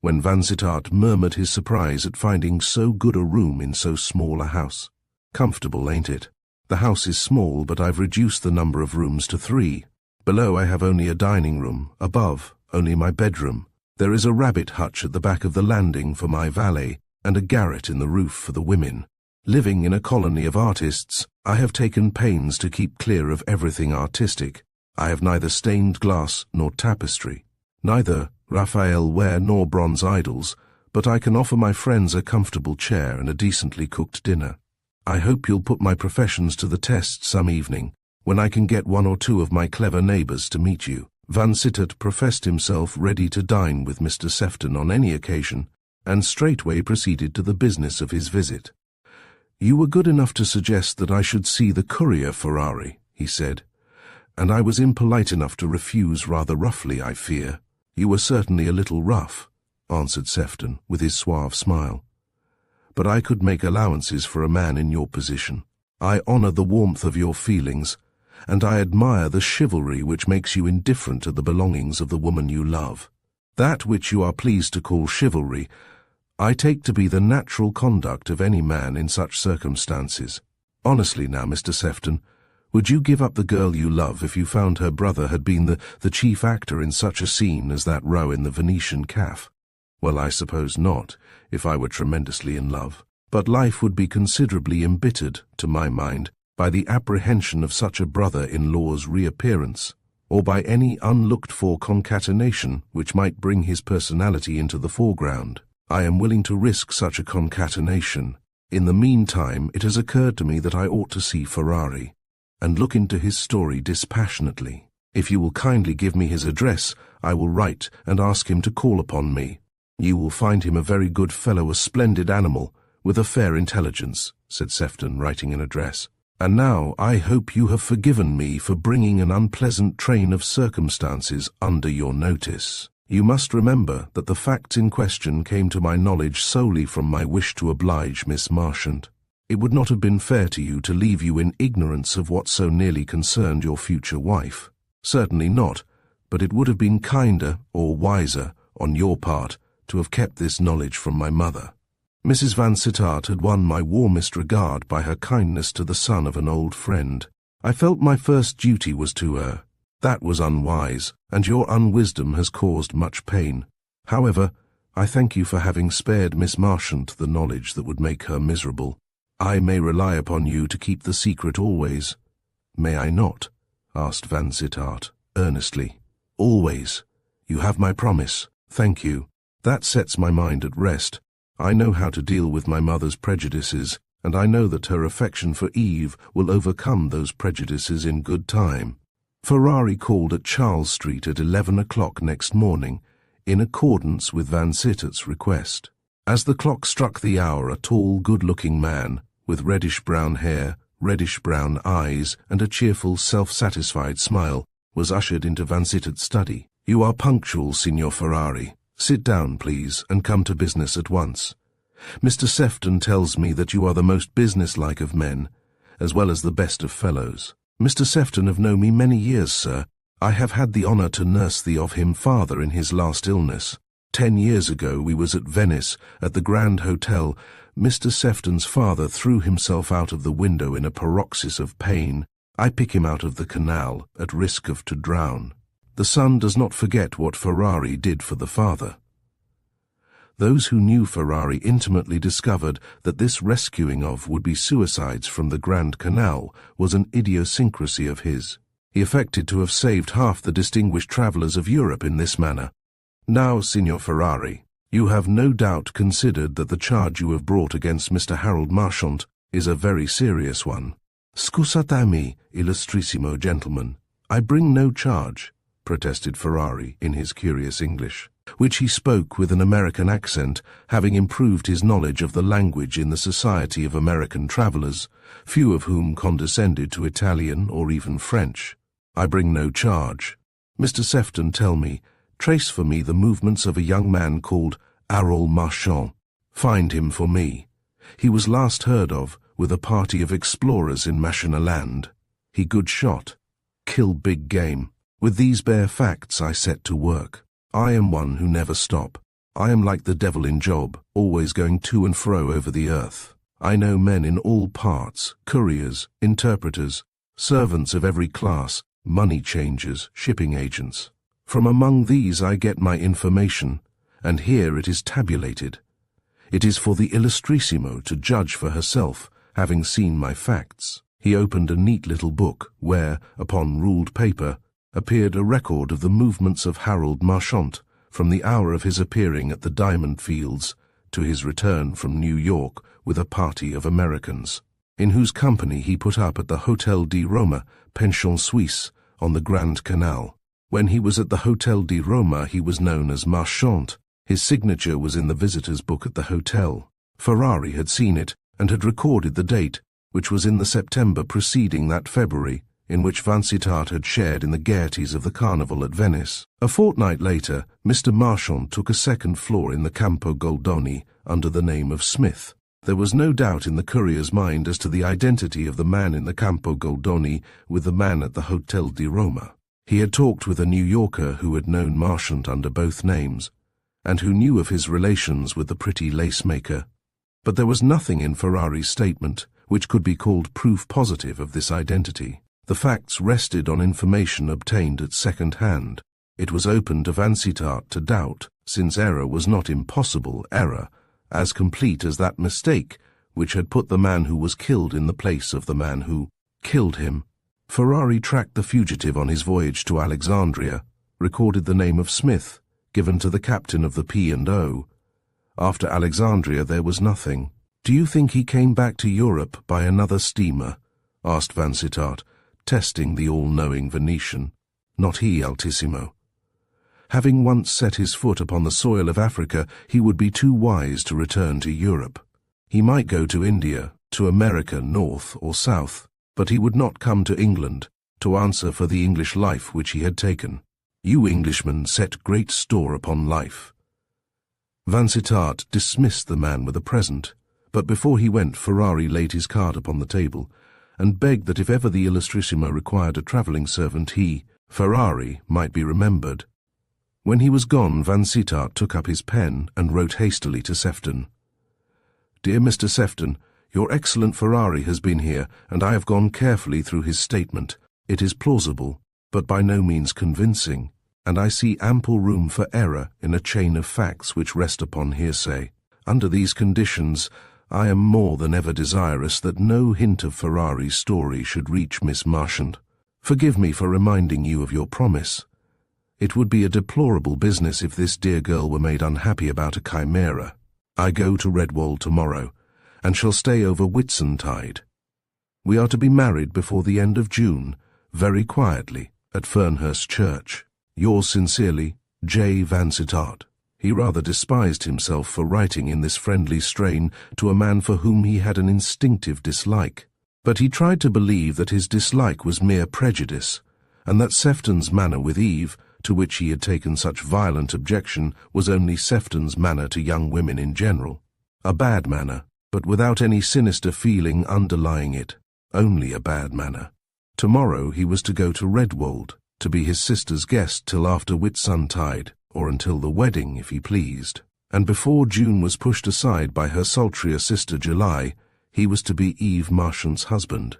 when Vansittart murmured his surprise at finding so good a room in so small a house. "Comfortable, ain't it? The house is small, but I've reduced the number of rooms to 3. Below I have only a dining room, above only my bedroom. There is a rabbit hutch at the back of the landing for my valet, and a garret in the roof for the women. Living in a colony of artists, I have taken pains to keep clear of everything artistic. I have neither stained glass nor tapestry, neither Raphael ware nor bronze idols, but I can offer my friends a comfortable chair and a decently cooked dinner. I hope you'll put my professions to the test some evening, when I can get 1 or 2 of my clever neighbours to meet you." Vansittart professed himself ready to dine with Mr. Sefton on any occasion, and straightway proceeded to the business of his visit. "You were good enough to suggest that I should see the courier, Ferrari," he said, "and I was impolite enough to refuse rather roughly, I fear." "You were certainly a little rough," answered Sefton with his suave smile. "But I could make allowances for a man in your position. I honor the warmth of your feelings, and I admire the chivalry which makes you indifferent to the belongings of the woman you love. That which you are pleased to call chivalry, I take to be the natural conduct of any man in such circumstances. Honestly now, Mr. Sefton, would you give up the girl you love if you found her brother had been the chief actor in such a scene as that row in the Venetian cafe? Well, I suppose not, if I were tremendously in love. But life would be considerably embittered, to my mind, by the apprehension of such a brother-in-law's reappearance, or by any unlooked-for concatenation which might bring his personality into the foreground. I am willing to risk such a concatenation. In the meantime, it has occurred to me that I ought to see Ferrari, and look into his story dispassionately. If you will kindly give me his address, I will write and ask him to call upon me. You will find him a very good fellow, a splendid animal, with a fair intelligence," said Sefton, writing an address. "And now I hope you have forgiven me for bringing an unpleasant train of circumstances under your notice. You must remember that the facts in question came to my knowledge solely from my wish to oblige Miss Marchant. It would not have been fair to you to leave you in ignorance of what so nearly concerned your future wife. Certainly not, but it would have been kinder or wiser on your part to have kept this knowledge from my mother. Mrs. Vansittart had won my warmest regard by her kindness to the son of an old friend. I felt my first duty was to her. That was unwise, and your unwisdom has caused much pain. However, I thank you for having spared Miss Marchant the knowledge that would make her miserable. I may rely upon you to keep the secret always." "May I not?" asked Vansittart, earnestly. "Always. You have my promise. Thank you. That sets my mind at rest. I know how to deal with my mother's prejudices, and I know that her affection for Eve will overcome those prejudices in good time." Ferrari called at Charles Street at 11 o'clock next morning, in accordance with Vansittart's request. As the clock struck the hour, a tall, good-looking man, with reddish-brown hair, reddish-brown eyes, and a cheerful, self-satisfied smile, was ushered into Vansittart's study. "You are punctual, Signor Ferrari. Sit down, please, and come to business at once. Mr. Sefton tells me that you are the most business-like of men, as well as the best of fellows. Mr. Sefton have known me many years, sir. I have had the honor to nurse the of him father in his last illness. 10 years ago we was at Venice, at the Grand Hotel. Mr. Sefton's father threw himself out of the window in a paroxysm of pain. I pick him out of the canal, at risk of to drown. The son does not forget what Ferrari did for the father." Those who knew Ferrari intimately discovered that this rescuing of would-be suicides from the Grand Canal was an idiosyncrasy of his. He affected to have saved half the distinguished travellers of Europe in this manner. "Now, Signor Ferrari, you have no doubt considered that the charge you have brought against Mr. Harold Marchant is a very serious one." "Scusatemi, illustrissimo gentleman, I bring no charge," protested Ferrari in his curious English, which he spoke with an American accent, having improved his knowledge of the language in the society of American travellers, few of whom condescended to Italian or even French. "I bring no charge. Mr. Sefton tell me, trace for me the movements of a young man called Harold Marchant. Find him for me. He was last heard of with a party of explorers in Mashonaland. He good shot. Kill big game. With these bare facts I set to work. I am one who never stop. I am like the devil in Job, always going to and fro over the earth. I know men in all parts, couriers, interpreters, servants of every class, money changers, shipping agents. From among these I get my information, and here it is tabulated. It is for the illustrissimo to judge for herself, having seen my facts." He opened a neat little book where, upon ruled paper, appeared a record of the movements of Harold Marchant from the hour of his appearing at the Diamond Fields to his return from New York with a party of Americans, in whose company he put up at the Hotel di Roma, Pension Suisse, on the Grand Canal. When he was at the Hotel di Roma he was known as Marchant. His signature was in the visitor's book at the hotel. Ferrari had seen it, and had recorded the date, which was in the September preceding that February, in which Vansittart had shared in the gaieties of the carnival at Venice. A fortnight later, Mr. Marchant took a second floor in the Campo Goldoni under the name of Smith. There was no doubt in the courier's mind as to the identity of the man in the Campo Goldoni with the man at the Hotel di Roma. He had talked with a New Yorker who had known Marchant under both names, and who knew of his relations with the pretty lace-maker. But there was nothing in Ferrari's statement which could be called proof positive of this identity. The facts rested on information obtained at second hand. It was open to Vansittart to doubt, since error was not impossible error, as complete as that mistake which had put the man who was killed in the place of the man who killed him. Ferrari tracked the fugitive on his voyage to Alexandria, recorded the name of Smith, given to the captain of the P&O. After Alexandria there was nothing. "Do you think he came back to Europe by another steamer?" asked Vansittart, testing the all-knowing Venetian. "Not he, Altissimo. Having once set his foot upon the soil of Africa, he would be too wise to return to Europe. He might go to India, to America, north or south, but he would not come to England to answer for the English life which he had taken. You Englishmen set great store upon life." Vansittart dismissed the man with a present, but before he went Ferrari laid his card upon the table, and begged that if ever the Illustrissimo required a travelling servant he, Ferrari, might be remembered. When he was gone, Vansittart took up his pen and wrote hastily to Sefton. "Dear Mr. Sefton, your excellent Ferrari has been here, and I have gone carefully through his statement. It is plausible, but by no means convincing, and I see ample room for error in a chain of facts which rest upon hearsay. Under these conditions, I am more than ever desirous that no hint of Ferrari's story should reach Miss Marchant. Forgive me for reminding you of your promise. It would be a deplorable business if this dear girl were made unhappy about a chimera. I go to Redwall tomorrow, and shall stay over Whitsuntide. We are to be married before the end of June, very quietly, at Fernhurst Church. Yours sincerely, J. Vansittart." He rather despised himself for writing in this friendly strain to a man for whom he had an instinctive dislike. But he tried to believe that his dislike was mere prejudice, and that Sefton's manner with Eve, to which he had taken such violent objection, was only Sefton's manner to young women in general. A bad manner, but without any sinister feeling underlying it, only a bad manner. Tomorrow he was to go to Redwold, to be his sister's guest till after Whitsuntide, or until the wedding if he pleased, and before June was pushed aside by her sultrier sister July, he was to be Eve Marchant's husband.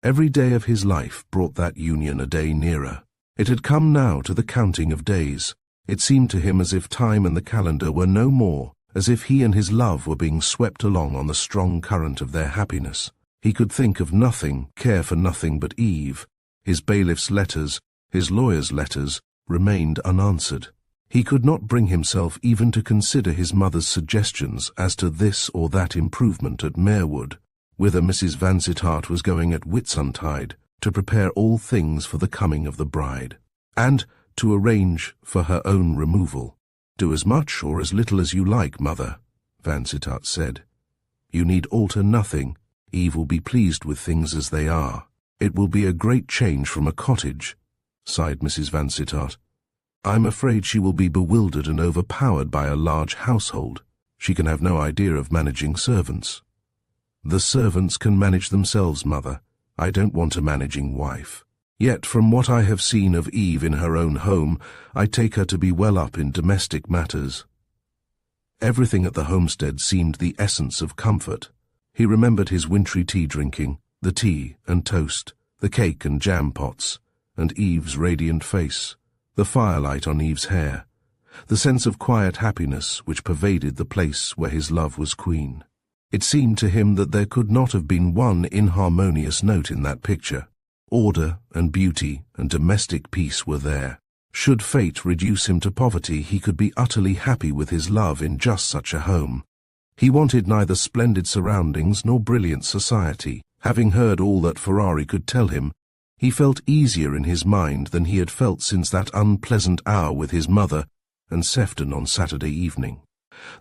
Every day of his life brought that union a day nearer. It had come now to the counting of days. It seemed to him as if time and the calendar were no more, as if he and his love were being swept along on the strong current of their happiness. He could think of nothing, care for nothing but Eve. His bailiff's letters, his lawyer's letters, remained unanswered. He could not bring himself even to consider his mother's suggestions as to this or that improvement at Marewood, whither Mrs. Vansittart was going at Whitsuntide, to prepare all things for the coming of the bride, and to arrange for her own removal. "Do as much or as little as you like, mother," Vansittart said. "You need alter nothing. Eve will be pleased with things as they are." "It will be a great change from a cottage," sighed Mrs. Vansittart. "I'm afraid she will be bewildered and overpowered by a large household. She can have no idea of managing servants." "The servants can manage themselves, mother. I don't want a managing wife. Yet from what I have seen of Eve in her own home, I take her to be well up in domestic matters." Everything at the homestead seemed the essence of comfort. He remembered his wintry tea-drinking, the tea and toast, the cake and jam pots, and Eve's radiant face, the firelight on Eve's hair, the sense of quiet happiness which pervaded the place where his love was queen. It seemed to him that there could not have been one inharmonious note in that picture. Order and beauty and domestic peace were there. Should fate reduce him to poverty, he could be utterly happy with his love in just such a home. He wanted neither splendid surroundings nor brilliant society. Having heard all that Ferrari could tell him, he felt easier in his mind than he had felt since that unpleasant hour with his mother and Sefton on Saturday evening.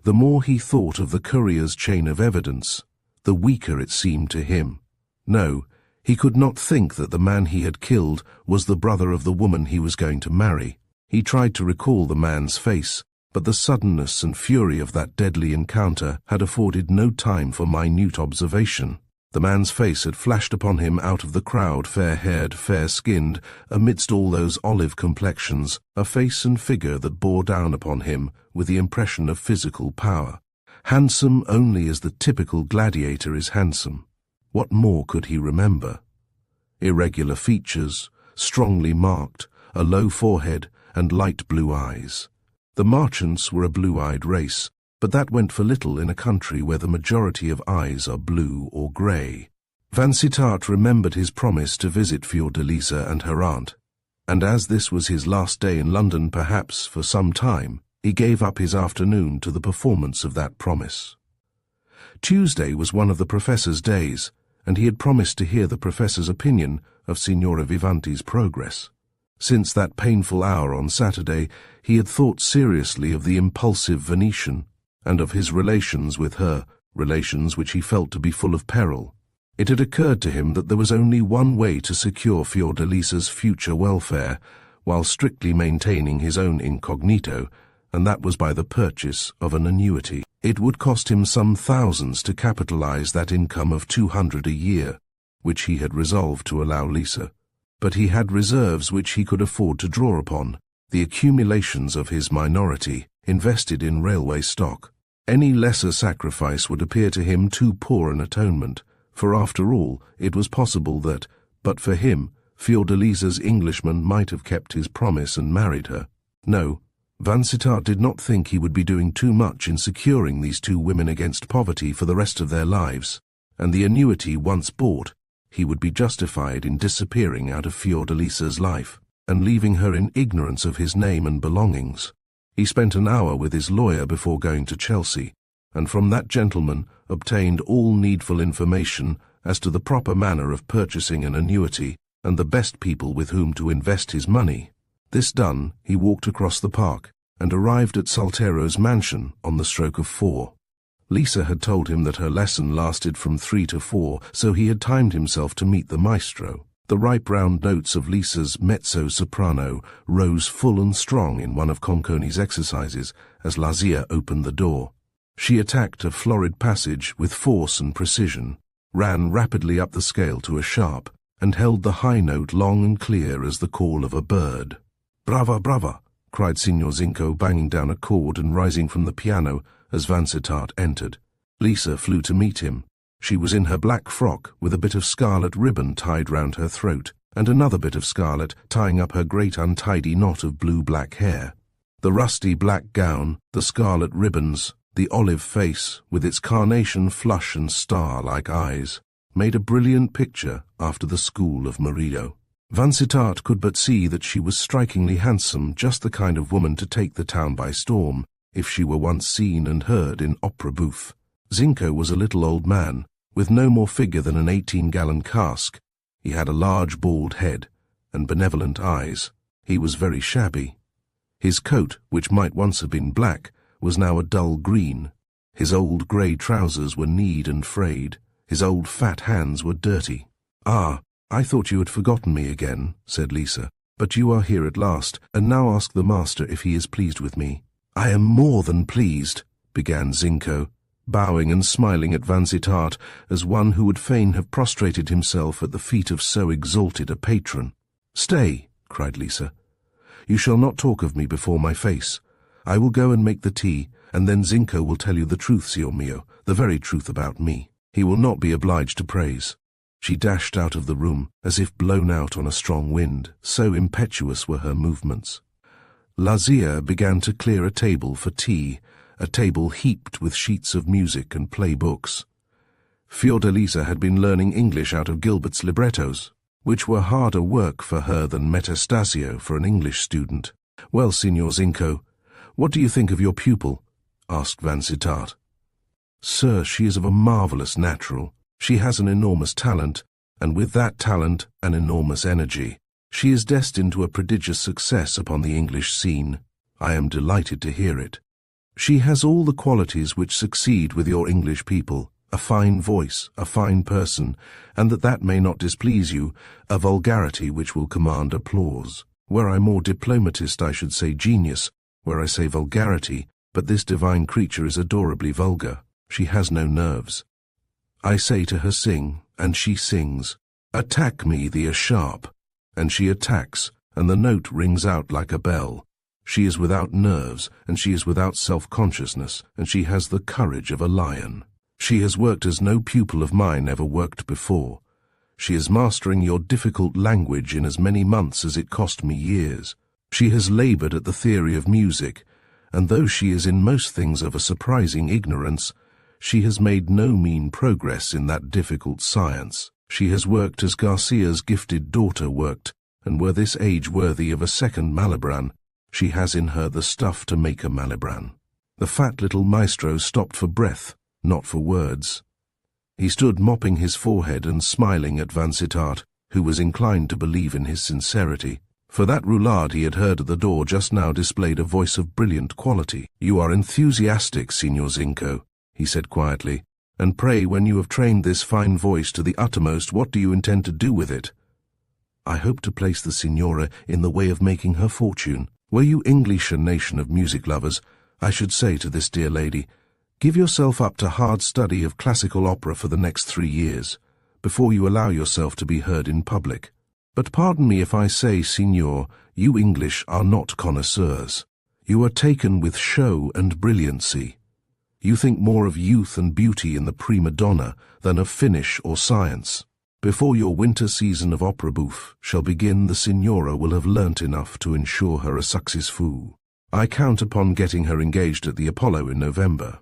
The more he thought of the courier's chain of evidence, the weaker it seemed to him. No, he could not think that the man he had killed was the brother of the woman he was going to marry. He tried to recall the man's face, but the suddenness and fury of that deadly encounter had afforded no time for minute observation. The man's face had flashed upon him out of the crowd, fair-haired, fair-skinned, amidst all those olive complexions, a face and figure that bore down upon him with the impression of physical power. Handsome only as the typical gladiator is handsome. What more could he remember? Irregular features, strongly marked, a low forehead, and light blue eyes. The Marchants were a blue-eyed race, but that went for little in a country where the majority of eyes are blue or grey. Vansittart remembered his promise to visit Fiordalisa and her aunt, and as this was his last day in London, perhaps for some time, he gave up his afternoon to the performance of that promise. Tuesday was one of the professor's days, and he had promised to hear the professor's opinion of Signora Vivanti's progress. Since that painful hour on Saturday, he had thought seriously of the impulsive Venetian, and of his relations with her, relations which he felt to be full of peril. It had occurred to him that there was only one way to secure Fiordalisa's future welfare, while strictly maintaining his own incognito, and that was by the purchase of an annuity. It would cost him some thousands to capitalize that income of 200 a year, which he had resolved to allow Lisa. But he had reserves which he could afford to draw upon, the accumulations of his minority, invested in railway stock. Any lesser sacrifice would appear to him too poor an atonement, for after all, it was possible that, but for him, Fiordalisa's Englishman might have kept his promise and married her. No, Vansittart did not think he would be doing too much in securing these two women against poverty for the rest of their lives, and the annuity once bought, he would be justified in disappearing out of Fiordalisa's life, and leaving her in ignorance of his name and belongings. He spent an hour with his lawyer before going to Chelsea, and from that gentleman obtained all needful information as to the proper manner of purchasing an annuity and the best people with whom to invest his money. This done, he walked across the park and arrived at Saltero's mansion on the stroke of 4. Lisa had told him that her lesson lasted from 3 to 4, so he had timed himself to meet the maestro. The ripe round notes of Lisa's mezzo-soprano rose full and strong in one of Conconi's exercises as Lazia opened the door. She attacked a florid passage with force and precision, ran rapidly up the scale to a sharp, and held the high note long and clear as the call of a bird. "Brava, brava!" cried Signor Zinco, banging down a chord and rising from the piano as Vansittart entered. Lisa flew to meet him. She was in her black frock with a bit of scarlet ribbon tied round her throat, and another bit of scarlet tying up her great untidy knot of blue-black hair. The rusty black gown, the scarlet ribbons, the olive face, with its carnation flush and star-like eyes, made a brilliant picture after the school of Murillo. Vansittart could but see that she was strikingly handsome, just the kind of woman to take the town by storm, if she were once seen and heard in opera bouffe. Zinco was a little old man, with no more figure than an 18-gallon cask. He had a large bald head and benevolent eyes. He was very shabby. His coat, which might once have been black, was now a dull green. His old grey trousers were kneed and frayed. His old fat hands were dirty. "Ah, I thought you had forgotten me again," said Lisa. "But you are here at last, and now ask the master if he is pleased with me." "I am more than pleased," began Zinco, bowing and smiling at Vansittart as one who would fain have prostrated himself at the feet of so exalted a patron. "Stay," cried Lisa. "You shall not talk of me before my face. I will go and make the tea, and then Zinco will tell you the truth, signor mio, the very truth about me. He will not be obliged to praise." She dashed out of the room as if blown out on a strong wind, so impetuous were her movements. Lazia began to clear a table for tea, a table heaped with sheets of music and play books. Fiordalisa had been learning English out of Gilbert's librettos, which were harder work for her than Metastasio for an English student. "Well, Signor Zinco, what do you think of your pupil?" asked Vansittart. "Sir, she is of a marvellous natural. She has an enormous talent, and with that talent an enormous energy. She is destined to a prodigious success upon the English scene. I am delighted to hear it. She has all the qualities which succeed with your English people, a fine voice, a fine person, and that may not displease you, a vulgarity which will command applause. Were I more diplomatist, I should say genius, where I say vulgarity, but this divine creature is adorably vulgar. She has no nerves. I say to her sing, and she sings. Attack me, the sharp, and she attacks, and the note rings out like a bell. She is without nerves, and she is without self-consciousness, and she has the courage of a lion. She has worked as no pupil of mine ever worked before. She is mastering your difficult language in as many months as it cost me years. She has labored at the theory of music, and though she is in most things of a surprising ignorance, she has made no mean progress in that difficult science. She has worked as Garcia's gifted daughter worked, and were this age worthy of a second Malibran, she has in her the stuff to make a Malibran. The fat little maestro stopped for breath, not for words. He stood mopping his forehead and smiling at Vansittart, who was inclined to believe in his sincerity. For that roulade he had heard at the door just now displayed a voice of brilliant quality. "You are enthusiastic, Signor Zinco," he said quietly. "And pray, when you have trained this fine voice to the uttermost, what do you intend to do with it?" "I hope to place the Signora in the way of making her fortune. Were you English a nation of music lovers, I should say to this dear lady, give yourself up to hard study of classical opera for the next 3 years, before you allow yourself to be heard in public. But pardon me if I say, Signor, you English are not connoisseurs. You are taken with show and brilliancy. You think more of youth and beauty in the prima donna than of finish or science. Before your winter season of opera bouffe shall begin, the Signora will have learnt enough to ensure her a successful. I count upon getting her engaged at the Apollo in November.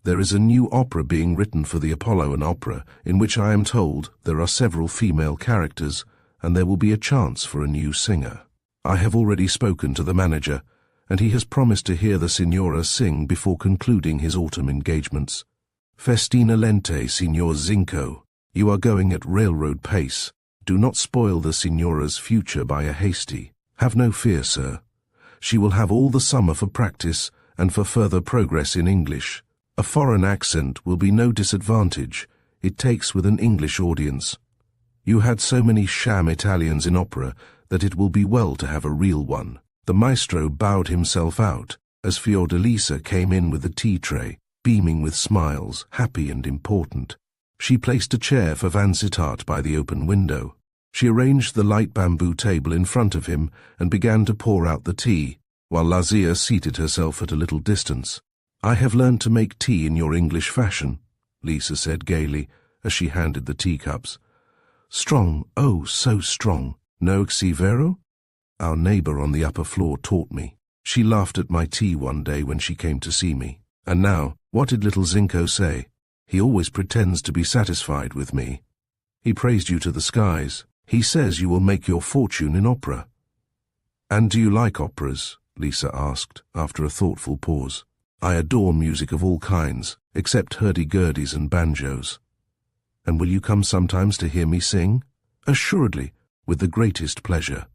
There is a new opera being written for the Apollo and Opera, in which I am told there are several female characters, and there will be a chance for a new singer. I have already spoken to the manager, and he has promised to hear the Signora sing before concluding his autumn engagements. Festina lente, Signor Zinco. You are going at railroad pace. Do not spoil the Signora's future by a hasty. Have no fear, sir. She will have all the summer for practice and for further progress in English. A foreign accent will be no disadvantage. It takes with an English audience. You had so many sham Italians in opera that it will be well to have a real one." The maestro bowed himself out as Fiordalisa came in with the tea tray, beaming with smiles, happy and important. She placed a chair for Vansittart by the open window. She arranged the light bamboo table in front of him and began to pour out the tea, while Lazia seated herself at a little distance. "I have learned to make tea in your English fashion," Lisa said gaily, as she handed the teacups. "Strong, oh, so strong. No si vero? Our neighbour on the upper floor taught me. She laughed at my tea one day when she came to see me. And now, what did little Zinco say? He always pretends to be satisfied with me. He praised you to the skies. He says you will make your fortune in opera." "And do you like operas?" Lisa asked, after a thoughtful pause. "I adore music of all kinds, except hurdy-gurdies and banjos." "And will you come sometimes to hear me sing?" "Assuredly, with the greatest pleasure."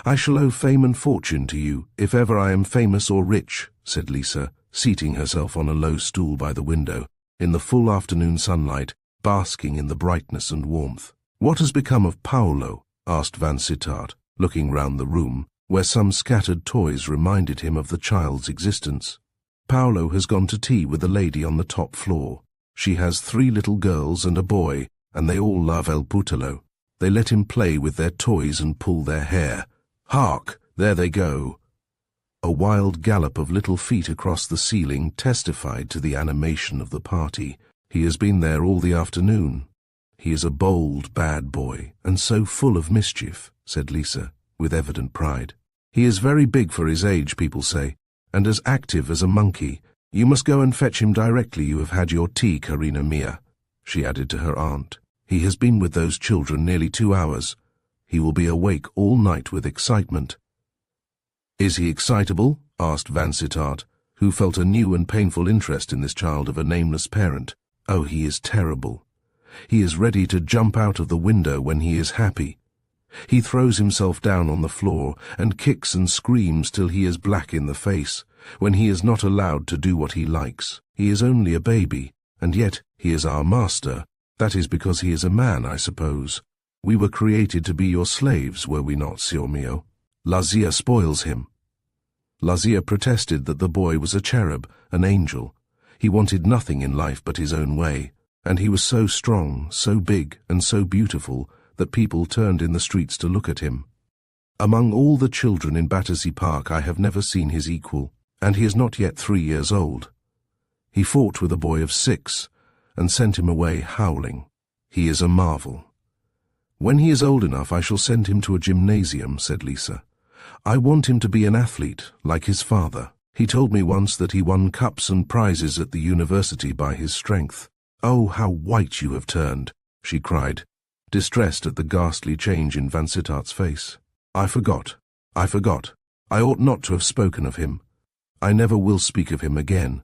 "I shall owe fame and fortune to you, if ever I am famous or rich," said Lisa, seating herself on a low stool by the window, in the full afternoon sunlight, basking in the brightness and warmth. "What has become of Paolo?" asked Vansittart, looking round the room, where some scattered toys reminded him of the child's existence. "Paolo has gone to tea with a lady on the top floor. She has 3 little girls and a boy, and they all love El Putolo. They let him play with their toys and pull their hair. Hark! There they go." A wild gallop of little feet across the ceiling testified to the animation of the party. "He has been there all the afternoon. He is a bold, bad boy, and so full of mischief," said Lisa, with evident pride. "He is very big for his age, people say, and as active as a monkey. You must go and fetch him directly you have had your tea, Carina mia," she added to her aunt. "He has been with those children nearly 2 hours. He will be awake all night with excitement." "Is he excitable?" asked Vansittart, who felt a new and painful interest in this child of a nameless parent. "Oh, he is terrible. He is ready to jump out of the window when he is happy. He throws himself down on the floor and kicks and screams till he is black in the face, when he is not allowed to do what he likes. He is only a baby, And yet he is our master. That is because he is a man, I suppose. We were created to be your slaves, were we not, Signor mio? Lazia spoils him. Lazia protested that the boy was a cherub, an angel. He wanted nothing in life but his own way, and he was so strong, so big, and so beautiful that people turned in the streets to look at him. Among all the children in Battersea Park I have never seen his equal, and he is not yet 3 years old. He fought with a boy of 6, and sent him away howling. He is a marvel. When he is old enough I shall send him to a gymnasium, said Lisa. I want him to be an athlete, like his father. He told me once that he won cups and prizes at the university by his strength. Oh, how white you have turned, she cried, distressed at the ghastly change in Vansittart's face. I forgot. I ought not to have spoken of him. I never will speak of him again.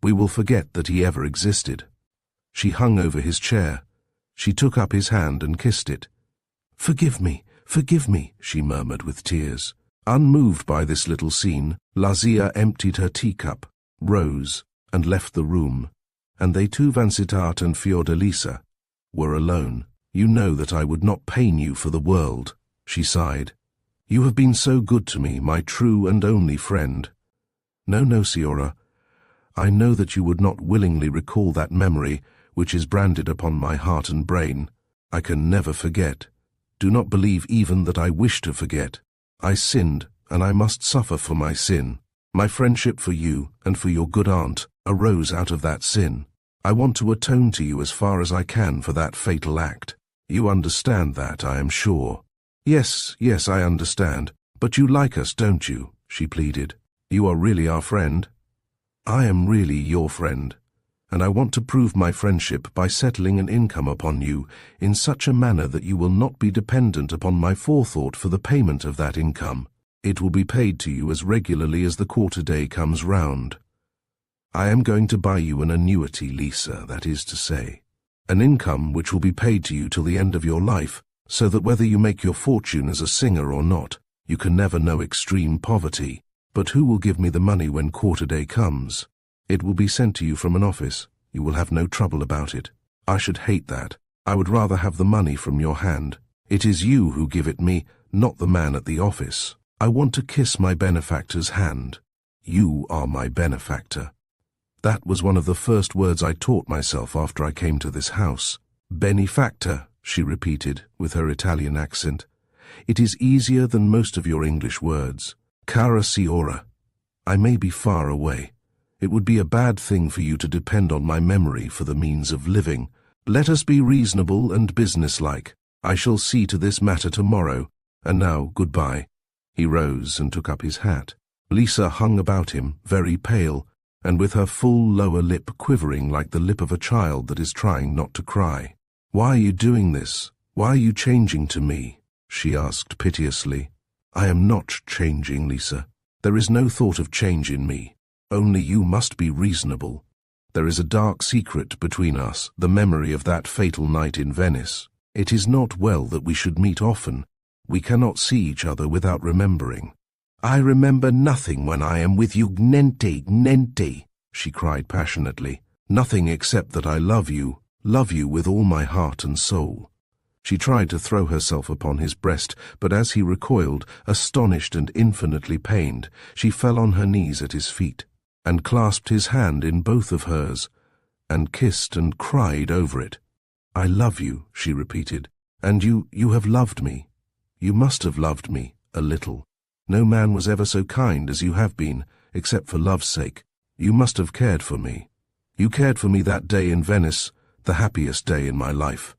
We will forget that he ever existed. She hung over his chair. She took up his hand and kissed it. Forgive me, she murmured with tears. Unmoved by this little scene, Lazia emptied her teacup, rose, and left the room, and they two, Vansittart and Fiordalisa, were alone. You know that I would not pain you for the world, she sighed. You have been so good to me, my true and only friend. No, Signora. I know that you would not willingly recall that memory which is branded upon my heart and brain. I can never forget. Do not believe even that I wish to forget. I sinned, and I must suffer for my sin. My friendship for you and for your good aunt arose out of that sin. I want to atone to you as far as I can for that fatal act. You understand that, I am sure. Yes, I understand. But you like us, don't you? She pleaded. You are really our friend? I am really your friend, and I want to prove my friendship by settling an income upon you in such a manner that you will not be dependent upon my forethought for the payment of that income. It will be paid to you as regularly as the quarter day comes round. I am going to buy you an annuity, Lisa, that is to say, an income which will be paid to you till the end of your life, so that whether you make your fortune as a singer or not, you can never know extreme poverty. But who will give me the money when quarter day comes? It will be sent to you from an office. You will have no trouble about it. I should hate that. I would rather have the money from your hand. It is you who give it me, not the man at the office. I want to kiss my benefactor's hand. You are my benefactor. That was one of the first words I taught myself after I came to this house. Benefactor, she repeated with her Italian accent. It is easier than most of your English words. Cara Signora, I may be far away. It would be a bad thing for you to depend on my memory for the means of living. Let us be reasonable and businesslike. I shall see to this matter tomorrow. And now, goodbye. He rose and took up his hat. Lisa hung about him, very pale, and with her full lower lip quivering like the lip of a child that is trying not to cry. Why are you doing this? Why are you changing to me? She asked piteously. I am not changing, Lisa. There is no thought of change in me. Only you must be reasonable. There is a dark secret between us, the memory of that fatal night in Venice. It is not well that we should meet often. We cannot see each other without remembering. I remember nothing when I am with you, niente, she cried passionately. Nothing except that I love you with all my heart and soul. She tried to throw herself upon his breast, but as he recoiled, astonished and infinitely pained, she fell on her knees at his feet, and clasped his hand in both of hers, and kissed and cried over it. I love you, she repeated, and you have loved me. You must have loved me, a little. No man was ever so kind as you have been, except for love's sake. You must have cared for me. You cared for me that day in Venice, the happiest day in my life.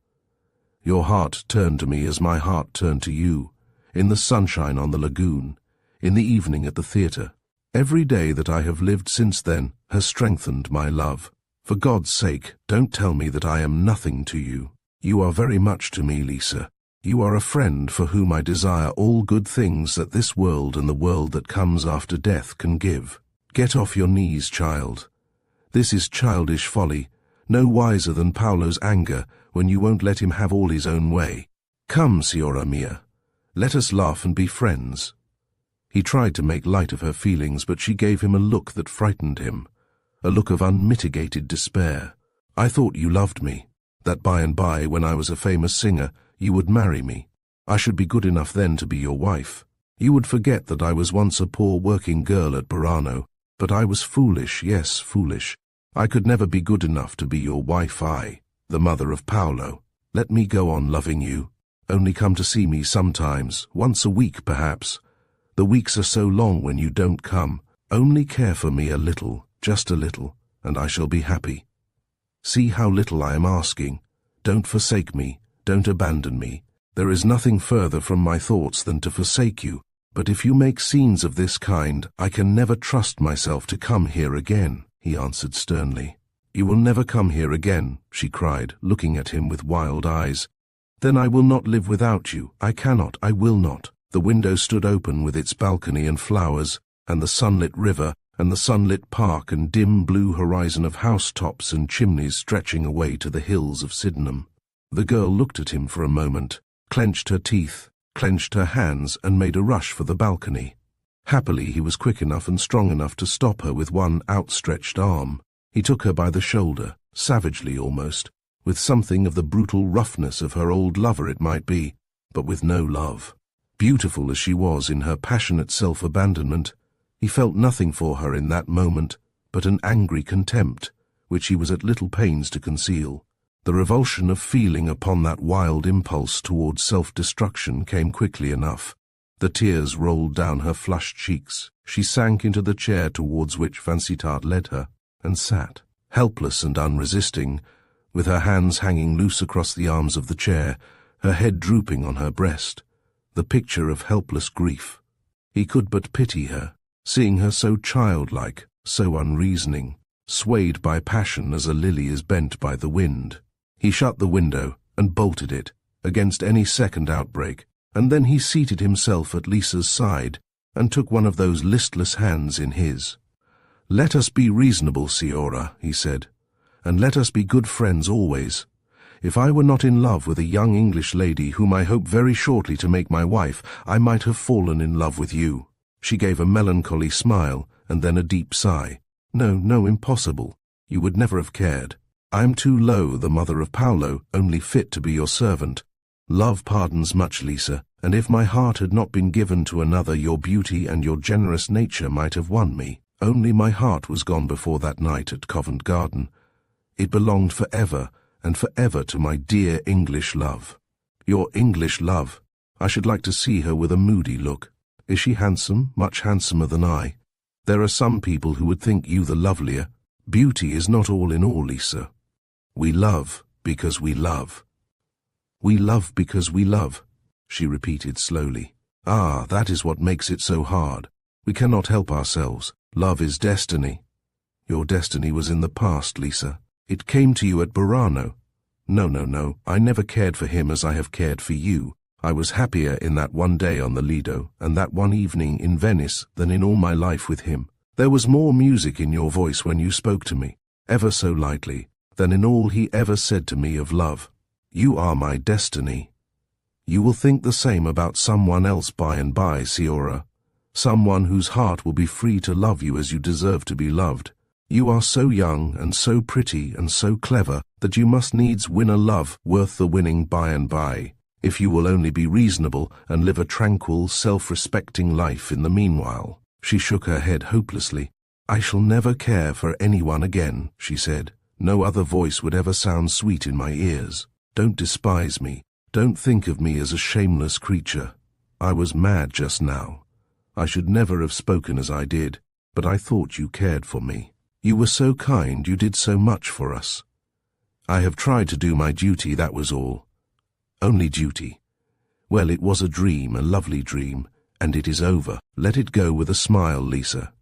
Your heart turned to me as my heart turned to you, in the sunshine on the lagoon, in the evening at the theatre. Every day that I have lived since then has strengthened my love. For God's sake, don't tell me that I am nothing to you. You are very much to me, Lisa. You are a friend for whom I desire all good things that this world and the world that comes after death can give. Get off your knees, child. This is childish folly, no wiser than Paolo's anger when you won't let him have all his own way. Come, Signora mia, let us laugh and be friends. He tried to make light of her feelings, but she gave him a look that frightened him, a look of unmitigated despair. I thought you loved me, that by and by, when I was a famous singer, you would marry me. I should be good enough then to be your wife. You would forget that I was once a poor working girl at Braddon, but I was foolish, yes, foolish. I could never be good enough to be your wife, I, the mother of Paolo. Let me go on loving you. Only come to see me sometimes, once a week perhaps. The weeks are so long when you don't come. Only care for me a little, just a little, and I shall be happy. See how little I am asking. Don't forsake me, don't abandon me. There is nothing further from my thoughts than to forsake you, but if you make scenes of this kind, I can never trust myself to come here again, he answered sternly. You will never come here again, she cried, looking at him with wild eyes. Then I will not live without you. I cannot, I will not. The window stood open with its balcony and flowers, and the sunlit river, and the sunlit park and dim blue horizon of housetops and chimneys stretching away to the hills of Sydenham. The girl looked at him for a moment, clenched her teeth, clenched her hands, and made a rush for the balcony. Happily he was quick enough and strong enough to stop her with one outstretched arm. He took her by the shoulder, savagely almost, with something of the brutal roughness of her old lover it might be, but with no love. Beautiful as she was in her passionate self-abandonment, he felt nothing for her in that moment but an angry contempt, which he was at little pains to conceal. The revulsion of feeling upon that wild impulse towards self-destruction came quickly enough. The tears rolled down her flushed cheeks. She sank into the chair towards which Vansittart led her, and sat, helpless and unresisting, with her hands hanging loose across the arms of the chair, her head drooping on her breast, the picture of helpless grief. He could but pity her, seeing her so childlike, so unreasoning, swayed by passion as a lily is bent by the wind. He shut the window and bolted it against any second outbreak, and then he seated himself at Lisa's side and took one of those listless hands in his. "Let us be reasonable, Signora," he said, "and let us be good friends always. If I were not in love with a young English lady whom I hope very shortly to make my wife, I might have fallen in love with you." She gave a melancholy smile and then a deep sigh. "No, no, impossible. You would never have cared. I am too low, the mother of Paolo, only fit to be your servant. Love pardons much, Lisa, and if my heart had not been given to another, your beauty and your generous nature might have won me. Only my heart was gone before that night at Covent Garden. It belonged forever and forever to my dear English love." "Your English love? I should like to see her with a moody look. Is she handsome, much handsomer than I? There are some people who would think you the lovelier. Beauty is not all in all, Lisa. We love because we love." "We love because we love," she repeated slowly. "Ah, that is what makes it so hard. We cannot help ourselves. Love is destiny." "Your destiny was in the past, Lisa. It came to you at Braddon." No, no, no. I never cared for him as I have cared for you. I was happier in that one day on the Lido and that one evening in Venice than in all my life with him. There was more music in your voice when you spoke to me, ever so lightly, than in all he ever said to me of love. You are my destiny. You will think the same about someone else by and by, Signora. Someone whose heart will be free to love you as you deserve to be loved. You are so young and so pretty and so clever that you must needs win a love worth the winning by and by, if you will only be reasonable and live a tranquil, self-respecting life in the meanwhile. She shook her head hopelessly. "I shall never care for anyone again," she said. "No other voice would ever sound sweet in my ears. Don't despise me. Don't think of me as a shameless creature. I was mad just now. I should never have spoken as I did, but I thought you cared for me. You were so kind, you did so much for us. I have tried to do my duty, that was all. Only duty. Well, it was a dream, a lovely dream, and it is over. Let it go with a smile, Lisa.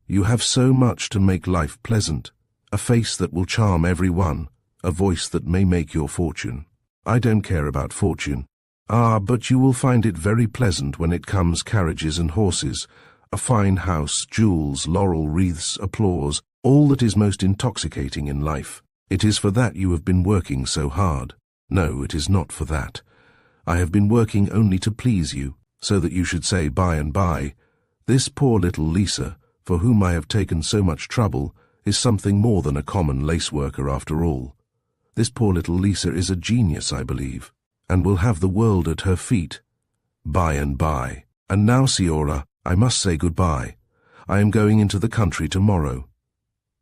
You have so much to make life pleasant, a face that will charm everyone, a voice that may make your fortune. I don't care about fortune. Ah, but you will find it very pleasant when it comes carriages and horses, a fine house, jewels, laurel wreaths, applause, all that is most intoxicating in life. It is for that you have been working so hard. No, it is not for that. I have been working only to please you, so that you should say by and by, this poor little Lisa, for whom I have taken so much trouble, is something more than a common lace-worker after all. This poor little Lisa is a genius, I believe, and will have the world at her feet by and by. And now, Signora, I must say goodbye. I am going into the country tomorrow.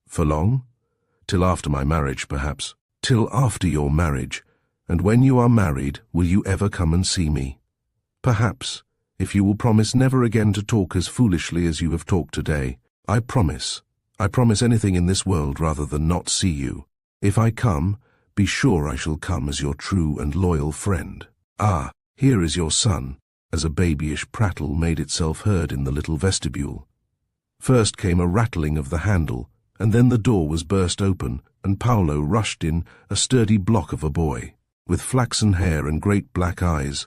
For long? Till after my marriage, perhaps. Till after your marriage. And when you are married, will you ever come and see me? Perhaps, if you will promise never again to talk as foolishly as you have talked today. I promise. I promise anything in this world rather than not see you. If I come, be sure I shall come as your true and loyal friend. Ah, here is your son, as a babyish prattle made itself heard in the little vestibule. First came a rattling of the handle, and then the door was burst open, and Paolo rushed in, a sturdy block of a boy, with flaxen hair and great black eyes,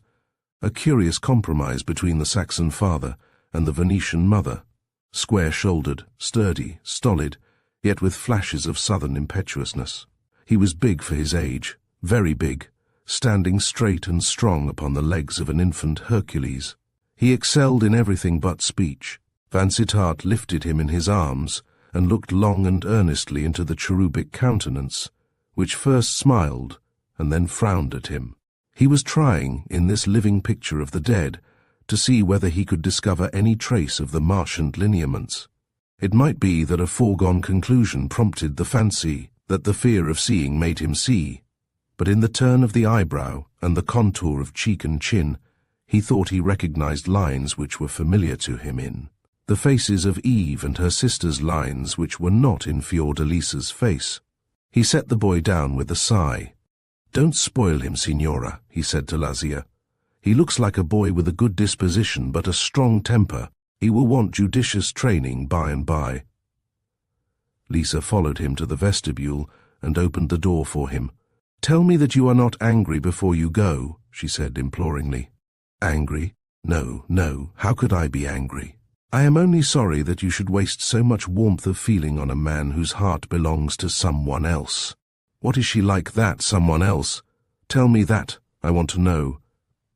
a curious compromise between the Saxon father and the Venetian mother, square-shouldered, sturdy, stolid, yet with flashes of southern impetuousness. He was big for his age, very big, standing straight and strong upon the legs of an infant Hercules. He excelled in everything but speech. Vansittart lifted him in his arms and looked long and earnestly into the cherubic countenance, which first smiled and then frowned at him. He was trying, in this living picture of the dead, to see whether he could discover any trace of the Marchant lineaments. It might be that a foregone conclusion prompted the fancy, that the fear of seeing made him see, but in the turn of the eyebrow and the contour of cheek and chin, he thought he recognized lines which were familiar to him in the faces of Eve and her sister's lines which were not in Fiordalisa's face. He set the boy down with a sigh. "Don't spoil him, Signora," he said to Lazia. "He looks like a boy with a good disposition but a strong temper. He will want judicious training by and by." Lisa followed him to the vestibule and opened the door for him. "Tell me that you are not angry before you go," she said imploringly. "Angry? No, no, how could I be angry? I am only sorry that you should waste so much warmth of feeling on a man whose heart belongs to someone else. What is she like, that someone else? Tell me that, I want to know.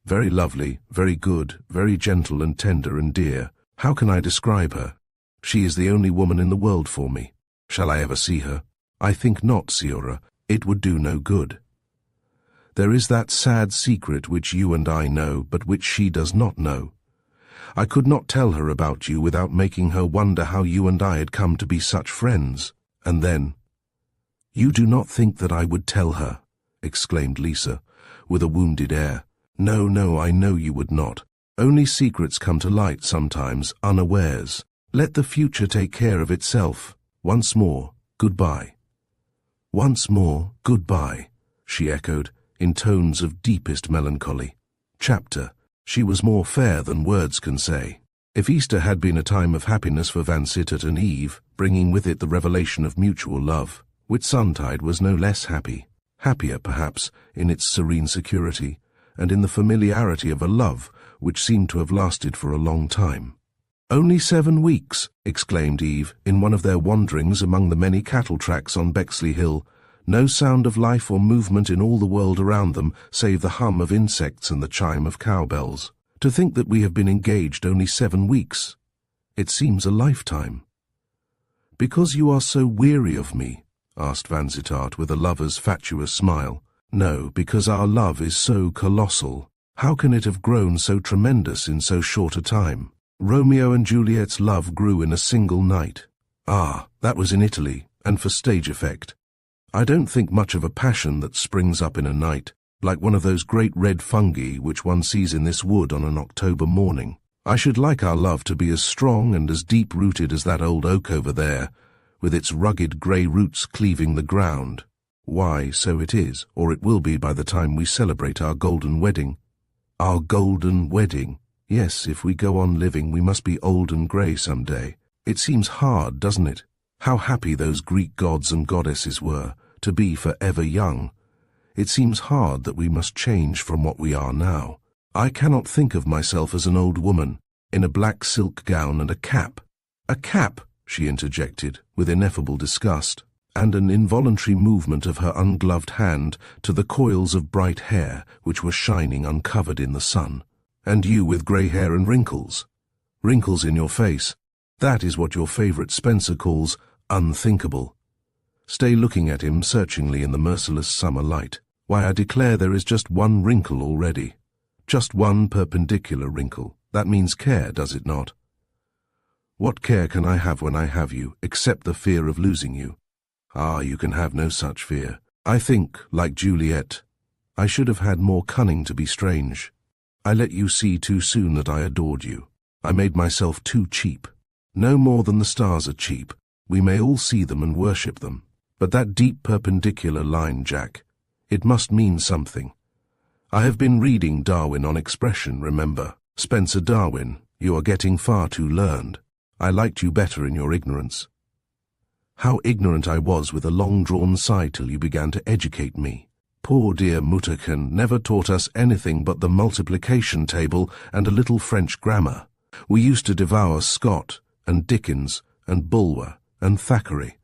Very lovely, very good, very gentle and tender and dear. How can I describe her? She is the only woman in the world for me. Shall I ever see her? I think not, Signora. It would do no good. There is that sad secret which you and I know, but which she does not know. I could not tell her about you without making her wonder how you and I had come to be such friends. And then—" "You do not think that I would tell her," exclaimed Lisa, with a wounded air. "No, no, I know you would not. Only secrets come to light sometimes, unawares. Let the future take care of itself. Once more, goodbye." "Once more, goodbye," she echoed, in tones of deepest melancholy. Chapter: She was more fair than words can say. If Easter had been a time of happiness for Vansittart and Eve, bringing with it the revelation of mutual love, Whitsuntide was no less happy, happier perhaps in its serene security, and in the familiarity of a love which seemed to have lasted for a long time. "Only 7 weeks," exclaimed Eve, in one of their wanderings among the many cattle tracks on Bexley Hill, no sound of life or movement in all the world around them save the hum of insects and the chime of cowbells. "To think that we have been engaged only 7 weeks. It seems a lifetime." "Because you are so weary of me?" asked Vansittart with a lover's fatuous smile. "No, because our love is so colossal. How can it have grown so tremendous in so short a time? Romeo and Juliet's love grew in a single night. Ah, that was in Italy, and for stage effect. I don't think much of a passion that springs up in a night, like one of those great red fungi which one sees in this wood on an October morning. I should like our love to be as strong and as deep-rooted as that old oak over there, with its rugged grey roots cleaving the ground. Why, so it is, or it will be by the time we celebrate our golden wedding. Our golden wedding. Yes, if we go on living, we must be old and grey some day. It seems hard, doesn't it? How happy those Greek gods and goddesses were, to be forever young. It seems hard that we must change from what we are now. I cannot think of myself as an old woman, in a black silk gown and a cap. "A cap," she interjected, with ineffable disgust, and an involuntary movement of her ungloved hand to the coils of bright hair which were shining uncovered in the sun. "And you with grey hair and wrinkles. Wrinkles in your face. That is what your favourite Spencer calls unthinkable." stay looking at him searchingly in the merciless summer light. Why, I declare there is just one wrinkle already. Just one perpendicular wrinkle. That means care, does it not? What care can I have when I have you, except the fear of losing you? Ah, you can have no such fear. I think, like Juliet, I should have had more cunning to be strange. I let you see too soon that I adored you. I made myself too cheap. No more than the stars are cheap. We may all see them and worship them. But that deep perpendicular line, Jack, it must mean something. I have been reading Darwin on expression, remember. Spencer Darwin, you are getting far too learned. I liked you better in your ignorance. How ignorant I was with a long-drawn sigh till you began to educate me. Poor dear Mutterchen never taught us anything but the multiplication table and a little French grammar. We used to devour Scott and Dickens and Bulwer and Thackeray.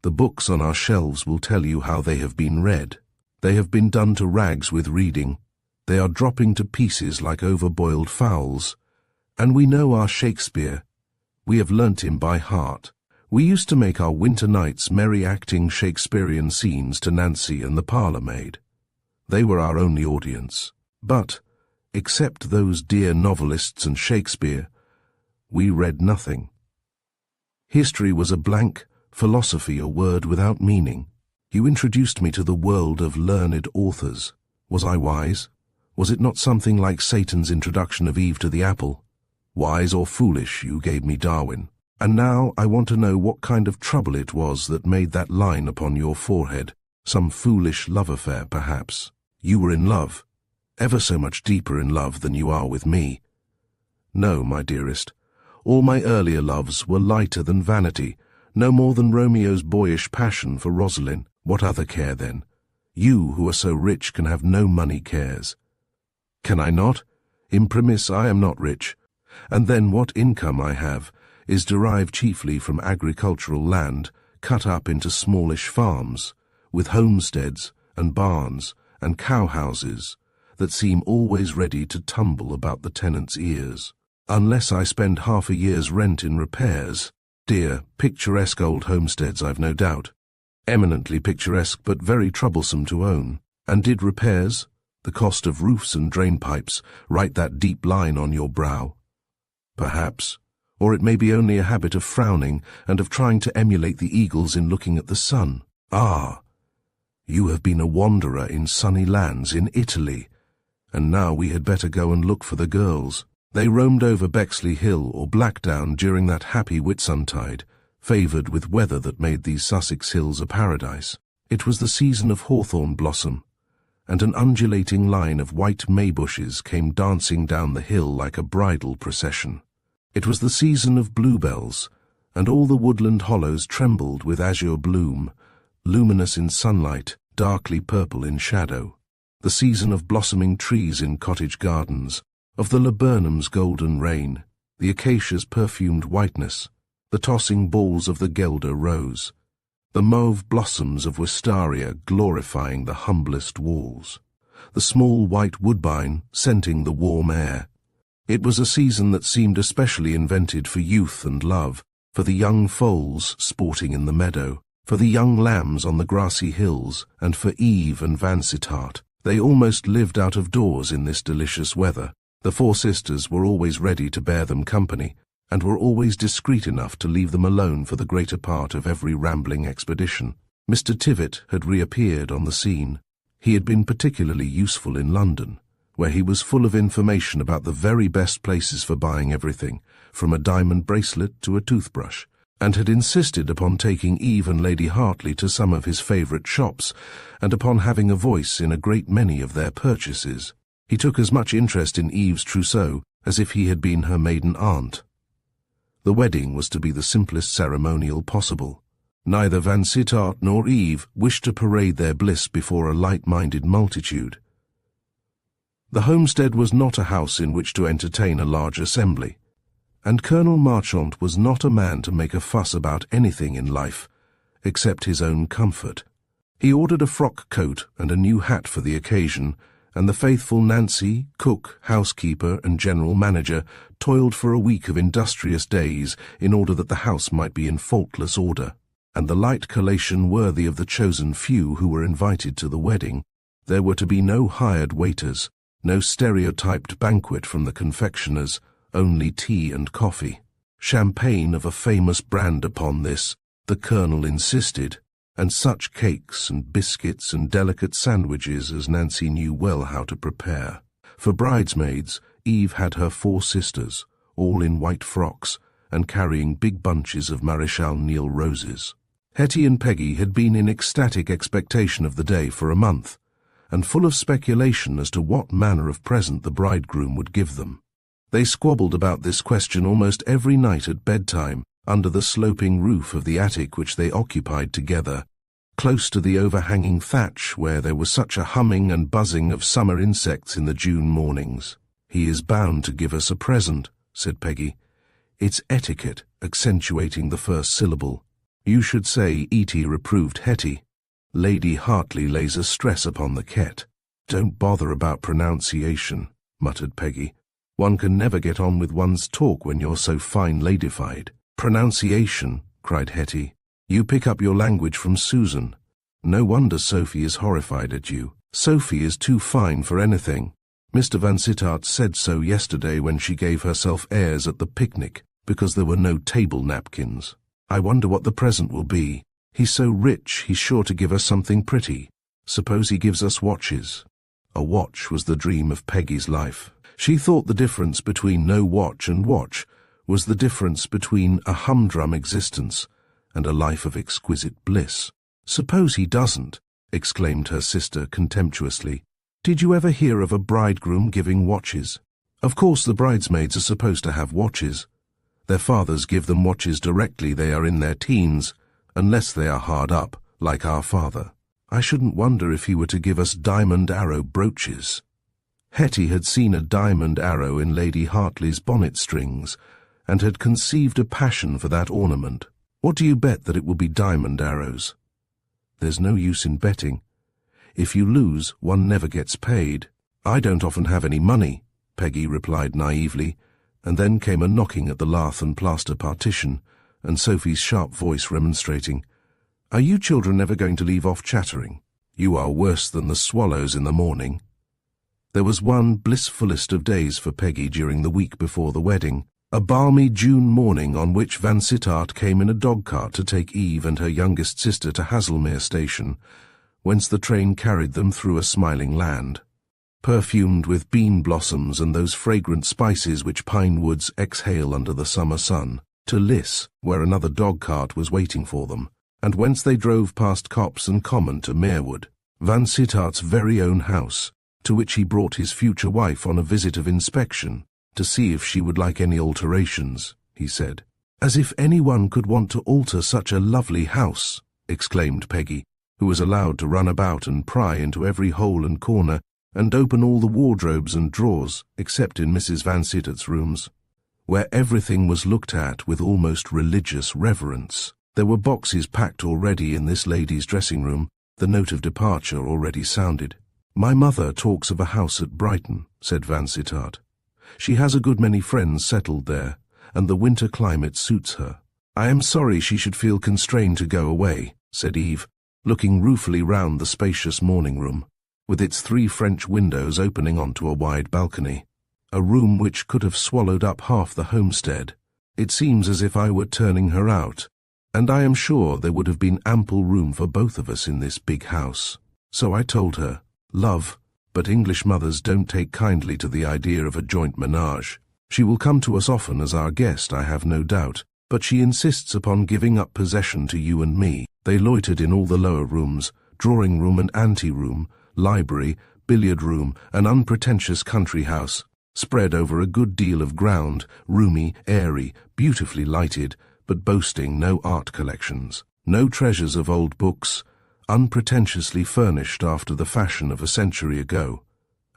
The books on our shelves will tell you how they have been read. They have been done to rags with reading. They are dropping to pieces like overboiled fowls. And we know our Shakespeare. We have learnt him by heart. We used to make our winter nights merry acting Shakespearean scenes to Nancy and the parlour maid. They were our only audience. But, except those dear novelists and Shakespeare, we read nothing. History was a blank, philosophy a word without meaning. You introduced me to the world of learned authors. Was I wise? Was it not something like Satan's introduction of Eve to the apple? Wise or foolish, you gave me Darwin. And now I want to know what kind of trouble it was that made that line upon your forehead. Some foolish love affair, perhaps. You were in love, ever so much deeper in love than you are with me. No, my dearest, all my earlier loves were lighter than vanity, no more than Romeo's boyish passion for Rosalind. What other care, then? You, who are so rich, can have no money cares. Can I not? Imprimis, I am not rich. And then what income I have is derived chiefly from agricultural land cut up into smallish farms, with homesteads and barns and cowhouses that seem always ready to tumble about the tenants' ears. Unless I spend half a year's rent in repairs. Dear, picturesque old homesteads, I've no doubt. Eminently picturesque, but very troublesome to own. And did repairs, the cost of roofs and drain-pipes, write that deep line on your brow? Perhaps. Or it may be only a habit of frowning and of trying to emulate the eagles in looking at the sun. Ah, you have been a wanderer in sunny lands in Italy, and now we had better go and look for the girls. They roamed over Bexley Hill or Blackdown during that happy Whitsuntide, favoured with weather that made these Sussex hills a paradise. It was the season of hawthorn blossom, and an undulating line of white may-bushes came dancing down the hill like a bridal procession. It was the season of bluebells, and all the woodland hollows trembled with azure bloom, luminous in sunlight, darkly purple in shadow. The season of blossoming trees in cottage gardens, of the laburnum's golden rain, the acacia's perfumed whiteness, the tossing balls of the guelder rose, the mauve blossoms of wistaria glorifying the humblest walls, the small white woodbine scenting the warm air. It was a season that seemed especially invented for youth and love, for the young foals sporting in the meadow, for the young lambs on the grassy hills, and for Eve and Vansittart. They almost lived out of doors in this delicious weather. The four sisters were always ready to bear them company, and were always discreet enough to leave them alone for the greater part of every rambling expedition. Mr. Tivitt had reappeared on the scene. He had been particularly useful in London, where he was full of information about the very best places for buying everything, from a diamond bracelet to a toothbrush, and had insisted upon taking Eve and Lady Hartley to some of his favourite shops, and upon having a voice in a great many of their purchases. He took as much interest in Eve's trousseau as if he had been her maiden aunt. The wedding was to be the simplest ceremonial possible. Neither Vansittart nor Eve wished to parade their bliss before a light-minded multitude. The homestead was not a house in which to entertain a large assembly, and Colonel Marchant was not a man to make a fuss about anything in life, except his own comfort. He ordered a frock coat and a new hat for the occasion, and the faithful Nancy, cook, housekeeper, and general manager toiled for a week of industrious days in order that the house might be in faultless order. and the light collation worthy of the chosen few who were invited to the wedding. There were to be no hired waiters, no stereotyped banquet from the confectioners, only tea and coffee. Champagne of a famous brand upon this, the Colonel insisted, and such cakes and biscuits and delicate sandwiches as Nancy knew well how to prepare. For bridesmaids, Eve had her 4 sisters, all in white frocks, and carrying big bunches of Maréchal Niel roses. Hetty and Peggy had been in ecstatic expectation of the day for a month, and full of speculation as to what manner of present the bridegroom would give them. They squabbled about this question almost every night at bedtime, under the sloping roof of the attic which they occupied together, close to the overhanging thatch where there was such a humming and buzzing of summer insects in the June mornings. "He is bound to give us a present," said Peggy. "It's etiquette, accentuating the first syllable. You should say E.T. reproved Hetty. Lady Hartley lays a stress upon the ket." "Don't bother about pronunciation," muttered Peggy. "One can never get on with one's talk when you're so fine ladyfied." "Pronunciation," cried Hetty. "You pick up your language from Susan. No wonder Sophie is horrified at you. Sophie is too fine for anything. Mr. Vansittart said so yesterday when she gave herself airs at the picnic because there were no table napkins. I wonder what the present will be. He's so rich, he's sure to give us something pretty. Suppose he gives us watches." A watch was the dream of Peggy's life. She thought the difference between no watch and watch was the difference between a humdrum existence and a life of exquisite bliss. "Suppose he doesn't," exclaimed her sister contemptuously. "Did you ever hear of a bridegroom giving watches? Of course the bridesmaids are supposed to have watches. Their fathers give them watches directly they are in their teens, unless they are hard up, like our father. I shouldn't wonder if he were to give us diamond arrow brooches." Hetty had seen a diamond arrow in Lady Hartley's bonnet strings, and had conceived a passion for that ornament. "What do you bet that it will be diamond arrows?" "There's no use in betting. If you lose, one never gets paid." "I don't often have any money," Peggy replied naively, and then came a knocking at the lath and plaster partition, and Sophie's sharp voice remonstrating. "Are you children never going to leave off chattering? You are worse than the swallows in the morning." There was one blissfulest of days for Peggy during the week before the wedding, a balmy June morning on which Vansittart came in a dog-cart to take Eve and her youngest sister to Haslemere station, whence the train carried them through a smiling land, perfumed with bean blossoms and those fragrant spices which pine woods exhale under the summer sun, to Liss, where another dog-cart was waiting for them, and whence they drove past copse and common to Merewood, Vansittart's very own house, to which he brought his future wife on a visit of inspection, to see if she would like any alterations, he said. "As if anyone could want to alter such a lovely house," exclaimed Peggy, who was allowed to run about and pry into every hole and corner, and open all the wardrobes and drawers, except in Mrs. Vansittart's rooms, where everything was looked at with almost religious reverence. There were boxes packed already in this lady's dressing-room, the note of departure already sounded. "My mother talks of a house at Brighton," said Vansittart. "She has a good many friends settled there, and the winter climate suits her." "I am sorry she should feel constrained to go away," said Eve, looking ruefully round the spacious morning-room, with its 3 French windows opening onto a wide balcony, a room which could have swallowed up half the homestead. "It seems as if I were turning her out, and I am sure there would have been ample room for both of us in this big house. So I told her, 'Love, but English mothers don't take kindly to the idea of a joint menage. She will come to us often as our guest, I have no doubt, but she insists upon giving up possession to you and me.' They loitered in all the lower rooms, drawing-room and ante-room, library, billiard-room, an unpretentious country house, spread over a good deal of ground, roomy, airy, beautifully lighted, but boasting no art collections, no treasures of old books, unpretentiously furnished after the fashion of a century ago,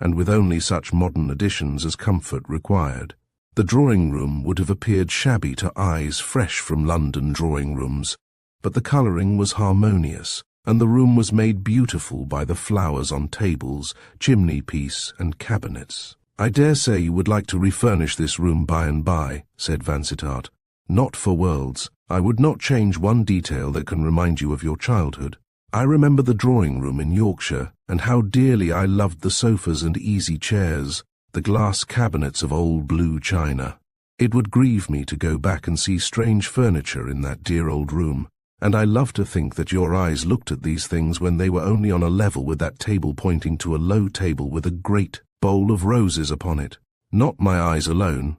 and with only such modern additions as comfort required. The drawing-room would have appeared shabby to eyes fresh from London drawing-rooms, but the colouring was harmonious, and the room was made beautiful by the flowers on tables, chimney-piece, and cabinets. "I dare say you would like to refurnish this room by and by," said Vansittart. Not for worlds. I would not change one detail that can remind you of your childhood. I remember the drawing room in Yorkshire, and how dearly I loved the sofas and easy chairs, the glass cabinets of old blue china. It would grieve me to go back and see strange furniture in that dear old room, and I love to think that your eyes looked at these things when they were only on a level with that table pointing to a low table with a great bowl of roses upon it. Not my eyes alone,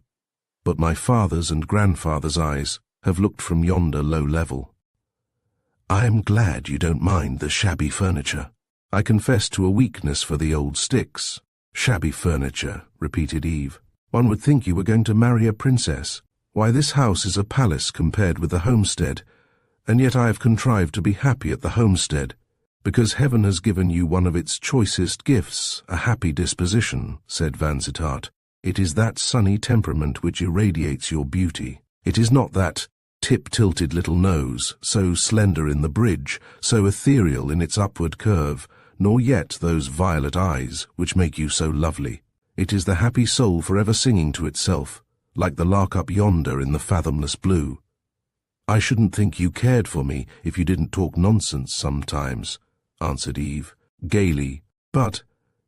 but my father's and grandfather's eyes have looked from yonder low level. I am glad you don't mind the shabby furniture. I confess to a weakness for the old sticks. Shabby furniture, repeated Eve. One would think you were going to marry a princess. Why, this house is a palace compared with the homestead, and yet I have contrived to be happy at the homestead, because heaven has given you one of its choicest gifts, a happy disposition, said Vansittart. It is that sunny temperament which irradiates your beauty. It is not that tip-tilted little nose, so slender in the bridge, so ethereal in its upward curve, nor yet those violet eyes which make you so lovely. It is the happy soul forever singing to itself, like the lark up yonder in the fathomless blue. I shouldn't think you cared for me if you didn't talk nonsense sometimes, answered Eve, gaily, but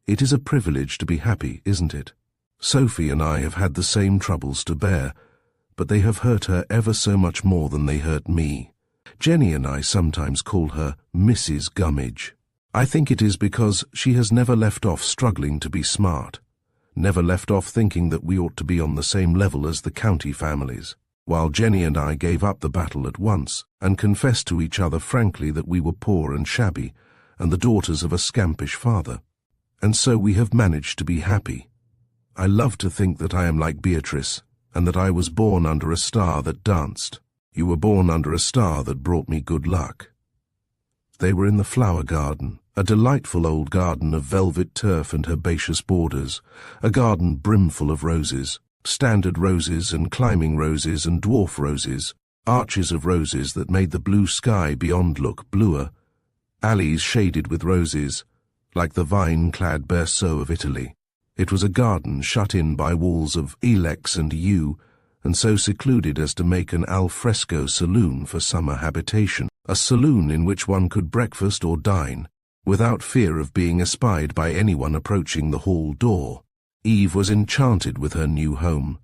it is a privilege to be happy, isn't it? Sophie and I have had the same troubles to bear, but they have hurt her ever so much more than they hurt me. Jenny and I sometimes call her Mrs. Gummidge. I think it is because she has never left off struggling to be smart, never left off thinking that we ought to be on the same level as the county families, while Jenny and I gave up the battle at once and confessed to each other frankly that we were poor and shabby and the daughters of a scampish father. And so we have managed to be happy. I love to think that I am like Beatrice, and that I was born under a star that danced. You were born under a star that brought me good luck. They were in the flower garden, a delightful old garden of velvet turf and herbaceous borders, a garden brimful of roses, standard roses and climbing roses and dwarf roses, arches of roses that made the blue sky beyond look bluer, alleys shaded with roses, like the vine-clad berceau of Italy. It was a garden shut in by walls of ilex and yew, and so secluded as to make an al fresco saloon for summer habitation, a saloon in which one could breakfast or dine, without fear of being espied by anyone approaching the hall door. Eve was enchanted with her new home.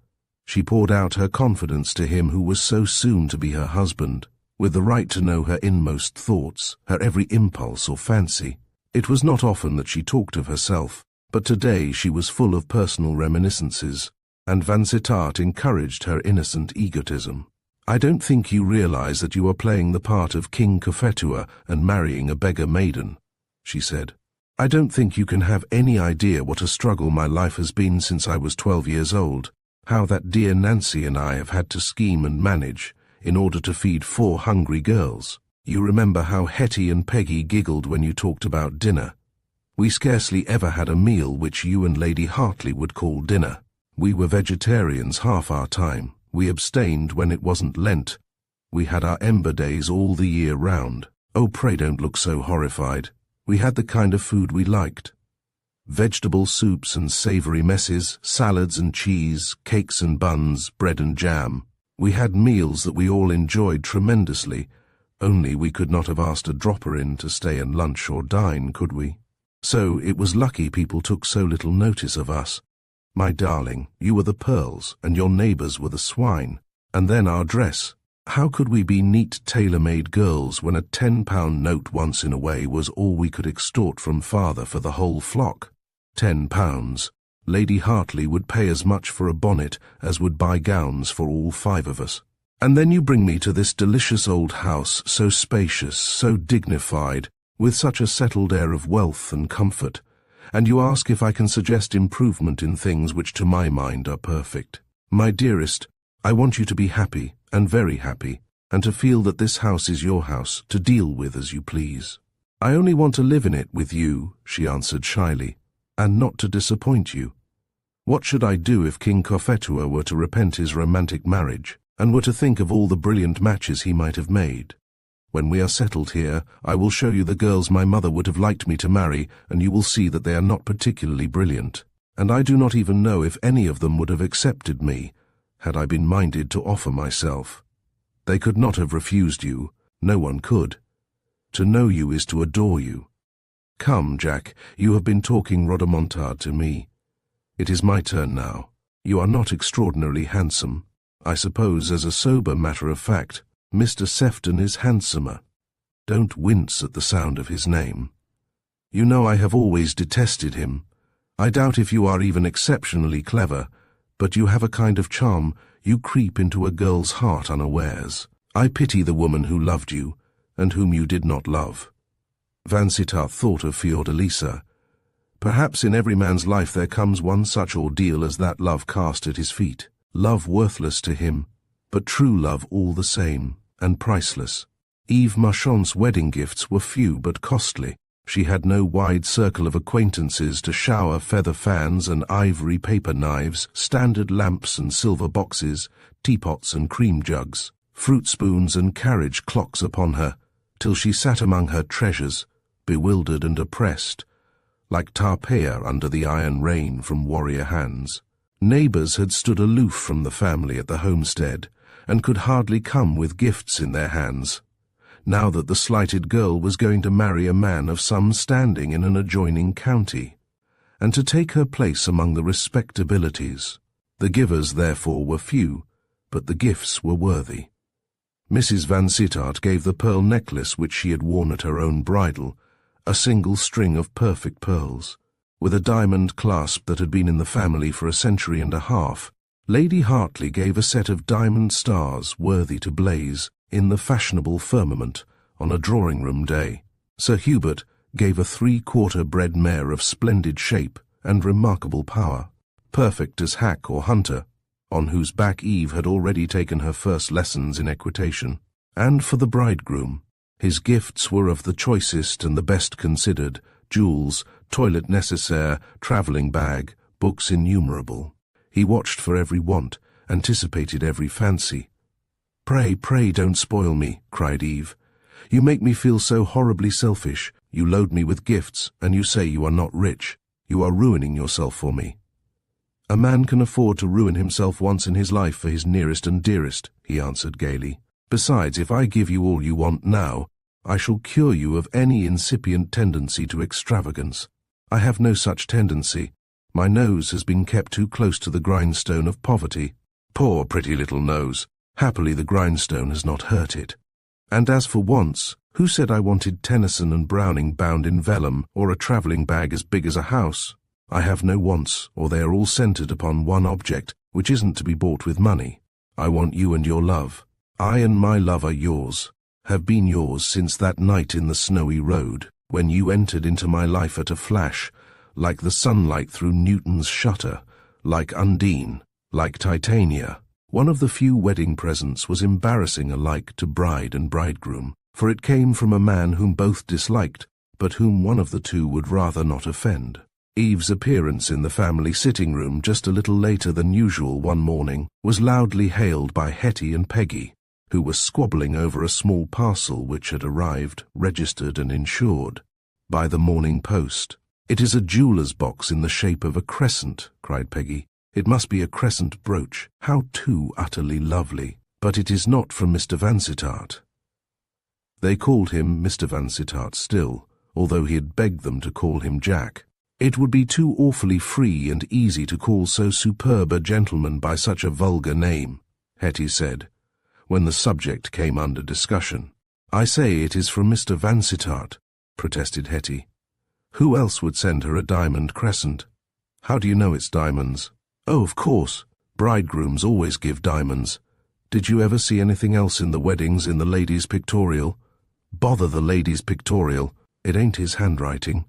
She poured out her confidence to him who was so soon to be her husband, with the right to know her inmost thoughts, her every impulse or fancy. It was not often that she talked of herself, but today she was full of personal reminiscences, and Vansittart encouraged her innocent egotism. I don't think you realize that you are playing the part of King Cophetua and marrying a beggar maiden, she said. I don't think you can have any idea what a struggle my life has been since I was 12 years old, how that dear Nancy and I have had to scheme and manage in order to feed 4 hungry girls. You remember how Hetty and Peggy giggled when you talked about dinner. We scarcely ever had a meal which you and Lady Hartley would call dinner. We were vegetarians half our time. We abstained when it wasn't Lent. We had our ember days all the year round. Oh, pray don't look so horrified. We had the kind of food we liked. Vegetable soups and savoury messes, salads and cheese, cakes and buns, bread and jam. We had meals that we all enjoyed tremendously, only we could not have asked a dropper in to stay and lunch or dine, could we? So it was lucky people took so little notice of us. My darling, you were the pearls, and your neighbours were the swine. And then our dress. How could we be neat tailor-made girls when a £10 note once in a way was all we could extort from father for the whole flock? £10. Lady Hartley would pay as much for a bonnet as would buy gowns for all 5 of us. And then you bring me to this delicious old house, so spacious, so dignified, with such a settled air of wealth and comfort, and you ask if I can suggest improvement in things which to my mind are perfect. My dearest, I want you to be happy, and very happy, and to feel that this house is your house, to deal with as you please. I only want to live in it with you, she answered shyly, and not to disappoint you. What should I do if King Cophetua were to repent his romantic marriage, and were to think of all the brilliant matches he might have made? When we are settled here, I will show you the girls my mother would have liked me to marry, and you will see that they are not particularly brilliant, and I do not even know if any of them would have accepted me, had I been minded to offer myself. They could not have refused you. No one could. To know you is to adore you. Come, Jack, you have been talking rhodomontade to me. It is my turn now. You are not extraordinarily handsome. I suppose, as a sober matter of fact, Mr. Sefton is handsomer. Don't wince at the sound of his name. You know I have always detested him. I doubt if you are even exceptionally clever, but you have a kind of charm. You creep into a girl's heart unawares. I pity the woman who loved you, and whom you did not love. Vansittart thought of Fiordalisa. Perhaps in every man's life there comes one such ordeal as that love cast at his feet. Love worthless to him, but true love all the same, and priceless. Eve Marchant's wedding gifts were few but costly. She had no wide circle of acquaintances to shower feather fans and ivory paper knives, standard lamps and silver boxes, teapots and cream jugs, fruit spoons and carriage clocks upon her, till she sat among her treasures, bewildered and oppressed, like Tarpeia under the iron rain from warrior hands. Neighbours had stood aloof from the family at the homestead, and could hardly come with gifts in their hands, now that the slighted girl was going to marry a man of some standing in an adjoining county, and to take her place among the respectabilities. The givers, therefore, were few, but the gifts were worthy. Mrs. Vansittart gave the pearl necklace which she had worn at her own bridal, a single string of perfect pearls, with a diamond clasp that had been in the family for a century and a half. Lady Hartley gave a set of diamond stars worthy to blaze in the fashionable firmament on a drawing-room day. Sir Hubert gave a 3/4 bred mare of splendid shape and remarkable power, perfect as hack or hunter, on whose back Eve had already taken her first lessons in equitation. And for the bridegroom, his gifts were of the choicest and the best considered: jewels, toilet nécessaire, travelling bag, books innumerable. He watched for every want, anticipated every fancy. "Pray, pray don't spoil me," cried Eve. "You make me feel so horribly selfish. You load me with gifts, and you say you are not rich. You are ruining yourself for me." "A man can afford to ruin himself once in his life for his nearest and dearest," he answered gaily. "Besides, if I give you all you want now, I shall cure you of any incipient tendency to extravagance. I have no such tendency. My nose has been kept too close to the grindstone of poverty. Poor pretty little nose. Happily the grindstone has not hurt it. And as for wants, who said I wanted Tennyson and Browning bound in vellum, or a travelling bag as big as a house? I have no wants, or they are all centred upon one object, which isn't to be bought with money. I want you and your love. I and my love are yours, have been yours since that night in the snowy road, when you entered into my life at a flash, like the sunlight through Newton's shutter, like Undine, like Titania. One of the few wedding presents was embarrassing alike to bride and bridegroom, for it came from a man whom both disliked, but whom one of the two would rather not offend. Eve's appearance in the family sitting-room just a little later than usual one morning was loudly hailed by Hetty and Peggy, who were squabbling over a small parcel which had arrived, registered and insured, by the morning post. "It is a jeweller's box in the shape of a crescent," cried Peggy. "It must be a crescent brooch. How too utterly lovely. But it is not from Mr. Vansittart." They called him Mr. Vansittart still, although he had begged them to call him Jack. It would be too awfully free and easy to call so superb a gentleman by such a vulgar name, Hetty said, when the subject came under discussion. "I say it is from Mr. Vansittart," protested Hetty. "Who else would send her a diamond crescent?" "How do you know it's diamonds?" "Oh, of course. Bridegrooms always give diamonds. Did you ever see anything else in the weddings in the ladies' pictorial?" "Bother the ladies' pictorial. It ain't his handwriting."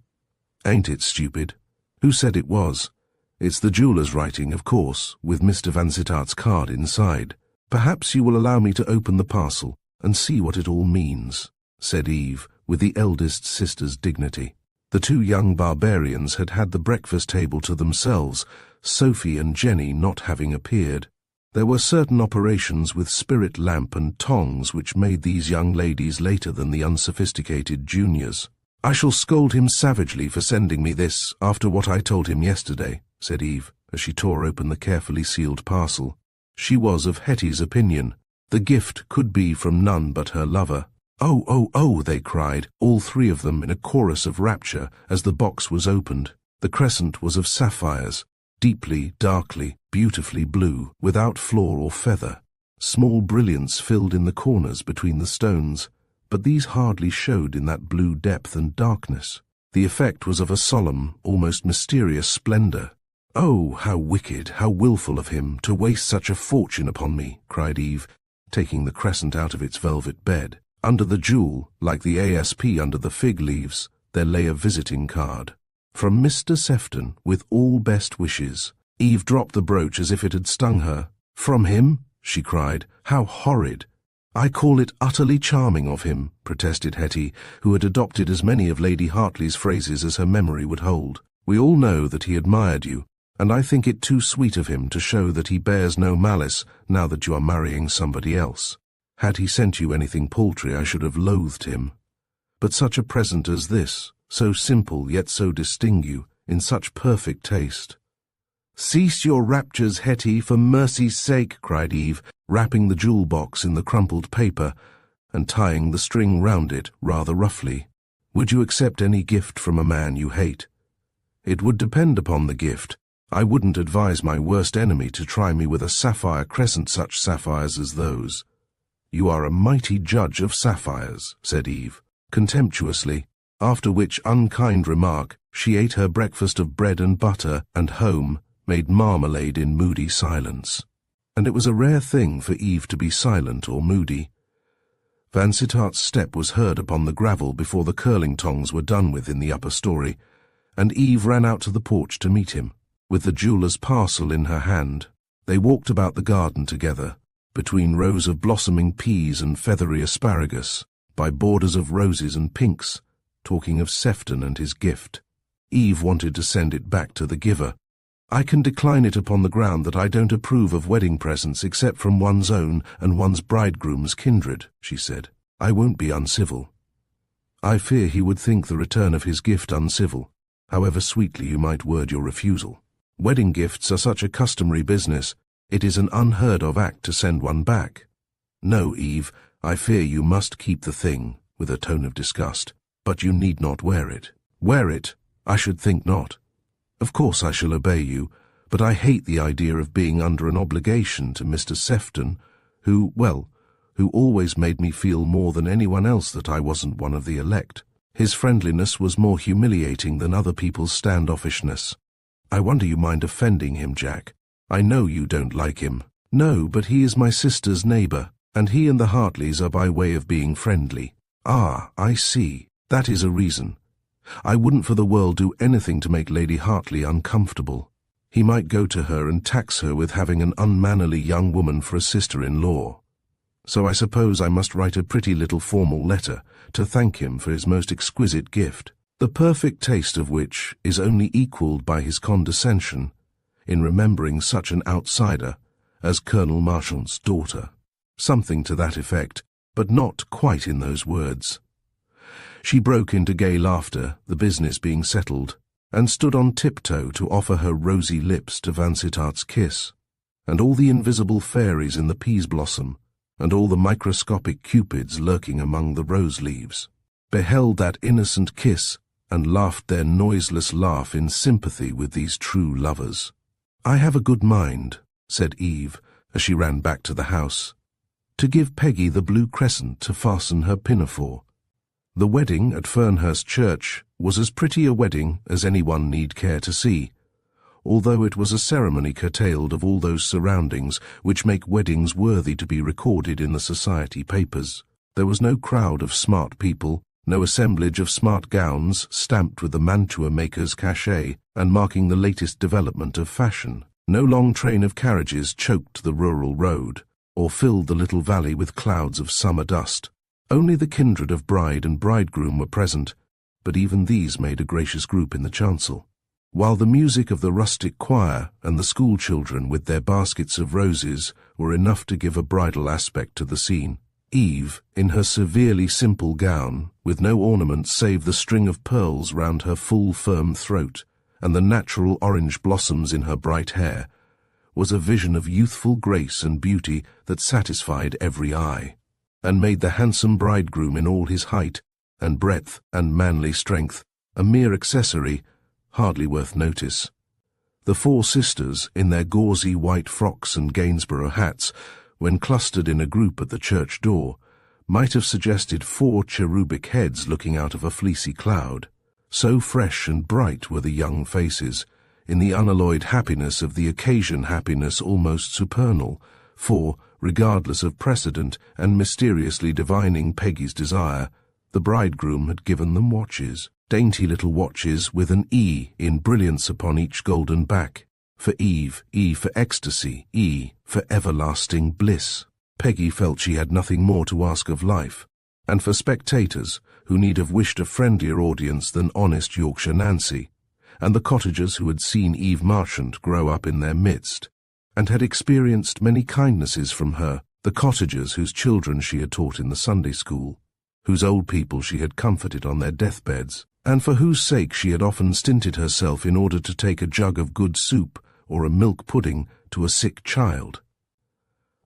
"Ain't it, stupid? Who said it was? It's the jeweller's writing, of course, with Mr. Vansittart's card inside. Perhaps you will allow me to open the parcel and see what it all means," said Eve, with the eldest sister's dignity. The two young barbarians had had the breakfast table to themselves, Sophie and Jenny not having appeared. There were certain operations with spirit lamp and tongs which made these young ladies later than the unsophisticated juniors. "I shall scold him savagely for sending me this after what I told him yesterday," said Eve, as she tore open the carefully sealed parcel. She was of Hetty's opinion, The gift could be from none but her lover. "Oh, oh, oh," they cried, all three of them in a chorus of rapture as the box was opened. The crescent was of sapphires, deeply, darkly, beautifully blue, without flaw or feather. Small brilliants filled in the corners between the stones, but these hardly showed in that blue depth and darkness. The effect was of a solemn, almost mysterious splendor. "Oh, how wicked, how wilful of him, to waste such a fortune upon me," cried Eve, taking the crescent out of its velvet bed. Under the jewel, like the ASP under the fig leaves, there lay a visiting card. "From Mr. Sefton, with all best wishes." Eve dropped the brooch as if it had stung her. "From him?" she cried. "How horrid!" "I call it utterly charming of him," protested Hetty, who had adopted as many of Lady Hartley's phrases as her memory would hold. "We all know that he admired you, and I think it too sweet of him to show that he bears no malice now that you are marrying somebody else. Had he sent you anything paltry, I should have loathed him. But such a present as this, so simple yet so distinct you, in such perfect taste." "Cease your raptures, Hetty, for mercy's sake," cried Eve, wrapping the jewel box in the crumpled paper and tying the string round it rather roughly. "Would you accept any gift from a man you hate?" "It would depend upon the gift. I wouldn't advise my worst enemy to try me with a sapphire crescent, such sapphires as those." "You are a mighty judge of sapphires," said Eve, contemptuously, after which unkind remark she ate her breakfast of bread and butter and home made marmalade in moody silence. And it was a rare thing for Eve to be silent or moody. Vansittart's step was heard upon the gravel before the curling tongs were done with in the upper story, and Eve ran out to the porch to meet him. With the jeweller's parcel in her hand, they walked about the garden together, between rows of blossoming peas and feathery asparagus, by borders of roses and pinks, talking of Sefton and his gift. Eve wanted to send it back to the giver. "I can decline it upon the ground that I don't approve of wedding presents except from one's own and one's bridegroom's kindred," she said. "I won't be uncivil." "I fear he would think the return of his gift uncivil, however sweetly you might word your refusal. Wedding gifts are such a customary business, it is an unheard-of act to send one back. No, Eve, I fear you must keep the thing," with a tone of disgust, "but you need not wear it." "Wear it? I should think not. Of course I shall obey you, but I hate the idea of being under an obligation to Mr. Sefton, who always made me feel more than anyone else that I wasn't one of the elect. His friendliness was more humiliating than other people's standoffishness. I wonder you mind offending him, Jack. I know you don't like him." "No, but he is my sister's neighbour, and he and the Hartleys are by way of being friendly." "Ah, I see. That is a reason. I wouldn't for the world do anything to make Lady Hartley uncomfortable. He might go to her and tax her with having an unmannerly young woman for a sister-in-law. So I suppose I must write a pretty little formal letter to thank him for his most exquisite gift, the perfect taste of which is only equalled by his condescension in remembering such an outsider as Colonel Marchant's daughter." Something to that effect, but not quite in those words. She broke into gay laughter, the business being settled, and stood on tiptoe to offer her rosy lips to Vansittart's kiss, and all the invisible fairies in the peas blossom, and all the microscopic cupids lurking among the rose leaves, beheld that innocent kiss and laughed their noiseless laugh in sympathy with these true lovers. "I have a good mind," said Eve, as she ran back to the house, "to give Peggy the blue crescent to fasten her pinafore." The wedding at Fernhurst Church was as pretty a wedding as anyone need care to see, although it was a ceremony curtailed of all those surroundings which make weddings worthy to be recorded in the society papers. There was no crowd of smart people, no assemblage of smart gowns stamped with the mantua-maker's cachet and marking the latest development of fashion. No long train of carriages choked the rural road, or filled the little valley with clouds of summer dust. Only the kindred of bride and bridegroom were present, but even these made a gracious group in the chancel, while the music of the rustic choir and the school children with their baskets of roses were enough to give a bridal aspect to the scene. Eve, in her severely simple gown, with no ornaments save the string of pearls round her full firm throat and the natural orange blossoms in her bright hair, was a vision of youthful grace and beauty that satisfied every eye, and made the handsome bridegroom in all his height and breadth and manly strength a mere accessory, hardly worth notice. The four sisters, in their gauzy white frocks and Gainsborough hats, when clustered in a group at the church door, might have suggested four cherubic heads looking out of a fleecy cloud. So fresh and bright were the young faces, in the unalloyed happiness of the occasion, happiness almost supernal, for, regardless of precedent and mysteriously divining Peggy's desire, the bridegroom had given them watches, dainty little watches with an E in brilliance upon each golden back. For Eve, E for ecstasy, E for everlasting bliss. Peggy felt she had nothing more to ask of life, and for spectators, who need have wished a friendlier audience than honest Yorkshire Nancy, and the cottagers who had seen Eve Marchant grow up in their midst, and had experienced many kindnesses from her, the cottagers whose children she had taught in the Sunday school, whose old people she had comforted on their deathbeds, and for whose sake she had often stinted herself in order to take a jug of good soup or a milk pudding to a sick child.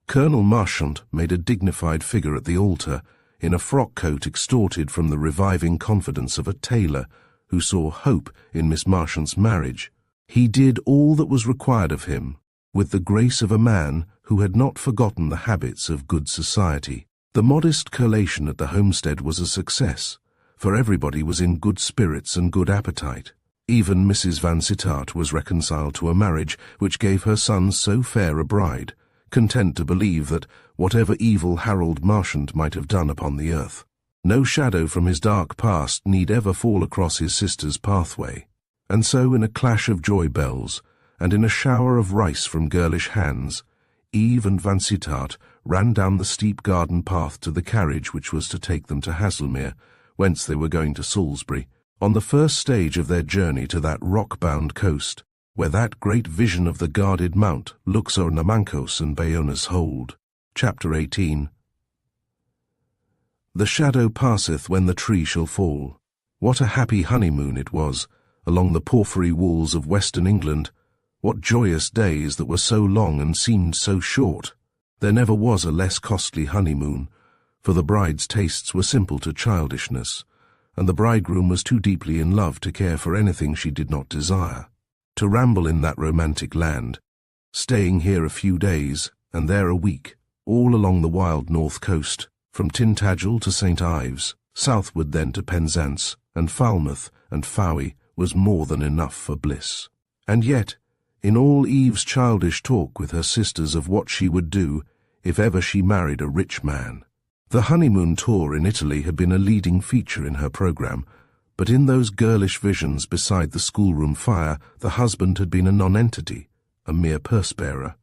Colonel Marchant made a dignified figure at the altar, in a frock-coat extorted from the reviving confidence of a tailor who saw hope in Miss Marchant's marriage. He did all that was required of him, with the grace of a man who had not forgotten the habits of good society. The modest collation at the homestead was a success, for everybody was in good spirits and good appetite. Even Mrs. Vansittart was reconciled to a marriage which gave her son so fair a bride, content to believe that, whatever evil Harold Marchant might have done upon the earth, no shadow from his dark past need ever fall across his sister's pathway. And so, in a clash of joy bells, and in a shower of rice from girlish hands, Eve and Vansittart ran down the steep garden path to the carriage which was to take them to Haslemere, whence they were going to Salisbury, on the first stage of their journey to that rock-bound coast, where that great vision of the guarded mount looks o'er Namancos and Bayona's hold. Chapter 18. The shadow passeth when the tree shall fall. What a happy honeymoon it was, along the porphyry walls of western England. What joyous days that were so long and seemed so short. There never was a less costly honeymoon, for the bride's tastes were simple to childishness, and the bridegroom was too deeply in love to care for anything she did not desire. To ramble in that romantic land, staying here a few days and there a week, all along the wild north coast, from Tintagel to St. Ives, southward then to Penzance and Falmouth and Fowey, was more than enough for bliss. And yet, in all Eve's childish talk with her sisters of what she would do if ever she married a rich man, the honeymoon tour in Italy had been a leading feature in her programme, but in those girlish visions beside the schoolroom fire the husband had been a nonentity, a mere purse-bearer,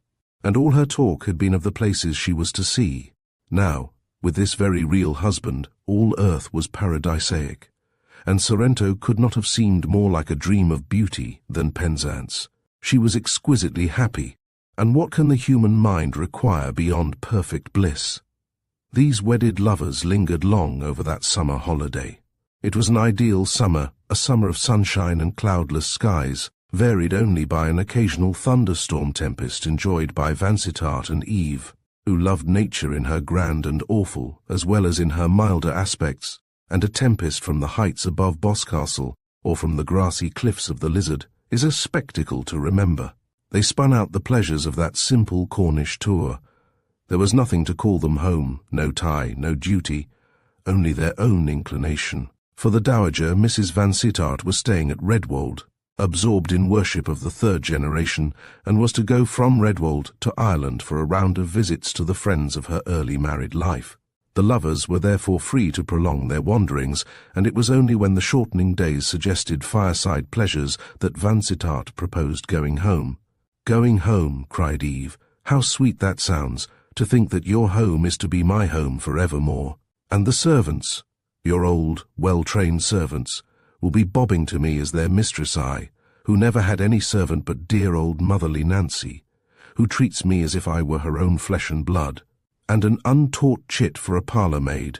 and all her talk had been of the places she was to see. Now, with this very real husband, all earth was paradisaic, and Sorrento could not have seemed more like a dream of beauty than Penzance. She was exquisitely happy, and what can the human mind require beyond perfect bliss? These wedded lovers lingered long over that summer holiday. It was an ideal summer, a summer of sunshine and cloudless skies, varied only by an occasional thunderstorm tempest enjoyed by Vansittart and Eve, who loved nature in her grand and awful as well as in her milder aspects, and a tempest from the heights above Boscastle or from the grassy cliffs of the Lizard is a spectacle to remember. They spun out the pleasures of that simple Cornish tour. There was nothing to call them home, no tie, no duty, only their own inclination. For the dowager, Mrs. Vansittart was staying at Redwold, absorbed in worship of the third generation, and was to go from Redwold to Ireland for a round of visits to the friends of her early married life. The lovers were therefore free to prolong their wanderings, and it was only when the shortening days suggested fireside pleasures that Vansittart proposed going home. "Going home," cried Eve. "How sweet that sounds, to think that your home is to be my home for evermore. And the servants, your old, well-trained servants, will be bobbing to me as their mistress I, who never had any servant but dear old motherly Nancy, who treats me as if I were her own flesh and blood, and an untaught chit for a parlour-maid,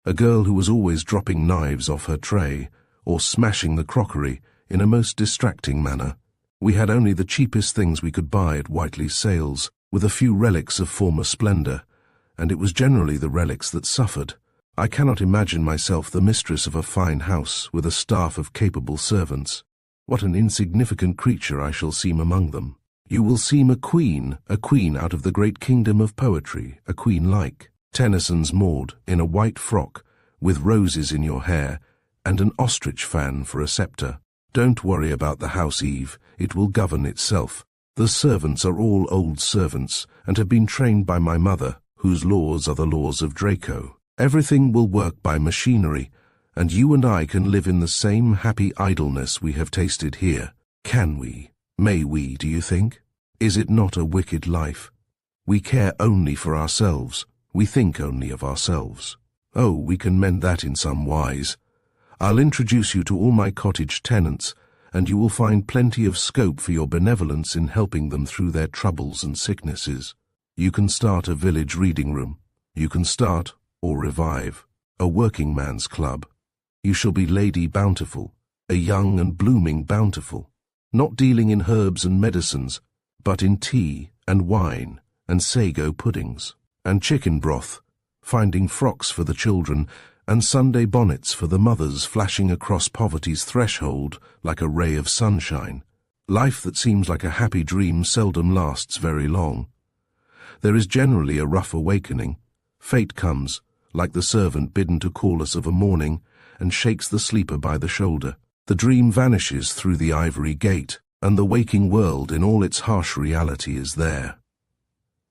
a girl who was always dropping knives off her tray, or smashing the crockery in a most distracting manner. We had only the cheapest things we could buy at Whiteley's sales, with a few relics of former splendor, and it was generally the relics that suffered. I cannot imagine myself the mistress of a fine house with a staff of capable servants. What an insignificant creature I shall seem among them. You will seem a queen out of the great kingdom of poetry, a queen like Tennyson's Maud, in a white frock, with roses in your hair, and an ostrich fan for a scepter. Don't worry about the house, Eve, it will govern itself. The servants are all old servants, and have been trained by my mother, whose laws are the laws of Draco. Everything will work by machinery, and you and I can live in the same happy idleness we have tasted here. Can we? May we, do you think? Is it not a wicked life? We care only for ourselves. We think only of ourselves. Oh, we can mend that in some wise. I'll introduce you to all my cottage tenants, and you will find plenty of scope for your benevolence in helping them through their troubles and sicknesses. You can start a village reading room. You can start, or revive, a working man's club. You shall be Lady Bountiful, a young and blooming Bountiful, not dealing in herbs and medicines, but in tea and wine and sago puddings and chicken broth, finding frocks for the children and Sunday bonnets for the mothers flashing across poverty's threshold like a ray of sunshine. Life that seems like a happy dream seldom lasts very long. There is generally a rough awakening. Fate comes, like the servant bidden to call us of a morning, and shakes the sleeper by the shoulder. The dream vanishes through the ivory gate, and the waking world in all its harsh reality is there.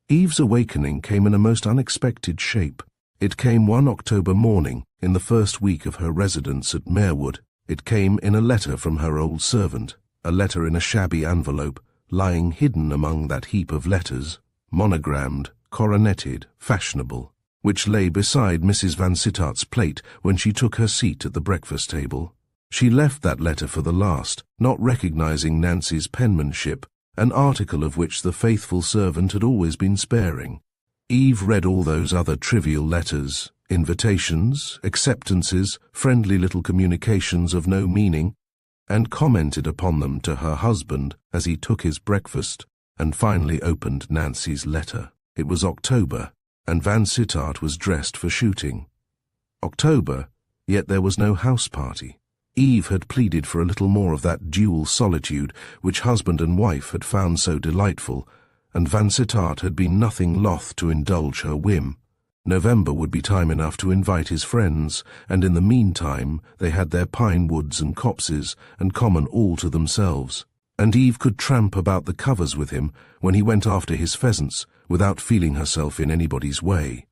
Eve's awakening came in a most unexpected shape. It came one October morning, in the first week of her residence at Marewood. It came in a letter from her old servant, a letter in a shabby envelope, lying hidden among that heap of letters, monogrammed, coroneted, fashionable, which lay beside Mrs. Vansittart's plate when she took her seat at the breakfast table. She left that letter for the last, not recognizing Nancy's penmanship, an article of which the faithful servant had always been sparing. Eve read all those other trivial letters, invitations, acceptances, friendly little communications of no meaning, and commented upon them to her husband as he took his breakfast and finally opened Nancy's letter. It was October, and Vansittart was dressed for shooting. October, yet there was no house party. Eve had pleaded for a little more of that dual solitude which husband and wife had found so delightful, and Vansittart had been nothing loth to indulge her whim. November would be time enough to invite his friends, and in the meantime they had their pine woods and copses and common all to themselves, and Eve could tramp about the covers with him when he went after his pheasants without feeling herself in anybody's way.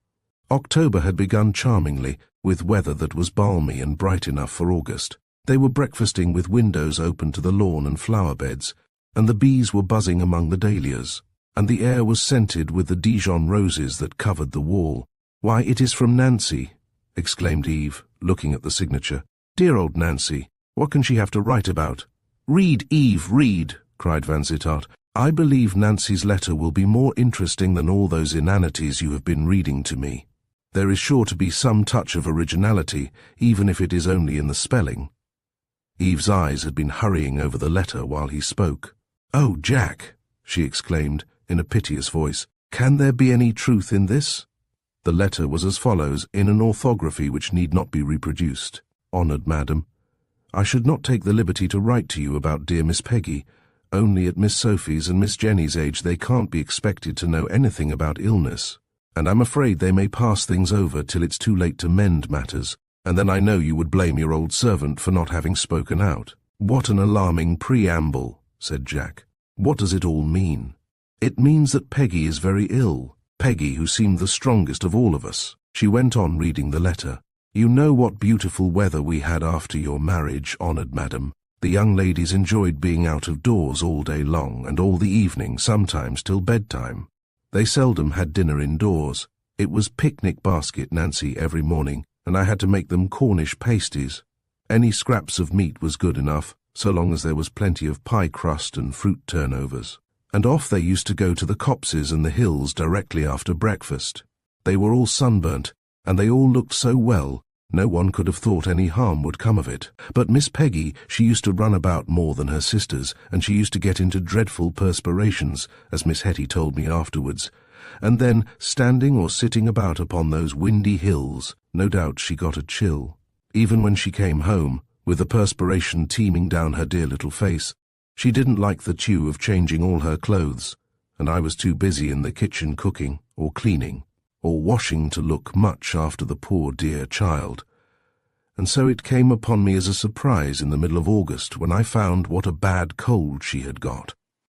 October had begun charmingly, with weather that was balmy and bright enough for August. They were breakfasting with windows open to the lawn and flower beds, and the bees were buzzing among the dahlias, and the air was scented with the Dijon roses that covered the wall. "Why, it is from Nancy," exclaimed Eve, looking at the signature. "Dear old Nancy, what can she have to write about?" "Read, Eve, read," cried Vansittart. "I believe Nancy's letter will be more interesting than all those inanities you have been reading to me. There is sure to be some touch of originality, even if it is only in the spelling." Eve's eyes had been hurrying over the letter while he spoke. "Oh, Jack," she exclaimed, in a piteous voice, "can there be any truth in this?" The letter was as follows, in an orthography which need not be reproduced. "Honoured Madam, I should not take the liberty to write to you about dear Miss Peggy. Only at Miss Sophie's and Miss Jenny's age they can't be expected to know anything about illness, and I'm afraid they may pass things over till it's too late to mend matters, and then I know you would blame your old servant for not having spoken out." "What an alarming preamble," said Jack. "What does it all mean?" "It means that Peggy is very ill. Peggy, who seemed the strongest of all of us." She went on reading the letter. "You know what beautiful weather we had after your marriage, honoured madam. The young ladies enjoyed being out of doors all day long and all the evening, sometimes till bedtime. They seldom had dinner indoors. It was picnic basket, Nancy, every morning, and I had to make them Cornish pasties. Any scraps of meat was good enough, so long as there was plenty of pie crust and fruit turnovers. And off they used to go to the copses and the hills directly after breakfast. They were all sunburnt, and they all looked so well, No one could have thought any harm would come of it. But Miss Peggy, she used to run about more than her sisters, and she used to get into dreadful perspirations, as Miss Hetty told me afterwards. And then, standing or sitting about upon those windy hills, no doubt she got a chill. Even when she came home, with the perspiration teeming down her dear little face, she didn't like the chew of changing all her clothes, and I was too busy in the kitchen cooking, or cleaning, or washing to look much after the poor dear child. And so it came upon me as a surprise in the middle of August when I found what a bad cold she had got.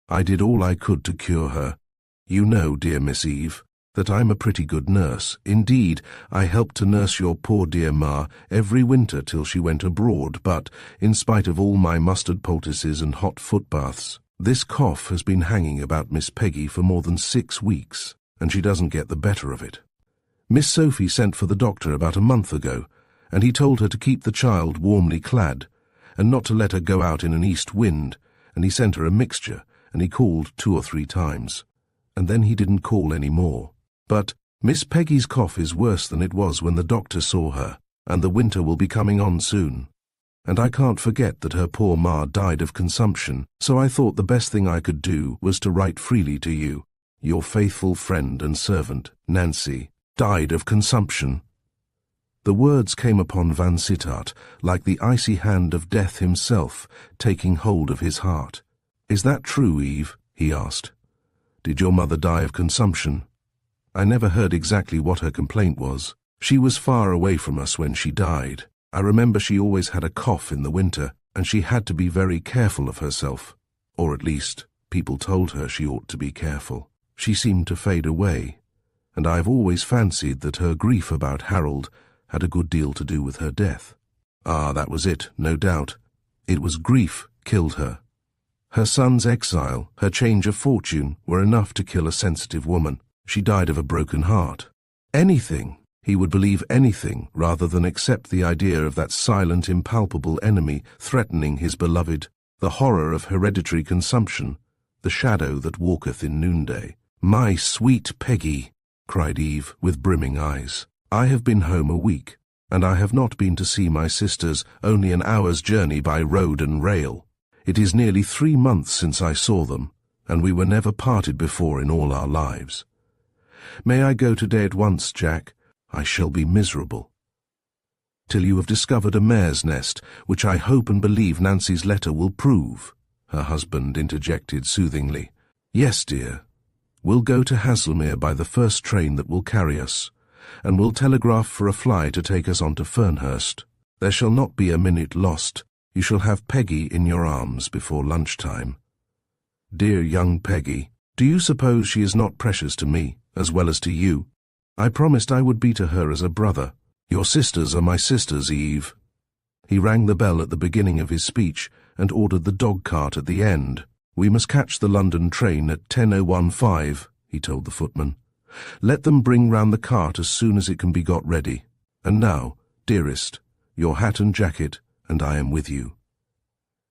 I did all I could to cure her. You know, dear Miss Eve, that I'm a pretty good nurse. Indeed, I helped to nurse your poor dear Ma every winter till she went abroad, but, in spite of all my mustard poultices and hot foot baths, this cough has been hanging about Miss Peggy for more than 6 weeks, and she doesn't get the better of it. Miss Sophie sent for the doctor about a month ago, and he told her to keep the child warmly clad, and not to let her go out in an east wind, and he sent her a mixture, and he called 2 or 3 times, and then he didn't call any more. But Miss Peggy's cough is worse than it was when the doctor saw her, and the winter will be coming on soon. And I can't forget that her poor Ma died of consumption, so I thought the best thing I could do was to write freely to you. Your faithful friend and servant, Nancy, died of consumption. The words came upon Vansittart like the icy hand of death himself taking hold of his heart. "Is that true, Eve?" he asked. "Did your mother die of consumption?" I never heard exactly what her complaint was. She was far away from us when she died. I remember she always had a cough in the winter, and she had to be very careful of herself. Or at least, people told her she ought to be careful. She seemed to fade away, and I've always fancied that her grief about Harold had a good deal to do with her death. Ah, that was it, no doubt. It was grief killed her. Her son's exile, her change of fortune, were enough to kill a sensitive woman. She died of a broken heart. Anything, he would believe anything, rather than accept the idea of that silent, impalpable enemy threatening his beloved, the horror of hereditary consumption, the shadow that walketh in noonday. "My sweet Peggy," cried Eve, with brimming eyes, "I have been home a week, and I have not been to see my sisters, only an hour's journey by road and rail. It is nearly 3 months since I saw them, and we were never parted before in all our lives. May I go today at once, Jack? I shall be miserable." "Till you have discovered a mare's nest, which I hope and believe Nancy's letter will prove," her husband interjected soothingly. "Yes, dear. We'll go to Haslemere by the first train that will carry us, and we'll telegraph for a fly to take us on to Fernhurst. There shall not be a minute lost. You shall have Peggy in your arms before lunchtime." Dear young Peggy, do you suppose she is not precious to me, as well as to you? I promised I would be to her as a brother. Your sisters are my sisters, Eve. He rang the bell at the beginning of his speech and ordered the dog-cart at the end. "We must catch the London train at 10:15, he told the footman. "Let them bring round the cart as soon as it can be got ready. And now, dearest, your hat and jacket, and I am with you."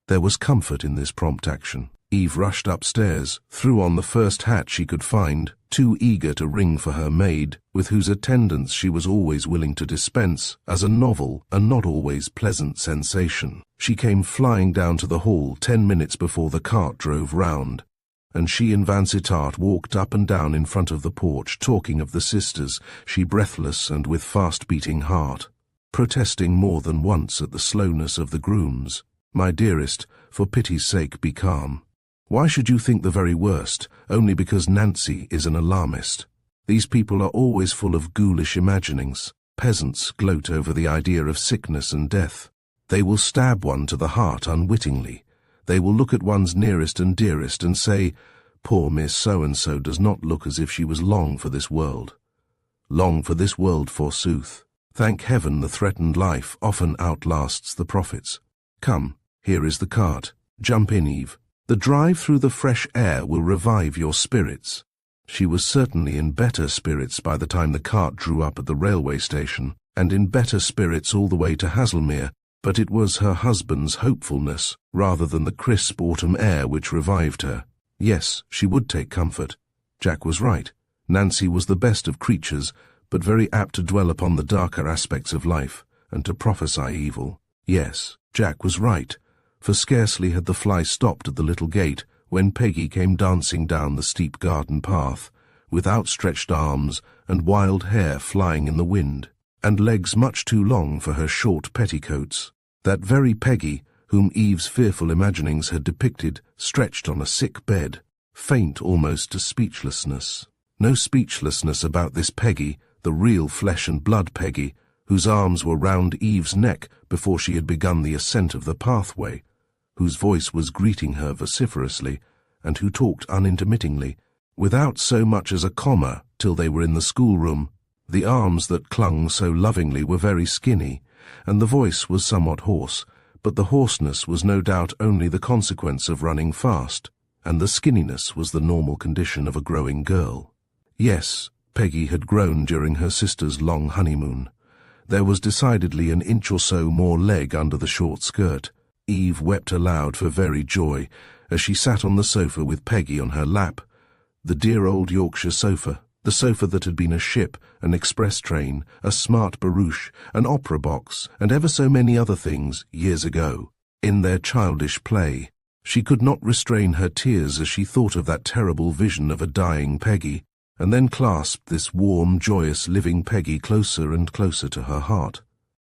There was comfort in this prompt action. Eve rushed upstairs, threw on the first hat she could find, too eager to ring for her maid, with whose attendance she was always willing to dispense, as a novel and not always pleasant sensation. She came flying down to the hall 10 minutes before the cart drove round, and she and Vansittart walked up and down in front of the porch, talking of the sisters, she breathless and with fast-beating heart, protesting more than once at the slowness of the grooms. "My dearest, for pity's sake be calm. Why should you think the very worst, only because Nancy is an alarmist? These people are always full of ghoulish imaginings. Peasants gloat over the idea of sickness and death. They will stab one to the heart unwittingly. They will look at one's nearest and dearest and say, 'Poor Miss So-and-so does not look as if she was long for this world.' Long for this world, forsooth. Thank heaven the threatened life often outlasts the profits. Come, here is the cart. Jump in, Eve. The drive through the fresh air will revive your spirits." She was certainly in better spirits by the time the cart drew up at the railway station, and in better spirits all the way to Haslemere, but it was her husband's hopefulness, rather than the crisp autumn air, which revived her. Yes, she would take comfort. Jack was right. Nancy was the best of creatures, but very apt to dwell upon the darker aspects of life, and to prophesy evil. Yes, Jack was right, for scarcely had the fly stopped at the little gate when Peggy came dancing down the steep garden path, with outstretched arms and wild hair flying in the wind, and legs much too long for her short petticoats. That very Peggy, whom Eve's fearful imaginings had depicted, stretched on a sick bed, faint almost to speechlessness. No speechlessness about this Peggy, the real flesh and blood Peggy, whose arms were round Eve's neck before she had begun the ascent of the pathway, whose voice was greeting her vociferously, and who talked unintermittingly, without so much as a comma, till they were in the schoolroom. The arms that clung so lovingly were very skinny, and the voice was somewhat hoarse, but the hoarseness was no doubt only the consequence of running fast, and the skinniness was the normal condition of a growing girl. Yes, Peggy had grown during her sister's long honeymoon. There was decidedly an inch or so more leg under the short skirt. Eve wept aloud for very joy as she sat on the sofa with Peggy on her lap. The dear old Yorkshire sofa, the sofa that had been a ship, an express train, a smart barouche, an opera box, and ever so many other things, years ago, in their childish play. She could not restrain her tears as she thought of that terrible vision of a dying Peggy, and then clasped this warm, joyous, living Peggy closer and closer to her heart.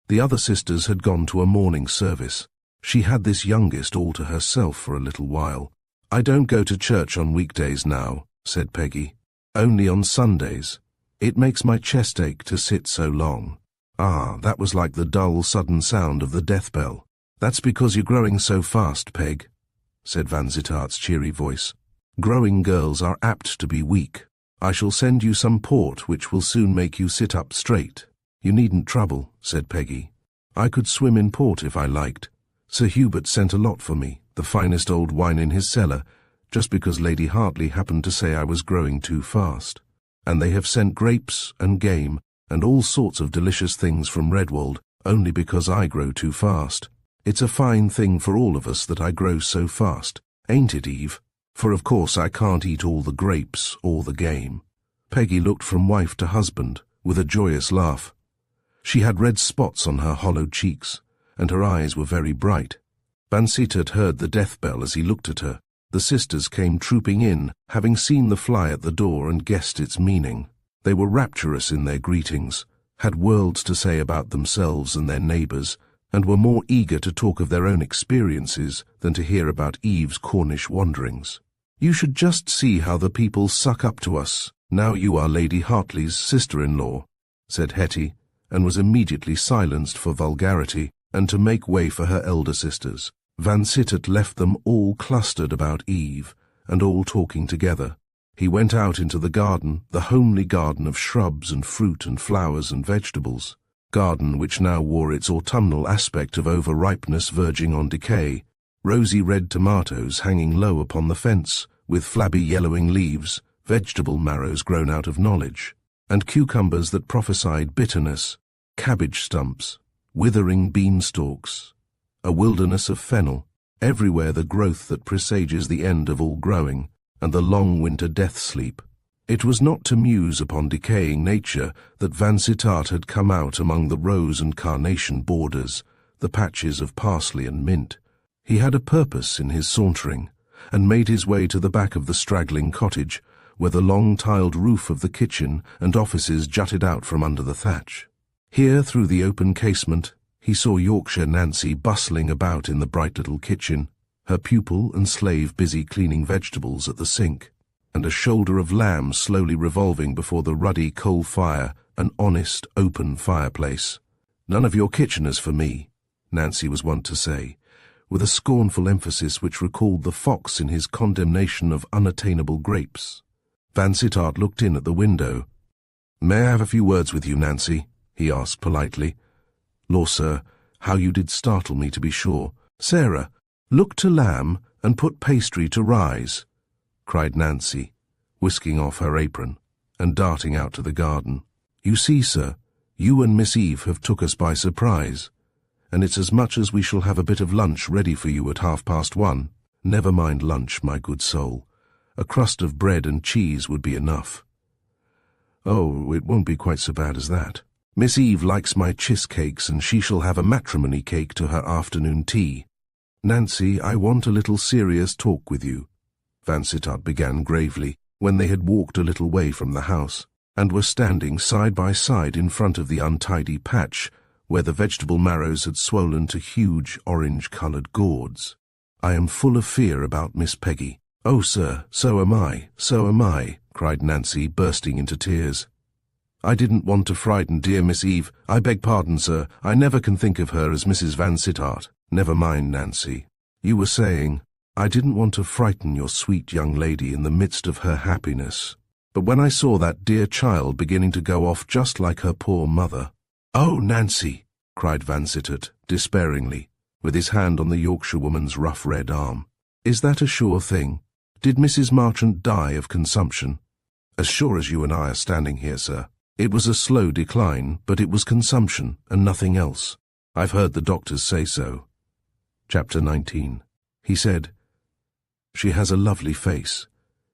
The other sisters had gone to a morning service. She had this youngest all to herself for a little while. "I don't go to church on weekdays now," said Peggy. "Only on Sundays. It makes my chest ache to sit so long." Ah, that was like the dull, sudden sound of the death bell. "That's because you're growing so fast, Peg," said Vansittart's cheery voice. "Growing girls are apt to be weak. I shall send you some port which will soon make you sit up straight." "You needn't trouble," said Peggy. "I could swim in port if I liked. Sir Hubert sent a lot for me, the finest old wine in his cellar, just because Lady Hartley happened to say I was growing too fast. And they have sent grapes and game and all sorts of delicious things from Redwold, only because I grow too fast. It's a fine thing for all of us that I grow so fast, ain't it, Eve? For of course I can't eat all the grapes or the game." Peggy looked from wife to husband with a joyous laugh. She had red spots on her hollow cheeks, and her eyes were very bright. Vansittart heard the death bell as he looked at her. The sisters came trooping in, having seen the fly at the door and guessed its meaning. They were rapturous in their greetings, had worlds to say about themselves and their neighbours, and were more eager to talk of their own experiences than to hear about Eve's Cornish wanderings. "You should just see how the people suck up to us, now you are Lady Hartley's sister-in-law," said Hetty, and was immediately silenced for vulgarity and to make way for her elder sisters. Vansittart left them all clustered about Eve, and all talking together. He went out into the garden, the homely garden of shrubs and fruit and flowers and vegetables, garden which now wore its autumnal aspect of over-ripeness verging on decay, rosy red tomatoes hanging low upon the fence, with flabby yellowing leaves, vegetable marrows grown out of knowledge, and cucumbers that prophesied bitterness, cabbage stumps, withering beanstalks, a wilderness of fennel, everywhere the growth that presages the end of all growing, and the long winter death-sleep. It was not to muse upon decaying nature that Vansittart had come out among the rose and carnation borders, the patches of parsley and mint. He had a purpose in his sauntering, and made his way to the back of the straggling cottage, where the long tiled roof of the kitchen and offices jutted out from under the thatch. Here, through the open casement, he saw Yorkshire Nancy bustling about in the bright little kitchen, her pupil and slave busy cleaning vegetables at the sink, and a shoulder of lamb slowly revolving before the ruddy coal fire, an honest, open fireplace. "None of your kitcheners for me," Nancy was wont to say, with a scornful emphasis which recalled the fox in his condemnation of unattainable grapes. Vansittart looked in at the window. "May I have a few words with you, Nancy?" he asked politely. "Law, sir, how you did startle me, to be sure. Sarah, look to lamb and put pastry to rise," cried Nancy, whisking off her apron and darting out to the garden. "You see, sir, you and Miss Eve have took us by surprise, and it's as much as we shall have a bit of lunch ready for you at 1:30. Never mind lunch, my good soul. A crust of bread and cheese would be enough." "Oh, it won't be quite so bad as that," Miss Eve likes my cheesecakes, and she shall have a matrimony cake to her afternoon tea. Nancy, I want a little serious talk with you, Vansittart began gravely, when they had walked a little way from the house, and were standing side by side in front of the untidy patch where the vegetable marrows had swollen to huge orange-coloured gourds. I am full of fear about Miss Peggy. Oh, sir, so am I, cried Nancy, bursting into tears. I didn't want to frighten dear Miss Eve. I beg pardon, sir. I never can think of her as Mrs. Vansittart. Never mind, Nancy. You were saying, I didn't want to frighten your sweet young lady in the midst of her happiness. But when I saw that dear child beginning to go off just like her poor mother— Oh, Nancy, cried Vansittart, despairingly, with his hand on the Yorkshirewoman's rough red arm. Is that a sure thing? Did Mrs. Marchant die of consumption? As sure as you and I are standing here, sir. It was a slow decline, but it was consumption and nothing else. I've heard the doctors say so. Chapter 19. He said, She has a lovely face.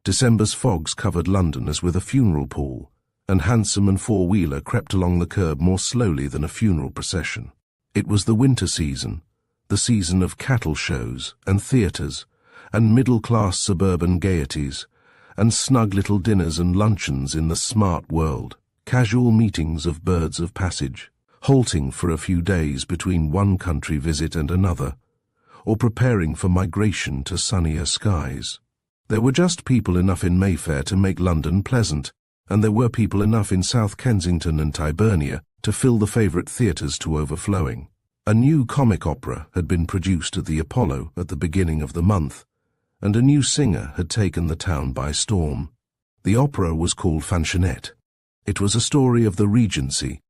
December's fogs covered London as with a funeral pall, and hansom and four-wheeler crept along the curb more slowly than a funeral procession. It was the winter season, the season of cattle shows and theatres, and middle-class suburban gaieties, and snug little dinners and luncheons in the smart world, casual meetings of birds of passage, halting for a few days between one country visit and another, or preparing for migration to sunnier skies. There were just people enough in Mayfair to make London pleasant, and there were people enough in South Kensington and Tyburnia to fill the favourite theatres to overflowing. A new comic opera had been produced at the Apollo at the beginning of the month, and a new singer had taken the town by storm. The opera was called Fanchonette. It was a story of the Regency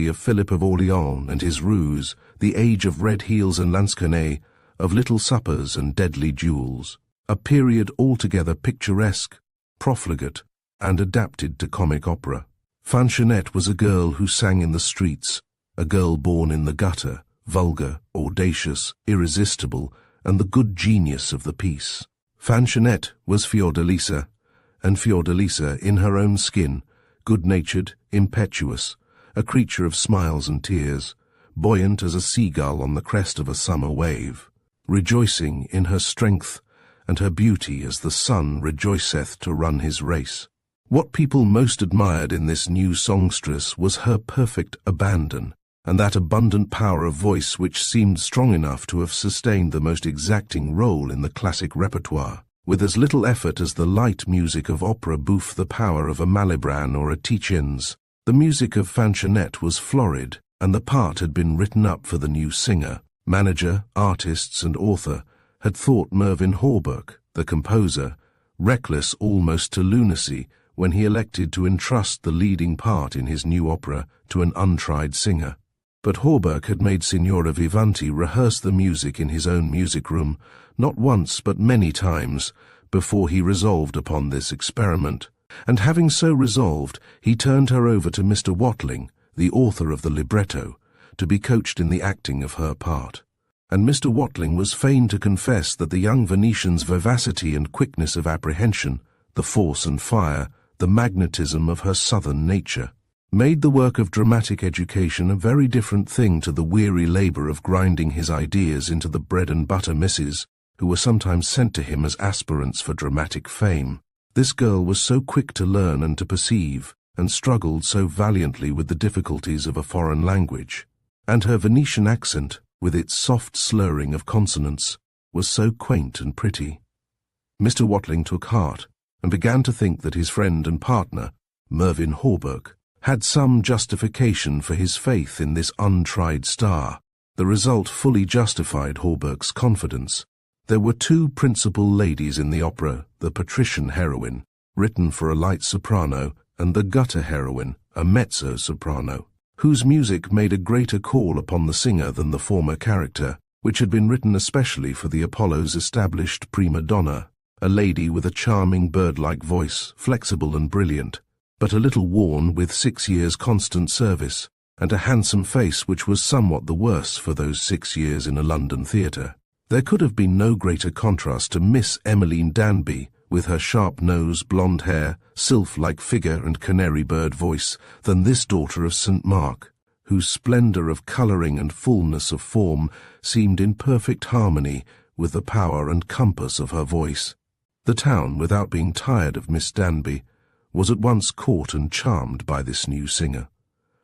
of Philip of Orleans and his ruse, the age of red heels and lansquenet, of little suppers and deadly duels, a period altogether picturesque, profligate, and adapted to comic opera. Fanchonette was a girl who sang in the streets, a girl born in the gutter, vulgar, audacious, irresistible, and the good genius of the piece. Fanchonette was Fiordalisa, and Fiordalisa, in her own skin, good-natured, impetuous, a creature of smiles and tears, buoyant as a seagull on the crest of a summer wave, rejoicing in her strength and her beauty as the sun rejoiceth to run his race. What people most admired in this new songstress was her perfect abandon, and that abundant power of voice which seemed strong enough to have sustained the most exacting role in the classic repertoire, with as little effort as the light music of opera bouffe the power of a Malibran or a Tietjens. The music of Fanchonette was florid, and the part had been written up for the new singer. Manager, artists, and author had thought Mervyn Hawberk, the composer, reckless almost to lunacy when he elected to entrust the leading part in his new opera to an untried singer. But Hawberk had made Signora Vivanti rehearse the music in his own music room, not once but many times, before he resolved upon this experiment, and having so resolved, he turned her over to Mr. Watling, the author of the libretto, to be coached in the acting of her part. And Mr. Watling was fain to confess that the young Venetian's vivacity and quickness of apprehension, the force and fire, the magnetism of her southern nature, made the work of dramatic education a very different thing to the weary labour of grinding his ideas into the bread-and-butter misses who were sometimes sent to him as aspirants for dramatic fame. This girl was so quick to learn and to perceive, and struggled so valiantly with the difficulties of a foreign language, and her Venetian accent, with its soft slurring of consonants, was so quaint and pretty. Mr. Watling took heart, and began to think that his friend and partner, Mervyn Hawberk, had some justification for his faith in this untried star. The result fully justified Hawberk's confidence. There were two principal ladies in the opera, the patrician heroine, written for a light soprano, and the gutter heroine, a mezzo-soprano, whose music made a greater call upon the singer than the former character, which had been written especially for the Apollo's established prima donna, a lady with a charming bird-like voice, flexible and brilliant, but a little worn with 6 years' constant service, and a handsome face which was somewhat the worse for those 6 years in a London theatre. There could have been no greater contrast to Miss Emmeline Danby with her sharp nose, blonde hair, sylph-like figure and canary bird voice, than this daughter of St. Mark, whose splendor of coloring and fullness of form seemed in perfect harmony with the power and compass of her voice. The town, without being tired of Miss Danby, was at once caught and charmed by this new singer.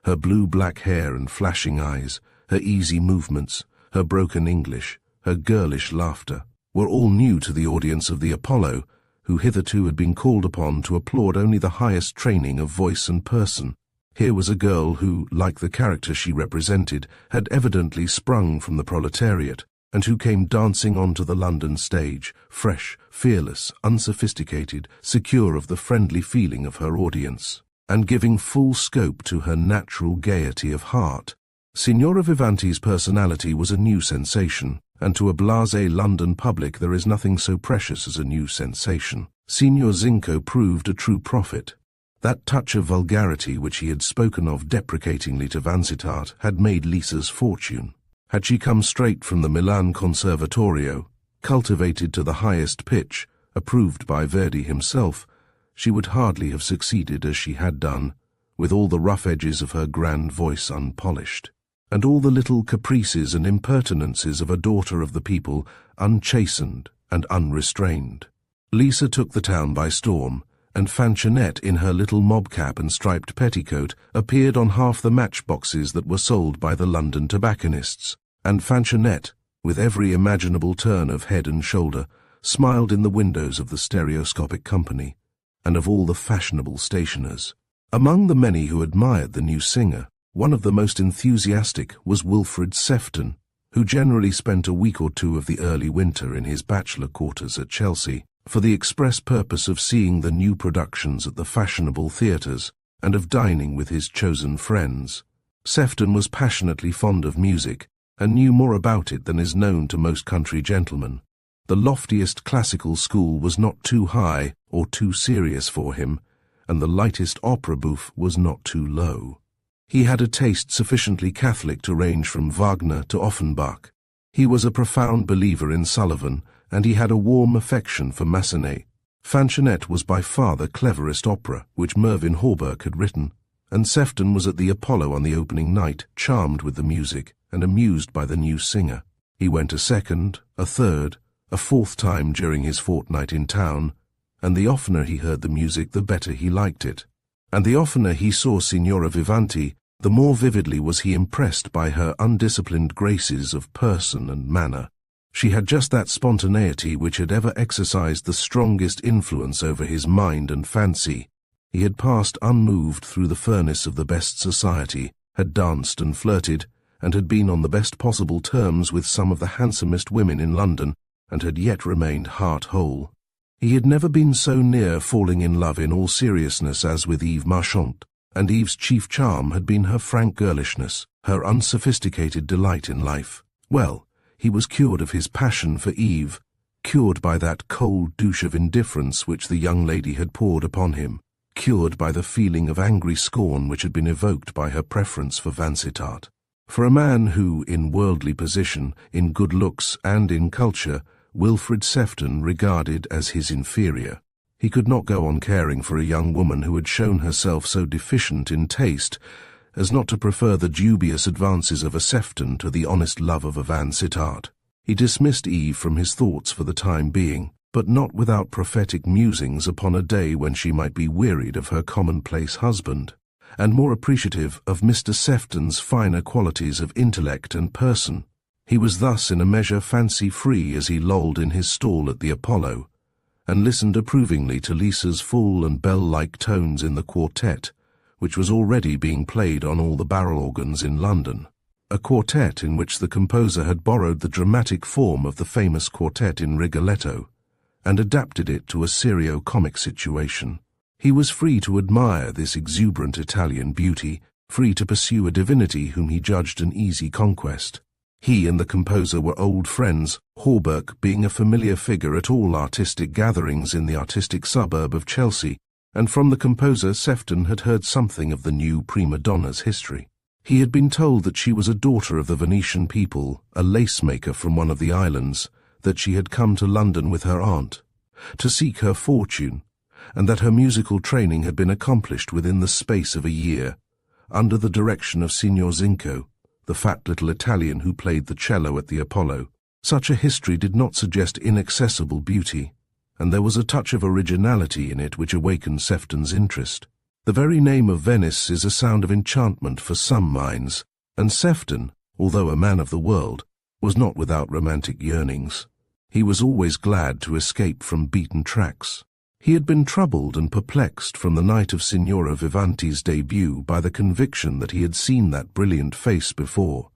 Her blue-black hair and flashing eyes, her easy movements, her broken English, her girlish laughter, were all new to the audience of the Apollo, who hitherto had been called upon to applaud only the highest training of voice and person. Here was a girl who, like the character she represented, had evidently sprung from the proletariat, and who came dancing onto the London stage, fresh, fearless, unsophisticated, secure of the friendly feeling of her audience, and giving full scope to her natural gaiety of heart. Signora Vivanti's personality was a new sensation, and to a blasé London public there is nothing so precious as a new sensation. Signor Zinco proved a true prophet. That touch of vulgarity which he had spoken of deprecatingly to Vansittart had made Lisa's fortune. Had she come straight from the Milan Conservatorio, cultivated to the highest pitch, approved by Verdi himself, she would hardly have succeeded as she had done, with all the rough edges of her grand voice unpolished, and all the little caprices and impertinences of a daughter of the people unchastened and unrestrained. Lisa took the town by storm, and Fanchonette, in her little mob-cap and striped petticoat, appeared on half the matchboxes that were sold by the London tobacconists, and Fanchonette, with every imaginable turn of head and shoulder, smiled in the windows of the stereoscopic company, and of all the fashionable stationers. Among the many who admired the new singer, one of the most enthusiastic was Wilfred Sefton, who generally spent a week or two of the early winter in his bachelor quarters at Chelsea, for the express purpose of seeing the new productions at the fashionable theatres and of dining with his chosen friends. Sefton was passionately fond of music, and knew more about it than is known to most country gentlemen. The loftiest classical school was not too high or too serious for him, and the lightest opera bouffe was not too low. He had a taste sufficiently Catholic to range from Wagner to Offenbach. He was a profound believer in Sullivan, and he had a warm affection for Massenet. Fanchonette was by far the cleverest opera which Mervyn Hawberk had written, and Sefton was at the Apollo on the opening night, charmed with the music and amused by the new singer. He went a second, a third, a fourth time during his fortnight in town, and the oftener he heard the music the better he liked it. And the oftener he saw Signora Vivanti, the more vividly was he impressed by her undisciplined graces of person and manner. She had just that spontaneity which had ever exercised the strongest influence over his mind and fancy. He had passed unmoved through the furnace of the best society, had danced and flirted, and had been on the best possible terms with some of the handsomest women in London, and had yet remained heart-whole. He had never been so near falling in love in all seriousness as with Eve Marchant, and Eve's chief charm had been her frank girlishness, her unsophisticated delight in life. Well, he was cured of his passion for Eve, cured by that cold douche of indifference which the young lady had poured upon him, cured by the feeling of angry scorn which had been evoked by her preference for Vansittart. For a man who, in worldly position, in good looks, and in culture, Wilfred Sefton regarded as his inferior, he could not go on caring for a young woman who had shown herself so deficient in taste as not to prefer the dubious advances of a Sefton to the honest love of a Vansittart. He dismissed Eve from his thoughts for the time being, but not without prophetic musings upon a day when she might be wearied of her commonplace husband, and more appreciative of Mr. Sefton's finer qualities of intellect and person. He was thus in a measure fancy-free as he lolled in his stall at the Apollo, and listened approvingly to Lisa's full and bell-like tones in the quartet, which was already being played on all the barrel organs in London, a quartet in which the composer had borrowed the dramatic form of the famous quartet in Rigoletto, and adapted it to a serio-comic situation. He was free to admire this exuberant Italian beauty, free to pursue a divinity whom he judged an easy conquest. He and the composer were old friends, Hawberk being a familiar figure at all artistic gatherings in the artistic suburb of Chelsea, and from the composer Sefton had heard something of the new prima donna's history. He had been told that she was a daughter of the Venetian people, a lace-maker from one of the islands, that she had come to London with her aunt, to seek her fortune, and that her musical training had been accomplished within the space of a year, under the direction of Signor Zinco, the fat little Italian who played the cello at the Apollo. Such a history did not suggest inaccessible beauty, and there was a touch of originality in it which awakened Sefton's interest. The very name of Venice is a sound of enchantment for some minds, and Sefton, although a man of the world, was not without romantic yearnings. He was always glad to escape from beaten tracks. He had been troubled and perplexed from the night of Signora Vivanti's debut by the conviction that he had seen that brilliant face before,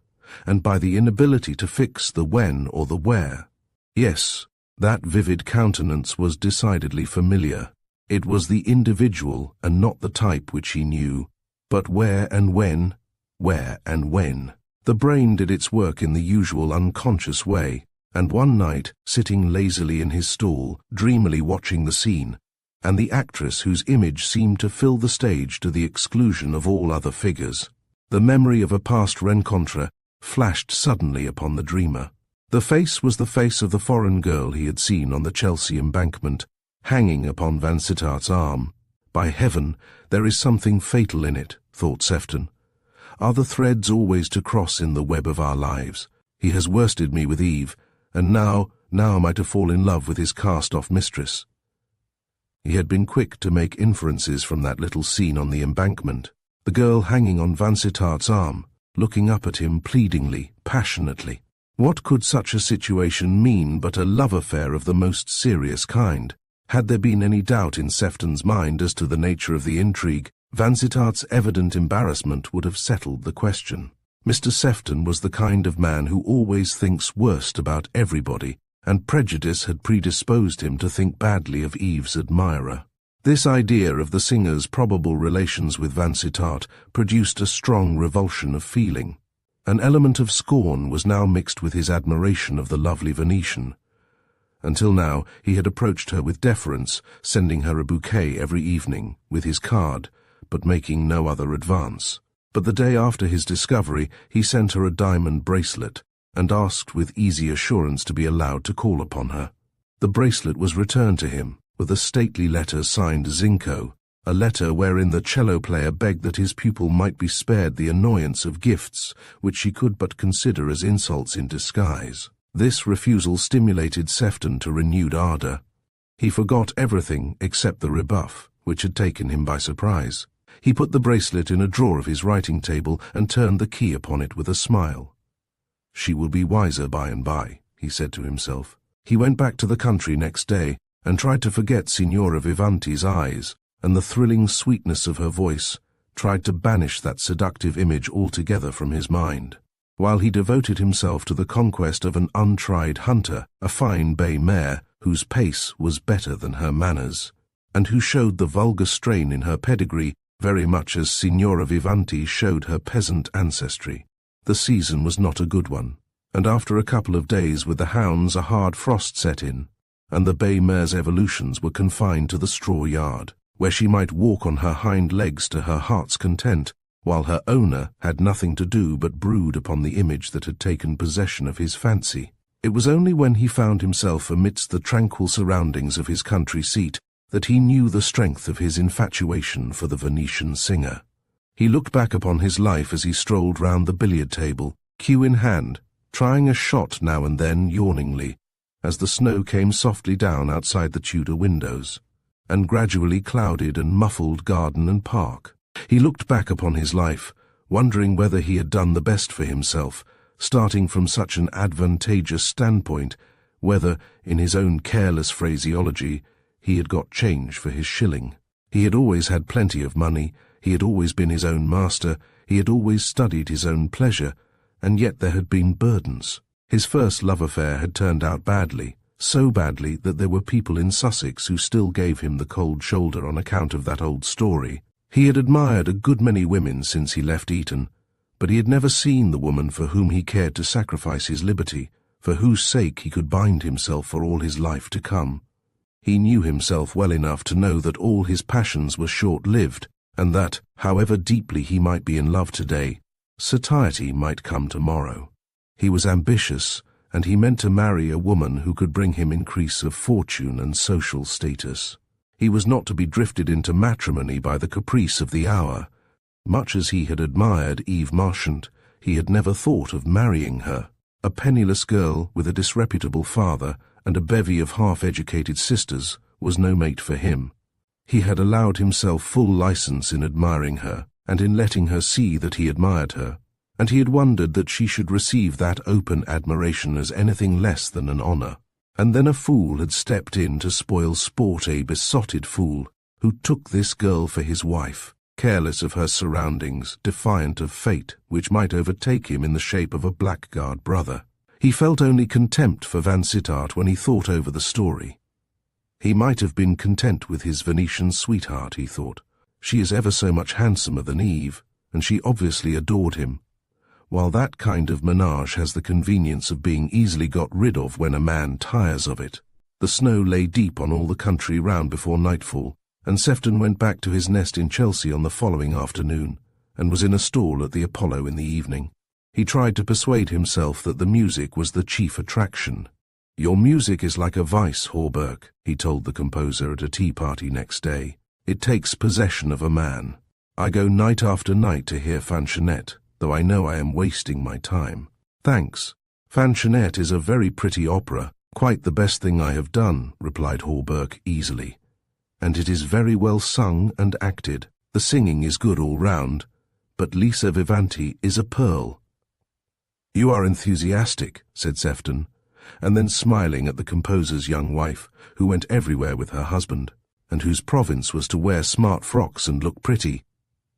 and by the inability to fix the when or the where. Yes, that vivid countenance was decidedly familiar. It was the individual and not the type which he knew, but where and when, where and when. The brain did its work in the usual unconscious way, and one night, sitting lazily in his stall, dreamily watching the scene, and the actress whose image seemed to fill the stage to the exclusion of all other figures, the memory of a past rencontre flashed suddenly upon the dreamer. The face was the face of the foreign girl he had seen on the Chelsea embankment, hanging upon Vansittart's arm. By heaven, there is something fatal in it, thought Sefton. Are the threads always to cross in the web of our lives? He has worsted me with Eve, and now am I to fall in love with his cast-off mistress? He had been quick to make inferences from that little scene on the embankment. The girl hanging on Vansittart's arm, looking up at him pleadingly, passionately. What could such a situation mean but a love affair of the most serious kind? Had there been any doubt in Sefton's mind as to the nature of the intrigue, Vansittart's evident embarrassment would have settled the question. Mr. Sefton was the kind of man who always thinks worst about everybody, and prejudice had predisposed him to think badly of Eve's admirer. This idea of the singer's probable relations with Vansittart produced a strong revulsion of feeling. An element of scorn was now mixed with his admiration of the lovely Venetian. Until now, he had approached her with deference, sending her a bouquet every evening, with his card, but making no other advance. But the day after his discovery, he sent her a diamond bracelet, and asked with easy assurance to be allowed to call upon her. The bracelet was returned to him, with a stately letter signed Zinco, a letter wherein the cello player begged that his pupil might be spared the annoyance of gifts which she could but consider as insults in disguise. This refusal stimulated Sefton to renewed ardor. He forgot everything except the rebuff, which had taken him by surprise. He put the bracelet in a drawer of his writing table and turned the key upon it with a smile. She will be wiser by and by, he said to himself. He went back to the country next day and tried to forget Signora Vivanti's eyes and the thrilling sweetness of her voice, tried to banish that seductive image altogether from his mind. While he devoted himself to the conquest of an untried hunter, a fine bay mare whose pace was better than her manners, and who showed the vulgar strain in her pedigree very much as Signora Vivanti showed her peasant ancestry. The season was not a good one, and after a couple of days with the hounds a hard frost set in, and the bay mare's evolutions were confined to the straw yard, where she might walk on her hind legs to her heart's content, while her owner had nothing to do but brood upon the image that had taken possession of his fancy. It was only when he found himself amidst the tranquil surroundings of his country seat that he knew the strength of his infatuation for the Venetian singer. He looked back upon his life as he strolled round the billiard table, cue in hand, trying a shot now and then yawningly, as the snow came softly down outside the Tudor windows, and gradually clouded and muffled garden and park. He looked back upon his life, wondering whether he had done the best for himself, starting from such an advantageous standpoint, whether, in his own careless phraseology, he had got change for his shilling. He had always had plenty of money, he had always been his own master, he had always studied his own pleasure, and yet there had been burdens. His first love affair had turned out badly, so badly that there were people in Sussex who still gave him the cold shoulder on account of that old story. He had admired a good many women since he left Eton, but he had never seen the woman for whom he cared to sacrifice his liberty, for whose sake he could bind himself for all his life to come. He knew himself well enough to know that all his passions were short-lived, and that, however deeply he might be in love today, satiety might come tomorrow. He was ambitious, and he meant to marry a woman who could bring him increase of fortune and social status. He was not to be drifted into matrimony by the caprice of the hour. Much as he had admired Eve Marchant, he had never thought of marrying her. A penniless girl with a disreputable father and a bevy of half-educated sisters was no mate for him. He had allowed himself full license in admiring her, and in letting her see that he admired her, and he had wondered that she should receive that open admiration as anything less than an honor. And then a fool had stepped in to spoil sport, a besotted fool, who took this girl for his wife, careless of her surroundings, defiant of fate which might overtake him in the shape of a blackguard brother. He felt only contempt for Vansittart when he thought over the story. He might have been content with his Venetian sweetheart, he thought. She is ever so much handsomer than Eve, and she obviously adored him. While that kind of menage has the convenience of being easily got rid of when a man tires of it. The snow lay deep on all the country round before nightfall, and Sefton went back to his nest in Chelsea on the following afternoon, and was in a stall at the Apollo in the evening. He tried to persuade himself that the music was the chief attraction. "Your music is like a vice, Hawberk," he told the composer at a tea-party next day. "It takes possession of a man. I go night after night to hear Fanchonette, though I know I am wasting my time." "Thanks. Fanchonette is a very pretty opera, quite the best thing I have done," replied Hawberk easily. "And it is very well sung and acted. The singing is good all round, but Lisa Vivanti is a pearl." "You are enthusiastic," said Sefton, and then smiling at the composer's young wife, who went everywhere with her husband, and whose province was to wear smart frocks and look pretty.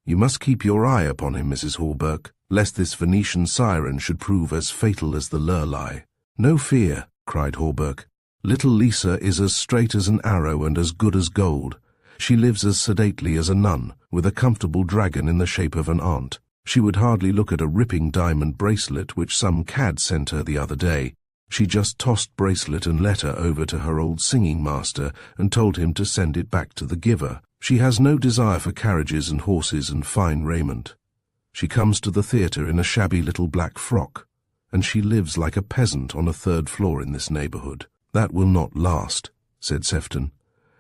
"You must keep your eye upon him, Mrs. Hawberk, lest this Venetian siren should prove as fatal as the Lurlei." "No fear," cried Hawberk. "Little Lisa is as straight as an arrow and as good as gold. She lives as sedately as a nun, with a comfortable dragon in the shape of an aunt. She would hardly look at a ripping diamond bracelet which some cad sent her the other day. She just tossed bracelet and letter over to her old singing master and told him to send it back to the giver. She has no desire for carriages and horses and fine raiment. She comes to the theatre in a shabby little black frock, and she lives like a peasant on a third floor in this neighbourhood." "That will not last," said Sefton.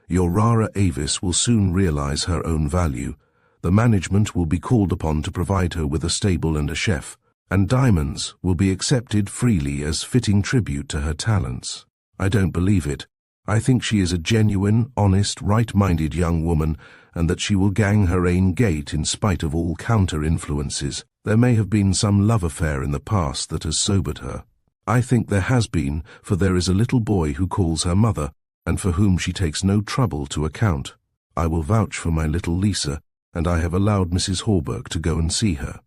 "Your rara avis will soon realize her own value. The management will be called upon to provide her with a stable and a chef, and diamonds will be accepted freely as fitting tribute to her talents. I don't believe it. I think she is a genuine, honest, right-minded young woman, and that she will gang her ain gait in spite of all counter-influences. There may have been some love affair in the past that has sobered her. I think there has been, for there is a little boy who calls her mother, and for whom she takes no trouble to account. I will vouch for my little Lisa, and I have allowed Mrs. Hawberk to go and see her."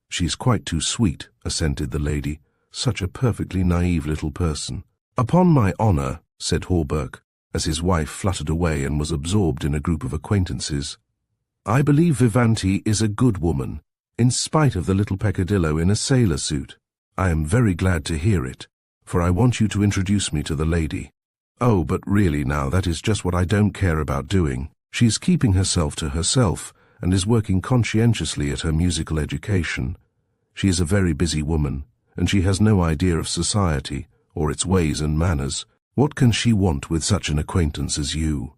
"She is quite too sweet," assented the lady. "Such a perfectly naive little person." "Upon my honour," said Hawberk, as his wife fluttered away and was absorbed in a group of acquaintances, "I believe Vivanti is a good woman, in spite of the little peccadillo in a sailor suit. I am very glad to hear it, for I want you to introduce me to the lady." "Oh, but really now, that is just what I don't care about doing. She is keeping herself to herself, and is working conscientiously at her musical education. She is a very busy woman, and she has no idea of society, or its ways and manners. What can she want with such an acquaintance as you?"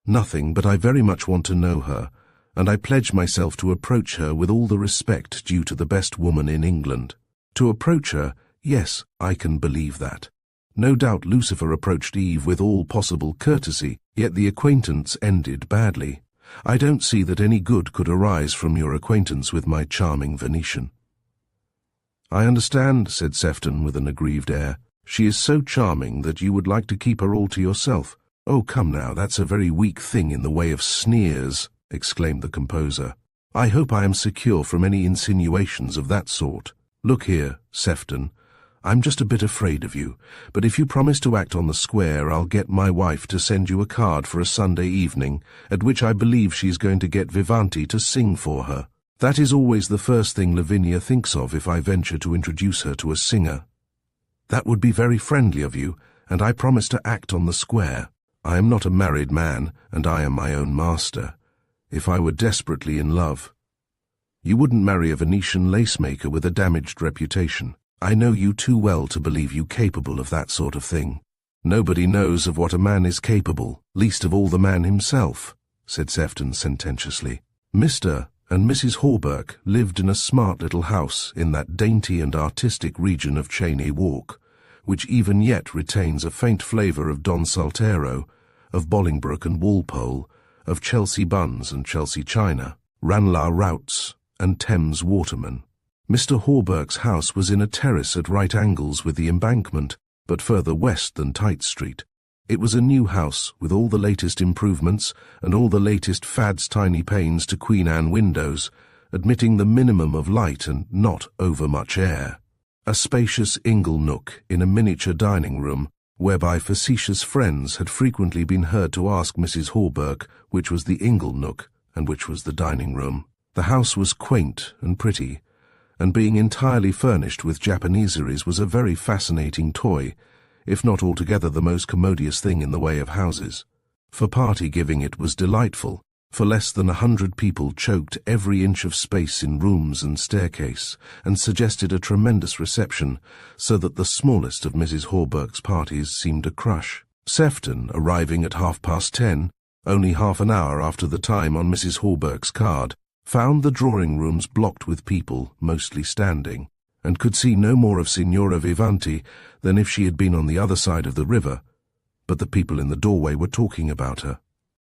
"Nothing, but I very much want to know her, and I pledge myself to approach her with all the respect due to the best woman in England." "To approach her, yes, I can believe that. No doubt Lucifer approached Eve with all possible courtesy, yet the acquaintance ended badly. I don't see that any good could arise from your acquaintance with my charming Venetian." "I understand," said Sefton with an aggrieved air. "She is so charming that you would like to keep her all to yourself." "Oh, come now, that's a very weak thing in the way of sneers," exclaimed the composer. "I hope I am secure from any insinuations of that sort. Look here, Sefton, I'm just a bit afraid of you, but if you promise to act on the square, I'll get my wife to send you a card for a Sunday evening, at which I believe she's going to get Vivanti to sing for her. That is always the first thing Lavinia thinks of if I venture to introduce her to a singer. That would be very friendly of you, and I promise to act on the square. I am not a married man, and I am my own master. If I were desperately in love, you wouldn't marry a Venetian lace-maker with a damaged reputation. I know you too well to believe you capable of that sort of thing. Nobody knows of what a man is capable, least of all the man himself, said Sefton sententiously. Mr. and Mrs. Hawberk lived in a smart little house in that dainty and artistic region of Cheyne Walk, which even yet retains a faint flavour of Don Saltero, of Bolingbroke and Walpole, of Chelsea buns and Chelsea china, Ranelagh routs and Thames watermen. Mr. Hawberk's house was in a terrace at right angles with the embankment, but further west than Tite Street. It was a new house, with all the latest improvements and all the latest fads tiny panes to Queen Anne windows, admitting the minimum of light and not overmuch air. A spacious ingle nook in a miniature dining room, whereby facetious friends had frequently been heard to ask Mrs. Hawberk which was the ingle nook and which was the dining room. The house was quaint and pretty, and being entirely furnished with Japaneseries was a very fascinating toy, if not altogether the most commodious thing in the way of houses. For party-giving it was delightful, for less than 100 people choked every inch of space in rooms and staircase, and suggested a tremendous reception, so that the smallest of Mrs. Hawberk's parties seemed a crush. Sefton, arriving at 10:30, only half an hour after the time on Mrs. Hawberk's card, found the drawing-rooms blocked with people, mostly standing, and could see no more of Signora Vivanti than if she had been on the other side of the river, but the people in the doorway were talking about her,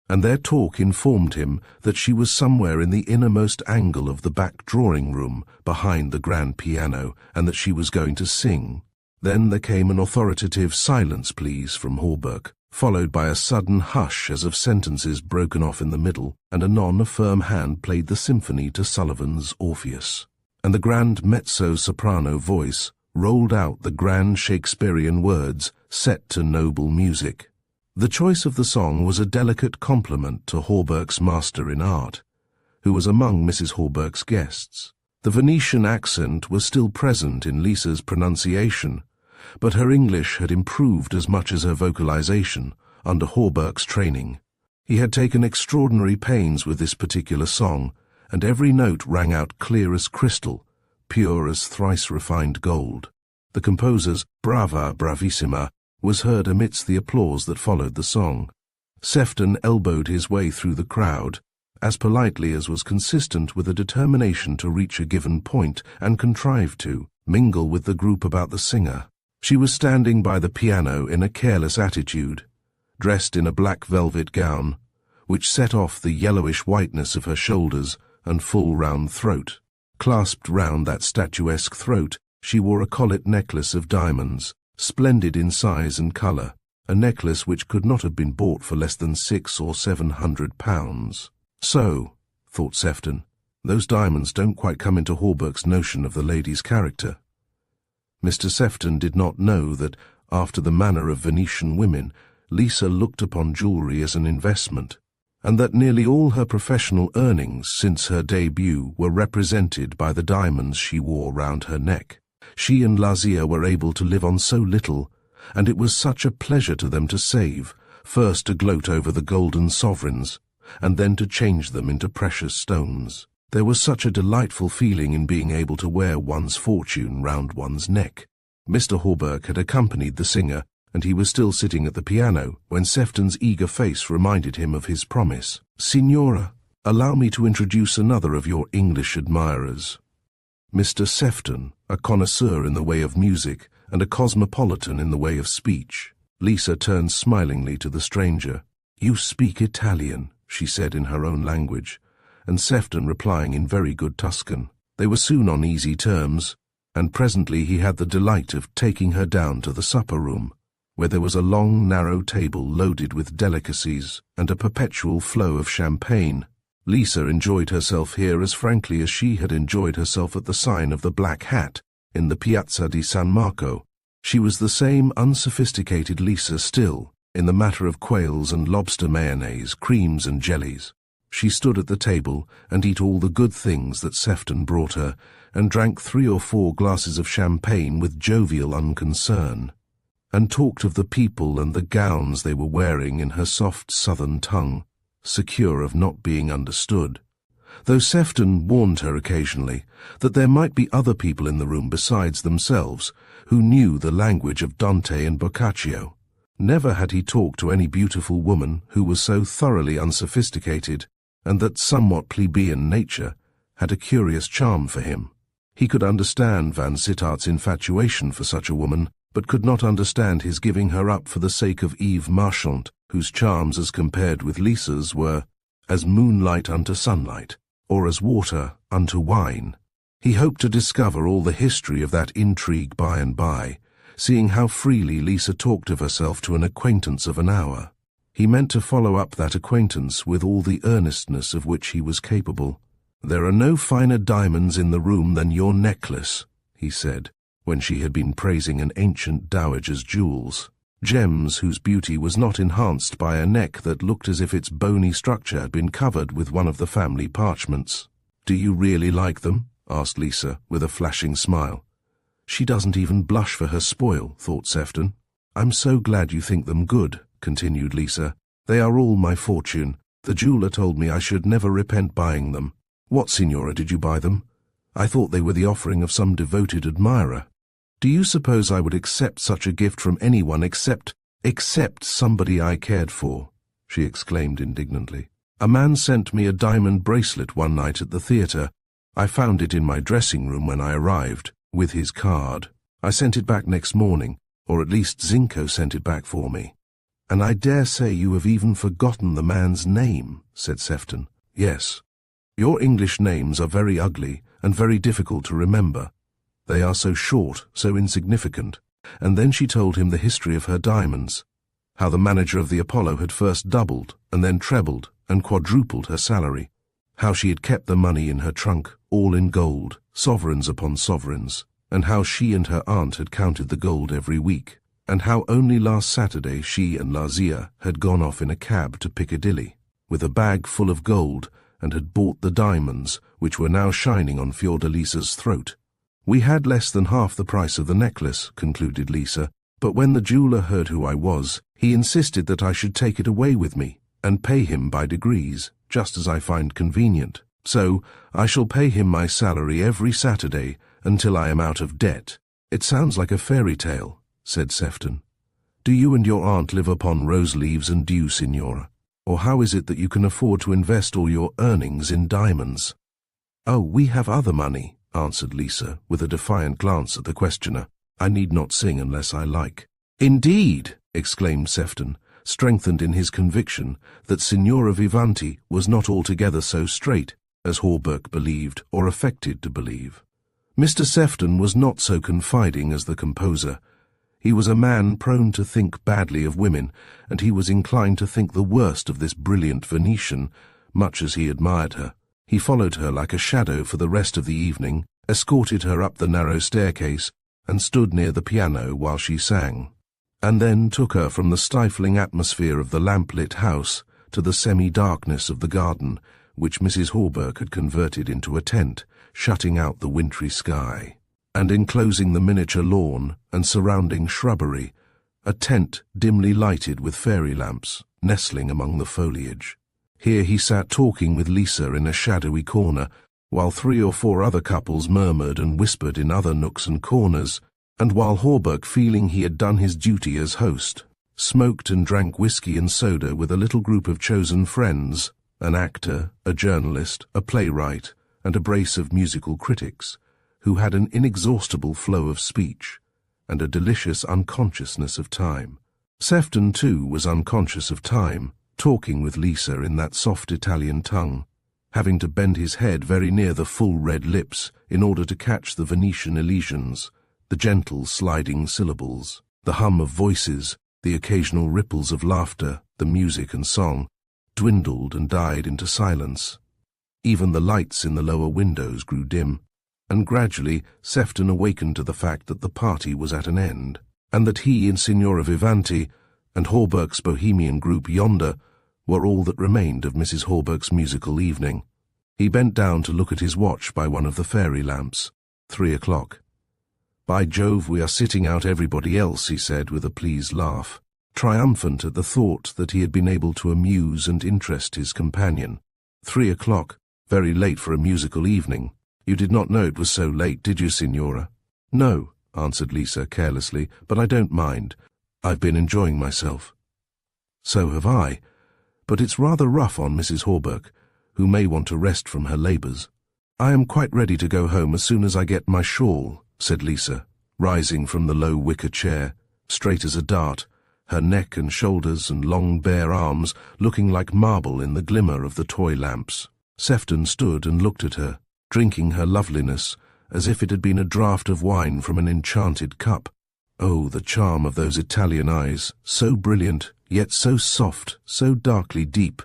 and their talk informed him that she was somewhere in the innermost angle of the back drawing-room, behind the grand piano, and that she was going to sing. Then there came an authoritative "silence, please," from Hawberk, followed by a sudden hush as of sentences broken off in the middle, and anon a firm hand played the symphony to Sullivan's Orpheus, and the grand mezzo-soprano voice rolled out the grand Shakespearean words set to noble music. The choice of the song was a delicate compliment to Hawberk's master in art, who was among Mrs. Hawberk's guests. The Venetian accent was still present in Lisa's pronunciation, but her English had improved as much as her vocalization under Hawberk's training. He had taken extraordinary pains with this particular song, and every note rang out clear as crystal, pure as thrice-refined gold. The composer's "brava, bravissima" was heard amidst the applause that followed the song. Sefton elbowed his way through the crowd, as politely as was consistent with a determination to reach a given point, and contrived to mingle with the group about the singer. She was standing by the piano in a careless attitude, dressed in a black velvet gown, which set off the yellowish whiteness of her shoulders and full round throat. Clasped round that statuesque throat, she wore a collet necklace of diamonds, splendid in size and colour, a necklace which could not have been bought for less than £600 or £700. So, thought Sefton, those diamonds don't quite come into Hawberk's notion of the lady's character. Mr. Sefton did not know that, after the manner of Venetian women, Lisa looked upon jewellery as an investment, and that nearly all her professional earnings since her debut were represented by the diamonds she wore round her neck. She and Lazia were able to live on so little, and it was such a pleasure to them to save, first to gloat over the golden sovereigns, and then to change them into precious stones. There was such a delightful feeling in being able to wear one's fortune round one's neck. Mr. Hawberk had accompanied the singer, and he was still sitting at the piano when Sefton's eager face reminded him of his promise. "Signora, allow me to introduce another of your English admirers. Mr. Sefton, a connoisseur in the way of music and a cosmopolitan in the way of speech." Lisa turned smilingly to the stranger. "You speak Italian," she said in her own language, and Sefton replying in very good Tuscan. They were soon on easy terms, and presently he had the delight of taking her down to the supper-room, where there was a long, narrow table loaded with delicacies and a perpetual flow of champagne. Lisa enjoyed herself here as frankly as she had enjoyed herself at the sign of the Black Hat in the Piazza di San Marco. She was the same unsophisticated Lisa still, in the matter of quails and lobster mayonnaise, creams and jellies. She stood at the table and ate all the good things that Sefton brought her, and drank 3 or 4 glasses of champagne with jovial unconcern, and talked of the people and the gowns they were wearing in her soft southern tongue, secure of not being understood, though Sefton warned her occasionally that there might be other people in the room besides themselves who knew the language of Dante and Boccaccio. Never had he talked to any beautiful woman who was so thoroughly unsophisticated, and that somewhat plebeian nature had a curious charm for him. He could understand Vansittart's infatuation for such a woman, but could not understand his giving her up for the sake of Eve Marchant, whose charms as compared with Lisa's were as moonlight unto sunlight, or as water unto wine. He hoped to discover all the history of that intrigue by and by, seeing how freely Lisa talked of herself to an acquaintance of an hour. He meant to follow up that acquaintance with all the earnestness of which he was capable. "There are no finer diamonds in the room than your necklace," he said, when she had been praising an ancient dowager's jewels, gems whose beauty was not enhanced by a neck that looked as if its bony structure had been covered with one of the family parchments. "Do you really like them?" asked Lisa, with a flashing smile. "She doesn't even blush for her spoil," thought Sefton. "I'm so glad you think them good," continued Lisa. "They are all my fortune. The jeweller told me I should never repent buying them." "What, signora, did you buy them? I thought they were the offering of some devoted admirer." "Do you suppose I would accept such a gift from anyone except somebody I cared for?" she exclaimed indignantly. "A man sent me a diamond bracelet one night at the theatre. I found it in my dressing room when I arrived, with his card. I sent it back next morning, or at least Zinco sent it back for me." "And I dare say you have even forgotten the man's name," said Sefton. "Yes. Your English names are very ugly and very difficult to remember. They are so short, so insignificant." And then she told him the history of her diamonds, how the manager of the Apollo had first doubled and then trebled and quadrupled her salary, how she had kept the money in her trunk, all in gold, sovereigns upon sovereigns, and how she and her aunt had counted the gold every week, and how only last Saturday she and Lazia had gone off in a cab to Piccadilly, with a bag full of gold, and had bought the diamonds, which were now shining on Fiordalisa's throat. "We had less than half the price of the necklace," concluded Lisa, "but when the jeweller heard who I was, he insisted that I should take it away with me, and pay him by degrees, just as I find convenient. So I shall pay him my salary every Saturday until I am out of debt." "It sounds like a fairy tale," said Sefton. "Do you and your aunt live upon rose leaves and dew, signora? Or how is it that you can afford to invest all your earnings in diamonds?" "Oh, we have other money," answered Lisa, with a defiant glance at the questioner. "I need not sing unless I like." "Indeed!" exclaimed Sefton, strengthened in his conviction that Signora Vivanti was not altogether so straight as Hawberk believed or affected to believe. Mr. Sefton was not so confiding as the composer. He was a man prone to think badly of women, and he was inclined to think the worst of this brilliant Venetian, much as he admired her. He followed her like a shadow for the rest of the evening, escorted her up the narrow staircase, and stood near the piano while she sang, and then took her from the stifling atmosphere of the lamp-lit house to the semi-darkness of the garden, which Mrs. Hawberk had converted into a tent, shutting out the wintry sky, and enclosing the miniature lawn and surrounding shrubbery, a tent dimly lighted with fairy lamps, nestling among the foliage. Here he sat talking with Lisa in a shadowy corner, while 3 or 4 other couples murmured and whispered in other nooks and corners, and while Hawberk, feeling he had done his duty as host, smoked and drank whiskey and soda with a little group of chosen friends, an actor, a journalist, a playwright, and a brace of musical critics, who had an inexhaustible flow of speech, and a delicious unconsciousness of time. Sefton, too, was unconscious of time, talking with Lisa in that soft Italian tongue, having to bend his head very near the full red lips in order to catch the Venetian elisions, the gentle sliding syllables, the hum of voices, the occasional ripples of laughter, the music and song, dwindled and died into silence. Even the lights in the lower windows grew dim, and gradually Sefton awakened to the fact that the party was at an end, and that he and Signora Vivanti and Hawberk's bohemian group yonder were all that remained of Mrs. Hawberk's musical evening. He bent down to look at his watch by one of the fairy lamps. 3 o'clock. "By Jove, we are sitting out everybody else," he said with a pleased laugh, triumphant at the thought that he had been able to amuse and interest his companion. 3 o'clock, Very late for a musical evening. You did not know it was so late, did you, Signora? No, answered Lisa carelessly, but I don't mind. I've been enjoying myself. So have I, but it's rather rough on Mrs. Hawberk, who may want to rest from her labours. I am quite ready to go home as soon as I get my shawl, said Lisa, rising from the low wicker chair, straight as a dart, her neck and shoulders and long bare arms looking like marble in the glimmer of the toy lamps. Sefton stood and looked at her, drinking her loveliness as if it had been a draught of wine from an enchanted cup. Oh, the charm of those Italian eyes, so brilliant, yet so soft, so darkly deep.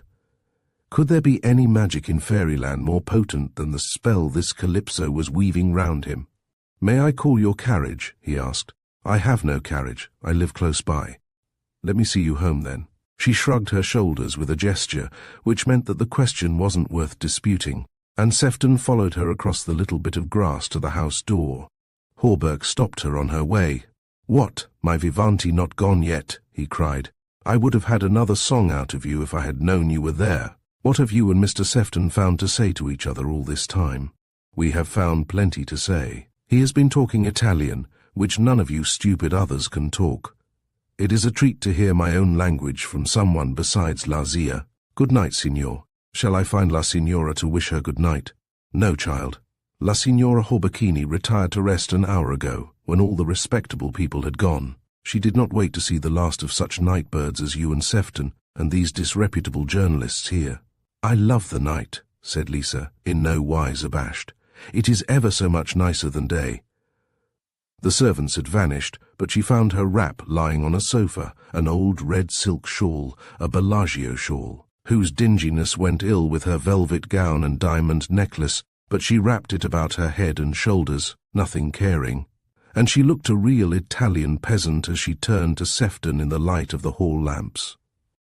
Could there be any magic in fairyland more potent than the spell this Calypso was weaving round him? "May I call your carriage?" he asked. "I have no carriage. I live close by." "Let me see you home, then." She shrugged her shoulders with a gesture which meant that the question wasn't worth disputing, and Sefton followed her across the little bit of grass to the house door. Hawberk stopped her on her way. "What, my Vivanti not gone yet?" he cried. "I would have had another song out of you if I had known you were there. What have you and Mr. Sefton found to say to each other all this time?" "We have found plenty to say. He has been talking Italian, which none of you stupid others can talk. It is a treat to hear my own language from someone besides La Zia. Good night, Signor. Shall I find La Signora to wish her good night?" "No, child. La Signora Hawberkini retired to rest an hour ago, when all the respectable people had gone. She did not wait to see the last of such night-birds as you and Sefton, and these disreputable journalists here." "I love the night," said Lisa, in no wise abashed. "It is ever so much nicer than day." The servants had vanished, but she found her wrap lying on a sofa, an old red silk shawl, a Bellagio shawl, whose dinginess went ill with her velvet gown and diamond necklace, but she wrapped it about her head and shoulders, nothing caring. And she looked a real Italian peasant as she turned to Sefton in the light of the hall lamps.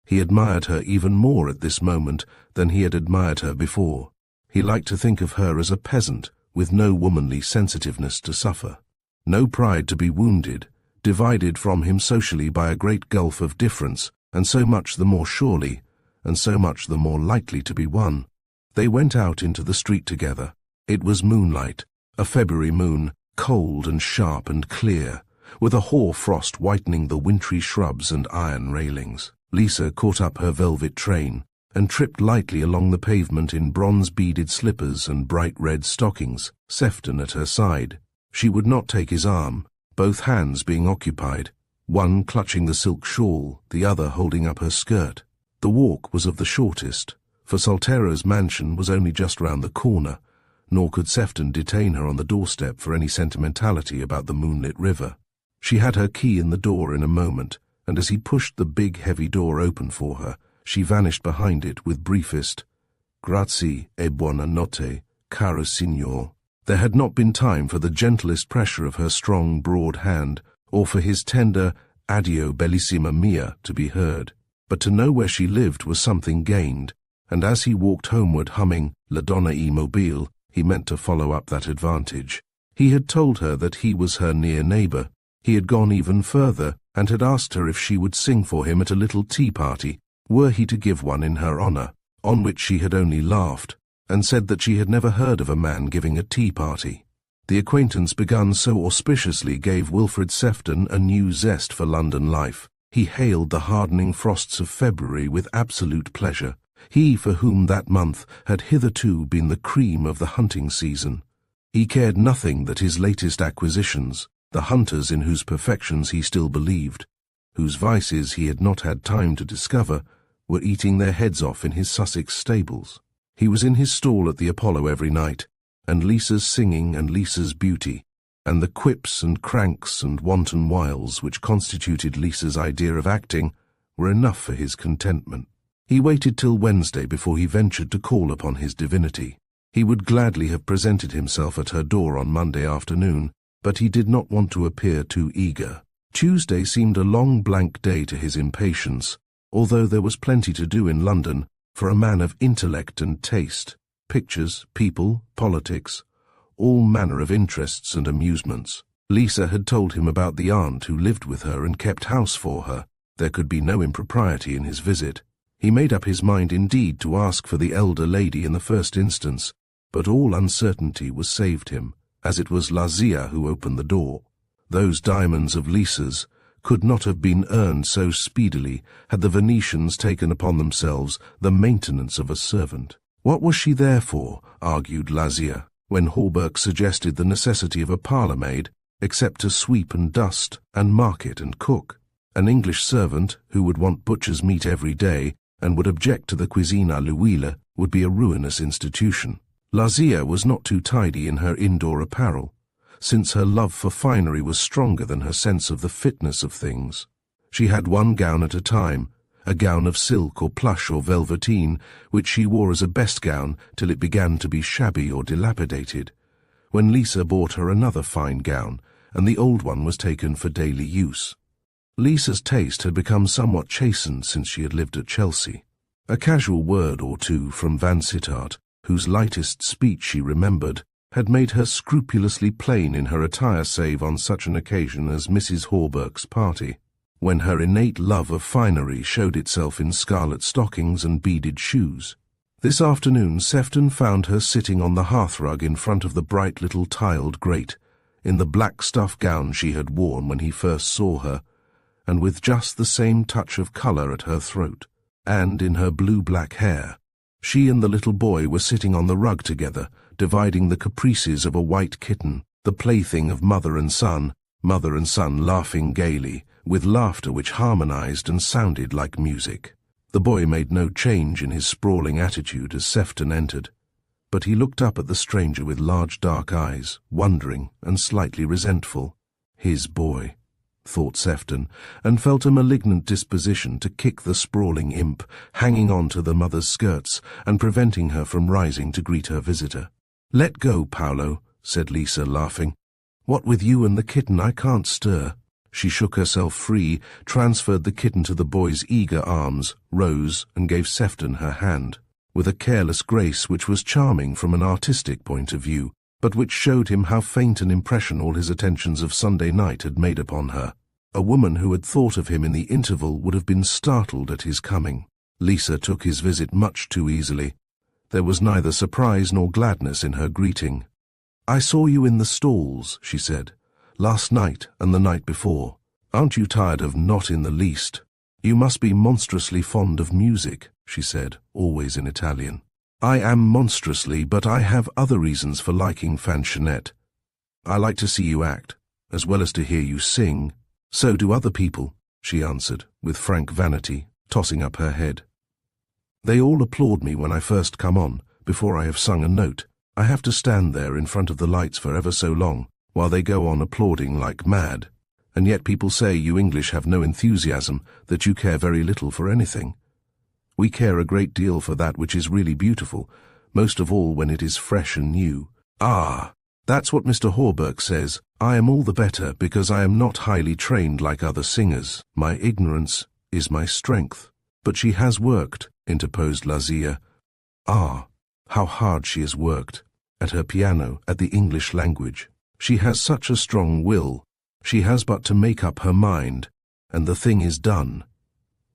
He admired her even more at this moment than he had admired her before. He liked to think of her as a peasant, with no womanly sensitiveness to suffer, no pride to be wounded, divided from him socially by a great gulf of difference, and so much the more surely, and so much the more likely to be won. They went out into the street together. It was moonlight, a February moon, cold and sharp and clear, with a hoar frost whitening the wintry shrubs and iron railings. Lisa caught up her velvet train and tripped lightly along the pavement in bronze-beaded slippers and bright red stockings, Sefton at her side. She would not take his arm, both hands being occupied, one clutching the silk shawl, the other holding up her skirt. The walk was of the shortest, for Saltero's mansion was only just round the corner, nor could Sefton detain her on the doorstep for any sentimentality about the moonlit river. She had her key in the door in a moment, and as he pushed the big heavy door open for her, she vanished behind it with briefest "Grazie e buona notte, caro signor." There had not been time for the gentlest pressure of her strong, broad hand, or for his tender "Addio, bellissima mia" to be heard. But to know where she lived was something gained, and as he walked homeward humming La Donna e Mobile, he meant to follow up that advantage. He had told her that he was her near neighbour. He had gone even further, and had asked her if she would sing for him at a little tea-party, were he to give one in her honour, on which she had only laughed, and said that she had never heard of a man giving a tea-party. The acquaintance begun so auspiciously gave Wilfred Sefton a new zest for London life. He hailed the hardening frosts of February with absolute pleasure, he for whom that month had hitherto been the cream of the hunting season. He cared nothing that his latest acquisitions, the hunters in whose perfections he still believed, whose vices he had not had time to discover, were eating their heads off in his Sussex stables. He was in his stall at the Apollo every night, and Lisa's singing and Lisa's beauty, and the quips and cranks and wanton wiles which constituted Lisa's idea of acting, were enough for his contentment. He waited till Wednesday before he ventured to call upon his divinity. He would gladly have presented himself at her door on Monday afternoon, but he did not want to appear too eager. Tuesday seemed a long blank day to his impatience, although there was plenty to do in London for a man of intellect and taste, pictures, people, politics, all manner of interests and amusements. Lisa had told him about the aunt who lived with her and kept house for her. There could be no impropriety in his visit. He made up his mind indeed to ask for the elder lady in the first instance, but all uncertainty was saved him, as it was Lazia who opened the door. Those diamonds of Lisa's could not have been earned so speedily had the Venetians taken upon themselves the maintenance of a servant. What was she there for, argued Lazia, when Hawberk suggested the necessity of a parlour-maid, except to sweep and dust, and market and cook? An English servant, who would want butcher's meat every day, and would object to the cuisine à l'huile, would be a ruinous institution. Lazia was not too tidy in her indoor apparel, since her love for finery was stronger than her sense of the fitness of things. She had one gown at a time, a gown of silk or plush or velveteen, which she wore as a best gown till it began to be shabby or dilapidated, when Lisa bought her another fine gown, and the old one was taken for daily use. Lisa's taste had become somewhat chastened since she had lived at Chelsea. A casual word or two from Vansittart, whose lightest speech she remembered, had made her scrupulously plain in her attire save on such an occasion as Mrs. Hawberk's party, when her innate love of finery showed itself in scarlet stockings and beaded shoes. This afternoon Sefton found her sitting on the hearthrug in front of the bright little tiled grate, in the black stuff gown she had worn when he first saw her, and with just the same touch of colour at her throat, and in her blue-black hair. She and the little boy were sitting on the rug together, dividing the caprices of a white kitten, the plaything of mother and son laughing gaily, with laughter which harmonized and sounded like music. The boy made no change in his sprawling attitude as Sefton entered, but he looked up at the stranger with large dark eyes, wondering and slightly resentful. His boy, thought Sefton, and felt a malignant disposition to kick the sprawling imp, hanging on to the mother's skirts and preventing her from rising to greet her visitor. "Let go, Paolo," said Lisa, laughing. "What with you and the kitten, I can't stir." She shook herself free, transferred the kitten to the boy's eager arms, rose, and gave Sefton her hand, with a careless grace which was charming from an artistic point of view, but which showed him how faint an impression all his attentions of Sunday night had made upon her. A woman who had thought of him in the interval would have been startled at his coming. Lisa took his visit much too easily. There was neither surprise nor gladness in her greeting. "I saw you in the stalls," she said, "last night and the night before. Aren't you tired of not in the least? You must be monstrously fond of music," she said, always in Italian. "I am monstrously, but I have other reasons for liking Fanchonette. I like to see you act, as well as to hear you sing." "So do other people," she answered, with frank vanity, tossing up her head. "They all applaud me when I first come on, before I have sung a note. I have to stand there in front of the lights for ever so long, while they go on applauding like mad. And yet people say you English have no enthusiasm, that you care very little for anything. We care a great deal for that which is really beautiful, most of all when it is fresh and new." "Ah, that's what Mr. Hawberk says. I am all the better because I am not highly trained like other singers. My ignorance is my strength." "But she has worked," interposed Lazia. "Ah, how hard she has worked. At her piano, at the English language. She has such a strong will. She has but to make up her mind, and the thing is done.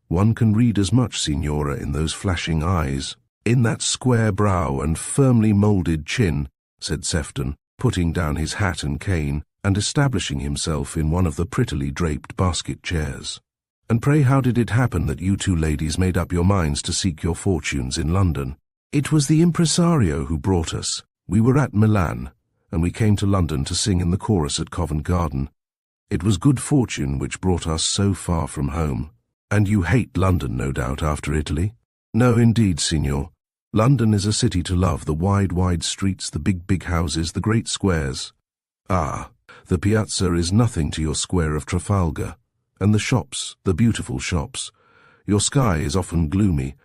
One can read as much, Signora, in those flashing eyes, in that square brow and firmly moulded chin," said Sefton, putting down his hat and cane, and establishing himself in one of the prettily draped basket chairs. "And pray how did it happen that you two ladies made up your minds to seek your fortunes in London?" "It was the impresario who brought us. We were at Milan, and we came to London to sing in the chorus at Covent Garden. It was good fortune which brought us so far from home." "And you hate London, no doubt, after Italy?" "No, indeed, signor. London is a city to love, the wide, wide streets, the big, big houses, the great squares. Ah, the piazza is nothing to your square of Trafalgar. And the shops, the beautiful shops. Your sky is often gloomy,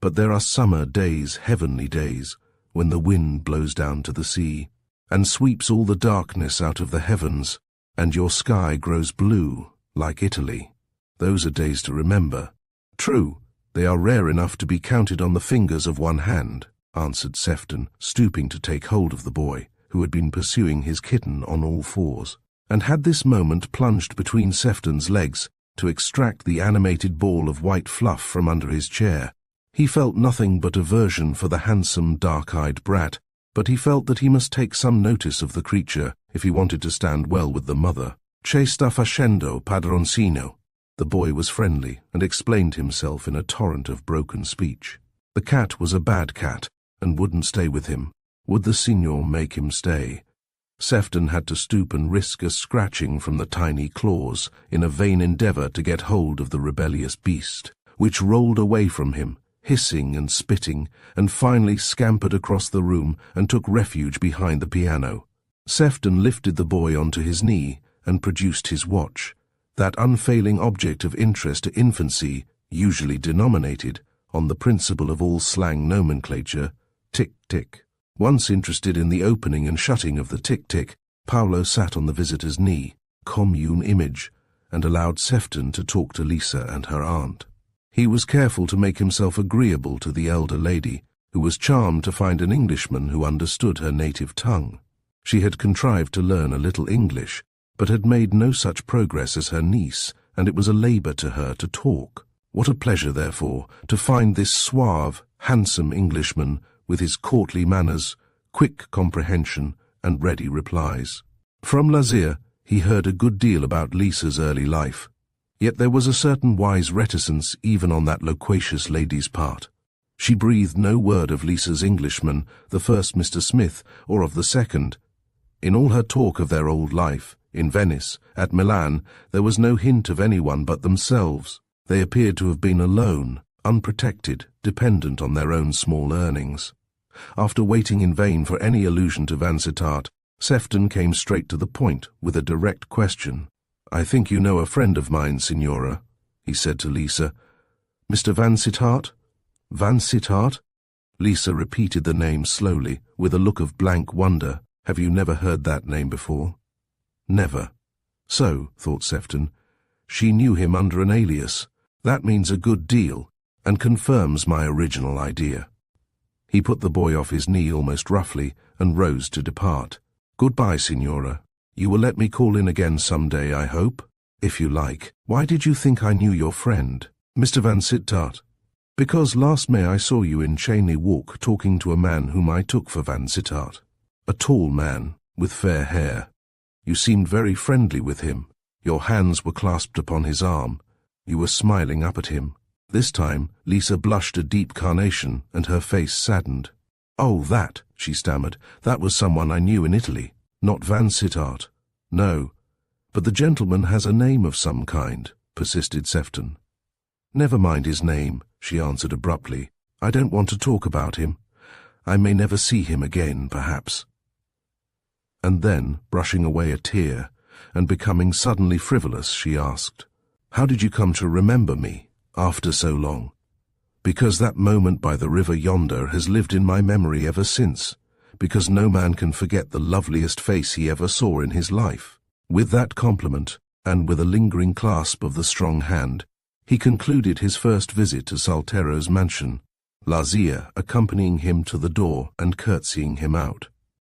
but there are summer days, heavenly days, when the wind blows down to the sea, and sweeps all the darkness out of the heavens, and your sky grows blue, like Italy. Those are days to remember." "True, they are rare enough to be counted on the fingers of one hand," answered Sefton, stooping to take hold of the boy, who had been pursuing his kitten on all fours, and had this moment plunged between Sefton's legs to extract the animated ball of white fluff from under his chair, He felt nothing but aversion for the handsome, dark-eyed brat, but he felt that he must take some notice of the creature if he wanted to stand well with the mother. "Che sta facendo, padroncino?" The boy was friendly and explained himself in a torrent of broken speech. The cat was a bad cat and wouldn't stay with him. Would the signor make him stay? Sefton had to stoop and risk a scratching from the tiny claws in a vain endeavour to get hold of the rebellious beast, which rolled away from him, hissing and spitting, and finally scampered across the room and took refuge behind the piano. Sefton lifted the boy onto his knee and produced his watch, that unfailing object of interest to infancy, usually denominated, on the principle of all slang nomenclature, tick-tick. Once interested in the opening and shutting of the tick-tick, Paolo sat on the visitor's knee, commune image, and allowed Sefton to talk to Lisa and her aunt. He was careful to make himself agreeable to the elder lady, who was charmed to find an Englishman who understood her native tongue. She had contrived to learn a little English, but had made no such progress as her niece, and it was a labour to her to talk. What a pleasure, therefore, to find this suave, handsome Englishman with his courtly manners, quick comprehension, and ready replies. From Lazare he heard a good deal about Lisa's early life, yet there was a certain wise reticence even on that loquacious lady's part. She breathed no word of Lisa's Englishman, the first Mr. Smith, or of the second. In all her talk of their old life, in Venice, at Milan, there was no hint of anyone but themselves. They appeared to have been alone, unprotected, dependent on their own small earnings. After waiting in vain for any allusion to Vansittart, Sefton came straight to the point with a direct question. "I think you know a friend of mine, Signora," he said to Lisa. "Mr. Vansittart?" "Vansittart?" Lisa repeated the name slowly, with a look of blank wonder. "Have you never heard that name before?" "Never." So, thought Sefton, she knew him under an alias. That means a good deal, and confirms my original idea. He put the boy off his knee almost roughly, and rose to depart. "Goodbye, Signora. You will let me call in again some day, I hope?" "If you like. Why did you think I knew your friend, Mr. Vansittart?" "Because last May I saw you in Chainley Walk talking to a man whom I took for Vansittart. A tall man, with fair hair. You seemed very friendly with him. Your hands were clasped upon his arm. You were smiling up at him." This time Lisa blushed a deep carnation, and her face saddened. "Oh, that," she stammered, "that was someone I knew in Italy. Not Vansittart." "No, but the gentleman has a name of some kind," persisted Sefton. "Never mind his name," she answered abruptly. "I don't want to talk about him. I may never see him again, perhaps." And then, brushing away a tear, and becoming suddenly frivolous, she asked, "How did you come to remember me, after so long?" "Because that moment by the river yonder has lived in my memory ever since, because no man can forget the loveliest face he ever saw in his life." With that compliment, and with a lingering clasp of the strong hand, he concluded his first visit to Saltero's mansion, Lazare accompanying him to the door and curtsying him out.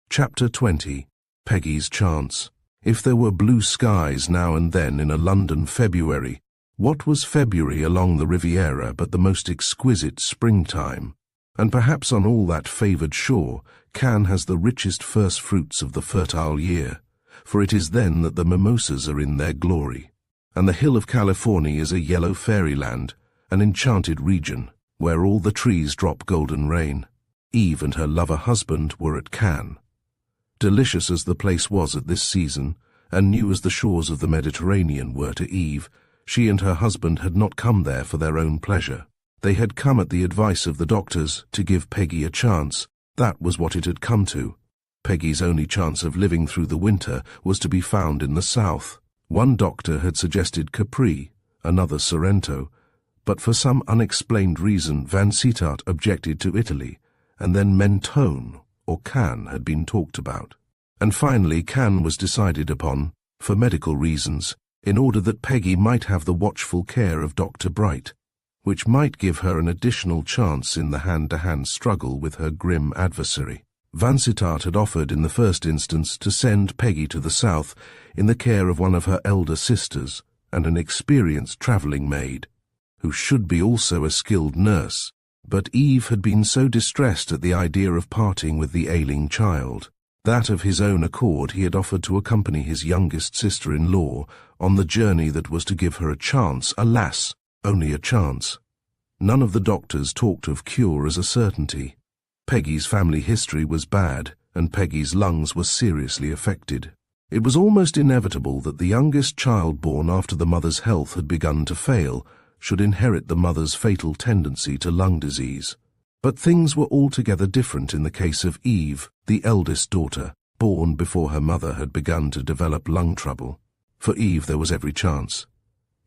Chapter 20. Peggy's Chance. If there were blue skies now and then in a London February, what was February along the Riviera but the most exquisite springtime? And perhaps on all that favoured shore, Cannes has the richest first fruits of the fertile year, for it is then that the mimosas are in their glory. And the hill of California is a yellow fairyland, an enchanted region, where all the trees drop golden rain. Eve and her lover-husband were at Cannes. Delicious as the place was at this season, and new as the shores of the Mediterranean were to Eve, she and her husband had not come there for their own pleasure. They had come at the advice of the doctors to give Peggy a chance. That was what it had come to. Peggy's only chance of living through the winter was to be found in the south. One doctor had suggested Capri, another Sorrento, but for some unexplained reason Vansittart objected to Italy, and then Mentone or Cannes had been talked about. And finally Cannes was decided upon, for medical reasons, in order that Peggy might have the watchful care of Dr. Bright, which might give her an additional chance in the hand-to-hand struggle with her grim adversary. Vansittart had offered in the first instance to send Peggy to the south in the care of one of her elder sisters and an experienced travelling maid, who should be also a skilled nurse, But Eve had been so distressed at the idea of parting with the ailing child, that of his own accord he had offered to accompany his youngest sister-in-law on the journey that was to give her a chance, alas, only a chance. None of the doctors talked of cure as a certainty. Peggy's family history was bad, and Peggy's lungs were seriously affected. It was almost inevitable that the youngest child born after the mother's health had begun to fail should inherit the mother's fatal tendency to lung disease. But things were altogether different in the case of Eve, the eldest daughter, born before her mother had begun to develop lung trouble. For Eve there was every chance.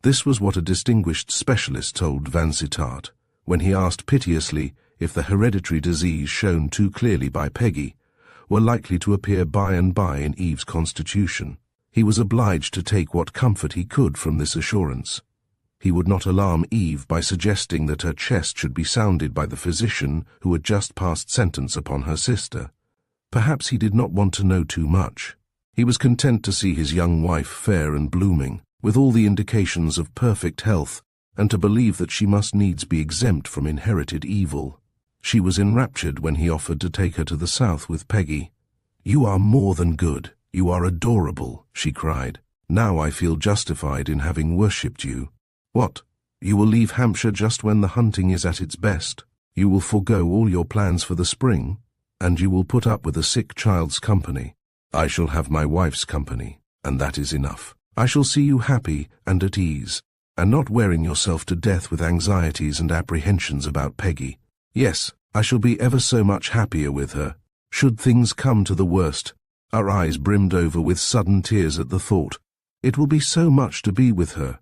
This was what a distinguished specialist told Vansittart, when he asked piteously if the hereditary disease shown too clearly by Peggy were likely to appear by and by in Eve's constitution. He was obliged to take what comfort he could from this assurance. He would not alarm Eve by suggesting that her chest should be sounded by the physician who had just passed sentence upon her sister. Perhaps he did not want to know too much. He was content to see his young wife fair and blooming, with all the indications of perfect health, and to believe that she must needs be exempt from inherited evil. She was enraptured when he offered to take her to the south with Peggy. "You are more than good. You are adorable," she cried. "Now I feel justified in having worshipped you. What? You will leave Hampshire just when the hunting is at its best? You will forego all your plans for the spring? And you will put up with a sick child's company? I shall have my wife's company, and that is enough. I shall see you happy and at ease, and not wearing yourself to death with anxieties and apprehensions about Peggy. Yes, I shall be ever so much happier with her. Should things come to the worst," our eyes brimmed over with sudden tears at the thought, "it will be so much to be with her,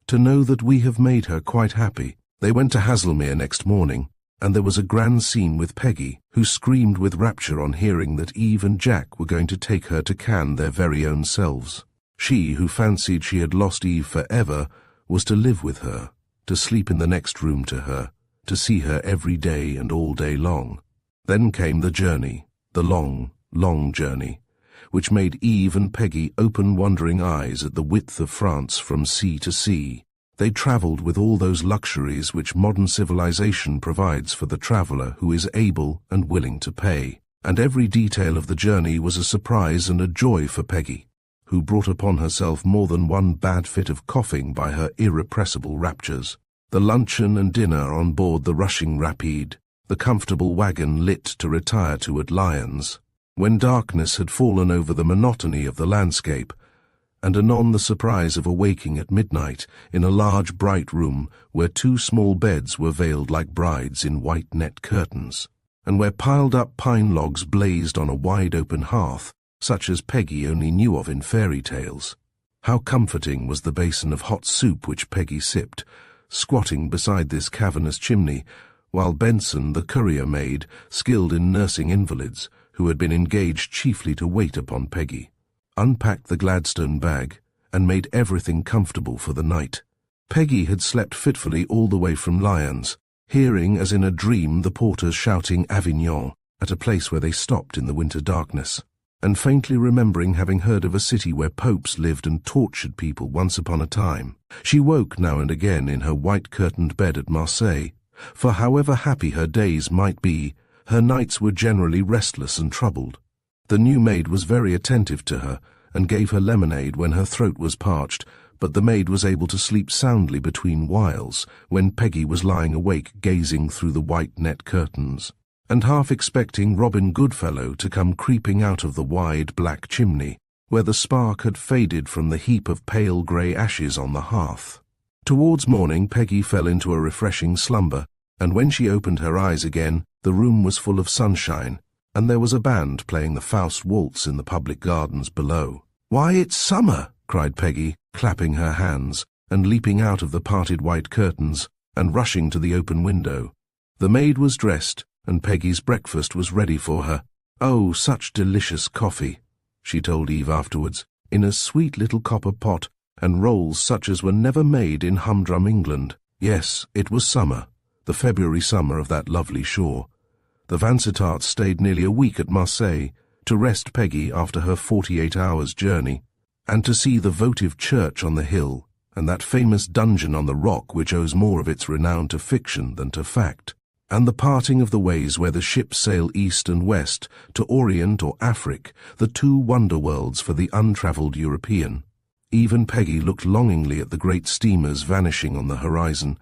to know that we have made her quite happy." They went to Haslemere next morning, and there was a grand scene with Peggy, who screamed with rapture on hearing that Eve and Jack were going to take her to Cannes their very own selves. She, who fancied she had lost Eve forever, was to live with her, to sleep in the next room to her, to see her every day and all day long. Then came the journey, the long, long journey, which made Eve and Peggy open wondering eyes at the width of France from sea to sea. They travelled with all those luxuries which modern civilization provides for the traveller who is able and willing to pay, and every detail of the journey was a surprise and a joy for Peggy, who brought upon herself more than one bad fit of coughing by her irrepressible raptures. The luncheon and dinner on board the rushing Rapide, the comfortable wagon lit to retire to at Lyons, when darkness had fallen over the monotony of the landscape, and anon the surprise of awaking at midnight in a large bright room where two small beds were veiled like brides in white net curtains, and where piled-up pine logs blazed on a wide-open hearth, such as Peggy only knew of in fairy tales. How comforting was the basin of hot soup which Peggy sipped, squatting beside this cavernous chimney, while Benson, the courier maid, skilled in nursing invalids, who had been engaged chiefly to wait upon Peggy, unpacked the Gladstone bag and made everything comfortable for the night. Peggy had slept fitfully all the way from Lyons, hearing as in a dream the porters shouting Avignon at a place where they stopped in the winter darkness, and faintly remembering having heard of a city where popes lived and tortured people once upon a time. She woke now and again in her white-curtained bed at Marseilles, for however happy her days might be, her nights were generally restless and troubled. The new maid was very attentive to her, and gave her lemonade when her throat was parched, but the maid was able to sleep soundly between whiles, when Peggy was lying awake gazing through the white net curtains, and half expecting Robin Goodfellow to come creeping out of the wide black chimney, where the spark had faded from the heap of pale grey ashes on the hearth. Towards morning Peggy fell into a refreshing slumber, and when she opened her eyes again, the room was full of sunshine, and there was a band playing the Faust waltz in the public gardens below. "Why, it's summer!" cried Peggy, clapping her hands, and leaping out of the parted white curtains, and rushing to the open window. The maid was dressed, and Peggy's breakfast was ready for her. "Oh, such delicious coffee," she told Eve afterwards, "in a sweet little copper pot, and rolls such as were never made in humdrum England." Yes, it was summer, the February summer of that lovely shore. The Vansittarts stayed nearly a week at Marseilles to rest Peggy after her 48 hours' journey, and to see the votive church on the hill, and that famous dungeon on the rock which owes more of its renown to fiction than to fact. and the parting of the ways where the ships sail east and west to Orient or Afric, the two wonder worlds for the untravelled European. Eve and Peggy looked longingly at the great steamers vanishing on the horizon,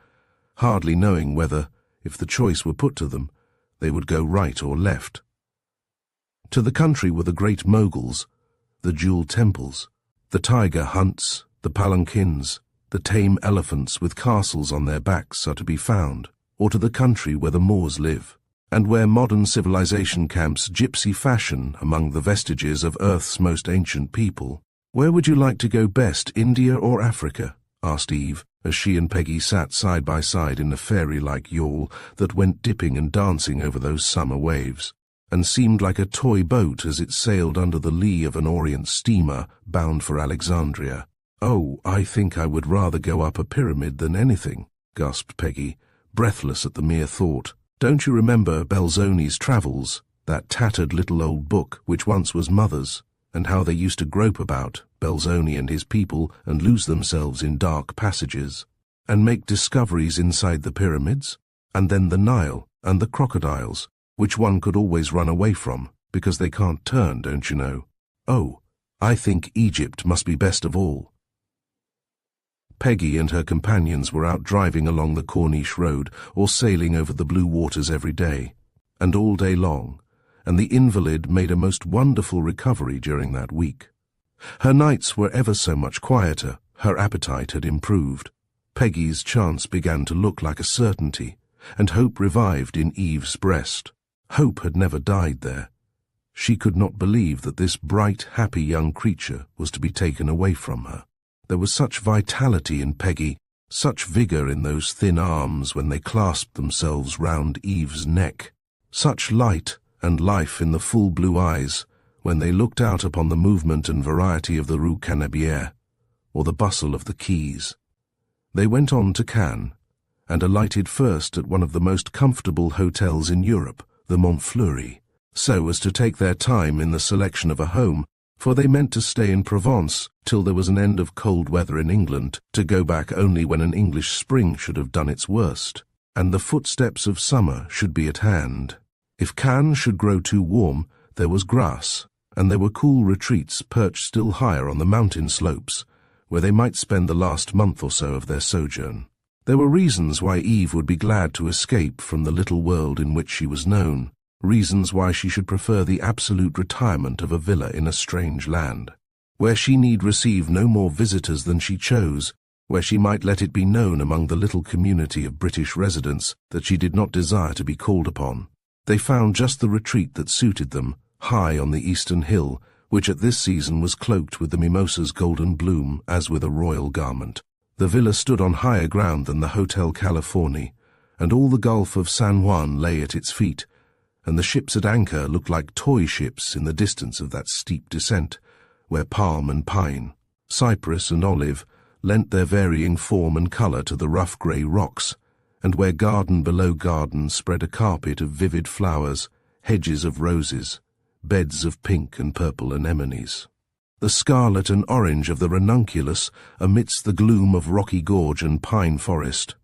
hardly knowing whether, if the choice were put to them, they would go right or left. To the country were the great moguls, the jewelled temples, the tiger hunts, the palanquins, the tame elephants with castles on their backs are to be found, or to the country where the Moors live, and where modern civilization camps gypsy fashion among the vestiges of Earth's most ancient people. "Where would you like to go best, India or Africa?" asked Eve, as she and Peggy sat side by side in a fairy-like yawl that went dipping and dancing over those summer waves, and seemed like a toy boat as it sailed under the lee of an Orient steamer bound for Alexandria. "Oh, I think I would rather go up a pyramid than anything," gasped Peggy, breathless at the mere thought. "Don't you remember Belzoni's Travels, that tattered little old book which once was Mother's, and how they used to grope about, Belzoni and his people, and lose themselves in dark passages, and make discoveries inside the pyramids, and then the Nile and the crocodiles, which one could always run away from, because they can't turn, don't you know? Oh, I think Egypt must be best of all." Peggy and her companions were out driving along the Corniche road or sailing over the blue waters every day, and all day long, and the invalid made a most wonderful recovery during that week. Her nights were ever so much quieter, her appetite had improved. Peggy's chance began to look like a certainty, and hope revived in Eve's breast. Hope had never died there. She could not believe that this bright, happy young creature was to be taken away from her. There was such vitality in Peggy, such vigour in those thin arms when they clasped themselves round Eve's neck, such light and life in the full blue eyes when they looked out upon the movement and variety of the Rue Canebière, or the bustle of the quays. They went on to Cannes, and alighted first at one of the most comfortable hotels in Europe, the Montfleury, so as to take their time in the selection of a home, for they meant to stay in Provence till there was an end of cold weather in England, to go back only when an English spring should have done its worst, and the footsteps of summer should be at hand. If Cannes should grow too warm, there was Grasse, and there were cool retreats perched still higher on the mountain slopes, where they might spend the last month or so of their sojourn. There were reasons why Eve would be glad to escape from the little world in which she was known, reasons why she should prefer the absolute retirement of a villa in a strange land, where she need receive no more visitors than she chose, where she might let it be known among the little community of British residents that she did not desire to be called upon. They found just the retreat that suited them, high on the eastern hill, which at this season was cloaked with the mimosa's golden bloom as with a royal garment. The villa stood on higher ground than the Hotel Californie, and all the Gulf of San Juan lay at its feet, and the ships at anchor looked like toy ships in the distance of that steep descent, where palm and pine, cypress and olive, lent their varying form and colour to the rough grey rocks, and where garden below garden spread a carpet of vivid flowers, hedges of roses, beds of pink and purple anemones. The scarlet and orange of the ranunculus amidst the gloom of rocky gorge and pine forest.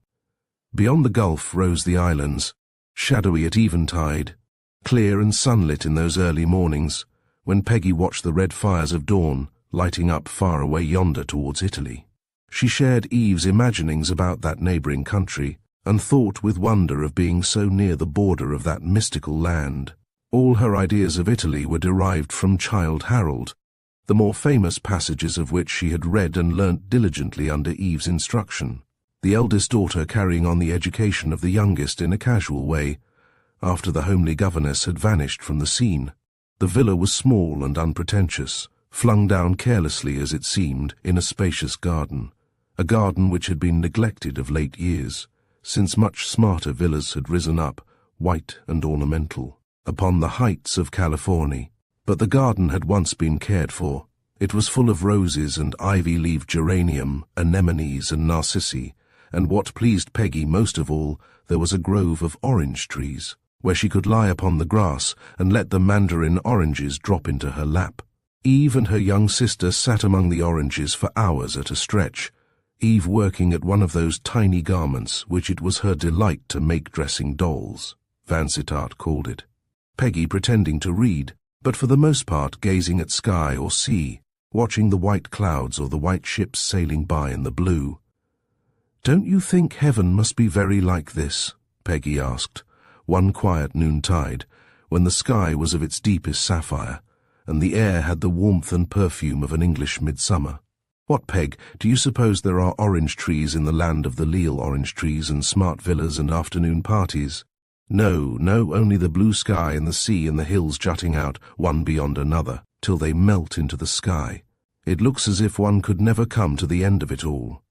Beyond the gulf rose the islands, shadowy at eventide, clear and sunlit in those early mornings, when Peggy watched the red fires of dawn lighting up far away yonder towards Italy. She shared Eve's imaginings about that neighbouring country, and thought with wonder of being so near the border of that mystical land. All her ideas of Italy were derived from Childe Harold, the more famous passages of which she had read and learnt diligently under Eve's instruction, the eldest daughter carrying on the education of the youngest in a casual way, after the homely governess had vanished from the scene. The villa was small and unpretentious, flung down carelessly as it seemed in a spacious garden, a garden which had been neglected of late years, since much smarter villas had risen up, white and ornamental, upon the heights of California. But the garden had once been cared for. It was full of roses and ivy-leaved geranium, anemones and narcissi, and what pleased Peggy most of all, there was a grove of orange trees, where she could lie upon the grass and let the mandarin oranges drop into her lap. Eve and her young sister sat among the oranges for hours at a stretch, Eve working at one of those tiny garments which it was her delight to make dressing dolls, Vansittart called it. Peggy pretending to read, but for the most part gazing at sky or sea, watching the white clouds or the white ships sailing by in the blue. "Don't you think heaven must be very like this?" Peggy asked, one quiet noontide, when the sky was of its deepest sapphire, and the air had the warmth and perfume of an English midsummer. "What, Peg, do you suppose there are orange trees in the land of the Lille orange trees and smart villas and afternoon parties? No, no, only the blue sky and the sea and the hills jutting out, one beyond another, till they melt into the sky. It looks as if one could never come to the end of it all.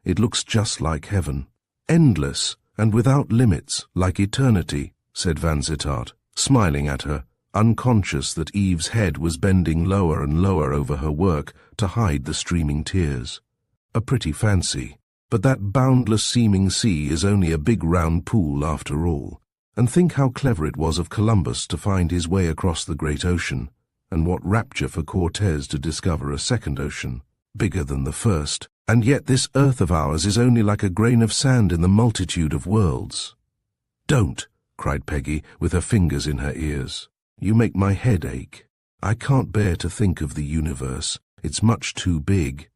It looks just like heaven. Endless, and without limits, like eternity," said Vansittart, smiling at her, unconscious that Eve's head was bending lower and lower over her work to hide the streaming tears. "A pretty fancy, but that boundless-seeming sea is only a big round pool after all. And think how clever it was of Columbus to find his way across the great ocean, and what rapture for Cortez to discover a second ocean, bigger than the first, and yet this earth of ours is only like a grain of sand in the multitude of worlds." "Don't," cried Peggy, with her fingers in her ears. "You make my head ache. I can't bear to think of the universe. It's much too big.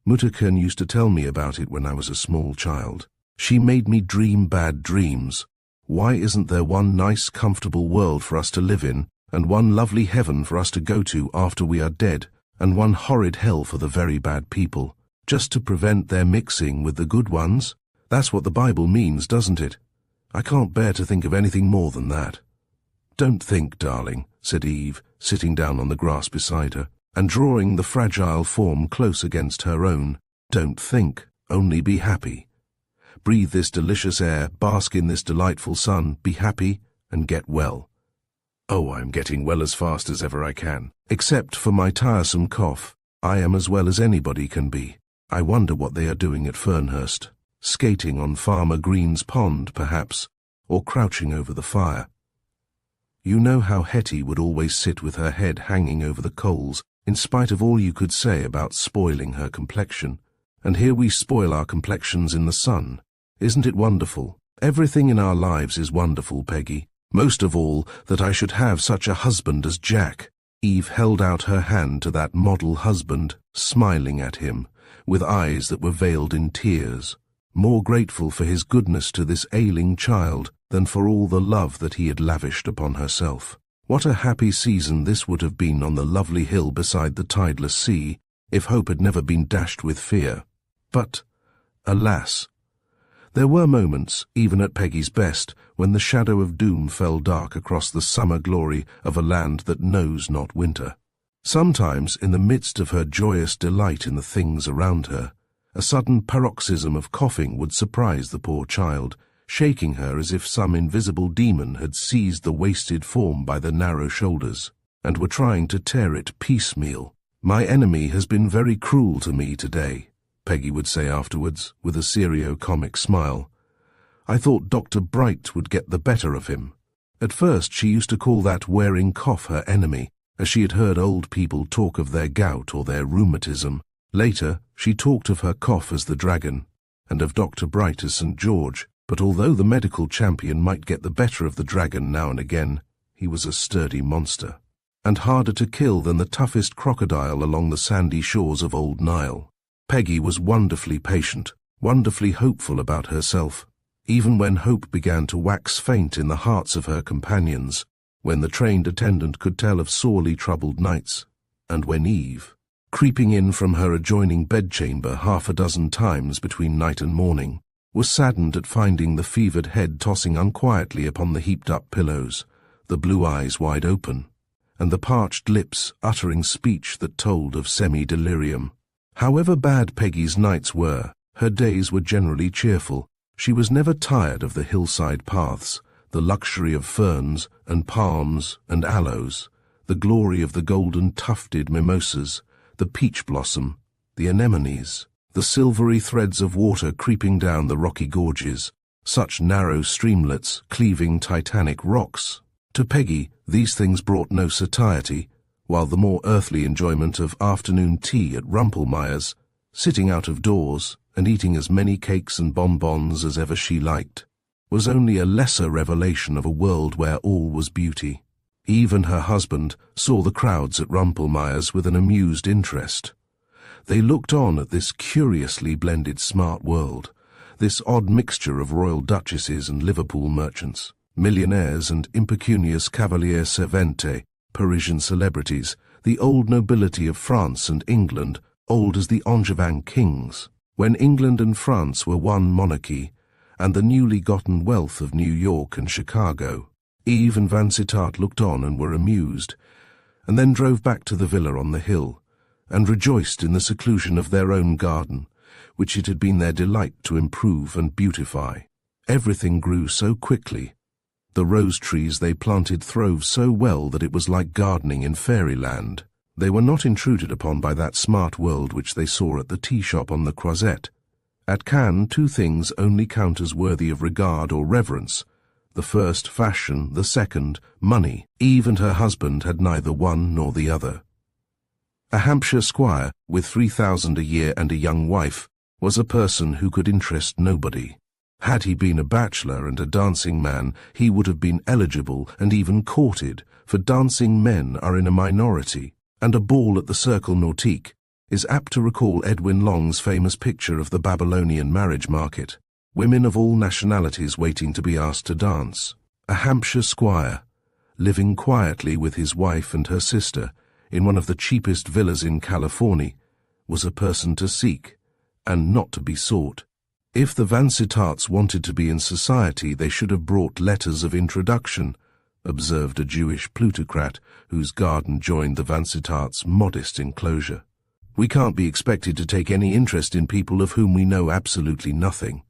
Mutterchen used to tell me about it when I was a small child. She made me dream bad dreams. Why isn't there one nice, comfortable world for us to live in, and one lovely heaven for us to go to after we are dead, and one horrid hell for the very bad people, just to prevent their mixing with the good ones? That's what the Bible means, doesn't it? I can't bear to think of anything more than that." "Don't think, darling," said Eve, sitting down on the grass beside her, and drawing the fragile form close against her own. "Don't think, only be happy. Breathe this delicious air, bask in this delightful sun, be happy, and get well." "Oh, I'm getting well as fast as ever I can. Except for my tiresome cough, I am as well as anybody can be. I wonder what they are doing at Fernhurst. Skating on Farmer Green's pond, perhaps, or crouching over the fire. You know how Hetty would always sit with her head hanging over the coals, in spite of all you could say about spoiling her complexion. And here we spoil our complexions in the sun. Isn't it wonderful? Everything in our lives is wonderful, Peggy. Most of all, that I should have such a husband as Jack." Eve held out her hand to that model husband, smiling at him, with eyes that were veiled in tears, more grateful for his goodness to this ailing child than for all the love that he had lavished upon herself. What a happy season this would have been on the lovely hill beside the tideless sea, if hope had never been dashed with fear. But, alas, there were moments, even at Peggy's best, when the shadow of doom fell dark across the summer glory of a land that knows not winter. Sometimes, in the midst of her joyous delight in the things around her, a sudden paroxysm of coughing would surprise the poor child, shaking her as if some invisible demon had seized the wasted form by the narrow shoulders, and were trying to tear it piecemeal. "My enemy has been very cruel to me today," Peggy would say afterwards, with a serio-comic smile. "I thought Dr. Bright would get the better of him." At first she used to call that wearing cough her enemy, as she had heard old people talk of their gout or their rheumatism. Later, she talked of her cough as the dragon, and of Dr. Bright as St. George, but although the medical champion might get the better of the dragon now and again, he was a sturdy monster, and harder to kill than the toughest crocodile along the sandy shores of old Nile. Peggy was wonderfully patient, wonderfully hopeful about herself, even when hope began to wax faint in the hearts of her companions, when the trained attendant could tell of sorely troubled nights, and when Eve, creeping in from her adjoining bedchamber half a dozen times between night and morning, was saddened at finding the fevered head tossing unquietly upon the heaped-up pillows, the blue eyes wide open, and the parched lips uttering speech that told of semi-delirium. However bad Peggy's nights were, her days were generally cheerful. She was never tired of the hillside paths, the luxury of ferns and palms and aloes, the glory of the golden-tufted mimosas, the peach blossom, the anemones, the silvery threads of water creeping down the rocky gorges, such narrow streamlets cleaving titanic rocks. To Peggy, these things brought no satiety, while the more earthly enjoyment of afternoon tea at Rumpelmeyer's Sitting out of doors and eating as many cakes and bonbons as ever she liked was only a lesser revelation of a world where all was beauty. Eve and her husband saw the crowds at Rumpelmeyer's with an amused interest. They looked on at this curiously blended smart world, this odd mixture of royal duchesses and Liverpool merchants, millionaires and impecunious cavalier servente, Parisian celebrities, the old nobility of France and England, old as the Angevin kings, when England and France were one monarchy, and the newly gotten wealth of New York and Chicago. Eve and Vansittart looked on and were amused, and then drove back to the villa on the hill, and rejoiced in the seclusion of their own garden, which it had been their delight to improve and beautify. Everything grew so quickly. The rose trees they planted throve so well that it was like gardening in fairyland. They were not intruded upon by that smart world which they saw at the tea shop on the Croisette. At Cannes, two things only count as worthy of regard or reverence: the first, fashion; the second, money. Eve and her husband had neither one nor the other. A Hampshire squire, with 3,000 a year and a young wife, was a person who could interest nobody. Had he been a bachelor and a dancing man, he would have been eligible and even courted, for dancing men are in a minority, and a ball at the Cercle Nautique is apt to recall Edwin Long's famous picture of the Babylonian marriage market, women of all nationalities waiting to be asked to dance. A Hampshire squire, living quietly with his wife and her sister in one of the cheapest villas in California, was a person to seek, and not to be sought. If the Vansittarts wanted to be in society, they should have brought letters of introduction, observed a Jewish plutocrat whose garden joined the Vansittarts' modest enclosure. We can't be expected to take any interest in people of whom we know absolutely nothing.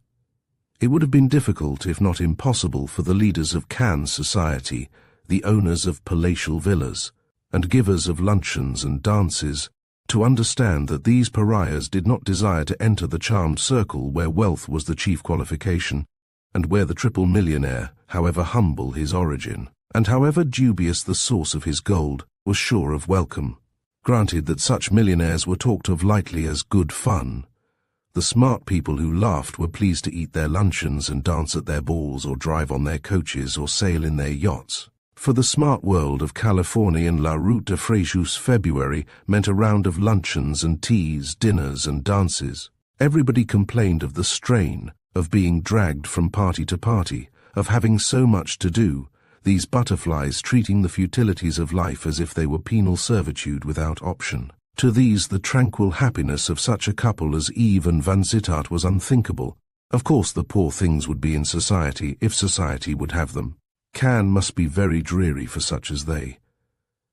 It would have been difficult, if not impossible, for the leaders of Cannes society, the owners of palatial villas, and givers of luncheons and dances, to understand that these pariahs did not desire to enter the charmed circle where wealth was the chief qualification, and where the triple millionaire, however humble his origin, and however dubious the source of his gold, was sure of welcome. Granted that such millionaires were talked of lightly as good fun. The smart people who laughed were pleased to eat their luncheons and dance at their balls or drive on their coaches or sail in their yachts. For the smart world of California and La Route de Fréjus, February meant a round of luncheons and teas, dinners and dances. Everybody complained of the strain, of being dragged from party to party, of having so much to do, these butterflies treating the futilities of life as if they were penal servitude without option. To these the tranquil happiness of such a couple as Eve and Vansittart was unthinkable. Of course the poor things would be in society, if society would have them. Cannes must be very dreary for such as they.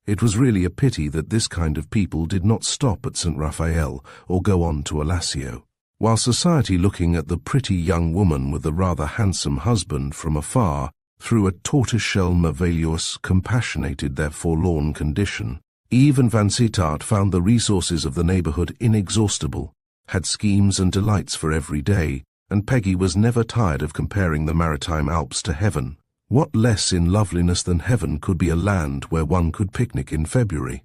It was really a pity that this kind of people did not stop at St. Raphael or go on to Alassio. While society, looking at the pretty young woman with the rather handsome husband from afar, through a tortoiseshell merveilleuse, compassionated their forlorn condition, Eve and Vansittart found the resources of the neighborhood inexhaustible, had schemes and delights for every day, and Peggy was never tired of comparing the maritime Alps to heaven. What less in loveliness than heaven could be a land where one could picnic in February?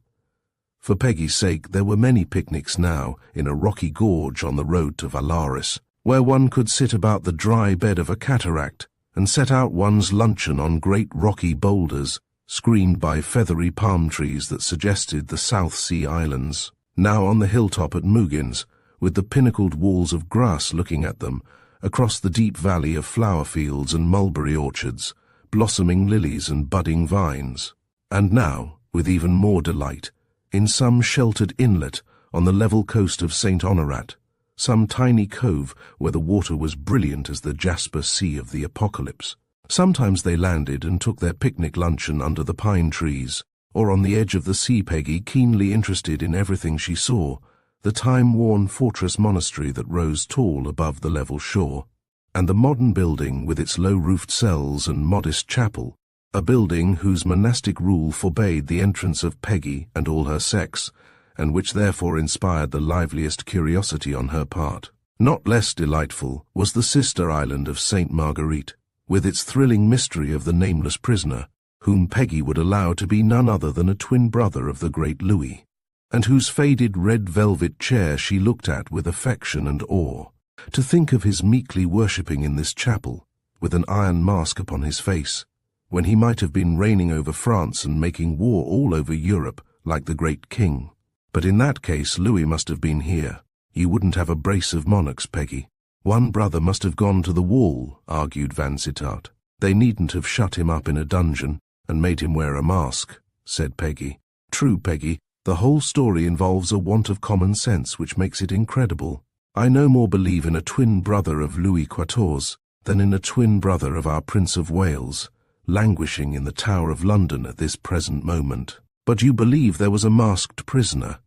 For Peggy's sake there were many picnics now in a rocky gorge on the road to Valaris, where one could sit about the dry bed of a cataract and set out one's luncheon on great rocky boulders, screened by feathery palm trees that suggested the South Sea Islands. Now on the hilltop at Muggins, with the pinnacled walls of grass looking at them, across the deep valley of flower fields and mulberry orchards, blossoming lilies and budding vines. And now, with even more delight, in some sheltered inlet on the level coast of St. Honorat, some tiny cove where the water was brilliant as the jasper sea of the apocalypse. Sometimes they landed and took their picnic luncheon under the pine trees, or on the edge of the sea. Peggy, keenly interested in everything she saw, the time-worn fortress monastery that rose tall above the level shore, and the modern building with its low-roofed cells and modest chapel, a building whose monastic rule forbade the entrance of Peggy and all her sex, and which therefore inspired the liveliest curiosity on her part. Not less delightful was the sister island of Sainte Marguerite, with its thrilling mystery of the nameless prisoner, whom Peggy would allow to be none other than a twin brother of the great Louis. and whose faded red velvet chair she looked at with affection and awe. To think of his meekly worshipping in this chapel, with an iron mask upon his face, when he might have been reigning over France and making war all over Europe like the great king. But in that case Louis must have been here. You wouldn't have a brace of monarchs, Peggy. One brother must have gone to the wall, argued Vansittart. They needn't have shut him up in a dungeon and made him wear a mask, said Peggy. True, Peggy, the whole story involves a want of common sense which makes it incredible. I no more believe in a twin brother of Louis XIV than in a twin brother of our Prince of Wales, languishing in the Tower of London at this present moment. But you believe there was a masked prisoner?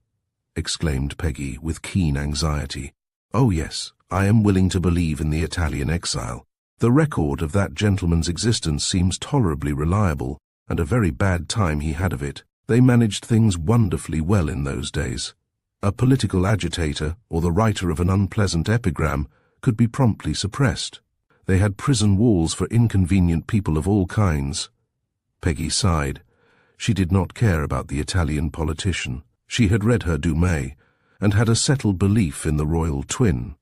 Exclaimed Peggy with keen anxiety. Oh yes, I am willing to believe in the Italian exile. The record of that gentleman's existence seems tolerably reliable, and a very bad time he had of it. They managed things wonderfully well in those days. A political agitator or the writer of an unpleasant epigram could be promptly suppressed. They had prison walls for inconvenient people of all kinds. Peggy sighed. She did not care about the Italian politician. She had read her Dumais, and had a settled belief in the royal twin.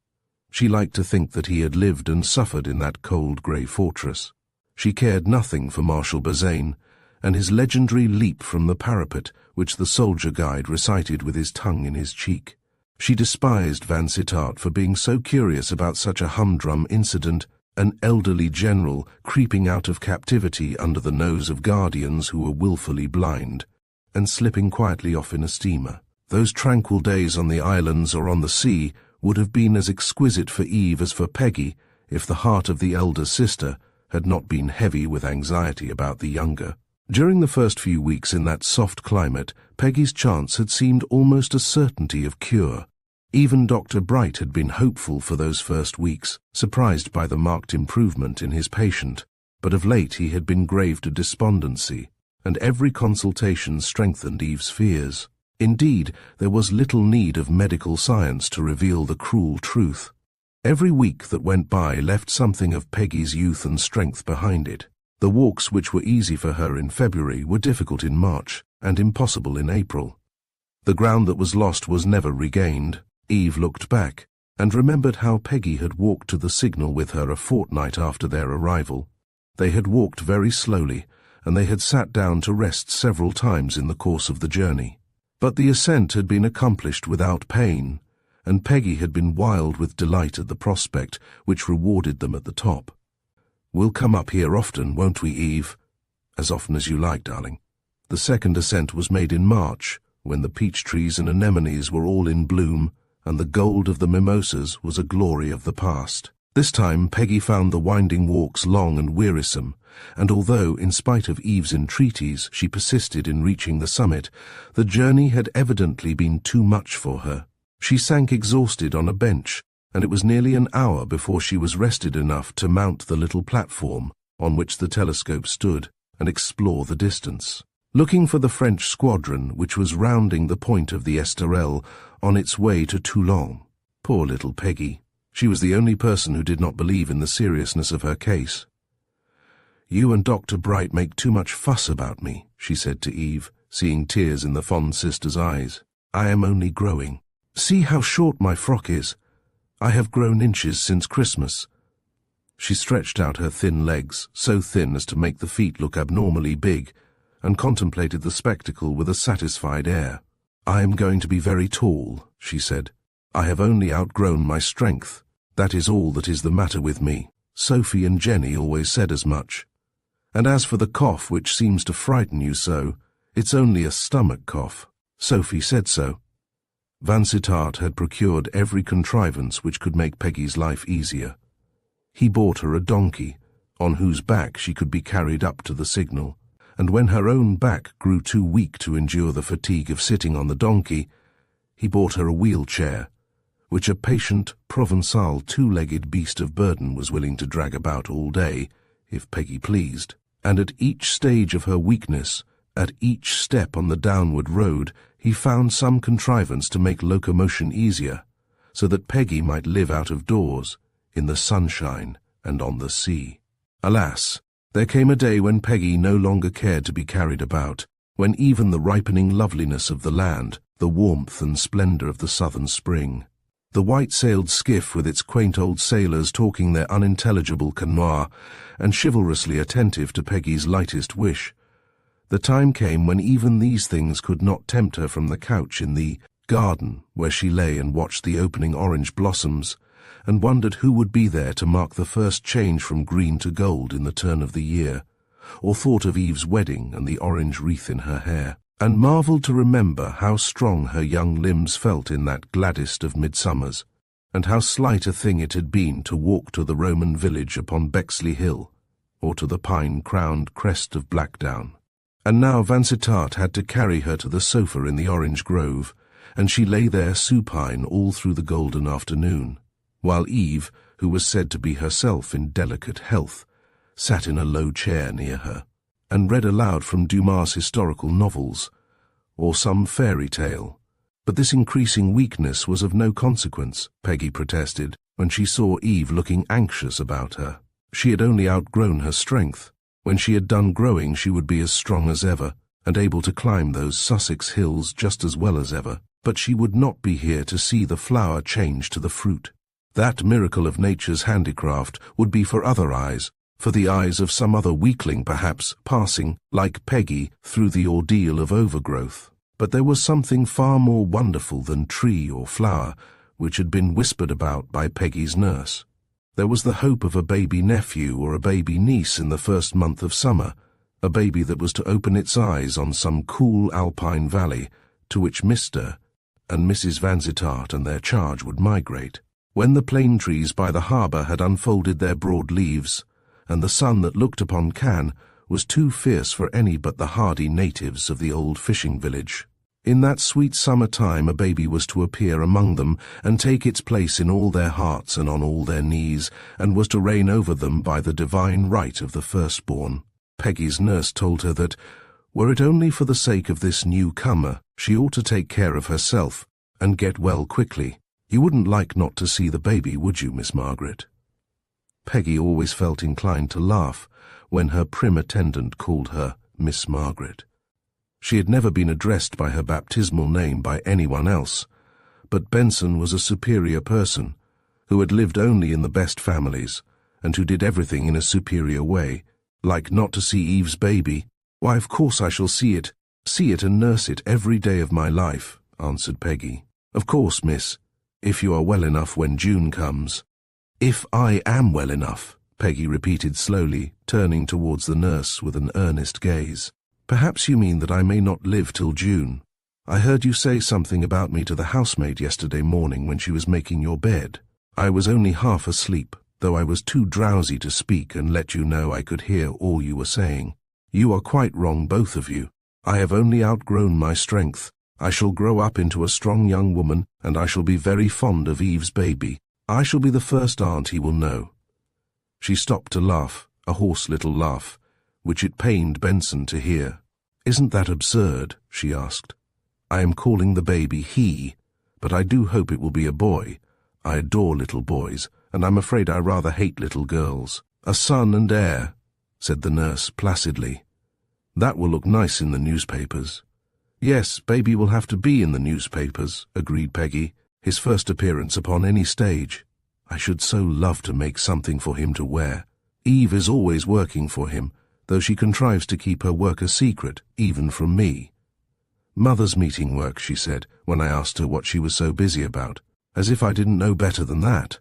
She liked to think that he had lived and suffered in that cold grey fortress. She cared nothing for Marshal Bazaine, and his legendary leap from the parapet, which the soldier guide recited with his tongue in his cheek. She despised Vansittart for being so curious about such a humdrum incident, an elderly general creeping out of captivity under the nose of guardians who were wilfully blind, and slipping quietly off in a steamer. Those tranquil days on the islands or on the sea would have been as exquisite for Eve as for Peggy if the heart of the elder sister had not been heavy with anxiety about the younger. During the first few weeks in that soft climate, Peggy's chance had seemed almost a certainty of cure. Even Dr. Bright had been hopeful for those first weeks, surprised by the marked improvement in his patient, but of late he had been grave to despondency, and every consultation strengthened Eve's fears. Indeed, there was little need of medical science to reveal the cruel truth. Every week that went by left something of Peggy's youth and strength behind it. The walks which were easy for her in February were difficult in March, and impossible in April. The ground that was lost was never regained. Eve looked back, and remembered how Peggy had walked to the signal with her a fortnight after their arrival. They had walked very slowly, and they had sat down to rest several times in the course of the journey. But the ascent had been accomplished without pain, and Peggy had been wild with delight at the prospect which rewarded them at the top. "We'll come up here often, won't we, Eve?" "As often as you like, darling." The second ascent was made in March, when the peach trees and anemones were all in bloom, and the gold of the mimosas was a glory of the past. This time Peggy found the winding walks long and wearisome, and although, in spite of Eve's entreaties, she persisted in reaching the summit, the journey had evidently been too much for her. She sank exhausted on a bench, and it was nearly an hour before she was rested enough to mount the little platform on which the telescope stood and explore the distance. Looking for the French squadron which was rounding the point of the Esterelle on its way to Toulon. Poor little Peggy. She was the only person who did not believe in the seriousness of her case. "You and Dr. Bright make too much fuss about me," she said to Eve, seeing tears in the fond sister's eyes. "I am only growing. See how short my frock is. I have grown inches since Christmas." She stretched out her thin legs, so thin as to make the feet look abnormally big, and contemplated the spectacle with a satisfied air. "I am going to be very tall," she said. "I have only outgrown my strength. That is all that is the matter with me. Sophie and Jenny always said as much. And as for the cough which seems to frighten you so, it's only a stomach cough. Sophie said so." Vansittart had procured every contrivance which could make Peggy's life easier. He bought her a donkey, on whose back she could be carried up to the signal, and when her own back grew too weak to endure the fatigue of sitting on the donkey, he bought her a wheelchair, which a patient, Provençal two-legged beast of burden was willing to drag about all day, if Peggy pleased. And at each stage of her weakness, at each step on the downward road, he found some contrivance to make locomotion easier, so that Peggy might live out of doors, in the sunshine and on the sea. Alas, there came a day when Peggy no longer cared to be carried about, when even the ripening loveliness of the land, the warmth and splendor of the southern spring. The white-sailed skiff with its quaint old sailors talking their unintelligible canois and chivalrously attentive to Peggy's lightest wish. The time came when even these things could not tempt her from the couch in the garden where she lay and watched the opening orange blossoms and wondered who would be there to mark the first change from green to gold in the turn of the year, or thought of Eve's wedding and the orange wreath in her hair, and marvelled to remember how strong her young limbs felt in that gladdest of midsummers, and how slight a thing it had been to walk to the Roman village upon Bexley Hill, or to the pine-crowned crest of Blackdown. And now Vansittart had to carry her to the sofa in the orange grove, and she lay there supine all through the golden afternoon, while Eve, who was said to be herself in delicate health, sat in a low chair near her, and read aloud from Dumas' historical novels, or some fairy tale. But this increasing weakness was of no consequence, Peggy protested, when she saw Eve looking anxious about her. She had only outgrown her strength. When she had done growing, she would be as strong as ever, and able to climb those Sussex hills just as well as ever. But she would not be here to see the flower change to the fruit. That miracle of nature's handicraft would be for other eyes, for the eyes of some other weakling perhaps, passing, like Peggy, through the ordeal of overgrowth. But there was something far more wonderful than tree or flower, which had been whispered about by Peggy's nurse. There was the hope of a baby nephew or a baby niece in the first month of summer, a baby that was to open its eyes on some cool alpine valley, to which Mr. and Mrs. Vansittart and their charge would migrate. When the plane trees by the harbour had unfolded their broad leaves, and the sun that looked upon Cannes was too fierce for any but the hardy natives of the old fishing village. In that sweet summer time a baby was to appear among them and take its place in all their hearts and on all their knees, and was to reign over them by the divine right of the firstborn. Peggy's nurse told her that, were it only for the sake of this newcomer, she ought to take care of herself and get well quickly. You wouldn't like not to see the baby, would you, Miss Margaret? Peggy always felt inclined to laugh when her prim attendant called her Miss Margaret. She had never been addressed by her baptismal name by anyone else, but Benson was a superior person, who had lived only in the best families, and who did everything in a superior way. Like not to see Eve's baby? Why, of course I shall see it and nurse it every day of my life, answered Peggy. Of course, miss, if you are well enough when June comes. If I am well enough, Peggy repeated slowly, turning towards the nurse with an earnest gaze. Perhaps you mean that I may not live till June. I heard you say something about me to the housemaid yesterday morning when she was making your bed. I was only half asleep, though I was too drowsy to speak and let you know I could hear all you were saying. You are quite wrong, both of you. I have only outgrown my strength. I shall grow up into a strong young woman, and I shall be very fond of Eve's baby. I shall be the first aunt he will know. She stopped to laugh, a hoarse little laugh, which it pained Benson to hear. Isn't that absurd? She asked. I am calling the baby he, but I do hope it will be a boy. I adore little boys, and I'm afraid I rather hate little girls. A son and heir, said the nurse placidly. That will look nice in the newspapers. Yes, baby will have to be in the newspapers, agreed Peggy. His first appearance upon any stage. I should so love to make something for him to wear. Eve is always working for him, though she contrives to keep her work a secret, even from me. Mother's meeting work, she said, when I asked her what she was so busy about, as if I didn't know better than that.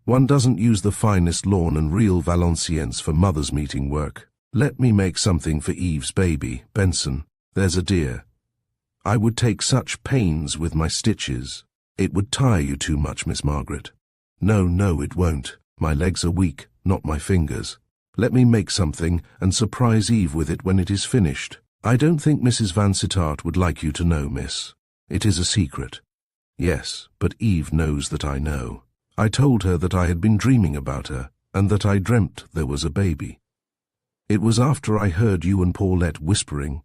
One doesn't use the finest lawn and real Valenciennes for mother's meeting work. Let me make something for Eve's baby, Benson. There's a dear. I would take such pains with my stitches. It would tire you too much, Miss Margaret. No, it won't. My legs are weak, not my fingers. Let me make something and surprise Eve with it when it is finished. I don't think Mrs. Vansittart would like you to know, miss. It is a secret. Yes, but Eve knows that I know. I told her that I had been dreaming about her, and that I dreamt there was a baby. It was after I heard you and Paulette whispering.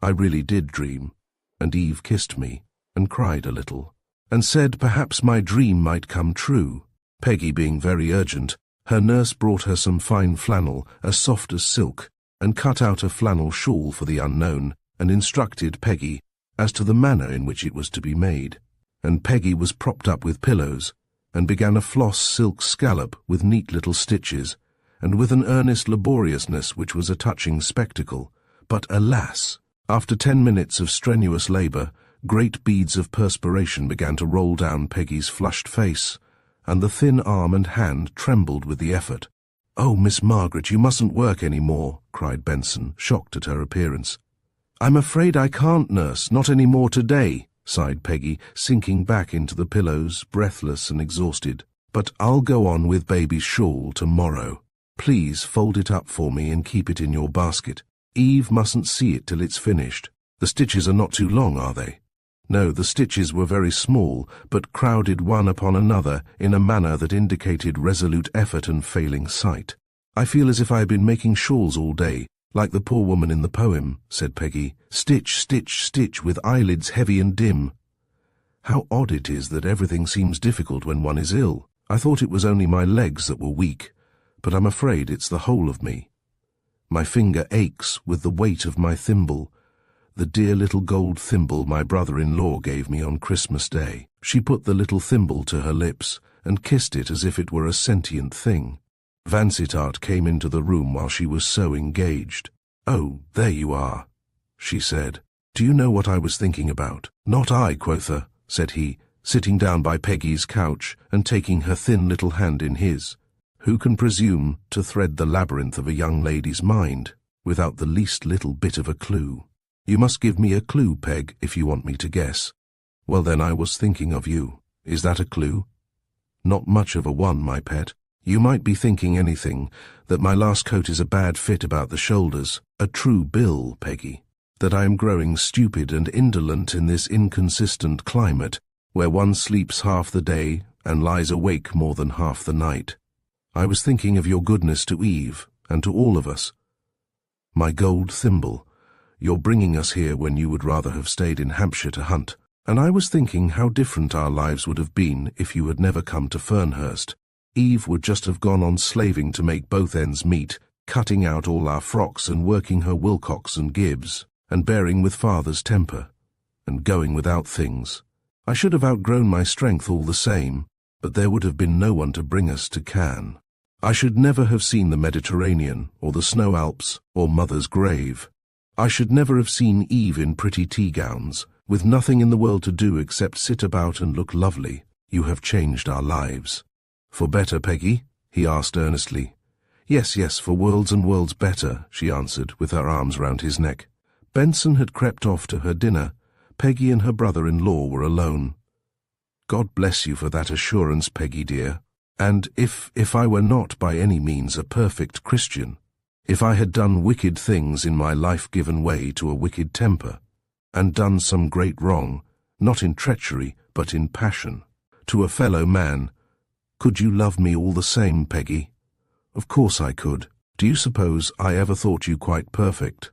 I really did dream, and Eve kissed me, and cried a little, and said perhaps my dream might come true. Peggy being very urgent, her nurse brought her some fine flannel, as soft as silk, and cut out a flannel shawl for the unknown, and instructed Peggy, as to the manner in which it was to be made, and Peggy was propped up with pillows, and began a floss silk scallop with neat little stitches, and with an earnest laboriousness which was a touching spectacle. But alas! After 10 minutes of strenuous labour, great beads of perspiration began to roll down Peggy's flushed face, and the thin arm and hand trembled with the effort. "Oh, Miss Margaret, you mustn't work any more," cried Benson, shocked at her appearance. "I'm afraid I can't, nurse, not any more today," sighed Peggy, sinking back into the pillows, breathless and exhausted. "But I'll go on with baby's shawl tomorrow. Please fold it up for me and keep it in your basket. Eve mustn't see it till it's finished. The stitches are not too long, are they?" No, the stitches were very small, but crowded one upon another in a manner that indicated resolute effort and failing sight. "I feel as if I had been making shawls all day, like the poor woman in the poem," said Peggy. "Stitch, stitch, stitch, with eyelids heavy and dim. How odd it is that everything seems difficult when one is ill. I thought it was only my legs that were weak, but I'm afraid it's the whole of me. My finger aches with the weight of my thimble, the dear little gold thimble my brother-in-law gave me on Christmas Day." She put the little thimble to her lips and kissed it as if it were a sentient thing. Vansittart came into the room while she was so engaged. "Oh, there you are," she said. "Do you know what I was thinking about?" "Not I, quotha," said he, sitting down by Peggy's couch and taking her thin little hand in his. Who can presume to thread the labyrinth of a young lady's mind without the least little bit of a clue? You must give me a clue, Peg, if you want me to guess. Well then, I was thinking of you. Is that a clue? Not much of a one, my pet. You might be thinking anything, that my last coat is a bad fit about the shoulders, a true bill, Peggy, that I am growing stupid and indolent in this inconsistent climate, where one sleeps half the day and lies awake more than half the night. I was thinking of your goodness to Eve, and to all of us. My gold thimble, you're bringing us here when you would rather have stayed in Hampshire to hunt, and I was thinking how different our lives would have been if you had never come to Fernhurst. Eve would just have gone on slaving to make both ends meet, cutting out all our frocks and working her Wilcox and Gibbs, and bearing with father's temper, and going without things. I should have outgrown my strength all the same, but there would have been no one to bring us to Cannes. I should never have seen the Mediterranean, or the Snow Alps, or Mother's Grave. I should never have seen Eve in pretty tea-gowns, with nothing in the world to do except sit about and look lovely. You have changed our lives. For better, Peggy? He asked earnestly. Yes, yes, for worlds and worlds better, she answered, with her arms round his neck. Benson had crept off to her dinner. Peggy and her brother-in-law were alone. God bless you for that assurance, Peggy dear. And if I were not by any means a perfect Christian, if I had done wicked things in my life-given way to a wicked temper, and done some great wrong, not in treachery, but in passion, to a fellow man, could you love me all the same, Peggy? Of course I could. Do you suppose I ever thought you quite perfect?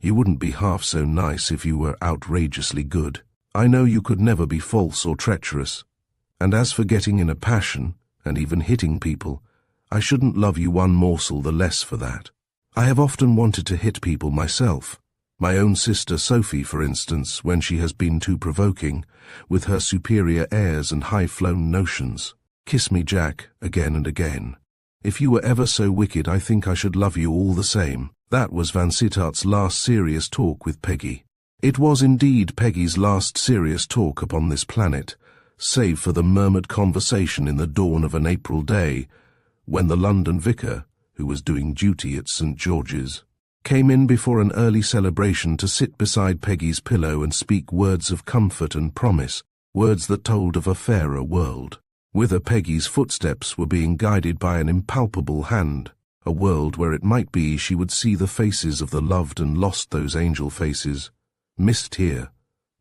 You wouldn't be half so nice if you were outrageously good. I know you could never be false or treacherous. And as for getting in a passion, and even hitting people, I shouldn't love you one morsel the less for that. I have often wanted to hit people myself. My own sister Sophie, for instance, when she has been too provoking, with her superior airs and high-flown notions. Kiss me, Jack, again and again. If you were ever so wicked, I think I should love you all the same. That was Vansittart's last serious talk with Peggy. It was indeed Peggy's last serious talk upon this planet, save for the murmured conversation in the dawn of an April day, when the London vicar, who was doing duty at St. George's, came in before an early celebration to sit beside Peggy's pillow and speak words of comfort and promise, words that told of a fairer world. Whither Peggy's footsteps were being guided by an impalpable hand, a world where it might be she would see the faces of the loved and lost, those angel faces, missed here,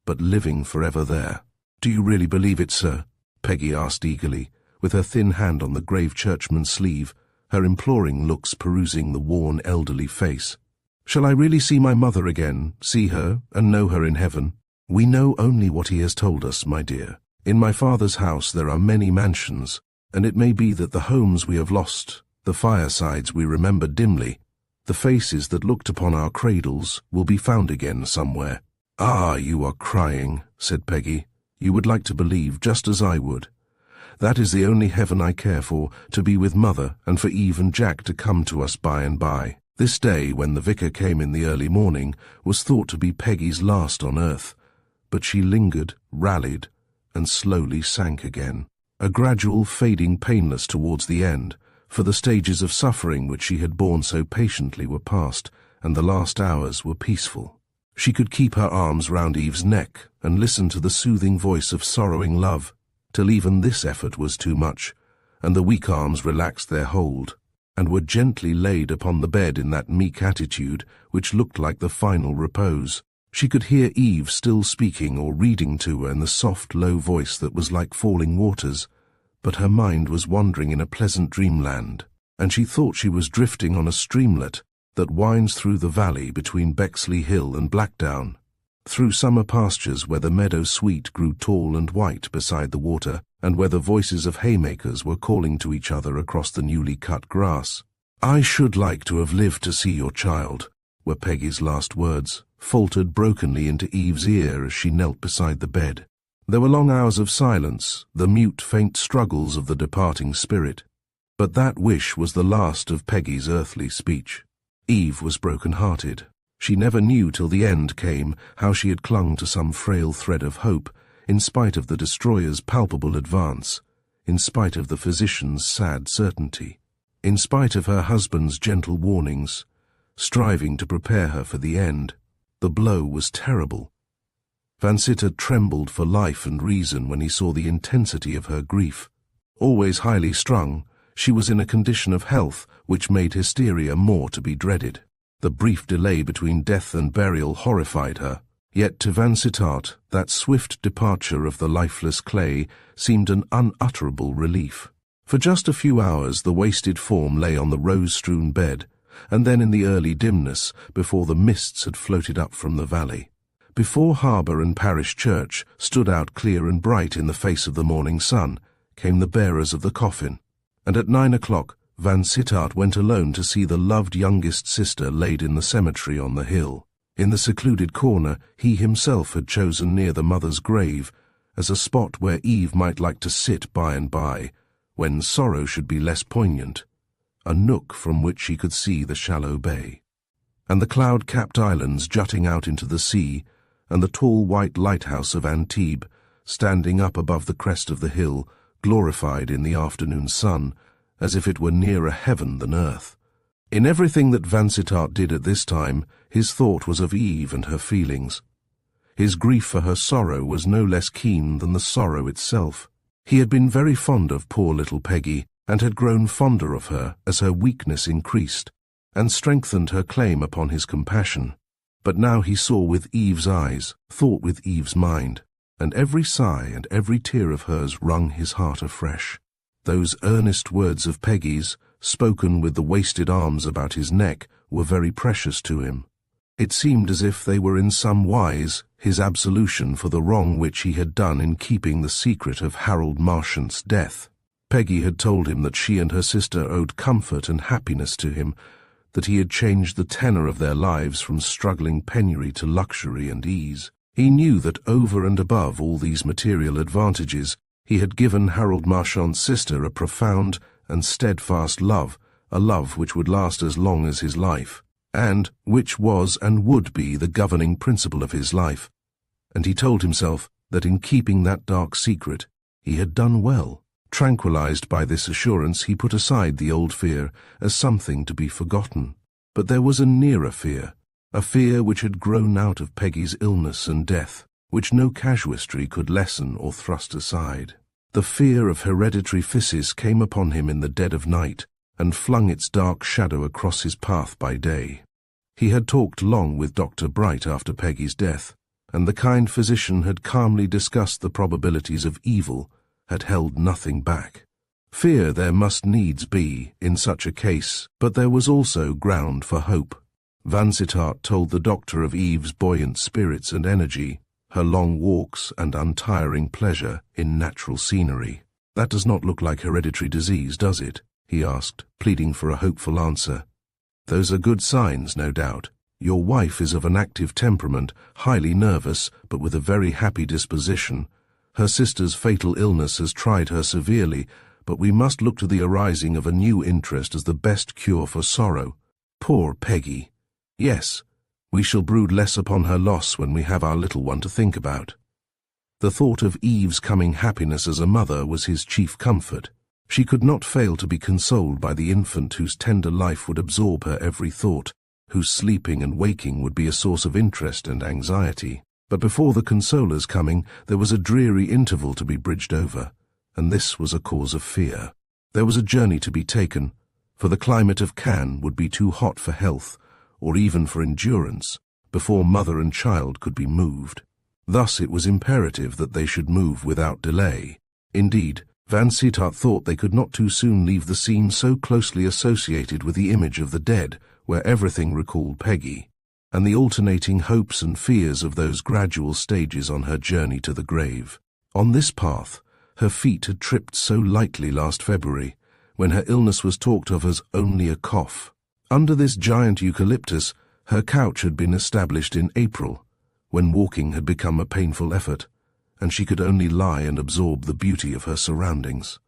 but living forever there. Do you really believe it, sir? Peggy asked eagerly, with her thin hand on the grave churchman's sleeve, her imploring looks perusing the worn elderly face. Shall I really see my mother again, see her, and know her in heaven? We know only what he has told us, my dear. In my father's house there are many mansions, and it may be that the homes we have lost, the firesides we remember dimly, the faces that looked upon our cradles, will be found again somewhere. "Ah, you are crying," said Peggy. "You would like to believe just as I would. That is the only heaven I care for, to be with Mother and for Eve and Jack to come to us by and by." This day, when the vicar came in the early morning, was thought to be Peggy's last on earth, but she lingered, rallied, and slowly sank again. A gradual fading painless towards the end, for the stages of suffering which she had borne so patiently were past, and the last hours were peaceful. She could keep her arms round Eve's neck and listen to the soothing voice of sorrowing love, till even this effort was too much, and the weak arms relaxed their hold, and were gently laid upon the bed in that meek attitude which looked like the final repose. She could hear Eve still speaking or reading to her in the soft, low voice that was like falling waters, but her mind was wandering in a pleasant dreamland, and she thought she was drifting on a streamlet that winds through the valley between Bexley Hill and Blackdown, through summer pastures where the meadow sweet grew tall and white beside the water, and where the voices of haymakers were calling to each other across the newly cut grass. "I should like to have lived to see your child," were Peggy's last words, faltered brokenly into Eve's ear as she knelt beside the bed. There were long hours of silence, the mute, faint struggles of the departing spirit. But that wish was the last of Peggy's earthly speech. Eve was broken-hearted. She never knew till the end came how she had clung to some frail thread of hope, in spite of the destroyer's palpable advance, in spite of the physician's sad certainty, in spite of her husband's gentle warnings, striving to prepare her for the end. The blow was terrible. Vansittart trembled for life and reason when he saw the intensity of her grief. Always highly strung, she was in a condition of health which made hysteria more to be dreaded. The brief delay between death and burial horrified her, yet to Vansittart that swift departure of the lifeless clay seemed an unutterable relief. For just a few hours the wasted form lay on the rose-strewn bed, and then in the early dimness, before the mists had floated up from the valley, before harbour and parish church stood out clear and bright in the face of the morning sun, came the bearers of the coffin, and at 9 o'clock Vansittart went alone to see the loved youngest sister laid in the cemetery on the hill. In the secluded corner he himself had chosen near the mother's grave, as a spot where Eve might like to sit by and by, when sorrow should be less poignant, a nook from which she could see the shallow bay, and the cloud-capped islands jutting out into the sea, and the tall white lighthouse of Antibes, standing up above the crest of the hill, glorified in the afternoon sun, as if it were nearer heaven than earth. In everything that Vansittart did at this time, his thought was of Eve and her feelings. His grief for her sorrow was no less keen than the sorrow itself. He had been very fond of poor little Peggy, and had grown fonder of her as her weakness increased, and strengthened her claim upon his compassion. But now he saw with Eve's eyes, thought with Eve's mind, and every sigh and every tear of hers wrung his heart afresh. Those earnest words of Peggy's, spoken with the wasted arms about his neck, were very precious to him. It seemed as if they were in some wise his absolution for the wrong which he had done in keeping the secret of Harold Marchant's death. Peggy had told him that she and her sister owed comfort and happiness to him, that he had changed the tenor of their lives from struggling penury to luxury and ease. He knew that over and above all these material advantages, he had given Harold Marchant's sister a profound and steadfast love, a love which would last as long as his life, and which was and would be the governing principle of his life. And he told himself that in keeping that dark secret, he had done well. Tranquilized by this assurance, he put aside the old fear as something to be forgotten. But there was a nearer fear, a fear which had grown out of Peggy's illness and death, which no casuistry could lessen or thrust aside. The fear of hereditary phthisis came upon him in the dead of night, and flung its dark shadow across his path by day. He had talked long with Dr. Bright after Peggy's death, and the kind physician had calmly discussed the probabilities of evil, had held nothing back. Fear there must needs be in such a case, but there was also ground for hope. Vansittart told the doctor of Eve's buoyant spirits and energy, her long walks and untiring pleasure in natural scenery. "That does not look like hereditary disease, does it?" he asked, pleading for a hopeful answer. "Those are good signs, no doubt. Your wife is of an active temperament, highly nervous, but with a very happy disposition. Her sister's fatal illness has tried her severely, but we must look to the arising of a new interest as the best cure for sorrow. Poor Peggy! Yes, we shall brood less upon her loss when we have our little one to think about. The thought of Eve's coming happiness as a mother was his chief comfort. She could not fail to be consoled by the infant whose tender life would absorb her every thought, whose sleeping and waking would be a source of interest and anxiety. But before the consoler's coming, there was a dreary interval to be bridged over, and this was a cause of fear. There was a journey to be taken, for the climate of Cannes would be too hot for health, or even for endurance, before mother and child could be moved. Thus it was imperative that they should move without delay. Indeed, Vansittart thought they could not too soon leave the scene so closely associated with the image of the dead, where everything recalled Peggy, and the alternating hopes and fears of those gradual stages on her journey to the grave. On this path, her feet had tripped so lightly last February, when her illness was talked of as only a cough. Under this giant eucalyptus, her couch had been established in April, when walking had become a painful effort, and she could only lie and absorb the beauty of her surroundings,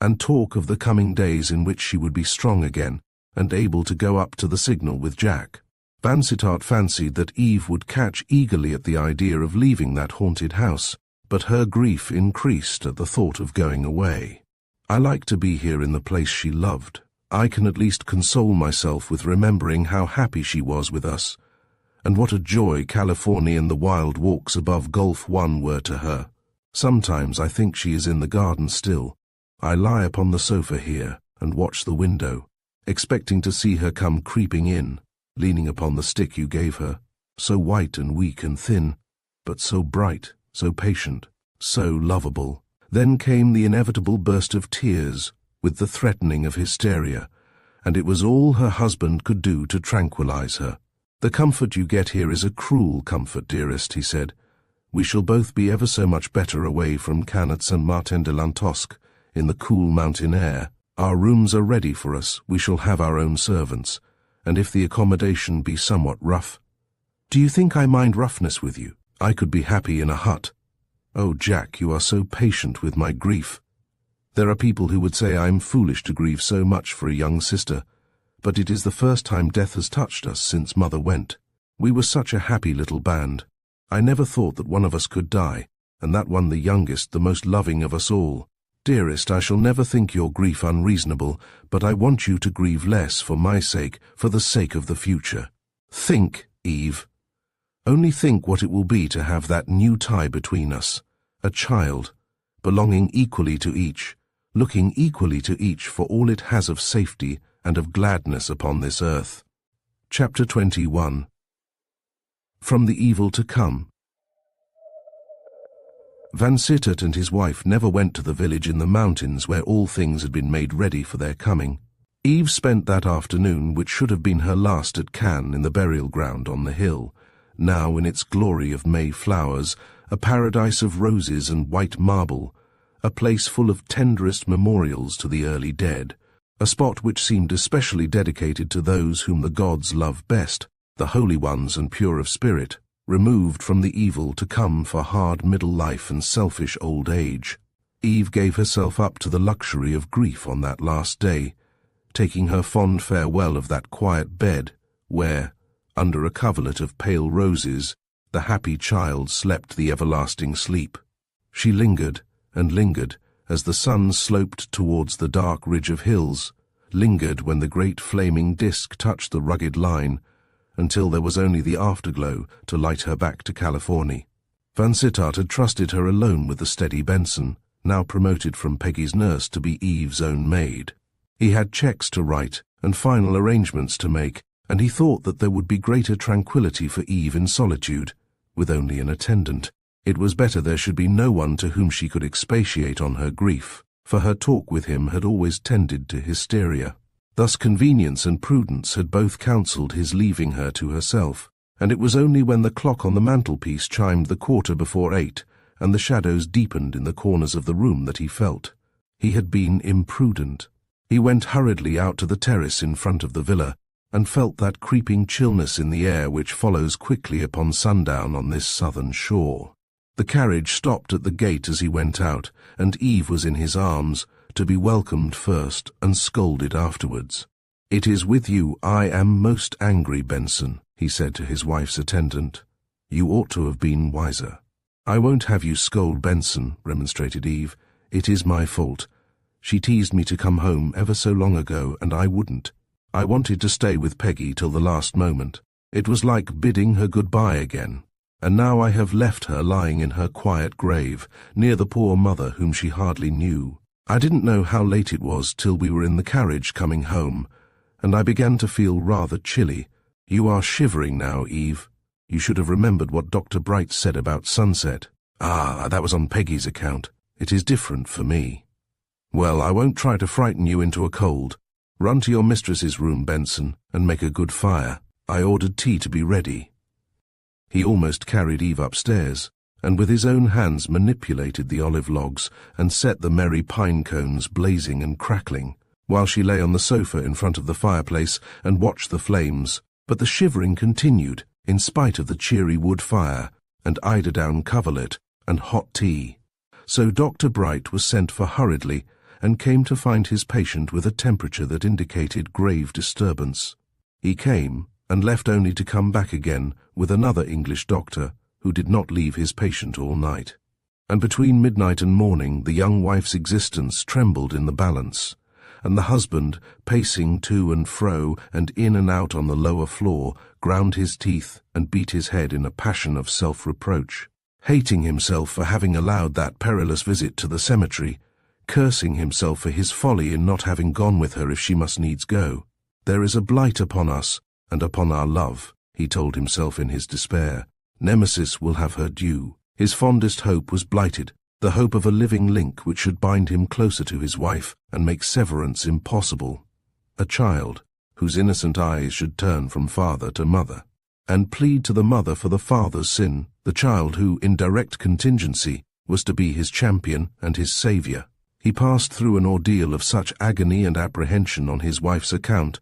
and talk of the coming days in which she would be strong again, and able to go up to the signal with Jack. Vansittart fancied that Eve would catch eagerly at the idea of leaving that haunted house, but her grief increased at the thought of going away. I like to be here in the place she loved. I can at least console myself with remembering how happy she was with us, and what a joy California and the wild walks above Gulf One were to her. Sometimes I think she is in the garden still. I lie upon the sofa here and watch the window, expecting to see her come creeping in, leaning upon the stick you gave her, so white and weak and thin, but so bright, so patient, so lovable. Then came the inevitable burst of tears, with the threatening of hysteria, and it was all her husband could do to tranquilize her. "The comfort you get here is a cruel comfort, dearest," he said. "We shall both be ever so much better away from Cannes at St. Martin de Lantosque, in the cool mountain air. Our rooms are ready for us, we shall have our own servants, and if the accommodation be somewhat rough—" "Do you think I mind roughness with you? I could be happy in a hut." "Oh, Jack, you are so patient with my grief. There are people who would say I am foolish to grieve so much for a young sister, but it is the first time death has touched us since Mother went. We were such a happy little band. I never thought that one of us could die, and that one the youngest, the most loving of us all. Dearest, I shall never think your grief unreasonable, but I want you to grieve less for my sake, for the sake of the future. Think, Eve. Only think what it will be to have that new tie between us, a child, belonging equally to each, looking equally to each for all it has of safety and of gladness upon this earth." Chapter 21. From the Evil to Come. Vansittart and his wife never went to the village in the mountains where all things had been made ready for their coming. Eve spent that afternoon, which should have been her last at Cannes, in the burial ground on the hill, now in its glory of May flowers, a paradise of roses and white marble, a place full of tenderest memorials to the early dead, a spot which seemed especially dedicated to those whom the gods love best, the holy ones and pure of spirit, removed from the evil to come for hard middle life and selfish old age. Eve gave herself up to the luxury of grief on that last day, taking her fond farewell of that quiet bed where, under a coverlet of pale roses, the happy child slept the everlasting sleep. She lingered and lingered as the sun sloped towards the dark ridge of hills, lingered when the great flaming disk touched the rugged line, until there was only the afterglow to light her back to California. Vansittart had trusted her alone with the steady Benson, now promoted from Peggy's nurse to be Eve's own maid. He had checks to write and final arrangements to make, and he thought that there would be greater tranquillity for Eve in solitude, with only an attendant. It was better there should be no one to whom she could expatiate on her grief, for her talk with him had always tended to hysteria. Thus convenience and prudence had both counselled his leaving her to herself, and it was only when the clock on the mantelpiece chimed the 8:15 and the shadows deepened in the corners of the room that he felt he had been imprudent. He went hurriedly out to the terrace in front of the villa, and felt that creeping chillness in the air which follows quickly upon sundown on this southern shore. The carriage stopped at the gate as he went out, and Eve was in his arms, to be welcomed first and scolded afterwards. "It is with you I am most angry, Benson," he said to his wife's attendant. "You ought to have been wiser." "I won't have you scold Benson," remonstrated Eve. "It is my fault. She teased me to come home ever so long ago, and I wouldn't. I wanted to stay with Peggy till the last moment. It was like bidding her goodbye again. And now I have left her lying in her quiet grave, near the poor mother whom she hardly knew. I didn't know how late it was till we were in the carriage coming home, and I began to feel rather chilly. You are shivering now, Eve. You should have remembered what Dr. Bright said about sunset." "Ah, that was on Peggy's account. It is different for me." "Well, I won't try to frighten you into a cold. Run to your mistress's room, Benson, and make a good fire. I ordered tea to be ready." He almost carried Eve upstairs, and with his own hands manipulated the olive logs and set the merry pine cones blazing and crackling, while she lay on the sofa in front of the fireplace and watched the flames. But the shivering continued, in spite of the cheery wood fire, and eiderdown coverlet, and hot tea. So Dr. Bright was sent for hurriedly, and came to find his patient with a temperature that indicated grave disturbance. He came, and left only to come back again with another English doctor, who did not leave his patient all night. And between midnight and morning the young wife's existence trembled in the balance, and the husband, pacing to and fro and in and out on the lower floor, ground his teeth and beat his head in a passion of self-reproach, hating himself for having allowed that perilous visit to the cemetery, cursing himself for his folly in not having gone with her if she must needs go. "There is a blight upon us, and upon our love," he told himself in his despair. "Nemesis will have her due." His fondest hope was blighted, the hope of a living link which should bind him closer to his wife and make severance impossible. A child, whose innocent eyes should turn from father to mother, and plead to the mother for the father's sin, the child who, in direct contingency, was to be his champion and his saviour. He passed through an ordeal of such agony and apprehension on his wife's account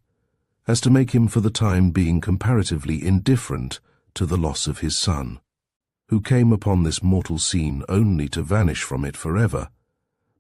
as to make him for the time being comparatively indifferent to the loss of his son, who came upon this mortal scene only to vanish from it forever.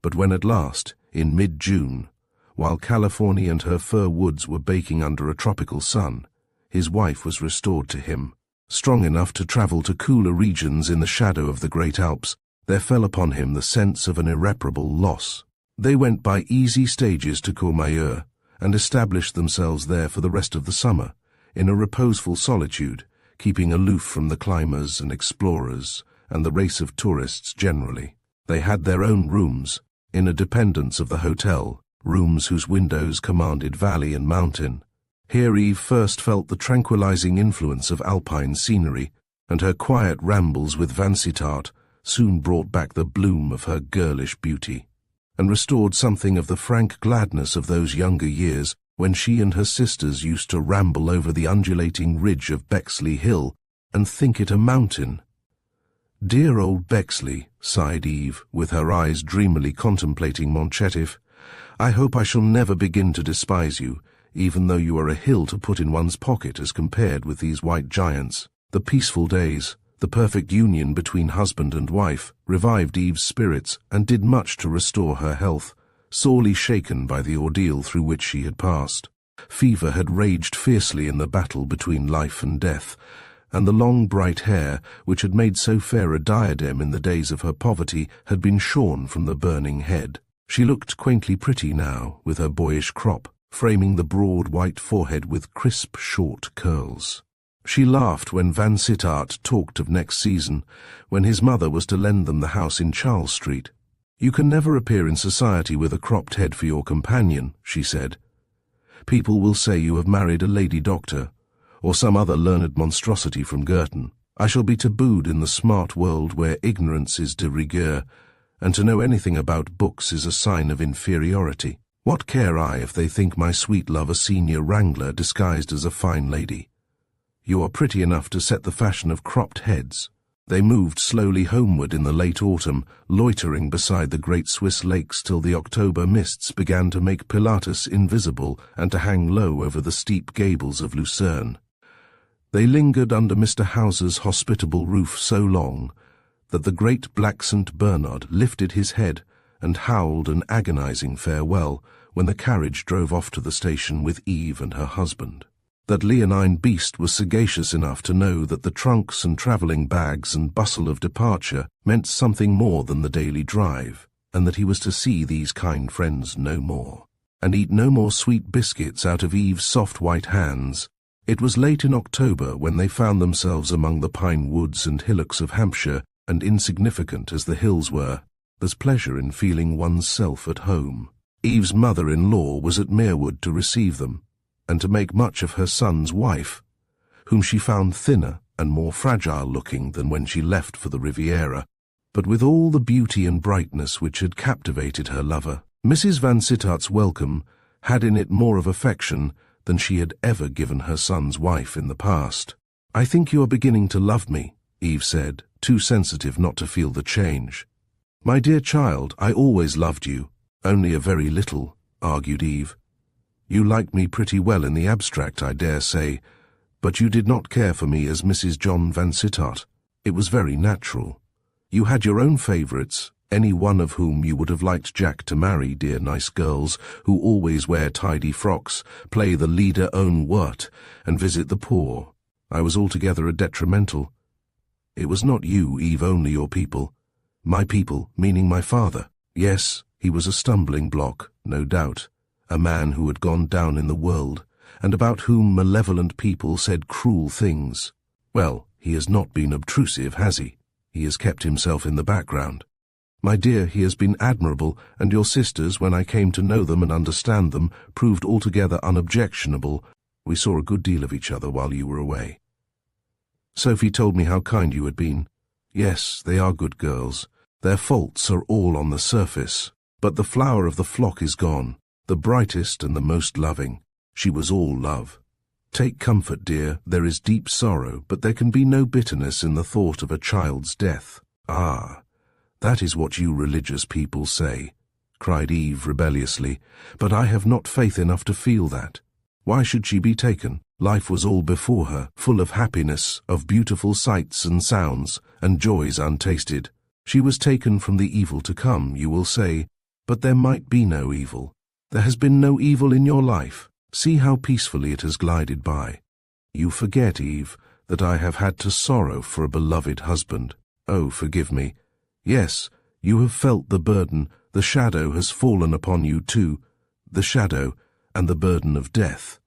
But when at last, in mid-June, while California and her fir woods were baking under a tropical sun, his wife was restored to him, strong enough to travel to cooler regions in the shadow of the great Alps, there fell upon him the sense of an irreparable loss. They went by easy stages to Courmayeur, and established themselves there for the rest of the summer, in a reposeful solitude, keeping aloof from the climbers and explorers and the race of tourists generally. They had their own rooms, in a dependence of the hotel, rooms whose windows commanded valley and mountain. Here Eve first felt the tranquilizing influence of alpine scenery, and her quiet rambles with Vansittart soon brought back the bloom of her girlish beauty, and restored something of the frank gladness of those younger years when she and her sisters used to ramble over the undulating ridge of Bexley Hill and think it a mountain. "Dear old Bexley," sighed Eve, with her eyes dreamily contemplating Montchetif. "I hope I shall never begin to despise you, even though you are a hill to put in one's pocket as compared with these white giants." The peaceful days, the perfect union between husband and wife, revived Eve's spirits and did much to restore her health, sorely shaken by the ordeal through which she had passed. Fever had raged fiercely in the battle between life and death, and the long bright hair, which had made so fair a diadem in the days of her poverty, had been shorn from the burning head. She looked quaintly pretty now, with her boyish crop, framing the broad white forehead with crisp, short curls. She laughed when Vansittart talked of next season, when his mother was to lend them the house in Charles Street. "You can never appear in society with a cropped head for your companion," she said. "People will say you have married a lady doctor, or some other learned monstrosity from Girton. I shall be tabooed in the smart world where ignorance is de rigueur, and to know anything about books is a sign of inferiority. What care I if they think my sweet love a senior wrangler disguised as a fine lady? You are pretty enough to set the fashion of cropped heads. They moved slowly homeward in the late autumn, loitering beside the great Swiss lakes till the October mists began to make Pilatus invisible and to hang low over the steep gables of Lucerne. They lingered under Mr. Hauser's hospitable roof so long that the great black St. Bernard lifted his head and howled an agonizing farewell when the carriage drove off to the station with Eve and her husband. That leonine beast was sagacious enough to know that the trunks and travelling bags and bustle of departure meant something more than the daily drive, and that he was to see these kind friends no more, and eat no more sweet biscuits out of Eve's soft white hands. It was late in October when they found themselves among the pine woods and hillocks of Hampshire, and insignificant as the hills were, there's pleasure in feeling one's self at home. Eve's mother-in-law was at Merewood to receive them, and to make much of her son's wife, whom she found thinner and more fragile-looking than when she left for the Riviera, but with all the beauty and brightness which had captivated her lover. Mrs. Vansittart's welcome had in it more of affection than she had ever given her son's wife in the past. "I think you are beginning to love me," Eve said, too sensitive not to feel the change. "My dear child, I always loved you." "Only a very little," argued Eve. "You liked me pretty well in the abstract, I dare say, but you did not care for me as Mrs. John Vansittart. It was very natural. You had your own favourites, any one of whom you would have liked Jack to marry, dear nice girls, who always wear tidy frocks, play the leader own wort, and visit the poor. I was altogether a detrimental. It was not you, Eve, only your people. My people, meaning my father. Yes, he was a stumbling block, no doubt. A man who had gone down in the world, and about whom malevolent people said cruel things. Well, he has not been obtrusive, has he? He has kept himself in the background. My dear, he has been admirable, and your sisters, when I came to know them and understand them, proved altogether unobjectionable. We saw a good deal of each other while you were away. Sophie told me how kind you had been. Yes, they are good girls. Their faults are all on the surface, but the flower of the flock is gone. The brightest and the most loving. She was all love. Take comfort, dear, there is deep sorrow, but there can be no bitterness in the thought of a child's death. Ah, that is what you religious people say, cried Eve rebelliously, but I have not faith enough to feel that. Why should she be taken? Life was all before her, full of happiness, of beautiful sights and sounds, and joys untasted. She was taken from the evil to come, you will say, but there might be no evil. There has been no evil in your life. See how peacefully it has glided by. You forget, Eve, that I have had to sorrow for a beloved husband. Oh, forgive me. Yes, you have felt the burden, the shadow has fallen upon you too, the shadow and the burden of death.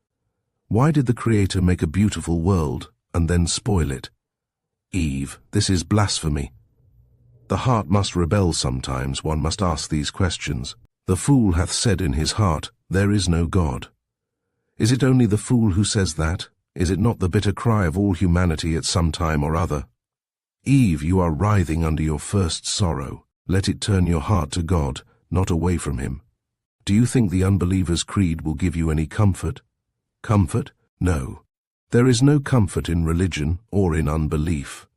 Why did the Creator make a beautiful world and then spoil it? Eve, this is blasphemy. The heart must rebel sometimes, one must ask these questions. The fool hath said in his heart, there is no God. Is it only the fool who says that? Is it not the bitter cry of all humanity at some time or other? Eve, you are writhing under your first sorrow. Let it turn your heart to God, not away from him. Do you think the unbeliever's creed will give you any comfort? Comfort? No. There is no comfort in religion or in unbelief.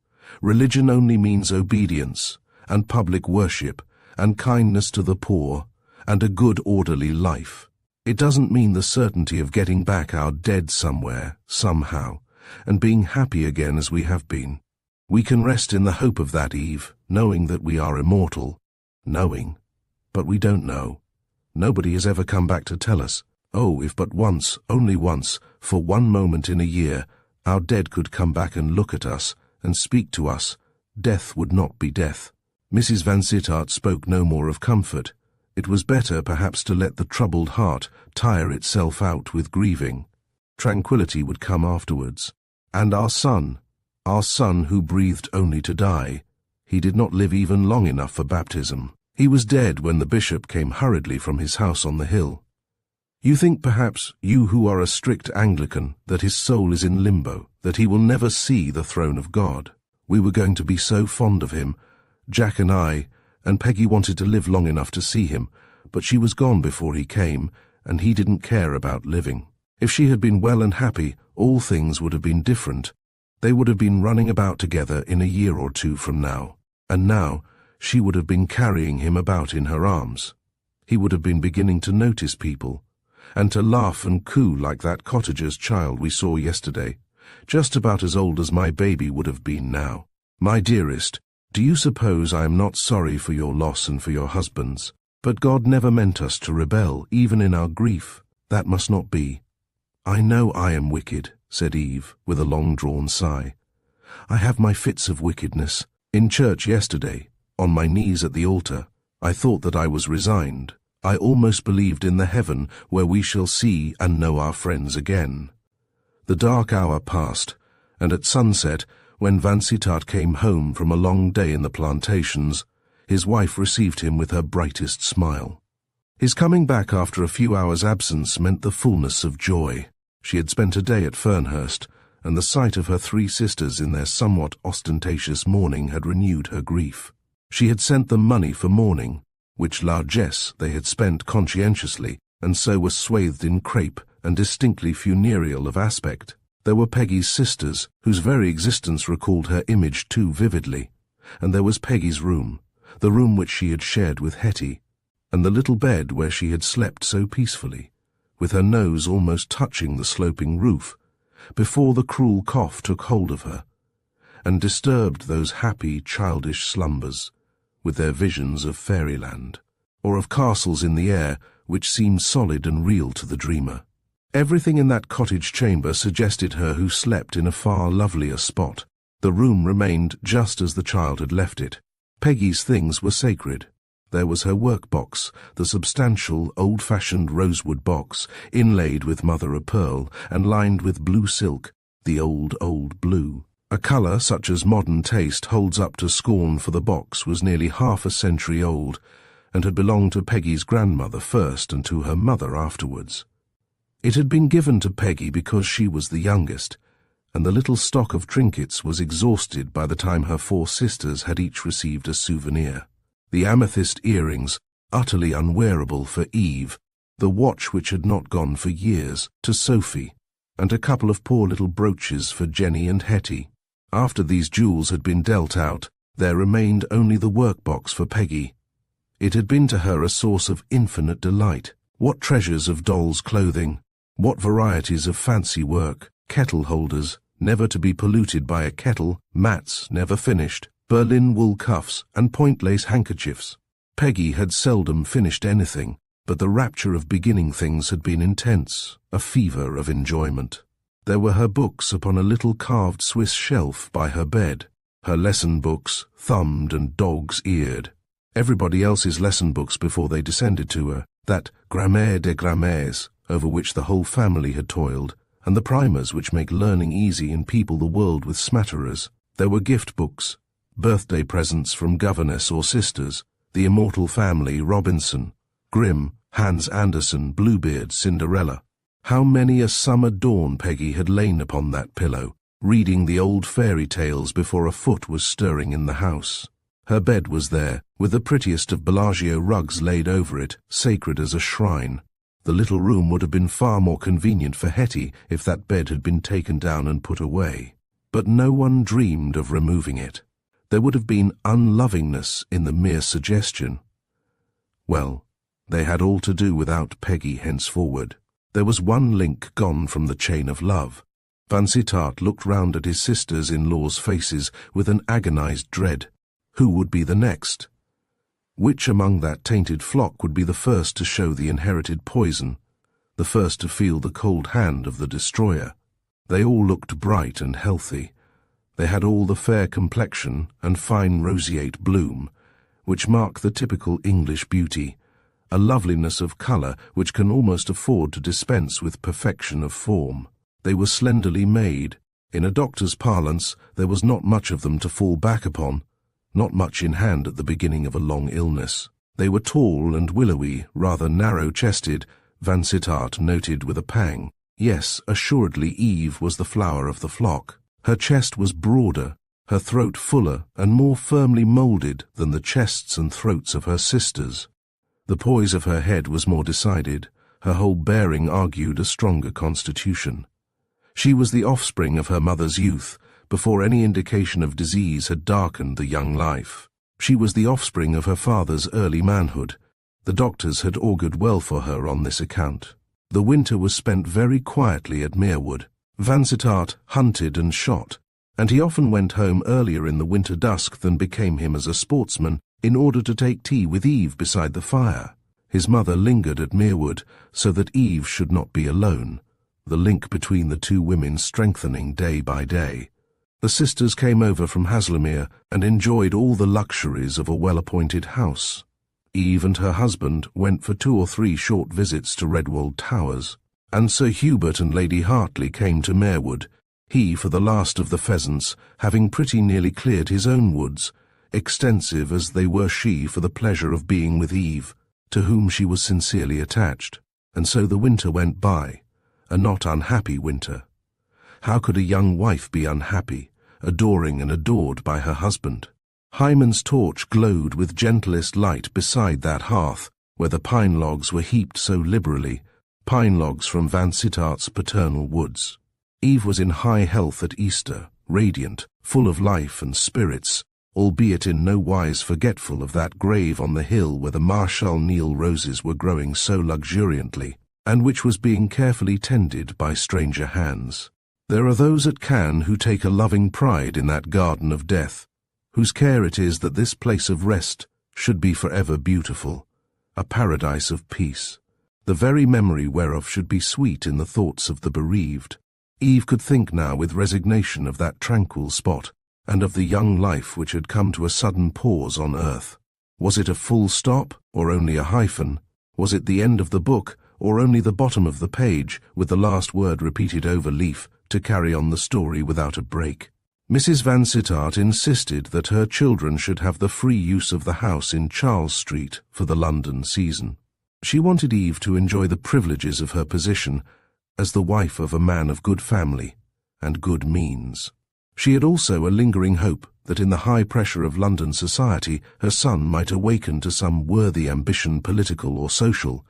Religion only means obedience, and public worship, and kindness to the poor, and a good orderly life. It doesn't mean the certainty of getting back our dead somewhere, somehow, and being happy again as we have been. We can rest in the hope of that, Eve, knowing that we are immortal. Knowing. But we don't know. Nobody has ever come back to tell us. Oh, if but once, only once, for one moment in a year, our dead could come back and look at us, and speak to us, death would not be death. Mrs. Vansittart spoke no more of comfort. It was better, perhaps, to let the troubled heart tire itself out with grieving. Tranquillity would come afterwards. And our son who breathed only to die, he did not live even long enough for baptism. He was dead when the bishop came hurriedly from his house on the hill. You think, perhaps, you who are a strict Anglican, that his soul is in limbo, that he will never see the throne of God. We were going to be so fond of him, Jack and I, and Peggy wanted to live long enough to see him, but she was gone before he came, and he didn't care about living. If she had been well and happy, all things would have been different. They would have been running about together in a year or two from now, and now she would have been carrying him about in her arms. He would have been beginning to notice people, and to laugh and coo like that cottager's child we saw yesterday, just about as old as my baby would have been now. My dearest, do you suppose I am not sorry for your loss and for your husband's? But God never meant us to rebel, even in our grief. That must not be. I know I am wicked, said Eve, with a long-drawn sigh. I have my fits of wickedness. In church yesterday, on my knees at the altar, I thought that I was resigned. I almost believed in the heaven where we shall see and know our friends again. The dark hour passed, and at sunset, when Vansittart came home from a long day in the plantations, his wife received him with her brightest smile. His coming back after a few hours' absence meant the fullness of joy. She had spent a day at Fernhurst, and the sight of her 3 sisters in their somewhat ostentatious mourning had renewed her grief. She had sent them money for mourning, which largesse they had spent conscientiously, and so was swathed in crape and distinctly funereal of aspect. There were Peggy's sisters, whose very existence recalled her image too vividly, and there was Peggy's room, the room which she had shared with Hetty, and the little bed where she had slept so peacefully, with her nose almost touching the sloping roof, before the cruel cough took hold of her, and disturbed those happy, childish slumbers, with their visions of fairyland, or of castles in the air which seemed solid and real to the dreamer. Everything in that cottage chamber suggested her who slept in a far lovelier spot. The room remained just as the child had left it. Peggy's things were sacred. There was her work-box, the substantial, old-fashioned rosewood box, inlaid with mother-of-pearl and lined with blue silk, the old blue. A colour such as modern taste holds up to scorn, for the box was nearly half a century old, and had belonged to Peggy's grandmother first and to her mother afterwards. It had been given to Peggy because she was the youngest, and the little stock of trinkets was exhausted by the time her 4 sisters had each received a souvenir. The amethyst earrings, utterly unwearable, for Eve, the watch which had not gone for years, to Sophie, and a couple of poor little brooches for Jenny and Hetty. After these jewels had been dealt out, there remained only the workbox for Peggy. It had been to her a source of infinite delight. What treasures of dolls' clothing, what varieties of fancy work, kettle holders, never to be polluted by a kettle, mats never finished, Berlin wool cuffs, and point-lace handkerchiefs. Peggy had seldom finished anything, but the rapture of beginning things had been intense, a fever of enjoyment. There were her books upon a little carved Swiss shelf by her bed, her lesson books, thumbed and dog's-eared. Everybody else's lesson books before they descended to her, that Grammaire des Grammaires, over which the whole family had toiled, and the primers which make learning easy and people the world with smatterers. There were gift books, birthday presents from governess or sisters, The Immortal Family, Robinson, Grimm, Hans Andersen, Bluebeard, Cinderella. How many a summer dawn Peggy had lain upon that pillow, reading the old fairy tales before a foot was stirring in the house. Her bed was there, with the prettiest of Bellagio rugs laid over it, sacred as a shrine. The little room would have been far more convenient for Hetty if that bed had been taken down and put away. But no one dreamed of removing it. There would have been unlovingness in the mere suggestion. Well, they had all to do without Peggy henceforward. There was one link gone from the chain of love. Vansittart looked round at his sisters-in-law's faces with an agonized dread. Who would be the next? Which among that tainted flock would be the first to show the inherited poison, the first to feel the cold hand of the destroyer? They all looked bright and healthy. They had all the fair complexion and fine roseate bloom, which mark the typical English beauty, a loveliness of colour which can almost afford to dispense with perfection of form. They were slenderly made. In a doctor's parlance, there was not much of them to fall back upon, not much in hand at the beginning of a long illness. They were tall and willowy, rather narrow-chested, Vansittart noted with a pang. Yes, assuredly Eve was the flower of the flock. Her chest was broader, her throat fuller and more firmly moulded than the chests and throats of her sisters. The poise of her head was more decided, her whole bearing argued a stronger constitution. She was the offspring of her mother's youth, before any indication of disease had darkened the young life. She was the offspring of her father's early manhood. The doctors had augured well for her on this account. The winter was spent very quietly at Merewood. Vansittart hunted and shot, and he often went home earlier in the winter dusk than became him as a sportsman in order to take tea with Eve beside the fire. His mother lingered at Merewood so that Eve should not be alone, the link between the two women strengthening day by day. The sisters came over from Haslemere and enjoyed all the luxuries of a well-appointed house. Eve and her husband went for 2 or 3 short visits to Redwold Towers, and Sir Hubert and Lady Hartley came to Merewood, he for the last of the pheasants, having pretty nearly cleared his own woods, extensive as they were, she for the pleasure of being with Eve, to whom she was sincerely attached. And so the winter went by, a not unhappy winter. How could a young wife be unhappy, adoring and adored by her husband? Hymen's torch glowed with gentlest light beside that hearth where the pine logs were heaped so liberally, pine logs from Vansittart's paternal woods. Eve was in high health at Easter, radiant, full of life and spirits, albeit in no wise forgetful of that grave on the hill where the Marshal Niel roses were growing so luxuriantly, and which was being carefully tended by stranger hands. There are those at Cannes who take a loving pride in that garden of death, whose care it is that this place of rest should be forever beautiful, a paradise of peace, the very memory whereof should be sweet in the thoughts of the bereaved. Eve could think now with resignation of that tranquil spot, and of the young life which had come to a sudden pause on earth. Was it a full stop, or only a hyphen? Was it the end of the book, or only the bottom of the page, with the last word repeated over leaf, to carry on the story without a break? Mrs. Vansittart insisted that her children should have the free use of the house in Charles Street for the London season. She wanted Eve to enjoy the privileges of her position as the wife of a man of good family and good means. She had also a lingering hope that in the high pressure of London society her son might awaken to some worthy ambition, political or social,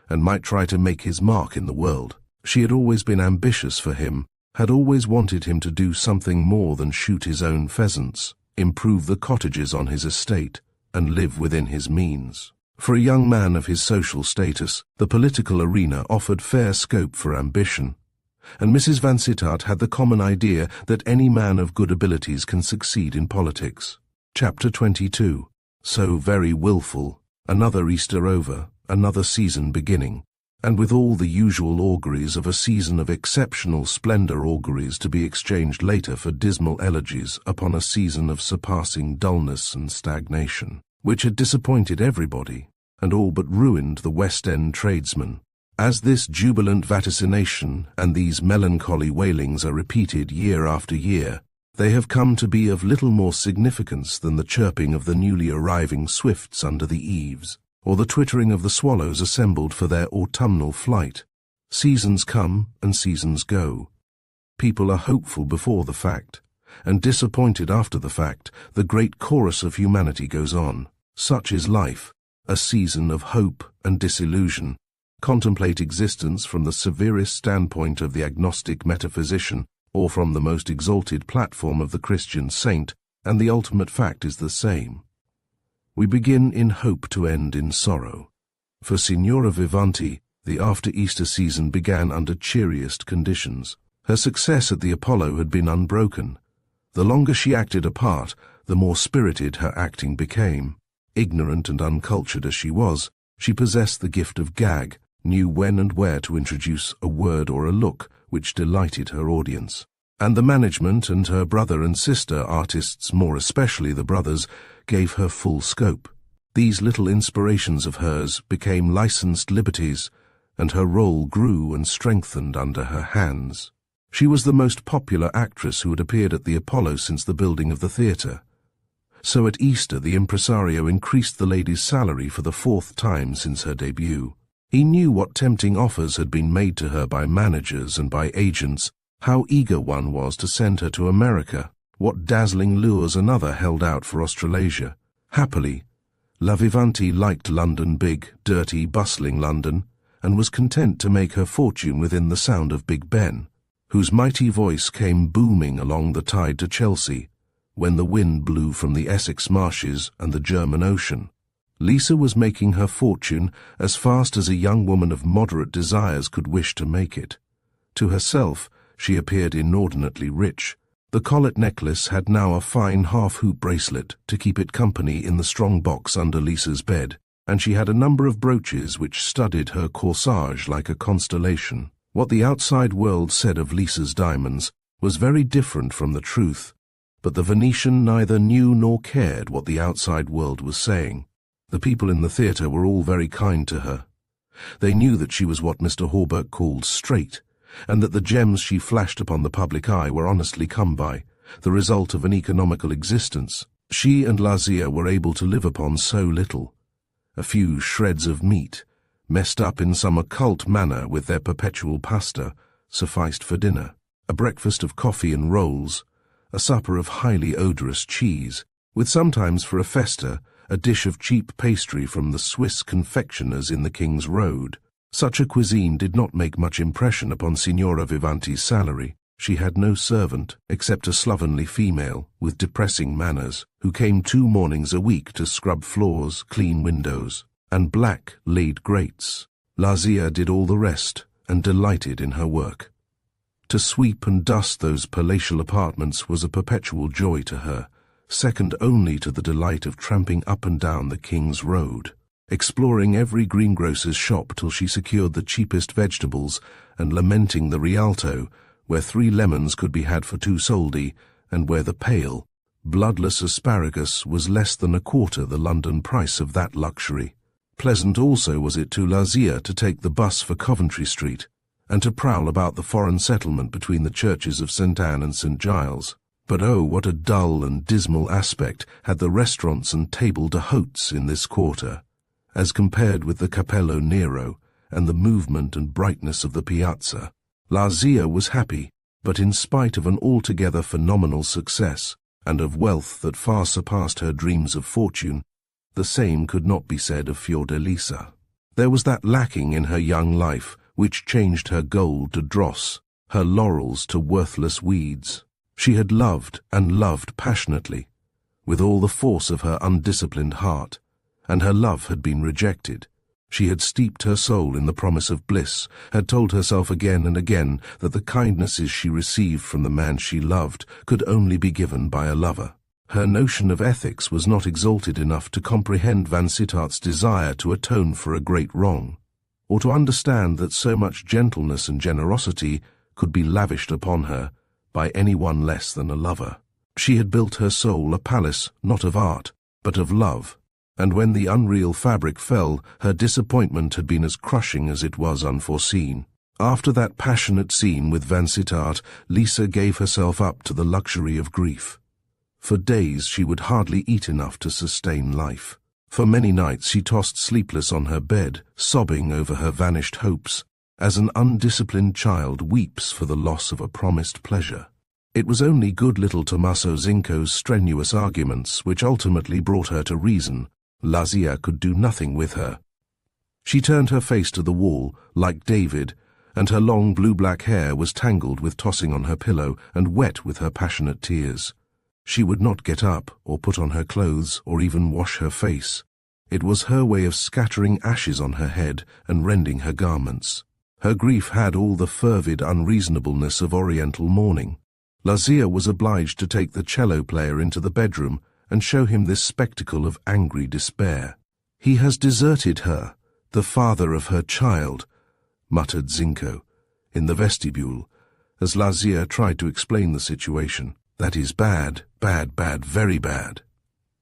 and might try to make his mark in the world. She had always been ambitious for him, had always wanted him to do something more than shoot his own pheasants, improve the cottages on his estate, and live within his means. For a young man of his social status, the political arena offered fair scope for ambition, and Mrs. Vansittart had the common idea that any man of good abilities can succeed in politics. Chapter 22. So very wilful, another Easter over, another season beginning, and with all the usual auguries of a season of exceptional splendor, auguries to be exchanged later for dismal elegies upon a season of surpassing dullness and stagnation, which had disappointed everybody, and all but ruined the West End tradesmen. As this jubilant vaticination and these melancholy wailings are repeated year after year, they have come to be of little more significance than the chirping of the newly arriving swifts under the eaves, or the twittering of the swallows assembled for their autumnal flight. Seasons come and seasons go. People are hopeful before the fact, and disappointed after the fact. The great chorus of humanity goes on. Such is life, a season of hope and disillusion. Contemplate existence from the severest standpoint of the agnostic metaphysician, or from the most exalted platform of the Christian saint, and the ultimate fact is the same. We begin in hope to end in sorrow. For Signora Vivanti, the after-Easter season began under cheeriest conditions. Her success at the Apollo had been unbroken. The longer she acted a part, the more spirited her acting became. Ignorant and uncultured as she was, she possessed the gift of gag, knew when and where to introduce a word or a look which delighted her audience. And the management and her brother and sister artists, more especially the brothers, gave her full scope. These little inspirations of hers became licensed liberties, and her role grew and strengthened under her hands. She was the most popular actress who had appeared at the Apollo since the building of the theatre. So at Easter the impresario increased the lady's salary for the 4th time since her debut. He knew what tempting offers had been made to her by managers and by agents, how eager one was to send her to America, what dazzling lures another held out for Australasia. Happily, La Vivanti liked London, big, dirty, bustling London, and was content to make her fortune within the sound of Big Ben. whose mighty voice came booming along the tide to Chelsea, when the wind blew from the Essex marshes and the German Ocean. Lisa was making her fortune as fast as a young woman of moderate desires could wish to make it. To herself, she appeared inordinately rich. The collet necklace had now a fine half-hoop bracelet to keep it company in the strong box under Lisa's bed, and she had a number of brooches which studded her corsage like a constellation. What the outside world said of Lisa's diamonds was very different from the truth, but the Venetian neither knew nor cared what the outside world was saying. The people in the theatre were all very kind to her. They knew that she was what Mr. Hawberk called straight, and that the gems she flashed upon the public eye were honestly come by, the result of an economical existence. She and Lazia were able to live upon so little. A few shreds of meat, messed up in some occult manner with their perpetual pasta, sufficed for dinner. A breakfast of coffee and rolls, a supper of highly odorous cheese, with sometimes for a festa a dish of cheap pastry from the Swiss confectioners in the King's Road. Such a cuisine did not make much impression upon Signora Vivanti's salary. She had no servant, except a slovenly female, with depressing manners, who came 2 mornings a week to scrub floors, clean windows, and black laid grates. Lazia did all the rest, and delighted in her work. To sweep and dust those palatial apartments was a perpetual joy to her, second only to the delight of tramping up and down the King's Road, exploring every greengrocer's shop till she secured the cheapest vegetables, and lamenting the Rialto, where 3 lemons could be had for 2 soldi, and where the pale, bloodless asparagus was less than a quarter the London price of that luxury. Pleasant also was it to Lazia to take the bus for Coventry Street, and to prowl about the foreign settlement between the churches of St. Anne and St. Giles. But oh, what a dull and dismal aspect had the restaurants and table d'hôtes in this quarter, as compared with the Capello Nero and the movement and brightness of the piazza. Lazia was happy, but in spite of an altogether phenomenal success, and of wealth that far surpassed her dreams of fortune, the same could not be said of Fiordalisa. There was that lacking in her young life which changed her gold to dross, her laurels to worthless weeds. She had loved and loved passionately, with all the force of her undisciplined heart, and her love had been rejected. She had steeped her soul in the promise of bliss, had told herself again and again that the kindnesses she received from the man she loved could only be given by a lover. Her notion of ethics was not exalted enough to comprehend Vansittart's desire to atone for a great wrong, or to understand that so much gentleness and generosity could be lavished upon her by any one less than a lover. She had built her soul a palace not of art, but of love, and when the unreal fabric fell, her disappointment had been as crushing as it was unforeseen. After that passionate scene with Vansittart, Lisa gave herself up to the luxury of grief. For days she would hardly eat enough to sustain life. For many nights she tossed sleepless on her bed, sobbing over her vanished hopes, as an undisciplined child weeps for the loss of a promised pleasure. It was only good little Tommaso Zinco's strenuous arguments which ultimately brought her to reason. Lazia could do nothing with her. She turned her face to the wall, like David, and her long blue-black hair was tangled with tossing on her pillow and wet with her passionate tears. She would not get up, or put on her clothes, or even wash her face. It was her way of scattering ashes on her head and rending her garments. Her grief had all the fervid unreasonableness of Oriental mourning. Lazia was obliged to take the cello player into the bedroom and show him this spectacle of angry despair. "He has deserted her, the father of her child," muttered Zinco, in the vestibule, as Lazia tried to explain the situation. "That is bad, bad, bad, very bad."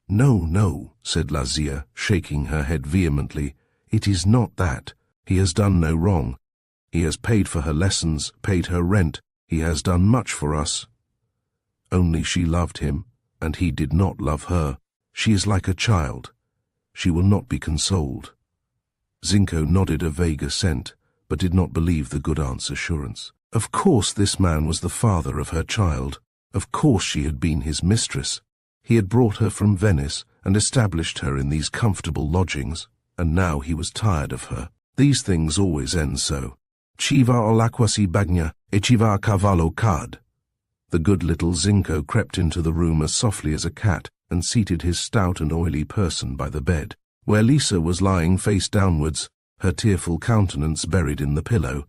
"No, no," said Lazia, shaking her head vehemently. "It is not that. He has done no wrong. He has paid for her lessons, paid her rent. He has done much for us. Only she loved him, and he did not love her. She is like a child. She will not be consoled." Zinco nodded a vague assent, but did not believe the good aunt's assurance. Of course this man was the father of her child. Of course she had been his mistress. He had brought her from Venice and established her in these comfortable lodgings, and now he was tired of her. These things always end so. Ci va all'acqua si bagna, e ci va a cavallo cad. The good little Zinco crept into the room as softly as a cat and seated his stout and oily person by the bed, where Lisa was lying face downwards, her tearful countenance buried in the pillow,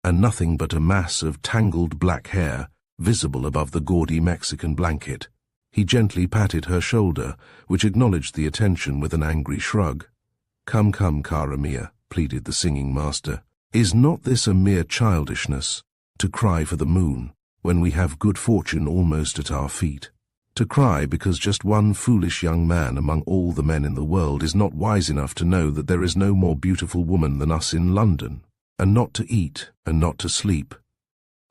and nothing but a mass of tangled black hair visible above the gaudy Mexican blanket. He gently patted her shoulder, which acknowledged the attention with an angry shrug. "Come, come, cara mia," pleaded the singing master. "Is not this a mere childishness, to cry for the moon, when we have good fortune almost at our feet? To cry because just one foolish young man among all the men in the world is not wise enough to know that there is no more beautiful woman than us in London, and not to eat and not to sleep,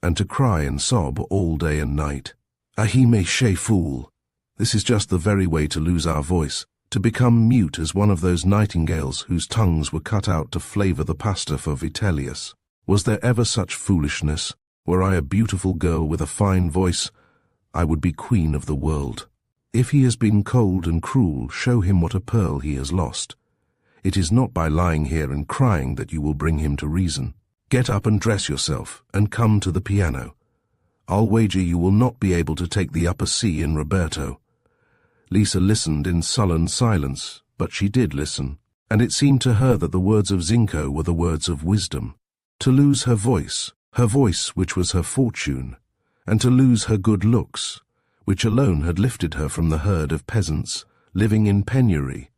and to cry and sob all day and night. Ahime che fool! This is just the very way to lose our voice, to become mute as one of those nightingales whose tongues were cut out to flavour the pasta for Vitellius. Was there ever such foolishness? Were I a beautiful girl with a fine voice, I would be queen of the world. If he has been cold and cruel, show him what a pearl he has lost. It is not by lying here and crying that you will bring him to reason. Get up and dress yourself, and come to the piano. I'll wager you will not be able to take the upper C in Roberto." Lisa listened in sullen silence, but she did listen, and it seemed to her that the words of Zinco were the words of wisdom. To lose her voice which was her fortune, and to lose her good looks, which alone had lifted her from the herd of peasants, living in penury,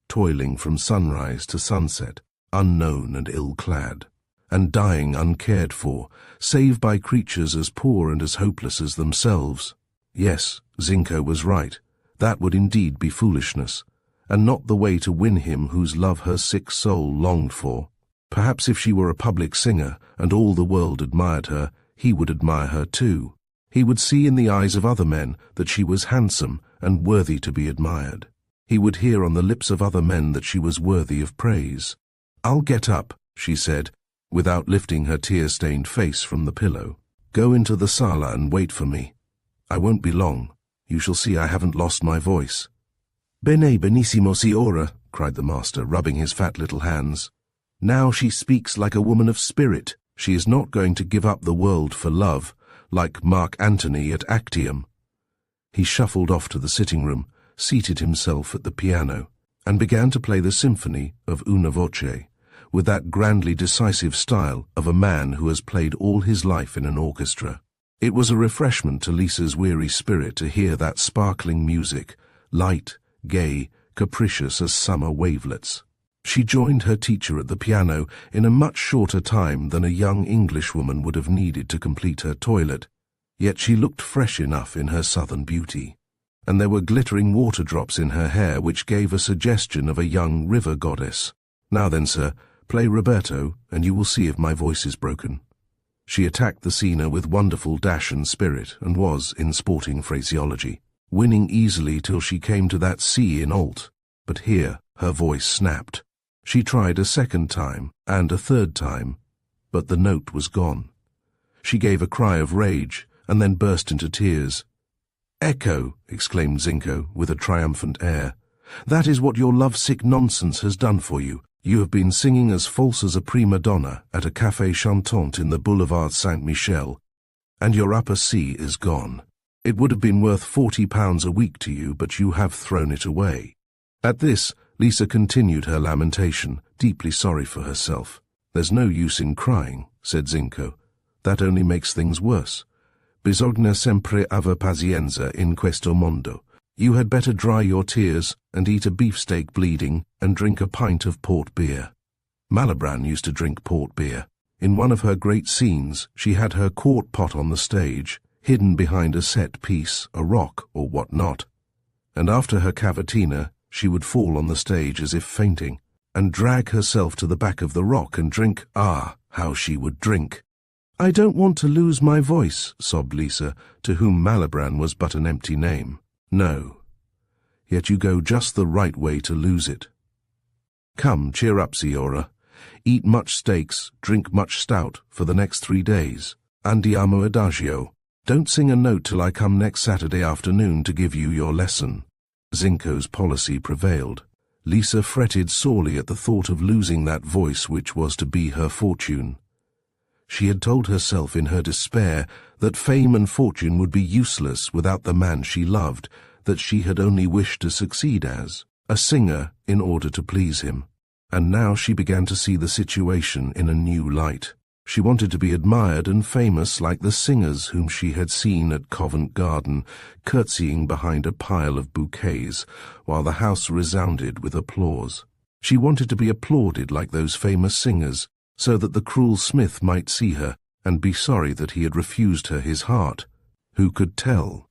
toiling from sunrise to sunset, unknown and ill-clad, and dying uncared for, save by creatures as poor and as hopeless as themselves. Yes, Zinco was right. That would indeed be foolishness, and not the way to win him whose love her sick soul longed for. Perhaps if she were a public singer, and all the world admired her, he would admire her too. He would see in the eyes of other men that she was handsome and worthy to be admired. He would hear on the lips of other men that she was worthy of praise. "I'll get up," she said, without lifting her tear-stained face from the pillow. "Go into the sala and wait for me. I won't be long. You shall see I haven't lost my voice." "Bene, benissimo, signora," cried the master, rubbing his fat little hands. "Now she speaks like a woman of spirit. She is not going to give up the world for love, like Mark Antony at Actium." He shuffled off to the sitting-room, seated himself at the piano, and began to play the symphony of Una Voce, with that grandly decisive style of a man who has played all his life in an orchestra. It was a refreshment to Lisa's weary spirit to hear that sparkling music, light, gay, capricious as summer wavelets. She joined her teacher at the piano in a much shorter time than a young Englishwoman would have needed to complete her toilet, yet she looked fresh enough in her southern beauty, and there were glittering water drops in her hair which gave a suggestion of a young river goddess. "Now then, sir, play Roberto, and you will see if my voice is broken." She attacked the scena with wonderful dash and spirit, and was, in sporting phraseology, winning easily till she came to that C in alt, but here her voice snapped. She tried a second time, and a third time, but the note was gone. She gave a cry of rage, and then burst into tears. "Ecco," exclaimed Zinco, with a triumphant air. "That is what your love-sick nonsense has done for you. You have been singing as false as a prima donna at a café chantant in the Boulevard Saint-Michel, and your upper C is gone. It would have been worth £40 a week to you, but you have thrown it away." At this, Lisa continued her lamentation, deeply sorry for herself. "There's no use in crying," said Zinco. "That only makes things worse. Bisogna sempre aver pazienza in questo mondo. You had better dry your tears and eat a beefsteak bleeding and drink a pint of port beer." Malibran used to drink port beer. In one of her great scenes, she had her quart pot on the stage, hidden behind a set piece, a rock or what not, and after her cavatina she would fall on the stage as if fainting, and drag herself to the back of the rock and drink. Ah, how she would drink! "I don't want to lose my voice," sobbed Lisa, to whom Malibran was but an empty name. "No, yet you go just the right way to lose it. Come, cheer up, signora. Eat much steaks, drink much stout for the next 3 days. Andiamo adagio. Don't sing a note till I come next Saturday afternoon to give you your lesson." Zinco's policy prevailed. Lisa fretted sorely at the thought of losing that voice which was to be her fortune. She had told herself in her despair that fame and fortune would be useless without the man she loved, that she had only wished to succeed as a singer in order to please him. And now she began to see the situation in a new light. She wanted to be admired and famous like the singers whom she had seen at Covent Garden, curtsying behind a pile of bouquets, while the house resounded with applause. She wanted to be applauded like those famous singers, so that the cruel smith might see her and be sorry that he had refused her his heart. Who could tell?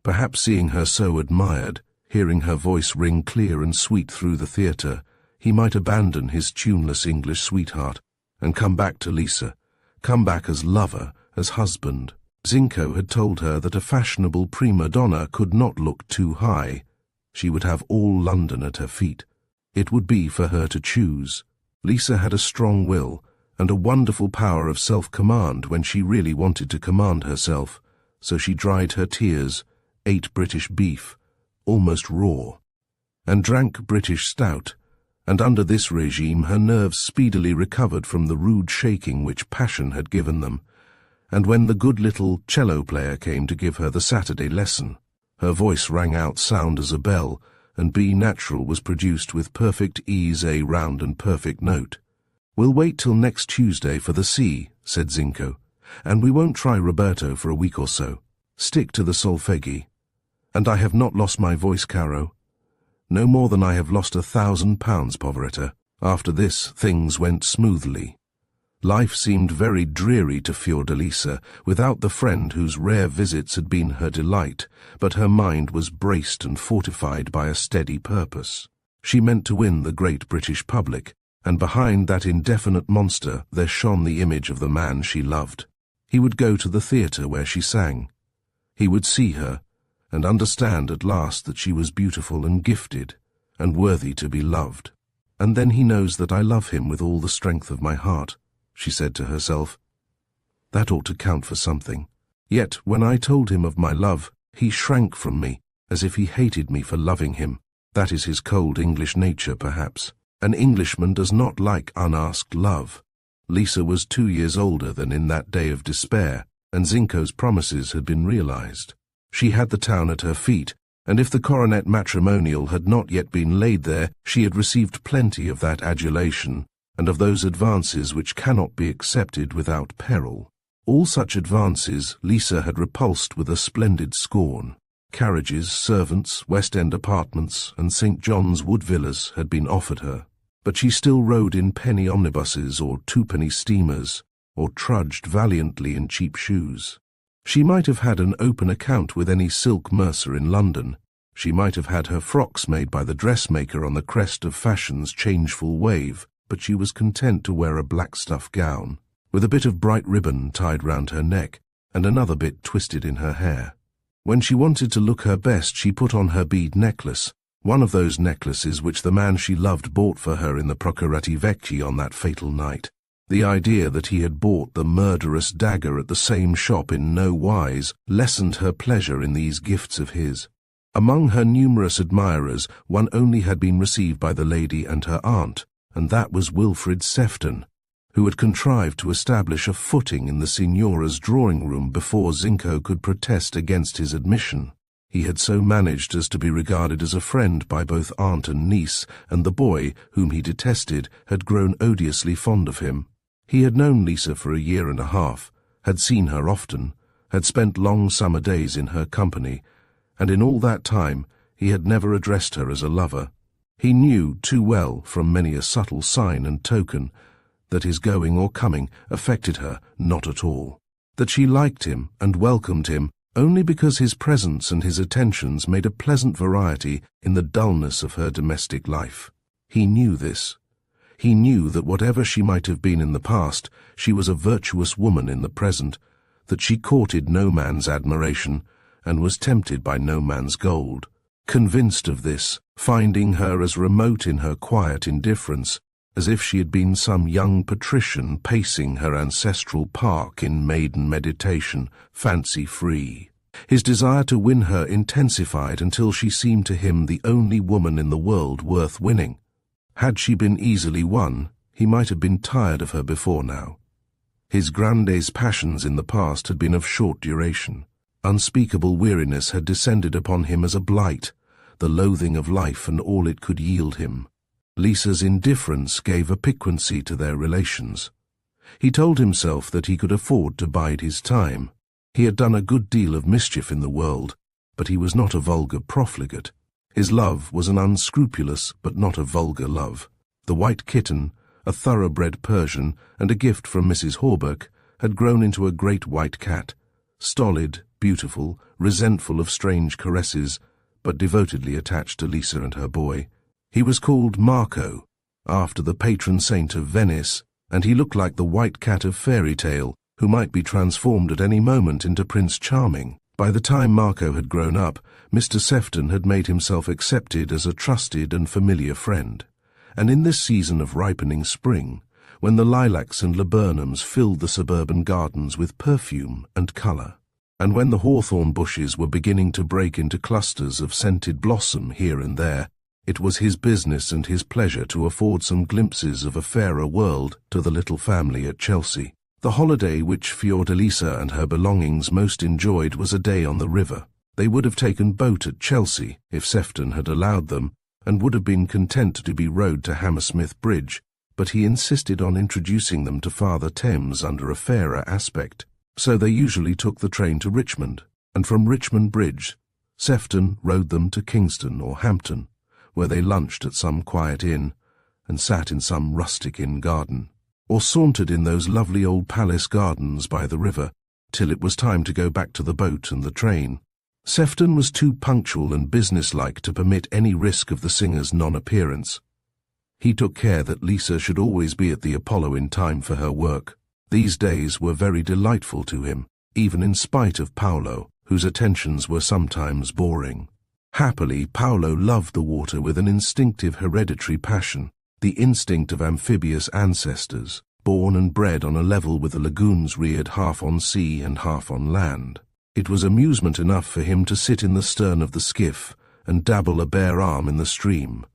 Perhaps seeing her so admired, hearing her voice ring clear and sweet through the theatre, he might abandon his tuneless English sweetheart and come back to Lisa, come back as lover, as husband. Zinco had told her that a fashionable prima donna could not look too high. She would have all London at her feet. It would be for her to choose. Lisa had a strong will and a wonderful power of self-command when she really wanted to command herself, so she dried her tears, ate British beef, almost raw, and drank British stout, and under this regime her nerves speedily recovered from the rude shaking which passion had given them, and when the good little cello player came to give her the Saturday lesson, her voice rang out sound as a bell, and B natural was produced with perfect ease, A round and perfect note. "We'll wait till next Tuesday for the C," said Zinco, "and we won't try Roberto for a week or so. Stick to the solfeggi. And I have not lost my voice, Caro. No more than I have lost £1,000, poveretta." After this, things went smoothly. Life seemed very dreary to Fiordalisa, without the friend whose rare visits had been her delight, but her mind was braced and fortified by a steady purpose. She meant to win the great British public, and behind that indefinite monster there shone the image of the man she loved. He would go to the theatre where she sang. He would see her, and understand at last that she was beautiful and gifted, and worthy to be loved. "And then he knows that I love him with all the strength of my heart," she said to herself. "That ought to count for something. Yet when I told him of my love, he shrank from me, as if he hated me for loving him. That is his cold English nature, perhaps. An Englishman does not like unasked love." Lisa was 2 years older than in that day of despair, and Zinco's promises had been realized. She had the town at her feet, and if the coronet matrimonial had not yet been laid there, she had received plenty of that adulation, and of those advances which cannot be accepted without peril. All such advances Lisa had repulsed with a splendid scorn. Carriages, servants, West End apartments, and St. John's Wood villas had been offered her, but she still rode in penny omnibuses or twopenny steamers, or trudged valiantly in cheap shoes. She might have had an open account with any silk mercer in London. She might have had her frocks made by the dressmaker on the crest of fashion's changeful wave, but she was content to wear a black stuff gown, with a bit of bright ribbon tied round her neck, and another bit twisted in her hair. When she wanted to look her best, she put on her bead necklace, one of those necklaces which the man she loved bought for her in the Procurati Vecchi on that fatal night. The idea that he had bought the murderous dagger at the same shop in no wise lessened her pleasure in these gifts of his. Among her numerous admirers, one only had been received by the lady and her aunt, and that was Wilfred Sefton, who had contrived to establish a footing in the signora's drawing-room before Zinco could protest against his admission. He had so managed as to be regarded as a friend by both aunt and niece, and the boy, whom he detested, had grown odiously fond of him. He had known Lisa for a year and a half, had seen her often, had spent long summer days in her company, and in all that time he had never addressed her as a lover. He knew too well, from many a subtle sign and token, that his going or coming affected her not at all, that she liked him and welcomed him only because his presence and his attentions made a pleasant variety in the dullness of her domestic life. He knew this. He knew that whatever she might have been in the past, she was a virtuous woman in the present, that she courted no man's admiration, and was tempted by no man's gold. Convinced of this, finding her as remote in her quiet indifference as if she had been some young patrician pacing her ancestral park in maiden meditation, fancy-free, his desire to win her intensified until she seemed to him the only woman in the world worth winning. Had she been easily won, he might have been tired of her before now. His grande's passions in the past had been of short duration. Unspeakable weariness had descended upon him as a blight, the loathing of life and all it could yield him. Lisa's indifference gave a piquancy to their relations. He told himself that he could afford to bide his time. He had done a good deal of mischief in the world, but he was not a vulgar profligate. His love was an unscrupulous but not a vulgar love. The white kitten, a thoroughbred Persian and a gift from Mrs. Hawberk, had grown into a great white cat, stolid, beautiful, resentful of strange caresses, but devotedly attached to Lisa and her boy. He was called Marco, after the patron saint of Venice, and he looked like the white cat of fairy tale, who might be transformed at any moment into Prince Charming. By the time Marco had grown up, Mr. Sefton had made himself accepted as a trusted and familiar friend. And in this season of ripening spring, when the lilacs and laburnums filled the suburban gardens with perfume and colour, and when the hawthorn bushes were beginning to break into clusters of scented blossom here and there, it was his business and his pleasure to afford some glimpses of a fairer world to the little family at Chelsea. The holiday which Fiordalisa and her belongings most enjoyed was a day on the river. They would have taken boat at Chelsea if Sefton had allowed them, and would have been content to be rowed to Hammersmith Bridge, but he insisted on introducing them to Father Thames under a fairer aspect. So they usually took the train to Richmond, and from Richmond Bridge, Sefton rowed them to Kingston or Hampton, where they lunched at some quiet inn, and sat in some rustic inn garden, or sauntered in those lovely old palace gardens by the river, till it was time to go back to the boat and the train. Sefton was too punctual and businesslike to permit any risk of the singer's non-appearance. He took care that Lisa should always be at the Apollo in time for her work. These days were very delightful to him, even in spite of Paolo, whose attentions were sometimes boring. Happily, Paolo loved the water with an instinctive hereditary passion, the instinct of amphibious ancestors, born and bred on a level with the lagoons reared half on sea and half on land. It was amusement enough for him to sit in the stern of the skiff and dabble a bare arm in the stream,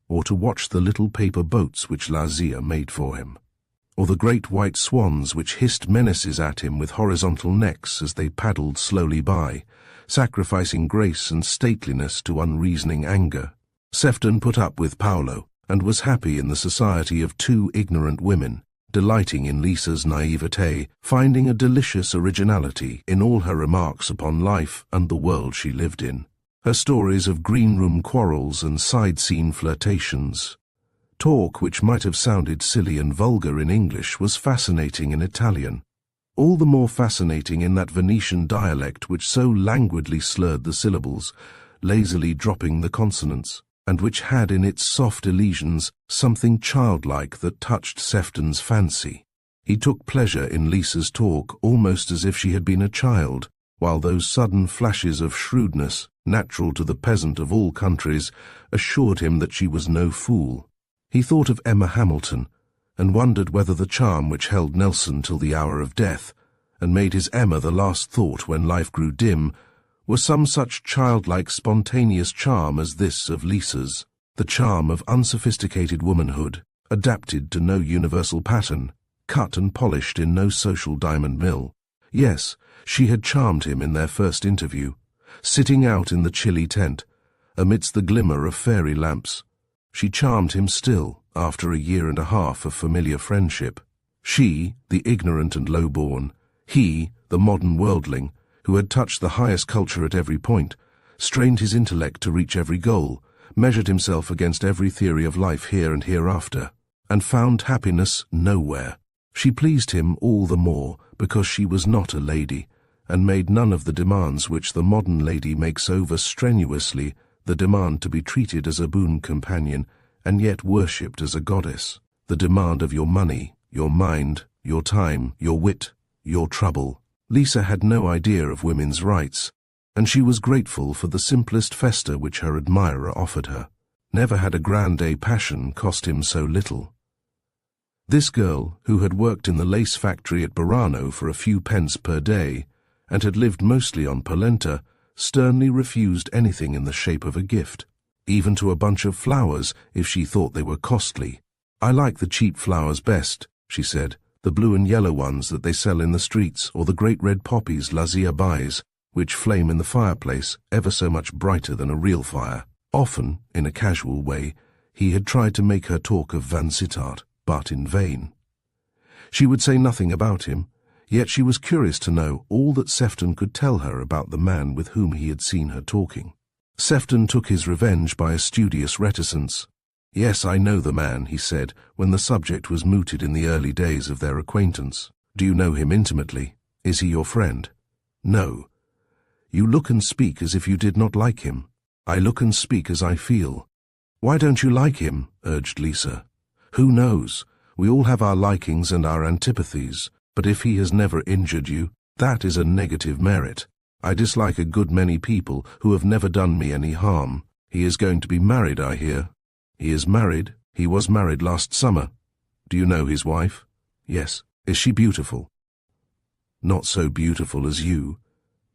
or to watch the little paper boats which Lazia made for him, or the great white swans which hissed menaces at him with horizontal necks as they paddled slowly by, sacrificing grace and stateliness to unreasoning anger. Sefton put up with Paolo, and was happy in the society of two ignorant women, delighting in Lisa's naivete, finding a delicious originality in all her remarks upon life and the world she lived in. Her stories of green-room quarrels and side-scene flirtations. Talk which might have sounded silly and vulgar in English was fascinating in Italian, all the more fascinating in that Venetian dialect which so languidly slurred the syllables, lazily dropping the consonants, and which had in its soft elisions something childlike that touched Sefton's fancy. He took pleasure in Lisa's talk almost as if she had been a child, while those sudden flashes of shrewdness, natural to the peasant of all countries, assured him that she was no fool. He thought of Emma Hamilton, and wondered whether the charm which held Nelson till the hour of death, and made his Emma the last thought when life grew dim, was some such childlike spontaneous charm as this of Lisa's, the charm of unsophisticated womanhood, adapted to no universal pattern, cut and polished in no social diamond mill. Yes, she had charmed him in their first interview, sitting out in the chilly tent, amidst the glimmer of fairy lamps. She charmed him still, after a year and a half of familiar friendship. She, the ignorant and low-born, he, the modern worldling, who had touched the highest culture at every point, strained his intellect to reach every goal, measured himself against every theory of life here and hereafter, and found happiness nowhere. She pleased him all the more because she was not a lady, and made none of the demands which the modern lady makes over strenuously, the demand to be treated as a boon companion, and yet worshipped as a goddess, the demand of your money, your mind, your time, your wit, your trouble. Lisa had no idea of women's rights, and she was grateful for the simplest festa which her admirer offered her. Never had a grande passion cost him so little. This girl, who had worked in the lace factory at Braddon for a few pence per day, and had lived mostly on polenta, sternly refused anything in the shape of a gift, even to a bunch of flowers if she thought they were costly. "I like the cheap flowers best," she said. the blue and yellow ones that they sell in the streets, or the great red poppies Lazia buys, which flame in the fireplace ever so much brighter than a real fire. Often, in a casual way, he had tried to make her talk of Vansittart, but in vain. She would say nothing about him, yet she was curious to know all that Sefton could tell her about the man with whom he had seen her talking. Sefton took his revenge by a studious reticence. "Yes, I know the man," he said, when the subject was mooted in the early days of their acquaintance. "Do you know him intimately? Is he your friend?" "No." "You look and speak as if you did not like him." "I look and speak as I feel." "Why don't you like him?" urged Lisa. "Who knows? We all have our likings and our antipathies, but if he has never injured you, that is a negative merit. I dislike a good many people who have never done me any harm. He is going to be married, I hear." "He is married. He was married last summer." "Do you know his wife?" "Yes." "Is she beautiful?" "Not so beautiful as you,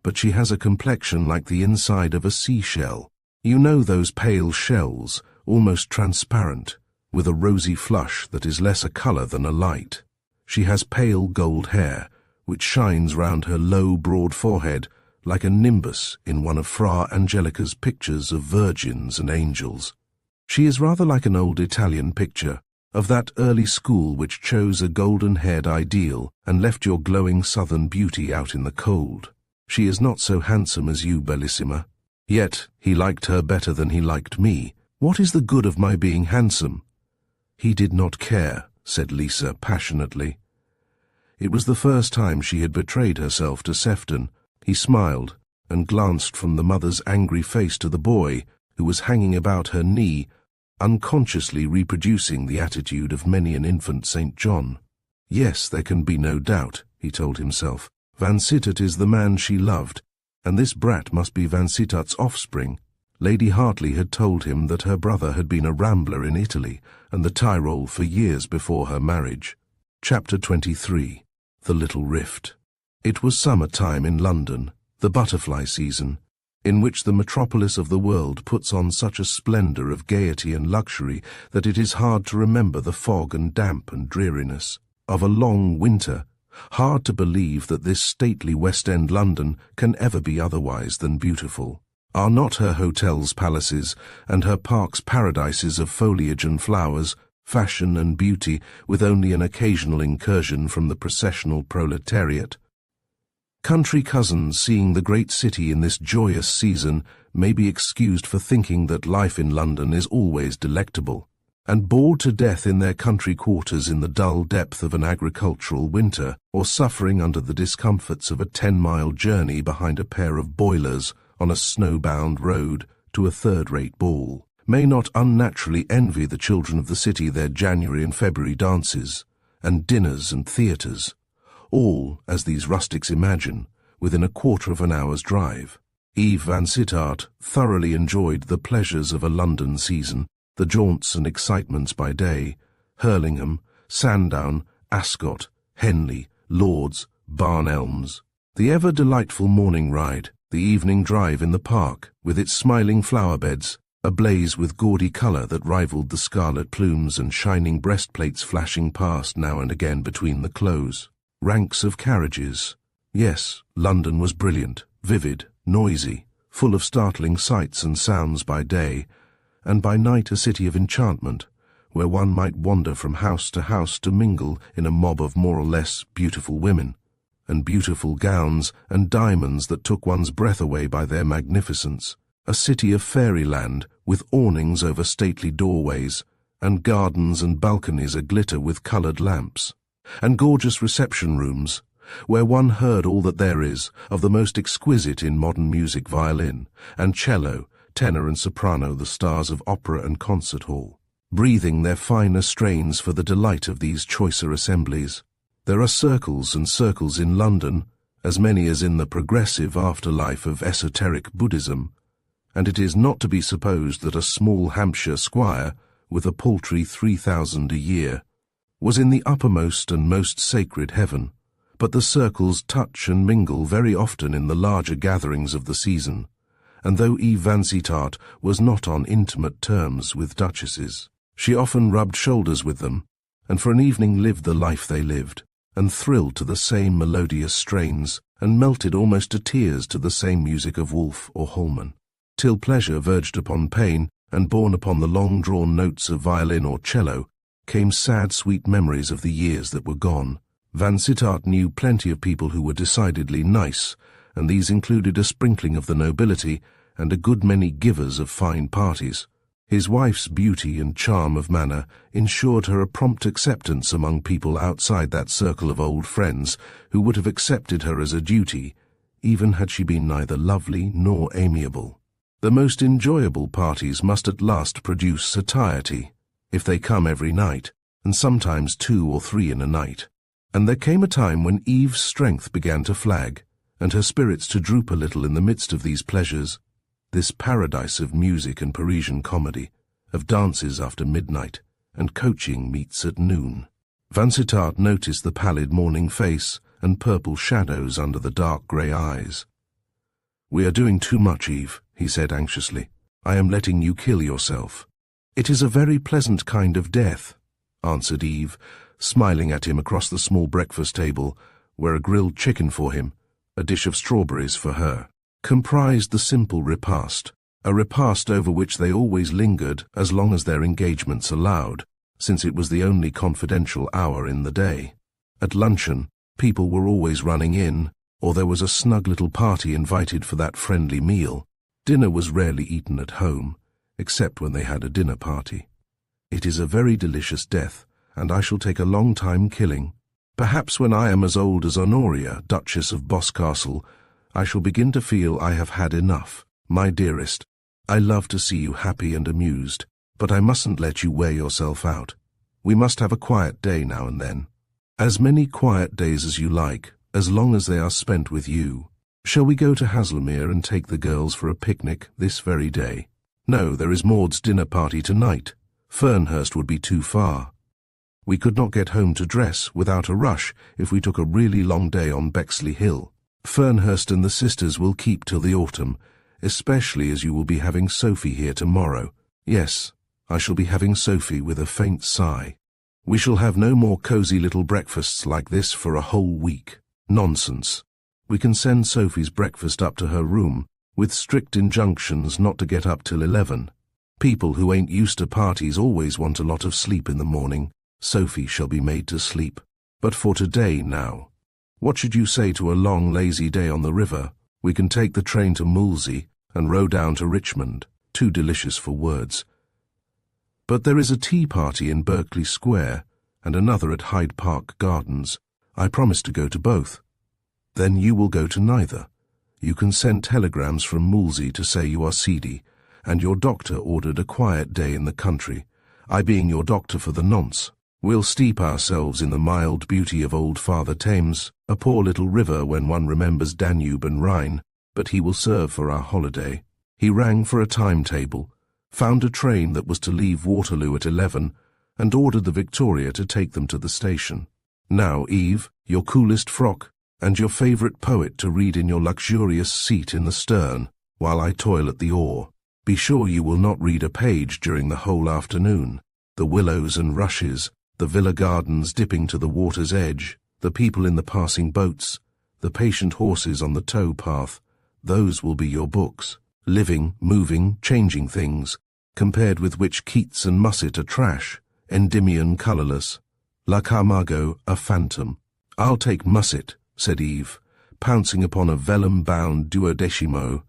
but she has a complexion like the inside of a seashell. You know those pale shells, almost transparent, with a rosy flush that is less a colour than a light. She has pale gold hair, which shines round her low, broad forehead like a nimbus in one of Fra Angelica's pictures of virgins and angels. She is rather like an old Italian picture, of that early school which chose a golden-haired ideal and left your glowing southern beauty out in the cold. She is not so handsome as you, Bellissima. Yet he liked her better than he liked me. What is the good of my being handsome?" "He did not care," said Lisa passionately. It was the first time she had betrayed herself to Sefton. He smiled and glanced from the mother's angry face to the boy, who was hanging about her knee, unconsciously reproducing the attitude of many an infant St. John. "Yes, there can be no doubt," he told himself. "Vansittart is the man she loved, and this brat must be Vansittart's offspring." Lady Hartley had told him that her brother had been a rambler in Italy and the Tyrol for years before her marriage. Chapter 23. The Little Rift. It was summer time in London, the butterfly season, in which the metropolis of the world puts on such a splendour of gaiety and luxury that it is hard to remember the fog and damp and dreariness of a long winter. Hard to believe that this stately West End London can ever be otherwise than beautiful. Are not her hotels palaces, and her parks paradises of foliage and flowers, fashion and beauty, with only an occasional incursion from the processional proletariat? Country cousins seeing the great city in this joyous season may be excused for thinking that life in London is always delectable, and bored to death in their country quarters in the dull depth of an agricultural winter, or suffering under the discomforts of a 10-mile journey behind a pair of boilers on a snowbound road to a third-rate ball, may not unnaturally envy the children of the city their January and February dances, and dinners and theatres, all, as these rustics imagine, within a quarter of an hour's drive. Eve Marchant thoroughly enjoyed the pleasures of a London season, the jaunts and excitements by day, Hurlingham, Sandown, Ascot, Henley, Lord's, Barn Elms, the ever-delightful morning ride, the evening drive in the park, with its smiling flower beds, ablaze with gaudy colour that rivalled the scarlet plumes and shining breastplates flashing past now and again between the close ranks of carriages. Yes, London was brilliant, vivid, noisy, full of startling sights and sounds by day, and by night a city of enchantment, where one might wander from house to mingle in a mob of more or less beautiful women, and beautiful gowns and diamonds that took one's breath away by their magnificence. A city of fairyland, with awnings over stately doorways, and gardens and balconies aglitter with coloured lamps, and gorgeous reception rooms, where one heard all that there is of the most exquisite in modern music, violin and cello, tenor and soprano, the stars of opera and concert hall, breathing their finer strains for the delight of these choicer assemblies. There are circles and circles in London, as many as in the progressive afterlife of esoteric Buddhism, and it is not to be supposed that a small Hampshire squire, with a paltry 3,000 a year, was in the uppermost and most sacred heaven, but the circles touch and mingle very often in the larger gatherings of the season, and though Eve Vansittart was not on intimate terms with duchesses, she often rubbed shoulders with them, and for an evening lived the life they lived. and thrilled to the same melodious strains, and melted almost to tears to the same music of Wolf or Holman, till pleasure verged upon pain, and borne upon the long-drawn notes of violin or cello, came sad sweet memories of the years that were gone. Vansittart knew plenty of people who were decidedly nice, and these included a sprinkling of the nobility and a good many givers of fine parties. His wife's beauty and charm of manner ensured her a prompt acceptance among people outside that circle of old friends who would have accepted her as a duty, even had she been neither lovely nor amiable. The most enjoyable parties must at last produce satiety, if they come every night, and sometimes 2 or 3 in a night. And there came a time when Eve's strength began to flag, and her spirits to droop a little in the midst of these pleasures, this paradise of music and Parisian comedy, of dances after midnight, and coaching meets at noon. Vansittart noticed the pallid morning face and purple shadows under the dark grey eyes. "We are doing too much, Eve," he said anxiously. "I am letting you kill yourself." "It is a very pleasant kind of death," answered Eve, smiling at him across the small breakfast table, where a grilled chicken for him, a dish of strawberries for her, comprised the simple repast, a repast over which they always lingered as long as their engagements allowed, since it was the only confidential hour in the day. At luncheon, people were always running in, or there was a snug little party invited for that friendly meal. Dinner was rarely eaten at home, except when they had a dinner party. "It is a very delicious death, and I shall take a long time killing. Perhaps when I am as old as Honoria, Duchess of Boscastle, I shall begin to feel I have had enough. My dearest, I love to see you happy and amused, but I mustn't let you wear yourself out. We must have a quiet day now and then. As many quiet days as you like, as long as they are spent with you. Shall we go to Haslemere and take the girls for a picnic this very day? No, there is Maud's dinner party tonight. Fernhurst would be too far. We could not get home to dress without a rush if we took a really long day on Bexley Hill. Fernhurst and the sisters will keep till the autumn, especially as you will be having Sophie here tomorrow. Yes, I shall be having Sophie with a faint sigh. We shall have no more cosy little breakfasts like this for a whole week. Nonsense. We can send Sophie's breakfast up to her room, with strict injunctions not to get up till 11. People who ain't used to parties always want a lot of sleep in the morning. Sophie shall be made to sleep. But for today now. What should you say to a long, lazy day on the river? We can take the train to Moolsey and row down to Richmond. Too delicious for words. But there is a tea party in Berkeley Square, and another at Hyde Park Gardens. I promised to go to both. Then you will go to neither. You can send telegrams from Moolsey to say you are seedy, and your doctor ordered a quiet day in the country, I being your doctor for the nonce. We'll steep ourselves in the mild beauty of old Father Thames, a poor little river when one remembers Danube and Rhine, but he will serve for our holiday. He rang for a timetable, found a train that was to leave Waterloo at 11, and ordered the Victoria to take them to the station. Now, Eve, your coolest frock, and your favourite poet to read in your luxurious seat in the stern, while I toil at the oar. Be sure you will not read a page during the whole afternoon. The willows and rushes, the villa gardens dipping to the water's edge, the people in the passing boats, the patient horses on the tow path, those will be your books. Living, moving, changing things, compared with which Keats and Musset are trash, Endymion colourless, La Camargo a phantom. I'll take Musset, said Eve, pouncing upon a vellum-bound duodecimo,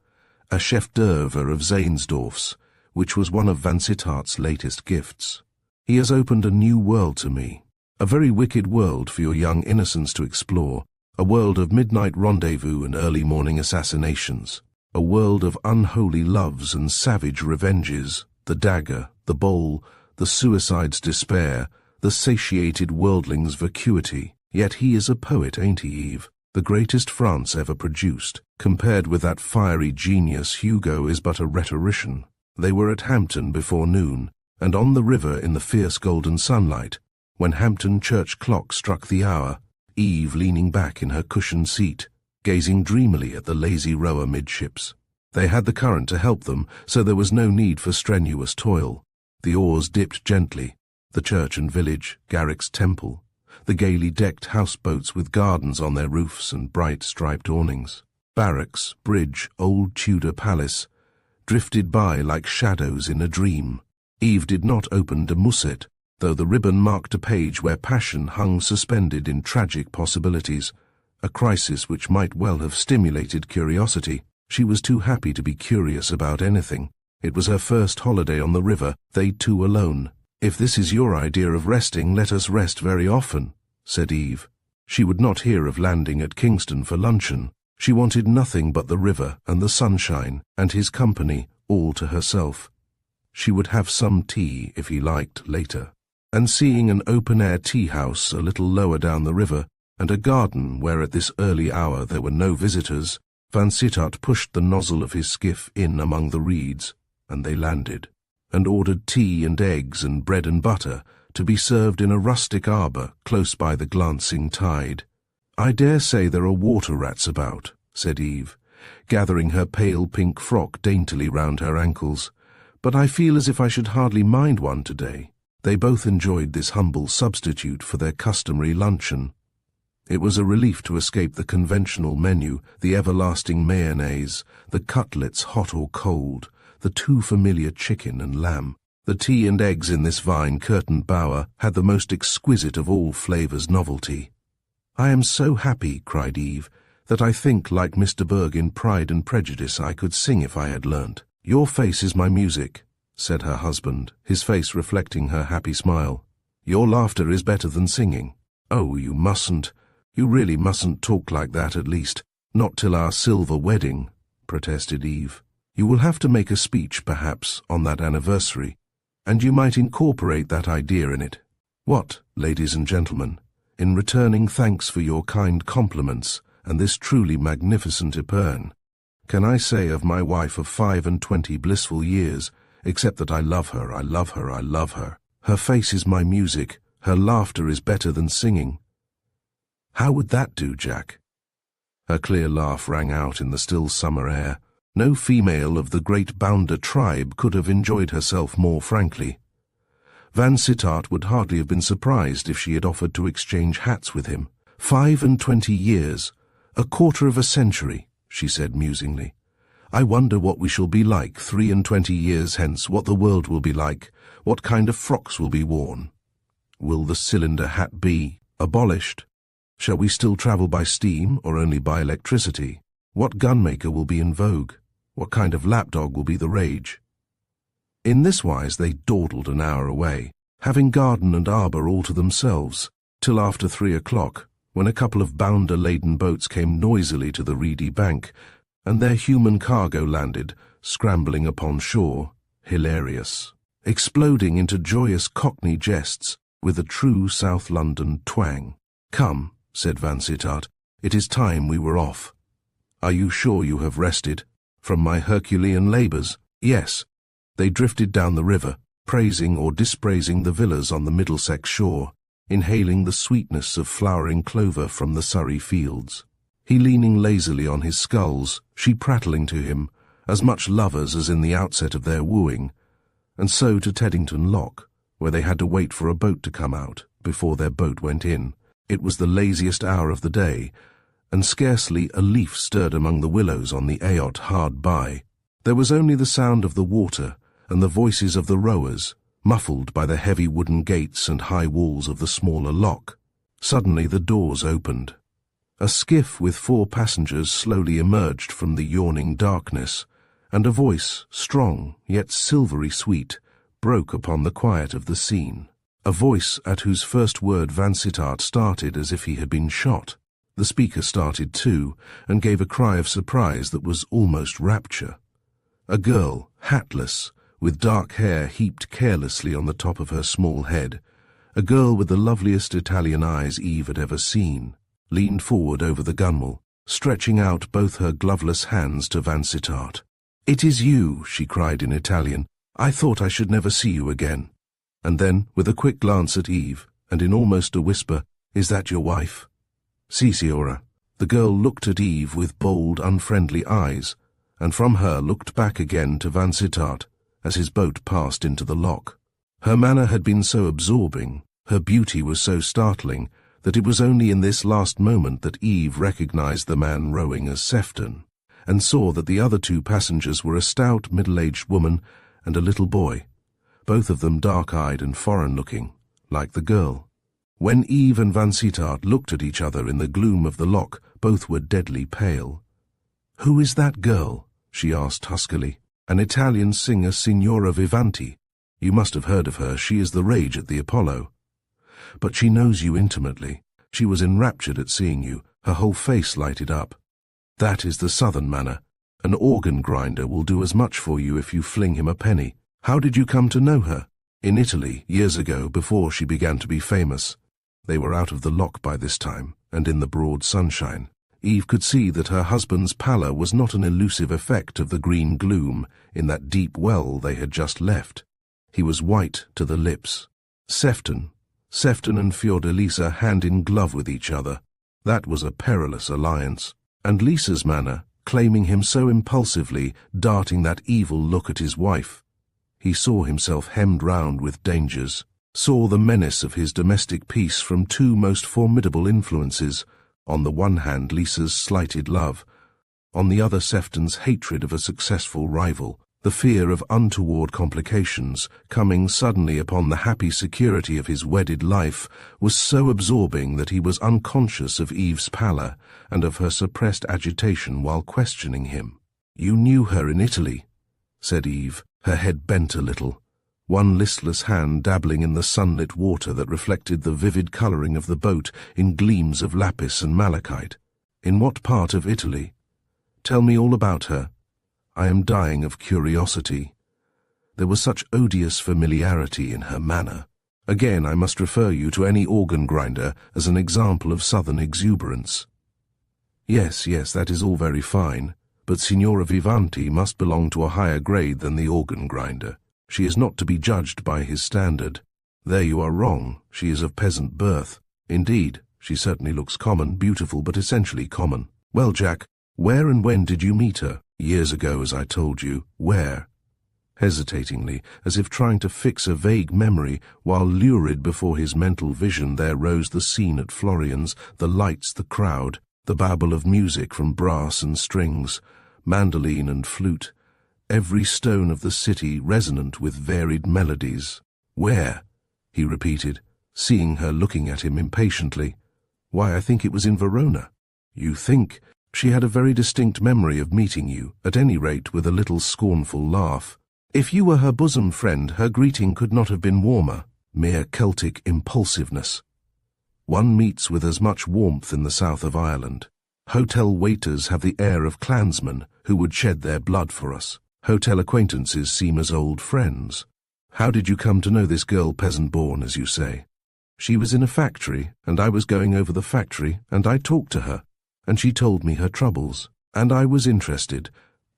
a chef-d'oeuvre of Zaehnsdorff's, which was one of Vansittart's latest gifts. He has opened a new world to me, a very wicked world for your young innocents to explore, a world of midnight rendezvous and early morning assassinations, a world of unholy loves and savage revenges, the dagger, the bowl, the suicide's despair, the satiated worldling's vacuity. Yet he is a poet, ain't he, Eve? The greatest France ever produced. Compared with that fiery genius, Hugo is but a rhetorician. They were at Hampton before noon, and on the river in the fierce golden sunlight, when Hampton church clock struck the hour, Eve leaning back in her cushioned seat, gazing dreamily at the lazy rower midships. They had the current to help them, so there was no need for strenuous toil. The oars dipped gently, the church and village, Garrick's temple, the gaily decked houseboats with gardens on their roofs and bright striped awnings. Barracks, bridge, old Tudor palace, drifted by like shadows in a dream. Eve did not open de Musset, though the ribbon marked a page where passion hung suspended in tragic possibilities, a crisis which might well have stimulated curiosity. She was too happy to be curious about anything. It was her first holiday on the river, they two alone. "If this is your idea of resting, let us rest very often," said Eve. She would not hear of landing at Kingston for luncheon. She wanted nothing but the river and the sunshine and his company, all to herself. She would have some tea, if he liked, later. And seeing an open-air tea-house a little lower down the river, and a garden where at this early hour there were no visitors, Vansittart pushed the nozzle of his skiff in among the reeds, and they landed, and ordered tea and eggs and bread and butter to be served in a rustic arbour close by the glancing tide. "I dare say there are water rats about," said Eve, gathering her pale pink frock daintily round her ankles, "but I feel as if I should hardly mind one today." They both enjoyed this humble substitute for their customary luncheon. It was a relief to escape the conventional menu, the everlasting mayonnaise, the cutlets hot or cold, the too familiar chicken and lamb. The tea and eggs in this vine-curtained bower had the most exquisite of all flavours novelty. "I am so happy," cried Eve, "that I think, like Mr. Berg in Pride and Prejudice, I could sing if I had learnt." "Your face is my music," said her husband, his face reflecting her happy smile. "Your laughter is better than singing." "Oh, you really mustn't talk like that, at least, not till our silver wedding," protested Eve. "You will have to make a speech, perhaps, on that anniversary, and you might incorporate that idea in it. What, ladies and gentlemen, in returning thanks for your kind compliments and this truly magnificent epergne, can I say of my wife of 25 blissful years, except that I love her, I love her, I love her. Her face is my music, her laughter is better than singing. How would that do, Jack?" Her clear laugh rang out in the still summer air. No female of the great bounder tribe could have enjoyed herself more frankly. Vansittart would hardly have been surprised if she had offered to exchange hats with him. 25 years, a quarter of a century, she said musingly. "I wonder what we shall be like 23 years hence, what the world will be like, what kind of frocks will be worn. Will the cylinder hat be abolished? Shall we still travel by steam or only by electricity? What gunmaker will be in vogue? What kind of lapdog will be the rage?" In this wise they dawdled an hour away, having garden and arbour all to themselves, till after 3 o'clock, when a couple of bounder-laden boats came noisily to the reedy bank, and their human cargo landed, scrambling upon shore, hilarious, exploding into joyous Cockney jests with a true South London twang. "Come," said Vansittart, "it is time we were off. Are you sure you have rested from my Herculean labours?" Yes. They drifted down the river, praising or dispraising the villas on the Middlesex shore, inhaling the sweetness of flowering clover from the Surrey fields. He leaning lazily on his sculls, she prattling to him, as much lovers as in the outset of their wooing, and so to Teddington Lock, where they had to wait for a boat to come out before their boat went in. It was the laziest hour of the day, and scarcely a leaf stirred among the willows on the eyot hard by. There was only the sound of the water and the voices of the rowers, muffled by the heavy wooden gates and high walls of the smaller lock. Suddenly the doors opened. A skiff with 4 passengers slowly emerged from the yawning darkness, and a voice, strong yet silvery sweet, broke upon the quiet of the scene. A voice at whose first word Vansittart started as if he had been shot. The speaker started too, and gave a cry of surprise that was almost rapture. A girl, hatless, with dark hair heaped carelessly on the top of her small head, a girl with the loveliest Italian eyes Eve had ever seen, leaned forward over the gunwale, stretching out both her gloveless hands to Vansittart. "It is you," she cried in Italian. "I thought I should never see you again." And then, with a quick glance at Eve, and in almost a whisper, "Is that your wife?" "Si, signora." The girl looked at Eve with bold, unfriendly eyes, and from her looked back again to Vansittart as his boat passed into the lock. Her manner had been so absorbing, her beauty was so startling, that it was only in this last moment that Eve recognized the man rowing as Sefton, and saw that the other two passengers were a stout, middle-aged woman and a little boy, both of them dark-eyed and foreign-looking, like the girl. When Eve and Vansittart looked at each other in the gloom of the loch, both were deadly pale. "Who is that girl?" she asked huskily. "An Italian singer, Signora Vivanti. You must have heard of her. She is the rage at the Apollo. But she knows you intimately. She was enraptured at seeing you. Her whole face lighted up. That is the southern manner. An organ grinder will do as much for you if you fling him a penny. How did you come to know her?" "In Italy, years ago, before she began to be famous." They were out of the loch by this time, and in the broad sunshine. Eve could see that her husband's pallor was not an elusive effect of the green gloom in that deep well they had just left. He was white to the lips. Sefton and Fiordalisa hand in glove with each other. That was a perilous alliance. And Lisa's manner, claiming him so impulsively, darting that evil look at his wife. He saw himself hemmed round with dangers, saw the menace of his domestic peace from two most formidable influences. On the one hand, Lisa's slighted love, on the other Sefton's hatred of a successful rival. The fear of untoward complications, coming suddenly upon the happy security of his wedded life, was so absorbing that he was unconscious of Eve's pallor and of her suppressed agitation while questioning him. "You knew her in Italy," said Eve, her head bent a little, one listless hand dabbling in the sunlit water that reflected the vivid colouring of the boat in gleams of lapis and malachite. "In what part of Italy? Tell me all about her. I am dying of curiosity." There was such odious familiarity in her manner. Again, I must refer you to any organ grinder as an example of southern exuberance. Yes, that is all very fine, but Signora Vivanti must belong to a higher grade than the organ grinder. She is not to be judged by his standard. There you are wrong. She is of peasant birth. Indeed, she certainly looks common, beautiful, but essentially common. Well, Jack, where and when did you meet her? Years ago, as I told you. Where? Hesitatingly, as if trying to fix a vague memory, while lurid before his mental vision there rose the scene at Florian's, the lights, the crowd, the babble of music from brass and strings, mandolin and flute, every stone of the city resonant with varied melodies. "Where?" he repeated, seeing her looking at him impatiently. "Why, I think it was in Verona." "You think?" She had a very distinct memory of meeting you, at any rate with a little scornful laugh. "If you were her bosom friend, her greeting could not have been warmer. Mere Celtic impulsiveness. One meets with as much warmth in the south of Ireland. Hotel waiters have the air of clansmen who would shed their blood for us. Hotel acquaintances seem as old friends. How did you come to know this girl, peasant-born, as you say?" "She was in a factory, and I was going over the factory, and I talked to her. And she told me her troubles, and I was interested,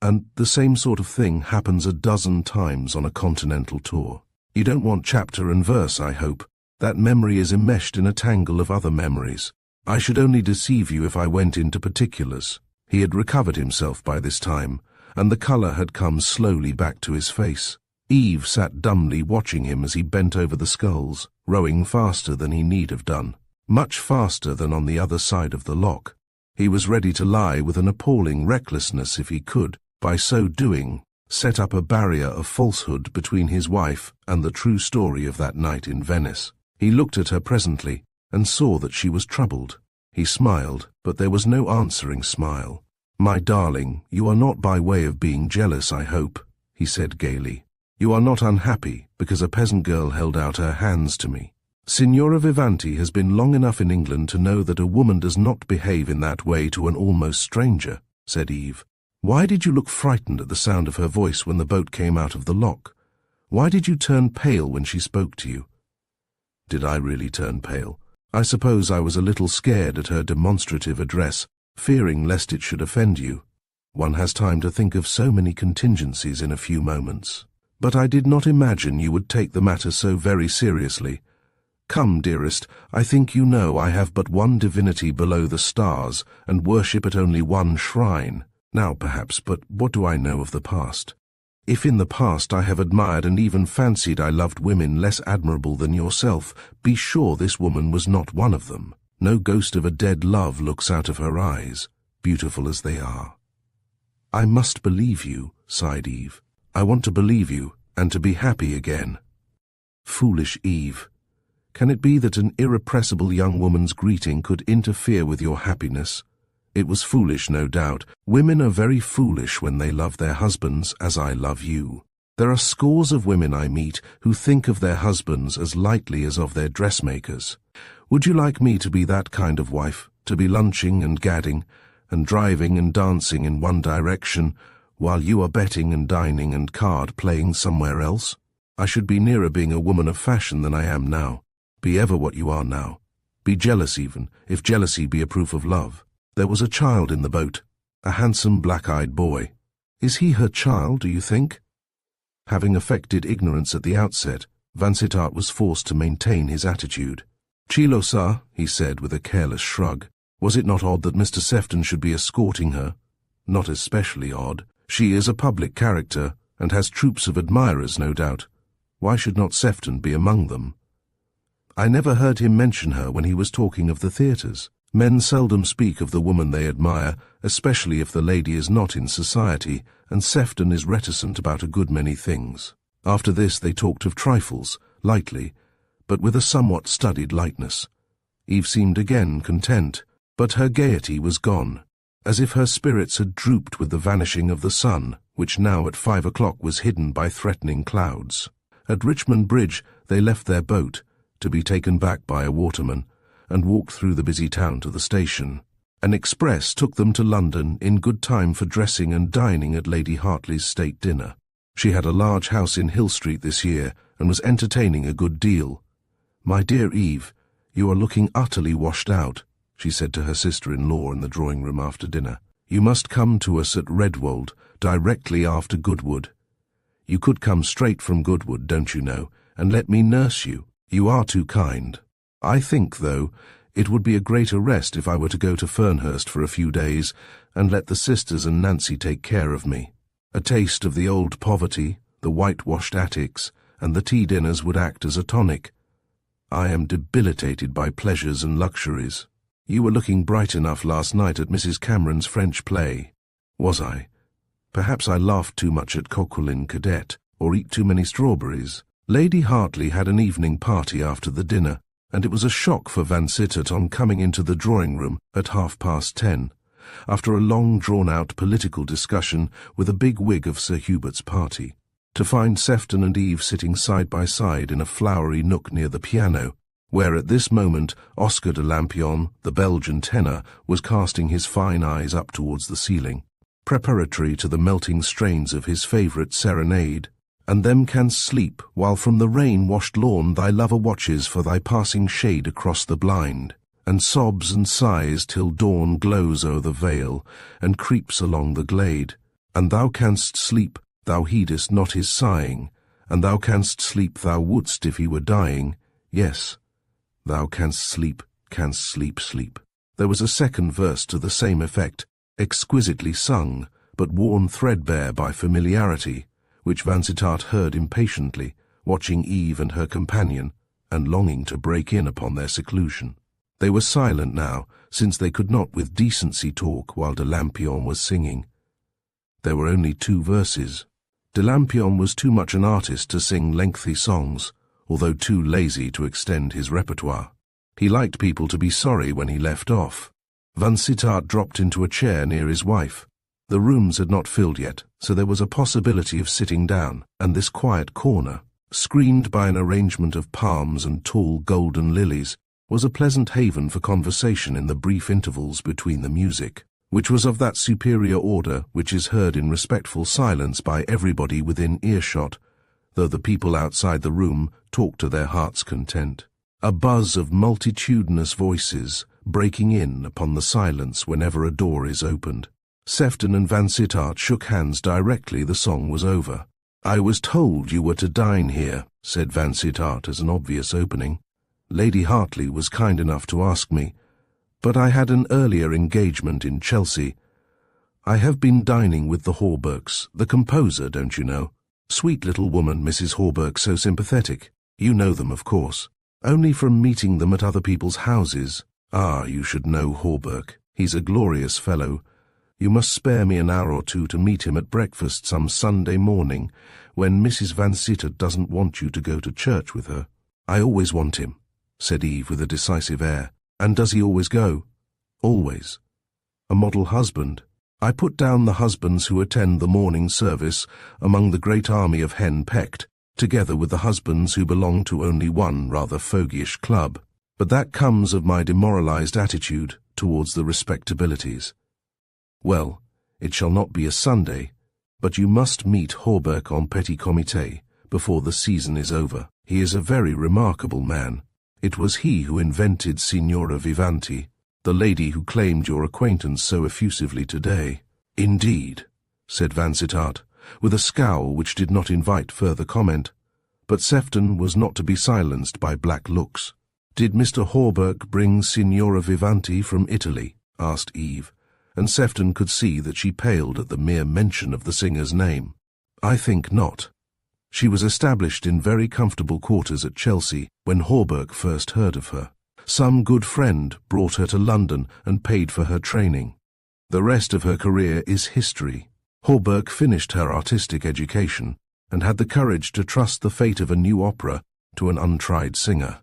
and the same sort of thing happens a dozen times on a continental tour. You don't want chapter and verse, I hope. That memory is enmeshed in a tangle of other memories. I should only deceive you if I went into particulars." He had recovered himself by this time, and the colour had come slowly back to his face. Eve sat dumbly watching him as he bent over the sculls, rowing faster than he need have done, much faster than on the other side of the loch. He was ready to lie with an appalling recklessness if he could, by so doing, set up a barrier of falsehood between his wife and the true story of that night in Venice. He looked at her presently, and saw that she was troubled. He smiled, but there was no answering smile. "My darling, you are not by way of being jealous, I hope," he said gaily. "You are not unhappy because a peasant girl held out her hands to me. Signora Vivanti has been long enough in England to know that a woman does not behave in that way to an almost stranger," said Eve. "Why did you look frightened at the sound of her voice when the boat came out of the loch? Why did you turn pale when she spoke to you?" "Did I really turn pale? I suppose I was a little scared at her demonstrative address, fearing lest it should offend you. One has time to think of so many contingencies in a few moments. But I did not imagine you would take the matter so very seriously. Come, dearest, I think you know I have but one divinity below the stars, and worship at only one shrine. Now perhaps, but what do I know of the past? If in the past I have admired and even fancied I loved women less admirable than yourself, be sure this woman was not one of them. No ghost of a dead love looks out of her eyes, beautiful as they are. I must believe you, sighed Eve. I want to believe you, and to be happy again. Foolish Eve. Can it be that an irrepressible young woman's greeting could interfere with your happiness? It was foolish, no doubt. Women are very foolish when they love their husbands as I love you. There are scores of women I meet who think of their husbands as lightly as of their dressmakers. Would you like me to be that kind of wife, to be lunching and gadding, and driving and dancing in one direction, while you are betting and dining and card-playing somewhere else? I should be nearer being a woman of fashion than I am now. Be ever what you are now. Be jealous even, if jealousy be a proof of love. There was a child in the boat, a handsome black-eyed boy. Is he her child, do you think? Having affected ignorance at the outset, Vansittart was forced to maintain his attitude. Chilo, sir, he said with a careless shrug. Was it not odd that Mr. Sefton should be escorting her? Not especially odd. She is a public character, and has troops of admirers, no doubt. Why should not Sefton be among them? I never heard him mention her when he was talking of the theatres. Men seldom speak of the woman they admire, especially if the lady is not in society, and Sefton is reticent about a good many things. After this they talked of trifles, lightly, but with a somewhat studied lightness. Eve seemed again content, but her gaiety was gone, as if her spirits had drooped with the vanishing of the sun, which now at 5 o'clock was hidden by threatening clouds. At Richmond Bridge they left their boat, to be taken back by a waterman, and walked through the busy town to the station. An express took them to London in good time for dressing and dining at Lady Hartley's state dinner. She had a large house in Hill Street this year, and was entertaining a good deal. "My dear Eve, you are looking utterly washed out," she said to her sister-in-law in the drawing-room after dinner. "You must come to us at Redwold, directly after Goodwood. You could come straight from Goodwood, don't you know, and let me nurse you. You are too kind. I think, though, it would be a greater rest if I were to go to Fernhurst for a few days, and let the sisters and Nancy take care of me. A taste of the old poverty, the whitewashed attics, and the tea-dinners would act as a tonic. I am debilitated by pleasures and luxuries. You were looking bright enough last night at Mrs. Cameron's French play. Was I? Perhaps I laughed too much at Coquelin Cadet, or eat too many strawberries. Lady Hartley had an evening party after the dinner, and it was a shock for Vansittart on coming into the drawing-room at 10:30, after a long drawn-out political discussion with a big wig of Sir Hubert's party, to find Sefton and Eve sitting side by side in a flowery nook near the piano, where at this moment Oscar de Lampion, the Belgian tenor, was casting his fine eyes up towards the ceiling, preparatory to the melting strains of his favourite serenade. And them canst sleep, while from the rain-washed lawn thy lover watches for thy passing shade across the blind, and sobs and sighs till dawn glows o'er the vale, and creeps along the glade. And thou canst sleep, thou heedest not his sighing, and thou canst sleep thou wouldst if he were dying. Yes, thou canst sleep, sleep. There was a second verse to the same effect, exquisitely sung, but worn threadbare by familiarity, which Vansittart heard impatiently, watching Eve and her companion, and longing to break in upon their seclusion. They were silent now, since they could not with decency talk while de Lampion was singing. There were only 2 verses. De Lampion was too much an artist to sing lengthy songs, although too lazy to extend his repertoire. He liked people to be sorry when he left off. Vansittart dropped into a chair near his wife. The rooms had not filled yet, so there was a possibility of sitting down, and this quiet corner, screened by an arrangement of palms and tall golden lilies, was a pleasant haven for conversation in the brief intervals between the music, which was of that superior order which is heard in respectful silence by everybody within earshot, though the people outside the room talked to their heart's content. A buzz of multitudinous voices breaking in upon the silence whenever a door is opened. Sefton and Vansittart shook hands directly the song was over. "I was told you were to dine here," said Vansittart as an obvious opening. "Lady Hartley was kind enough to ask me, but I had an earlier engagement in Chelsea. I have been dining with the Hawberks, the composer, don't you know? Sweet little woman, Mrs. Hawberk, so sympathetic. You know them, of course. Only from meeting them at other people's houses. "Ah, you should know Hawberk. He's a glorious fellow. You must spare me an hour or two to meet him at breakfast some Sunday morning, when Mrs. Vansittart doesn't want you to go to church with her." "I always want him," said Eve with a decisive air. "And does he always go?" "Always. A model husband. I put down the husbands who attend the morning service among the great army of hen-pecked, together with the husbands who belong to only one rather fogyish club. But that comes of my demoralized attitude towards the respectabilities. Well, it shall not be a Sunday, but you must meet Hawberk en petit comité before the season is over. He is a very remarkable man. It was he who invented Signora Vivanti, the lady who claimed your acquaintance so effusively today." "Indeed," said Vansittart, with a scowl which did not invite further comment. But Sefton was not to be silenced by black looks. "Did Mr. Hawberk bring Signora Vivanti from Italy?" asked Eve, and Sefton could see that she paled at the mere mention of the singer's name. "I think not. She was established in very comfortable quarters at Chelsea when Hawberk first heard of her. Some good friend brought her to London and paid for her training. The rest of her career is history. Hawberk finished her artistic education and had the courage to trust the fate of a new opera to an untried singer.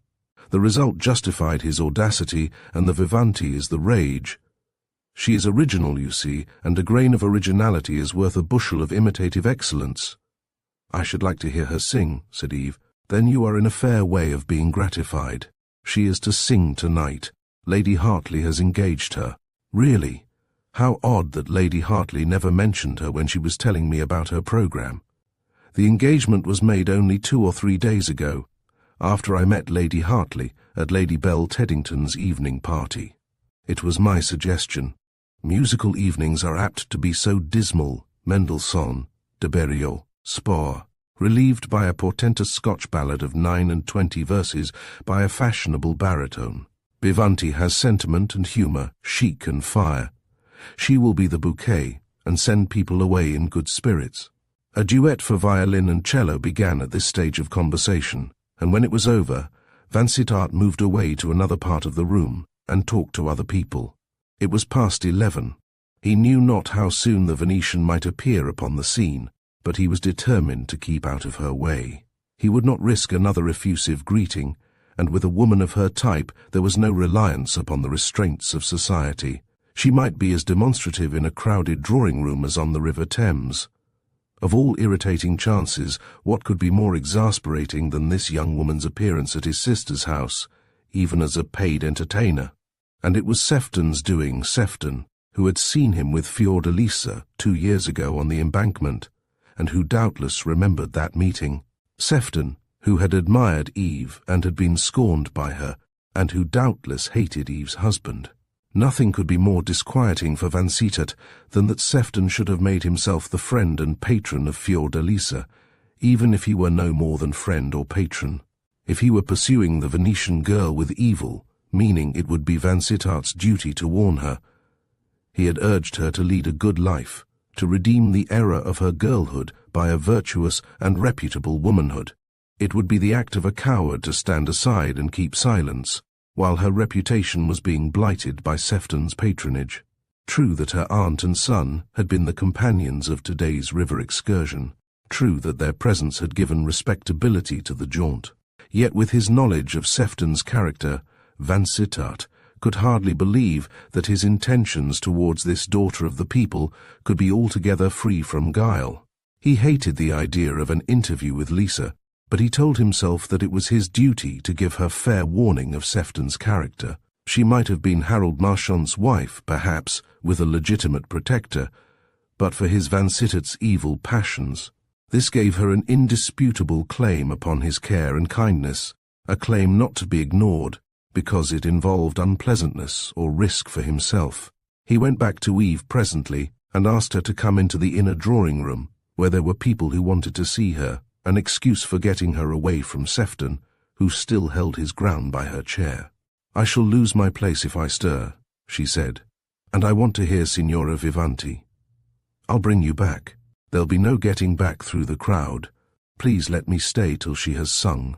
The result justified his audacity, and the Vivanti is the rage. She is original, you see, and a grain of originality is worth a bushel of imitative excellence." "I should like to hear her sing," said Eve. "Then you are in a fair way of being gratified. She is to sing tonight. Lady Hartley has engaged her." "Really? How odd that Lady Hartley never mentioned her when she was telling me about her programme. The engagement was made only 2 or 3 days ago, after I met Lady Hartley at Lady Belle Teddington's evening party. It was my suggestion. Musical evenings are apt to be so dismal. Mendelssohn, de Beriot, Spohr, relieved by a portentous Scotch ballad of 29 verses by a fashionable baritone. Vivanti has sentiment and humour, chic and fire. She will be the bouquet and send people away in good spirits." A duet for violin and cello began at this stage of conversation, and when it was over, Vansittart moved away to another part of the room and talked to other people. It was past 11. He knew not how soon the Venetian might appear upon the scene, but he was determined to keep out of her way. He would not risk another effusive greeting, and with a woman of her type there was no reliance upon the restraints of society. She might be as demonstrative in a crowded drawing-room as on the River Thames. Of all irritating chances, what could be more exasperating than this young woman's appearance at his sister's house, even as a paid entertainer? And it was Sefton's doing, Sefton, who had seen him with Fiordalisa 2 years ago on the Embankment, and who doubtless remembered that meeting. Sefton, who had admired Eve and had been scorned by her, and who doubtless hated Eve's husband. Nothing could be more disquieting for Vansittart than that Sefton should have made himself the friend and patron of Fiordalisa, even if he were no more than friend or patron. If he were pursuing the Venetian girl with evil, meaning it would be Vansittart's duty to warn her. He had urged her to lead a good life, to redeem the error of her girlhood by a virtuous and reputable womanhood. It would be the act of a coward to stand aside and keep silence, while her reputation was being blighted by Sefton's patronage. True that her aunt and son had been the companions of today's river excursion. True that their presence had given respectability to the jaunt. Yet with his knowledge of Sefton's character, Vansittart could hardly believe that his intentions towards this daughter of the people could be altogether free from guile. He hated the idea of an interview with Lisa, but he told himself that it was his duty to give her fair warning of Sefton's character. She might have been Harold Marchant's wife, perhaps, with a legitimate protector, but for his Vansittart's evil passions. This gave her an indisputable claim upon his care and kindness, a claim not to be ignored, because it involved unpleasantness or risk for himself. He went back to Eve presently and asked her to come into the inner drawing-room, where there were people who wanted to see her, an excuse for getting her away from Sefton, who still held his ground by her chair. "I shall lose my place if I stir," she said, "and I want to hear Signora Vivanti. I'll bring you back. There'll be no getting back through the crowd. Please let me stay till she has sung."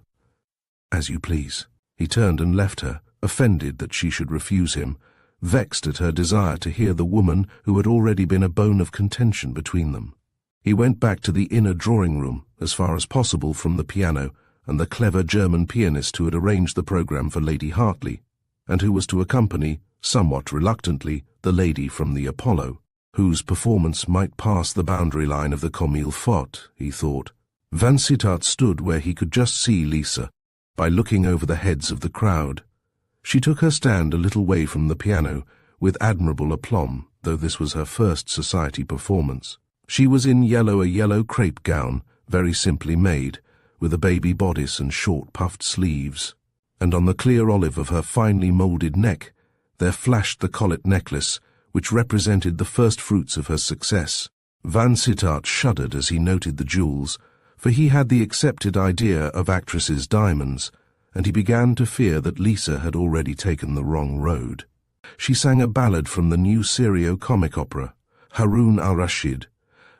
"As you please." He turned and left her, offended that she should refuse him, vexed at her desire to hear the woman who had already been a bone of contention between them. He went back to the inner drawing-room, as far as possible from the piano and the clever German pianist who had arranged the programme for Lady Hartley, and who was to accompany, somewhat reluctantly, the lady from the Apollo, whose performance might pass the boundary line of the comme il faut, he thought. Vansittart stood where he could just see Lisa, by looking over the heads of the crowd. She took her stand a little way from the piano, with admirable aplomb, though this was her first society performance. She was in a yellow crepe gown, very simply made, with a baby bodice and short puffed sleeves, and on the clear olive of her finely moulded neck there flashed the collet necklace, which represented the first fruits of her success. Vansittart shuddered as he noted the jewels, for he had the accepted idea of actresses' diamonds, and he began to fear that Lisa had already taken the wrong road. She sang a ballad from the new serio-comic opera, Harun al-Rashid,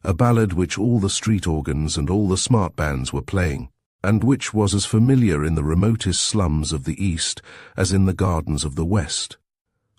a ballad which all the street organs and all the smart bands were playing, and which was as familiar in the remotest slums of the East as in the gardens of the West.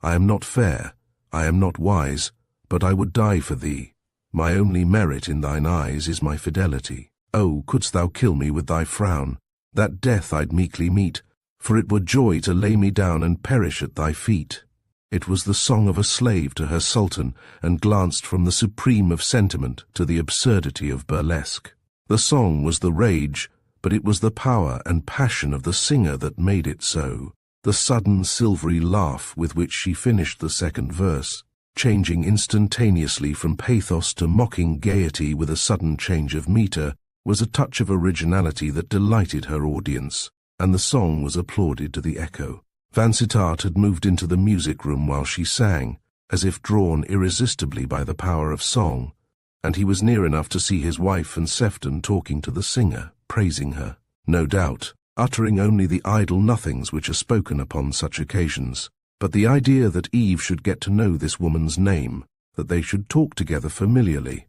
I am not fair, I am not wise, but I would die for thee. My only merit in thine eyes is my fidelity. Oh, couldst thou kill me with thy frown, that death I'd meekly meet, for it were joy to lay me down and perish at thy feet. It was the song of a slave to her sultan, and glanced from the supreme of sentiment to the absurdity of burlesque. The song was the rage, but it was the power and passion of the singer that made it so. The sudden silvery laugh with which she finished the second verse, changing instantaneously from pathos to mocking gaiety with a sudden change of metre, was a touch of originality that delighted her audience, and the song was applauded to the echo. Vansittart had moved into the music-room while she sang, as if drawn irresistibly by the power of song, and he was near enough to see his wife and Sefton talking to the singer, praising her, no doubt, uttering only the idle nothings which are spoken upon such occasions. But the idea that Eve should get to know this woman's name, that they should talk together familiarly,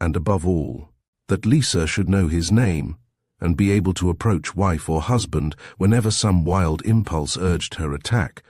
and above all, that Lisa should know his name, and be able to approach wife or husband whenever some wild impulse urged her attack,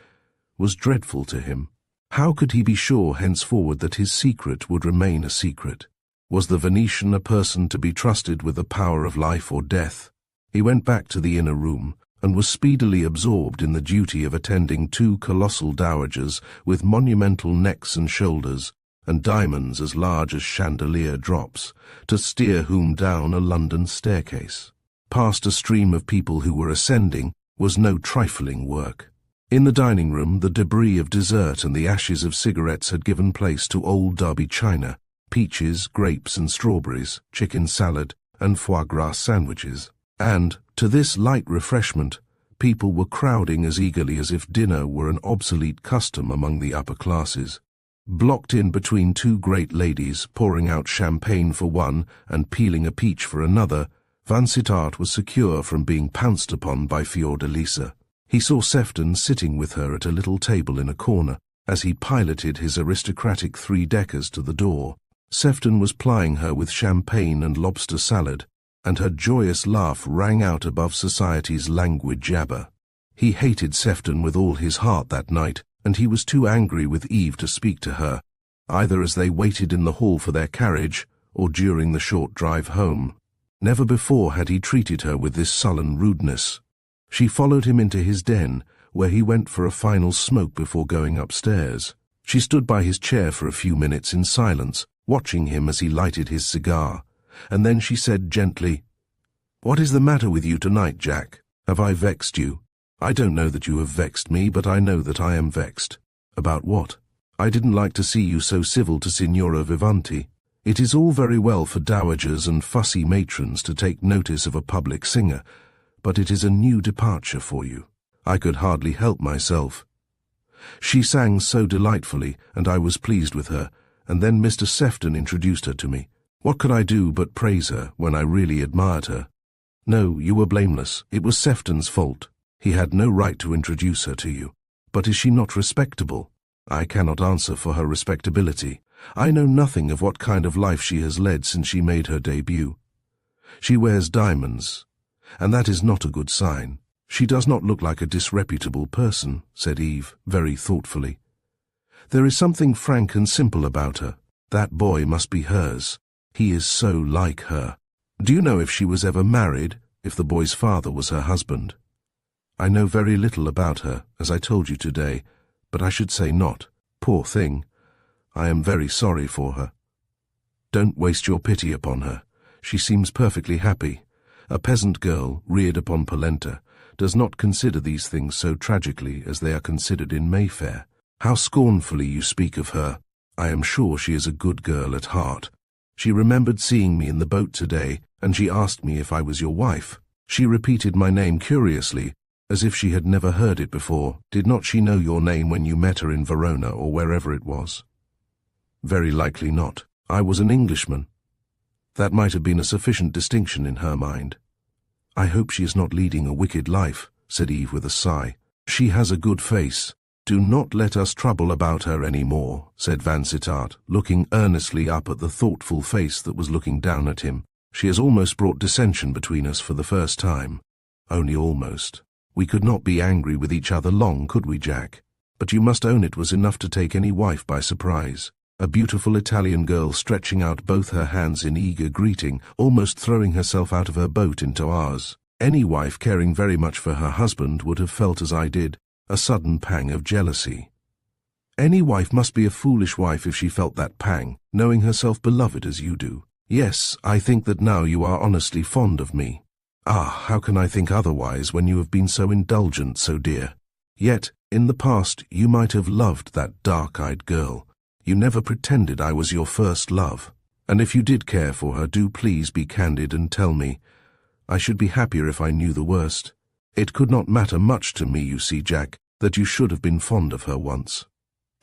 was dreadful to him. How could he be sure henceforward that his secret would remain a secret? Was the Venetian a person to be trusted with the power of life or death? He went back to the inner room, and was speedily absorbed in the duty of attending two colossal dowagers with monumental necks and shoulders, and diamonds as large as chandelier drops, to steer whom down a London staircase. Past a stream of people who were ascending was no trifling work. In the dining-room, the debris of dessert and the ashes of cigarettes had given place to old Derby china, peaches, grapes and strawberries, chicken salad, and foie gras sandwiches. And, to this light refreshment, people were crowding as eagerly as if dinner were an obsolete custom among the upper classes. Blocked in between two great ladies, pouring out champagne for one and peeling a peach for another, Vansittart was secure from being pounced upon by Fiordalisa. He saw Sefton sitting with her at a little table in a corner, as he piloted his aristocratic three-deckers to the door. Sefton was plying her with champagne and lobster salad, and her joyous laugh rang out above society's languid jabber. He hated Sefton with all his heart that night, and he was too angry with Eve to speak to her, either as they waited in the hall for their carriage, or during the short drive home. Never before had he treated her with this sullen rudeness. She followed him into his den, where he went for a final smoke before going upstairs. She stood by his chair for a few minutes in silence, watching him as he lighted his cigar, and then she said gently, "What is the matter with you tonight, Jack? Have I vexed you? I don't know that you have vexed me, but I know that I am vexed." "About what?" "I didn't like to see you so civil to Signora Vivanti. It is all very well for dowagers and fussy matrons to take notice of a public singer, but it is a new departure for you." I could hardly help myself. She sang so delightfully, and I was pleased with her, and then Mr. Sefton introduced her to me. What could I do but praise her when I really admired her? "No, you were blameless. It was Sefton's fault. He had no right to introduce her to you. But is she not respectable?" "I cannot answer for her respectability. I know nothing of what kind of life she has led since she made her debut. She wears diamonds, and that is not a good sign. She does not look like a disreputable person, said Eve, very thoughtfully. There is something frank and simple about her. That boy must be hers. He is so like her. Do you know if she was ever married, if the boy's father was her husband? I know very little about her, as I told you today, but I should say not. Poor thing. I am very sorry for her. Don't waste your pity upon her. She seems perfectly happy. A peasant girl, reared upon polenta, does not consider these things so tragically as they are considered in Mayfair. How scornfully you speak of her. I am sure she is a good girl at heart. She remembered seeing me in the boat today, and she asked me if I was your wife. She repeated my name curiously, as if she had never heard it before. Did not she know your name when you met her in Verona or wherever it was? Very likely not. I was an Englishman. That might have been a sufficient distinction in her mind. I hope she is not leading a wicked life, said Eve with a sigh. She has a good face. Do not let us trouble about her any more, said Vansittart, looking earnestly up at the thoughtful face that was looking down at him. She has almost brought dissension between us for the first time. Only almost. We could not be angry with each other long, could we, Jack? But you must own it was enough to take any wife by surprise. A beautiful Italian girl stretching out both her hands in eager greeting, almost throwing herself out of her boat into ours. Any wife caring very much for her husband would have felt as I did, a sudden pang of jealousy. Any wife must be a foolish wife if she felt that pang, knowing herself beloved as you do. Yes, I think that now you are honestly fond of me. Ah, how can I think otherwise when you have been so indulgent, so dear? Yet, in the past, you might have loved that dark-eyed girl. You never pretended I was your first love. And if you did care for her, do please be candid and tell me. I should be happier if I knew the worst. It could not matter much to me, you see, Jack, that you should have been fond of her once.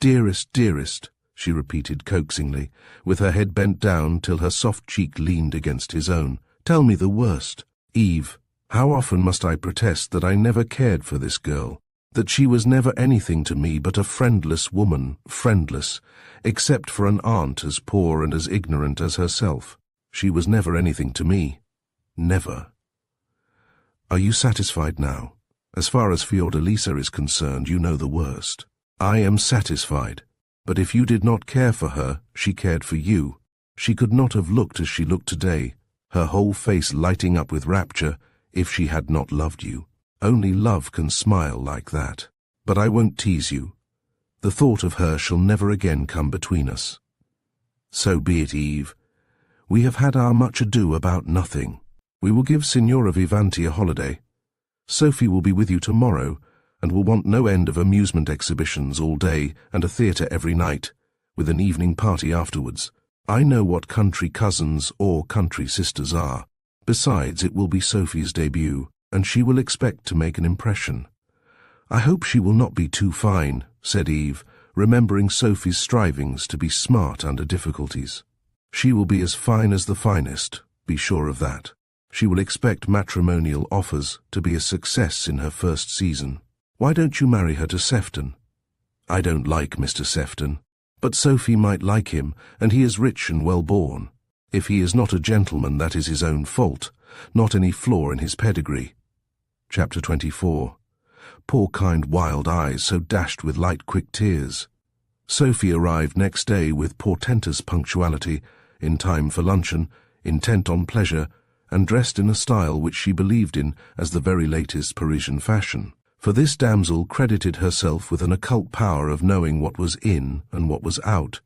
Dearest, dearest, she repeated coaxingly, with her head bent down till her soft cheek leaned against his own. Tell me the worst. Eve, how often must I protest that I never cared for this girl, that she was never anything to me but a friendless woman, friendless, except for an aunt as poor and as ignorant as herself. She was never anything to me. Never. Are you satisfied now? As far as Fiordalisa is concerned, you know the worst. I am satisfied. But if you did not care for her, she cared for you. She could not have looked as she looked today, her whole face lighting up with rapture, if she had not loved you. Only love can smile like that. But I won't tease you. The thought of her shall never again come between us. So be it, Eve. We have had our much ado about nothing. We will give Signora Vivanti a holiday. Sophie will be with you tomorrow, and will want no end of amusement exhibitions all day and a theatre every night, with an evening party afterwards. I know what country cousins or country sisters are. Besides, it will be Sophie's debut, and she will expect to make an impression. I hope she will not be too fine, said Eve, remembering Sophie's strivings to be smart under difficulties. She will be as fine as the finest, be sure of that. She will expect matrimonial offers to be a success in her first season. Why don't you marry her to Sefton? I don't like Mr. Sefton, but Sophie might like him, and he is rich and well-born. If he is not a gentleman, that is his own fault, not any flaw in his pedigree. Chapter 24. Poor kind wild eyes so dashed with light quick tears. Sophie arrived next day with portentous punctuality, in time for luncheon, intent on pleasure, and dressed in a style which she believed in as the very latest Parisian fashion. For this damsel credited herself with an occult power of knowing what was in and what was out,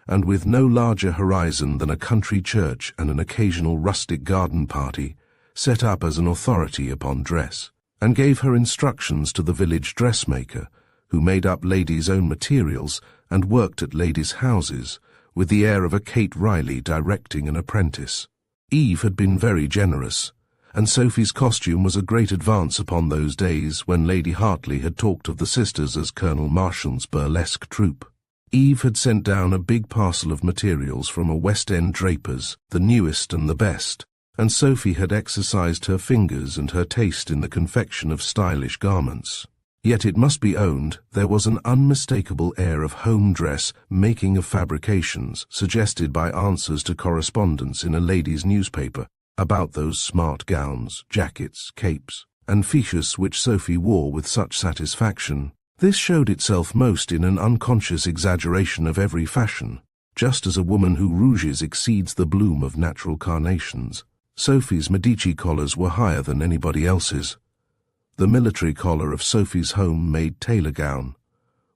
and with no larger horizon than a country church and an occasional rustic garden party, set up as an authority upon dress, and gave her instructions to the village dressmaker, who made up ladies' own materials and worked at ladies' houses, with the air of a Kate Riley directing an apprentice. Eve had been very generous, and Sophie's costume was a great advance upon those days when Lady Hartley had talked of the sisters as Colonel Marchand's burlesque troupe. Eve had sent down a big parcel of materials from a West End draper's, the newest and the best, and Sophie had exercised her fingers and her taste in the confection of stylish garments. Yet it must be owned there was an unmistakable air of home dress making of fabrications suggested by answers to correspondence in a ladies' newspaper about those smart gowns, jackets, capes, and fichus which Sophie wore with such satisfaction. This showed itself most in an unconscious exaggeration of every fashion, just as a woman who rouges exceeds the bloom of natural carnations. Sophie's Medici collars were higher than anybody else's. The military collar of Sophie's home-made tailor gown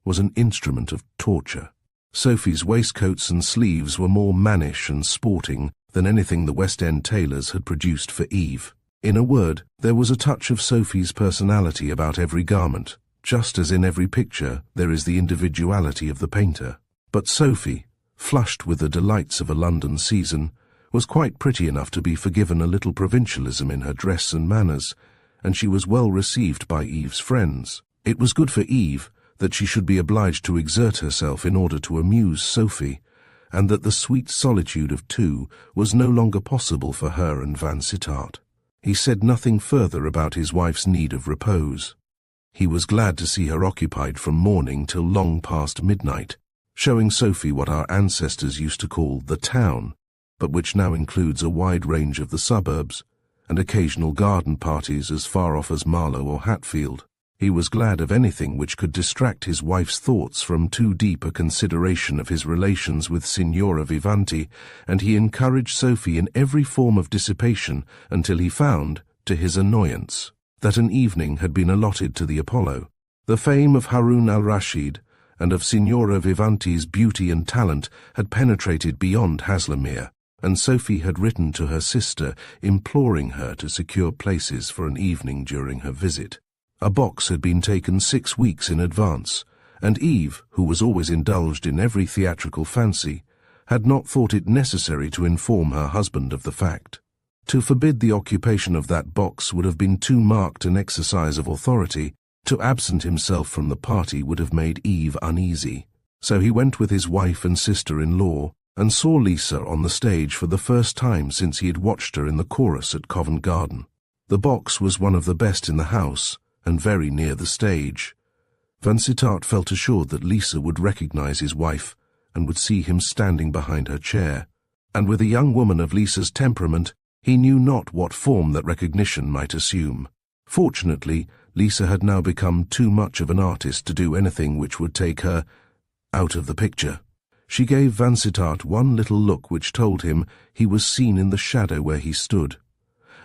was an instrument of torture. Sophie's waistcoats and sleeves were more mannish and sporting than anything the West End tailors had produced for Eve. In a word, there was a touch of Sophie's personality about every garment. Just as in every picture, there is the individuality of the painter. But Sophie, flushed with the delights of a London season, was quite pretty enough to be forgiven a little provincialism in her dress and manners, and she was well received by Eve's friends. It was good for Eve that she should be obliged to exert herself in order to amuse Sophie, and that the sweet solitude of two was no longer possible for her and Vansittart. He said nothing further about his wife's need of repose. He was glad to see her occupied from morning till long past midnight, showing Sophie what our ancestors used to call the town, but which now includes a wide range of the suburbs, and occasional garden parties as far off as Marlow or Hatfield. He was glad of anything which could distract his wife's thoughts from too deep a consideration of his relations with Signora Vivanti, and he encouraged Sophie in every form of dissipation until he found, to his annoyance, that an evening had been allotted to the Apollo. The fame of Harun al-Rashid and of Signora Vivanti's beauty and talent had penetrated beyond Haslemere, and Sophie had written to her sister imploring her to secure places for an evening during her visit. A box had been taken 6 weeks in advance, and Eve, who was always indulged in every theatrical fancy, had not thought it necessary to inform her husband of the fact. To forbid the occupation of that box would have been too marked an exercise of authority. To absent himself from the party would have made Eve uneasy. So he went with his wife and sister-in-law, and saw Lisa on the stage for the first time since he had watched her in the chorus at Covent Garden. The box was one of the best in the house, and very near the stage. Vansittart felt assured that Lisa would recognize his wife, and would see him standing behind her chair. And with a young woman of Lisa's temperament, he knew not what form that recognition might assume. Fortunately, Lisa had now become too much of an artist to do anything which would take her out of the picture. She gave Vansittart one little look which told him he was seen in the shadow where he stood,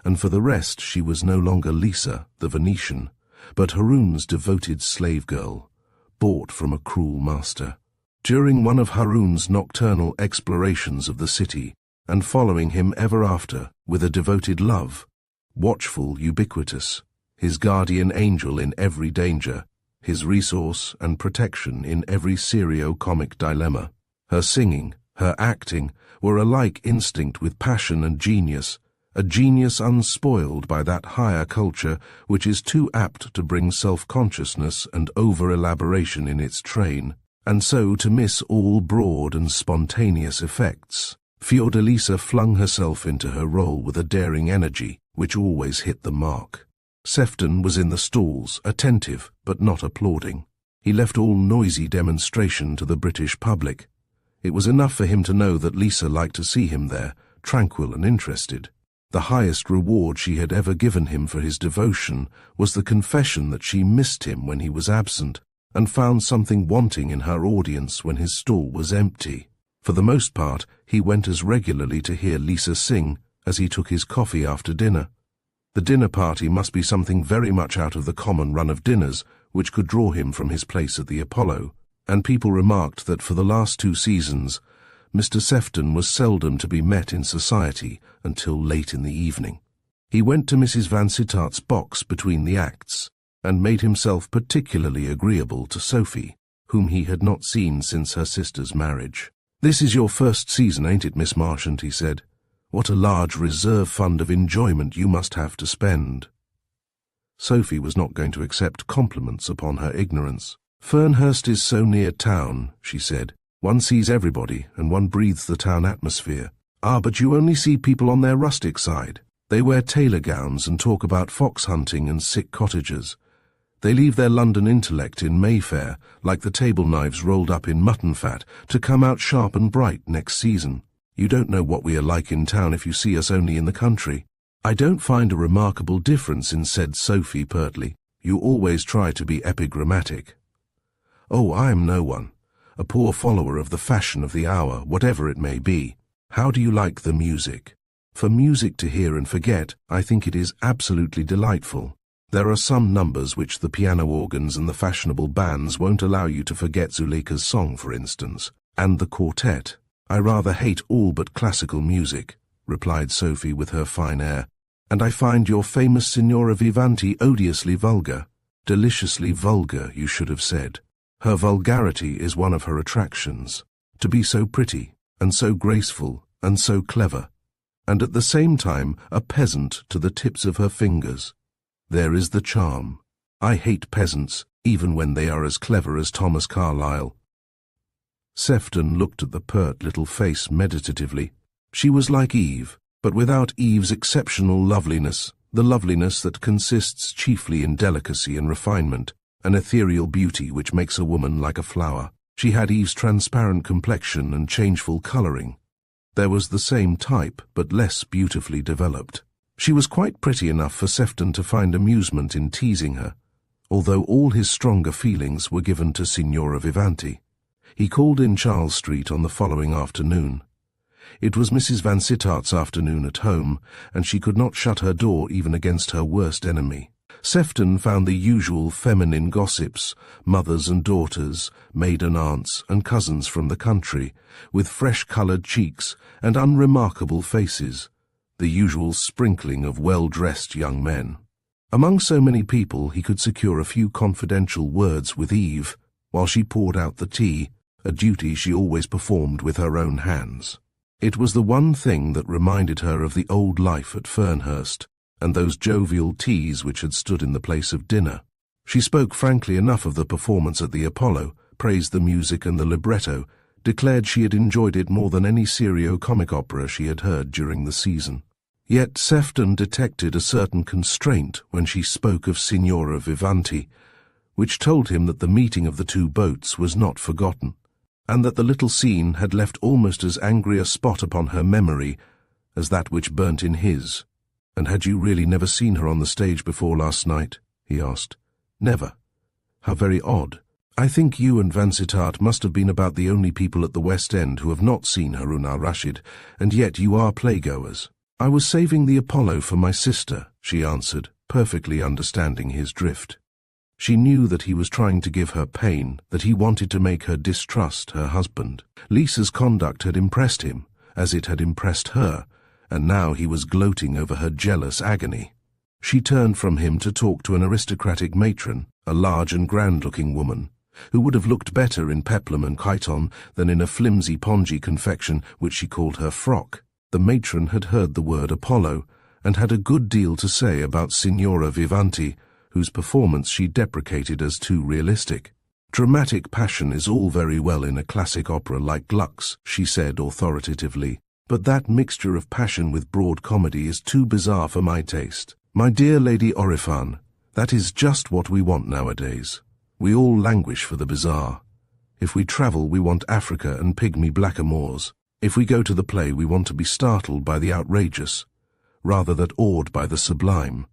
and for the rest she was no longer Lisa, the Venetian, but Harun's devoted slave girl, bought from a cruel master. During one of Harun's nocturnal explorations of the city, and following him ever after with a devoted love, watchful, ubiquitous, his guardian angel in every danger, his resource and protection in every serio-comic dilemma. Her singing, her acting, were alike instinct with passion and genius, a genius unspoiled by that higher culture which is too apt to bring self-consciousness and over-elaboration in its train, and so to miss all broad and spontaneous effects. Fiordalisa flung herself into her role with a daring energy which always hit the mark. Sefton was in the stalls, attentive but not applauding. He left all noisy demonstration to the British public. It was enough for him to know that Lisa liked to see him there, tranquil and interested. The highest reward she had ever given him for his devotion was the confession that she missed him when he was absent, and found something wanting in her audience when his stall was empty. For the most part, he went as regularly to hear Lisa sing as he took his coffee after dinner. The dinner party must be something very much out of the common run of dinners which could draw him from his place at the Apollo, and people remarked that for the last 2 seasons, Mr. Sefton was seldom to be met in society until late in the evening. He went to Mrs. Vansittart's box between the acts, and made himself particularly agreeable to Sophie, whom he had not seen since her sister's marriage. "This is your first season, ain't it, Miss Marchant?" he said. "What a large reserve fund of enjoyment you must have to spend." Sophie was not going to accept compliments upon her ignorance. "Fernhurst is so near town," she said. "One sees everybody, and one breathes the town atmosphere." "Ah, but you only see people on their rustic side. They wear tailor gowns and talk about fox hunting and sick cottagers. They leave their London intellect in Mayfair, like the table knives rolled up in mutton fat, to come out sharp and bright next season. You don't know what we are like in town if you see us only in the country. "I don't find a remarkable difference in," said Sophie pertly. "You always try to be epigrammatic." "Oh, I am no one. A poor follower of the fashion of the hour, whatever it may be. How do you like the music?" "For music to hear and forget, I think it is absolutely delightful. There are some numbers which the piano organs and the fashionable bands won't allow you to forget. Zuleika's song, for instance, and the quartet." "I rather hate all but classical music," replied Sophie with her fine air, "and I find your famous Signora Vivanti odiously vulgar." "Deliciously vulgar, you should have said. Her vulgarity is one of her attractions. To be so pretty, and so graceful, and so clever, and at the same time a peasant to the tips of her fingers. There is the charm. I hate peasants, even when they are as clever as Thomas Carlyle." Sefton looked at the pert little face meditatively. She was like Eve, but without Eve's exceptional loveliness, the loveliness that consists chiefly in delicacy and refinement, an ethereal beauty which makes a woman like a flower. She had Eve's transparent complexion and changeful colouring. There was the same type, but less beautifully developed. She was quite pretty enough for Sefton to find amusement in teasing her, although all his stronger feelings were given to Signora Vivanti. He called in Charles Street on the following afternoon. It was Mrs. Vansittart's afternoon at home, and she could not shut her door even against her worst enemy. Sefton found the usual feminine gossips, mothers and daughters, maiden aunts and cousins from the country, with fresh-coloured cheeks and unremarkable faces, the usual sprinkling of well-dressed young men. Among so many people he could secure a few confidential words with Eve, while she poured out the tea, a duty she always performed with her own hands. It was the one thing that reminded her of the old life at Fernhurst, and those jovial teas which had stood in the place of dinner. She spoke frankly enough of the performance at the Apollo, praised the music and the libretto, declared she had enjoyed it more than any serio-comic opera she had heard during the season. Yet Sefton detected a certain constraint when she spoke of Signora Vivanti, which told him that the meeting of the two boats was not forgotten, and that the little scene had left almost as angry a spot upon her memory as that which burnt in his. "And had you really never seen her on the stage before last night?" he asked. "Never. How very odd. I think you and Vansittart must have been about the only people at the West End who have not seen Harun al-Rashid, and yet you are playgoers." "I was saving the Apollo for my sister," she answered, perfectly understanding his drift. She knew that he was trying to give her pain, that he wanted to make her distrust her husband. Lisa's conduct had impressed him, as it had impressed her, and now he was gloating over her jealous agony. She turned from him to talk to an aristocratic matron, a large and grand-looking woman, who would have looked better in peplum and chiton than in a flimsy pongee confection which she called her frock. The matron had heard the word Apollo, and had a good deal to say about Signora Vivanti, whose performance she deprecated as too realistic. "Dramatic passion is all very well in a classic opera like Gluck's," she said authoritatively, "but that mixture of passion with broad comedy is too bizarre for my taste. My dear Lady Orifan, that is just what we want nowadays. We all languish for the bizarre. If we travel, we want Africa and pygmy blackamoors. If we go to the play, we want to be startled by the outrageous, rather than awed by the sublime.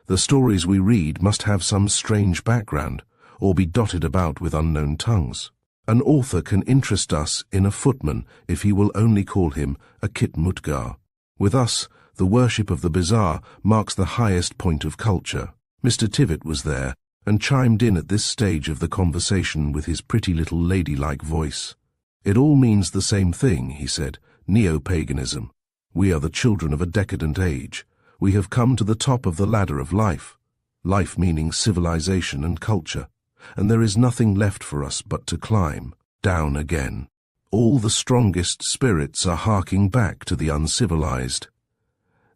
The stories we read must have some strange background, or be dotted about with unknown tongues. An author can interest us in a footman if he will only call him a Khitmutgar. With us, the worship of the bizarre marks the highest point of culture." Mr. Tivitt was there, and chimed in at this stage of the conversation with his pretty little ladylike voice. "It all means the same thing," he said, "neo-paganism. We are the children of a decadent age. We have come to the top of the ladder of life, life meaning civilization and culture, and there is nothing left for us but to climb down again. All the strongest spirits are harking back to the uncivilized.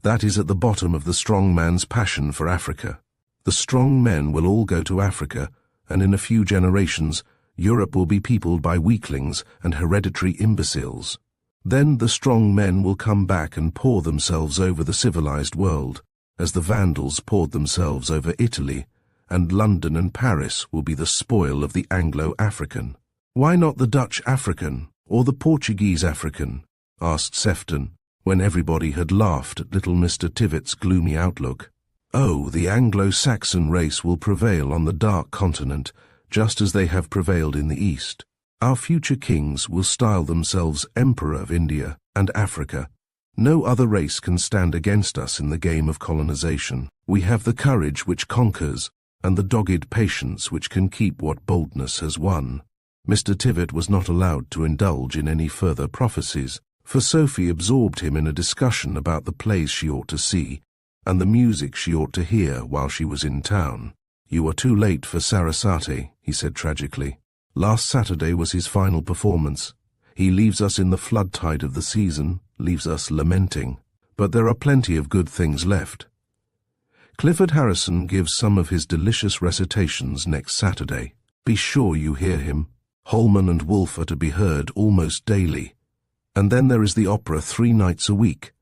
That is at the bottom of the strong man's passion for Africa. The strong men will all go to Africa, and in a few generations Europe will be peopled by weaklings and hereditary imbeciles. Then the strong men will come back and pour themselves over the civilized world, as the Vandals poured themselves over Italy, and London and Paris will be the spoil of the Anglo-African." "Why not the Dutch African, or the Portuguese African?" asked Sefton, when everybody had laughed at little Mr. Tivet's gloomy outlook. "Oh, the Anglo-Saxon race will prevail on the dark continent, just as they have prevailed in the East. Our future kings will style themselves Emperor of India and Africa. No other race can stand against us in the game of colonization. We have the courage which conquers, and the dogged patience which can keep what boldness has won." Mr. Tivet was not allowed to indulge in any further prophecies, for Sophie absorbed him in a discussion about the plays she ought to see, and the music she ought to hear while she was in town. "You are too late for Sarasate," he said tragically. "Last Saturday was his final performance. He leaves us in the flood tide of the season, leaves us lamenting. But there are plenty of good things left. Clifford Harrison gives some of his delicious recitations next Saturday. Be sure you hear him. Holman and Wolfe are to be heard almost daily. And then there is the opera 3 nights a week.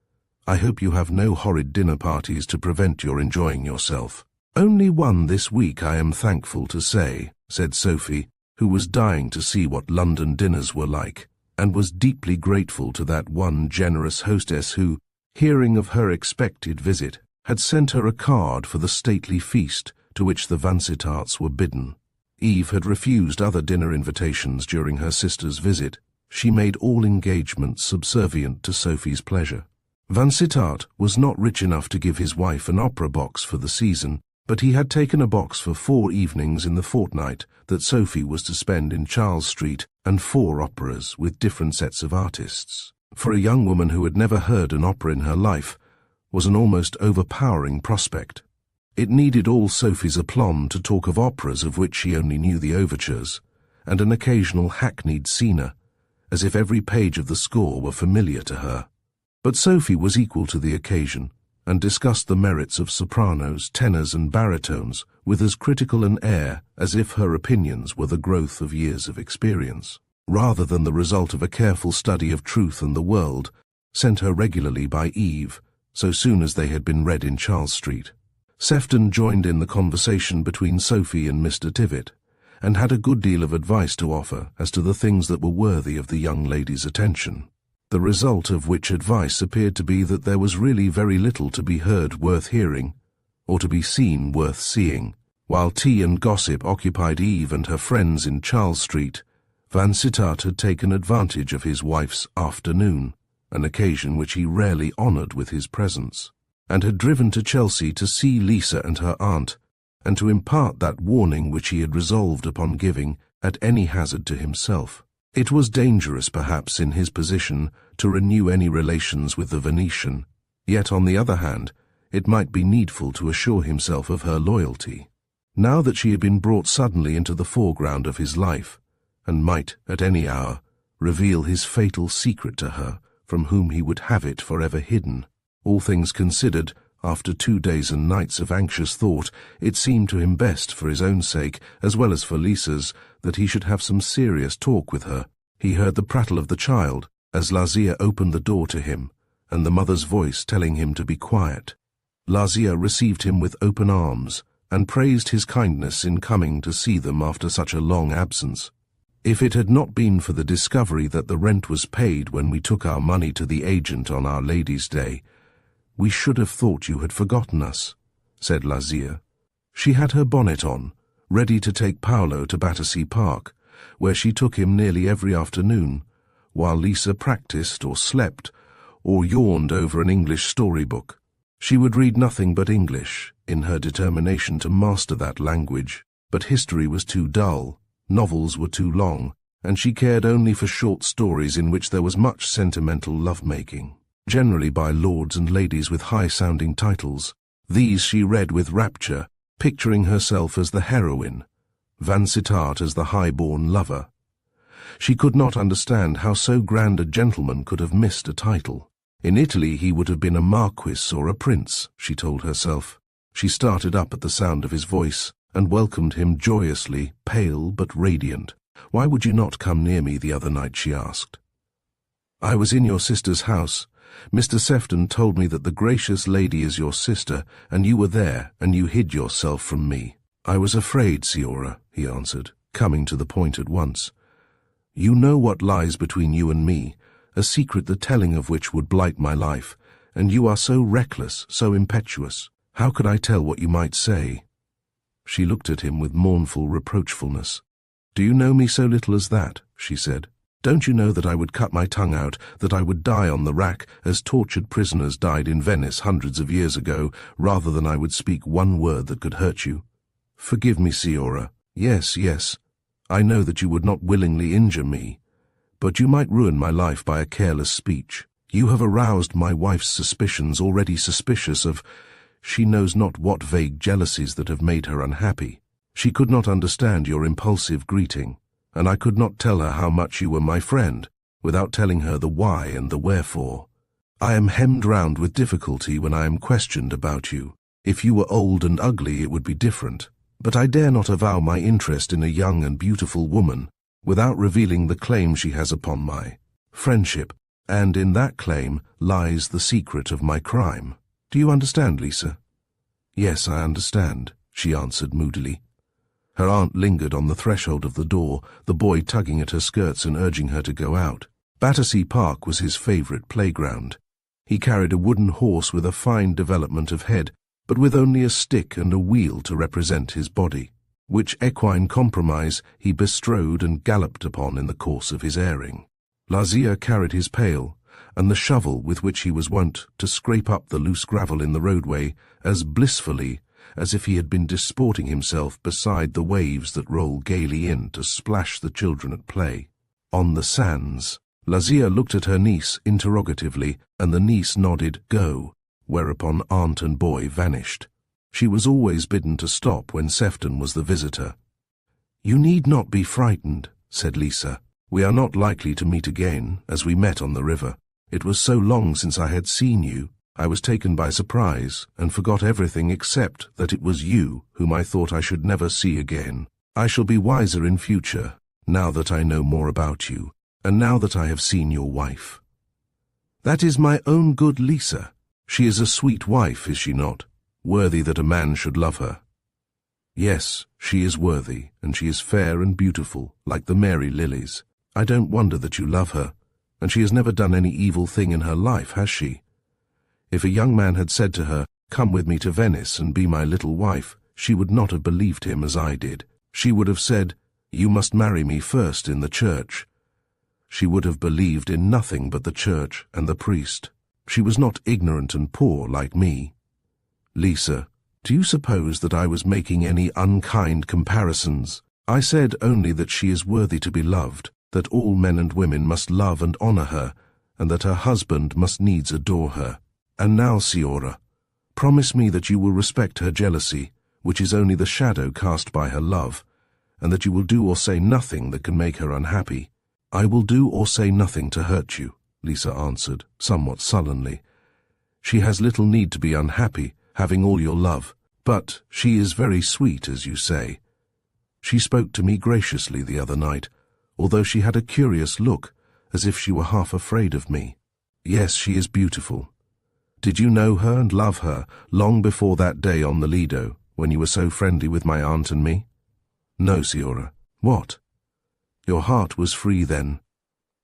I hope you have no horrid dinner parties to prevent your enjoying yourself." "Only one this week, I am thankful to say," said Sophie, who was dying to see what London dinners were like, and was deeply grateful to that one generous hostess who, hearing of her expected visit, had sent her a card for the stately feast to which the Vansittarts were bidden. Eve had refused other dinner invitations during her sister's visit. She made all engagements subservient to Sophie's pleasure. Vansittart was not rich enough to give his wife an opera box for the season, but he had taken a box for 4 evenings in the fortnight that Sophie was to spend in Charles Street, and 4 operas with different sets of artists. For a young woman who had never heard an opera in her life, was an almost overpowering prospect. It needed all Sophie's aplomb to talk of operas of which she only knew the overtures, and an occasional hackneyed scena, as if every page of the score were familiar to her. But Sophie was equal to the occasion, and discussed the merits of sopranos, tenors, and baritones with as critical an air as if her opinions were the growth of years of experience, rather than the result of a careful study of truth and the world, sent her regularly by Eve, so soon as they had been read in Charles Street. Sefton joined in the conversation between Sophie and Mr. Tivet, and had a good deal of advice to offer as to the things that were worthy of the young lady's attention. The result of which advice appeared to be that there was really very little to be heard worth hearing, or to be seen worth seeing. While tea and gossip occupied Eve and her friends in Charles Street, Vansittart had taken advantage of his wife's afternoon, an occasion which he rarely honoured with his presence, and had driven to Chelsea to see Lisa and her aunt, and to impart that warning which he had resolved upon giving at any hazard to himself. It was dangerous, perhaps, in his position, to renew any relations with the Venetian, yet, on the other hand, it might be needful to assure himself of her loyalty. Now that she had been brought suddenly into the foreground of his life, and might, at any hour, reveal his fatal secret to her, from whom he would have it forever hidden. All things considered, after 2 days and nights of anxious thought, it seemed to him best, for his own sake, as well as for Lisa's, that he should have some serious talk with her. He heard the prattle of the child, as Lazia opened the door to him, and the mother's voice telling him to be quiet. Lazia received him with open arms, and praised his kindness in coming to see them after such a long absence. "If it had not been for the discovery that the rent was paid when we took our money to the agent on Our Lady's Day, we should have thought you had forgotten us," said Lazia. She had her bonnet on, ready to take Paolo to Battersea Park, where she took him nearly every afternoon, while Lisa practised or slept, or yawned over an English storybook. She would read nothing but English, in her determination to master that language, but history was too dull, novels were too long, and she cared only for short stories in which there was much sentimental love-making, generally by lords and ladies with high-sounding titles. These she read with rapture, picturing herself as the heroine, Vansittart as the high-born lover. She could not understand how so grand a gentleman could have missed a title. In Italy he would have been a marquis or a prince, she told herself. She started up at the sound of his voice, and welcomed him joyously, pale but radiant. "Why would you not come near me the other night?" she asked. "I was in your sister's house. Mr. Sefton told me that the gracious lady is your sister, and you were there, and you hid yourself from me." "I was afraid, Signora," he answered, coming to the point at once. "You know what lies between you and me, a secret the telling of which would blight my life, and you are so reckless, so impetuous. How could I tell what you might say?" She looked at him with mournful reproachfulness. "Do you know me so little as that?" she said. "Don't you know that I would cut my tongue out, that I would die on the rack as tortured prisoners died in Venice hundreds of years ago, rather than I would speak one word that could hurt you? Forgive me, Signora. Yes, yes, I know that you would not willingly injure me, but you might ruin my life by a careless speech. You have aroused my wife's suspicions, already suspicious of she knows not what vague jealousies that have made her unhappy. She could not understand your impulsive greeting, and I could not tell her how much you were my friend, without telling her the why and the wherefore. I am hemmed round with difficulty when I am questioned about you. If you were old and ugly it would be different, but I dare not avow my interest in a young and beautiful woman, without revealing the claim she has upon my friendship, and in that claim lies the secret of my crime. Do you understand, Lisa?" "Yes, I understand," she answered moodily. Her aunt lingered on the threshold of the door, the boy tugging at her skirts and urging her to go out. Battersea Park was his favourite playground. He carried a wooden horse with a fine development of head, but with only a stick and a wheel to represent his body, which equine compromise he bestrode and galloped upon in the course of his airing. Lazia carried his pail, and the shovel with which he was wont to scrape up the loose gravel in the roadway as blissfully as if he had been disporting himself beside the waves that roll gaily in to splash the children at play. On the sands, Lazia looked at her niece interrogatively, and the niece nodded, "Go," whereupon aunt and boy vanished. She was always bidden to stop when Sefton was the visitor. "You need not be frightened," said Lisa. "We are not likely to meet again, as we met on the river. It was so long since I had seen you. I was taken by surprise, and forgot everything except that it was you whom I thought I should never see again. I shall be wiser in future, now that I know more about you, and now that I have seen your wife." "That is my own good Lisa. She is a sweet wife, is she not? Worthy that a man should love her." "Yes, she is worthy, and she is fair and beautiful, like the Mary lilies. I don't wonder that you love her, and she has never done any evil thing in her life, has she? If a young man had said to her, 'Come with me to Venice and be my little wife,' she would not have believed him as I did. She would have said, 'You must marry me first in the church.' She would have believed in nothing but the church and the priest. She was not ignorant and poor like me. Lisa, do you suppose that I was making any unkind comparisons? I said only that she is worthy to be loved, that all men and women must love and honor her, and that her husband must needs adore her. And now, Signora, promise me that you will respect her jealousy, which is only the shadow cast by her love, and that you will do or say nothing that can make her unhappy." "I will do or say nothing to hurt you," Lisa answered, somewhat sullenly. "She has little need to be unhappy, having all your love, but she is very sweet, as you say. She spoke to me graciously the other night, although she had a curious look, as if she were half afraid of me. Yes, she is beautiful. Did you know her and love her long before that day on the Lido, when you were so friendly with my aunt and me?" "No, Signora." "What? Your heart was free then?"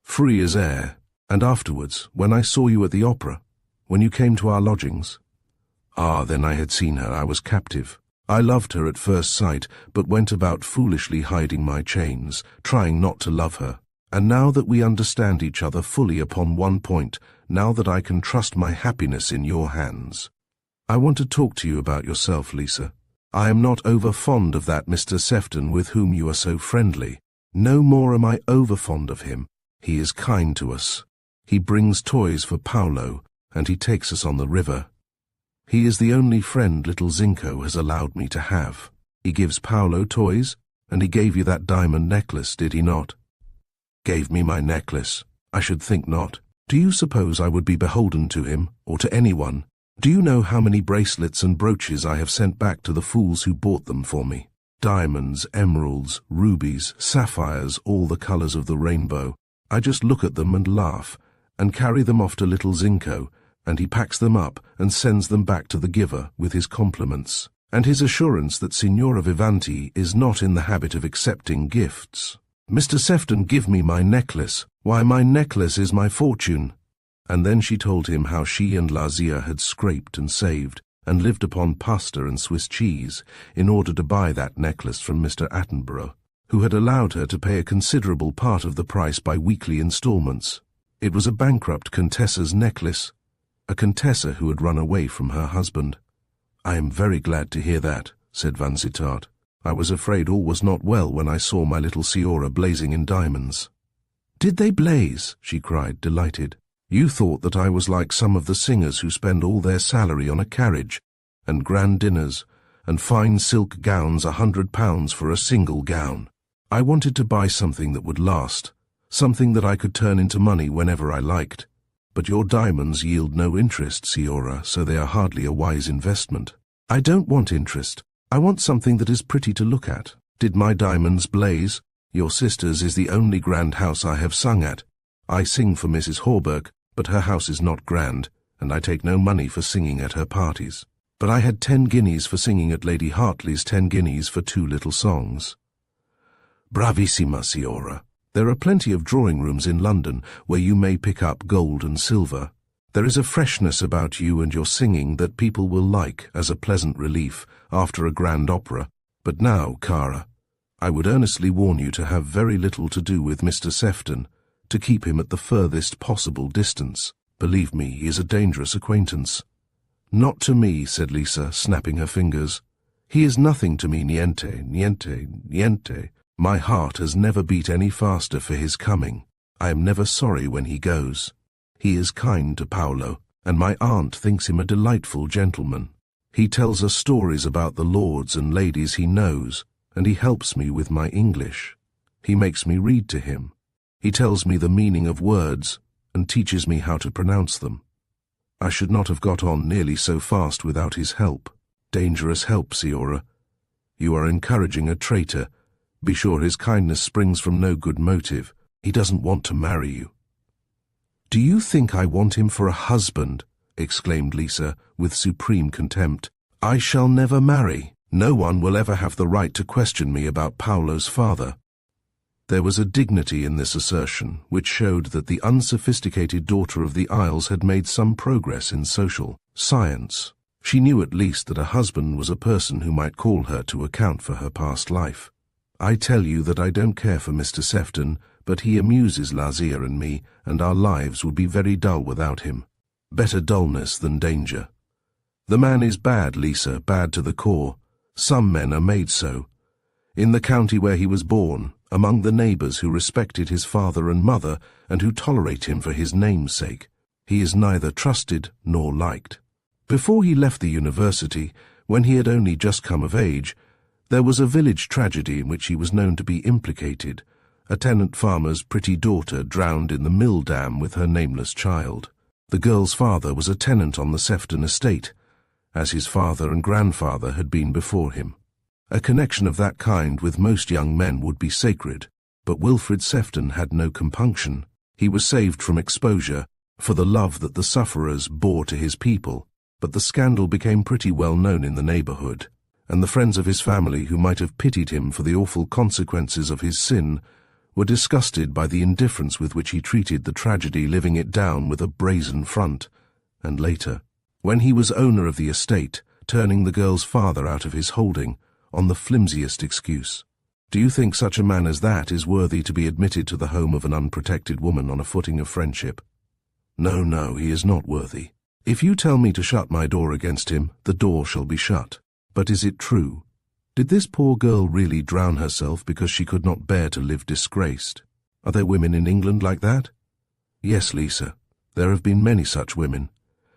"Free as air. And afterwards, when I saw you at the opera, when you came to our lodgings?" "Ah, then I had seen her. I was captive. I loved her at first sight, but went about foolishly hiding my chains, trying not to love her. And now that we understand each other fully upon one point, now that I can trust my happiness in your hands, I want to talk to you about yourself, Lisa. I am not over fond of that Mr. Sefton with whom you are so friendly. No more am I over fond of him. He is kind to us. He brings toys for Paolo, and he takes us on the river. He is the only friend little Zinco has allowed me to have. He gives Paolo toys, and he gave you that diamond necklace, did he not?" "Gave me my necklace? I should think not. Do you suppose I would be beholden to him, or to anyone? Do you know how many bracelets and brooches I have sent back to the fools who bought them for me? Diamonds, emeralds, rubies, sapphires, all the colors of the rainbow. I just look at them and laugh, and carry them off to little Zinco, and he packs them up and sends them back to the giver with his compliments, and his assurance that Signora Vivanti is not in the habit of accepting gifts. Mr. Sefton give me my necklace, Why, my necklace is my fortune." And then she told him how she and Lazia had scraped and saved and lived upon pasta and Swiss cheese in order to buy that necklace from Mr. Attenborough, who had allowed her to pay a considerable part of the price by weekly installments. It was a bankrupt Contessa's necklace, a Contessa who had run away from her husband. "I am very glad to hear that," said Vansittart. "I was afraid all was not well when I saw my little Siora blazing in diamonds." "Did they blaze?" she cried, delighted. "You thought that I was like some of the singers who spend all their salary on a carriage, and grand dinners, and fine silk gowns £100 for a single gown. I wanted to buy something that would last, something that I could turn into money whenever I liked. But your diamonds yield no interest, Siora, so they are hardly a wise investment." "I don't want interest. I want something that is pretty to look at. Did my diamonds blaze? Your sister's is the only grand house I have sung at. I sing for Mrs. Hawberk, but her house is not grand, and I take no money for singing at her parties. But I had 10 guineas for singing at Lady Hartley's, 10 guineas for 2 little songs." "Bravissima, Siora. There are plenty of drawing-rooms in London where you may pick up gold and silver. There is a freshness about you and your singing that people will like as a pleasant relief after a grand opera. But now, Cara, I would earnestly warn you to have very little to do with Mr. Sefton, to keep him at the furthest possible distance. Believe me, he is a dangerous acquaintance." "Not to me," said Lisa, snapping her fingers. "He is nothing to me, niente, niente, niente. My heart has never beat any faster for his coming. I am never sorry when he goes. He is kind to Paolo, and my aunt thinks him a delightful gentleman. He tells us stories about the lords and ladies he knows, and he helps me with my English. He makes me read to him. He tells me the meaning of words, and teaches me how to pronounce them. I should not have got on nearly so fast without his help. Dangerous help, Siora. You are encouraging a traitor. Be sure his kindness springs from no good motive. He doesn't want to marry you." "Do you think I want him for a husband?" exclaimed Lisa, with supreme contempt. "I shall never marry. No one will ever have the right to question me about Paolo's father." There was a dignity in this assertion which showed that the unsophisticated daughter of the Isles had made some progress in social science. She knew at least that a husband was a person who might call her to account for her past life. "I tell you that I don't care for Mr. Sefton, but he amuses Lazia and me, and our lives would be very dull without him. Better dullness than danger. The man is bad, Lisa, bad to the core. Some men are made so. In the county where he was born, among the neighbours who respected his father and mother, and who tolerate him for his name's sake, he is neither trusted nor liked. Before he left the university, when he had only just come of age, there was a village tragedy in which he was known to be implicated, a tenant farmer's pretty daughter drowned in the mill dam with her nameless child. The girl's father was a tenant on the Sefton estate, as his father and grandfather had been before him. A connection of that kind with most young men would be sacred, but Wilfred Sefton had no compunction. He was saved from exposure for the love that the sufferers bore to his people, but the scandal became pretty well known in the neighbourhood, and the friends of his family who might have pitied him for the awful consequences of his sin were disgusted by the indifference with which he treated the tragedy, living it down with a brazen front. And later, when he was owner of the estate, turning the girl's father out of his holding on the flimsiest excuse. Do you think such a man as that is worthy to be admitted to the home of an unprotected woman on a footing of friendship? No, no, he is not worthy. If you tell me to shut my door against him, the door shall be shut. But is it true? Did this poor girl really drown herself because she could not bear to live disgraced? Are there women in England like that? Yes, Lisa, there have been many such women.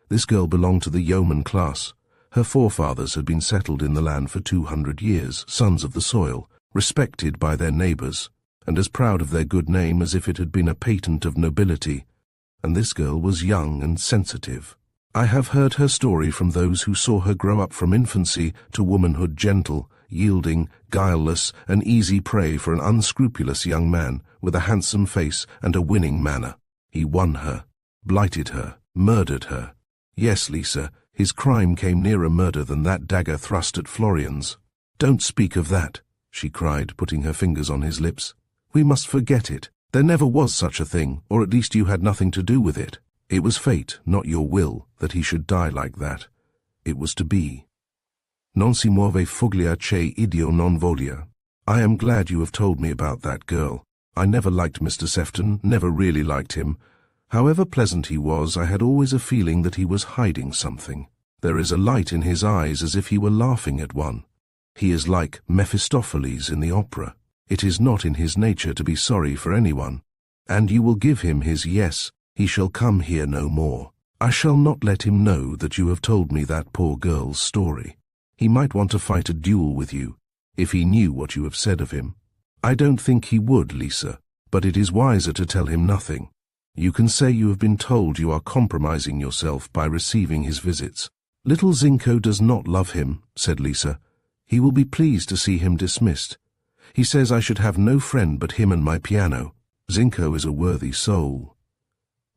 This girl belonged to the yeoman class. Her forefathers had been settled in the land for 200 years, sons of the soil, respected by their neighbours, and as proud of their good name as if it had been a patent of nobility. And this girl was young and sensitive. I have heard her story from those who saw her grow up from infancy to womanhood, gentle, yielding, guileless, an easy prey for an unscrupulous young man with a handsome face and a winning manner. He won her, blighted her, murdered her. Yes, Lisa, his crime came nearer murder than that dagger thrust at Florian's. Don't speak of that, she cried, putting her fingers on his lips. We must forget it. There never was such a thing, or at least you had nothing to do with it. It was fate, not your will, that he should die like that. It was to be. Non si muove foglia che ideo non voglia. I am glad you have told me about that girl. I never liked Mr. Sefton, never really liked him. However pleasant he was, I had always a feeling that he was hiding something. There is a light in his eyes as if he were laughing at one. He is like Mephistopheles in the opera. It is not in his nature to be sorry for anyone. And you will give him his yes, he shall come here no more. I shall not let him know that you have told me that poor girl's story. He might want to fight a duel with you, if he knew what you have said of him. I don't think he would, Lisa, but it is wiser to tell him nothing. You can say you have been told you are compromising yourself by receiving his visits. Little Zinco does not love him, said Lisa. He will be pleased to see him dismissed. He says I should have no friend but him and my piano. Zinco is a worthy soul.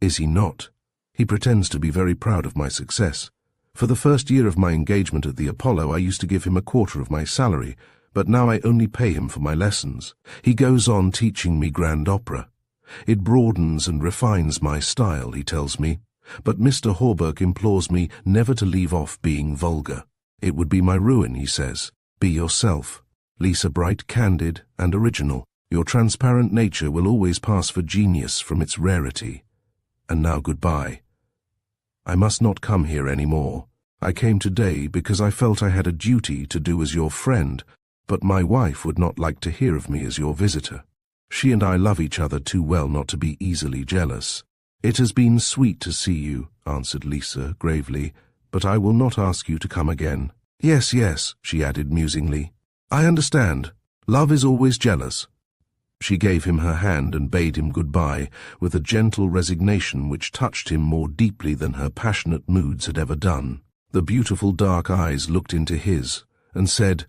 Is he not? He pretends to be very proud of my success. For the first year of my engagement at the Apollo, I used to give him a quarter of my salary, but now I only pay him for my lessons. He goes on teaching me grand opera. It broadens and refines my style, he tells me, but Mr. Hawberk implores me never to leave off being vulgar. It would be my ruin, he says. Be yourself. Lisa, bright, candid, and original. Your transparent nature will always pass for genius from its rarity. And now goodbye. I must not come here any more. I came today because I felt I had a duty to do as your friend, but my wife would not like to hear of me as your visitor. She and I love each other too well not to be easily jealous. It has been sweet to see you, answered Lisa gravely, but I will not ask you to come again. Yes, yes, she added musingly. I understand. Love is always jealous. She gave him her hand and bade him goodbye with a gentle resignation which touched him more deeply than her passionate moods had ever done. The beautiful dark eyes looked into his and said,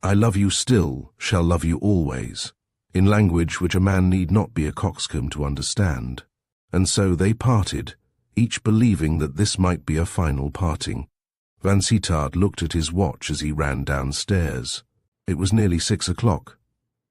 I love you still, shall love you always, in language which a man need not be a coxcomb to understand. And so they parted, each believing that this might be a final parting. Vansittart looked at his watch as he ran downstairs. It was nearly 6 o'clock.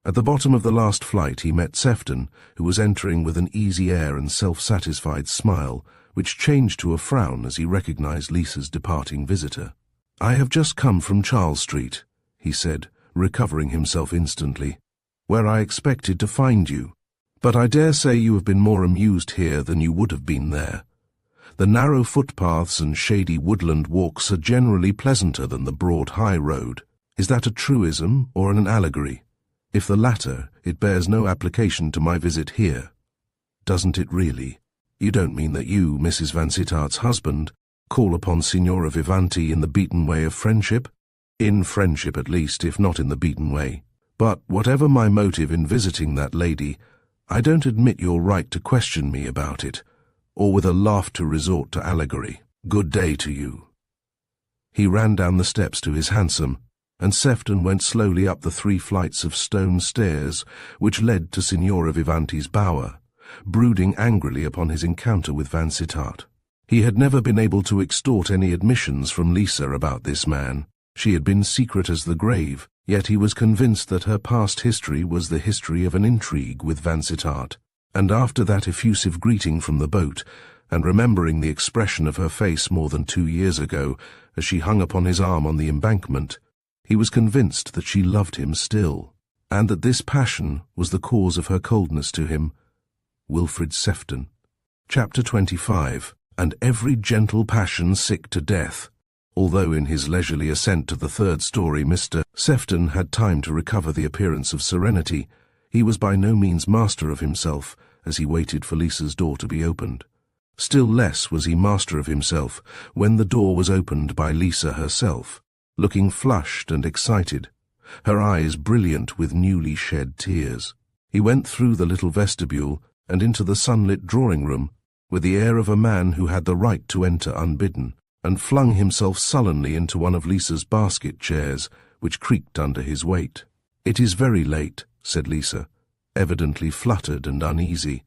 At the bottom of the last flight he met Sefton, who was entering with an easy air and self-satisfied smile, which changed to a frown as he recognized Lisa's departing visitor. I have just come from Charles Street, he said, recovering himself instantly, where I expected to find you. But I dare say you have been more amused here than you would have been there. The narrow footpaths and shady woodland walks are generally pleasanter than the broad high road. Is that a truism or an allegory? If the latter, it bears no application to my visit here. Doesn't it really? You don't mean that you, Mrs. Vansittart's husband, call upon Signora Vivanti in the beaten way of friendship? In friendship at least, if not in the beaten way. But whatever my motive in visiting that lady, I don't admit your right to question me about it, or with a laugh to resort to allegory. Good day to you. He ran down the steps to his hansom, and Sefton went slowly up the 3 flights of stone stairs which led to Signora Vivanti's bower, brooding angrily upon his encounter with Vansittart. He had never been able to extort any admissions from Lisa about this man. She had been secret as the grave, yet he was convinced that her past history was the history of an intrigue with Vansittart. And after that effusive greeting from the boat, and remembering the expression of her face more than 2 years ago as she hung upon his arm on the embankment, he was convinced that she loved him still, and that this passion was the cause of her coldness to him. Wilfred Sefton. Chapter 25. And every gentle passion sick to death. Although in his leisurely ascent to the 3rd story Mr. Sefton had time to recover the appearance of serenity, he was by no means master of himself as he waited for Lisa's door to be opened. Still less was he master of himself when the door was opened by Lisa herself, looking flushed and excited, her eyes brilliant with newly shed tears. He went through the little vestibule and into the sunlit drawing-room with the air of a man who had the right to enter unbidden, and flung himself sullenly into one of Lisa's basket chairs, which creaked under his weight. "It is very late," said Lisa, evidently fluttered and uneasy.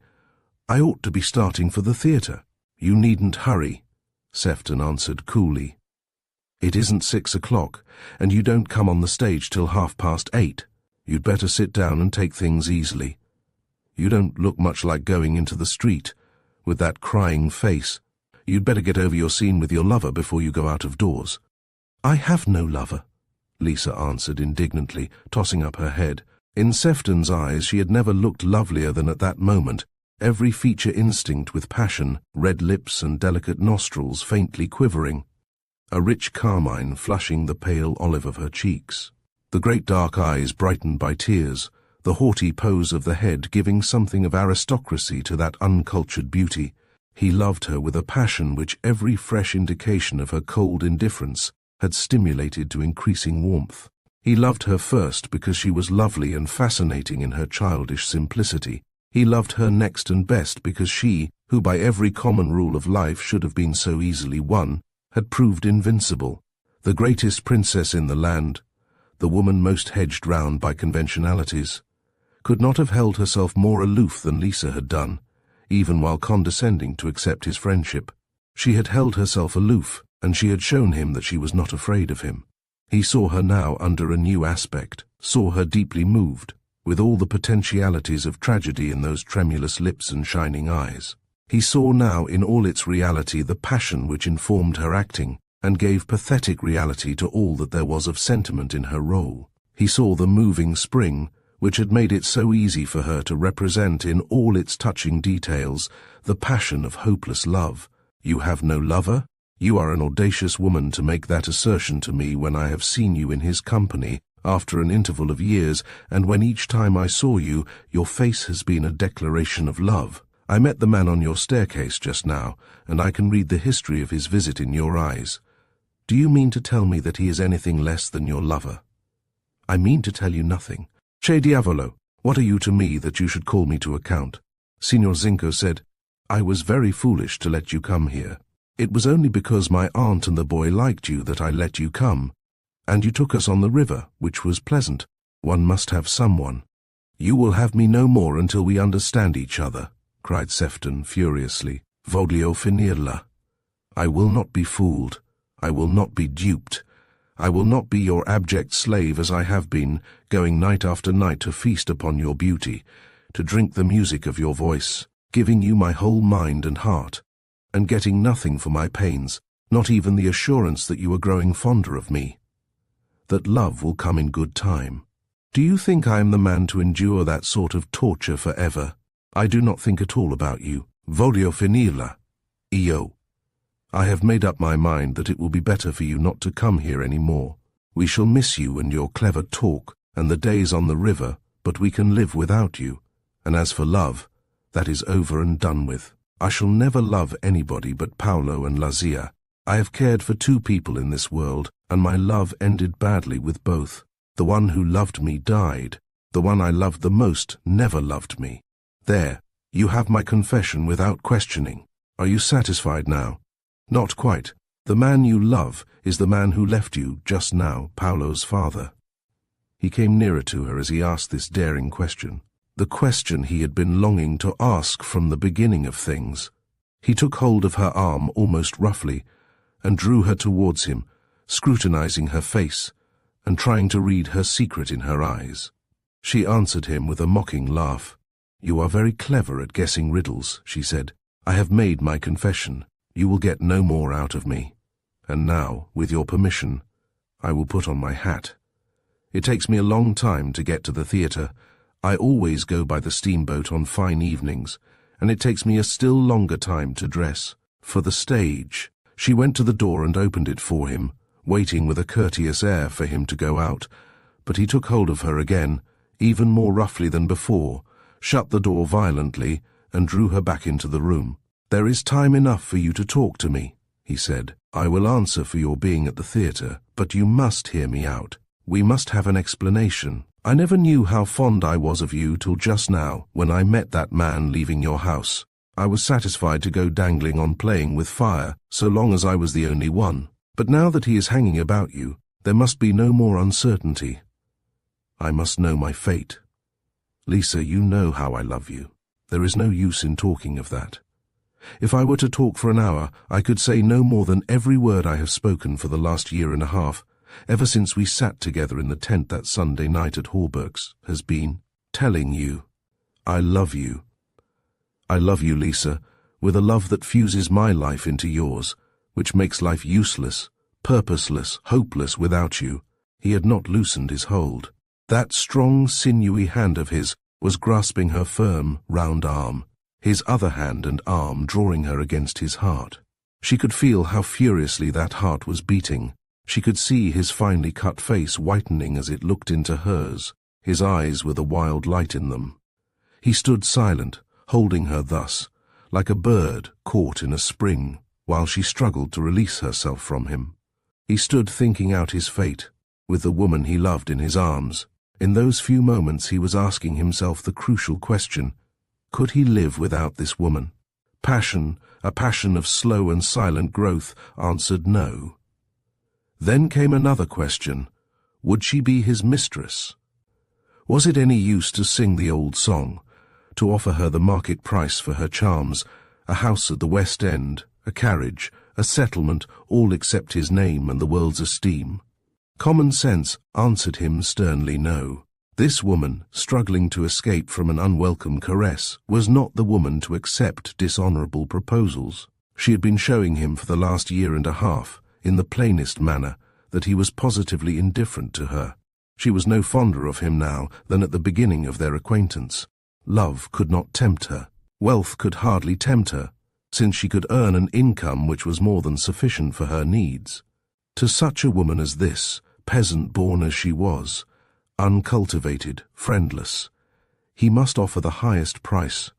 "I ought to be starting for the theatre." "You needn't hurry," Sefton answered coolly. "It isn't 6 o'clock, and you don't come on the stage till 8:30. You'd better sit down and take things easily. You don't look much like going into the street, with that crying face. You'd better get over your scene with your lover before you go out of doors." "I have no lover," Lisa answered indignantly, tossing up her head. In Sefton's eyes she had never looked lovelier than at that moment, every feature instinct with passion, red lips and delicate nostrils faintly quivering, a rich carmine flushing the pale olive of her cheeks, the great dark eyes brightened by tears, the haughty pose of the head giving something of aristocracy to that uncultured beauty. He loved her with a passion which every fresh indication of her cold indifference had stimulated to increasing warmth. He loved her first because she was lovely and fascinating in her childish simplicity. He loved her next and best because she, who by every common rule of life should have been so easily won, had proved invincible, the greatest princess in the land, the woman most hedged round by conventionalities, could not have held herself more aloof than Lisa had done, even while condescending to accept his friendship. She had held herself aloof, and she had shown him that she was not afraid of him. He saw her now under a new aspect, saw her deeply moved, with all the potentialities of tragedy in those tremulous lips and shining eyes. He saw now in all its reality the passion which informed her acting, and gave pathetic reality to all that there was of sentiment in her role. He saw the moving spring, which had made it so easy for her to represent in all its touching details the passion of hopeless love. "You have no lover? You are an audacious woman to make that assertion to me when I have seen you in his company after an interval of years, and when each time I saw you, your face has been a declaration of love. I met the man on your staircase just now, and I can read the history of his visit in your eyes. Do you mean to tell me that he is anything less than your lover?" "I mean to tell you nothing." "Che diavolo, what are you to me that you should call me to account?" Signor Zinco said, "I was very foolish to let you come here. It was only because my aunt and the boy liked you that I let you come, and you took us on the river, which was pleasant. One must have someone." "You will have me no more until we understand each other," cried Sefton furiously. "Voglio finirla. I will not be fooled. I will not be duped. I will not be your abject slave as I have been, going night after night to feast upon your beauty, to drink the music of your voice, giving you my whole mind and heart, and getting nothing for my pains, not even the assurance that you are growing fonder of me, that love will come in good time. Do you think I am the man to endure that sort of torture forever? I do not think at all about you. Voglio finirla. Io. I have made up my mind that it will be better for you not to come here any more. We shall miss you and your clever talk and the days on the river, but we can live without you. And as for love, that is over and done with. I shall never love anybody but Paolo and Lazia. I have cared for two people in this world, and my love ended badly with both. The one who loved me died. The one I loved the most never loved me. There, you have my confession without questioning. Are you satisfied now? Not quite. The man you love is the man who left you just now, Paolo's father." He came nearer to her as he asked this daring question, the question he had been longing to ask from the beginning of things. He took hold of her arm almost roughly and drew her towards him, scrutinizing her face and trying to read her secret in her eyes. She answered him with a mocking laugh. "You are very clever at guessing riddles," she said. "I have made my confession. You will get no more out of me. And now, with your permission, I will put on my hat. It takes me a long time to get to the theatre. I always go by the steamboat on fine evenings, and it takes me a still longer time to dress. For the stage." She went to the door and opened it for him, waiting with a courteous air for him to go out, but he took hold of her again, even more roughly than before, shut the door violently, and drew her back into the room. "There is time enough for you to talk to me," he said. "I will answer for your being at the theatre, but you must hear me out. We must have an explanation. I never knew how fond I was of you till just now, when I met that man leaving your house. I was satisfied to go dangling on playing with fire, so long as I was the only one. But now that he is hanging about you, there must be no more uncertainty. I must know my fate. Lisa, you know how I love you. There is no use in talking of that. If I were to talk for an hour, I could say no more than every word I have spoken for the last year and a half, ever since we sat together in the tent that Sunday night at Hawberk's, has been telling you. I love you. I love you, Lisa, with a love that fuses my life into yours, which makes life useless, purposeless, hopeless without you. He had not loosened his hold. That strong, sinewy hand of his was grasping her firm, round arm, his other hand and arm drawing her against his heart. She could feel how furiously that heart was beating. She could see his finely cut face whitening as it looked into hers, his eyes with a wild light in them. He stood silent, holding her thus, like a bird caught in a spring, while she struggled to release herself from him. He stood thinking out his fate, with the woman he loved in his arms. In those few moments he was asking himself the crucial question: could he live without this woman? Passion, a passion of slow and silent growth, answered no. Then came another question: would she be his mistress? Was it any use to sing the old song, to offer her the market price for her charms, a house at the West End, a carriage, a settlement, all except his name and the world's esteem? Common sense answered him sternly no. This woman, struggling to escape from an unwelcome caress, was not the woman to accept dishonorable proposals. She had been showing him for the last year and a half, in the plainest manner, that he was positively indifferent to her. She was no fonder of him now than at the beginning of their acquaintance. Love could not tempt her. Wealth could hardly tempt her, since she could earn an income which was more than sufficient for her needs. To such a woman as this, peasant-born as she was, uncultivated, friendless, he must offer the highest price,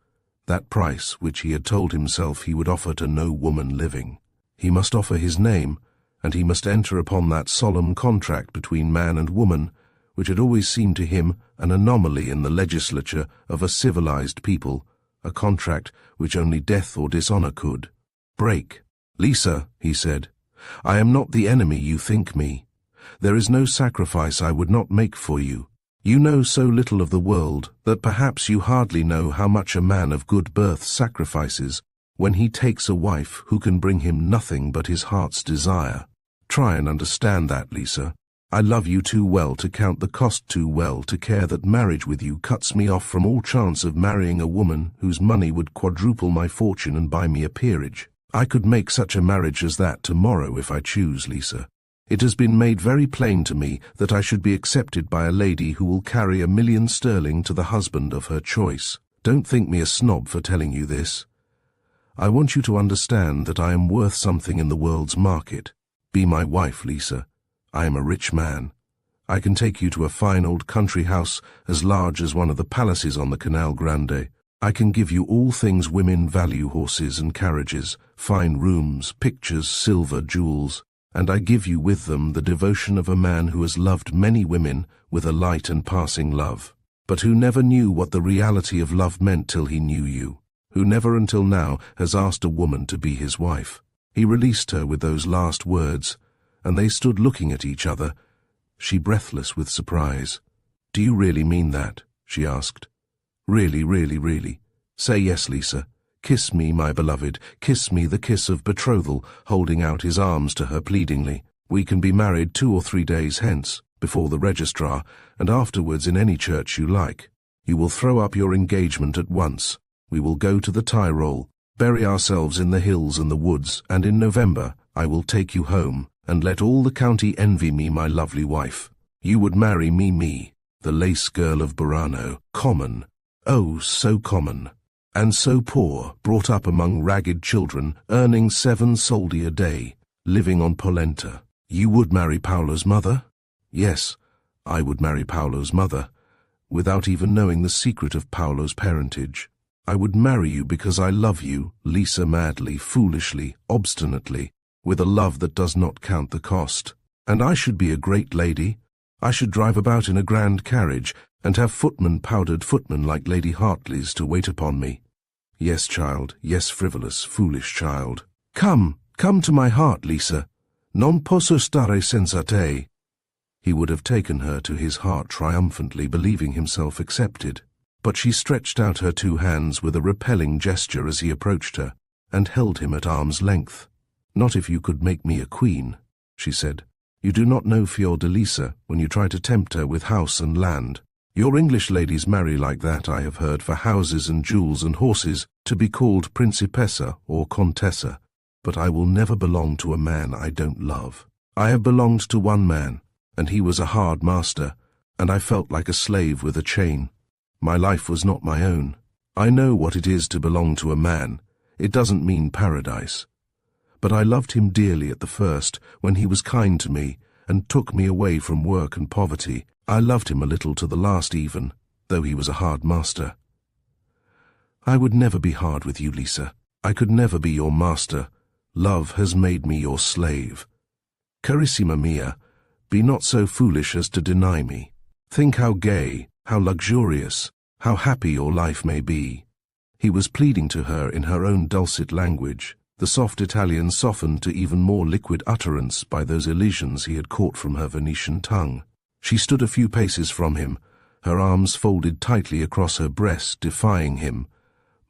that price which he had told himself he would offer to no woman living. He must offer his name, and he must enter upon that solemn contract between man and woman, which had always seemed to him an anomaly in the legislature of a civilized people, a contract which only death or dishonor could break. "Lisa," he said, "I am not the enemy you think me. There is no sacrifice I would not make for you. You know so little of the world that perhaps you hardly know how much a man of good birth sacrifices when he takes a wife who can bring him nothing but his heart's desire. Try and understand that, Lisa. I love you too well to count the cost too well to care that marriage with you cuts me off from all chance of marrying a woman whose money would quadruple my fortune and buy me a peerage. I could make such a marriage as that tomorrow if I choose, Lisa. It has been made very plain to me that I should be accepted by a lady who will carry £1,000,000 sterling to the husband of her choice. Don't think me a snob for telling you this. I want you to understand that I am worth something in the world's market. Be my wife, Lisa. I am a rich man. I can take you to a fine old country house as large as one of the palaces on the Canal Grande. I can give you all things women value: horses and carriages, fine rooms, pictures, silver, jewels. And I give you with them the devotion of a man who has loved many women with a light and passing love, but who never knew what the reality of love meant till he knew you, who never until now has asked a woman to be his wife." He released her with those last words, and they stood looking at each other, she breathless with surprise. "Do you really mean that?" she asked. "Really, really, really. Say yes, Lisa. Kiss me, my beloved, kiss me the kiss of betrothal," holding out his arms to her pleadingly. "We can be married 2 or 3 days hence, before the registrar, and afterwards in any church you like. You will throw up your engagement at once. We will go to the Tyrol, bury ourselves in the hills and the woods, and in November I will take you home, and let all the county envy me my lovely wife. You would marry me, the lace girl of Burano, common, oh, so common, and so poor, brought up among ragged children, earning 7 soldi a day, living on polenta. You would marry Paolo's mother?" "Yes, I would marry Paolo's mother, without even knowing the secret of Paolo's parentage. I would marry you because I love you, Lisa, madly, foolishly, obstinately, with a love that does not count the cost. And I should be a great lady. I should drive about in a grand carriage, and have powdered footmen like Lady Hartley's to wait upon me. Yes, child, yes, frivolous, foolish child. Come to my heart, Lisa. Non posso stare senza te." He would have taken her to his heart triumphantly, believing himself accepted. But she stretched out her 2 hands with a repelling gesture as he approached her, and held him at arm's length. "Not if you could make me a queen," she said. "You do not know Fiordalisa when you try to tempt her with house and land. Your English ladies marry like that, I have heard, for houses and jewels and horses, to be called principessa or contessa. But I will never belong to a man I don't love. I have belonged to one man, and he was a hard master, and I felt like a slave with a chain. My life was not my own. I know what it is to belong to a man. It doesn't mean paradise. But I loved him dearly at the first, when he was kind to me, and took me away from work and poverty. I loved him a little to the last even, though he was a hard master. I would never be hard with you, Lisa. I could never be your master. Love has made me your slave. Carissima mia, be not so foolish as to deny me. Think how gay, how luxurious, how happy your life may be. He was pleading to her in her own dulcet language, the soft Italian softened to even more liquid utterance by those elisions he had caught from her Venetian tongue. She stood a few paces from him, her arms folded tightly across her breast, defying him.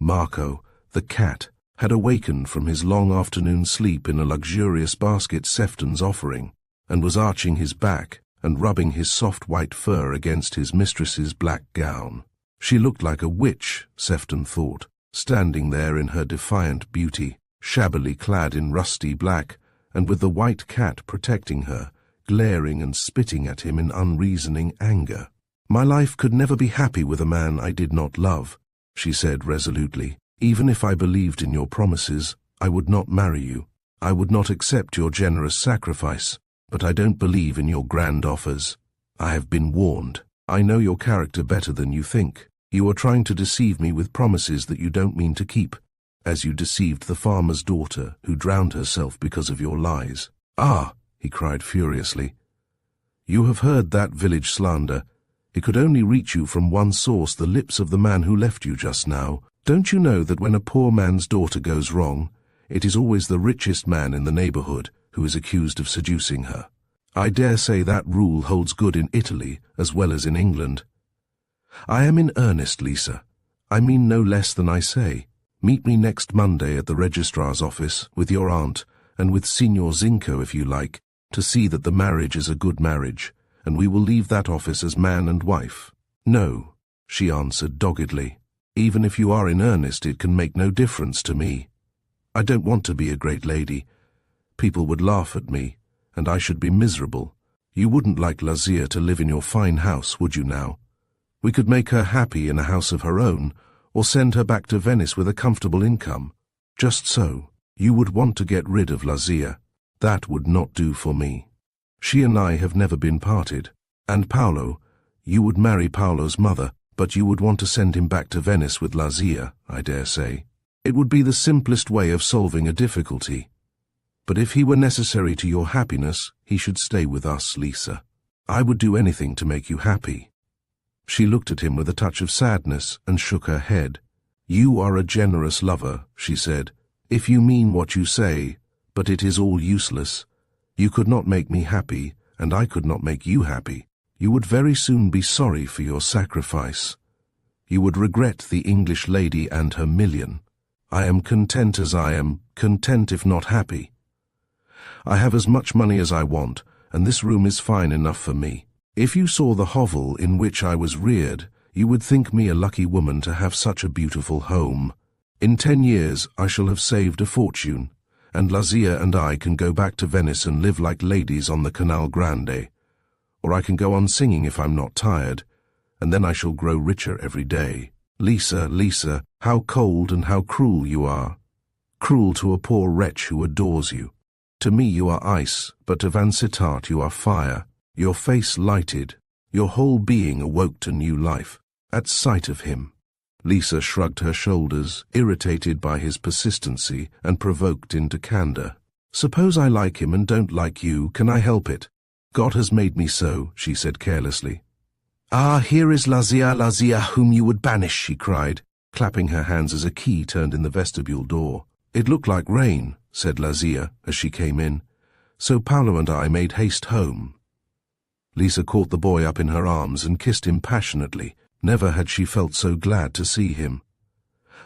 Marco, the cat, had awakened from his long afternoon sleep in a luxurious basket Sefton's offering, and was arching his back and rubbing his soft white fur against his mistress's black gown. She looked like a witch, Sefton thought, standing there in her defiant beauty, shabbily clad in rusty black, and with the white cat protecting her, glaring and spitting at him in unreasoning anger. My life could never be happy with a man I did not love, she said resolutely. Even if I believed in your promises, I would not marry you. I would not accept your generous sacrifice, but I don't believe in your grand offers. I have been warned. I know your character better than you think. You are trying to deceive me with promises that you don't mean to keep, as you deceived the farmer's daughter who drowned herself because of your lies. Ah, he cried furiously. You have heard that village slander. It could only reach you from one source, the lips of the man who left you just now. Don't you know that when a poor man's daughter goes wrong, it is always the richest man in the neighborhood who is accused of seducing her? I dare say that rule holds good in Italy as well as in England. I am in earnest, Lisa. I mean no less than I say. Meet me next Monday at the registrar's office with your aunt and with Signor Zinco if you like, to see that the marriage is a good marriage, and we will leave that office as man and wife. No, she answered doggedly. Even if you are in earnest, it can make no difference to me. I don't want to be a great lady. People would laugh at me, and I should be miserable. You wouldn't like Lazia to live in your fine house, would you now? We could make her happy in a house of her own, or send her back to Venice with a comfortable income. Just so. You would want to get rid of Lazia. That would not do for me. She and I have never been parted. And Paolo, you would marry Paolo's mother, but you would want to send him back to Venice with Lazia, I dare say. It would be the simplest way of solving a difficulty. But if he were necessary to your happiness, he should stay with us, Lisa. I would do anything to make you happy. She looked at him with a touch of sadness and shook her head. You are a generous lover, she said. If you mean what you say, but it is all useless. You could not make me happy, and I could not make you happy. You would very soon be sorry for your sacrifice. You would regret the English lady and her million. I am content as I am, content if not happy. I have as much money as I want, and this room is fine enough for me. If you saw the hovel in which I was reared, you would think me a lucky woman to have such a beautiful home. In 10 years I shall have saved a fortune, and Lazia and I can go back to Venice and live like ladies on the Canal Grande. Or I can go on singing if I'm not tired, and then I shall grow richer every day. Lisa, Lisa, how cold and how cruel you are. Cruel to a poor wretch who adores you. To me you are ice, but to Vansittart you are fire. Your face lighted, your whole being awoke to new life, at sight of him. Lisa shrugged her shoulders, irritated by his persistency and provoked into candor. Suppose I like him and don't like you, can I help it? God has made me so, she said carelessly. Ah, here is Lazia, Lazia, whom you would banish, she cried, clapping her hands as a key turned in the vestibule door. It looked like rain, said Lazia as she came in, so Paolo and I made haste home. Lisa caught the boy up in her arms and kissed him passionately. Never had she felt so glad to see him.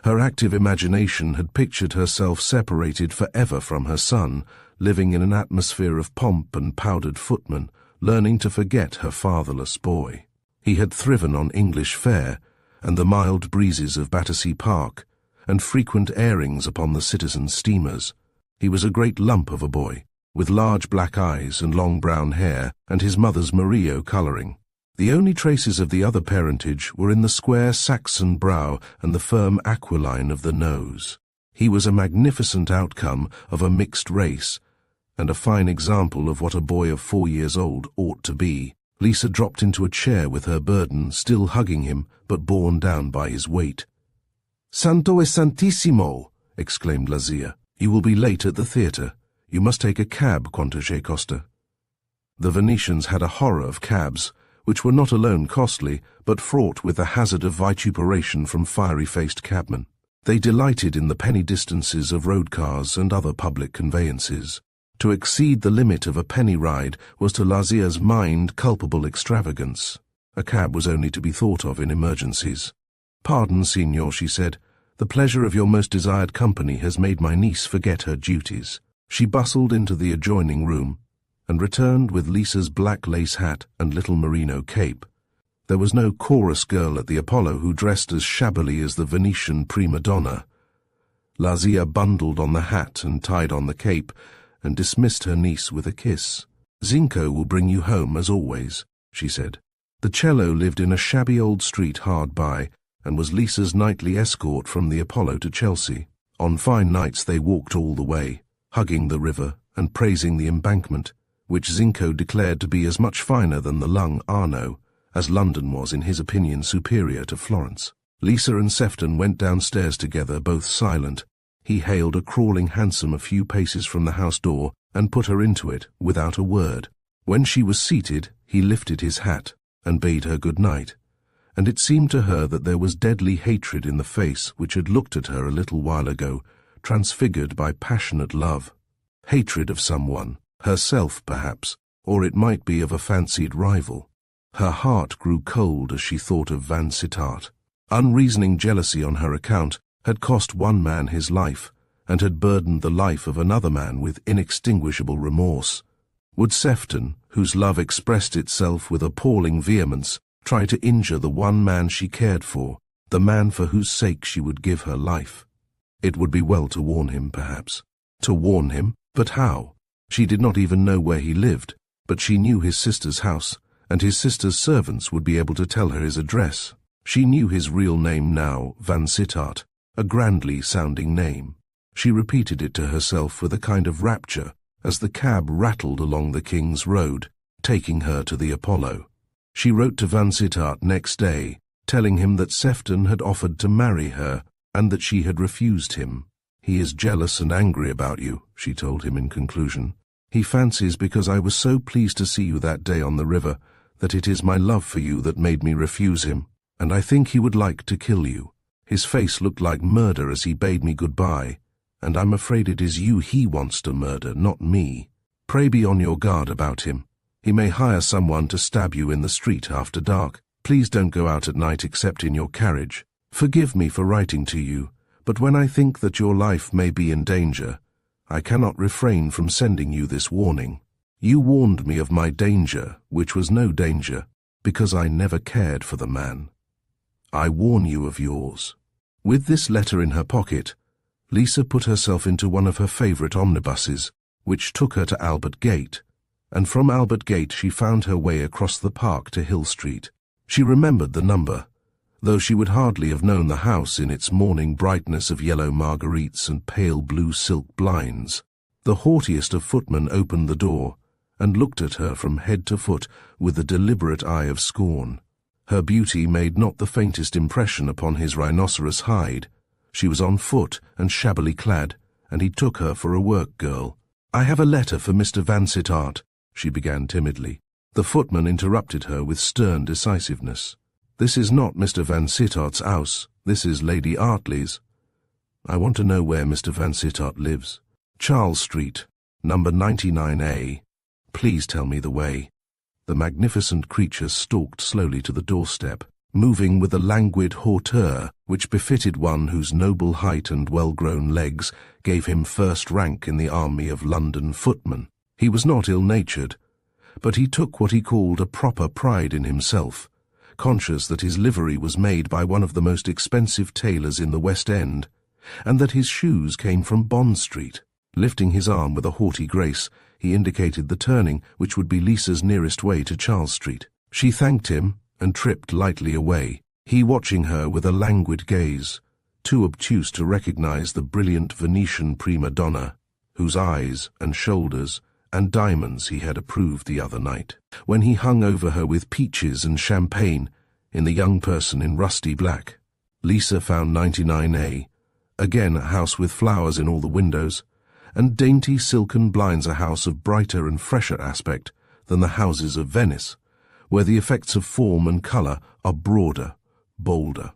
Her active imagination had pictured herself separated forever from her son, living in an atmosphere of pomp and powdered footmen, learning to forget her fatherless boy. He had thriven on English fare and the mild breezes of Battersea Park, and frequent airings upon the citizen steamers. He was a great lump of a boy, with large black eyes and long brown hair, and his mother's Murillo colouring. The only traces of the other parentage were in the square Saxon brow and the firm aquiline of the nose. He was a magnificent outcome of a mixed race, and a fine example of what a boy of 4 years old ought to be. Lisa dropped into a chair with her burden still hugging him, but borne down by his weight. "Santo e Santissimo!" exclaimed Lazia. "You will be late at the theatre. You must take a cab, Conte Costa." The Venetians had a horror of cabs, which were not alone costly, but fraught with the hazard of vituperation from fiery-faced cabmen. They delighted in the penny distances of road cars and other public conveyances. To exceed the limit of a penny ride was to Lazia's mind culpable extravagance. A cab was only to be thought of in emergencies. "Pardon, signor," she said. "The pleasure of your most desired company has made my niece forget her duties." She bustled into the adjoining room, and returned with Lisa's black lace hat and little merino cape. There was no chorus girl at the Apollo who dressed as shabbily as the Venetian prima donna. Lazia bundled on the hat and tied on the cape, and dismissed her niece with a kiss. "Zinco will bring you home, as always," she said. The cello lived in a shabby old street hard by, and was Lisa's nightly escort from the Apollo to Chelsea. On fine nights they walked all the way, hugging the river and praising the embankment, which Zinco declared to be as much finer than the Lung Arno, as London was in his opinion superior to Florence. Lisa and Sefton went downstairs together, both silent. He hailed a crawling hansom a few paces from the house door and put her into it without a word. When she was seated, he lifted his hat and bade her good night, and it seemed to her that there was deadly hatred in the face which had looked at her a little while ago, transfigured by passionate love. Hatred of someone, herself perhaps, or it might be of a fancied rival. Her heart grew cold as she thought of Vansittart. Unreasoning jealousy on her account had cost one man his life, and had burdened the life of another man with inextinguishable remorse. Would Sefton, whose love expressed itself with appalling vehemence, try to injure the one man she cared for, the man for whose sake she would give her life? It would be well to warn him, perhaps. To warn him? But how? She did not even know where he lived, but she knew his sister's house, and his sister's servants would be able to tell her his address. She knew his real name now, Vansittart, a grandly sounding name. She repeated it to herself with a kind of rapture as the cab rattled along the King's Road, taking her to the Apollo. She wrote to Vansittart next day, telling him that Sefton had offered to marry her, and that she had refused him. "He is jealous and angry about you," she told him in conclusion. "He fancies because I was so pleased to see you that day on the river, that it is my love for you that made me refuse him, and I think he would like to kill you. His face looked like murder as he bade me goodbye, and I'm afraid it is you he wants to murder, not me. Pray be on your guard about him. He may hire someone to stab you in the street after dark. Please don't go out at night except in your carriage. Forgive me for writing to you, but when I think that your life may be in danger, I cannot refrain from sending you this warning. You warned me of my danger, which was no danger, because I never cared for the man. I warn you of yours." With this letter in her pocket, Lisa put herself into one of her favourite omnibuses, which took her to Albert Gate, and from Albert Gate she found her way across the park to Hill Street. She remembered the number, though she would hardly have known the house in its morning brightness of yellow marguerites and pale blue silk blinds. The haughtiest of footmen opened the door, and looked at her from head to foot with the deliberate eye of scorn. Her beauty made not the faintest impression upon his rhinoceros hide. She was on foot and shabbily clad, and he took her for a work girl. "I have a letter for Mr. Vansittart," she began timidly. The footman interrupted her with stern decisiveness. "This is not Mr. Vansittart's house. This is Lady Artley's. I want to know where Mr. Vansittart lives." "Charles Street, number 99A. Please tell me the way." The magnificent creature stalked slowly to the doorstep, moving with a languid hauteur which befitted one whose noble height and well-grown legs gave him first rank in the army of London footmen. He was not ill-natured, but he took what he called a proper pride in himself, conscious that his livery was made by one of the most expensive tailors in the West End, and that his shoes came from Bond Street. Lifting his arm with a haughty grace, he indicated the turning which would be Lisa's nearest way to Charles Street. She thanked him and tripped lightly away, he watching her with a languid gaze, too obtuse to recognize the brilliant Venetian prima donna, whose eyes and shoulders and diamonds he had approved the other night, when he hung over her with peaches and champagne in the young person in rusty black. Lisa found 99A, again a house with flowers in all the windows, and dainty silken blinds, a house of brighter and fresher aspect than the houses of Venice, where the effects of form and colour are broader, bolder,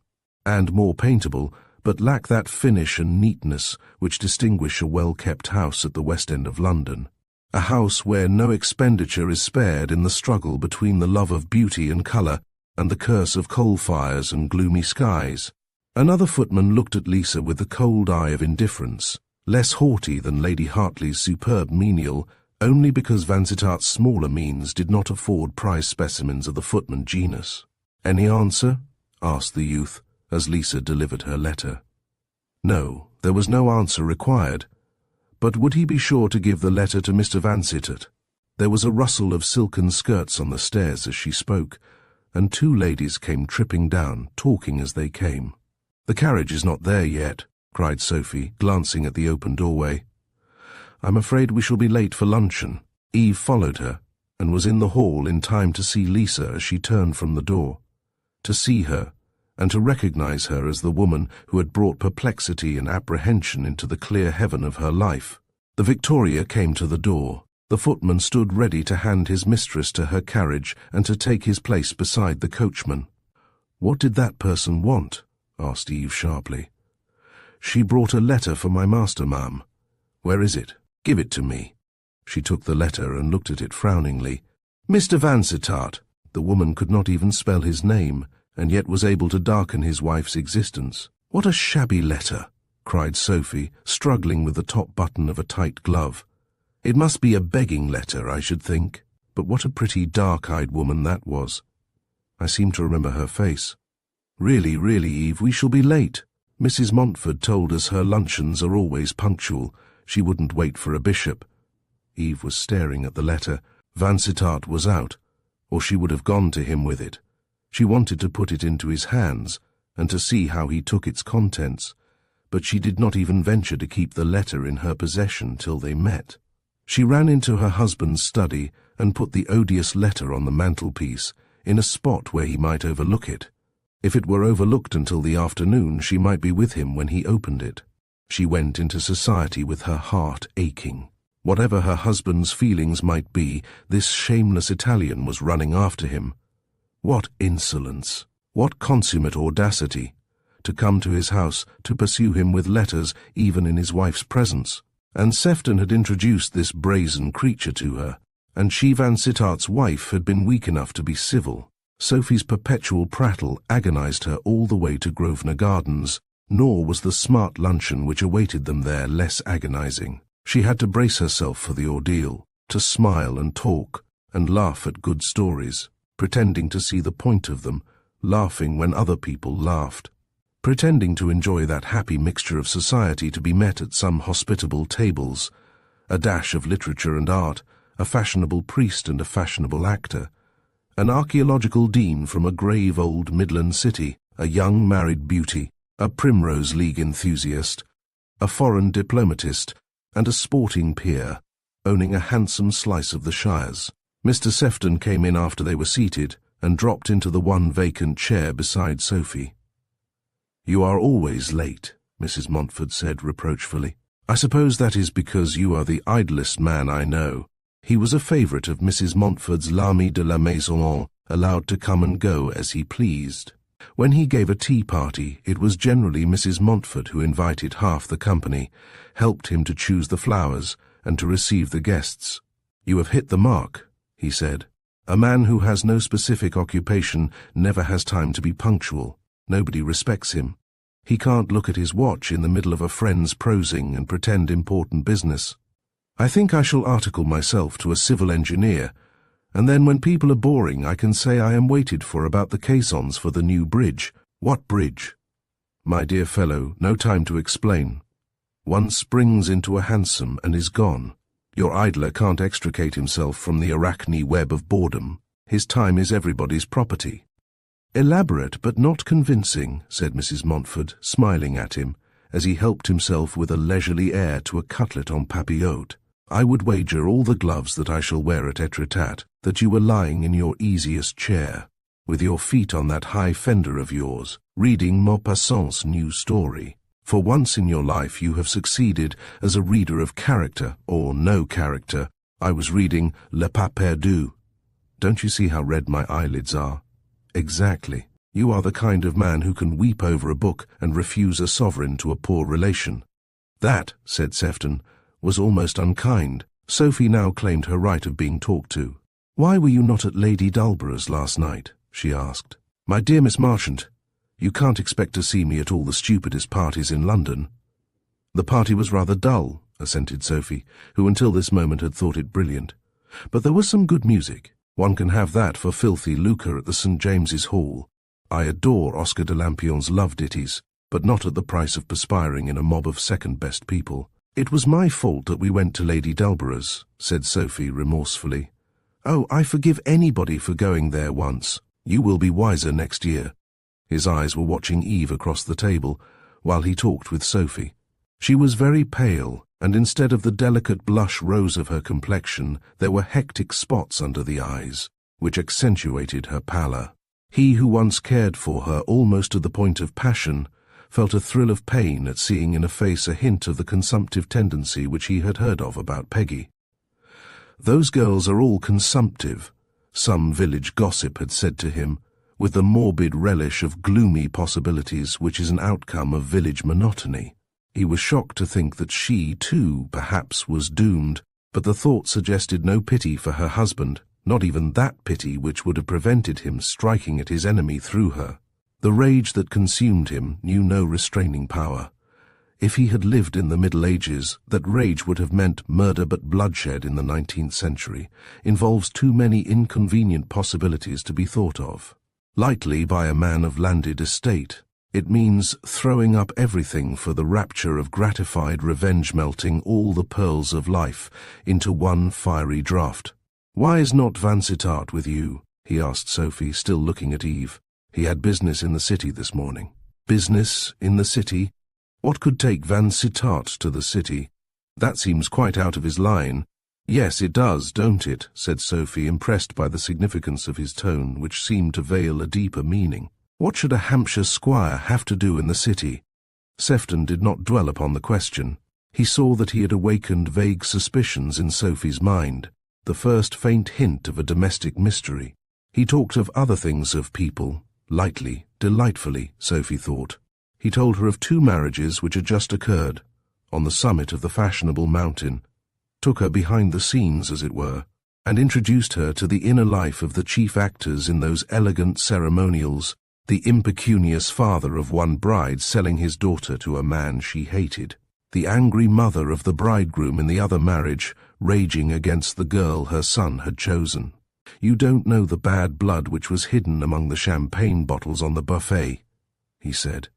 and more paintable, but lack that finish and neatness which distinguish a well-kept house at the West End of London. A house where no expenditure is spared in the struggle between the love of beauty and colour and the curse of coal fires and gloomy skies. Another footman looked at Lisa with the cold eye of indifference, less haughty than Lady Hartley's superb menial, only because Vansittart's smaller means did not afford prize specimens of the footman genus. "Any answer?" asked the youth, as Lisa delivered her letter. No, there was no answer required. But would he be sure to give the letter to Mr. Vansittart? There was a rustle of silken skirts on the stairs as she spoke, and two ladies came tripping down, talking as they came. "The carriage is not there yet," cried Sophie, glancing at the open doorway. "I'm afraid we shall be late for luncheon." Eve followed her, and was in the hall in time to see Lisa as she turned from the door. To see her, and to recognize her as the woman who had brought perplexity and apprehension into the clear heaven of her life. The Victoria came to the door. The footman stood ready to hand his mistress to her carriage and to take his place beside the coachman. "What did that person want?" asked Eve sharply. "She brought a letter for my master, ma'am." "Where is it? Give it to me." She took the letter and looked at it frowningly. "Mr. Vansittart." The woman could not even spell his name, and yet was able to darken his wife's existence. "What a shabby letter!" cried Sophie, struggling with the top button of a tight glove. "It must be a begging letter, I should think. But what a pretty dark-eyed woman that was. I seem to remember her face. Really, Eve, we shall be late. Mrs. Montford told us her luncheons are always punctual. She wouldn't wait for a bishop." Eve was staring at the letter. Vansittart was out, or she would have gone to him with it. She wanted to put it into his hands, and to see how he took its contents, but she did not even venture to keep the letter in her possession till they met. She ran into her husband's study and put the odious letter on the mantelpiece, in a spot where he might overlook it. If it were overlooked until the afternoon, she might be with him when he opened it. She went into society with her heart aching. Whatever her husband's feelings might be, this shameless Italian was running after him. What insolence! What consummate audacity! To come to his house, to pursue him with letters, even in his wife's presence. And Sefton had introduced this brazen creature to her, and she, Vansittart's wife, had been weak enough to be civil. Sophie's perpetual prattle agonized her all the way to Grosvenor Gardens, nor was the smart luncheon which awaited them there less agonizing. She had to brace herself for the ordeal, to smile and talk, and laugh at good stories, pretending to see the point of them, laughing when other people laughed, pretending to enjoy that happy mixture of society to be met at some hospitable tables, a dash of literature and art, a fashionable priest and a fashionable actor, an archaeological dean from a grave old Midland city, a young married beauty, a Primrose League enthusiast, a foreign diplomatist, and a sporting peer, owning a handsome slice of the shires. Mr. Sefton came in after they were seated, and dropped into the one vacant chair beside Sophie. "You are always late," Mrs. Montford said reproachfully. "I suppose that is because you are the idlest man I know." He was a favourite of Mrs. Montford's l'ami de la maison, allowed to come and go as he pleased. When he gave a tea party, it was generally Mrs. Montford who invited half the company, helped him to choose the flowers, and to receive the guests. "You have hit the mark," he said. "A man who has no specific occupation never has time to be punctual. Nobody respects him. He can't look at his watch in the middle of a friend's prosing and pretend important business. I think I shall article myself to a civil engineer, And then when people are boring, I can say I am waited for about the caissons for the new bridge. What bridge? My dear fellow, no time to explain. One springs into a hansom and is gone. Your idler can't extricate himself from the arachne web of boredom. His time is everybody's property. Elaborate but not convincing, said Mrs. Montfort, smiling at him, as he helped himself with a leisurely air to a cutlet en papillote. I would wager all the gloves that I shall wear at Etretat that you were lying in your easiest chair, with your feet on that high fender of yours, reading Maupassant's new story. For once in your life you have succeeded as a reader of character, or no character. I was reading Le Pas Perdu. Don't you see how red my eyelids are? Exactly. You are the kind of man who can weep over a book and refuse a sovereign to a poor relation. That, said Sefton, was almost unkind. Sophie now claimed her right of being talked to. Why were you not at Lady Dulborough's last night? She asked. My dear Miss Marchant, you can't expect to see me at all the stupidest parties in London. The party was rather dull, assented Sophie, who until this moment had thought it brilliant. But there was some good music. One can have that for filthy lucre at the St. James's Hall. I adore Oscar de Lampion's love ditties, but not at the price of perspiring in a mob of second-best people. It was my fault that we went to Lady Dulborough's, said Sophie remorsefully. Oh, I forgive anybody for going there once. You will be wiser next year. His eyes were watching Eve across the table, while he talked with Sophie. She was very pale, and instead of the delicate blush rose of her complexion, there were hectic spots under the eyes, which accentuated her pallor. He who once cared for her almost to the point of passion, felt a thrill of pain at seeing in a face a hint of the consumptive tendency which he had heard of about Peggy. Those girls are all consumptive, some village gossip had said to him, with the morbid relish of gloomy possibilities which is an outcome of village monotony. He was shocked to think that she, too, perhaps was doomed, but the thought suggested no pity for her husband, not even that pity which would have prevented him striking at his enemy through her. The rage that consumed him knew no restraining power. If he had lived in the Middle Ages, that rage would have meant murder, but bloodshed in the 19th century involves too many inconvenient possibilities to be thought of. Lightly by a man of landed estate, it means throwing up everything for the rapture of gratified revenge, melting all the pearls of life into one fiery draught. Why is not Vansittart with you? He asked Sophie, still looking at Eve. He had business in the city this morning. Business in the city? What could take Vansittart to the city? That seems quite out of his line. Yes, it does, don't it? Said Sophie, impressed by the significance of his tone, which seemed to veil a deeper meaning. What should a Hampshire squire have to do in the city? Sefton did not dwell upon the question. He saw that he had awakened vague suspicions in Sophie's mind, the first faint hint of a domestic mystery. He talked of other things, of people, lightly, delightfully, Sophie thought. He told her of 2 marriages which had just occurred, on the summit of the fashionable mountain, took her behind the scenes, as it were, and introduced her to the inner life of the chief actors in those elegant ceremonials, the impecunious father of one bride selling his daughter to a man she hated, the angry mother of the bridegroom in the other marriage raging against the girl her son had chosen. You don't know the bad blood which was hidden among the champagne bottles on the buffet, he said.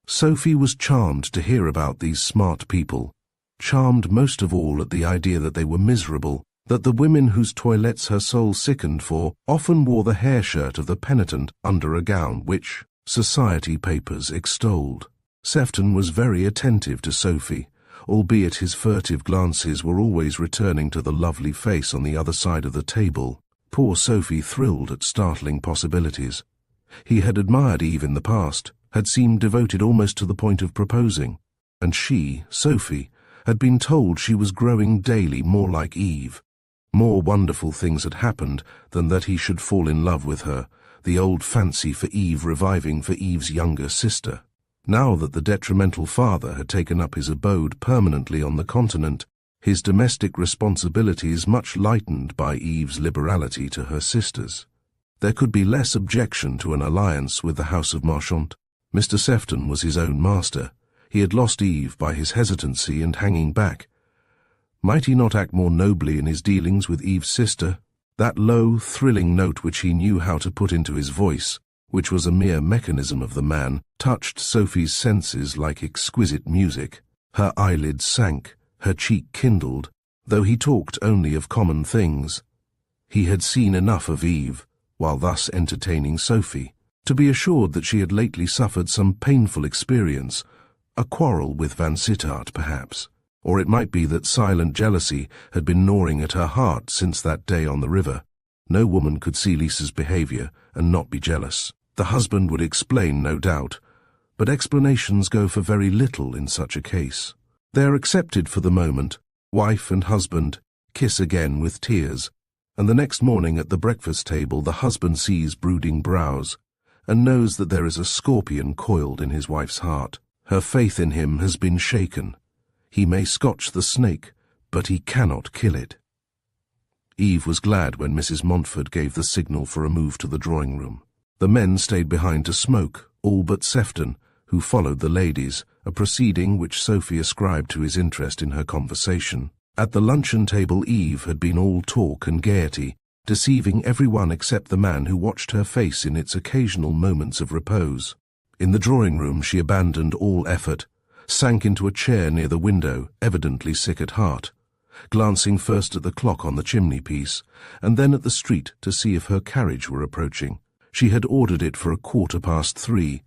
Sophie was charmed to hear about these smart people, charmed most of all at the idea that they were miserable, that the women whose toilettes her soul sickened for often wore the hair shirt of the penitent under a gown which society papers extolled. Sefton was very attentive to Sophie, albeit his furtive glances were always returning to the lovely face on the other side of the table. Poor Sophie thrilled at startling possibilities. He had admired Eve in the past, had seemed devoted almost to the point of proposing, and she, Sophie, had been told she was growing daily more like Eve. More wonderful things had happened than that he should fall in love with her, the old fancy for Eve reviving for Eve's younger sister. Now that the detrimental father had taken up his abode permanently on the continent, his domestic responsibilities much lightened by Eve's liberality to her sisters, there could be less objection to an alliance with the house of Marchant. Mr. Sefton was his own master. He had lost Eve by his hesitancy and hanging back. Might he not act more nobly in his dealings with Eve's sister? That low, thrilling note which he knew how to put into his voice, which was a mere mechanism of the man, touched Sophie's senses like exquisite music. Her eyelids sank, her cheek kindled, though he talked only of common things. He had seen enough of Eve, while thus entertaining Sophie, to be assured that she had lately suffered some painful experience, a quarrel with Vansittart perhaps, or it might be that silent jealousy had been gnawing at her heart since that day on the river. No woman could see Lisa's behavior and not be jealous. The husband would explain, no doubt, but explanations go for very little in such a case. They are accepted for the moment. Wife and husband kiss again with tears, and the next morning at the breakfast table the husband sees brooding brows, and knows that there is a scorpion coiled in his wife's heart. Her faith in him has been shaken. He may scotch the snake, but he cannot kill it. Eve was glad when Mrs. Montfort gave the signal for a move to the drawing-room. The men stayed behind to smoke, all but Sefton, who followed the ladies, a proceeding which Sophie ascribed to his interest in her conversation. At the luncheon table Eve had been all talk and gaiety, deceiving everyone except the man who watched her face in its occasional moments of repose. In the drawing-room she abandoned all effort, sank into a chair near the window, evidently sick at heart, glancing first at the clock on the chimney-piece, and then at the street to see if her carriage were approaching. She had ordered it for 3:15.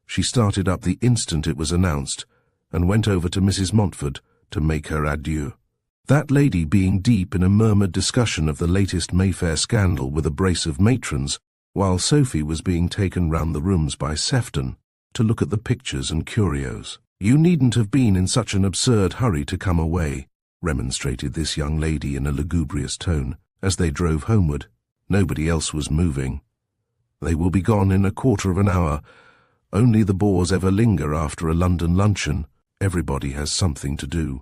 She started up the instant it was announced, and went over to Mrs. Montfort to make her adieu. That lady being deep in a murmured discussion of the latest Mayfair scandal with a brace of matrons, while Sophie was being taken round the rooms by Sefton to look at the pictures and curios. "You needn't have been in such an absurd hurry to come away," remonstrated this young lady in a lugubrious tone, as they drove homeward. Nobody else was moving. "They will be gone in 1/4 of an hour. Only the bores ever linger after a London luncheon. Everybody has something to do."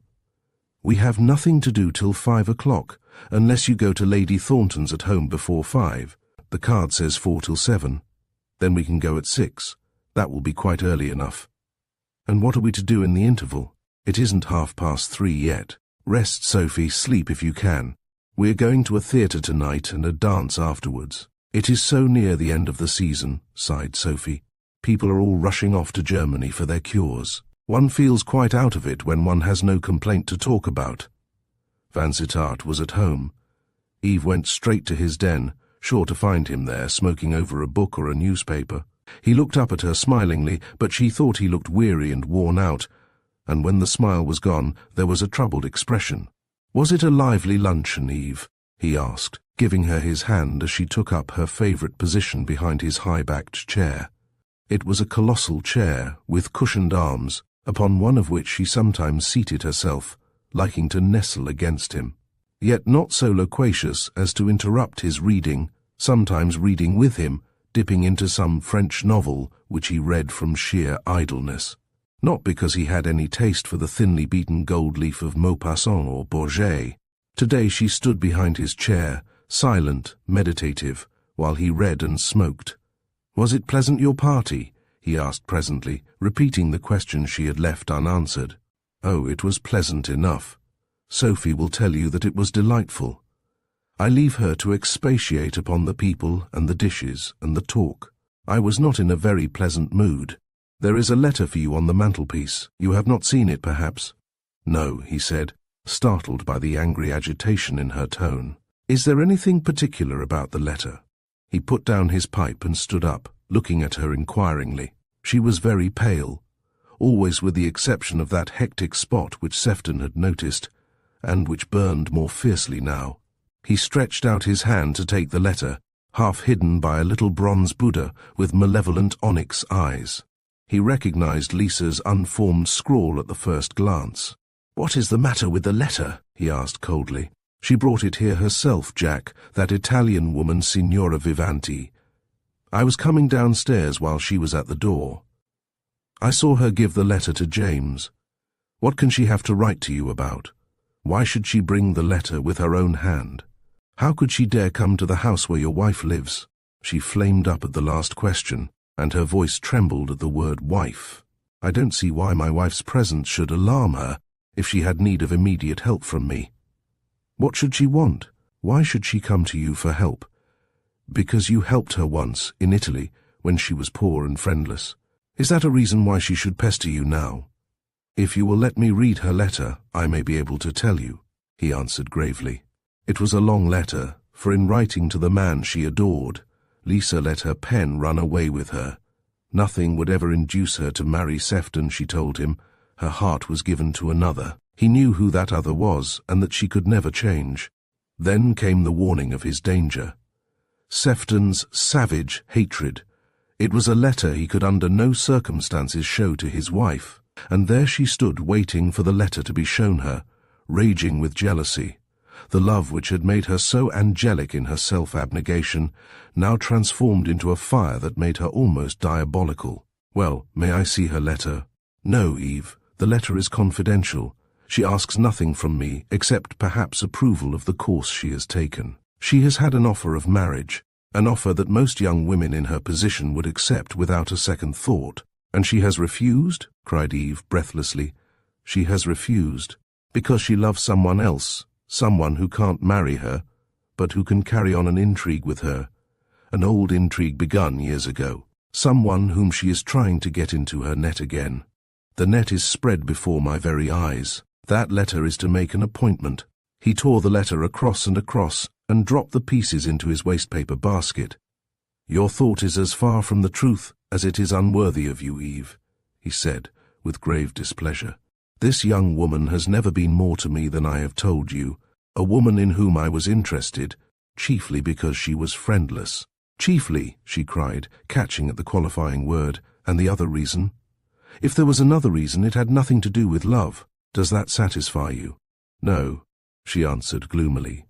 "We have nothing to do till 5 o'clock, unless you go to Lady Thornton's at home before 5. The card says 4 till 7. Then we can go at 6. That will be quite early enough." "And what are we to do in the interval? It isn't 3:30 yet. Rest, Sophie, sleep if you can. We are going to a theatre tonight and a dance afterwards." "It is so near the end of the season," sighed Sophie. "People are all rushing off to Germany for their cures. One feels quite out of it when one has no complaint to talk about." Vansittart was at home. Eve went straight to his den, sure to find him there, smoking over a book or a newspaper. He looked up at her smilingly, but she thought he looked weary and worn out, and when the smile was gone, there was a troubled expression. "Was it a lively luncheon, Eve?" he asked, giving her his hand as she took up her favourite position behind his high-backed chair. It was a colossal chair, with cushioned arms, upon one of which she sometimes seated herself, liking to nestle against him, yet not so loquacious as to interrupt his reading, sometimes reading with him, dipping into some French novel which he read from sheer idleness. Not because he had any taste for the thinly beaten gold leaf of Maupassant or Bourget. Today she stood behind his chair, silent, meditative, while he read and smoked. "Was it pleasant, your party?" he asked presently, repeating the question she had left unanswered. "Oh, it was pleasant enough. Sophie will tell you that it was delightful. I leave her to expatiate upon the people and the dishes and the talk. I was not in a very pleasant mood. There is a letter for you on the mantelpiece. You have not seen it, perhaps?" "No," he said, startled by the angry agitation in her tone. "Is there anything particular about the letter?" He put down his pipe and stood up, looking at her inquiringly. She was very pale, always with the exception of that hectic spot which Sefton had noticed, and which burned more fiercely now. He stretched out his hand to take the letter, half hidden by a little bronze Buddha with malevolent onyx eyes. He recognized Lisa's unformed scrawl at the first glance. "What is the matter with the letter?" he asked coldly. "She brought it here herself, Jack, that Italian woman, Signora Vivanti. I was coming downstairs while she was at the door. I saw her give the letter to James. What can she have to write to you about? Why should she bring the letter with her own hand? How could she dare come to the house where your wife lives?" She flamed up at the last question, and her voice trembled at the word wife. "I don't see why my wife's presence should alarm her if she had need of immediate help from me. What should she want? Why should she come to you for help? Because you helped her once, in Italy, when she was poor and friendless. Is that a reason why she should pester you now? If you will let me read her letter, I may be able to tell you, he answered gravely. It was a long letter, for in writing to the man she adored, Lisa let her pen run away with her. Nothing would ever induce her to marry Sefton, she told him. Her heart was given to another. He knew who that other was, and that she could never change. Then came the warning of his danger. Sefton's savage hatred. It was a letter he could under no circumstances show to his wife, and there she stood waiting for the letter to be shown her, raging with jealousy. The love which had made her so angelic in her self-abnegation, now transformed into a fire that made her almost diabolical. Well, may I see her letter? No, Eve, the letter is confidential. She asks nothing from me, except perhaps approval of the course she has taken. She has had an offer of marriage, an offer that most young women in her position would accept without a second thought. And she has refused? Cried Eve breathlessly. She has refused, because she loves someone else, someone who can't marry her, but who can carry on an intrigue with her, an old intrigue begun years ago, someone whom she is trying to get into her net again. The net is spread before my very eyes. That letter is to make an appointment. He tore the letter across and dropped the pieces into his wastepaper basket. Your thought is as far from the truth as it is unworthy of you, Eve, he said, with grave displeasure. This young woman has never been more to me than I have told you, a woman in whom I was interested, chiefly because she was friendless. Chiefly, she cried, catching at the qualifying word, and the other reason? If there was another reason, it had nothing to do with love. Does that satisfy you? No, she answered gloomily.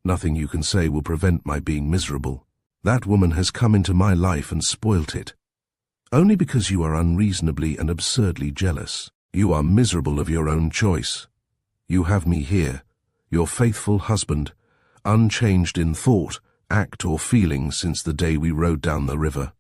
Nothing you can say will prevent my being miserable. That woman has come into my life and spoilt it. Only because you are unreasonably and absurdly jealous. You are miserable of your own choice. You have me here, your faithful husband, unchanged in thought, act or feeling since the day we rode down the river.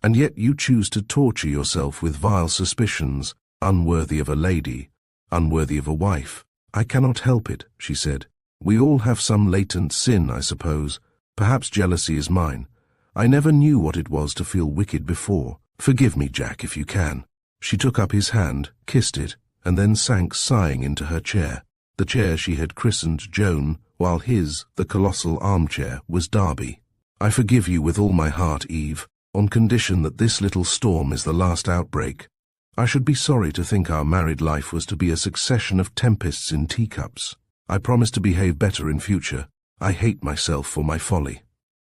And yet you choose to torture yourself with vile suspicions, unworthy of a lady, unworthy of a wife. I cannot help it, she said. We all have some latent sin, I suppose. Perhaps jealousy is mine. I never knew what it was to feel wicked before. Forgive me, Jack, if you can. She took up his hand, kissed it, and then sank sighing into her chair, the chair she had christened Joan, while his, the colossal armchair, was Derby. I forgive you with all my heart, Eve, on condition that this little storm is the last outbreak. I should be sorry to think our married life was to be a succession of tempests in teacups. I promise to behave better in future. I hate myself for my folly.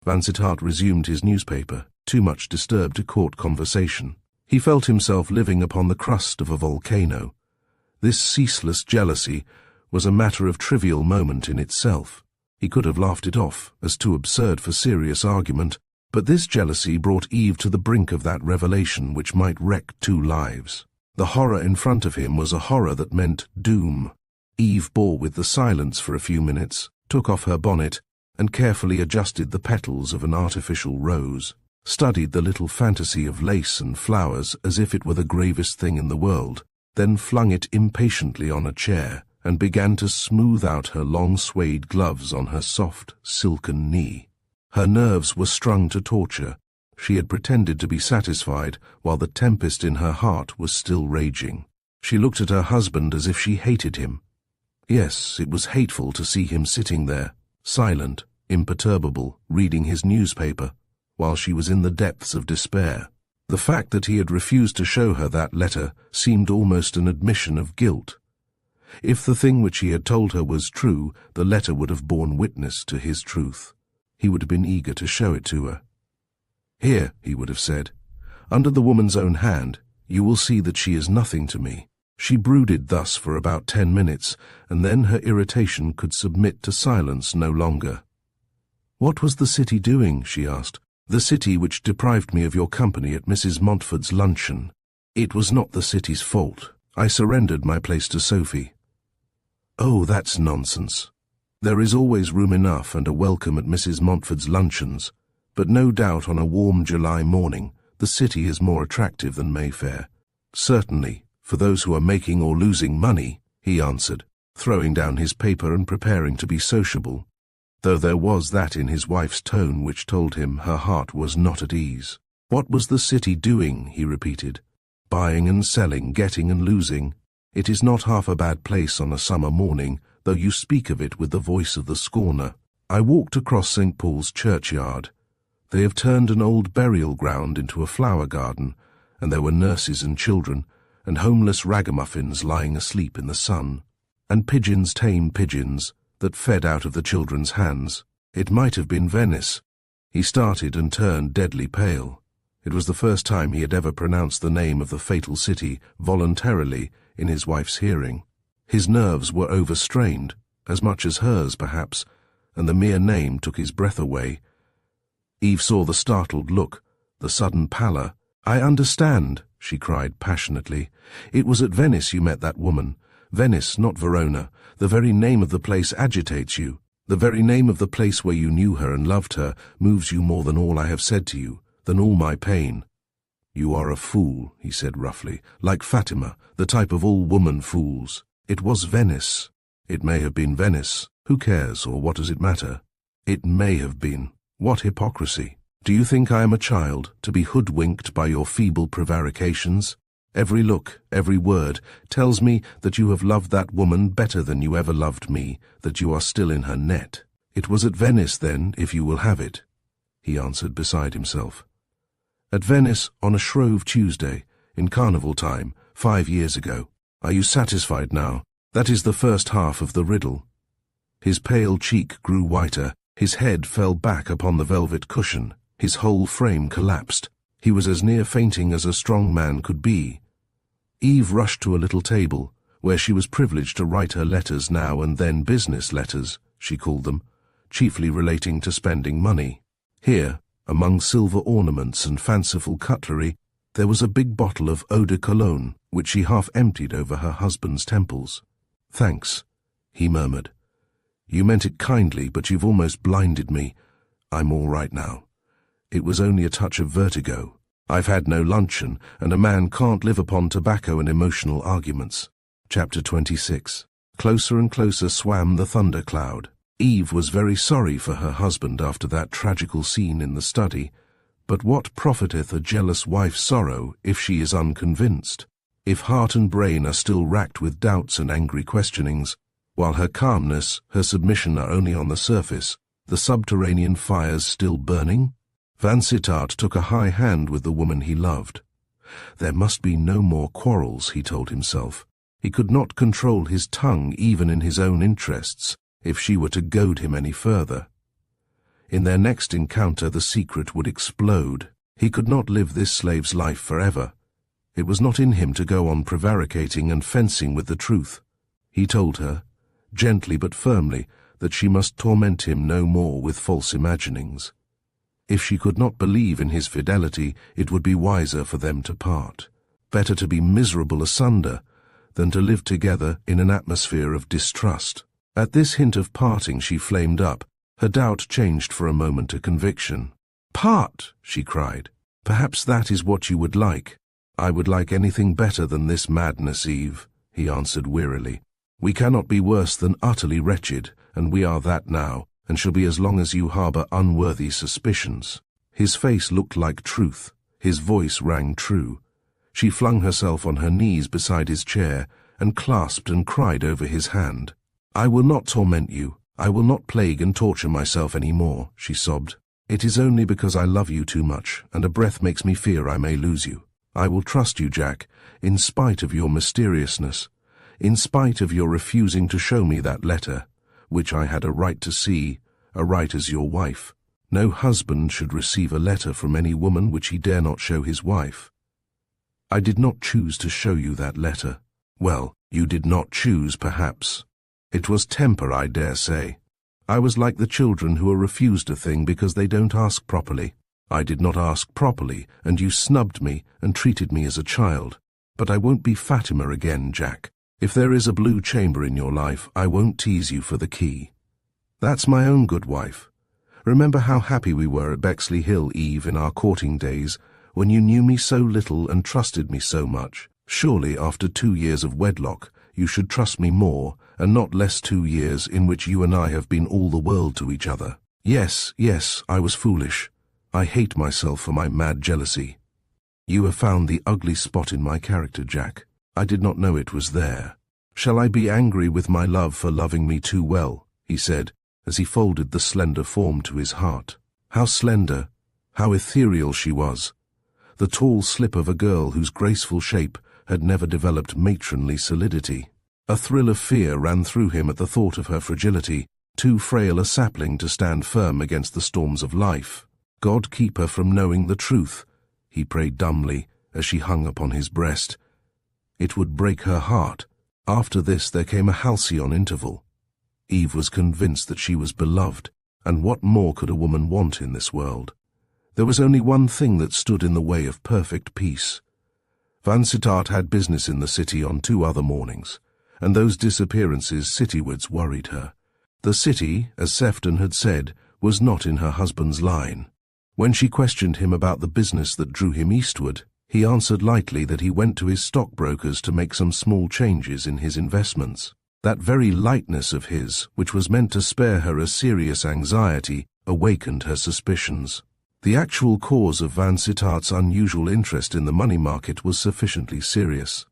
Vansittart resumed his newspaper, too much disturbed to court conversation. He felt himself living upon the crust of a volcano. This ceaseless jealousy was a matter of trivial moment in itself. He could have laughed it off, as too absurd for serious argument, but this jealousy brought Eve to the brink of that revelation which might wreck two lives. The horror in front of him was a horror that meant doom. Eve bore with the silence for a few minutes, took off her bonnet, and carefully adjusted the petals of an artificial rose, studied the little fantasy of lace and flowers as if it were the gravest thing in the world, then flung it impatiently on a chair, and began to smooth out her long suede gloves on her soft, silken knee. Her nerves were strung to torture. She had pretended to be satisfied, while the tempest in her heart was still raging. She looked at her husband as if she hated him. Yes, it was hateful to see him sitting there, silent, imperturbable, reading his newspaper, while she was in the depths of despair. The fact that he had refused to show her that letter seemed almost an admission of guilt. If the thing which he had told her was true, the letter would have borne witness to his truth. He would have been eager to show it to her. Here, he would have said, under the woman's own hand, you will see that she is nothing to me. She brooded thus for about 10 minutes, and then her irritation could submit to silence no longer. What was the city doing, she asked. The city which deprived me of your company at Mrs. Montford's luncheon. It was not the city's fault. I surrendered my place to Sophie. Oh, that's nonsense. There is always room enough and a welcome at Mrs. Montford's luncheons, but no doubt on a warm July morning the city is more attractive than Mayfair. Certainly, for those who are making or losing money, he answered, throwing down his paper and preparing to be sociable. though there was that in his wife's tone which told him her heart was not at ease. What was the city doing, he repeated. Buying and selling, getting and losing. It is not half a bad place on a summer morning, though you speak of it with the voice of the scorner. I walked across St. Paul's churchyard. They have turned an old burial ground into a flower garden, and there were nurses and children, and homeless ragamuffins lying asleep in the sun, and pigeons, tame pigeons, that fed out of the children's hands. It might have been Venice. He started and turned deadly pale. It was the first time he had ever pronounced the name of the fatal city voluntarily in his wife's hearing. His nerves were overstrained, as much as hers perhaps, and the mere name took his breath away. Eve saw the startled look, the sudden pallor. "I understand," she cried passionately. "It was at Venice you met that woman. Venice, not Verona. The very name of the place agitates you. The very name of the place where you knew her and loved her moves you more than all I have said to you, than all my pain." "You are a fool," he said roughly, "like Fatima, the type of all woman fools. It was Venice. It may have been Venice. Who cares, or what does it matter? It may have been. What hypocrisy! Do you think I am a child, to be hoodwinked by your feeble prevarications? Every look, every word, tells me that you have loved that woman better than you ever loved me, that you are still in her net. It was at Venice, then, if you will have it," he answered beside himself. "At Venice on a Shrove Tuesday, in carnival time, 5 years ago. Are you satisfied now? That is the first half of the riddle." His pale cheek grew whiter, his head fell back upon the velvet cushion, his whole frame collapsed. He was as near fainting as a strong man could be. Eve rushed to a little table, where she was privileged to write her letters now and then, business letters, she called them, chiefly relating to spending money. Here, among silver ornaments and fanciful cutlery, there was a big bottle of eau de cologne, which she half emptied over her husband's temples. "Thanks," he murmured. "You meant it kindly, but you've almost blinded me. I'm all right now. It was only a touch of vertigo. I've had no luncheon, and a man can't live upon tobacco and emotional arguments." Chapter 26. Closer and closer swam the thundercloud. Eve was very sorry for her husband after that tragical scene in the study, but what profiteth a jealous wife's sorrow if she is unconvinced? If heart and brain are still racked with doubts and angry questionings, while her calmness, her submission are only on the surface, the subterranean fires still burning? Vansittart took a high hand with the woman he loved. There must be no more quarrels, he told himself. He could not control his tongue even in his own interests, if she were to goad him any further. In their next encounter the secret would explode. He could not live this slave's life forever. It was not in him to go on prevaricating and fencing with the truth. He told her, gently but firmly, that she must torment him no more with false imaginings. If she could not believe in his fidelity, it would be wiser for them to part. Better to be miserable asunder than to live together in an atmosphere of distrust. At this hint of parting she flamed up. Her doubt changed for a moment to conviction. "Part!" she cried. "Perhaps that is what you would like." "I would like anything better than this madness, Eve," he answered wearily. "We cannot be worse than utterly wretched, and we are that now, and shall be as long as you harbour unworthy suspicions." His face looked like truth. His voice rang true. She flung herself on her knees beside his chair, and clasped and cried over his hand. "I will not torment you. I will not plague and torture myself any more," she sobbed. "It is only because I love you too much, and a breath makes me fear I may lose you. I will trust you, Jack, in spite of your mysteriousness, in spite of your refusing to show me that letter, which I had a right to see, a right as your wife. No husband should receive a letter from any woman which he dare not show his wife. I did not choose to show you that letter. Well, you did not choose, perhaps. It was temper, I dare say. I was like the children who are refused a thing because they don't ask properly. I did not ask properly, and you snubbed me and treated me as a child. But I won't be Fatima again, Jack. If there is a blue chamber in your life, I won't tease you for the key. That's my own good wife. Remember how happy we were at Bexley Hill, Eve, in our courting days, when you knew me so little and trusted me so much. Surely, after 2 years of wedlock, you should trust me more and not less 2 years in which you and I have been all the world to each other. Yes, yes, I was foolish. I hate myself for my mad jealousy. You have found the ugly spot in my character, Jack. I did not know it was there. Shall I be angry with my love for loving me too well? He said, as he folded the slender form to his heart. How slender, how ethereal she was. The tall slip of a girl whose graceful shape had never developed matronly solidity. A thrill of fear ran through him at the thought of her fragility, too frail a sapling to stand firm against the storms of life. God keep her from knowing the truth, he prayed dumbly as she hung upon his breast. It would break her heart. After this there came a halcyon interval. Eve was convinced that she was beloved, and what more could a woman want in this world? There was only one thing that stood in the way of perfect peace. Vansittart had business in the city on 2 other mornings, and those disappearances citywards worried her. The city, as Sefton had said, was not in her husband's line. When she questioned him about the business that drew him eastward, he answered lightly that he went to his stockbrokers to make some small changes in his investments. That very lightness of his, which was meant to spare her a serious anxiety, awakened her suspicions. The actual cause of Vansittart's unusual interest in the money market was sufficiently serious.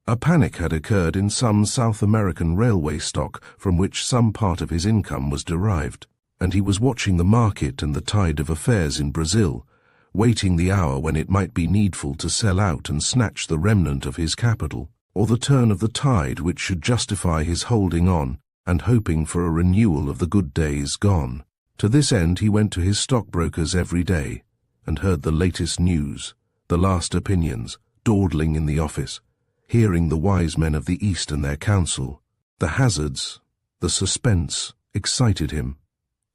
A panic had occurred in some South American railway stock from which some part of his income was derived, and he was watching the market and the tide of affairs in Brazil, waiting the hour when it might be needful to sell out and snatch the remnant of his capital, or the turn of the tide which should justify his holding on and hoping for a renewal of the good days gone. To this end he went to his stockbrokers every day and heard the latest news, the last opinions, dawdling in the office, hearing the wise men of the East and their counsel. The hazards, the suspense, excited him.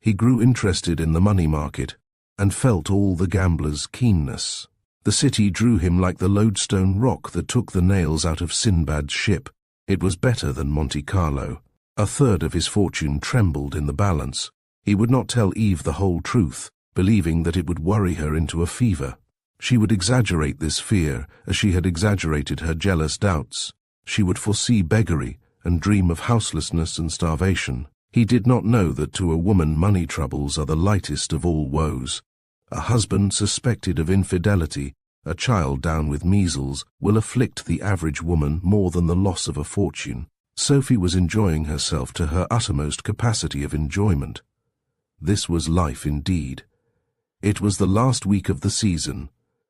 He grew interested in the money market and felt all the gambler's keenness. The city drew him like the lodestone rock that took the nails out of Sinbad's ship. It was better than Monte Carlo. A third of his fortune trembled in the balance. He would not tell Eve the whole truth, believing that it would worry her into a fever. She would exaggerate this fear as she had exaggerated her jealous doubts. She would foresee beggary and dream of houselessness and starvation. He did not know that to a woman money troubles are the lightest of all woes. A husband suspected of infidelity, a child down with measles, will afflict the average woman more than the loss of a fortune. Sophie was enjoying herself to her uttermost capacity of enjoyment. This was life indeed. It was the last week of the season,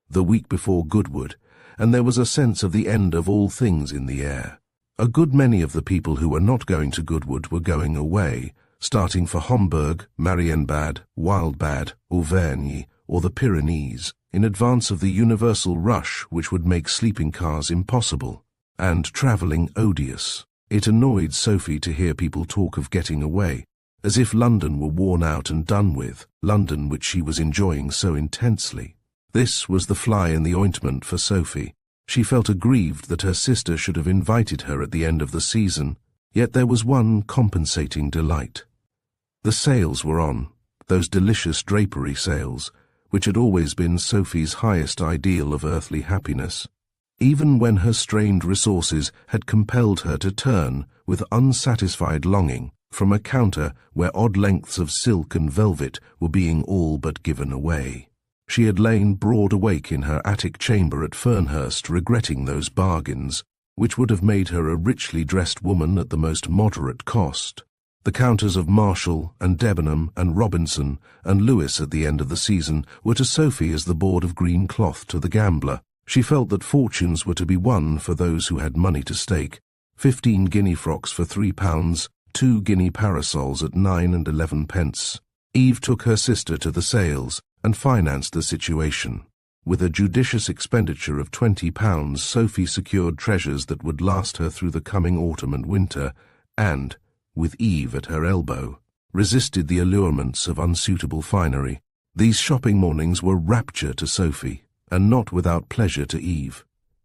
the week before Goodwood, and there was a sense of the end of all things in the air. A good many of the people who were not going to Goodwood were going away, starting for Homburg, Marienbad, Wildbad, Auvergne, or the Pyrenees, in advance of the universal rush which would make sleeping cars impossible, and travelling odious. It annoyed Sophie to hear people talk of getting away, as if London were worn out and done with, London which she was enjoying so intensely. This was the fly in the ointment for Sophie. She felt aggrieved that her sister should have invited her at the end of the season, yet there was one compensating delight. The sales were on, those delicious drapery sales, which had always been Sophie's highest ideal of earthly happiness. Even when her strained resources had compelled her to turn, with unsatisfied longing, from a counter where odd lengths of silk and velvet were being all but given away. She had lain broad awake in her attic chamber at Fernhurst regretting those bargains, which would have made her a richly dressed woman at the most moderate cost. The counters of Marshall and Debenham and Robinson and Lewis at the end of the season were to Sophie as the board of green cloth to the gambler. She felt that fortunes were to be won for those who had money to stake. 15 guinea frocks for £3, 2 guinea parasols at 9 and 11 pence. Eve took her sister to the sales and financed the situation. With a judicious expenditure of £20, Sophie secured treasures that would last her through the coming autumn and winter, and, with Eve at her elbow, resisted the allurements of unsuitable finery. These shopping mornings were rapture to Sophie, and not without pleasure to Eve.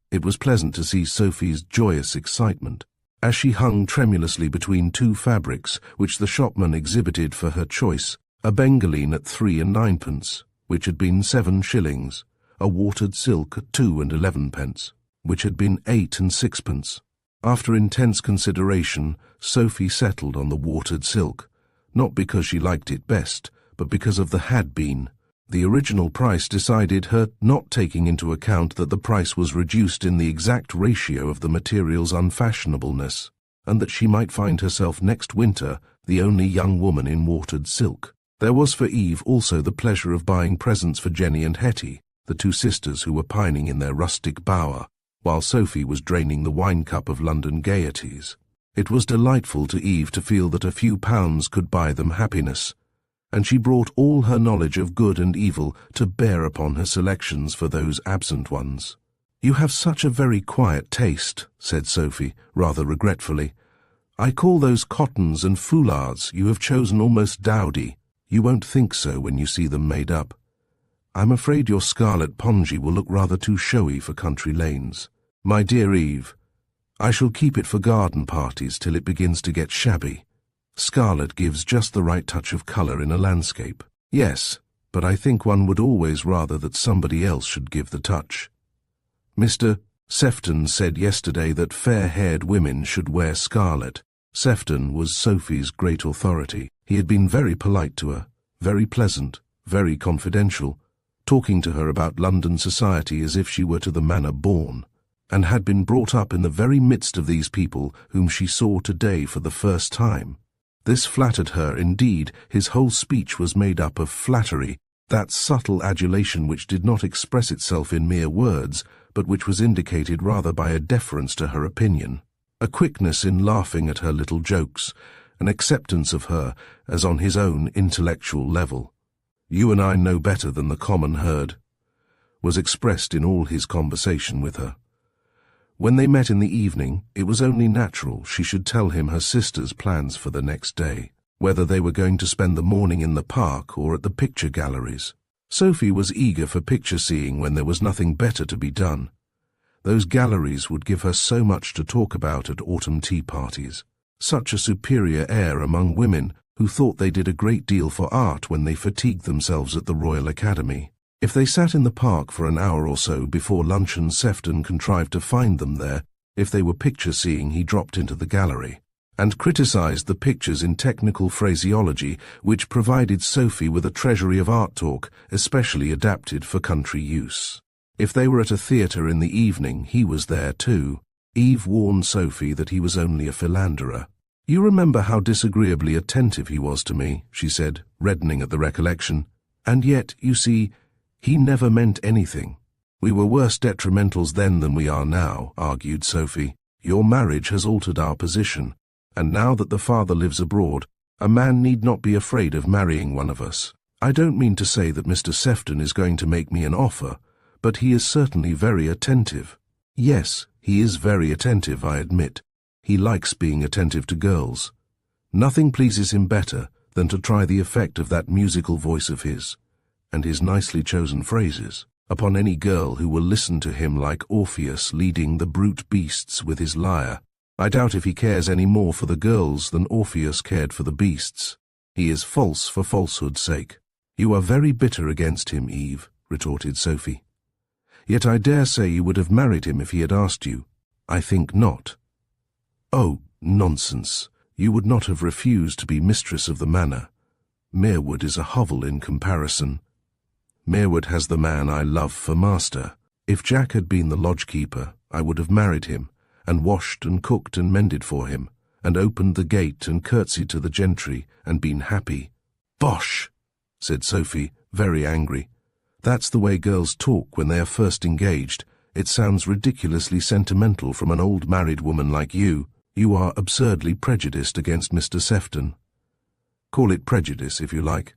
It was pleasant to see Sophie's joyous excitement, as she hung tremulously between 2 fabrics which the shopman exhibited for her choice, a bengaline at 3 and 9 pence, which had been 7 shillings, a watered silk at 2 and 11 pence, which had been 8 and 6 pence, After intense consideration, Sophie settled on the watered silk, not because she liked it best, but because of the had-been. The original price decided her, not taking into account that the price was reduced in the exact ratio of the material's unfashionableness, and that she might find herself next winter the only young woman in watered silk. There was for Eve also the pleasure of buying presents for Jenny and Hetty, the two sisters who were pining in their rustic bower, while Sophie was draining the wine-cup of London gaieties. It was delightful to Eve to feel that a few pounds could buy them happiness, and she brought all her knowledge of good and evil to bear upon her selections for those absent ones. "You have such a very quiet taste," said Sophie, rather regretfully. "I call those cottons and foulards you have chosen almost dowdy. You won't think so when you see them made up. I'm afraid your scarlet pongee will look rather too showy for country lanes. My dear Eve, I shall keep it for garden parties till it begins to get shabby. Scarlet gives just the right touch of colour in a landscape." "Yes, but I think one would always rather that somebody else should give the touch. Mr. Sefton said yesterday that fair-haired women should wear scarlet." Sefton was Sophie's great authority. He had been very polite to her, very pleasant, very confidential, talking to her about London society as if she were to the manner born, and had been brought up in the very midst of these people whom she saw today for the first time. This flattered her indeed. His whole speech was made up of flattery, that subtle adulation which did not express itself in mere words, but which was indicated rather by a deference to her opinion, a quickness in laughing at her little jokes, an acceptance of her as on his own intellectual level. "You and I know better than the common herd," was expressed in all his conversation with her. When they met in the evening, it was only natural she should tell him her sister's plans for the next day, whether they were going to spend the morning in the park or at the picture galleries. Sophie was eager for picture-seeing when there was nothing better to be done. Those galleries would give her so much to talk about at autumn tea parties, such a superior air among women who thought they did a great deal for art when they fatigued themselves at the Royal Academy. If they sat in the park for an hour or so before luncheon, Sefton contrived to find them there. If they were picture-seeing, he dropped into the gallery, and criticized the pictures in technical phraseology which provided Sophie with a treasury of art talk especially adapted for country use. If they were at a theatre in the evening, he was there too. Eve warned Sophie that he was only a philanderer. "You remember how disagreeably attentive he was to me," she said, reddening at the recollection. "And yet, you see, he never meant anything." "We were worse detrimentals then than we are now," argued Sophie. "Your marriage has altered our position, and now that the father lives abroad, a man need not be afraid of marrying one of us. I don't mean to say that Mr. Sefton is going to make me an offer, but he is certainly very attentive." "Yes, he is very attentive, I admit. He likes being attentive to girls. Nothing pleases him better than to try the effect of that musical voice of his, and his nicely chosen phrases, upon any girl who will listen to him like Orpheus leading the brute beasts with his lyre. I doubt if he cares any more for the girls than Orpheus cared for the beasts. He is false for falsehood's sake." "You are very bitter against him, Eve," retorted Sophie. "Yet I dare say you would have married him if he had asked you." "I think not." "Oh, nonsense. You would not have refused to be mistress of the manor. Merewood is a hovel in comparison. Merewood has the man I love for master. If Jack had been the lodge-keeper, I would have married him, and washed and cooked and mended for him, and opened the gate and curtsied to the gentry, and been happy." "Bosh!" said Sophie, very angry. "That's the way girls talk when they are first engaged. It sounds ridiculously sentimental from an old married woman like you. You are absurdly prejudiced against Mr. Sefton. Call it prejudice if you like.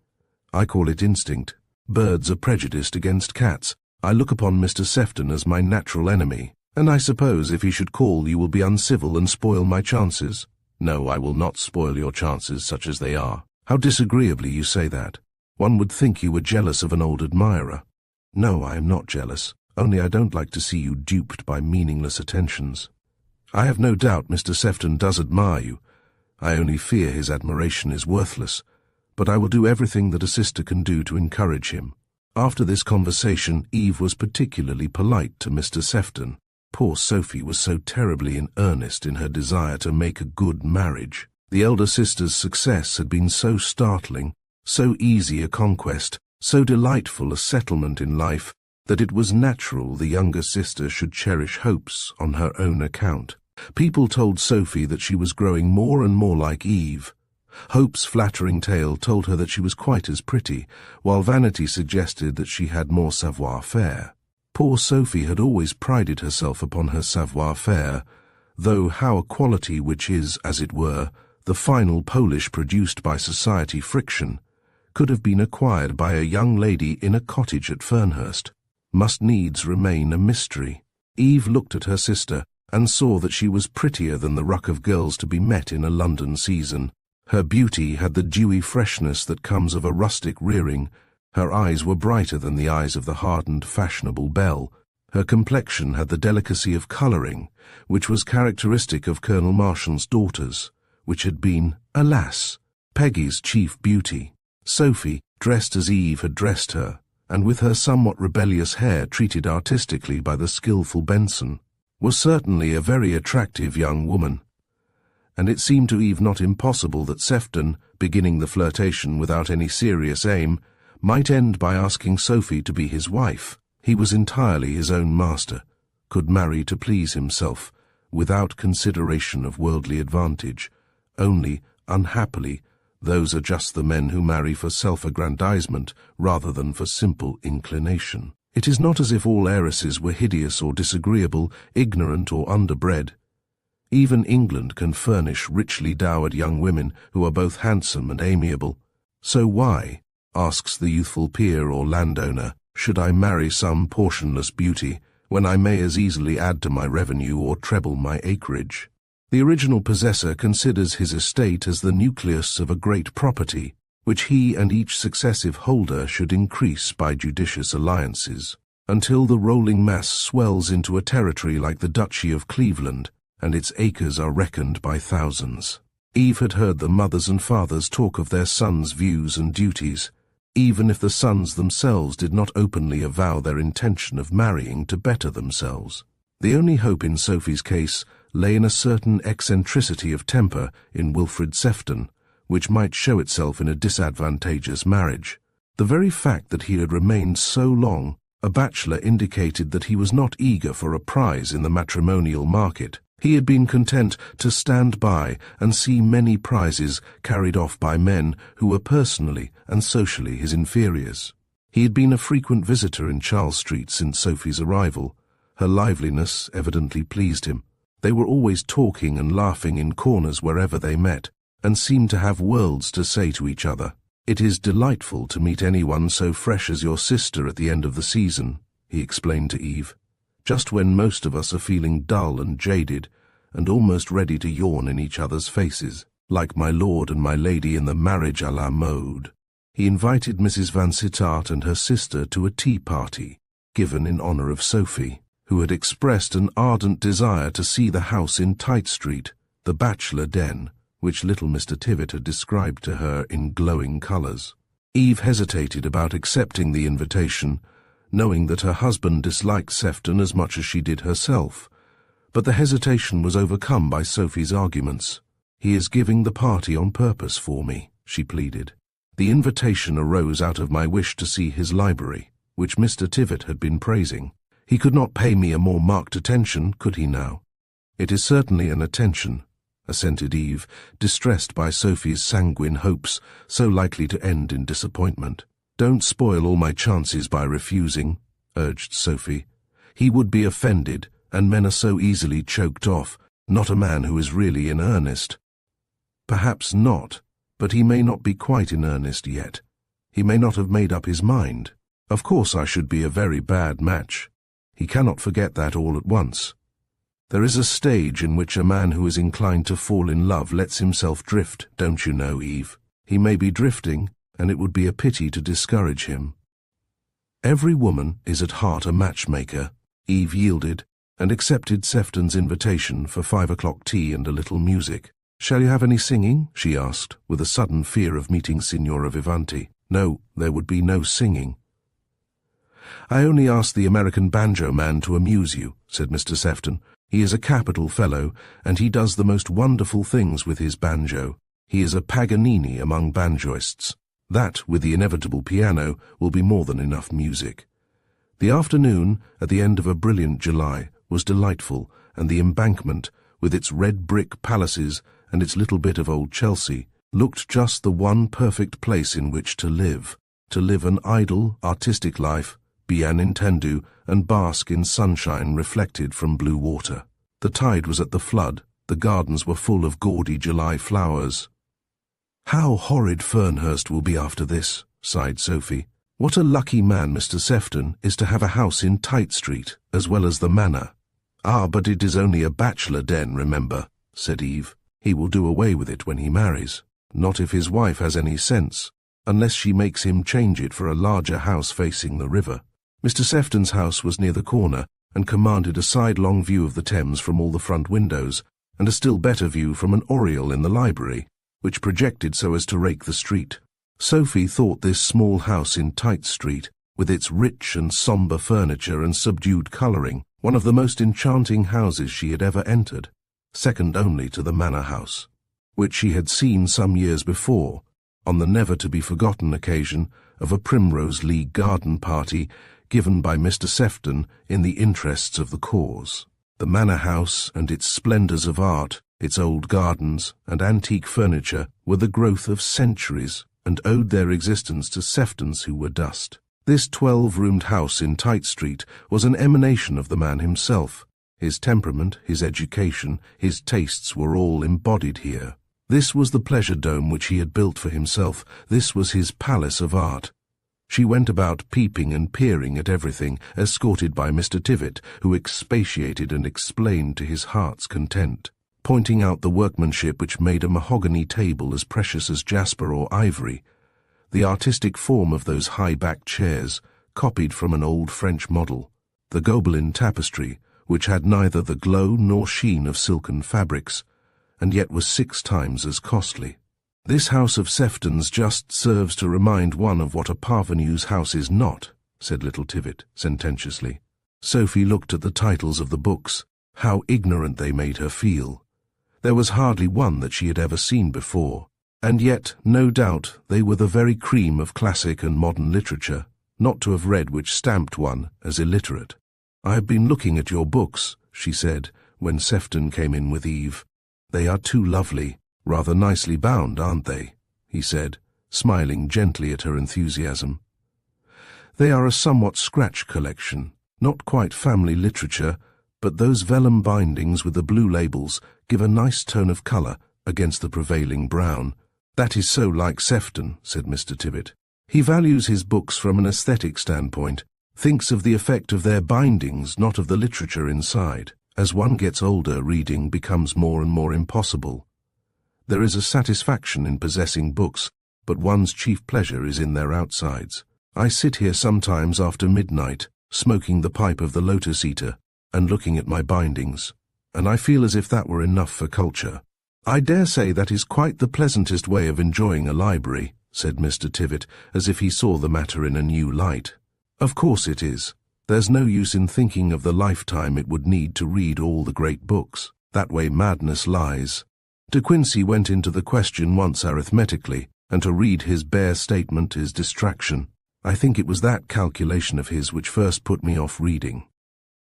I call it instinct. Birds are prejudiced against cats. I look upon Mr. Sefton as my natural enemy, and I suppose if he should call you will be uncivil and spoil my chances." "No, I will not spoil your chances such as they are." "How disagreeably you say that. One would think you were jealous of an old admirer." "No, I am not jealous, only I don't like to see you duped by meaningless attentions. I have no doubt Mr. Sefton does admire you. I only fear his admiration is worthless, but I will do everything that a sister can do to encourage him." After this conversation, Eve was particularly polite to Mr. Sefton. Poor Sophie was so terribly in earnest in her desire to make a good marriage. The elder sister's success had been so startling, so easy a conquest, so delightful a settlement in life, that it was natural the younger sister should cherish hopes on her own account. People told Sophie that she was growing more and more like Eve. Hope's flattering tale told her that she was quite as pretty, while vanity suggested that she had more savoir-faire. Poor Sophie had always prided herself upon her savoir-faire, though how a quality which is, as it were, the final polish produced by society friction, could have been acquired by a young lady in a cottage at Fernhurst, must needs remain a mystery. Eve looked at her sister and saw that she was prettier than the ruck of girls to be met in a London season. Her beauty had the dewy freshness that comes of a rustic rearing. Her eyes were brighter than the eyes of the hardened fashionable belle. Her complexion had the delicacy of colouring, which was characteristic of Colonel Marchant's daughters, which had been, alas, Peggy's chief beauty. Sophie, dressed as Eve had dressed her, and with her somewhat rebellious hair treated artistically by the skilful Benson, was certainly a very attractive young woman. And it seemed to Eve not impossible that Sefton, beginning the flirtation without any serious aim, might end by asking Sophie to be his wife. He was entirely his own master, could marry to please himself, without consideration of worldly advantage. Only, unhappily, those are just the men who marry for self-aggrandizement rather than for simple inclination. It is not as if all heiresses were hideous or disagreeable, ignorant or underbred. Even England can furnish richly dowered young women who are both handsome and amiable. So why, asks the youthful peer or landowner, should I marry some portionless beauty, when I may as easily add to my revenue or treble my acreage? The original possessor considers his estate as the nucleus of a great property, which he and each successive holder should increase by judicious alliances, until the rolling mass swells into a territory like the Duchy of Cleveland, and its acres are reckoned by thousands. Eve had heard the mothers and fathers talk of their sons' views and duties, even if the sons themselves did not openly avow their intention of marrying to better themselves. The only hope in Sophie's case lay in a certain eccentricity of temper in Wilfred Sefton, which might show itself in a disadvantageous marriage. The very fact that he had remained so long a bachelor indicated that he was not eager for a prize in the matrimonial market. He had been content to stand by and see many prizes carried off by men who were personally and socially his inferiors. He had been a frequent visitor in Charles Street since Sophie's arrival. Her liveliness evidently pleased him. They were always talking and laughing in corners wherever they met, and seemed to have worlds to say to each other. "It is delightful to meet anyone so fresh as your sister at the end of the season," he explained to Eve, "just when most of us are feeling dull and jaded, and almost ready to yawn in each other's faces, like my lord and my lady in the marriage à la mode." He invited Mrs. Vansittart and her sister to a tea party, given in honour of Sophie, who had expressed an ardent desire to see the house in Tite Street, the bachelor den, which little Mr. Tivett had described to her in glowing colours. Eve hesitated about accepting the invitation, knowing that her husband disliked Sefton as much as she did herself, but the hesitation was overcome by Sophie's arguments. "He is giving the party on purpose for me," she pleaded. "The invitation arose out of my wish to see his library, which Mr. Tivett had been praising. He could not pay me a more marked attention, could he now?" "It is certainly an attention," assented Eve, distressed by Sophie's sanguine hopes, so likely to end in disappointment. "Don't spoil all my chances by refusing," urged Sophie. "He would be offended, and men are so easily choked off, not a man who is really in earnest." "Perhaps not, but he may not be quite in earnest yet. He may not have made up his mind. Of course I should be a very bad match. He cannot forget that all at once. There is a stage in which a man who is inclined to fall in love lets himself drift, don't you know, Eve? He may be drifting, and it would be a pity to discourage him." "Every woman is at heart a matchmaker." Eve yielded, and accepted Sefton's invitation for 5 o'clock tea and a little music. "Shall you have any singing?" she asked, with a sudden fear of meeting Signora Vivanti. No, there would be no singing. "I only asked the American banjo man to amuse you," said Mr. Sefton. "He is a capital fellow, and he does the most wonderful things with his banjo. He is a Paganini among banjoists. That, with the inevitable piano, will be more than enough music." The afternoon, at the end of a brilliant July, was delightful, and the Embankment, with its red brick palaces and its little bit of old Chelsea, looked just the one perfect place in which to live an idle, artistic life, bien entendu, and bask in sunshine reflected from blue water. The tide was at the flood, the gardens were full of gaudy July flowers. "How horrid Fernhurst will be after this," sighed Sophie. "What a lucky man Mr. Sefton is to have a house in Tite Street, as well as the manor." "Ah, but it is only a bachelor den, remember," said Eve. "He will do away with it when he marries. Not if his wife has any sense, unless she makes him change it for a larger house facing the river." Mr. Sefton's house was near the corner, and commanded a sidelong view of the Thames from all the front windows, and a still better view from an oriel in the library, which projected so as to rake the street. Sophie thought this small house in Tite Street, with its rich and sombre furniture and subdued colouring, one of the most enchanting houses she had ever entered, second only to the manor house, which she had seen some years before, on the never-to-be-forgotten occasion of a Primrose League garden party given by Mr. Sefton in the interests of the cause. The manor house and its splendours of art, its old gardens and antique furniture, were the growth of centuries, and owed their existence to Seftons who were dust. This 12-roomed house in Tite Street was an emanation of the man himself. His temperament, his education, his tastes were all embodied here. This was the pleasure dome which he had built for himself. This was his palace of art. She went about peeping and peering at everything, escorted by Mr. Tivitt, who expatiated and explained to his heart's content, pointing out the workmanship which made a mahogany table as precious as jasper or ivory, the artistic form of those high-backed chairs, copied from an old French model, the Gobelin tapestry, which had neither the glow nor sheen of silken fabrics, and yet was 6 times as costly. "This house of Sefton's just serves to remind one of what a parvenue's house is not," said little Tivitt, sententiously. Sophie looked at the titles of the books. How ignorant they made her feel. There was hardly one that she had ever seen before, and yet, no doubt, they were the very cream of classic and modern literature, not to have read which stamped one as illiterate. "I have been looking at your books," she said, when Sefton came in with Eve. "They are too lovely. Rather nicely bound, aren't they?" he said, smiling gently at her enthusiasm. "They are a somewhat scratch collection, not quite family literature, but those vellum bindings with the blue labels give a nice tone of colour against the prevailing brown." "That is so like Sefton," said Mr. Tivitt. "He values his books from an aesthetic standpoint, thinks of the effect of their bindings, not of the literature inside. As one gets older, reading becomes more and more impossible. There is a satisfaction in possessing books, but one's chief pleasure is in their outsides. I sit here sometimes after midnight, smoking the pipe of the lotus-eater, and looking at my bindings, and I feel as if that were enough for culture." "I dare say that is quite the pleasantest way of enjoying a library," said Mr. Tivitt, as if he saw the matter in a new light. "Of course it is. There's no use in thinking of the lifetime it would need to read all the great books. That way madness lies. De Quincey went into the question once arithmetically, and to read his bare statement is distraction. I think it was that calculation of his which first put me off reading."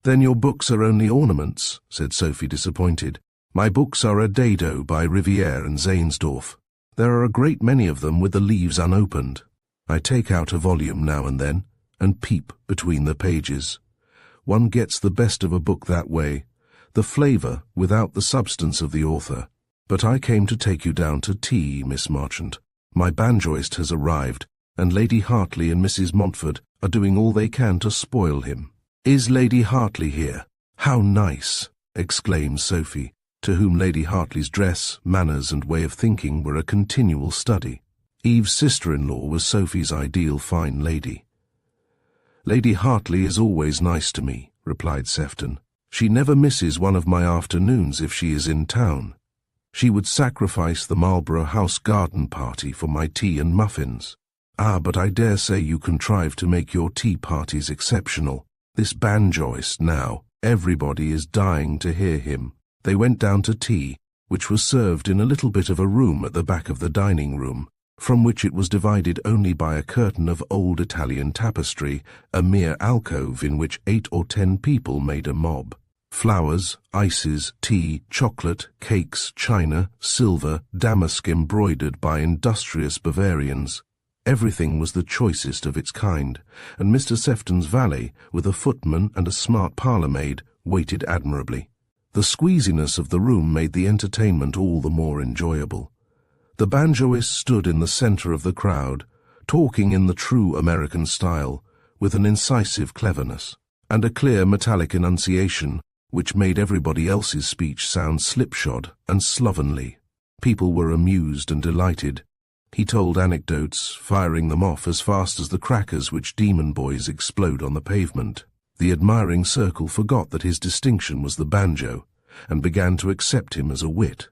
"Then your books are only ornaments," said Sophie, disappointed. "My books are a dado by Riviere and Zaehnsdorf. There are a great many of them with the leaves unopened. I take out a volume now and then, and peep between the pages. One gets the best of a book that way, the flavour without the substance of the author. But I came to take you down to tea, Miss Marchant. My banjoist has arrived, and Lady Hartley and Mrs. Montfort are doing all they can to spoil him." "Is Lady Hartley here? How nice!" exclaimed Sophie, to whom Lady Hartley's dress, manners, and way of thinking were a continual study. Eve's sister-in-law was Sophie's ideal fine lady. "Lady Hartley is always nice to me," replied Sefton. "She never misses one of my afternoons if she is in town. She would sacrifice the Marlborough House garden party for my tea and muffins. "Ah, but I dare say you contrive to make your tea parties exceptional. This banjoist now, everybody is dying to hear him." They went down to tea, which was served in a little bit of a room at the back of the dining room, from which it was divided only by a curtain of old Italian tapestry, a mere alcove in which 8 or 10 people made a mob. Flowers, ices, tea, chocolate, cakes, china, silver, damask embroidered by industrious Bavarians. Everything was the choicest of its kind, and Mr. Sefton's valet, with a footman and a smart parlour-maid, waited admirably. The squeeziness of the room made the entertainment all the more enjoyable. The banjoist stood in the centre of the crowd, talking in the true American style, with an incisive cleverness, and a clear metallic enunciation, which made everybody else's speech sound slipshod and slovenly. People were amused and delighted. He told anecdotes, firing them off as fast as the crackers which demon boys explode on the pavement. The admiring circle forgot that his distinction was the banjo, and began to accept him as a wit.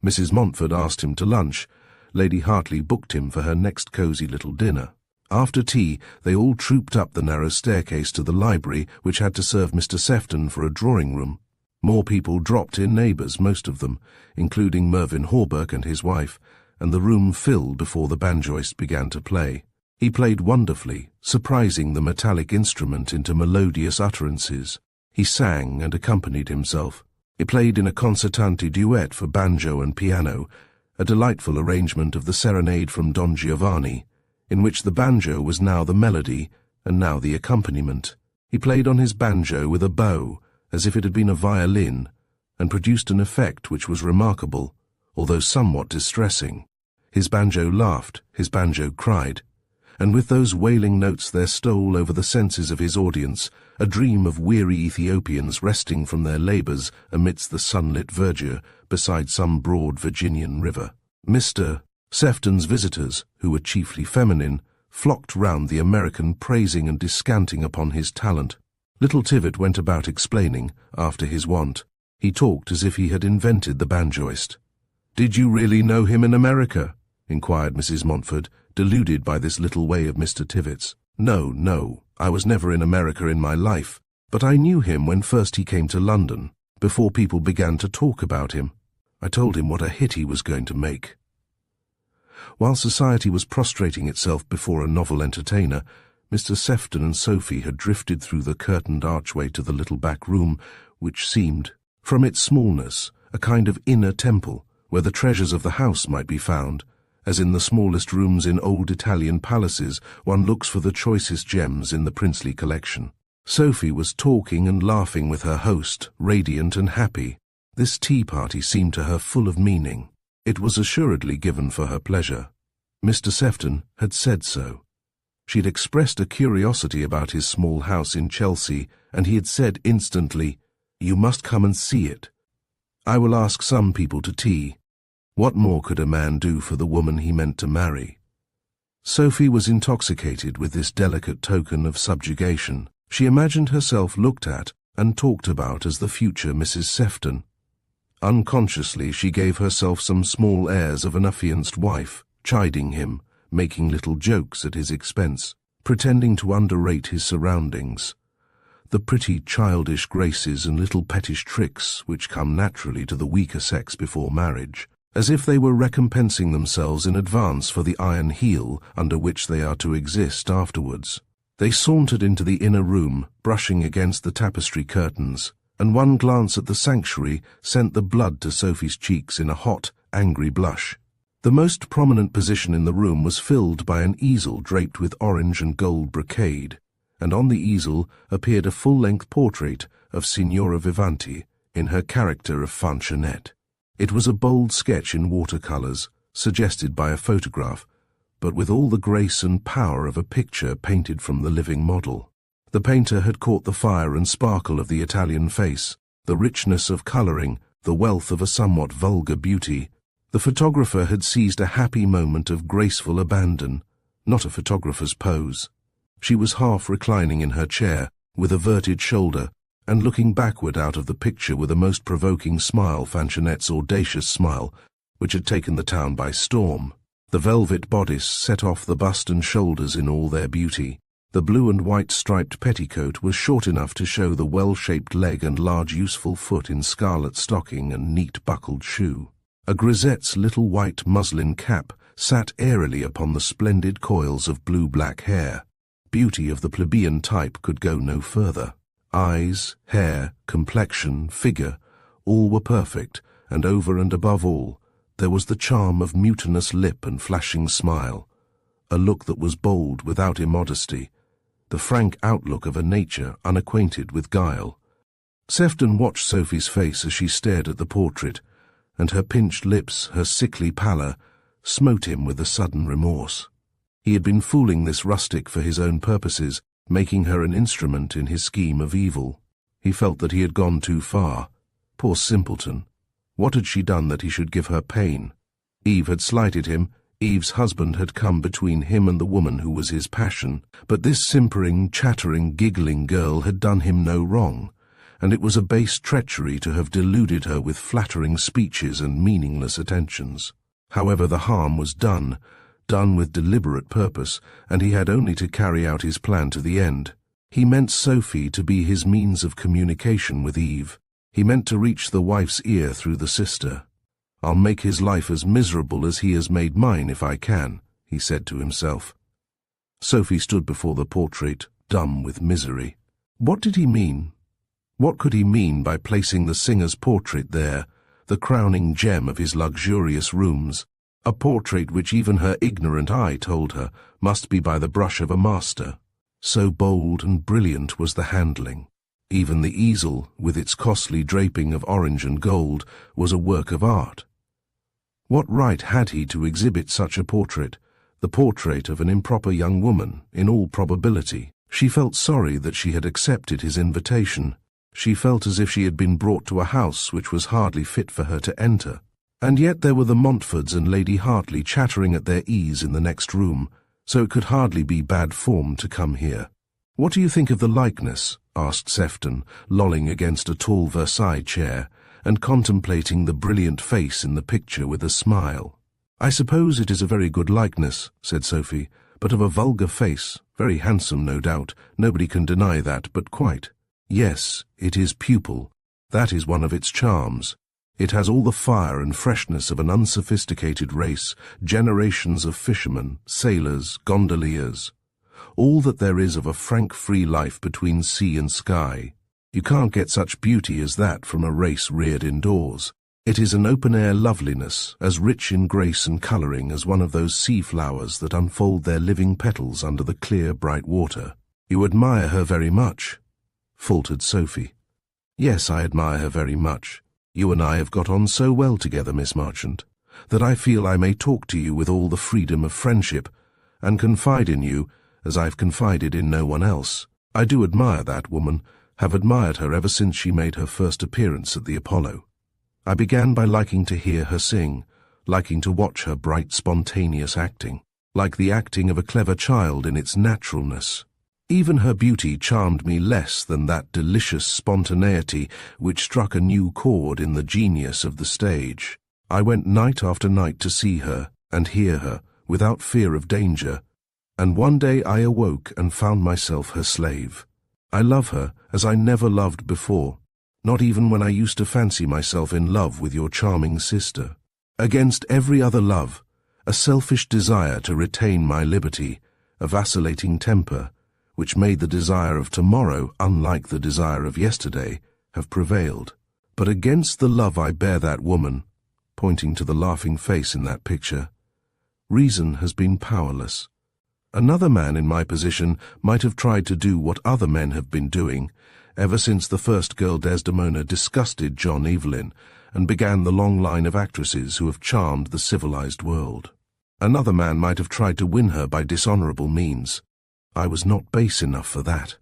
Mrs. Montfort asked him to lunch. Lady Hartley booked him for her next cosy little dinner. After tea, they all trooped up the narrow staircase to the library, which had to serve Mr. Sefton for a drawing-room. More people dropped in, neighbours, most of them, including Mervyn Hawberk and his wife, and the room filled before the banjoist began to play. He played wonderfully, surprising the metallic instrument into melodious utterances. He sang and accompanied himself. He played in a concertante duet for banjo and piano, a delightful arrangement of the serenade from Don Giovanni, in which the banjo was now the melody and now the accompaniment. He played on his banjo with a bow, as if it had been a violin, and produced an effect which was remarkable, although somewhat distressing. His banjo laughed, his banjo cried, and with those wailing notes there stole over the senses of his audience a dream of weary Ethiopians resting from their labours amidst the sunlit verdure beside some broad Virginian river. Mr. Sefton's visitors, who were chiefly feminine, flocked round the American, praising and descanting upon his talent. Little Tivett went about explaining, after his wont. He talked as if he had invented the banjoist. "Did you really know him in America?" inquired Mrs. Montfort, deluded by this little way of Mr. Tivett's. No, I was never in America in my life, but I knew him when first he came to London, before people began to talk about him. I told him what a hit he was going to make." While society was prostrating itself before a novel entertainer, Mr. Sefton and Sophie had drifted through the curtained archway to the little back room, which seemed, from its smallness, a kind of inner temple, where the treasures of the house might be found. As in the smallest rooms in old Italian palaces, one looks for the choicest gems in the princely collection. Sophie was talking and laughing with her host, radiant and happy. This tea party seemed to her full of meaning. It was assuredly given for her pleasure. Mr. Sefton had said so. She had expressed a curiosity about his small house in Chelsea, and he had said instantly, "You must come and see it. I will ask some people to tea." What more could a man do for the woman he meant to marry? Sophie was intoxicated with this delicate token of subjugation. She imagined herself looked at and talked about as the future Mrs. Sefton. Unconsciously she gave herself some small airs of an affianced wife, chiding him, making little jokes at his expense, pretending to underrate his surroundings. The pretty childish graces and little pettish tricks which come naturally to the weaker sex before marriage, as if they were recompensing themselves in advance for the iron heel under which they are to exist afterwards. They sauntered into the inner room, brushing against the tapestry curtains, and one glance at the sanctuary sent the blood to Sophie's cheeks in a hot, angry blush. The most prominent position in the room was filled by an easel draped with orange and gold brocade, and on the easel appeared a full-length portrait of Signora Vivanti in her character of Fanchonette. It was a bold sketch in watercolours, suggested by a photograph, but with all the grace and power of a picture painted from the living model. The painter had caught the fire and sparkle of the Italian face, the richness of colouring, the wealth of a somewhat vulgar beauty. The photographer had seized a happy moment of graceful abandon, not a photographer's pose. She was half reclining in her chair, with averted shoulder, and looking backward out of the picture with a most provoking smile, Fanchonette's audacious smile, which had taken the town by storm. The velvet bodice set off the bust and shoulders in all their beauty. The blue and white striped petticoat was short enough to show the well-shaped leg and large useful foot in scarlet stocking and neat buckled shoe. A grisette's little white muslin cap sat airily upon the splendid coils of blue-black hair. Beauty of the plebeian type could go no further. Eyes, hair, complexion, figure, all were perfect, and over and above all, there was the charm of mutinous lip and flashing smile, a look that was bold without immodesty, the frank outlook of a nature unacquainted with guile. Sefton watched Sophie's face as she stared at the portrait, and her pinched lips, her sickly pallor, smote him with a sudden remorse. He had been fooling this rustic for his own purposes, making her an instrument in his scheme of evil. He felt that he had gone too far. Poor simpleton! What had she done that he should give her pain? Eve had slighted him. Eve's husband had come between him and the woman who was his passion, but this simpering, chattering, giggling girl had done him no wrong, and it was a base treachery to have deluded her with flattering speeches and meaningless attentions. However, the harm was done with deliberate purpose, and he had only to carry out his plan to the end. He meant Sophie to be his means of communication with Eve. He meant to reach the wife's ear through the sister. "I'll make his life as miserable as he has made mine if I can," he said to himself. Sophie stood before the portrait, dumb with misery. What did he mean? What could he mean by placing the singer's portrait there, the crowning gem of his luxurious rooms, a portrait which even her ignorant eye told her must be by the brush of a master? So bold and brilliant was the handling. Even the easel, with its costly draping of orange and gold, was a work of art. What right had he to exhibit such a portrait, the portrait of an improper young woman, in all probability? She felt sorry that she had accepted his invitation. She felt as if she had been brought to a house which was hardly fit for her to enter. And yet there were the Montfords and Lady Hartley chattering at their ease in the next room, so it could hardly be bad form to come here. "What do you think of the likeness?" asked Sefton, lolling against a tall Versailles chair, and contemplating the brilliant face in the picture with a smile. "I suppose it is a very good likeness," said Sophie, "but of a vulgar face, very handsome no doubt, nobody can deny that, but quite. Yes, it is pupil. That is one of its charms. It has all the fire and freshness of an unsophisticated race, generations of fishermen, sailors, gondoliers. All that there is of a frank free life between sea and sky. You can't get such beauty as that from a race reared indoors. It is an open-air loveliness, as rich in grace and colouring as one of those sea flowers that unfold their living petals under the clear, bright water." "You admire her very much?" faltered Sophie. "Yes, I admire her very much. You and I have got on so well together, Miss Marchant, that I feel I may talk to you with all the freedom of friendship, and confide in you as I've confided in no one else. I do admire that woman, have admired her ever since she made her first appearance at the Apollo. I began by liking to hear her sing, liking to watch her bright, spontaneous acting, like the acting of a clever child in its naturalness. Even her beauty charmed me less than that delicious spontaneity which struck a new chord in the genius of the stage. I went night after night to see her and hear her, without fear of danger, and one day I awoke and found myself her slave. I love her as I never loved before, not even when I used to fancy myself in love with your charming sister. Against every other love, a selfish desire to retain my liberty, a vacillating temper, which made the desire of tomorrow, unlike the desire of yesterday, have prevailed. But against the love I bear that woman, pointing to the laughing face in that picture, reason has been powerless. Another man in my position might have tried to do what other men have been doing, ever since the first girl Desdemona disgusted John Evelyn, and began the long line of actresses who have charmed the civilized world. Another man might have tried to win her by dishonorable means. I was not base enough for that.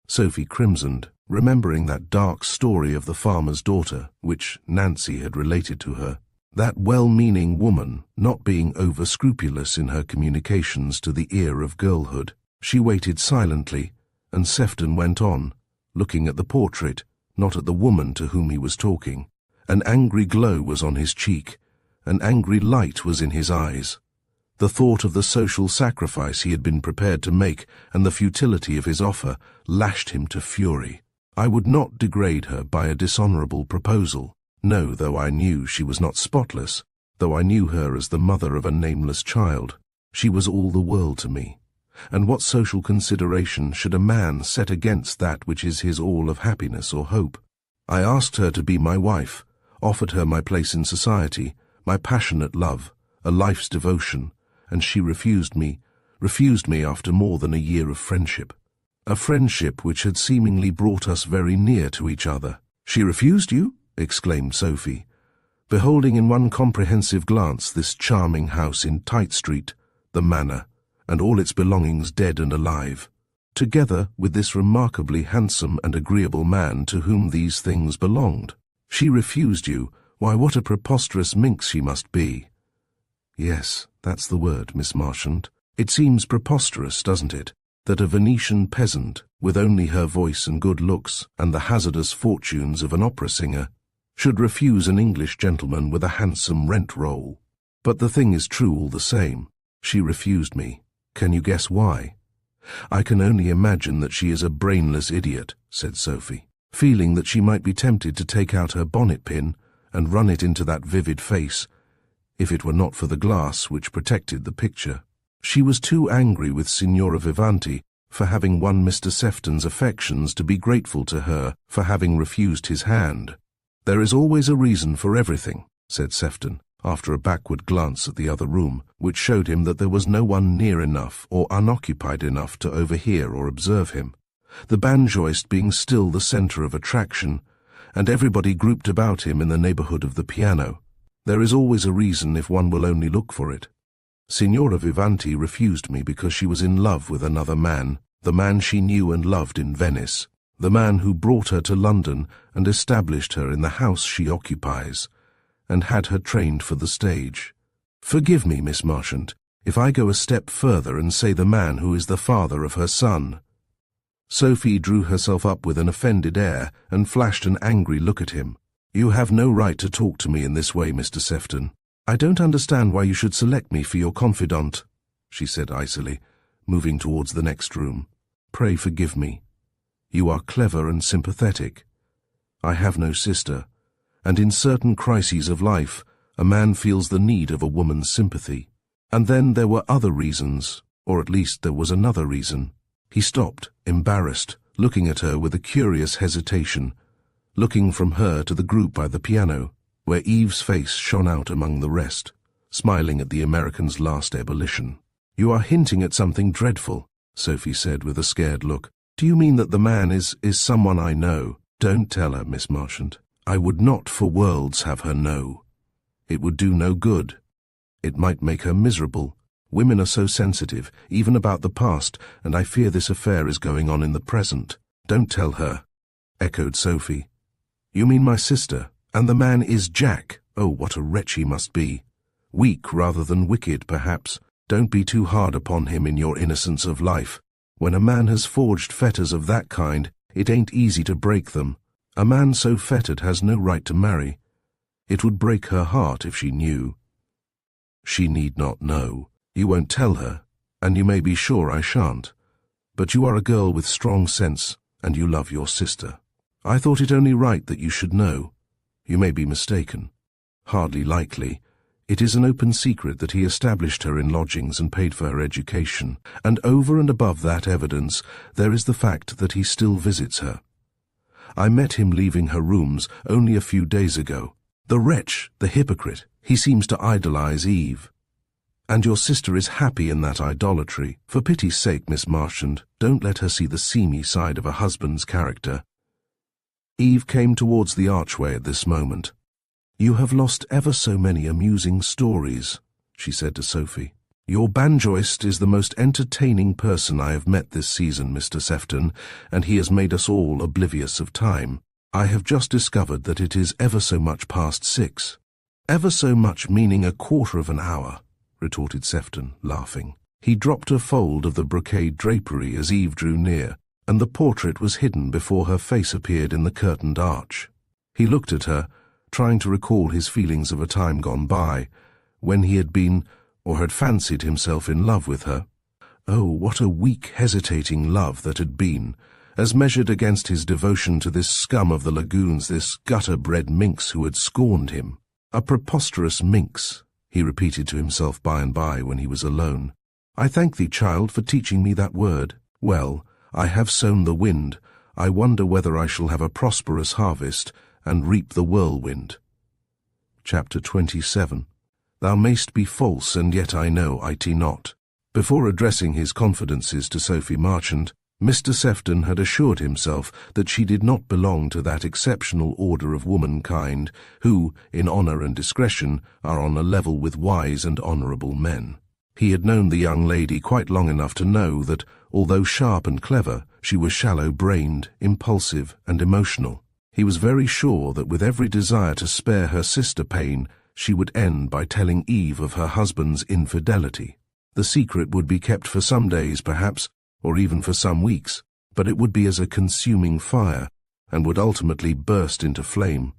Sophie crimsoned, remembering that dark story of the farmer's daughter, which Nancy had related to her. That well-meaning woman, not being over-scrupulous in her communications to the ear of girlhood. She waited silently, and Sefton went on, looking at the portrait, not at the woman to whom he was talking. An angry glow was on his cheek, an angry light was in his eyes. The thought of the social sacrifice he had been prepared to make and the futility of his offer lashed him to fury. I would not degrade her by a dishonorable proposal. No, though I knew she was not spotless, though I knew her as the mother of a nameless child, she was all the world to me. And what social consideration should a man set against that which is his all of happiness or hope? I asked her to be my wife, offered her my place in society, my passionate love, a life's devotion, and she refused me after more than a year of friendship. A friendship which had seemingly brought us very near to each other. "She refused you?" exclaimed Sophie, beholding in one comprehensive glance this charming house in Tite Street, the manor, and all its belongings dead and alive, together with this remarkably handsome and agreeable man to whom these things belonged. "She refused you? Why, what a preposterous minx she must be." "Yes, that's the word, Miss Marchant. It seems preposterous, doesn't it, that a Venetian peasant, with only her voice and good looks and the hazardous fortunes of an opera singer, should refuse an English gentleman with a handsome rent roll. But the thing is true all the same. She refused me. Can you guess why?" "I can only imagine that she is a brainless idiot," said Sophie, feeling that she might be tempted to take out her bonnet pin and run it into that vivid face, if it were not for the glass which protected the picture. She was too angry with Signora Vivanti for having won Mr. Sefton's affections to be grateful to her for having refused his hand. "There is always a reason for everything," said Sefton, after a backward glance at the other room, which showed him that there was no one near enough or unoccupied enough to overhear or observe him, the banjoist being still the centre of attraction, and everybody grouped about him in the neighbourhood of the piano. "There is always a reason if one will only look for it. Signora Vivanti refused me because she was in love with another man, the man she knew and loved in Venice, the man who brought her to London and established her in the house she occupies, and had her trained for the stage. Forgive me, Miss Marchant, if I go a step further and say the man who is the father of her son." Sophie drew herself up with an offended air and flashed an angry look at him. "You have no right to talk to me in this way, Mr. Sefton. I don't understand why you should select me for your confidant," she said icily, moving towards the next room. "Pray forgive me. You are clever and sympathetic. I have no sister, and in certain crises of life, a man feels the need of a woman's sympathy. And then there were other reasons, or at least there was another reason." He stopped, embarrassed, looking at her with a curious hesitation, looking from her to the group by the piano, where Eve's face shone out among the rest, smiling at the American's last ebullition. "You are hinting at something dreadful," Sophie said with a scared look. "Do you mean that the man is someone I know?" "Don't tell her, Miss Marchant. I would not for worlds have her know. It would do no good. It might make her miserable. Women are so sensitive, even about the past, and I fear this affair is going on in the present." "Don't tell her," echoed Sophie. "You mean my sister? And the man is Jack? Oh, what a wretch he must be. Weak rather than wicked, perhaps. Don't be too hard upon him in your innocence of life. When a man has forged fetters of that kind, it ain't easy to break them. A man so fettered has no right to marry. It would break her heart if she knew." "She need not know. You won't tell her, and you may be sure I shan't. But you are a girl with strong sense, and you love your sister. I thought it only right that you should know. You may be mistaken. Hardly likely. It is an open secret that he established her in lodgings and paid for her education, and over and above that evidence there is the fact that he still visits her. I met him leaving her rooms only a few days ago. The wretch, the hypocrite, he seems to idolize Eve. And your sister is happy in that idolatry. For pity's sake, Miss Marchant, don't let her see the seamy side of a husband's character." Eve came towards the archway at this moment. "You have lost ever so many amusing stories," she said to Sophie. "Your banjoist is the most entertaining person I have met this season, Mr. Sefton, and he has made us all oblivious of time. I have just discovered that it is ever so much past 6. "Ever so much meaning a quarter of an hour," retorted Sefton, laughing. He dropped a fold of the brocade drapery as Eve drew near, and the portrait was hidden before her face appeared in the curtained arch. He looked at her, trying to recall his feelings of a time gone by, when he had been, or had fancied himself in love with her. Oh, what a weak, hesitating love that had been, as measured against his devotion to this scum of the lagoons, this gutter-bred minx who had scorned him. A preposterous minx, he repeated to himself by and by when he was alone. I thank thee, child, for teaching me that word. Well, I have sown the wind. I wonder whether I shall have a prosperous harvest and reap the whirlwind. Chapter 27. Thou mayst be false, and yet I know it not. Before addressing his confidences to Sophie Marchant, Mr. Sefton had assured himself that she did not belong to that exceptional order of womankind who, in honour and discretion, are on a level with wise and honourable men. He had known the young lady quite long enough to know that, although sharp and clever, she was shallow-brained, impulsive, and emotional. He was very sure that with every desire to spare her sister pain, she would end by telling Eve of her husband's infidelity. The secret would be kept for some days, perhaps, or even for some weeks, but it would be as a consuming fire, and would ultimately burst into flame.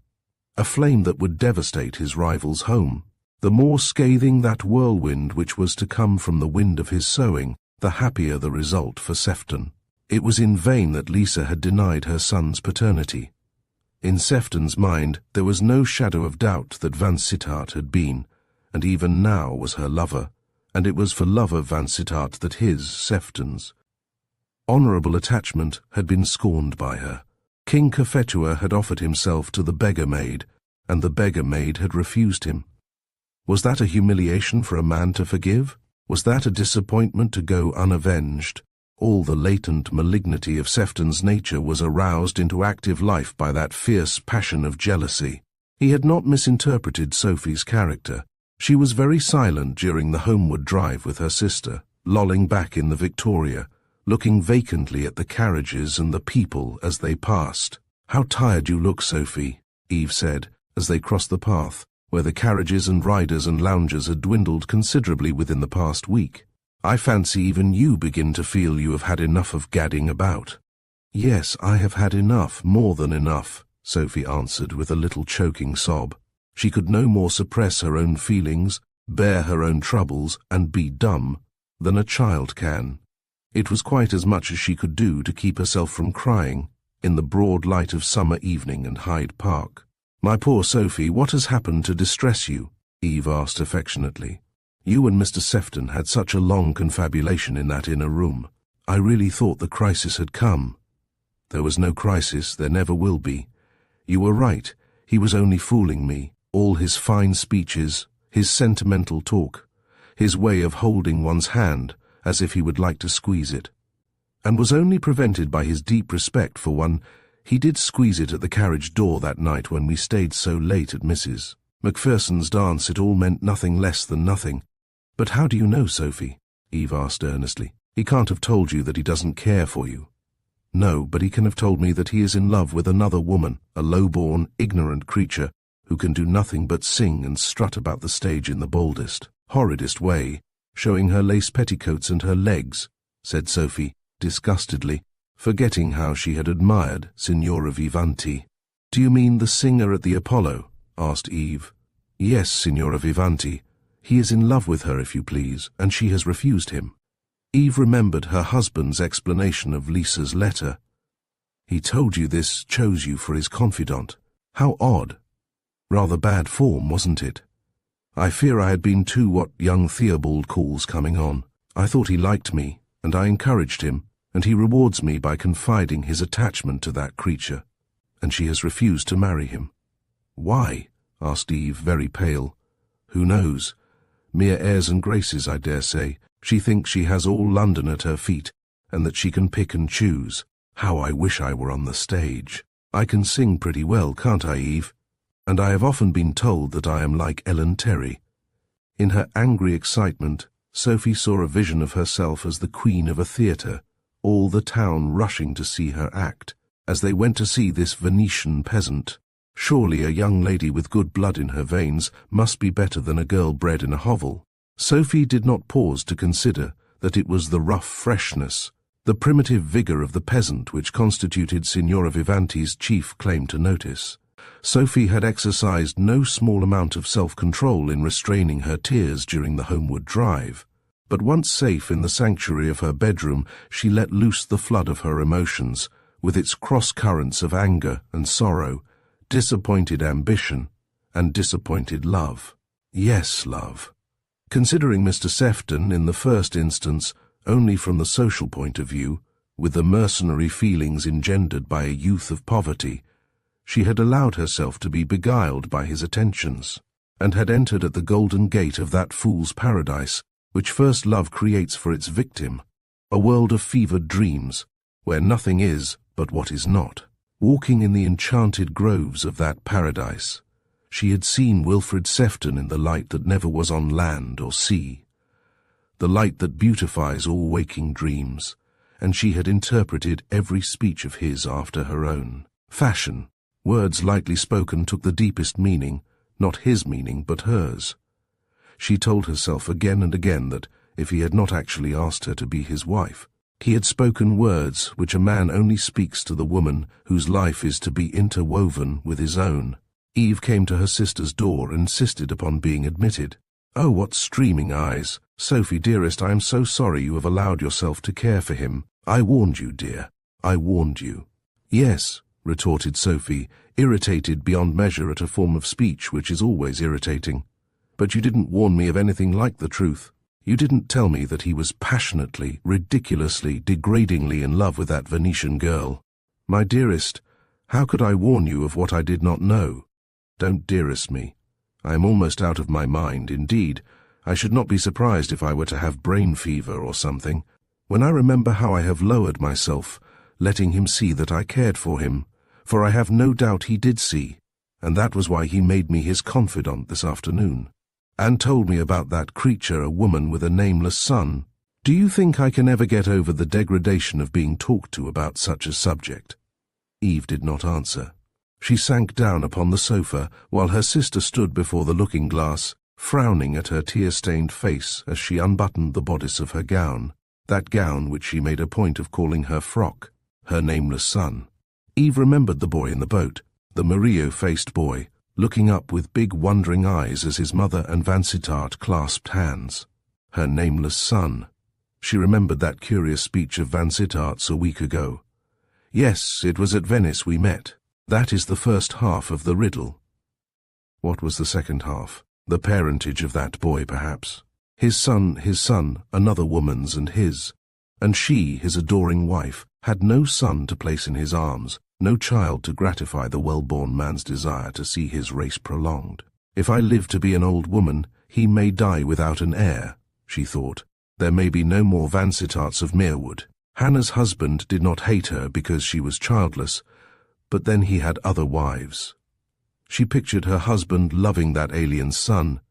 A flame that would devastate his rival's home. The more scathing that whirlwind which was to come from the wind of his sowing, the happier the result for Sefton. It was in vain that Lisa had denied her son's paternity. In Sefton's mind there was no shadow of doubt that Vansittart had been, and even now was her lover, and it was for love of Vansittart that his, Sefton's, honourable attachment had been scorned by her. King Cophetua had offered himself to the beggar-maid, and the beggar-maid had refused him. Was that a humiliation for a man to forgive? Was that a disappointment to go unavenged? All the latent malignity of Sefton's nature was aroused into active life by that fierce passion of jealousy. He had not misinterpreted Sophie's character. She was very silent during the homeward drive with her sister, lolling back in the Victoria, looking vacantly at the carriages and the people as they passed. "How tired you look, Sophie," Eve said, as they crossed the path, where the carriages and riders and loungers had dwindled considerably within the past week. "I fancy even you begin to feel you have had enough of gadding about." "Yes, I have had enough, more than enough," Sophie answered with a little choking sob. She could no more suppress her own feelings, bear her own troubles, and be dumb, than a child can. It was quite as much as she could do to keep herself from crying, in the broad light of summer evening in Hyde Park. "My poor Sophie, what has happened to distress you?" Eve asked affectionately. "You and Mr. Sefton had such a long confabulation in that inner room. I really thought the crisis had come." "There was no crisis, there never will be. You were right, he was only fooling me. All his fine speeches, his sentimental talk, his way of holding one's hand as if he would like to squeeze it, and was only prevented by his deep respect for one. He did squeeze it at the carriage door that night when we stayed so late at Mrs. Macpherson's dance. It all meant nothing less than nothing." "But how do you know, Sophie?" Eve asked earnestly. "He can't have told you that he doesn't care for you." "No, but he can have told me that he is in love with another woman, a low-born, ignorant creature who can do nothing but sing and strut about the stage in the boldest, horridest way, showing her lace petticoats and her legs," said Sophie, disgustedly, forgetting how she had admired Signora Vivanti. "Do you mean the singer at the Apollo?" asked Eve. "Yes, Signora Vivanti. He is in love with her, if you please, and she has refused him." Eve remembered her husband's explanation of Lisa's letter. "He told you this, chose you for his confidant. How odd. Rather bad form, wasn't it? I fear I had been too what young Theobald calls coming on. I thought he liked me, and I encouraged him, and he rewards me by confiding his attachment to that creature, and she has refused to marry him." "Why?" asked Eve, very pale. "Who knows? Mere airs and graces, I dare say. She thinks she has all London at her feet, and that she can pick and choose. How I wish I were on the stage. I can sing pretty well, can't I, Eve? And I have often been told that I am like Ellen Terry." In her angry excitement, Sophie saw a vision of herself as the queen of a theatre, all the town rushing to see her act, as they went to see this Venetian peasant. Surely a young lady with good blood in her veins must be better than a girl bred in a hovel. Sophie did not pause to consider that it was the rough freshness, the primitive vigour of the peasant which constituted Signora Vivanti's chief claim to notice. Sophie had exercised no small amount of self-control in restraining her tears during the homeward drive, but once safe in the sanctuary of her bedroom, she let loose the flood of her emotions, with its cross-currents of anger and sorrow, disappointed ambition, and disappointed love. Yes, love. Considering Mr. Sefton, in the first instance, only from the social point of view, with the mercenary feelings engendered by a youth of poverty, she had allowed herself to be beguiled by his attentions, and had entered at the golden gate of that fool's paradise which first love creates for its victim, a world of fevered dreams, where nothing is but what is not. Walking in the enchanted groves of that paradise, she had seen Wilfred Sefton in the light that never was on land or sea, the light that beautifies all waking dreams, and she had interpreted every speech of his after her own fashion. Words lightly spoken took the deepest meaning, not his meaning but hers. She told herself again and again that, if he had not actually asked her to be his wife, he had spoken words which a man only speaks to the woman whose life is to be interwoven with his own. Eve came to her sister's door and insisted upon being admitted. "Oh, what streaming eyes! Sophie, dearest, I am so sorry you have allowed yourself to care for him. I warned you, dear. I warned you." "Yes," retorted Sophie, irritated beyond measure at a form of speech which is always irritating. "But you didn't warn me of anything like the truth. You didn't tell me that he was passionately, ridiculously, degradingly in love with that Venetian girl. My dearest, how could I warn you of what I did not know? Don't dearest me. I am almost out of my mind. Indeed, I should not be surprised if I were to have brain fever or something, when I remember how I have lowered myself, letting him see that I cared for him, for I have no doubt he did see, and that was why he made me his confidant this afternoon, and told me about that creature, a woman with a nameless son. Do you think I can ever get over the degradation of being talked to about such a subject?" Eve did not answer. She sank down upon the sofa, while her sister stood before the looking-glass, frowning at her tear-stained face as she unbuttoned the bodice of her gown, that gown which she made a point of calling her frock, her nameless son. Eve remembered the boy in the boat, the Murillo-faced boy, looking up with big wondering eyes as his mother and Vansittart clasped hands. Her nameless son. She remembered that curious speech of Vansittart's a week ago. "Yes, it was at Venice we met. That is the first half of the riddle." What was the second half? The parentage of that boy, perhaps. His son, another woman's and his. And she, his adoring wife, had no son to place in his arms, no child to gratify the well-born man's desire to see his race prolonged. "If I live to be an old woman, he may die without an heir," she thought. "There may be no more Vansittarts of Merewood." Hannah's husband did not hate her because she was childless, but then he had other wives. She pictured her husband loving that alien son,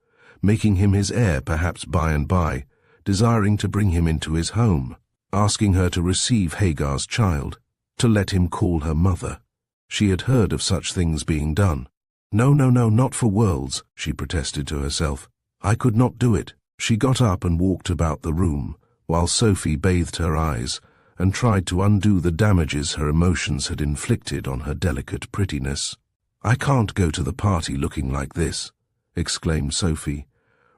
making him his heir perhaps by and by, desiring to bring him into his home, asking her to receive Hagar's child, to let him call her mother. She had heard of such things being done. "No, no, no, not for worlds," she protested to herself. "I could not do it." She got up and walked about the room, while Sophie bathed her eyes and tried to undo the damages her emotions had inflicted on her delicate prettiness. "I can't go to the party looking like this," exclaimed Sophie,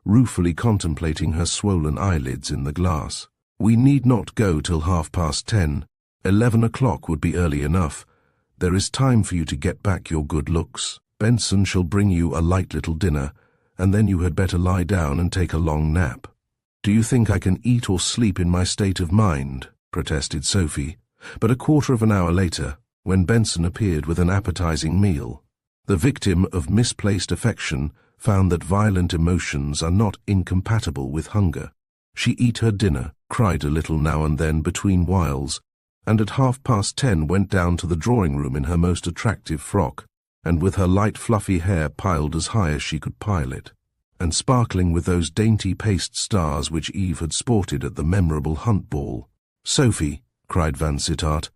ruefully contemplating her swollen eyelids in the glass. "We need not go till 10:30. 11 o'clock would be early enough. There is time for you to get back your good looks. Benson shall bring you a light little dinner, and then you had better lie down and take a long nap." "Do you think I can eat or sleep in my state of mind?" protested Sophie. But a quarter of an hour later, when Benson appeared with an appetizing meal, the victim of misplaced affection found that violent emotions are not incompatible with hunger. She ate her dinner, cried a little now and then between whiles, and at 10:30 went down to the drawing-room in her most attractive frock, and with her light fluffy hair piled as high as she could pile it, and sparkling with those dainty paste stars which Eve had sported at the memorable hunt ball. "Sophie," cried Vansittart,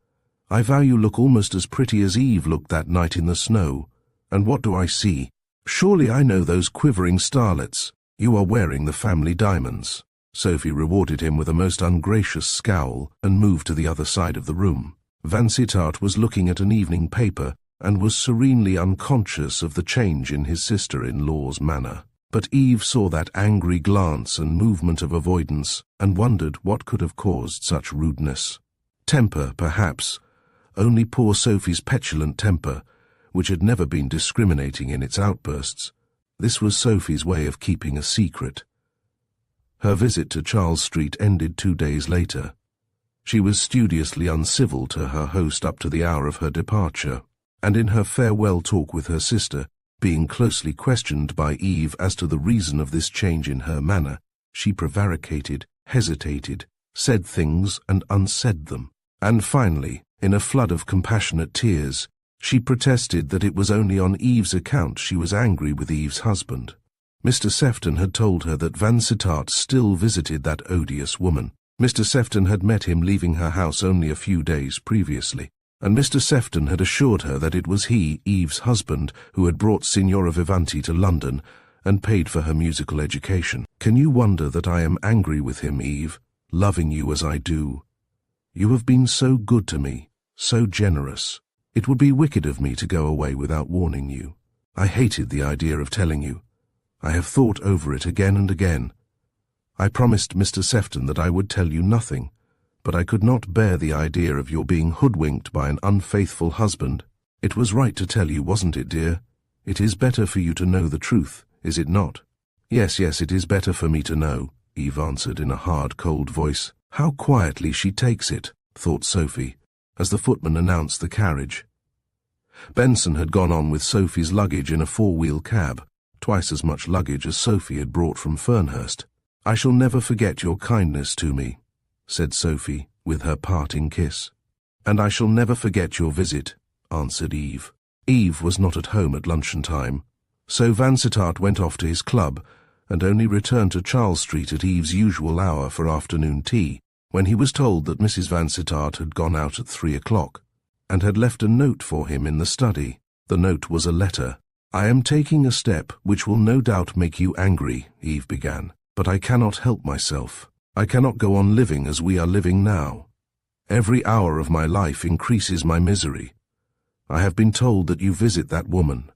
"I vow you look almost as pretty as Eve looked that night in the snow. And what do I see? Surely I know those quivering starlets. You are wearing the family diamonds." Sophie rewarded him with a most ungracious scowl and moved to the other side of the room. Vansittart was looking at an evening paper and was serenely unconscious of the change in his sister-in-law's manner. But Eve saw that angry glance and movement of avoidance, and wondered what could have caused such rudeness. Temper, perhaps, only poor Sophie's petulant temper, which had never been discriminating in its outbursts. This was Sophie's way of keeping a secret. Her visit to Charles Street ended 2 days later. She was studiously uncivil to her host up to the hour of her departure, and in her farewell talk with her sister, being closely questioned by Eve as to the reason of this change in her manner, she prevaricated, hesitated, said things and unsaid them, and finally, in a flood of compassionate tears, she protested that it was only on Eve's account she was angry with Eve's husband. Mr. Sefton had told her that Vansittart still visited that odious woman. Mr. Sefton had met him leaving her house only a few days previously, and Mr. Sefton had assured her that it was he, Eve's husband, who had brought Signora Vivanti to London and paid for her musical education. Can you wonder that I am angry with him, Eve, loving you as I do? You have been so good to me, so generous. It would be wicked of me to go away without warning you. I hated the idea of telling you. I have thought over it again and again. I promised Mr. Sefton that I would tell you nothing, but I could not bear the idea of your being hoodwinked by an unfaithful husband. It was right to tell you, wasn't it, dear? It is better for you to know the truth, is it not? Yes, it is better for me to know, Eve answered in a hard, cold voice. How quietly she takes it, thought Sophie, as the footman announced the carriage. Benson had gone on with Sophie's luggage in a 4-wheel cab, twice as much luggage as Sophie had brought from Fernhurst. I shall never forget your kindness to me, said Sophie, with her parting kiss. And I shall never forget your visit, answered Eve. Eve was not at home at luncheon time, so Vansittart went off to his club and only returned to Charles Street at Eve's usual hour for afternoon tea, when he was told that Mrs. Vansittart had gone out at 3 o'clock, and had left a note for him in the study. The note was a letter. I am taking a step which will no doubt make you angry, Eve began, but I cannot help myself. I cannot go on living as we are living now. Every hour of my life increases my misery. I have been told that you visit that woman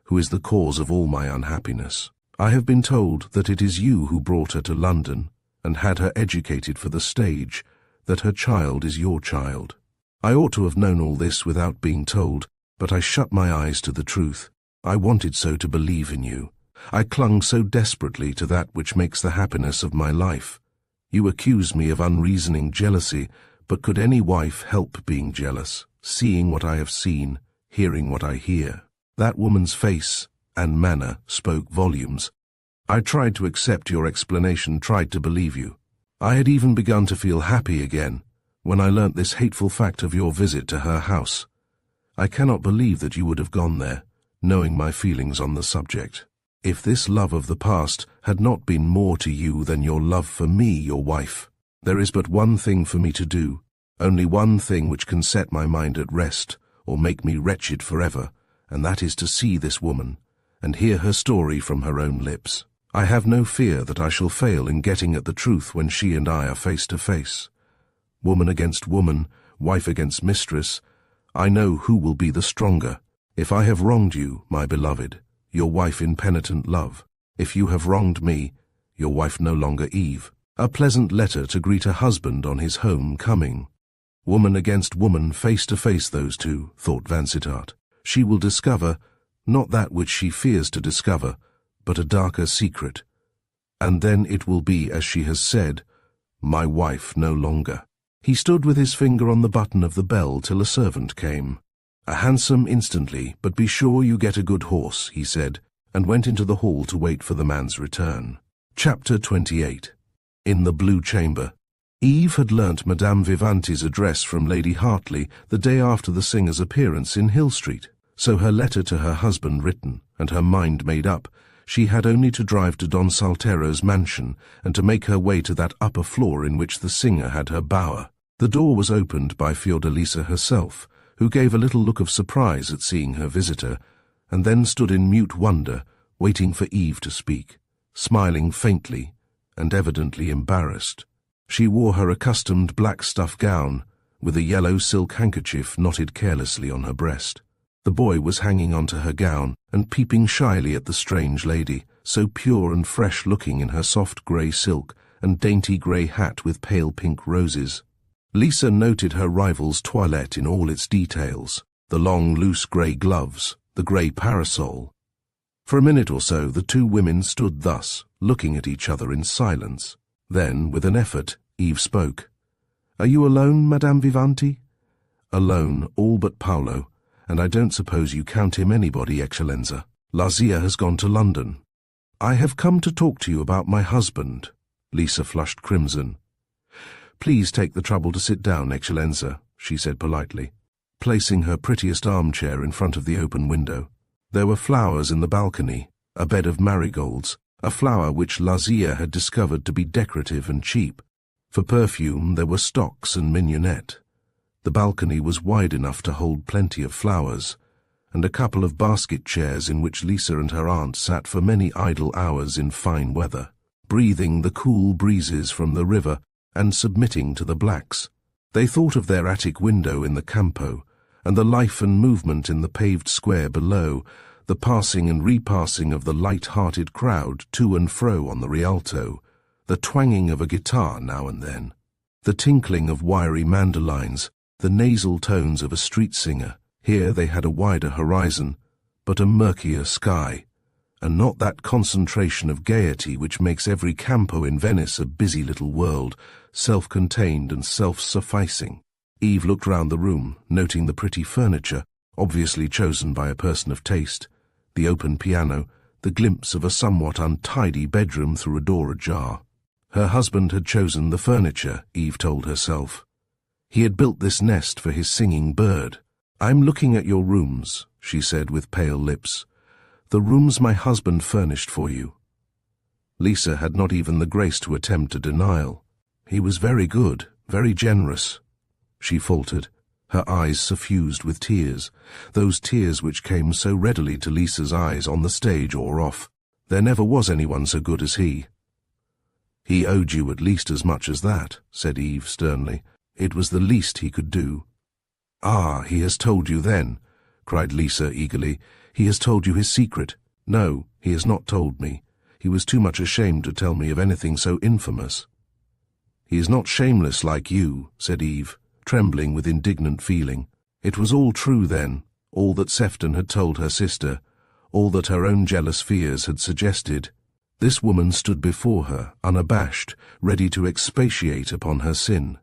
who is the cause of all my unhappiness. I have been told that it is you who brought her to London and had her educated for the stage, that her child is your child. I ought to have known all this without being told, but I shut my eyes to the truth. I wanted so to believe in you. I clung so desperately to that which makes the happiness of my life. You accuse me of unreasoning jealousy, but could any wife help being jealous, seeing what I have seen, hearing what I hear? That woman's face and manner spoke volumes. I tried to accept your explanation, tried to believe you. I had even begun to feel happy again when I learnt this hateful fact of your visit to her house. I cannot believe that you would have gone there, knowing my feelings on the subject. If this love of the past had not been more to you than your love for me, your wife, there is but one thing for me to do, only one thing which can set my mind at rest or make me wretched forever, and that is to see this woman and hear her story from her own lips. I have no fear that I shall fail in getting at the truth when she and I are face to face. Woman against woman, wife against mistress, I know who will be the stronger. If I have wronged you, my beloved, your wife in penitent love. If you have wronged me, your wife no longer Eve. A pleasant letter to greet a husband on his home coming. Woman against woman, face to face those two, thought Vansittart. She will discover, not that which she fears to discover, but a darker secret. And then it will be as she has said, my wife no longer. He stood with his finger on the button of the bell till a servant came. A hansom instantly, but be sure you get a good horse, he said, and went into the hall to wait for the man's return. Chapter 28. In the Blue Chamber. Eve had learnt Madame Vivanti's address from Lady Hartley the day after the singer's appearance in Hill Street, so her letter to her husband written, and her mind made up, she had only to drive to Don Saltero's mansion and to make her way to that upper floor in which the singer had her bower. The door was opened by Fiordalisa herself, who gave a little look of surprise at seeing her visitor, and then stood in mute wonder, waiting for Eve to speak, smiling faintly and evidently embarrassed. She wore her accustomed black stuff gown, with a yellow silk handkerchief knotted carelessly on her breast. The boy was hanging onto her gown and peeping shyly at the strange lady, so pure and fresh-looking in her soft grey silk and dainty grey hat with pale pink roses. Lisa noted her rival's toilette in all its details, the long, loose grey gloves, the grey parasol. For a minute or so the two women stood thus, looking at each other in silence. Then, with an effort, Eve spoke. "Are you alone, Madame Vivanti?" "Alone, all but Paolo, and I don't suppose you count him anybody, Eccellenza. Lazia has gone to London." "I have come to talk to you about my husband." Lisa flushed crimson. "Please take the trouble to sit down, Eccellenza," she said politely, placing her prettiest armchair in front of the open window. There were flowers in the balcony, a bed of marigolds, a flower which Lazia had discovered to be decorative and cheap. For perfume there were stocks and mignonette. The balcony was wide enough to hold plenty of flowers, and a couple of basket chairs in which Lisa and her aunt sat for many idle hours in fine weather, breathing the cool breezes from the river and submitting to the blacks. They thought of their attic window in the Campo, and the life and movement in the paved square below, the passing and repassing of the light-hearted crowd to and fro on the Rialto, the twanging of a guitar now and then, the tinkling of wiry mandolines, the nasal tones of a street singer. Here they had a wider horizon, but a murkier sky, and not that concentration of gaiety which makes every Campo in Venice a busy little world, self-contained and self-sufficing. Eve looked round the room, noting the pretty furniture, obviously chosen by a person of taste, the open piano, the glimpse of a somewhat untidy bedroom through a door ajar. Her husband had chosen the furniture, Eve told herself. He had built this nest for his singing bird. "I'm looking at your rooms," she said with pale lips. "The rooms my husband furnished for you." Lisa had not even the grace to attempt a denial. "He was very good, very generous," she faltered, her eyes suffused with tears, those tears which came so readily to Lisa's eyes on the stage or off. There never was anyone so good as he. "He owed you at least as much as that," said Eve sternly. "It was the least he could do." "Ah, he has told you then," cried Lisa eagerly. "He has told you his secret." "No, he has not told me. He was too much ashamed to tell me of anything so infamous." "He is not shameless like you," said Eve, trembling with indignant feeling. It was all true then, all that Sefton had told her sister, all that her own jealous fears had suggested. This woman stood before her, unabashed, ready to expatiate upon her sin.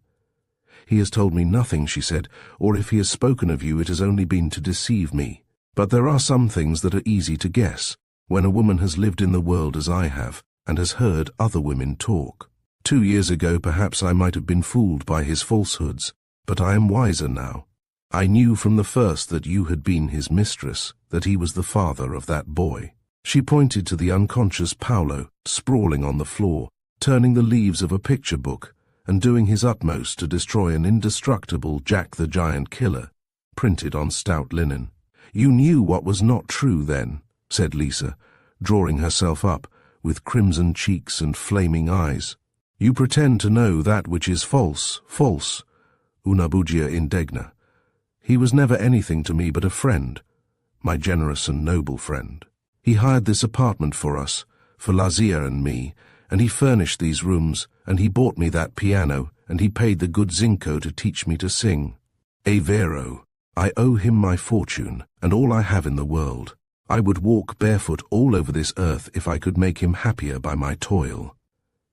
"He has told me nothing," she said, "or if he has spoken of you it has only been to deceive me. But there are some things that are easy to guess, when a woman has lived in the world as I have, and has heard other women talk. 2 years ago perhaps I might have been fooled by his falsehoods, but I am wiser now. I knew from the first that you had been his mistress, that he was the father of that boy." She pointed to the unconscious Paolo, sprawling on the floor, turning the leaves of a picture book, and doing his utmost to destroy an indestructible Jack the Giant Killer, printed on stout linen. "You knew what was not true then," said Lisa, drawing herself up, with crimson cheeks and flaming eyes. "You pretend to know that which is false, false. Una bugia indegna. He was never anything to me but a friend, my generous and noble friend. He hired this apartment for us, for Lazia and me, and he furnished these rooms, and he bought me that piano, and he paid the good Zinco to teach me to sing. E vero, I owe him my fortune, and all I have in the world. I would walk barefoot all over this earth if I could make him happier by my toil.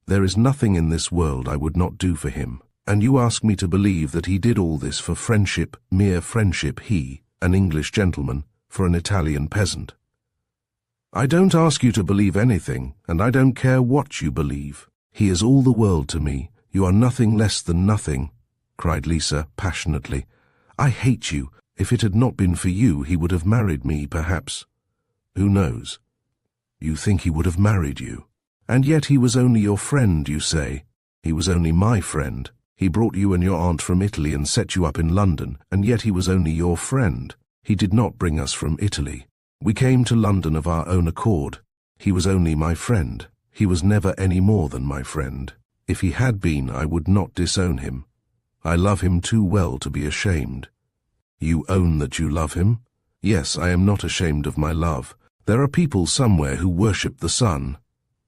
There is nothing in this world I would not do for him, and you ask me to believe that he did all this for friendship, mere friendship, he, an English gentleman, for an Italian peasant. I don't ask you to believe anything, and I don't care what you believe. He is all the world to me. You are nothing less than nothing," cried Lisa passionately. "I hate you. If it had not been for you, he would have married me, perhaps. Who knows? You think he would have married you. And yet he was only your friend, you say. He was only my friend. He brought you and your aunt from Italy and set you up in London, and yet he was only your friend. He did not bring us from Italy. We came to London of our own accord. He was only my friend. He was never any more than my friend. If he had been, I would not disown him. I love him too well to be ashamed. You own that you love him? Yes, I am not ashamed of my love. There are people somewhere who worship the sun.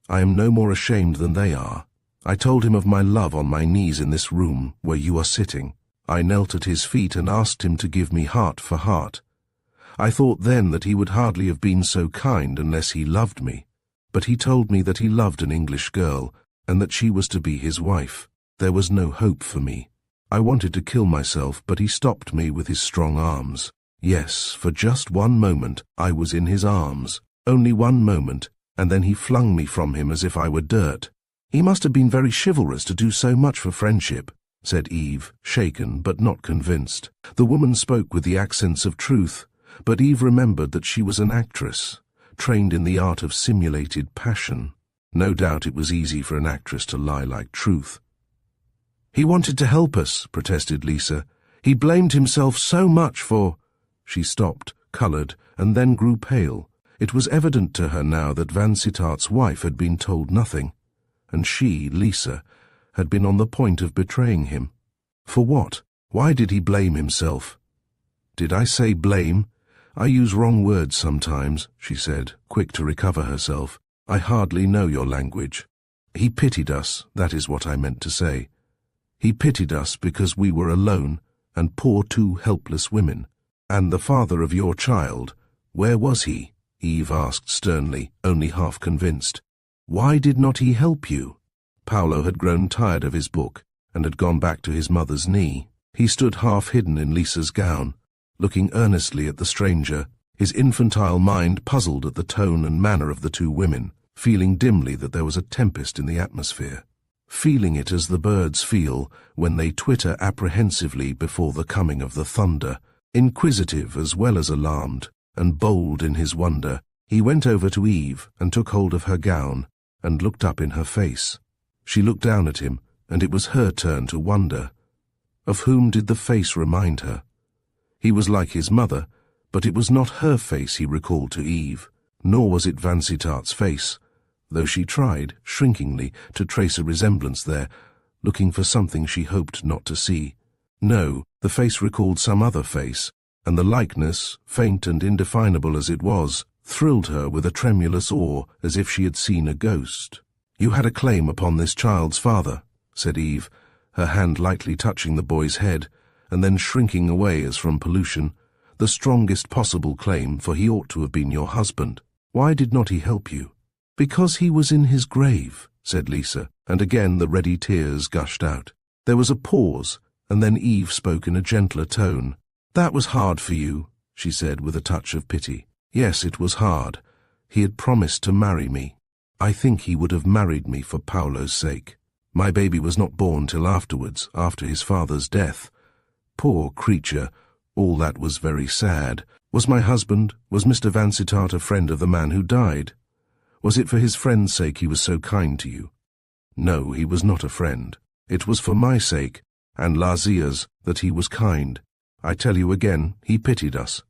I am no more ashamed than they are. I told him of my love on my knees in this room where you are sitting. I knelt at his feet and asked him to give me heart for heart. I thought then that he would hardly have been so kind unless he loved me. But he told me that he loved an English girl and that she was to be his wife. There was no hope for me. I wanted to kill myself, but he stopped me with his strong arms. Yes, for just one moment I was in his arms. Only one moment, and then he flung me from him as if I were dirt. He must have been very chivalrous to do so much for friendship, said Eve, shaken but not convinced. The woman spoke with the accents of truth, but Eve remembered that she was an actress, trained in the art of simulated passion. No doubt it was easy for an actress to lie like truth. He wanted to help us, protested Lisa. He blamed himself so much for... She stopped, coloured, and then grew pale. It was evident to her now that Vansittart's wife had been told nothing, and she, Lisa, had been on the point of betraying him. For what? Why did he blame himself? Did I say blame? I use wrong words sometimes, she said, quick to recover herself. I hardly know your language. He pitied us, that is what I meant to say. He pitied us because we were alone and poor two helpless women. And the father of your child, where was he? Eve asked sternly, only half convinced. Why did not he help you? Paolo had grown tired of his book and had gone back to his mother's knee. He stood half hidden in Lisa's gown, looking earnestly at the stranger, his infantile mind puzzled at the tone and manner of the two women, feeling dimly that there was a tempest in the atmosphere, feeling it as the birds feel when they twitter apprehensively before the coming of the thunder. Inquisitive as well as alarmed, and bold in his wonder, he went over to Eve and took hold of her gown and looked up in her face. She looked down at him, and it was her turn to wonder. Of whom did the face remind her? He was like his mother, but it was not her face he recalled to Eve, nor was it Vansittart's face, though she tried, shrinkingly, to trace a resemblance there, looking for something she hoped not to see. No, the face recalled some other face, and the likeness, faint and indefinable as it was, thrilled her with a tremulous awe as if she had seen a ghost. You had a claim upon this child's father, said Eve, her hand lightly touching the boy's head, and then shrinking away as from pollution. The strongest possible claim, for he ought to have been your husband. Why did not he help you? Because he was in his grave, said Lisa, and again the ready tears gushed out. There was a pause, and then Eve spoke in a gentler tone. That was hard for you, she said with a touch of pity. Yes, it was hard. He had promised to marry me. I think he would have married me for Paolo's sake. My baby was not born till afterwards, after his father's death. Poor creature, all that was very sad. Was my husband, was Mr. Vansittart a friend of the man who died? Was it for his friend's sake he was so kind to you? No, he was not a friend. It was for my sake, and Lazia's, that he was kind. I tell you again, he pitied us.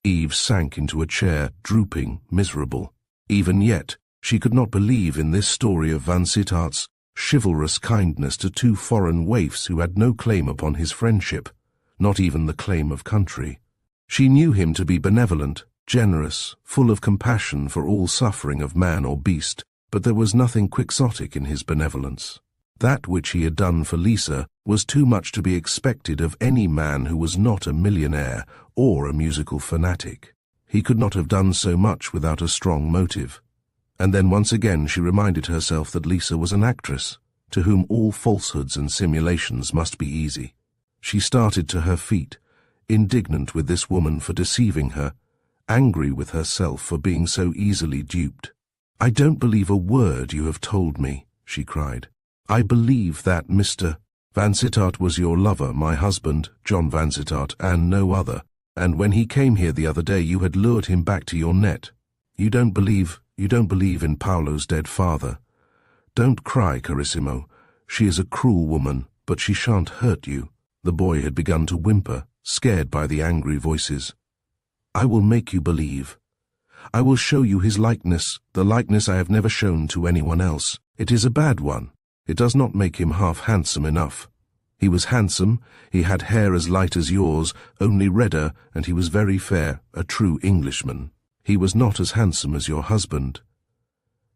Eve sank into a chair, drooping, miserable. Even yet, she could not believe in this story of Vansittart's chivalrous kindness to two foreign waifs who had no claim upon his friendship, not even the claim of country. She knew him to be benevolent, generous, full of compassion for all suffering of man or beast, but there was nothing quixotic in his benevolence. That which he had done for Lisa was too much to be expected of any man who was not a millionaire or a musical fanatic. He could not have done so much without a strong motive. And then once again she reminded herself that Lisa was an actress, to whom all falsehoods and simulations must be easy. She started to her feet, indignant with this woman for deceiving her, angry with herself for being so easily duped. "I don't believe a word you have told me," she cried. "I believe that Mr. Vansittart was your lover, my husband, John Vansittart, and no other, and when he came here the other day you had lured him back to your net. You don't believe in Paolo's dead father. Don't cry, Carissimo. She is a cruel woman, but she shan't hurt you." The boy had begun to whimper, scared by the angry voices. "I will make you believe. I will show you his likeness, the likeness I have never shown to anyone else. It is a bad one. It does not make him half handsome enough. He was handsome, he had hair as light as yours, only redder, and he was very fair, a true Englishman. He was not as handsome as your husband.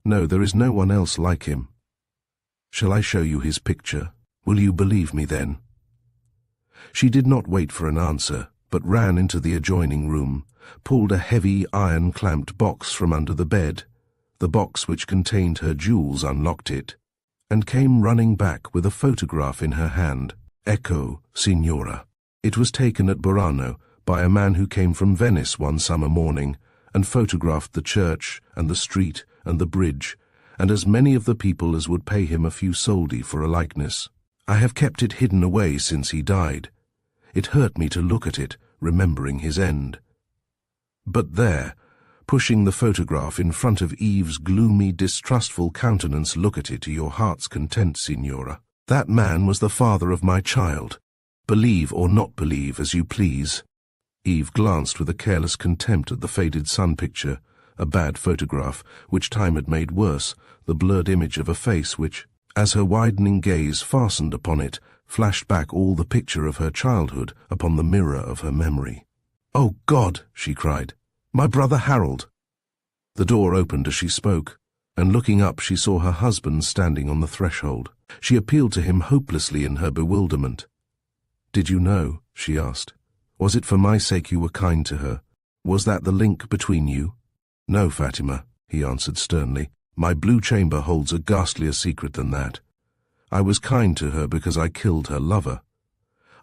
No, there is no one else like him. Shall I show you his picture? Will you believe me then?" She did not wait for an answer, but ran into the adjoining room, pulled a heavy iron-clamped box from under the bed. The box which contained her jewels unlocked it, and came running back with a photograph in her hand. "Ecco, Signora." It was taken at Burano by a man who came from Venice one summer morning, and photographed the church and the street and the bridge, and as many of the people as would pay him a few soldi for a likeness. I have kept it hidden away since he died. It hurt me to look at it, remembering his end. But there, pushing the photograph in front of Eve's gloomy, distrustful countenance, look at it to your heart's content, Signora. That man was the father of my child. Believe or not believe, as you please. Eve glanced with a careless contempt at the faded sun picture, a bad photograph, which time had made worse, the blurred image of a face which, as her widening gaze fastened upon it, flashed back all the picture of her childhood upon the mirror of her memory. "Oh God!" she cried. "My brother Harold!" The door opened as she spoke, and looking up she saw her husband standing on the threshold. She appealed to him hopelessly in her bewilderment. "Did you know?" she asked. "Was it for my sake you were kind to her? Was that the link between you?" "No, Fatima," he answered sternly. "My blue chamber holds a ghastlier secret than that. I was kind to her because I killed her lover.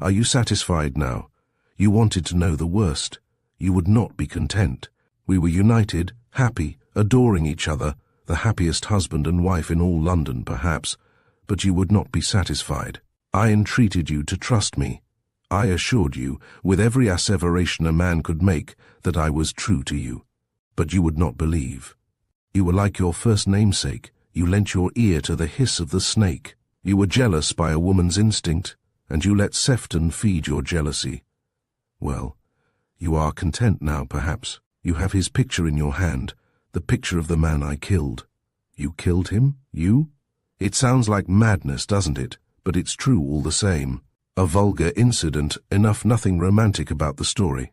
Are you satisfied now? You wanted to know the worst. You would not be content. We were united, happy, adoring each other, the happiest husband and wife in all London, perhaps, but you would not be satisfied. I entreated you to trust me. I assured you, with every asseveration a man could make, that I was true to you. But you would not believe. You were like your first namesake. You lent your ear to the hiss of the snake. You were jealous by a woman's instinct, and you let Sefton feed your jealousy. Well, you are content now, perhaps. You have his picture in your hand, the picture of the man I killed. You killed him? You? It sounds like madness, doesn't it? But it's true all the same. A vulgar incident, enough, nothing romantic about the story.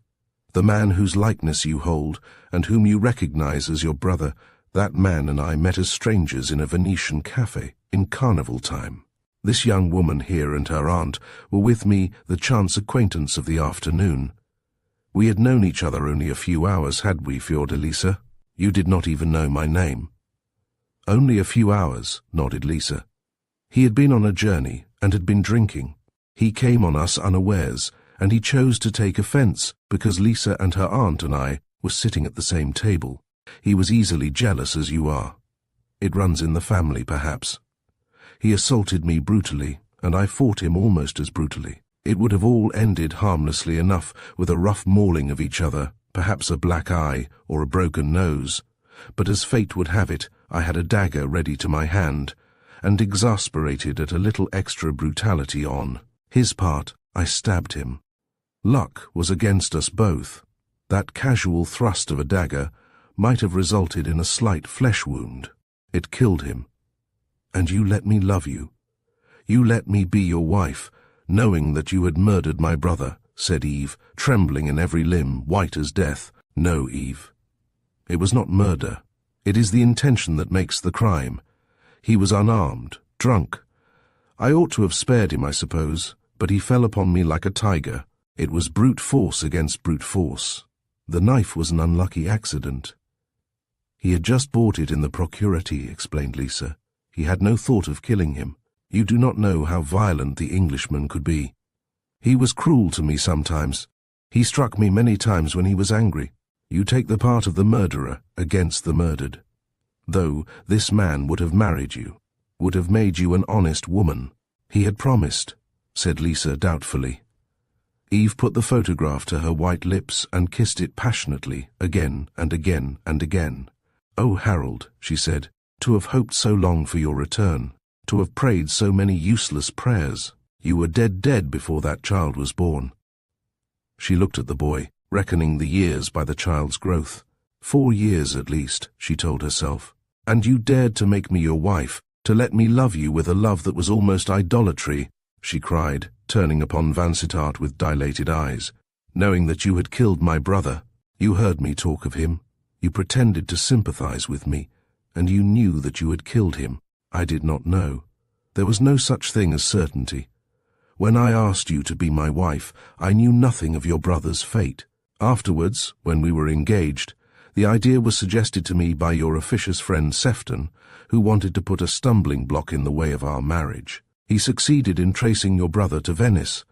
The man whose likeness you hold, and whom you recognize as your brother, that man and I met as strangers in a Venetian cafe, in carnival time. This young woman here and her aunt were with me, the chance acquaintance of the afternoon. We had known each other only a few hours, had we, Fiordalisa? You did not even know my name. Only a few hours, nodded Lisa. He had been on a journey, and had been drinking. He came on us unawares, and he chose to take offence, because Lisa and her aunt and I were sitting at the same table. He was easily jealous as you are. It runs in the family, perhaps. He assaulted me brutally, and I fought him almost as brutally. It would have all ended harmlessly enough with a rough mauling of each other, perhaps a black eye or a broken nose. But as fate would have it, I had a dagger ready to my hand, and exasperated at a little extra brutality on his part, I stabbed him. Luck was against us both. That casual thrust of a dagger might have resulted in a slight flesh wound. It killed him. And you let me love you. You let me be your wife, knowing that you had murdered my brother, said Eve, trembling in every limb, white as death. No, Eve. It was not murder. It is the intention that makes the crime. He was unarmed, drunk. I ought to have spared him, I suppose, but he fell upon me like a tiger. It was brute force against brute force. The knife was an unlucky accident. He had just bought it in the procuratie, explained Lisa. He had no thought of killing him. You do not know how violent the Englishman could be. He was cruel to me sometimes. He struck me many times when he was angry. You take the part of the murderer against the murdered. Though this man would have married you, would have made you an honest woman. He had promised, said Lisa doubtfully. Eve put the photograph to her white lips and kissed it passionately, again and again and again. "Oh, Harold," she said, "to have hoped so long for your return, to have prayed so many useless prayers. You were dead before that child was born." She looked at the boy, reckoning the years by the child's growth. 4 years at least, she told herself. And you dared to make me your wife, to let me love you with a love that was almost idolatry, she cried, turning upon Vansittart with dilated eyes. "Knowing that you had killed my brother, you heard me talk of him, you pretended to sympathize with me, and you knew that you had killed him. I did not know. There was no such thing as certainty. When I asked you to be my wife, I knew nothing of your brother's fate. Afterwards, when we were engaged, the idea was suggested to me by your officious friend Sefton, who wanted to put a stumbling block in the way of our marriage. He succeeded in tracing your brother to Venice,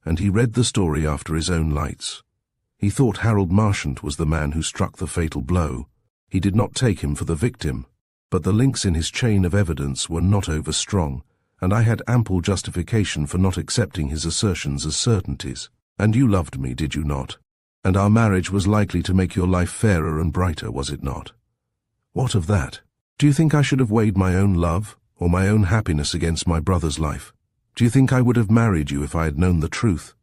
and he read the story after his own lights. He thought Harold Marchant was the man who struck the fatal blow. He did not take him for the victim, but the links in his chain of evidence were not over-strong, and I had ample justification for not accepting his assertions as certainties. And you loved me, did you not? And our marriage was likely to make your life fairer and brighter, was it not? What of that? Do you think I should have weighed my own love, or my own happiness against my brother's life? Do you think I would have married you if I had known the truth?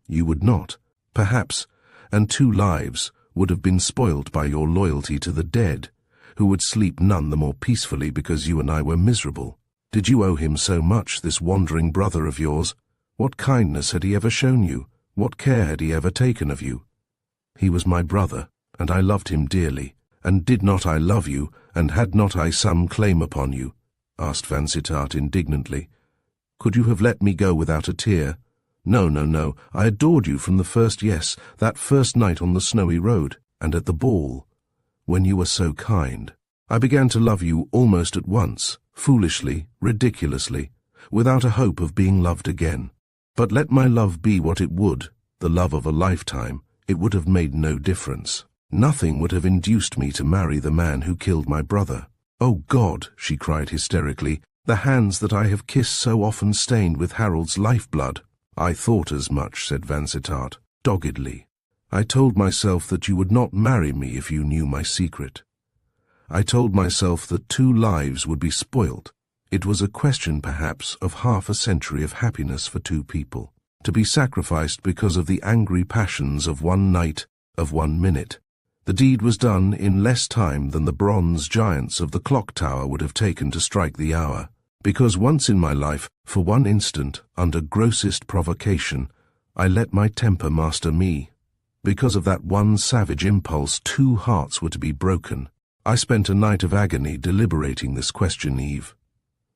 You would not, perhaps, and 2 lives would have been spoilt by your loyalty to the dead, who would sleep none the more peacefully because you and I were miserable. Did you owe him so much, this wandering brother of yours? What kindness had he ever shown you? What care had he ever taken of you? He was my brother, and I loved him dearly. And did not I love you, and had not I some claim upon you? Asked Vansittart indignantly. Could you have let me go without a tear? No, no, no, I adored you from the first, yes, that first night on the snowy road, and at the ball, when you were so kind. I began to love you almost at once, foolishly, ridiculously, without a hope of being loved again. But let my love be what it would, the love of a lifetime, it would have made no difference. Nothing would have induced me to marry the man who killed my brother. Oh God, she cried hysterically, the hands that I have kissed so often stained with Harold's lifeblood. I thought as much, said Vansittart, doggedly. I told myself that you would not marry me if you knew my secret. I told myself that 2 lives would be spoilt. It was a question, perhaps, of half a century of happiness for 2 people, to be sacrificed because of the angry passions of 1 night, of 1 minute. The deed was done in less time than the bronze giants of the clock tower would have taken to strike the hour, because once in my life, for 1 instant, under grossest provocation, I let my temper master me. Because of that one savage impulse, 2 hearts were to be broken. I spent a night of agony deliberating this question, Eve.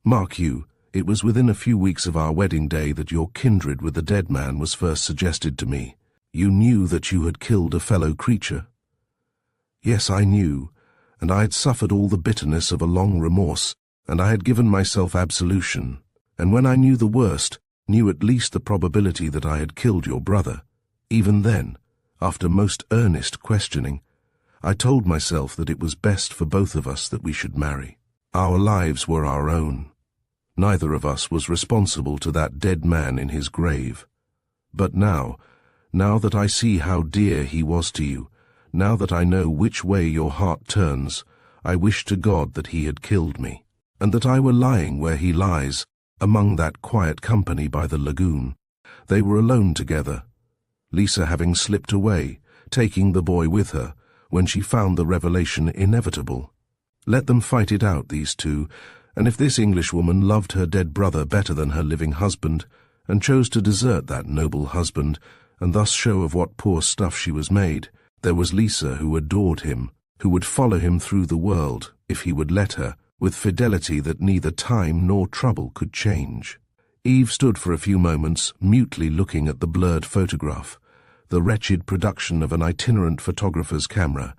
Mark you, it was within a few weeks of our wedding day that your kindred with the dead man was first suggested to me. You knew that you had killed a fellow creature. Yes, I knew, and I had suffered all the bitterness of a long remorse, and I had given myself absolution, and when I knew the worst, knew at least the probability that I had killed your brother, even then, after most earnest questioning, I told myself that it was best for both of us that we should marry. Our lives were our own. Neither of us was responsible to that dead man in his grave. But now that I see how dear he was to you, now that I know which way your heart turns, I wish to God that he had killed me, and that I were lying where he lies, among that quiet company by the lagoon. They were alone together, Lisa having slipped away, taking the boy with her, when she found the revelation inevitable. Let them fight it out, these 2, and if this Englishwoman loved her dead brother better than her living husband, and chose to desert that noble husband, and thus show of what poor stuff she was made, there was Lisa who adored him, who would follow him through the world, if he would let her, with fidelity that neither time nor trouble could change. Eve stood for a few moments, mutely looking at the blurred photograph, the wretched production of an itinerant photographer's camera,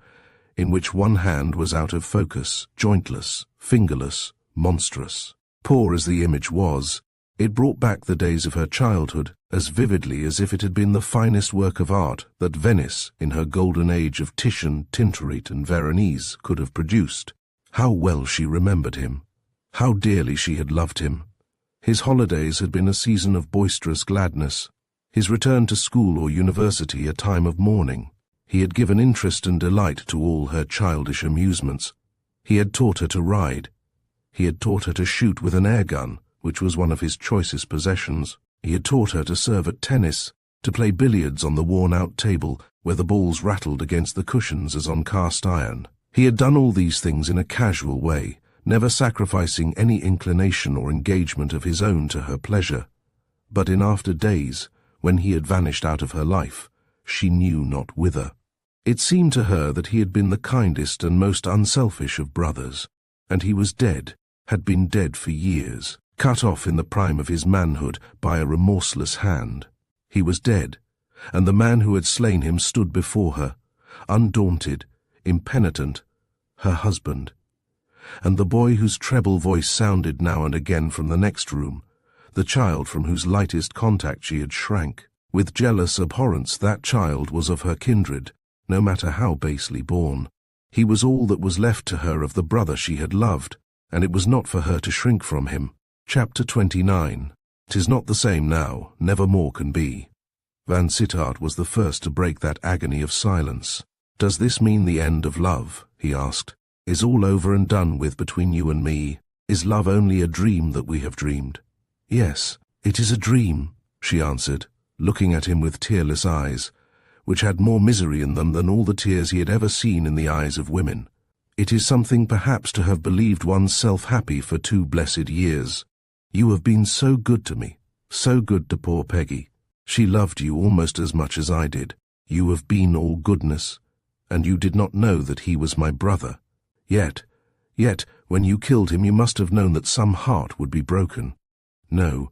in which one hand was out of focus, jointless, fingerless, monstrous. Poor as the image was, it brought back the days of her childhood as vividly as if it had been the finest work of art that Venice, in her golden age of Titian, Tintoret, and Veronese, could have produced. How well she remembered him! How dearly she had loved him! His holidays had been a season of boisterous gladness, his return to school or university a time of mourning. He had given interest and delight to all her childish amusements. He had taught her to ride. He had taught her to shoot with an air gun, which was one of his choicest possessions. He had taught her to serve at tennis, to play billiards on the worn-out table where the balls rattled against the cushions as on cast iron. He had done all these things in a casual way, never sacrificing any inclination or engagement of his own to her pleasure. But in after days, when he had vanished out of her life, she knew not whither. It seemed to her that he had been the kindest and most unselfish of brothers, and he was dead, had been dead for years, cut off in the prime of his manhood by a remorseless hand. He was dead, and the man who had slain him stood before her, undaunted, impenitent, her husband. And the boy whose treble voice sounded now and again from the next room, the child from whose lightest contact she had shrank. With jealous abhorrence that child was of her kindred, no matter how basely born. He was all that was left to her of the brother she had loved, and it was not for her to shrink from him. Chapter 29. 'Tis not the same now, never more can be. Vansittart was the first to break that agony of silence. Does this mean the end of love? He asked. Is all over and done with between you and me? Is love only a dream that we have dreamed? Yes, it is a dream, she answered, looking at him with tearless eyes, which had more misery in them than all the tears he had ever seen in the eyes of women. It is something perhaps to have believed one's self happy for 2 blessed years. You have been so good to me, so good to poor Peggy. She loved you almost as much as I did. You have been all goodness, and you did not know that he was my brother. Yet, when you killed him you must have known that some heart would be broken. No,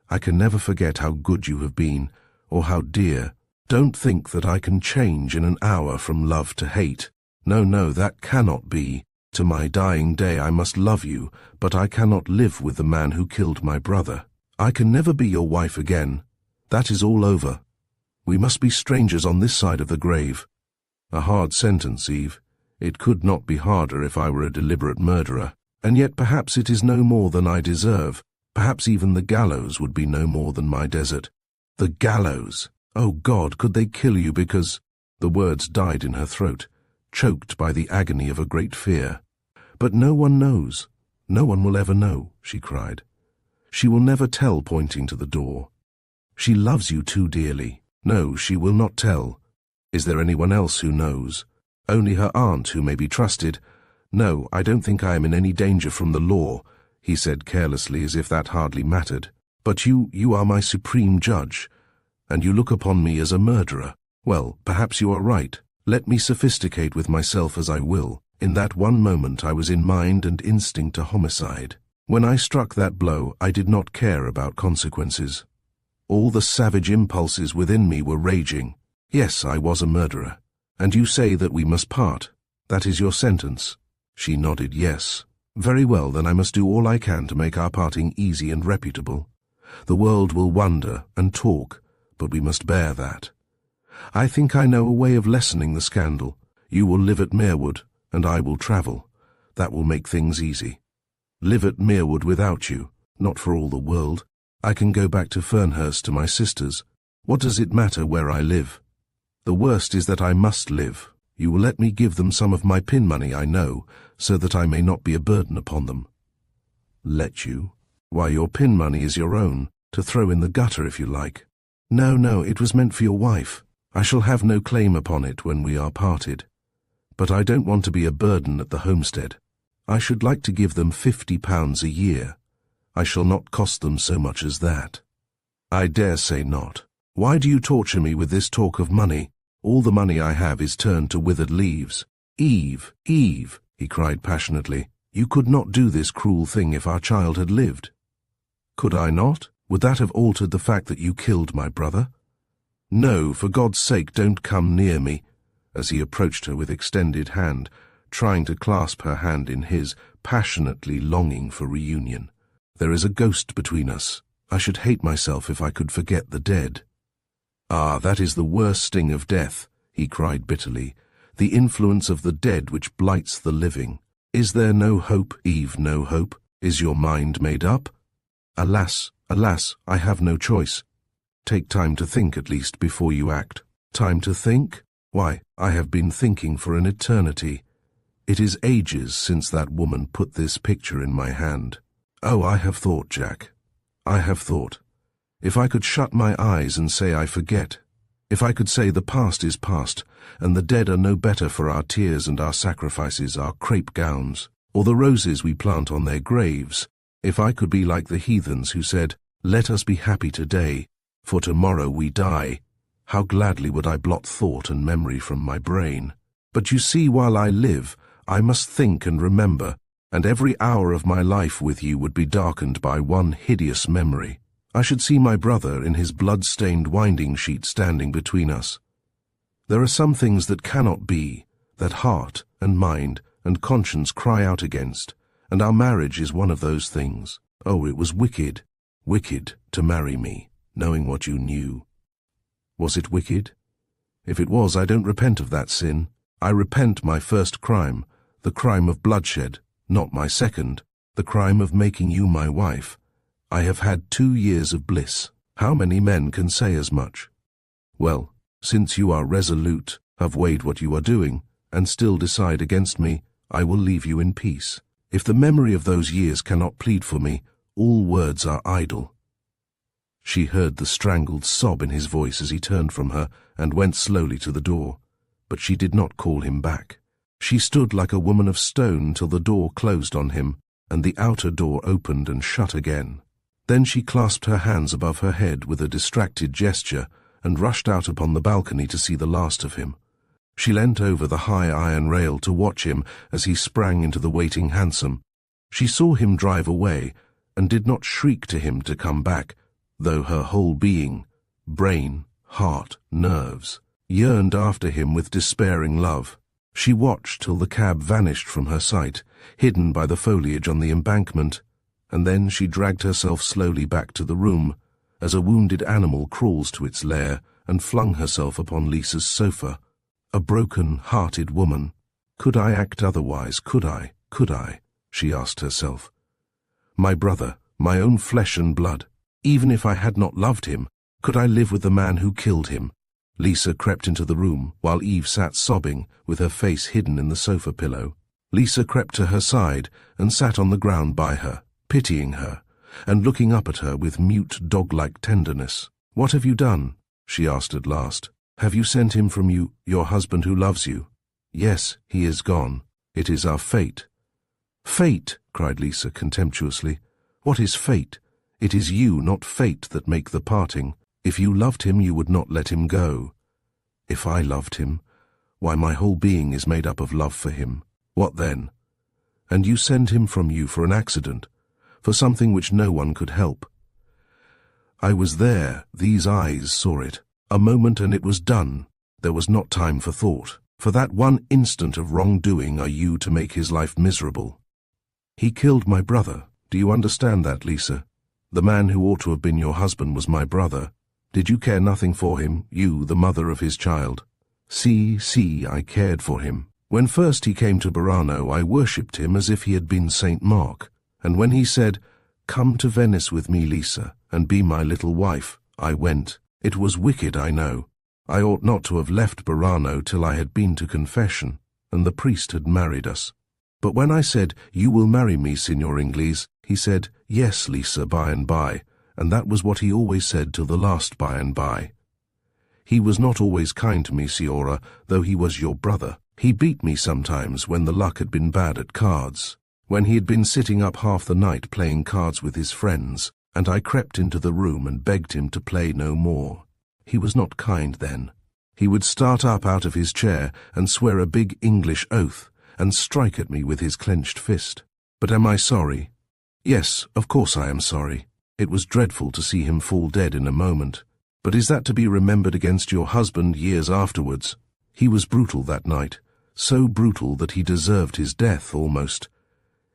I can never forget how good you have been, or how dear. Don't think that I can change in an hour from love to hate. No, that cannot be. To my dying day I must love you, but I cannot live with the man who killed my brother. I can never be your wife again. That is all over. We must be strangers on this side of the grave. A hard sentence, Eve. It could not be harder if I were a deliberate murderer. And yet perhaps it is no more than I deserve. Perhaps even the gallows would be no more than my desert. The gallows! Oh God, could they kill you because— The words died in her throat, choked by the agony of a great fear. But no one knows. No one will ever know, she cried. She will never tell, pointing to the door. She loves you too dearly. No, she will not tell. Is there anyone else who knows? Only her aunt who may be trusted. No, I don't think I am in any danger from the law, he said carelessly, as if that hardly mattered. But you are my supreme judge, and you look upon me as a murderer. Well, perhaps you are right. Let me sophisticate with myself as I will. In that one moment I was in mind and instinct a homicide. When I struck that blow, I did not care about consequences. All the savage impulses within me were raging. Yes, I was a murderer. And you say that we must part. That is your sentence. She nodded yes. Very well, then I must do all I can to make our parting easy and reputable. The world will wonder and talk, but we must bear that. I think I know a way of lessening the scandal. You will live at Merewood, and I will travel. That will make things easy. Live at Merewood without you, not for all the world. I can go back to Fernhurst to my sisters. What does it matter where I live? The worst is that I must live. You will let me give them some of my pin money, I know, so that I may not be a burden upon them. Let you? Why, your pin money is your own, to throw in the gutter if you like. No, it was meant for your wife. I shall have no claim upon it when we are parted. But I don't want to be a burden at the homestead. I should like to give them £50 a year. I shall not cost them so much as that. I dare say not. Why do you torture me with this talk of money? All the money I have is turned to withered leaves. Eve, he cried passionately, you could not do this cruel thing if our child had lived. Could I not? Would that have altered the fact that you killed my brother? No, for God's sake, don't come near me, as he approached her with extended hand, trying to clasp her hand in his, passionately longing for reunion. There is a ghost between us. I should hate myself if I could forget the dead. Ah, that is the worst sting of death, he cried bitterly, the influence of the dead which blights the living. Is there no hope, Eve, no hope? Is your mind made up? Alas, I have no choice. Take time to think at least before you act. Time to think? Why, I have been thinking for an eternity. It is ages since that woman put this picture in my hand. Oh, I have thought, Jack. I have thought. If I could shut my eyes and say I forget, if I could say the past is past, and the dead are no better for our tears and our sacrifices, our crape gowns, or the roses we plant on their graves, if I could be like the heathens who said, Let us be happy today, for tomorrow we die. How gladly would I blot thought and memory from my brain. But you see, while I live, I must think and remember, and every hour of my life with you would be darkened by one hideous memory. I should see my brother in his blood-stained winding sheet standing between us. There are some things that cannot be, that heart and mind and conscience cry out against, and our marriage is one of those things. Oh, it was wicked, wicked to marry me, knowing what you knew. Was it wicked? If it was, I don't repent of that sin. I repent my first crime, the crime of bloodshed, not my second, the crime of making you my wife. I have had 2 years of bliss. How many men can say as much? Well, since you are resolute, have weighed what you are doing, and still decide against me, I will leave you in peace. If the memory of those years cannot plead for me, all words are idle. She heard the strangled sob in his voice as he turned from her and went slowly to the door, but she did not call him back. She stood like a woman of stone till the door closed on him, and the outer door opened and shut again. Then she clasped her hands above her head with a distracted gesture and rushed out upon the balcony to see the last of him. She leant over the high iron rail to watch him as he sprang into the waiting hansom. She saw him drive away, and did not shriek to him to come back, though her whole being, brain, heart, nerves, yearned after him with despairing love. She watched till the cab vanished from her sight, hidden by the foliage on the embankment, and then she dragged herself slowly back to the room, as a wounded animal crawls to its lair, and flung herself upon Lisa's sofa. A broken-hearted woman. Could I act otherwise? Could I? She asked herself. My brother, my own flesh and blood. Even if I had not loved him, could I live with the man who killed him? Lisa crept into the room, while Eve sat sobbing, with her face hidden in the sofa pillow. Lisa crept to her side and sat on the ground by her, pitying her, and looking up at her with mute dog-like tenderness. What have you done? She asked at last. Have you sent him from you, your husband who loves you? Yes, he is gone. It is our fate. Fate, cried Lisa contemptuously. What is fate? It is you, not fate, that make the parting. If you loved him, you would not let him go. If I loved him, why, my whole being is made up of love for him. What then? And you send him from you for an accident, for something which no one could help. I was there, these eyes saw it. A moment and it was done. There was not time for thought. For that one instant of wrongdoing are you to make his life miserable. He killed my brother. Do you understand that, Lisa? The man who ought to have been your husband was my brother. Did you care nothing for him, you, the mother of his child? See, I cared for him. When first he came to Braddon, I worshipped him as if he had been St. Mark. And when he said, "Come to Venice with me, Lisa, and be my little wife," I went. It was wicked, I know. I ought not to have left Braddon till I had been to confession, and the priest had married us. But when I said, "You will marry me, Signor Inglese," he said, "Yes, Lisa, by and by," and that was what he always said till the last by and by. He was not always kind to me, Signora, though he was your brother. He beat me sometimes when the luck had been bad at cards, when he had been sitting up half the night playing cards with his friends, and I crept into the room and begged him to play no more. He was not kind then. He would start up out of his chair and swear a big English oath, and strike at me with his clenched fist. But am I sorry? Yes, of course I am sorry. It was dreadful to see him fall dead in a moment. But is that to be remembered against your husband years afterwards? He was brutal that night, so brutal that he deserved his death almost.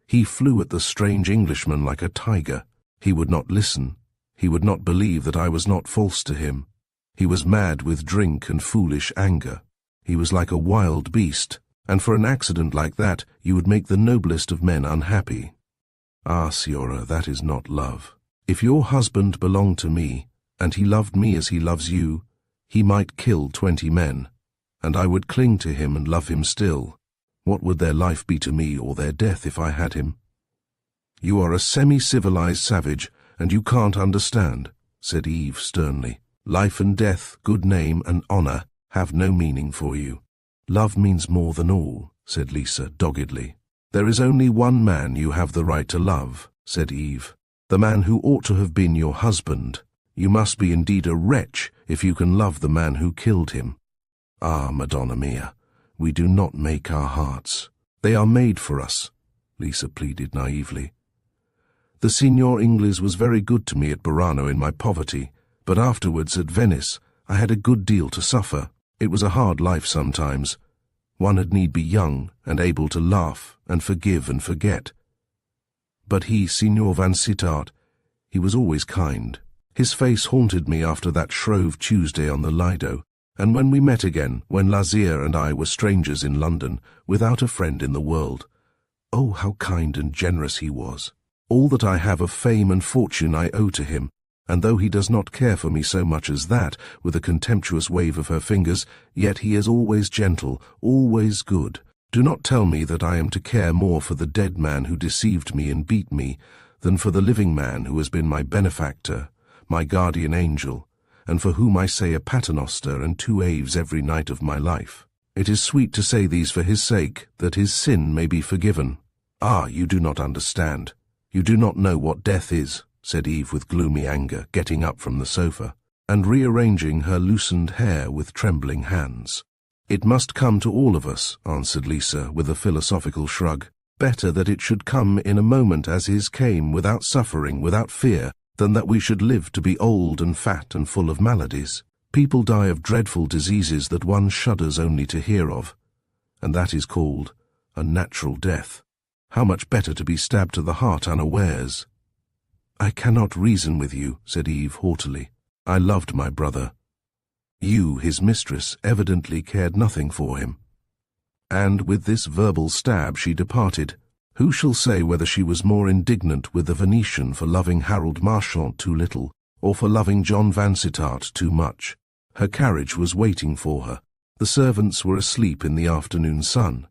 He flew at the strange Englishman like a tiger. He would not listen. He would not believe that I was not false to him. He was mad with drink and foolish anger. He was like a wild beast, and for an accident like that you would make the noblest of men unhappy. Ah, Signora, that is not love. If your husband belonged to me, and he loved me as he loves you, he might kill 20 men, and I would cling to him and love him still. What would their life be to me, or their death, if I had him? You are a semi-civilized savage, and you can't understand, said Eve sternly. Life and death, good name and honor, have no meaning for you. Love means more than all, said Lisa doggedly. There is only one man you have the right to love, said Eve. the man who ought to have been your husband. You must be indeed a wretch if you can love the man who killed him. Ah, Madonna mia, we do not make our hearts. They are made for us, Lisa pleaded naively. The Signor Ingles was very good to me at Burano in my poverty, but afterwards at Venice I had a good deal to suffer. It was a hard life sometimes. One had need be young and able to laugh and forgive and forget. But he, Signor Vansittart, he was always kind. His face haunted me after that Shrove Tuesday on the Lido, and when we met again, when Lazia and I were strangers in London, without a friend in the world. Oh, how kind and generous he was. All that I have of fame and fortune I owe to him, and though he does not care for me so much as that, with a contemptuous wave of her fingers, yet he is always gentle, always good. Do not tell me that I am to care more for the dead man who deceived me and beat me, than for the living man who has been my benefactor, my guardian angel, and for whom I say a paternoster and 2 aves every night of my life. It is sweet to say these for his sake, that his sin may be forgiven. Ah, you do not understand. You do not know what death is, said Eve with gloomy anger, getting up from the sofa, and rearranging her loosened hair with trembling hands. It must come to all of us, answered Lisa with a philosophical shrug. Better that it should come in a moment as his came, without suffering, without fear, than that we should live to be old and fat and full of maladies. People die of dreadful diseases that one shudders only to hear of, and that is called a natural death. How much better to be stabbed to the heart unawares. I cannot reason with you, said Eve haughtily. I loved my brother. You, his mistress, evidently cared nothing for him. And with this verbal stab she departed. Who shall say whether she was more indignant with the Venetian for loving Harold Marchant too little, or for loving John Vansittart too much? Her carriage was waiting for her. The servants were asleep in the afternoon sun.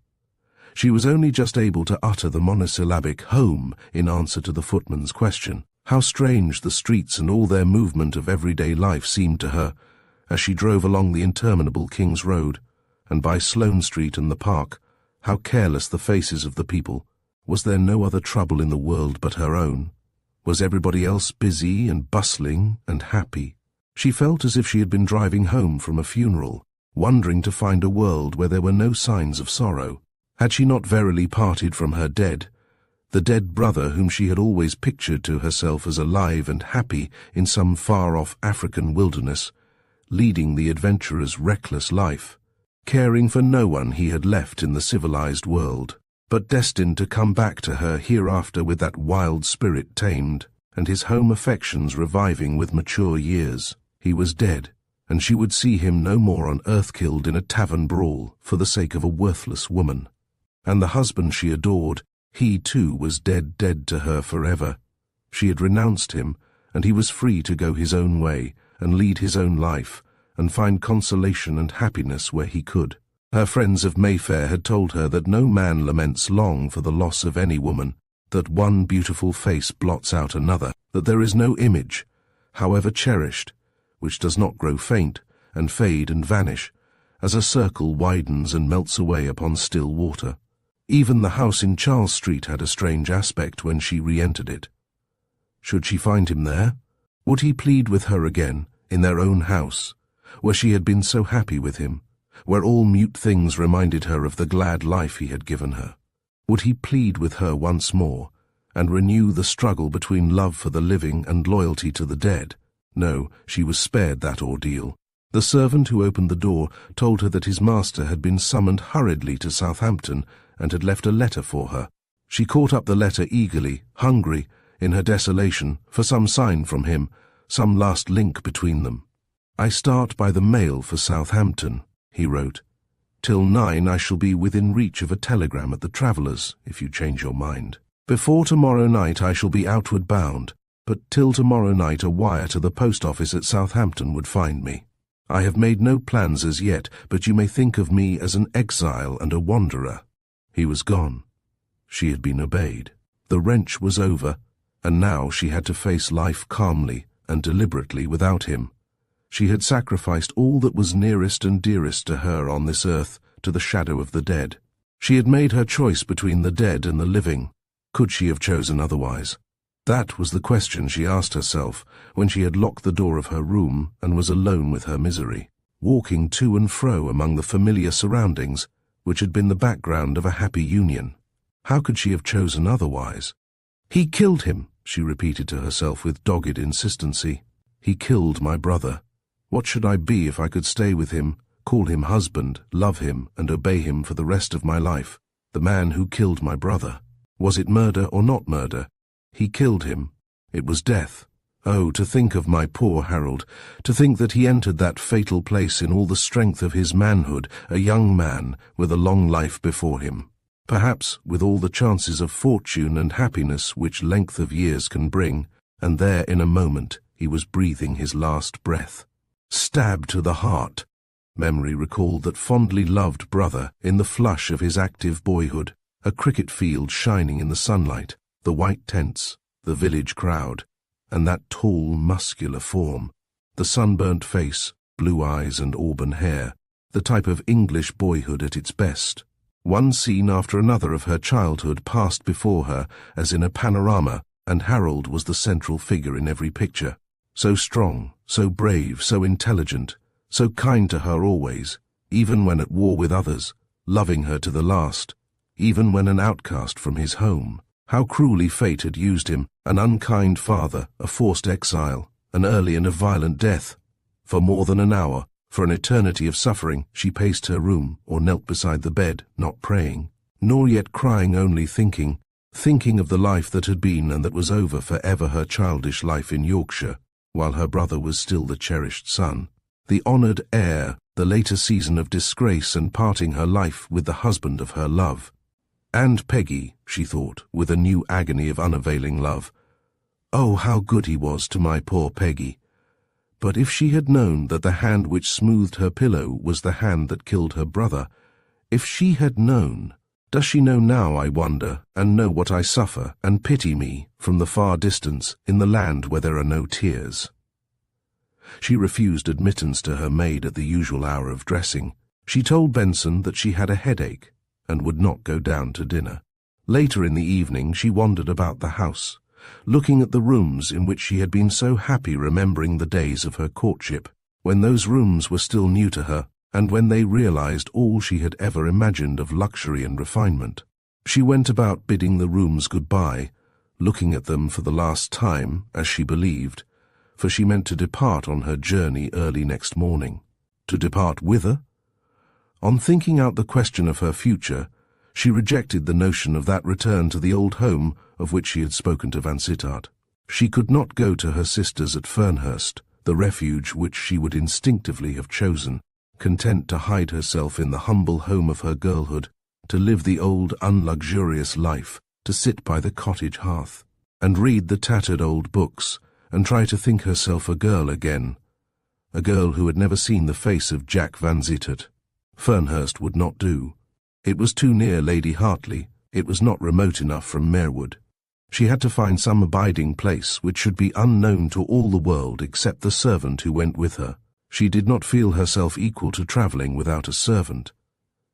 She was only just able to utter the monosyllabic home in answer to the footman's question. How strange the streets and all their movement of everyday life seemed to her, as she drove along the interminable King's Road, and by Sloane Street and the Park. How careless the faces of the people. Was there no other trouble in the world but her own? Was everybody else busy and bustling and happy? She felt as if she had been driving home from a funeral, wondering to find a world where there were no signs of sorrow. Had she not verily parted from her dead, the dead brother whom she had always pictured to herself as alive and happy in some far-off African wilderness, leading the adventurer's reckless life, caring for no one he had left in the civilized world, but destined to come back to her hereafter with that wild spirit tamed, and his home affections reviving with mature years. He was dead, and she would see him no more on earth, killed in a tavern brawl for the sake of a worthless woman. And the husband she adored, he too was dead to her forever. She had renounced him, and he was free to go his own way, and lead his own life, and find consolation and happiness where he could. Her friends of Mayfair had told her that no man laments long for the loss of any woman, that one beautiful face blots out another, that there is no image, however cherished, which does not grow faint, and fade and vanish, as a circle widens and melts away upon still water. Even the house in Charles Street had a strange aspect when she re-entered it. Should she find him there? Would he plead with her again, in their own house, where she had been so happy with him, where all mute things reminded her of the glad life he had given her? Would he plead with her once more, and renew the struggle between love for the living and loyalty to the dead? No, she was spared that ordeal. The servant who opened the door told her that his master had been summoned hurriedly to Southampton and had left a letter for her. She caught up the letter eagerly, hungry, in her desolation, for some sign from him, some last link between them. I start by the mail for Southampton, he wrote. Till 9 I shall be within reach of a telegram at the Travellers', if you change your mind. Before tomorrow night I shall be outward bound, but till tomorrow night a wire to the post office at Southampton would find me. I have made no plans as yet, but you may think of me as an exile and a wanderer. He was gone. She had been obeyed. The wrench was over, and now she had to face life calmly and deliberately without him. She had sacrificed all that was nearest and dearest to her on this earth to the shadow of the dead. She had made her choice between the dead and the living. Could she have chosen otherwise? That was the question she asked herself when she had locked the door of her room and was alone with her misery, walking to and fro among the familiar surroundings which had been the background of a happy union. How could she have chosen otherwise? "He killed him," she repeated to herself with dogged insistency. "He killed my brother. What should I be if I could stay with him, call him husband, love him, and obey him for the rest of my life? The man who killed my brother. Was it murder or not murder? He killed him. It was death. Oh, to think of my poor Harold, to think that he entered that fatal place in all the strength of his manhood, a young man with a long life before him. Perhaps with all the chances of fortune and happiness which length of years can bring, and there in a moment he was breathing his last breath. Stabbed to the heart. Memory recalled that fondly loved brother in the flush of his active boyhood, a cricket field shining in the sunlight, the white tents, the village crowd, and that tall, muscular form, the sunburnt face, blue eyes and auburn hair, the type of English boyhood at its best. One scene after another of her childhood passed before her as in a panorama, and Harold was the central figure in every picture. So strong, so brave, so intelligent, so kind to her always, even when at war with others, loving her to the last, even when an outcast from his home. How cruelly fate had used him, an unkind father, a forced exile, an early and a violent death. For more than an hour, for an eternity of suffering, she paced her room or knelt beside the bed, not praying, nor yet crying, only thinking of the life that had been and that was over forever, her childish life in Yorkshire, while her brother was still the cherished son, the honoured heir, the later season of disgrace and parting her life with the husband of her love. And Peggy, she thought, with a new agony of unavailing love. Oh, how good he was to my poor Peggy. But if she had known that the hand which smoothed her pillow was the hand that killed her brother, if she had known, does she know now, I wonder, and know what I suffer, and pity me, from the far distance, in the land where there are no tears? She refused admittance to her maid at the usual hour of dressing. She told Benson that she had a headache, and would not go down to dinner. Later in the evening she wandered about the house, looking at the rooms in which she had been so happy, remembering the days of her courtship, when those rooms were still new to her, and when they realized all she had ever imagined of luxury and refinement. She went about bidding the rooms goodbye, looking at them for the last time, as she believed, for she meant to depart on her journey early next morning. To depart whither? On thinking out the question of her future, she rejected the notion of that return to the old home of which she had spoken to Vansittart. She could not go to her sisters at Fernhurst, the refuge which she would instinctively have chosen, content to hide herself in the humble home of her girlhood, to live the old unluxurious life, to sit by the cottage hearth, and read the tattered old books, and try to think herself a girl again, a girl who had never seen the face of Jack Vansittart. Fernhurst would not do. It was too near Lady Hartley. It was not remote enough from Merwood. She had to find some abiding place which should be unknown to all the world except the servant who went with her. She did not feel herself equal to travelling without a servant.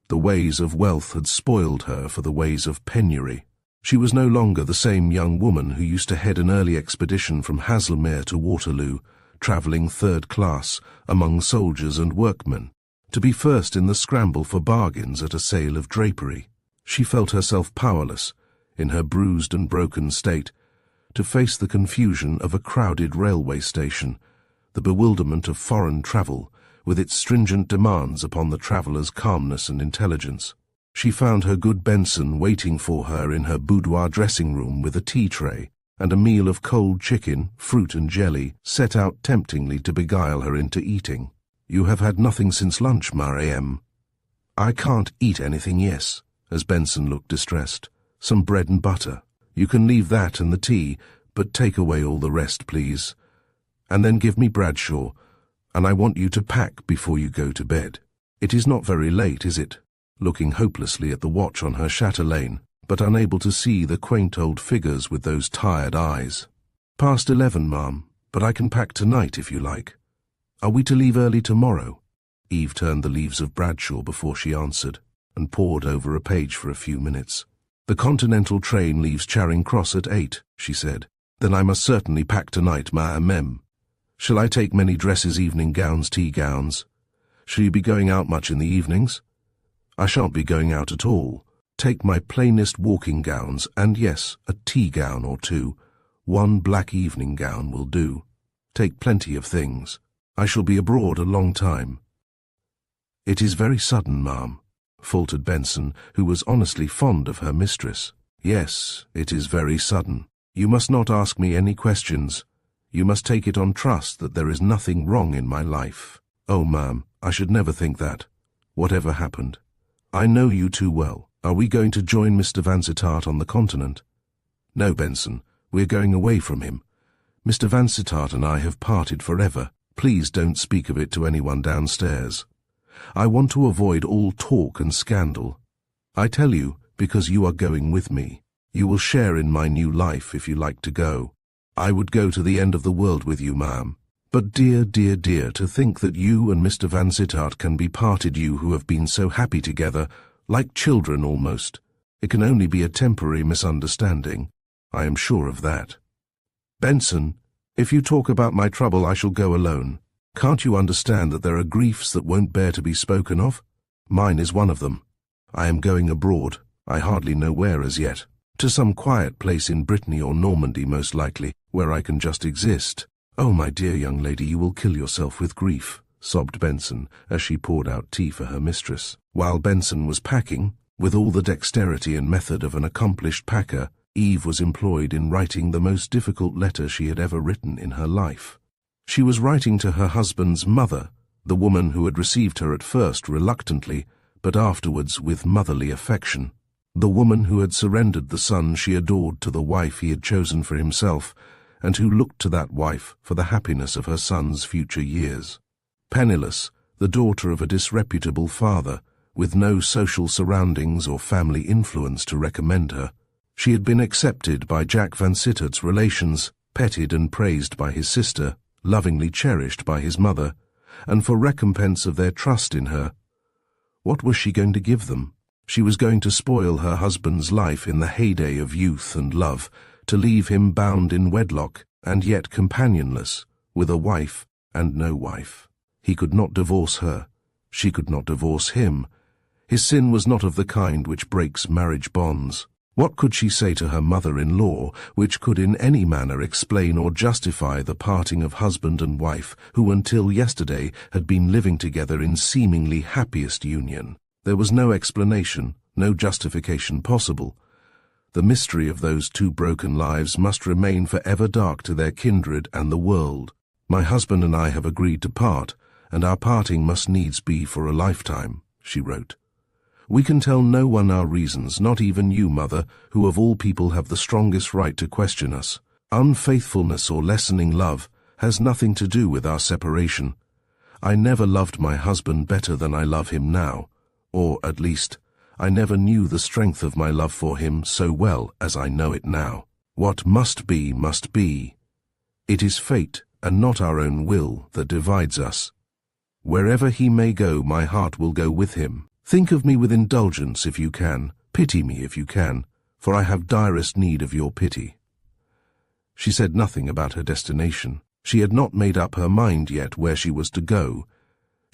The ways of wealth had spoiled her for the ways of penury. She was no longer the same young woman who used to head an early expedition from Haslemere to Waterloo, travelling third class among soldiers and workmen, to be first in the scramble for bargains at a sale of drapery. She felt herself powerless, in her bruised and broken state, to face the confusion of a crowded railway station, the bewilderment of foreign travel, with its stringent demands upon the traveller's calmness and intelligence. She found her good Benson waiting for her in her boudoir dressing-room with a tea-tray, and a meal of cold chicken, fruit and jelly, set out temptingly to beguile her into eating. "You have had nothing since lunch, Mariam." "I can't eat anything, yes," as Benson looked distressed. "Some bread and butter. You can leave that and the tea, but take away all the rest, please. And then give me Bradshaw, and I want you to pack before you go to bed. It is not very late, is it?" Looking hopelessly at the watch on her chatelaine, but unable to see the quaint old figures with those tired eyes. "Past 11, ma'am, but I can pack tonight if you like." "Are we to leave early tomorrow?" Eve turned the leaves of Bradshaw before she answered, and pored over a page for a few minutes. "The Continental train leaves Charing Cross at 8, she said. Then I must certainly pack tonight, ma'am. Shall I take many dresses, evening gowns, tea gowns? Shall you be going out much in the evenings? I shan't be going out at all. Take my plainest walking gowns, and yes, a tea gown or two. One black evening gown will do. Take plenty of things. I shall be abroad a long time. It is very sudden, ma'am, faltered Benson, who was honestly fond of her mistress. Yes, it is very sudden. You must not ask me any questions. You must take it on trust that there is nothing wrong in my life. Oh, ma'am, I should never think that. Whatever happened. I know you too well. Are we going to join Mr. Vansittart on the continent? No, Benson, we're going away from him. Mr. Vansittart and I have parted forever. Please don't speak of it to anyone downstairs. I want to avoid all talk and scandal. I tell you, because you are going with me. You will share in my new life if you like to go. I would go to the end of the world with you, ma'am. But dear, dear, dear, to think that you and Mr. Vansittart can be parted, you who have been so happy together, like children almost. It can only be a temporary misunderstanding. I am sure of that. Benson, if you talk about my trouble, I shall go alone. Can't you understand that there are griefs that won't bear to be spoken of? Mine is one of them. I am going abroad, I hardly know where as yet. To some quiet place in Brittany or Normandy, most likely, where I can just exist. Oh, my dear young lady, you will kill yourself with grief, sobbed Benson, as she poured out tea for her mistress. While Benson was packing, with all the dexterity and method of an accomplished packer, Eve was employed in writing the most difficult letter she had ever written in her life. She was writing to her husband's mother, the woman who had received her at first reluctantly, but afterwards with motherly affection. The woman who had surrendered the son she adored to the wife he had chosen for himself, and who looked to that wife for the happiness of her son's future years. Penniless, the daughter of a disreputable father, with no social surroundings or family influence to recommend her, she had been accepted by Jack Vansittart's relations, petted and praised by his sister, lovingly cherished by his mother, and for recompense of their trust in her. What was she going to give them? She was going to spoil her husband's life in the heyday of youth and love, to leave him bound in wedlock and yet companionless, with a wife and no wife. He could not divorce her. She could not divorce him. His sin was not of the kind which breaks marriage bonds. What could she say to her mother-in-law which could in any manner explain or justify the parting of husband and wife who until yesterday had been living together in seemingly happiest union? There was no explanation, no justification possible. The mystery of those two broken lives must remain forever dark to their kindred and the world. My husband and I have agreed to part, and our parting must needs be for a lifetime, she wrote. We can tell no one our reasons, not even you, mother, who of all people have the strongest right to question us. Unfaithfulness or lessening love has nothing to do with our separation. I never loved my husband better than I love him now, or, at least, I never knew the strength of my love for him so well as I know it now. What must be, must be. It is fate, and not our own will, that divides us. Wherever he may go, my heart will go with him. Think of me with indulgence if you can, pity me if you can, for I have direst need of your pity. She said nothing about her destination. She had not made up her mind yet where she was to go.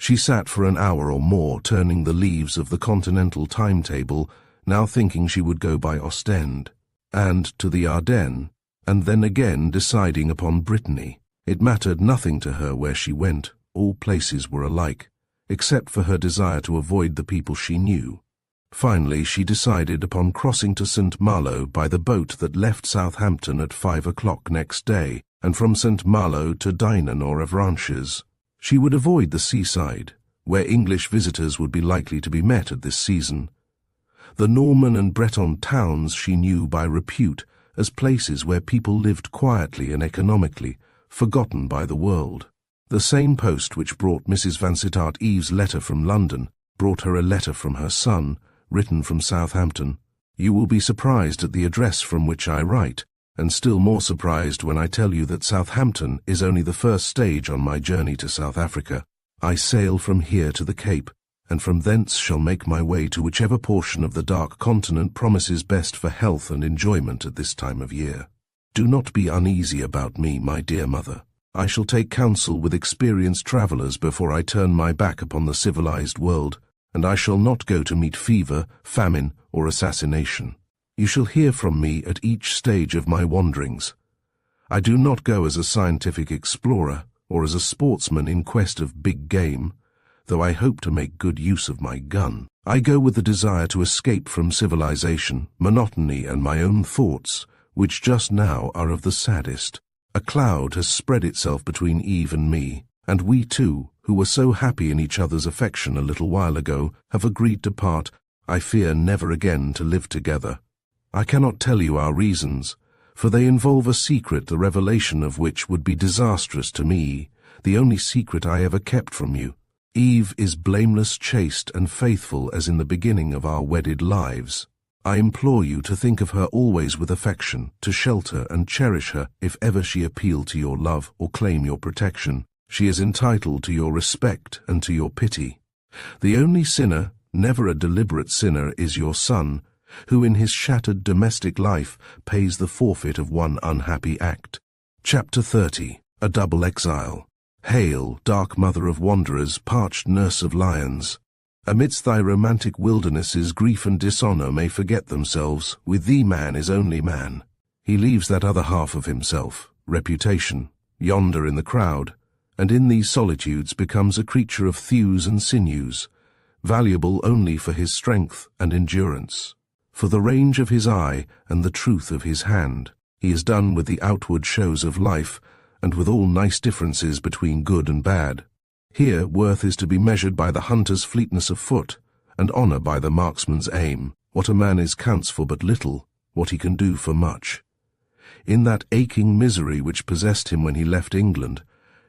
She sat for an hour or more turning the leaves of the continental timetable, now thinking she would go by Ostend, and to the Ardennes, and then again deciding upon Brittany. It mattered nothing to her where she went, all places were alike, except for her desire to avoid the people she knew. Finally she decided upon crossing to St. Malo by the boat that left Southampton at 5 o'clock next day, and from St. Malo to Dinan or Avranches. She would avoid the seaside, where English visitors would be likely to be met at this season. The Norman and Breton towns she knew by repute as places where people lived quietly and economically, forgotten by the world. The same post which brought Mrs. Vansittart Eve's letter from London brought her a letter from her son, written from Southampton. You will be surprised at the address from which I write, and still more surprised when I tell you that Southampton is only the first stage on my journey to South Africa. I sail from here to the Cape, and from thence shall make my way to whichever portion of the dark continent promises best for health and enjoyment at this time of year. Do not be uneasy about me, my dear mother. I shall take counsel with experienced travelers before I turn my back upon the civilized world, and I shall not go to meet fever, famine, or assassination. You shall hear from me at each stage of my wanderings. I do not go as a scientific explorer or as a sportsman in quest of big game, though I hope to make good use of my gun. I go with the desire to escape from civilization, monotony, and my own thoughts, which just now are of the saddest. A cloud has spread itself between Eve and me, and we two, who were so happy in each other's affection a little while ago, have agreed to part, I fear never again to live together. I cannot tell you our reasons, for they involve a secret the revelation of which would be disastrous to me, the only secret I ever kept from you. Eve is blameless, chaste, and faithful as in the beginning of our wedded lives. I implore you to think of her always with affection, to shelter and cherish her if ever she appeal to your love or claim your protection. She is entitled to your respect and to your pity. The only sinner, never a deliberate sinner, is your son, who in his shattered domestic life pays the forfeit of one unhappy act. Chapter 30. A Double Exile. Hail, dark mother of wanderers, parched nurse of lions. Amidst thy romantic wildernesses grief and dishonour may forget themselves. With thee man is only man. He leaves that other half of himself, reputation, yonder in the crowd, and in these solitudes becomes a creature of thews and sinews, valuable only for his strength and endurance. For the range of his eye and the truth of his hand, he is done with the outward shows of life, and with all nice differences between good and bad. Here worth is to be measured by the hunter's fleetness of foot, and honour by the marksman's aim. What a man is counts for but little, what he can do for much. In that aching misery which possessed him when he left England,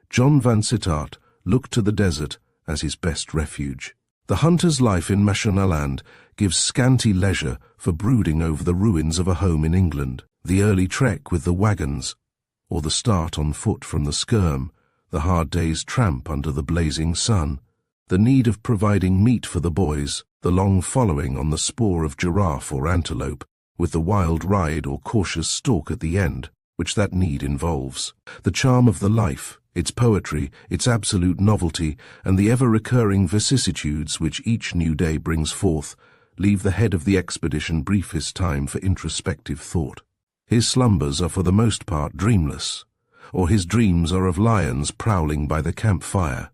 John Vansittart looked to the desert as his best refuge. The hunter's life in Mashonaland gives scanty leisure for brooding over the ruins of a home in England, the early trek with the wagons, or the start on foot from the Skerm, the hard day's tramp under the blazing sun, the need of providing meat for the boys, the long following on the spoor of giraffe or antelope, with the wild ride or cautious stalk at the end, which that need involves, the charm of the life, its poetry, its absolute novelty, and the ever-recurring vicissitudes which each new day brings forth, leave the head of the expedition briefest time for introspective thought. His slumbers are for the most part dreamless, or his dreams are of lions prowling by the campfire,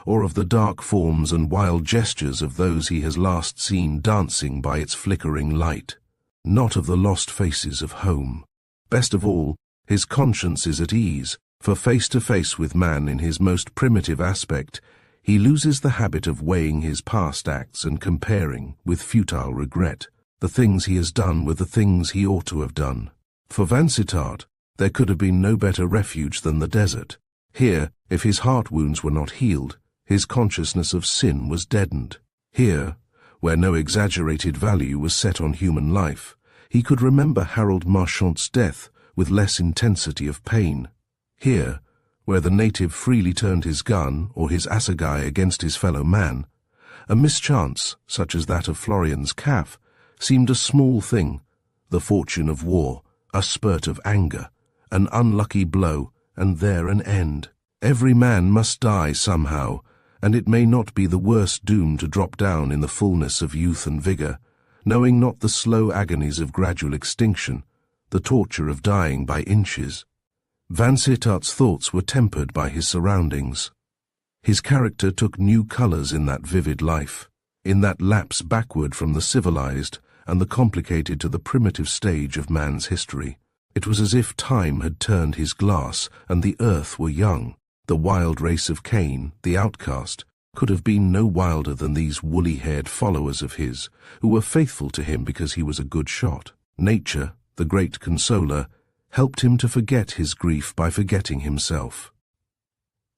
or of the dark forms and wild gestures of those he has last seen dancing by its flickering light, not of the lost faces of home. Best of all, his conscience is at ease, for face to face with man in his most primitive aspect, he loses the habit of weighing his past acts and comparing, with futile regret, the things he has done with the things he ought to have done. For Vansittart, there could have been no better refuge than the desert. Here, if his heart wounds were not healed, his consciousness of sin was deadened. Here, where no exaggerated value was set on human life, he could remember Harold Marchant's death with less intensity of pain. Here, where the native freely turned his gun or his assegai against his fellow man, a mischance, such as that of Florian's calf, seemed a small thing, the fortune of war, a spurt of anger, an unlucky blow, and there an end. Every man must die somehow, and it may not be the worst doom to drop down in the fullness of youth and vigour, knowing not the slow agonies of gradual extinction, the torture of dying by inches. Vansittart's thoughts were tempered by his surroundings. His character took new colours in that vivid life, in that lapse backward from the civilized and the complicated to the primitive stage of man's history. It was as if time had turned his glass and the earth were young. The wild race of Cain, the outcast, could have been no wilder than these woolly-haired followers of his, who were faithful to him because he was a good shot. Nature, the great consoler, helped him to forget his grief by forgetting himself.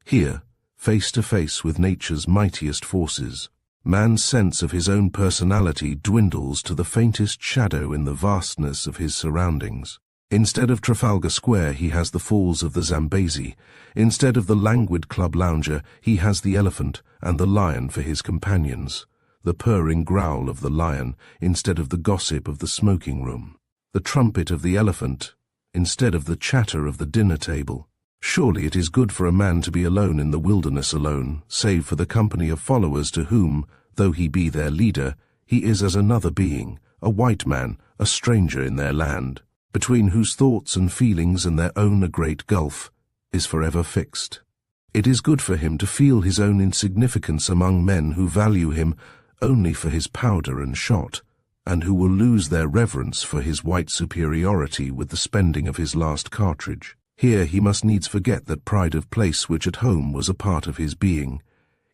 Here, face to face with nature's mightiest forces, man's sense of his own personality dwindles to the faintest shadow in the vastness of his surroundings. Instead of Trafalgar Square, he has the falls of the Zambezi. Instead of the languid club lounger, he has the elephant and the lion for his companions, the purring growl of the lion instead of the gossip of the smoking room, the trumpet of the elephant instead of the chatter of the dinner table. Surely it is good for a man to be alone in the wilderness alone, save for the company of followers to whom, though he be their leader, he is as another being, a white man, a stranger in their land, between whose thoughts and feelings and their own a great gulf is forever fixed. It is good for him to feel his own insignificance among men who value him only for his powder and shot, and who will lose their reverence for his white superiority with the spending of his last cartridge. Here he must needs forget that pride of place which at home was a part of his being.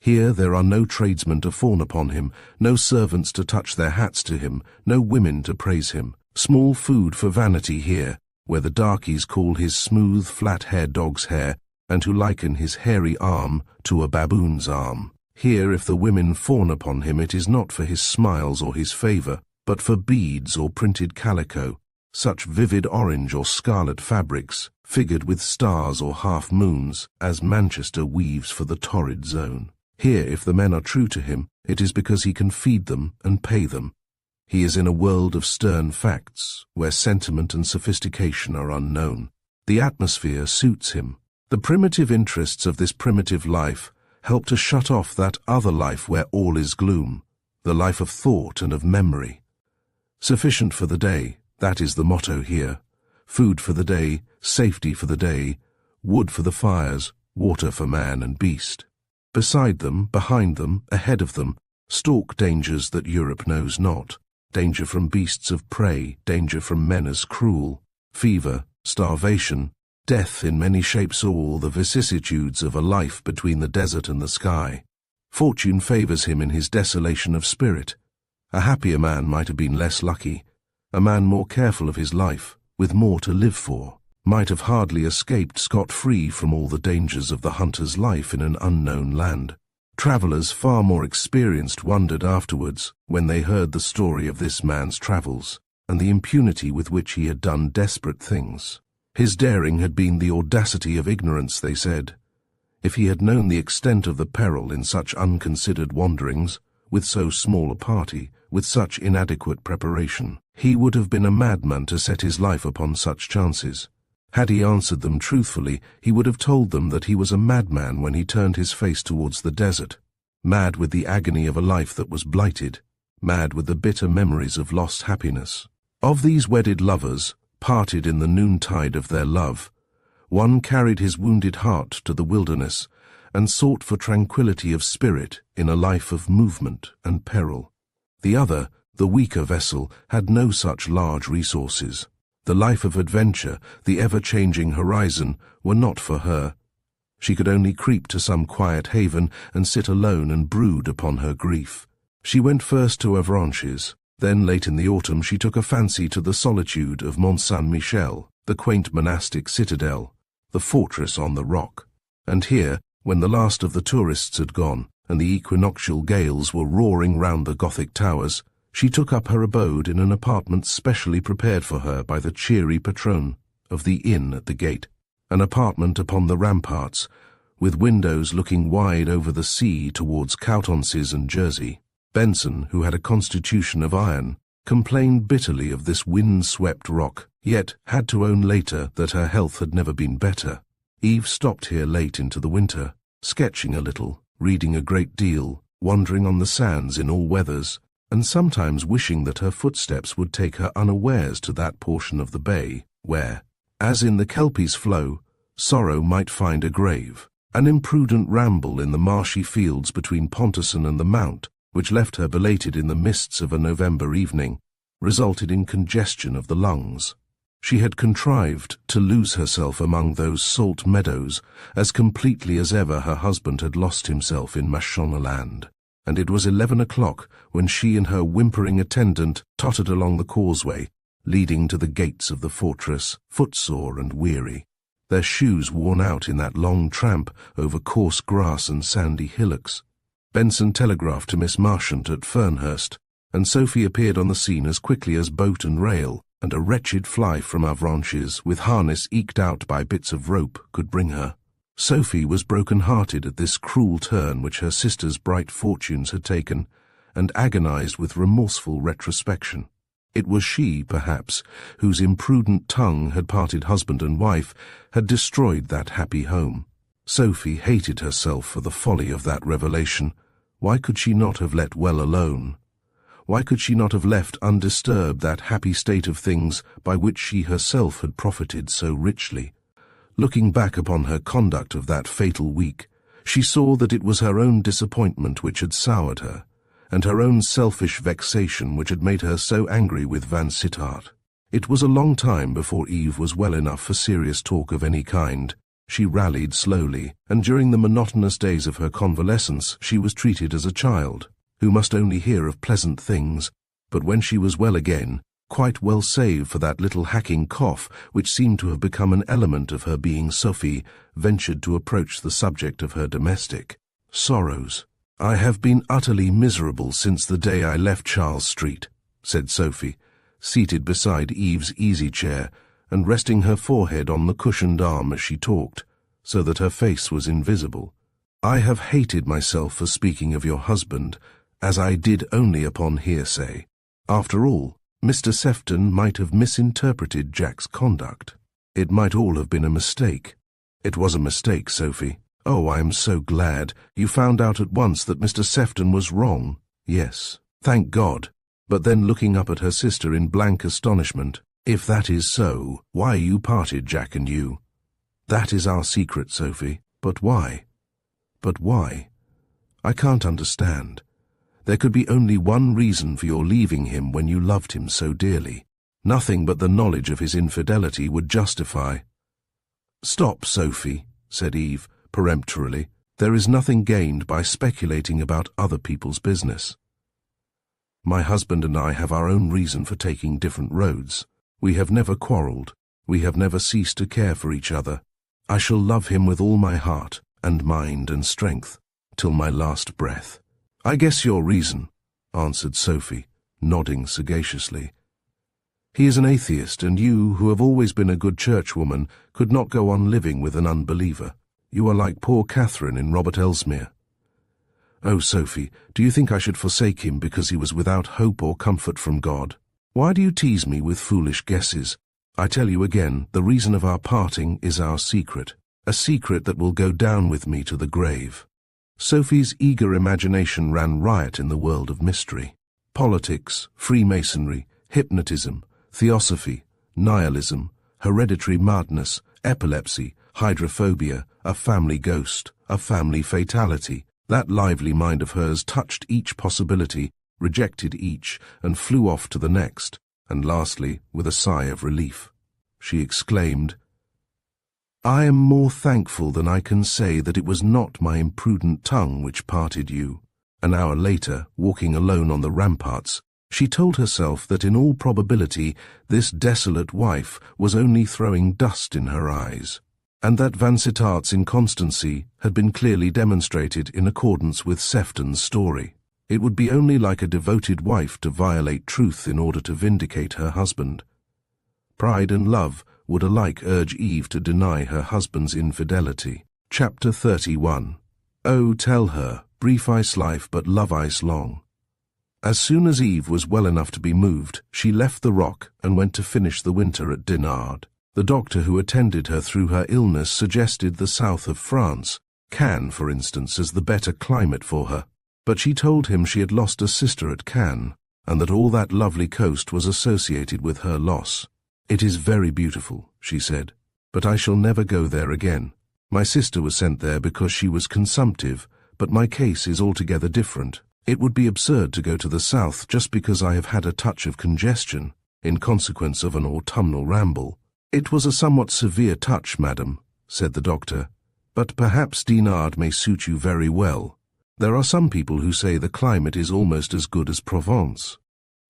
Here there are no tradesmen to fawn upon him, no servants to touch their hats to him, no women to praise him. Small food for vanity here, where the darkies call his smooth, flat hair dog's hair, and who liken his hairy arm to a baboon's arm. Here if the women fawn upon him it is not for his smiles or his favour, but for beads or printed calico, such vivid orange or scarlet fabrics, figured with stars or half-moons, as Manchester weaves for the torrid zone. Here if the men are true to him, it is because he can feed them and pay them. He is in a world of stern facts, where sentiment and sophistication are unknown. The atmosphere suits him. The primitive interests of this primitive life help to shut off that other life where all is gloom, the life of thought and of memory. Sufficient for the day, that is the motto here. Food for the day, safety for the day, wood for the fires, water for man and beast. Beside them, behind them, ahead of them, stalk dangers that Europe knows not. Danger from beasts of prey, danger from men as cruel, fever, starvation, death in many shapes, all the vicissitudes of a life between the desert and the sky. Fortune favours him in his desolation of spirit. A happier man might have been less lucky. A man more careful of his life, with more to live for, might have hardly escaped scot-free from all the dangers of the hunter's life in an unknown land. Travellers far more experienced wondered afterwards when they heard the story of this man's travels, and the impunity with which he had done desperate things. His daring had been the audacity of ignorance, they said. If he had known the extent of the peril in such unconsidered wanderings, with so small a party, with such inadequate preparation, he would have been a madman to set his life upon such chances. Had he answered them truthfully, he would have told them that he was a madman when he turned his face towards the desert, mad with the agony of a life that was blighted, mad with the bitter memories of lost happiness. Of these wedded lovers, parted in the noontide of their love, one carried his wounded heart to the wilderness, and sought for tranquillity of spirit in a life of movement and peril. The other, the weaker vessel, had no such large resources. The life of adventure, the ever-changing horizon, were not for her. She could only creep to some quiet haven and sit alone and brood upon her grief. She went first to Avranches. Then, late in the autumn, she took a fancy to the solitude of Mont Saint-Michel, the quaint monastic citadel, the fortress on the rock. And here, when the last of the tourists had gone, and the equinoctial gales were roaring round the Gothic towers, she took up her abode in an apartment specially prepared for her by the cheery patron of the inn at the gate, an apartment upon the ramparts, with windows looking wide over the sea towards Coutances and Jersey. Benson, who had a constitution of iron, complained bitterly of this wind-swept rock, yet had to own later that her health had never been better. Eve stopped here late into the winter, sketching a little, reading a great deal, wandering on the sands in all weathers, and sometimes wishing that her footsteps would take her unawares to that portion of the bay where, as in the Kelpie's flow, sorrow might find a grave. An imprudent ramble in the marshy fields between Pontoson and the Mount, which left her belated in the mists of a November evening, resulted in congestion of the lungs. She had contrived to lose herself among those salt meadows as completely as ever her husband had lost himself in Mashonaland, and it was 11 o'clock when she and her whimpering attendant tottered along the causeway, leading to the gates of the fortress, footsore and weary, their shoes worn out in that long tramp over coarse grass and sandy hillocks. Benson telegraphed to Miss Marchant at Fernhurst, and Sophie appeared on the scene as quickly as boat and rail, and a wretched fly from Avranches, with harness eked out by bits of rope, could bring her. Sophie was broken-hearted at this cruel turn which her sister's bright fortunes had taken, and agonized with remorseful retrospection. It was she, perhaps, whose imprudent tongue had parted husband and wife, had destroyed that happy home. Sophie hated herself for the folly of that revelation. Why could she not have let well alone? Why could she not have left undisturbed that happy state of things by which she herself had profited so richly? Looking back upon her conduct of that fatal week, she saw that it was her own disappointment which had soured her, and her own selfish vexation which had made her so angry with Vansittart. It was a long time before Eve was well enough for serious talk of any kind. She rallied slowly, and during the monotonous days of her convalescence she was treated as a child, who must only hear of pleasant things, but when she was well again, quite well save for that little hacking cough which seemed to have become an element of her being, Sophie ventured to approach the subject of her domestic sorrows. "I have been utterly miserable since the day I left Charles Street," said Sophie, seated beside Eve's easy-chair and resting her forehead on the cushioned arm as she talked, so that her face was invisible. "I have hated myself for speaking of your husband, as I did only upon hearsay. After all, Mr. Sefton might have misinterpreted Jack's conduct. It might all have been a mistake." "It was a mistake, Sophie." "Oh, I am so glad. You found out at once that Mr. Sefton was wrong." "Yes, thank God." But then looking up at her sister in blank astonishment, "If that is so, why you parted, Jack and you?" "That is our secret, Sophie." "But why?" "But why? I can't understand. There could be only one reason for your leaving him when you loved him so dearly. Nothing but the knowledge of his infidelity would justify—" "Stop, Sophie," said Eve peremptorily. "There is nothing gained by speculating about other people's business. My husband and I have our own reason for taking different roads. We have never quarrelled. We have never ceased to care for each other. I shall love him with all my heart and mind and strength, till my last breath." "I guess your reason," answered Sophie, nodding sagaciously. "He is an atheist, and you, who have always been a good churchwoman, could not go on living with an unbeliever. You are like poor Catherine in Robert Elsmere." "Oh, Sophie, do you think I should forsake him because he was without hope or comfort from God? Why do you tease me with foolish guesses? I tell you again, the reason of our parting is our secret, a secret that will go down with me to the grave." Sophie's eager imagination ran riot in the world of mystery. Politics, Freemasonry, hypnotism, theosophy, nihilism, hereditary madness, epilepsy, hydrophobia, a family ghost, a family fatality. That lively mind of hers touched each possibility, rejected each, and flew off to the next, and lastly, with a sigh of relief, she exclaimed, "I am more thankful than I can say that it was not my imprudent tongue which parted you." An hour later, walking alone on the ramparts, she told herself that in all probability this desolate wife was only throwing dust in her eyes, and that Vansittart's inconstancy had been clearly demonstrated in accordance with Sefton's story. It would be only like a devoted wife to violate truth in order to vindicate her husband. Pride and love would alike urge Eve to deny her husband's infidelity. Chapter 31. "Oh, tell her, brief ice life but love ice long." As soon as Eve was well enough to be moved, she left the rock and went to finish the winter at Dinard. The doctor who attended her through her illness suggested the south of France, Cannes, for instance, as the better climate for her. But she told him she had lost a sister at Cannes, and that all that lovely coast was associated with her loss. "It is very beautiful," she said, "but I shall never go there again. My sister was sent there because she was consumptive, but my case is altogether different. It would be absurd to go to the south just because I have had a touch of congestion, in consequence of an autumnal ramble." "It was a somewhat severe touch, madam," said the doctor, "but perhaps Dinard may suit you very well. There are some people who say the climate is almost as good as Provence."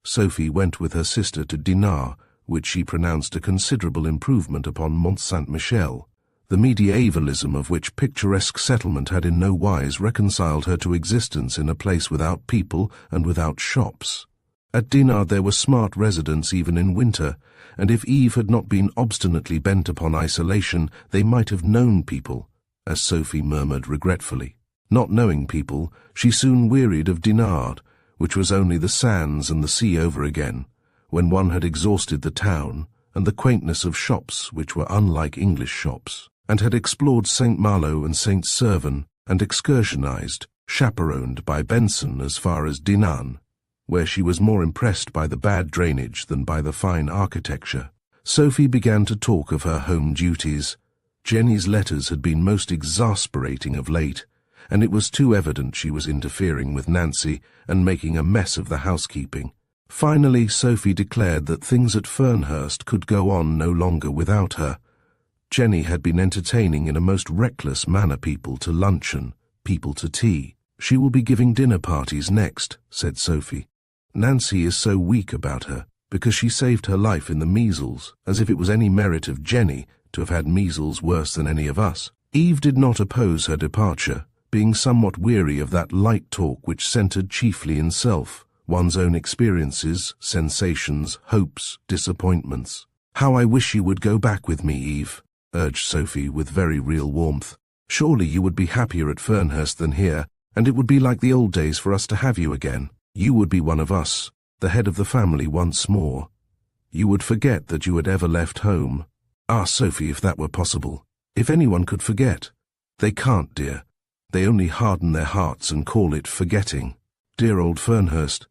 Sophie went with her sister to Dinard, which she pronounced a considerable improvement upon Mont Saint-Michel, the medievalism of which picturesque settlement had in no wise reconciled her to existence in a place without people and without shops. At Dinard there were smart residents even in winter, and if Eve had not been obstinately bent upon isolation, they might have known people, as Sophie murmured regretfully. Not knowing people, she soon wearied of Dinard, which was only the sands and the sea over again, when one had exhausted the town and the quaintness of shops which were unlike English shops, and had explored St. Malo and St. Servan, and excursionized, chaperoned by Benson as far as Dinan, where she was more impressed by the bad drainage than by the fine architecture, Sophie began to talk of her home duties. Jenny's letters had been most exasperating of late, and it was too evident she was interfering with Nancy and making a mess of the housekeeping. Finally, Sophie declared that things at Fernhurst could go on no longer without her. Jenny had been entertaining in a most reckless manner people to luncheon, people to tea. She will be giving dinner parties next, said Sophie. Nancy is so weak about her, because she saved her life in the measles, as if it was any merit of Jenny to have had measles worse than any of us. Eve did not oppose her departure, being somewhat weary of that light talk which centred chiefly in self, one's own experiences, sensations, hopes, disappointments. "How I wish you would go back with me, Eve," urged Sophie with very real warmth. "Surely you would be happier at Fernhurst than here, and it would be like the old days for us to have you again. You would be one of us, the head of the family once more. You would forget that you had ever left home." Ah, Sophie, if that were possible. If anyone could forget. They can't, dear. They only harden their hearts and call it forgetting. Dear old Fernhurst.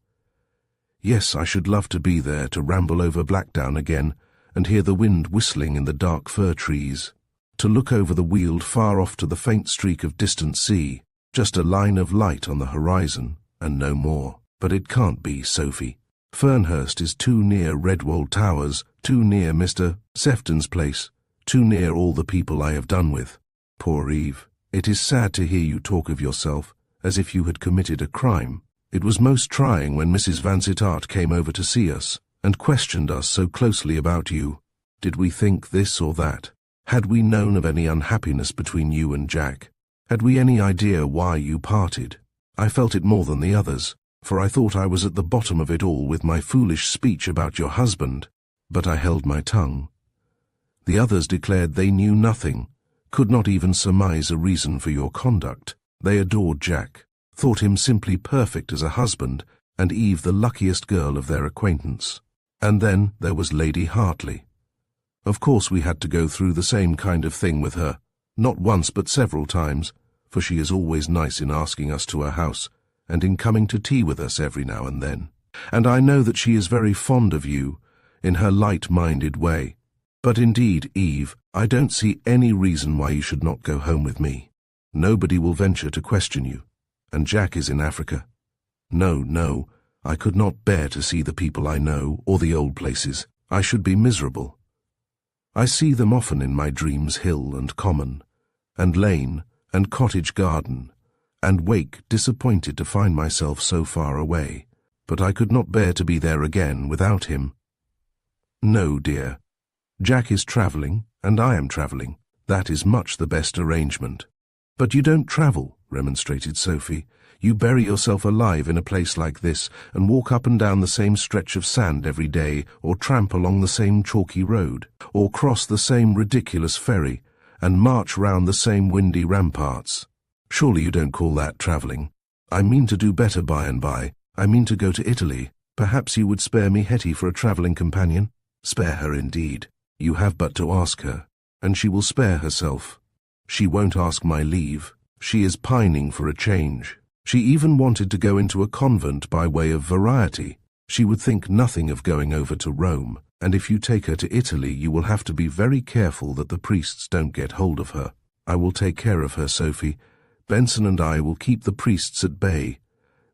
Yes, I should love to be there, to ramble over Blackdown again, and hear the wind whistling in the dark fir trees, to look over the Weald far off to the faint streak of distant sea, just a line of light on the horizon, and no more. But it can't be, Sophie. Fernhurst is too near Redwold Towers, too near Mr. Sefton's place, too near all the people I have done with. Poor Eve. It is sad to hear you talk of yourself as if you had committed a crime. It was most trying when Mrs. Vansittart came over to see us and questioned us so closely about you. Did we think this or that? Had we known of any unhappiness between you and Jack? Had we any idea why you parted? I felt it more than the others, for I thought I was at the bottom of it all with my foolish speech about your husband, but I held my tongue. The others declared they knew nothing, could not even surmise a reason for your conduct. They adored Jack, thought him simply perfect as a husband, and Eve the luckiest girl of their acquaintance. And then there was Lady Hartley. Of course we had to go through the same kind of thing with her, not once but several times, for she is always nice in asking us to her house, and in coming to tea with us every now and then. And I know that she is very fond of you, in her light-minded way. But indeed, Eve, I don't see any reason why you should not go home with me. Nobody will venture to question you, and Jack is in Africa. No, no, I could not bear to see the people I know, or the old places. I should be miserable. I see them often in my dreams, hill and common, and lane, and cottage garden, and wake disappointed to find myself so far away. But I could not bear to be there again without him. No, dear. Jack is travelling, and I am travelling. That is much the best arrangement. But you don't travel, remonstrated Sophie. You bury yourself alive in a place like this, and walk up and down the same stretch of sand every day, or tramp along the same chalky road, or cross the same ridiculous ferry, and march round the same windy ramparts. Surely you don't call that travelling. I mean to do better by and by. I mean to go to Italy. Perhaps you would spare me Hetty for a travelling companion? Spare her indeed. You have but to ask her, and she will spare herself. She won't ask my leave. She is pining for a change. She even wanted to go into a convent by way of variety. She would think nothing of going over to Rome, and if you take her to Italy you will have to be very careful that the priests don't get hold of her. I will take care of her, Sophie. Benson and I will keep the priests at bay.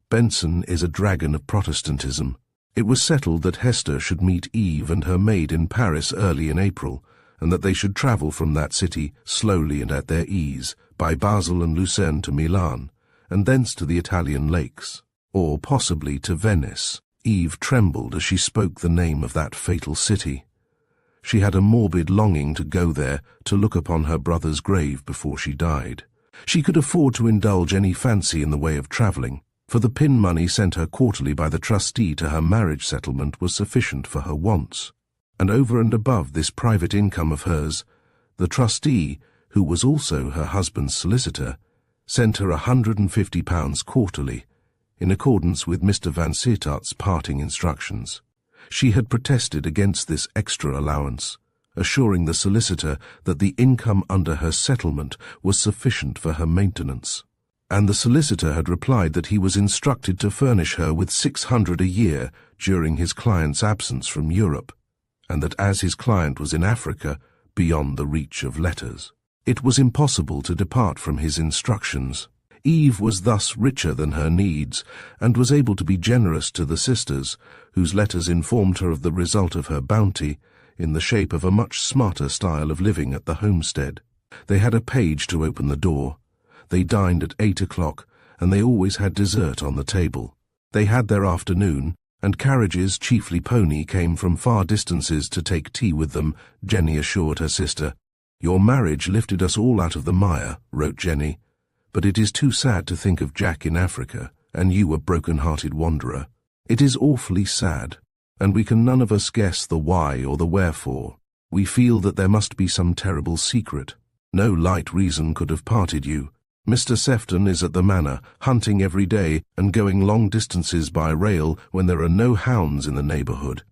Benson is a dragon of Protestantism. It was settled that Hester should meet Eve and her maid in Paris early in April, and that they should travel from that city, slowly and at their ease, by Basel and Lucerne to Milan, and thence to the Italian lakes, or possibly to Venice. Eve trembled as she spoke the name of that fatal city. She had a morbid longing to go there, to look upon her brother's grave before she died. She could afford to indulge any fancy in the way of travelling, for the pin money sent her quarterly by the trustee to her marriage settlement was sufficient for her wants. And over and above this private income of hers, the trustee, who was also her husband's solicitor, sent her £150 quarterly, in accordance with Mr. Vansittart's parting instructions. She had protested against this extra allowance, assuring the solicitor that the income under her settlement was sufficient for her maintenance. And the solicitor had replied that he was instructed to furnish her with 600 a year during his client's absence from Europe, and that as his client was in Africa, beyond the reach of letters, it was impossible to depart from his instructions. Eve was thus richer than her needs, and was able to be generous to the sisters, whose letters informed her of the result of her bounty, in the shape of a much smarter style of living at the homestead. They had a page to open the door. They dined at 8 o'clock, and they always had dessert on the table. They had their afternoon, and carriages, chiefly pony, came from far distances to take tea with them, Jenny assured her sister. "Your marriage lifted us all out of the mire," wrote Jenny, "but it is too sad to think of Jack in Africa, and you a broken-hearted wanderer. It is awfully sad, and we can none of us guess the why or the wherefore. We feel that there must be some terrible secret. No light reason could have parted you. Mr. Sefton is at the manor, hunting every day and going long distances by rail when there are no hounds in the neighbourhood.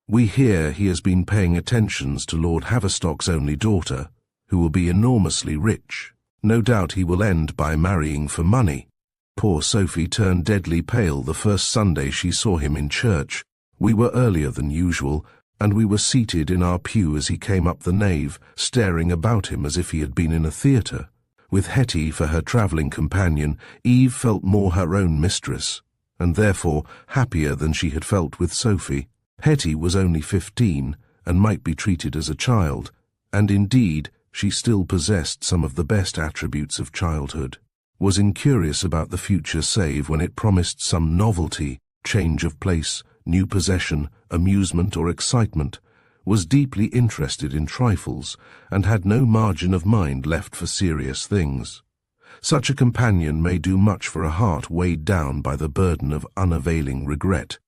We hear he has been paying attentions to Lord Haverstock's only daughter, who will be enormously rich. No doubt he will end by marrying for money." Poor Sophie turned deadly pale the first Sunday she saw him in church. We were earlier than usual, and we were seated in our pew as he came up the nave, staring about him as if he had been in a theatre. With Hetty for her travelling companion, Eve felt more her own mistress, and therefore happier than she had felt with Sophie. Hetty was only 15, and might be treated as a child, and indeed she still possessed some of the best attributes of childhood. Was incurious about the future save when it promised some novelty, change of place, new possession, amusement or excitement, was deeply interested in trifles, and had no margin of mind left for serious things. Such a companion may do much for a heart weighed down by the burden of unavailing regret.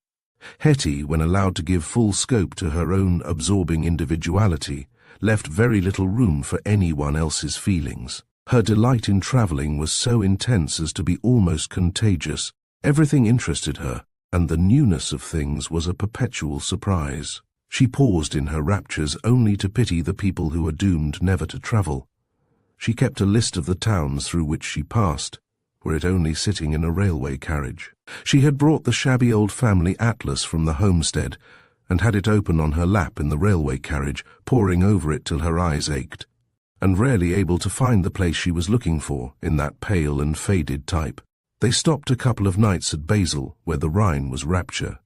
Hetty, when allowed to give full scope to her own absorbing individuality, left very little room for anyone else's feelings. Her delight in travelling was so intense as to be almost contagious. Everything interested her, and the newness of things was a perpetual surprise. She paused in her raptures only to pity the people who were doomed never to travel. She kept a list of the towns through which she passed, were it only sitting in a railway carriage. She had brought the shabby old family atlas from the homestead, and had it open on her lap in the railway carriage, poring over it till her eyes ached, and rarely able to find the place she was looking for in that pale and faded type. They stopped a couple of nights at Basel, where the Rhine was rapture.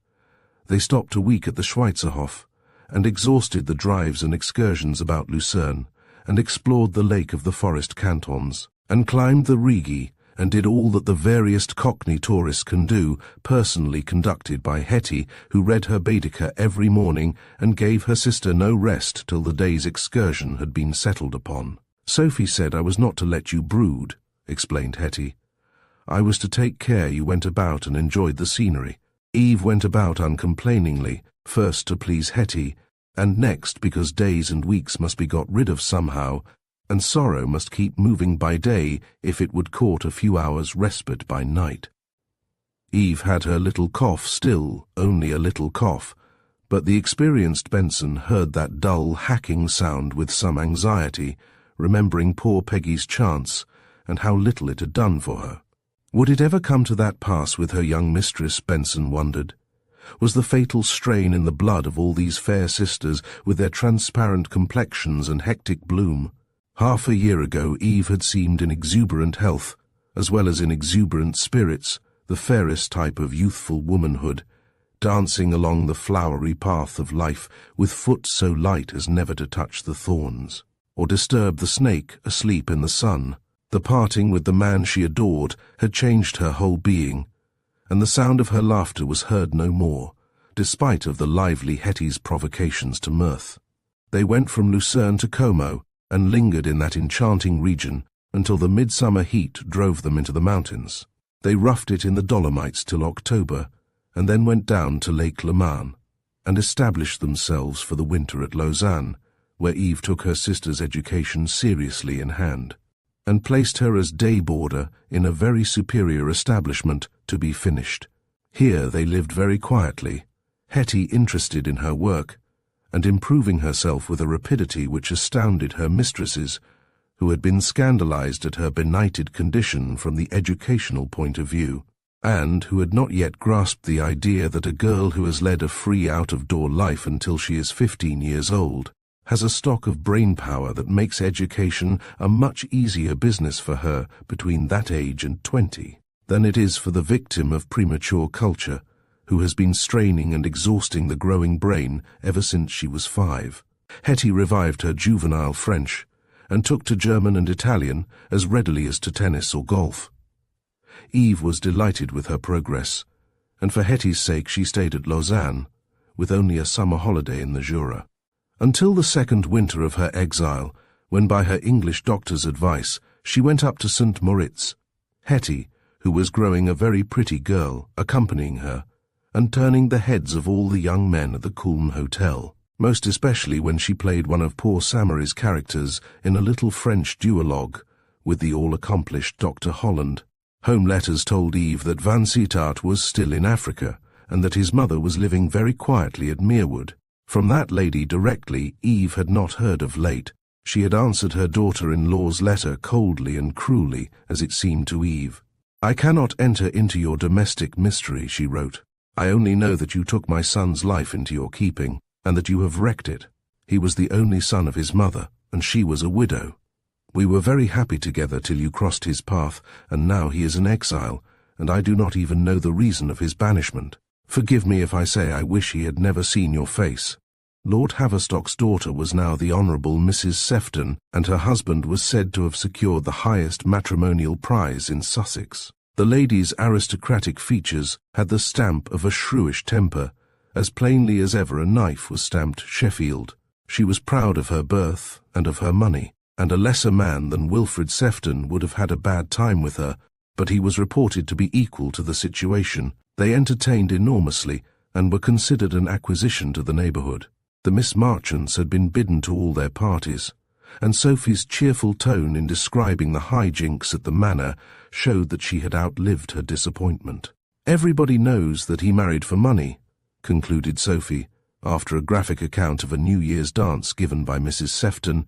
They stopped a week at the Schweizerhof, and exhausted the drives and excursions about Lucerne, and explored the lake of the forest cantons, and climbed the Rigi, and did all that the veriest Cockney tourist can do, personally conducted by Hetty, who read her Baedeker every morning and gave her sister no rest till the day's excursion had been settled upon. "Sophie said I was not to let you brood," explained Hetty. "I was to take care you went about and enjoyed the scenery." Eve went about uncomplainingly, first to please Hetty, and next because days and weeks must be got rid of somehow, and sorrow must keep moving by day if it would court a few hours' respite by night. Eve had her little cough still, only a little cough, but the experienced Benson heard that dull, hacking sound with some anxiety, remembering poor Peggy's chance, and how little it had done for her. Would it ever come to that pass with her young mistress, Benson wondered? Was the fatal strain in the blood of all these fair sisters with their transparent complexions and hectic bloom? Half a year ago Eve had seemed in exuberant health, as well as in exuberant spirits, the fairest type of youthful womanhood, dancing along the flowery path of life with foot so light as never to touch the thorns, or disturb the snake asleep in the sun. The parting with the man she adored had changed her whole being, and the sound of her laughter was heard no more, despite of the lively Hetty's provocations to mirth. They went from Lucerne to Como, and lingered in that enchanting region until the midsummer heat drove them into the mountains. They roughed it in the Dolomites till October, and then went down to Lake Le Mans, and established themselves for the winter at Lausanne, where Eve took her sister's education seriously in hand, and placed her as day boarder in a very superior establishment to be finished. Here they lived very quietly. Hetty interested in her work, and improving herself with a rapidity which astounded her mistresses, who had been scandalized at her benighted condition from the educational point of view, and who had not yet grasped the idea that a girl who has led a free out-of-door life until she is 15 years old has a stock of brain power that makes education a much easier business for her between that age and 20 than it is for the victim of premature culture, who has been straining and exhausting the growing brain ever since she was 5. Hetty revived her juvenile French, and took to German and Italian as readily as to tennis or golf. Eve was delighted with her progress, and for Hetty's sake she stayed at Lausanne, with only a summer holiday in the Jura. Until the second winter of her exile, when by her English doctor's advice she went up to St. Moritz, Hetty, who was growing a very pretty girl, accompanying her, and turning the heads of all the young men at the Kulm Hotel, most especially when she played one of poor Samary's characters in a little French duologue with the all-accomplished Dr. Holland. Home letters told Eve that Vansittart was still in Africa, and that his mother was living very quietly at Merewood. From that lady directly Eve had not heard of late. She had answered her daughter-in-law's letter coldly and cruelly, as it seemed to Eve. "I cannot enter into your domestic mystery," she wrote. "I only know that you took my son's life into your keeping, and that you have wrecked it. He was the only son of his mother, and she was a widow. We were very happy together till you crossed his path, and now he is an exile, and I do not even know the reason of his banishment. Forgive me if I say I wish he had never seen your face." Lord Haverstock's daughter was now the Honourable Mrs. Sefton, and her husband was said to have secured the highest matrimonial prize in Sussex. The lady's aristocratic features had the stamp of a shrewish temper, as plainly as ever a knife was stamped Sheffield. She was proud of her birth and of her money, and a lesser man than Wilfred Sefton would have had a bad time with her, but he was reported to be equal to the situation. They entertained enormously, and were considered an acquisition to the neighbourhood. The Miss Marchants had been bidden to all their parties, and Sophie's cheerful tone in describing the high-jinks at the manor showed that she had outlived her disappointment. "Everybody knows that he married for money," concluded Sophie, after a graphic account of a New Year's dance given by Mrs. Sefton,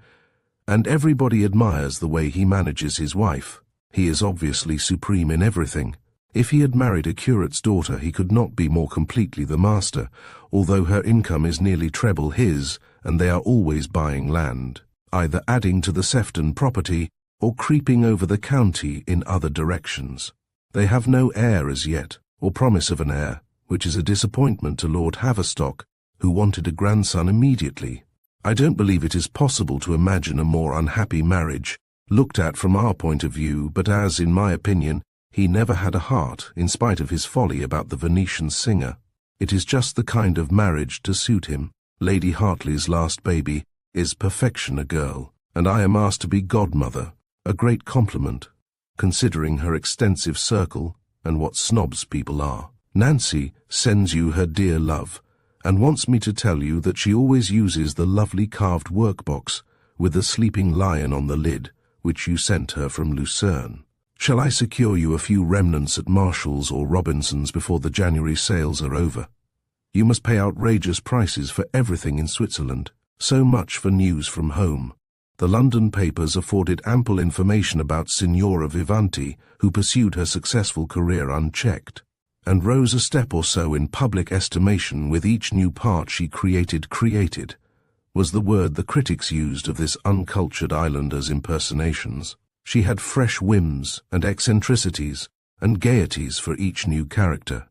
"and everybody admires the way he manages his wife. He is obviously supreme in everything. If he had married a curate's daughter, he could not be more completely the master, although her income is nearly treble his, and they are always buying land, either adding to the Sefton property or creeping over the county in other directions. They have no heir as yet, or promise of an heir, which is a disappointment to Lord Haverstock, who wanted a grandson immediately. I don't believe it is possible to imagine a more unhappy marriage, looked at from our point of view, but as, in my opinion, he never had a heart, in spite of his folly about the Venetian singer. It is just the kind of marriage to suit him. Lady Hartley's last baby is perfection a girl, and I am asked to be godmother, a great compliment, considering her extensive circle and what snobs people are. Nancy sends you her dear love, and wants me to tell you that she always uses the lovely carved workbox with the sleeping lion on the lid, which you sent her from Lucerne. Shall I secure you a few remnants at Marshall's or Robinson's before the January sales are over? You must pay outrageous prices for everything in Switzerland. So much for news from home. The London papers afforded ample information about Signora Vivanti, who pursued her successful career unchecked, and rose a step or so in public estimation with each new part she created, was the word the critics used of this uncultured islander's impersonations. She had fresh whims and eccentricities and gaieties for each new character.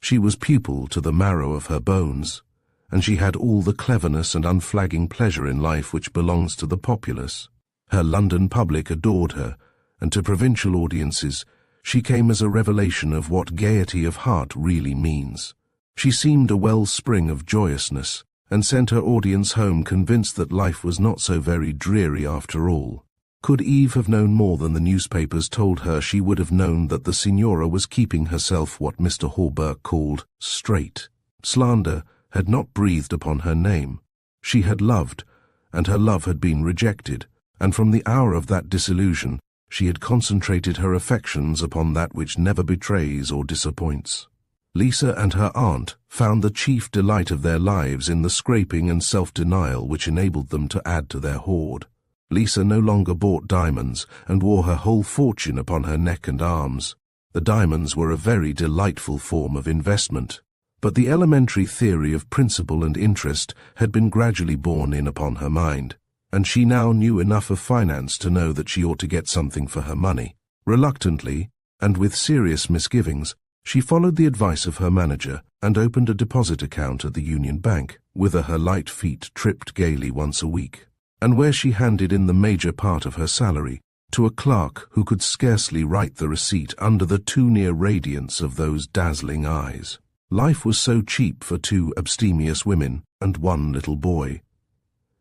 She was pupil to the marrow of her bones, and she had all the cleverness and unflagging pleasure in life which belongs to the populace. Her London public adored her, and to provincial audiences she came as a revelation of what gaiety of heart really means. She seemed a wellspring of joyousness, and sent her audience home convinced that life was not so very dreary after all. Could Eve have known more than the newspapers told her, she would have known that the Signora was keeping herself what Mr. Hawberk called straight. Slander had not breathed upon her name. She had loved, and her love had been rejected, and from the hour of that disillusion she had concentrated her affections upon that which never betrays or disappoints. Lisa and her aunt found the chief delight of their lives in the scraping and self-denial which enabled them to add to their hoard. Lisa no longer bought diamonds and wore her whole fortune upon her neck and arms. The diamonds were a very delightful form of investment, but the elementary theory of principal and interest had been gradually borne in upon her mind, and she now knew enough of finance to know that she ought to get something for her money. Reluctantly, and with serious misgivings, she followed the advice of her manager and opened a deposit account at the Union Bank, whither her light feet tripped gaily once a week, and where she handed in the major part of her salary to a clerk who could scarcely write the receipt under the too-near radiance of those dazzling eyes. Life was so cheap for two abstemious women and one little boy.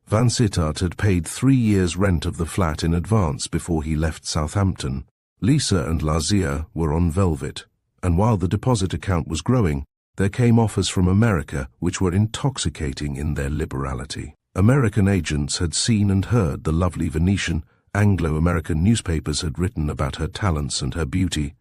Vansittart had paid 3 years' rent of the flat in advance before he left Southampton. Lisa and Lazia were on velvet, and while the deposit account was growing, there came offers from America which were intoxicating in their liberality. American agents had seen and heard the lovely Venetian. Anglo-American newspapers had written about her talents and her beauty,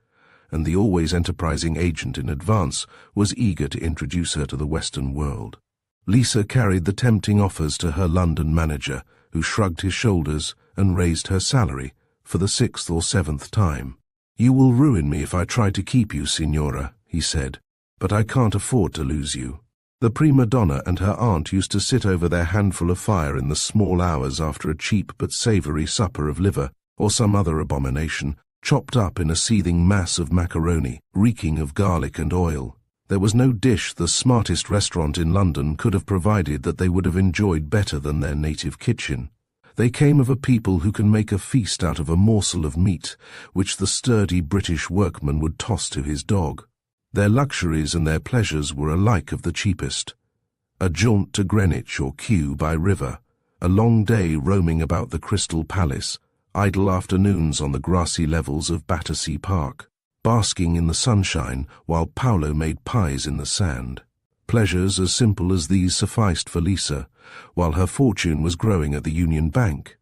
and the always enterprising agent in advance was eager to introduce her to the Western world. Lisa carried the tempting offers to her London manager, who shrugged his shoulders and raised her salary for the 6th or 7th time. "You will ruin me if I try to keep you, signora," he said, "but I can't afford to lose you." The prima donna and her aunt used to sit over their handful of fire in the small hours after a cheap but savoury supper of liver or some other abomination, chopped up in a seething mass of macaroni, reeking of garlic and oil. There was no dish the smartest restaurant in London could have provided that they would have enjoyed better than their native kitchen. They came of a people who can make a feast out of a morsel of meat, which the sturdy British workman would toss to his dog. Their luxuries and their pleasures were alike of the cheapest. A jaunt to Greenwich or Kew by river, a long day roaming about the Crystal Palace, idle afternoons on the grassy levels of Battersea Park, basking in the sunshine while Paolo made pies in the sand. Pleasures as simple as these sufficed for Lisa, while her fortune was growing at the Union Bank.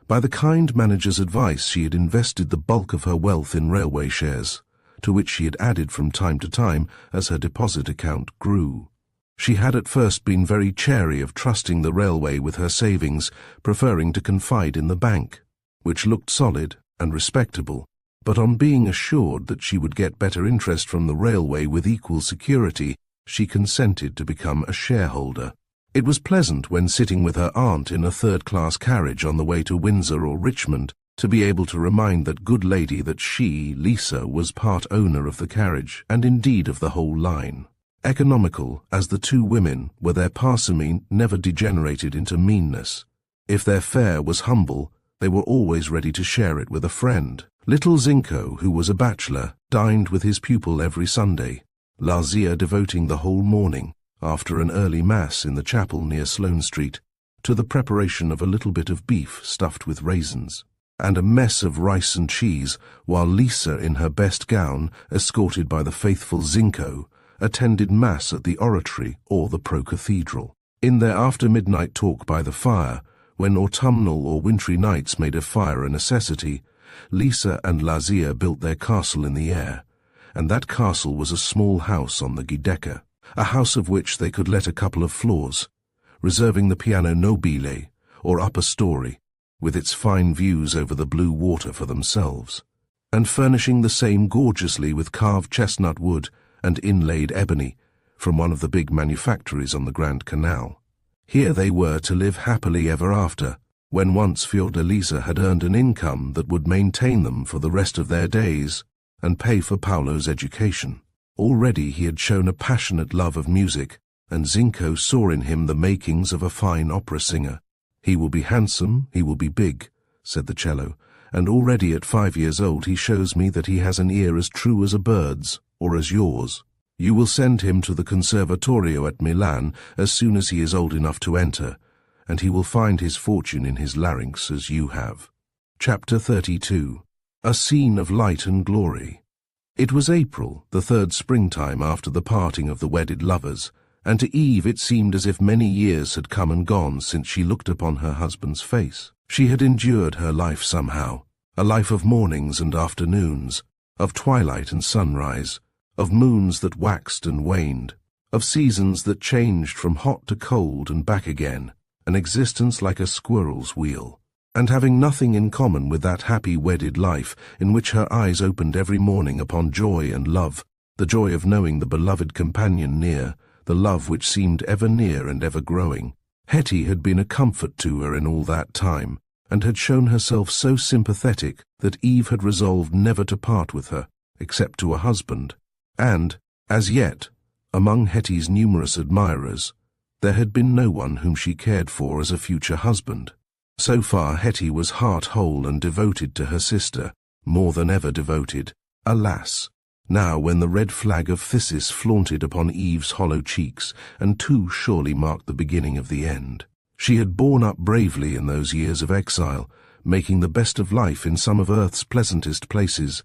By the kind manager's advice, she had invested the bulk of her wealth in railway shares, to which she had added from time to time as her deposit account grew. She had at first been very chary of trusting the railway with her savings, preferring to confide in the bank, which looked solid and respectable, but on being assured that she would get better interest from the railway with equal security, she consented to become a shareholder. It was pleasant when sitting with her aunt in a third-class carriage on the way to Windsor or Richmond to be able to remind that good lady that she, Lisa, was part owner of the carriage and indeed of the whole line. Economical as the two women were, their parsimony never degenerated into meanness. If their fare was humble, they were always ready to share it with a friend. Little Zinco, who was a bachelor, dined with his pupil every Sunday, Lazia devoting the whole morning, after an early mass in the chapel near Sloane Street, to the preparation of a little bit of beef stuffed with raisins, and a mess of rice and cheese, while Lisa, in her best gown, escorted by the faithful Zinco, attended Mass at the Oratory or the Pro-Cathedral. In their after-midnight talk by the fire, when autumnal or wintry nights made a fire a necessity, Lisa and Lazia built their castle in the air, and that castle was a small house on the Giudecca, a house of which they could let a couple of floors, reserving the piano nobile, or upper story, with its fine views over the blue water for themselves, and furnishing the same gorgeously with carved chestnut wood and inlaid ebony from one of the big manufactories on the Grand Canal. Here they were to live happily ever after, when once Fiordalisa had earned an income that would maintain them for the rest of their days and pay for Paolo's education. Already he had shown a passionate love of music, and Zinco saw in him the makings of a fine opera singer. "He will be handsome, he will be big," said the cello, "and already at 5 years old he shows me that he has an ear as true as a bird's, or as yours. You will send him to the Conservatorio at Milan as soon as he is old enough to enter, and he will find his fortune in his larynx as you have." Chapter 32. A Scene of Light and Glory. It was April, the third springtime after the parting of the wedded lovers, and to Eve it seemed as if many years had come and gone since she looked upon her husband's face. She had endured her life somehow, a life of mornings and afternoons, of twilight and sunrise, of moons that waxed and waned, of seasons that changed from hot to cold and back again, an existence like a squirrel's wheel, and having nothing in common with that happy wedded life in which her eyes opened every morning upon joy and love, the joy of knowing the beloved companion near, the love which seemed ever near and ever growing. Hetty had been a comfort to her in all that time, and had shown herself so sympathetic that Eve had resolved never to part with her, except to a husband. And, as yet, among Hetty's numerous admirers, there had been no one whom she cared for as a future husband. So far Hetty was heart-whole and devoted to her sister, more than ever devoted. Alas! Now when the red flag of phthisis flaunted upon Eve's hollow cheeks, and too surely marked the beginning of the end. She had borne up bravely in those years of exile, making the best of life in some of earth's pleasantest places,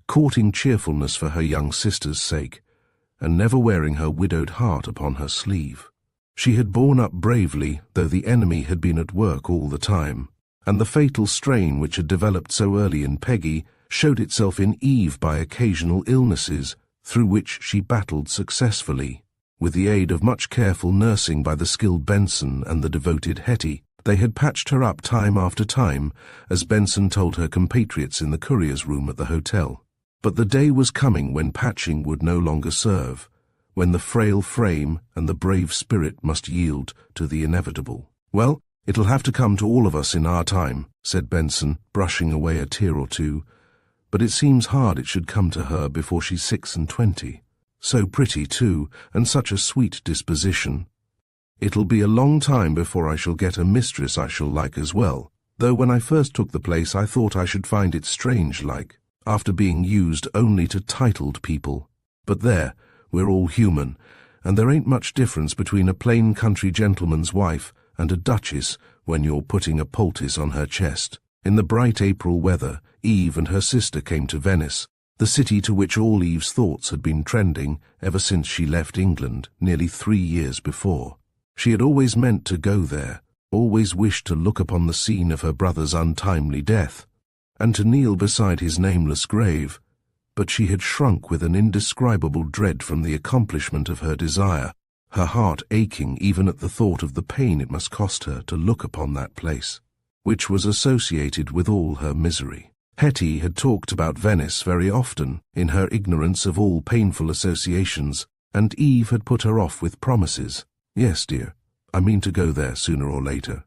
courting cheerfulness for her young sister's sake, and never wearing her widowed heart upon her sleeve. She had borne up bravely, though the enemy had been at work all the time, and the fatal strain which had developed so early in Peggy showed itself in Eve by occasional illnesses, through which she battled successfully. With the aid of much careful nursing by the skilled Benson and the devoted Hetty, they had patched her up time after time, as Benson told her compatriots in the courier's room at the hotel. But the day was coming when patching would no longer serve, when the frail frame and the brave spirit must yield to the inevitable. "Well, it'll have to come to all of us in our time," said Benson, brushing away a tear or two. "But it seems hard it should come to her before she's 26. So pretty, too, and such a sweet disposition. It'll be a long time before I shall get a mistress I shall like as well, though when I first took the place I thought I should find it strange-like, after being used only to titled people. But there, we're all human, and there ain't much difference between a plain country gentleman's wife and a duchess when you're putting a poultice on her chest." In the bright April weather, Eve and her sister came to Venice, the city to which all Eve's thoughts had been trending ever since she left England nearly 3 years before. She had always meant to go there, always wished to look upon the scene of her brother's untimely death, and to kneel beside his nameless grave, but she had shrunk with an indescribable dread from the accomplishment of her desire, her heart aching even at the thought of the pain it must cost her to look upon that place, which was associated with all her misery. Hetty had talked about Venice very often, in her ignorance of all painful associations, and Eve had put her off with promises. "Yes, dear, I mean to go there sooner or later."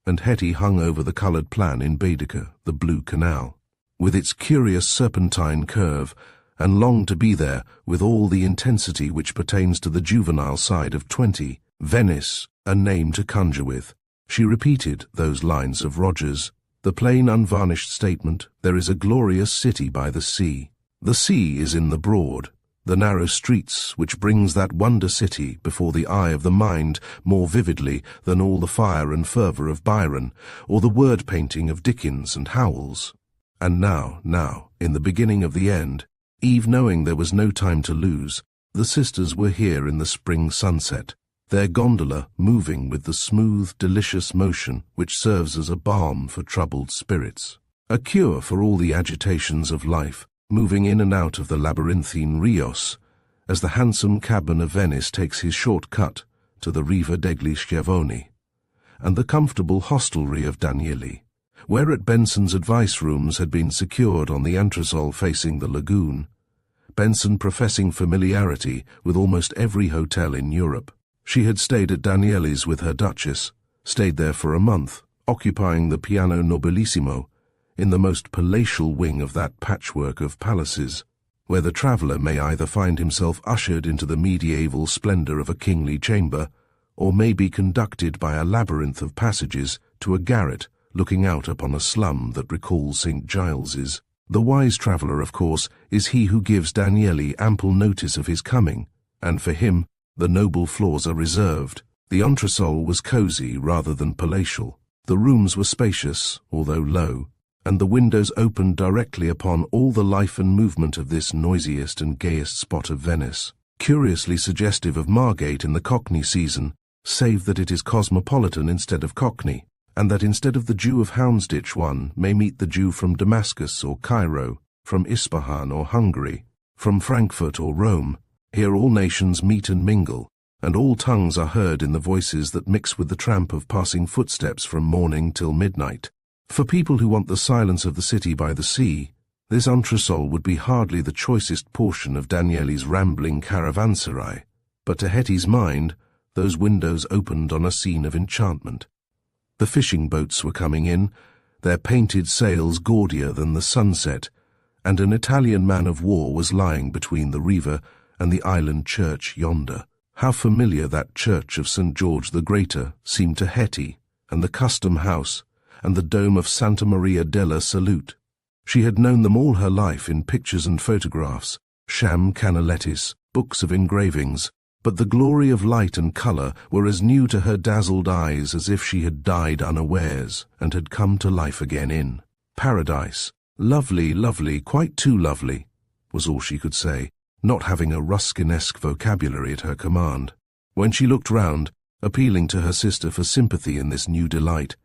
And Hetty hung over the coloured plan in Baedeker, the blue canal, with its curious serpentine curve, and longed to be there with all the intensity which pertains to the juvenile side of 20. Venice, a name to conjure with. She repeated those lines of Rogers, the plain unvarnished statement, "There is a glorious city by the sea." The sea is in the Broad, the narrow streets which brings that wonder city before the eye of the mind more vividly than all the fire and fervour of Byron, or the word-painting of Dickens and Howells. And now, in the beginning of the end, Eve knowing there was no time to lose, the sisters were here in the spring sunset, their gondola moving with the smooth, delicious motion which serves as a balm for troubled spirits, a cure for all the agitations of life, moving in and out of the labyrinthine Rios, as the handsome cabman of Venice takes his short cut to the Riva degli Schiavoni, and the comfortable hostelry of Danieli, where at Benson's advice rooms had been secured on the entresol facing the lagoon, Benson professing familiarity with almost every hotel in Europe. She had stayed at Danieli's with her Duchess, stayed there for a month, occupying the piano nobilissimo, in the most palatial wing of that patchwork of palaces, where the traveller may either find himself ushered into the medieval splendour of a kingly chamber, or may be conducted by a labyrinth of passages to a garret looking out upon a slum that recalls St. Giles's. The wise traveller, of course, is he who gives Danieli ample notice of his coming, and for him the noble floors are reserved. The entresol was cosy rather than palatial. The rooms were spacious, although low, and the windows opened directly upon all the life and movement of this noisiest and gayest spot of Venice, curiously suggestive of Margate in the Cockney season, save that it is cosmopolitan instead of Cockney, and that instead of the Jew of Houndsditch one may meet the Jew from Damascus or Cairo, from Ispahan or Hungary, From Frankfurt or Rome, here all nations meet and mingle, and all tongues are heard in the voices that mix with the tramp of passing footsteps from morning till midnight. For people who want the silence of the city by the sea, this entresol would be hardly the choicest portion of Daniele's rambling caravanserai, but to Hetty's mind, those windows opened on a scene of enchantment. The fishing boats were coming in, their painted sails gaudier than the sunset, and an Italian man-of-war was lying between the Riva and the island church yonder. How familiar that church of St. George the Greater seemed to Hetty, and the custom house, and the dome of Santa Maria della Salute. She had known them all her life in pictures and photographs, sham canalettis, books of engravings, but the glory of light and colour were as new to her dazzled eyes as if she had died unawares and had come to life again in paradise. Lovely, lovely, quite too lovely, was all she could say, not having a Ruskinesque vocabulary at her command. When she looked round, appealing to her sister for sympathy in this new delight,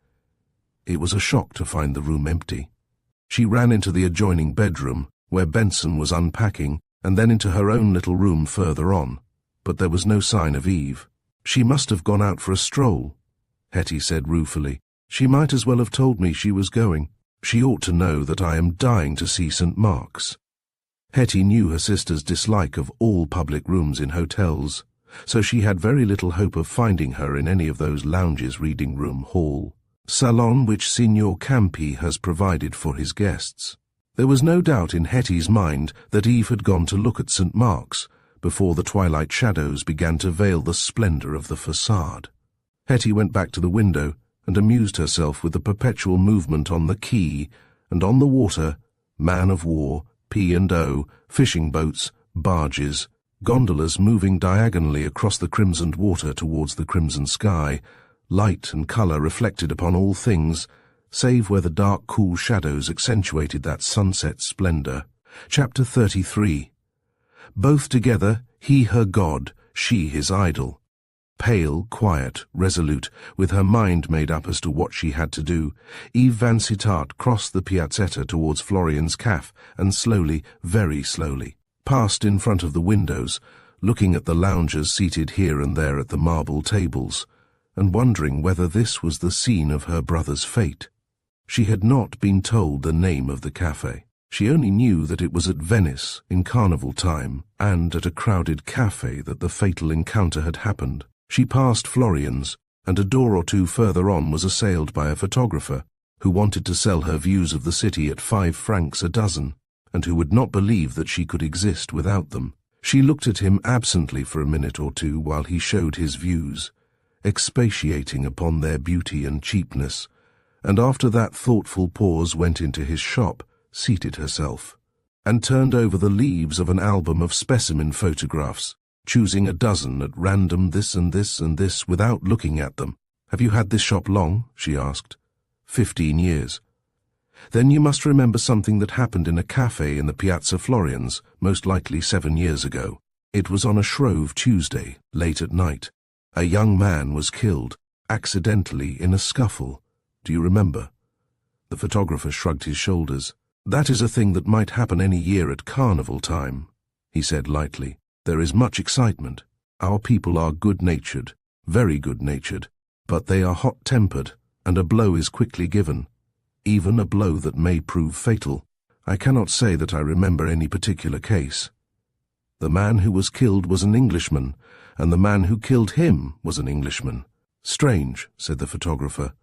it was a shock to find the room empty. She ran into the adjoining bedroom, where Benson was unpacking, and then into her own little room further on, but there was no sign of Eve. "She must have gone out for a stroll," Hetty said ruefully. "She might as well have told me she was going. She ought to know that I am dying to see St. Mark's." Hetty knew her sister's dislike of all public rooms in hotels, so she had very little hope of finding her in any of those lounges, reading room, hall, salon which Signor Campi has provided for his guests. There was no doubt in Hetty's mind that Eve had gone to look at St. Mark's before the twilight shadows began to veil the splendour of the facade. Hetty went back to the window and amused herself with the perpetual movement on the quay and on the water, man-of-war, P&O, fishing boats, barges, gondolas moving diagonally across the crimsoned water towards the crimson sky, light and colour reflected upon all things, save where the dark, cool shadows accentuated that sunset splendour. Chapter 33. Both together, he her god, she his idol. Pale, quiet, resolute, with her mind made up as to what she had to do, Eve Vansittart crossed the piazzetta towards Florian's cafe and slowly, very slowly, passed in front of the windows, looking at the loungers seated here and there at the marble tables, and wondering whether this was the scene of her brother's fate. She had not been told the name of the cafe. She only knew that it was at Venice in carnival time and at a crowded cafe that the fatal encounter had happened. She passed Florian's, and a door or two further on was assailed by a photographer who wanted to sell her views of the city at 5 francs a dozen, and who would not believe that she could exist without them. She looked at him absently for a minute or two while he showed his views, expatiating upon their beauty and cheapness, and after that thoughtful pause went into his shop, seated herself, and turned over the leaves of an album of specimen photographs, choosing a dozen at random, this and this and this, without looking at them. "Have you had this shop long?" she asked. 15 years. "Then you must remember something that happened in a cafe in the Piazza Florians, most likely 7 years ago. It was on a Shrove Tuesday, late at night. A young man was killed, accidentally, in a scuffle. Do you remember?" The photographer shrugged his shoulders. "That is a thing that might happen any year at carnival time," he said lightly. "There is much excitement. Our people are good-natured, very good-natured, but they are hot-tempered, and a blow is quickly given, even a blow that may prove fatal. I cannot say that I remember any particular case. The man who was killed was an Englishman, and the man who killed him was an Englishman." "Strange," said the photographer.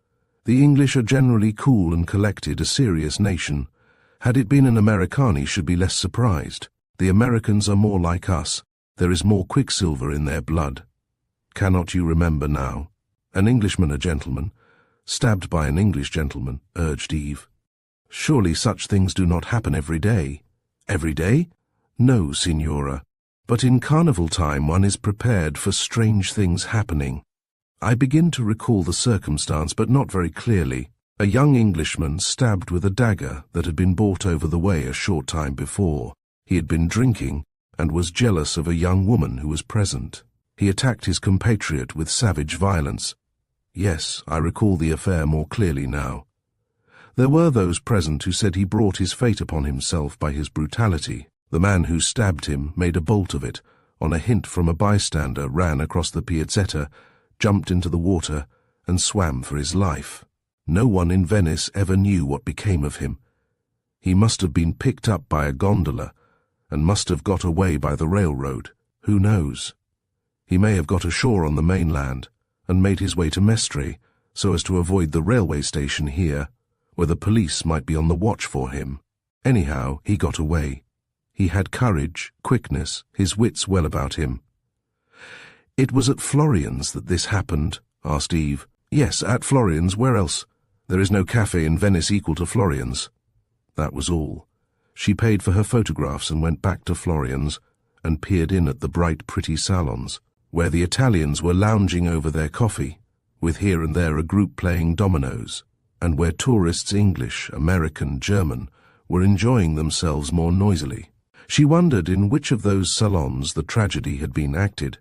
"The English are generally cool and collected, a serious nation. Had it been an Americani, should be less surprised. The Americans are more like us. There is more quicksilver in their blood." "Cannot you remember now? An Englishman, a gentleman, stabbed by an English gentleman," urged Eve. "Surely such things do not happen every day." "Every day? No, Signora. But in carnival time one is prepared for strange things happening. I begin to recall the circumstance, but not very clearly. A young Englishman stabbed with a dagger that had been bought over the way a short time before. He had been drinking and was jealous of a young woman who was present. He attacked his compatriot with savage violence. Yes, I recall the affair more clearly now. There were those present who said he brought his fate upon himself by his brutality. The man who stabbed him made a bolt of it, on a hint from a bystander, ran across the piazzetta, jumped into the water, and swam for his life. No one in Venice ever knew what became of him. He must have been picked up by a gondola, and must have got away by the railroad. Who knows? He may have got ashore on the mainland, and made his way to Mestre, so as to avoid the railway station here, where the police might be on the watch for him. Anyhow, he got away. He had courage, quickness, his wits well about him. "It was at Florian's that this happened?" asked Eve. "Yes, at Florian's. Where else? There is no cafe in Venice equal to Florian's." That was all. She paid for her photographs and went back to Florian's, and peered in at the bright, pretty salons, where the Italians were lounging over their coffee, with here and there a group playing dominoes, and where tourists, English, American, German, were enjoying themselves more noisily. She wondered in which of those salons the tragedy had been acted.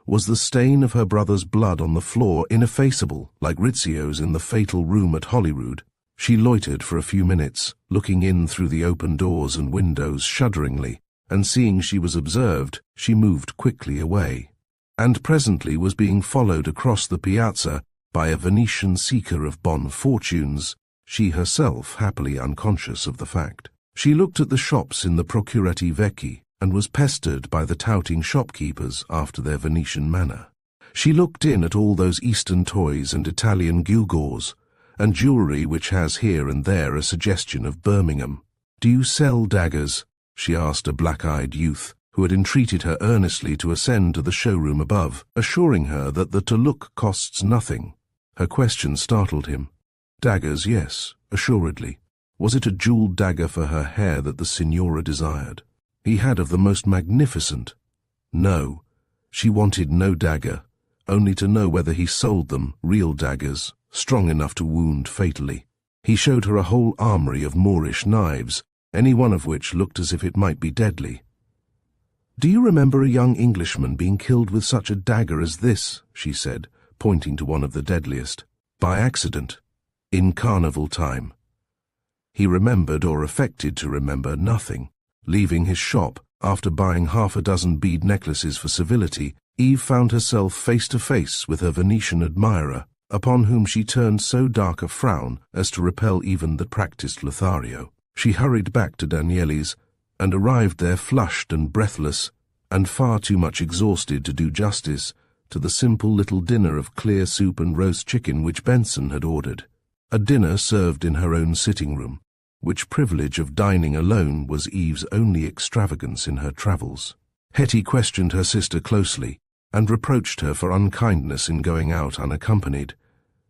Was the stain of her brother's blood on the floor ineffaceable, like Rizzio's in the fatal room at Holyrood? She loitered for a few minutes, looking in through the open doors and windows shudderingly, and seeing she was observed, she moved quickly away, and presently was being followed across the piazza by a Venetian seeker of bon fortunes, she herself happily unconscious of the fact. She looked at the shops in the Procurati Vecchi, and was pestered by the touting shopkeepers after their Venetian manner. She looked in at all those Eastern toys and Italian gewgaws, and jewellery which has here and there a suggestion of Birmingham. "Do you sell daggers?" she asked a black-eyed youth, who had entreated her earnestly to ascend to the showroom above, assuring her that the to look costs nothing. Her question startled him. Daggers, yes, assuredly. Was it a jewelled dagger for her hair that the signora desired? He had of the most magnificent. No, she wanted no dagger, only to know whether he sold them, real daggers, strong enough to wound fatally. He showed her a whole armoury of Moorish knives, any one of which looked as if it might be deadly. "Do you remember a young Englishman being killed with such a dagger as this?" she said, pointing to one of the deadliest. "By accident, in carnival time." He remembered, or affected to remember, nothing. Leaving his shop, after buying half a dozen bead necklaces for civility, Eve found herself face to face with her Venetian admirer, upon whom she turned so dark a frown as to repel even the practised Lothario. She hurried back to Danieli's, and arrived there flushed and breathless, and far too much exhausted to do justice to the simple little dinner of clear soup and roast chicken which Benson had ordered. A dinner served in her own sitting-room, which privilege of dining alone was Eve's only extravagance in her travels. Hetty questioned her sister closely, and reproached her for unkindness in going out unaccompanied,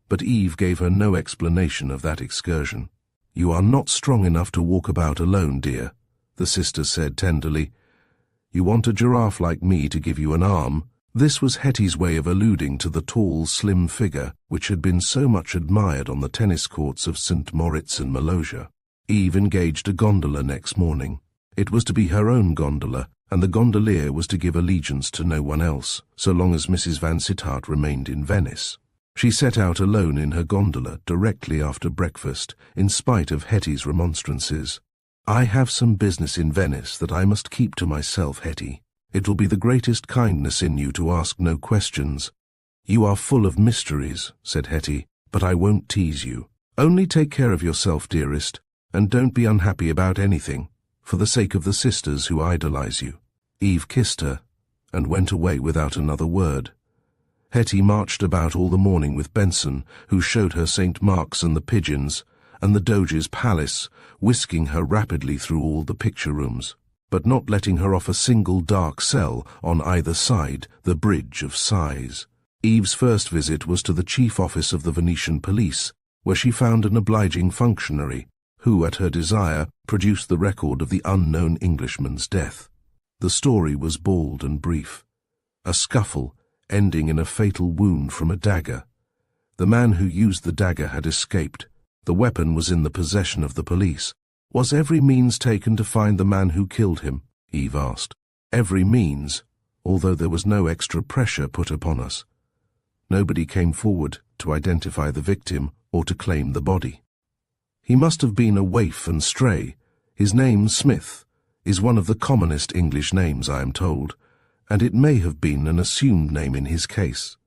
but Eve gave her no explanation of that excursion. "You are not strong enough to walk about alone, dear," the sister said tenderly. "You want a giraffe like me to give you an arm." This was Hetty's way of alluding to the tall, slim figure which had been so much admired on the tennis courts of St. Moritz and Maloja. Eve engaged a gondola next morning. It was to be her own gondola, and the gondolier was to give allegiance to no one else, so long as Mrs. Vansittart remained in Venice. She set out alone in her gondola directly after breakfast, in spite of Hetty's remonstrances. "I have some business in Venice that I must keep to myself, Hetty. It will be the greatest kindness in you to ask no questions." "You are full of mysteries," said Hetty, "but I won't tease you. Only take care of yourself, dearest, and don't be unhappy about anything, for the sake of the sisters who idolize you." Eve kissed her, and went away without another word. Hetty marched about all the morning with Benson, who showed her St. Mark's and the Pigeons, and the Doge's Palace, whisking her rapidly through all the picture rooms, but not letting her off a single dark cell on either side, the Bridge of Sighs. Eve's first visit was to the chief office of the Venetian police, where she found an obliging functionary, who, at her desire, produced the record of the unknown Englishman's death. The story was bald and brief. A scuffle, ending in a fatal wound from a dagger. The man who used the dagger had escaped. The weapon was in the possession of the police. "Was every means taken to find the man who killed him?" Eve asked. "Every means, although there was no extra pressure put upon us. Nobody came forward to identify the victim or to claim the body. He must have been a waif and stray. His name Smith. is one of the commonest English names, I am told, and it may have been an assumed name in his case.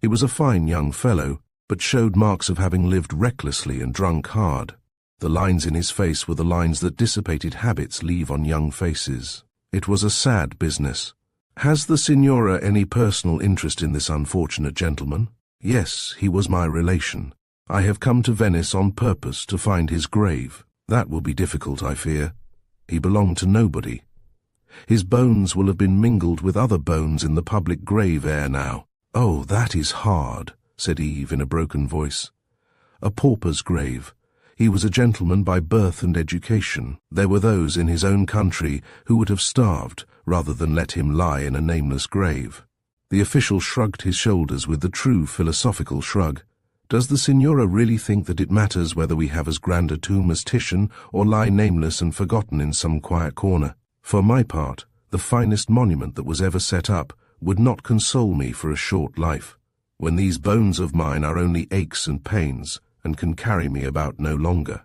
He was a fine young fellow, but showed marks of having lived recklessly and drunk hard. The lines in his face were the lines that dissipated habits leave on young faces. It was a sad business. "Has the Signora any personal interest in this unfortunate gentleman?" "Yes, he was my relation. I have come to Venice on purpose to find his grave. That will be difficult, I fear. He belonged to nobody. His bones will have been mingled with other bones in the public grave ere now." "Oh, that is hard," said Eve in a broken voice. "A pauper's grave. He was a gentleman by birth and education. There were those in his own country who would have starved rather than let him lie in a nameless grave." The official shrugged his shoulders with the true philosophical shrug. "Does the Signora really think that it matters whether we have as grand a tomb as Titian or lie nameless and forgotten in some quiet corner? For my part, the finest monument that was ever set up would not console me for a short life, when these bones of mine are only aches and pains, and can carry me about no longer.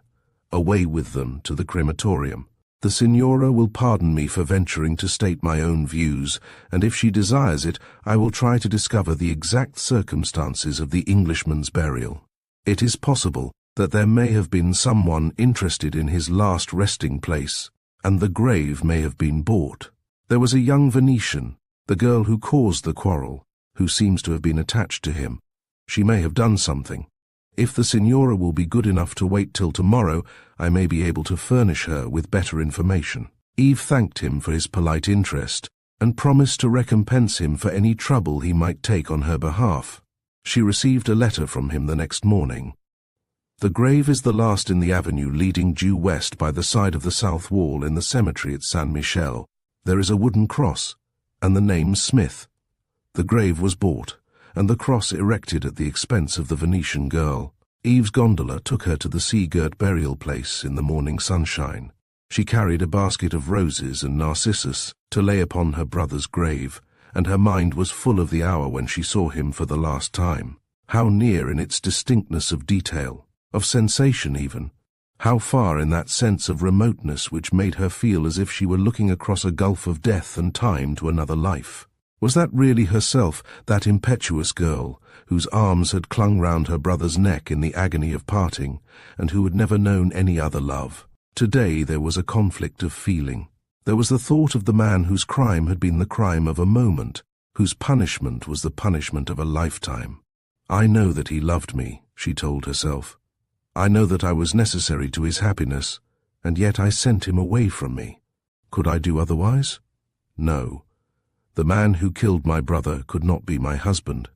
Away with them to the crematorium. The Signora will pardon me for venturing to state my own views, and if she desires it, I will try to discover the exact circumstances of the Englishman's burial. It is possible that there may have been someone interested in his last resting place, and the grave may have been bought. There was a young Venetian, the girl who caused the quarrel, who seems to have been attached to him. She may have done something. If the Signora will be good enough to wait till tomorrow, I may be able to furnish her with better information." Eve thanked him for his polite interest, and promised to recompense him for any trouble he might take on her behalf. She received a letter from him the next morning. "The grave is the last in the avenue leading due west by the side of the south wall in the cemetery at San Michele. There is a wooden cross, and the name Smith." The grave was bought, and the cross erected at the expense of the Venetian girl. Eve's gondola took her to the sea-girt burial place in the morning sunshine. She carried a basket of roses and narcissus to lay upon her brother's grave, and her mind was full of the hour when she saw him for the last time. How near in its distinctness of detail, of sensation even. How far in that sense of remoteness which made her feel as if she were looking across a gulf of death and time to another life. Was that really herself, that impetuous girl, whose arms had clung round her brother's neck in the agony of parting, and who had never known any other love? Today there was a conflict of feeling. There was the thought of the man whose crime had been the crime of a moment, whose punishment was the punishment of a lifetime. "I know that he loved me," she told herself. "I know that I was necessary to his happiness, and yet I sent him away from me. Could I do otherwise? No. The man who killed my brother could not be my husband,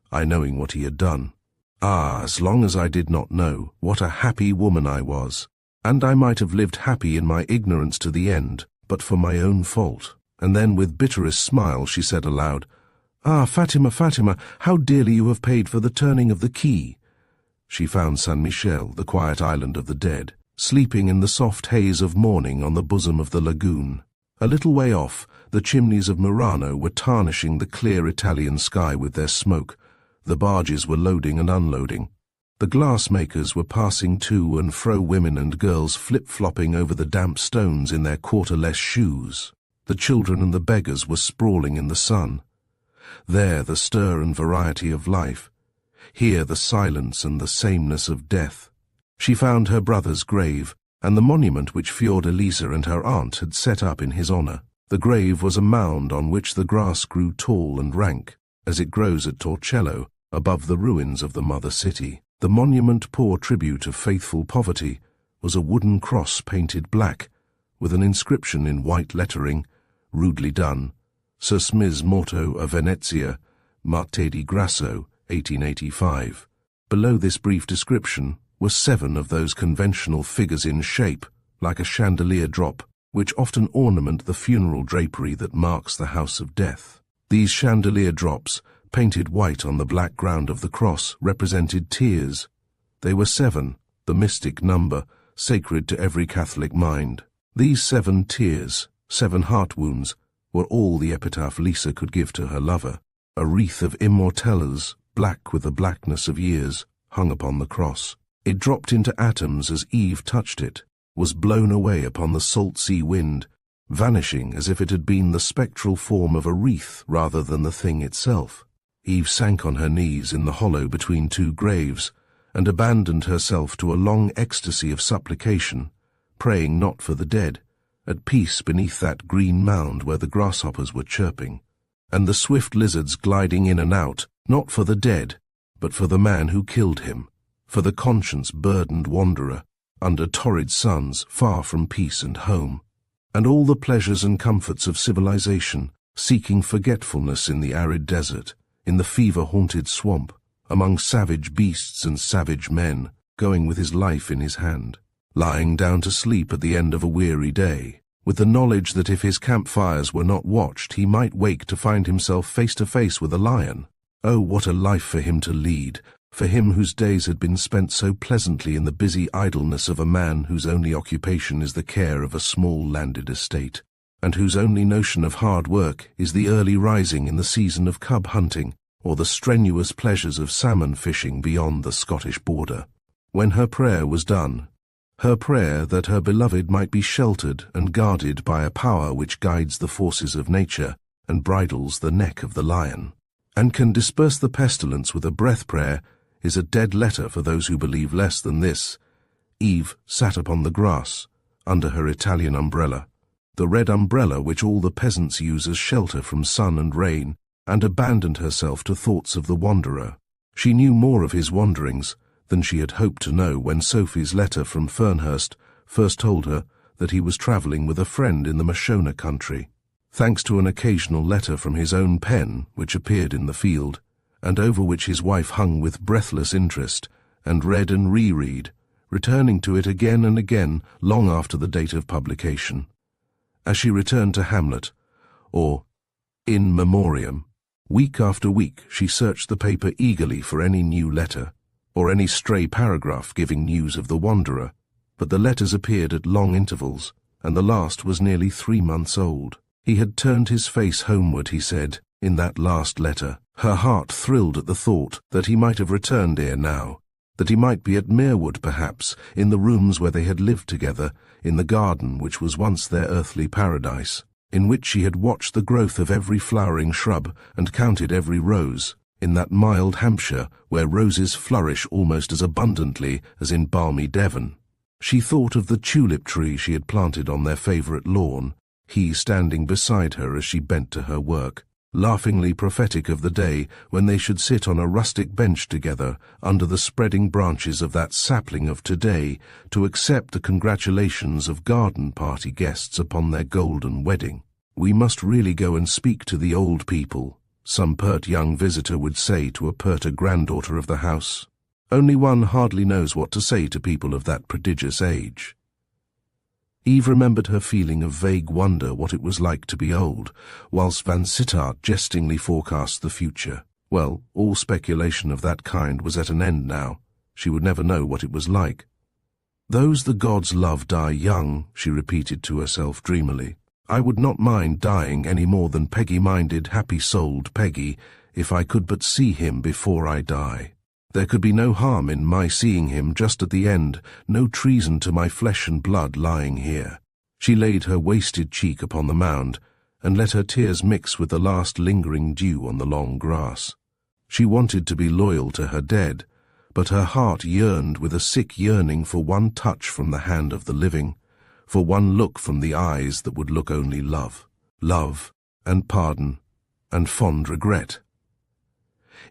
I knowing what he had done. Ah, as long as I did not know, what a happy woman I was, and I might have lived happy in my ignorance to the end, but for my own fault." And then with bitterest smile she said aloud, "Ah, Fatima, Fatima, how dearly you have paid for the turning of the key." She found San Michele, the quiet island of the dead, sleeping in the soft haze of morning on the bosom of the lagoon. A little way off, the chimneys of Murano were tarnishing the clear Italian sky with their smoke. The barges were loading and unloading. The glassmakers were passing to and fro, women and girls flip-flopping over the damp stones in their quarter-less shoes. The children and the beggars were sprawling in the sun. There the stir and variety of life. Here the silence and the sameness of death. She found her brother's grave, and the monument which Fiordalisa and her aunt had set up in his honour. The grave was a mound on which the grass grew tall and rank, as it grows at Torcello, above the ruins of the mother city. The monument, poor tribute of faithful poverty, was a wooden cross painted black, with an inscription in white lettering, rudely done, Sir Smith's Morto a Venezia, Marte di Grasso, 1885. Below this brief description were 7 of those conventional figures in shape, like a chandelier drop, which often ornament the funeral drapery that marks the house of death. These chandelier drops, painted white on the black ground of the cross, represented tears. They were 7, the mystic number, sacred to every Catholic mind. These 7 tears, 7 heart wounds, were all the epitaph Lisa could give to her lover. A wreath of immortelles, black with the blackness of years, hung upon the cross. It dropped into atoms as Eve touched it, was blown away upon the salt sea wind, vanishing as if it had been the spectral form of a wreath rather than the thing itself. Eve sank on her knees in the hollow between two graves and abandoned herself to a long ecstasy of supplication, praying not for the dead, at peace beneath that green mound where the grasshoppers were chirping, and the swift lizards gliding in and out, not for the dead, but for the man who killed him, for the conscience-burdened wanderer, under torrid suns, far from peace and home, and all the pleasures and comforts of civilization, seeking forgetfulness in the arid desert, in the fever-haunted swamp, among savage beasts and savage men, going with his life in his hand, lying down to sleep at the end of a weary day, with the knowledge that if his campfires were not watched, he might wake to find himself face to face with a lion. Oh, what a life for him to lead, for him whose days had been spent so pleasantly in the busy idleness of a man whose only occupation is the care of a small landed estate, and whose only notion of hard work is the early rising in the season of cub hunting, or the strenuous pleasures of salmon fishing beyond the Scottish border. When her prayer was done, her prayer that her beloved might be sheltered and guarded by a power which guides the forces of nature and bridles the neck of the lion, and can disperse the pestilence with a breath prayer, is a dead letter for those who believe less than this. Eve sat upon the grass, under her Italian umbrella, the red umbrella which all the peasants use as shelter from sun and rain, and abandoned herself to thoughts of the wanderer. She knew more of his wanderings than she had hoped to know when Sophie's letter from Fernhurst first told her that he was travelling with a friend in the Mashona country. Thanks to an occasional letter from his own pen, which appeared in the field, and over which his wife hung with breathless interest, and read and reread, returning to it again and again long after the date of publication. As she returned to Hamlet, or in memoriam, week after week she searched the paper eagerly for any new letter, or any stray paragraph giving news of the wanderer, but the letters appeared at long intervals, and the last was nearly 3 months old. He had turned his face homeward, he said, in that last letter. Her heart thrilled at the thought that he might have returned ere now, that he might be at Merewood perhaps, in the rooms where they had lived together, in the garden which was once their earthly paradise, in which she had watched the growth of every flowering shrub and counted every rose, in that mild Hampshire where roses flourish almost as abundantly as in balmy Devon. She thought of the tulip tree she had planted on their favourite lawn, he standing beside her as she bent to her work, laughingly prophetic of the day when they should sit on a rustic bench together under the spreading branches of that sapling of today to accept the congratulations of garden-party guests upon their golden wedding. "We must really go and speak to the old people," some pert young visitor would say to a perter granddaughter of the house. Only one hardly knows what to say to people of that prodigious age. Eve remembered her feeling of vague wonder what it was like to be old, whilst Vansittart jestingly forecast the future. Well, all speculation of that kind was at an end now. She would never know what it was like. "Those the gods love die young," she repeated to herself dreamily. "I would not mind dying any more than Peggy-minded, happy-souled Peggy, if I could but see him before I die. There could be no harm in my seeing him just at the end, no treason to my flesh and blood lying here." She laid her wasted cheek upon the mound, and let her tears mix with the last lingering dew on the long grass. She wanted to be loyal to her dead, but her heart yearned with a sick yearning for one touch from the hand of the living, for one look from the eyes that would look only love, and pardon, and fond regret.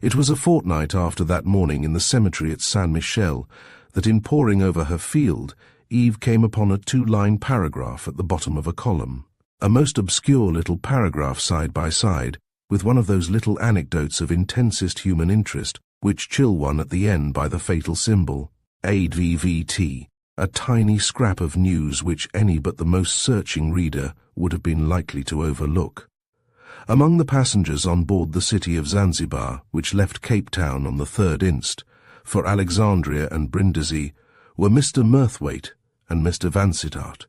It was a fortnight after that morning in the cemetery at Saint-Michel that in poring over her field, Eve came upon a 2-line paragraph at the bottom of a column, a most obscure little paragraph side by side, with one of those little anecdotes of intensest human interest which chill one at the end by the fatal symbol, ADVT, a tiny scrap of news which any but the most searching reader would have been likely to overlook. Among the passengers on board the City of Zanzibar, which left Cape Town on the 3rd inst, for Alexandria and Brindisi, were Mr. Mirthwaite and Mr. Vansittart,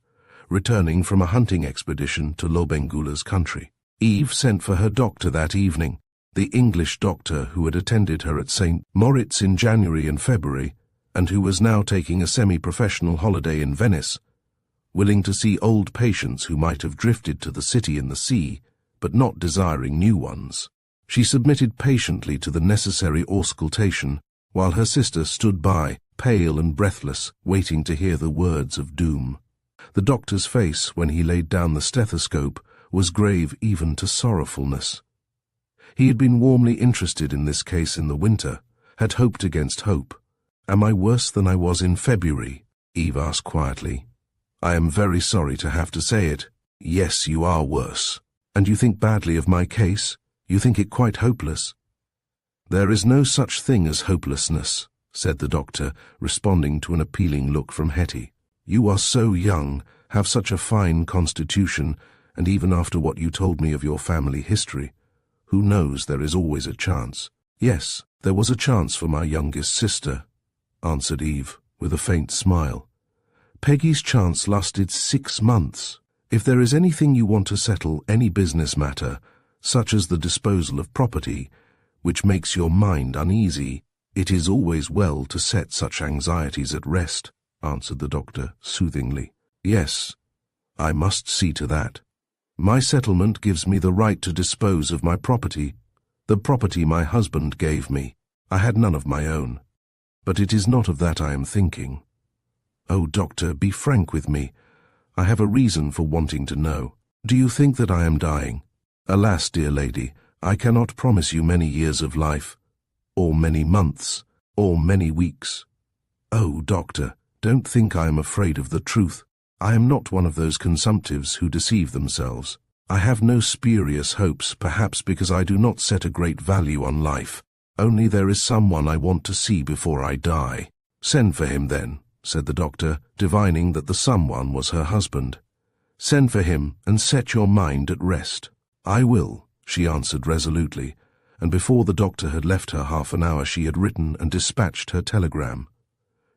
returning from a hunting expedition to Lobengula's country. Eve sent for her doctor that evening, the English doctor who had attended her at St. Moritz in January and February, and who was now taking a semi-professional holiday in Venice. willing to see old patients who might have drifted to the city in the sea, but not desiring new ones. She submitted patiently to the necessary auscultation, while her sister stood by, pale and breathless, waiting to hear the words of doom. The doctor's face, when he laid down the stethoscope, was grave even to sorrowfulness. He had been warmly interested in this case in the winter, had hoped against hope. "Am I worse than I was in February?" Eve asked quietly. "I am very sorry to have to say it. Yes, you are worse. And you think badly of my case? You think it quite hopeless?" "There is no such thing as hopelessness," said the doctor, responding to an appealing look from Hetty. "You are so young, have such a fine constitution, and even after what you told me of your family history, who knows, there is always a chance." "Yes, there was a chance for my youngest sister," answered Eve, with a faint smile. "Peggy's chance lasted 6 months. If there is anything you want to settle, any business matter, such as the disposal of property, which makes your mind uneasy, it is always well to set such anxieties at rest," answered the doctor soothingly. "Yes, I must see to that. My settlement gives me the right to dispose of my property, the property my husband gave me. I had none of my own. But it is not of that I am thinking. Oh, doctor, be frank with me. I have a reason for wanting to know. Do you think that I am dying? Alas, dear lady, I cannot promise you many years of life, or many months, or many weeks. Oh, doctor, don't think I am afraid of the truth. I am not one of those consumptives who deceive themselves. I have no spurious hopes, perhaps because I do not set a great value on life. Only there is someone I want to see before I die." "Send for him, then," said the doctor, divining that the someone was her husband. "Send for him and set your mind at rest." "I will," she answered resolutely, and before the doctor had left her half an hour she had written and dispatched her telegram.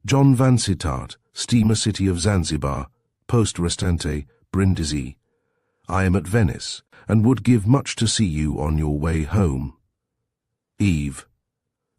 "John Vansittart, steamer City of Zanzibar, post restante, Brindisi. I am at Venice, and would give much to see you on your way home. Eve."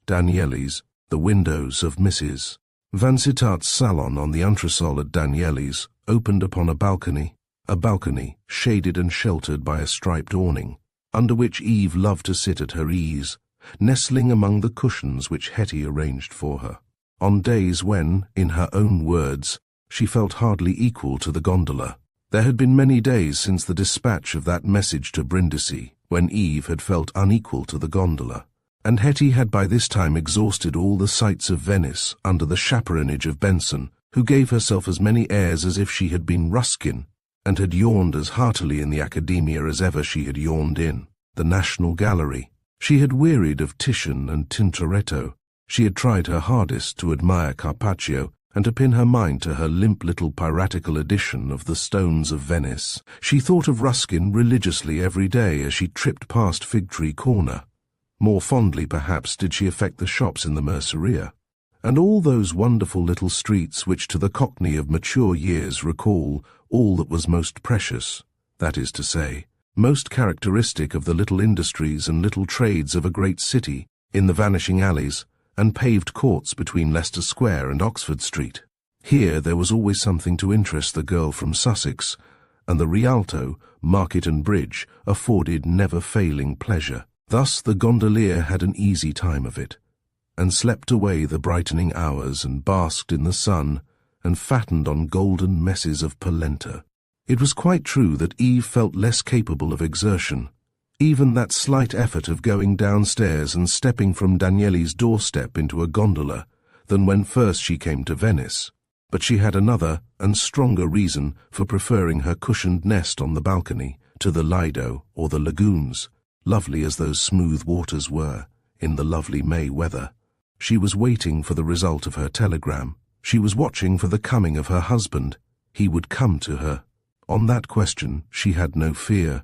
Danieli's, the windows of Mrs. Vansittart's salon on the entresol at Danieli's opened upon a balcony shaded and sheltered by a striped awning, under which Eve loved to sit at her ease, nestling among the cushions which Hetty arranged for her. On days when, in her own words, she felt hardly equal to the gondola. There had been many days since the dispatch of that message to Brindisi, when Eve had felt unequal to the gondola, and Hetty had by this time exhausted all the sights of Venice under the chaperonage of Benson, who gave herself as many airs as if she had been Ruskin, and had yawned as heartily in the Academia as ever she had yawned in the National Gallery. She had wearied of Titian and Tintoretto. She had tried her hardest to admire Carpaccio, and to pin her mind to her limp little piratical edition of the Stones of Venice. She thought of Ruskin religiously every day as she tripped past Fig Tree Corner. More fondly, perhaps, did she affect the shops in the Merceria, and all those wonderful little streets which to the Cockney of mature years recall all that was most precious, that is to say, most characteristic of the little industries and little trades of a great city, in the vanishing alleys and paved courts between Leicester Square and Oxford Street. Here there was always something to interest the girl from Sussex, and the Rialto, Market and Bridge afforded never-failing pleasure. Thus the gondolier had an easy time of it, and slept away the brightening hours, and basked in the sun, and fattened on golden messes of polenta. It was quite true that Eve felt less capable of exertion, even that slight effort of going downstairs and stepping from Danieli's doorstep into a gondola, than when first she came to Venice. But she had another and stronger reason for preferring her cushioned nest on the balcony to the Lido or the lagoons, lovely as those smooth waters were in the lovely May weather. She was waiting for the result of her telegram. She was watching for the coming of her husband. He would come to her. On that question she had no fear.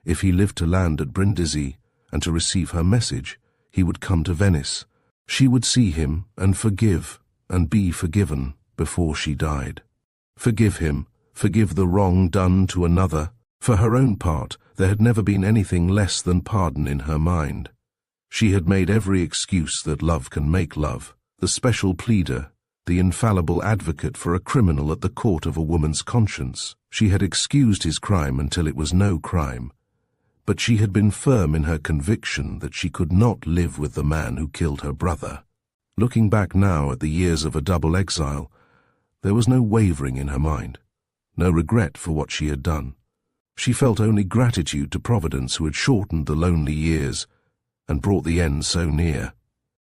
If he lived to land at Brindisi and to receive her message, he would come to Venice. She would see him and forgive and be forgiven before she died. Forgive him, forgive the wrong done to another. For her own part, there had never been anything less than pardon in her mind. She had made every excuse that love can make love, the special pleader, the infallible advocate for a criminal at the court of a woman's conscience. She had excused his crime until it was no crime, but she had been firm in her conviction that she could not live with the man who killed her brother. Looking back now at the years of a double exile, there was no wavering in her mind, no regret for what she had done. She felt only gratitude to Providence, who had shortened the lonely years and brought the end so near.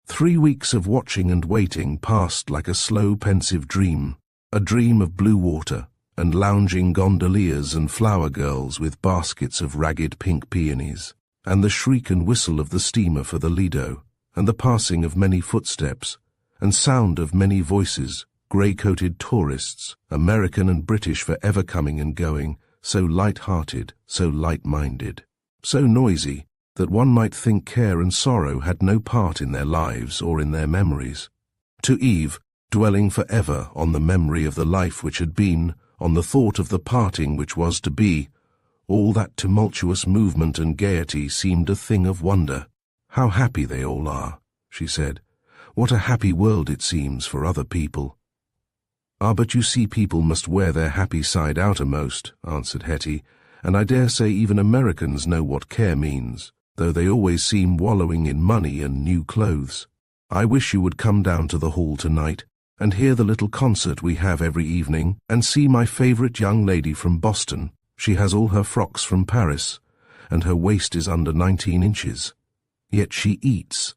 3 weeks of watching and waiting passed like a slow, pensive dream, a dream of blue water and lounging gondoliers and flower girls with baskets of ragged pink peonies, and the shriek and whistle of the steamer for the Lido, and the passing of many footsteps, and sound of many voices, grey-coated tourists, American and British forever coming and going, so light-hearted, so light-minded, so noisy that one might think care and sorrow had no part in their lives or in their memories. To Eve, dwelling forever on the memory of the life which had been, on the thought of the parting which was to be, all that tumultuous movement and gaiety seemed a thing of wonder. "How happy they all are," she said. "What a happy world it seems for other people." "Ah, but you see, people must wear their happy side outermost," answered Hetty, "and I dare say even Americans know what care means, though they always seem wallowing in money and new clothes. I wish you would come down to the hall tonight, and hear the little concert we have every evening, and see my favourite young lady from Boston. She has all her frocks from Paris, and her waist is under 19 inches. Yet she eats.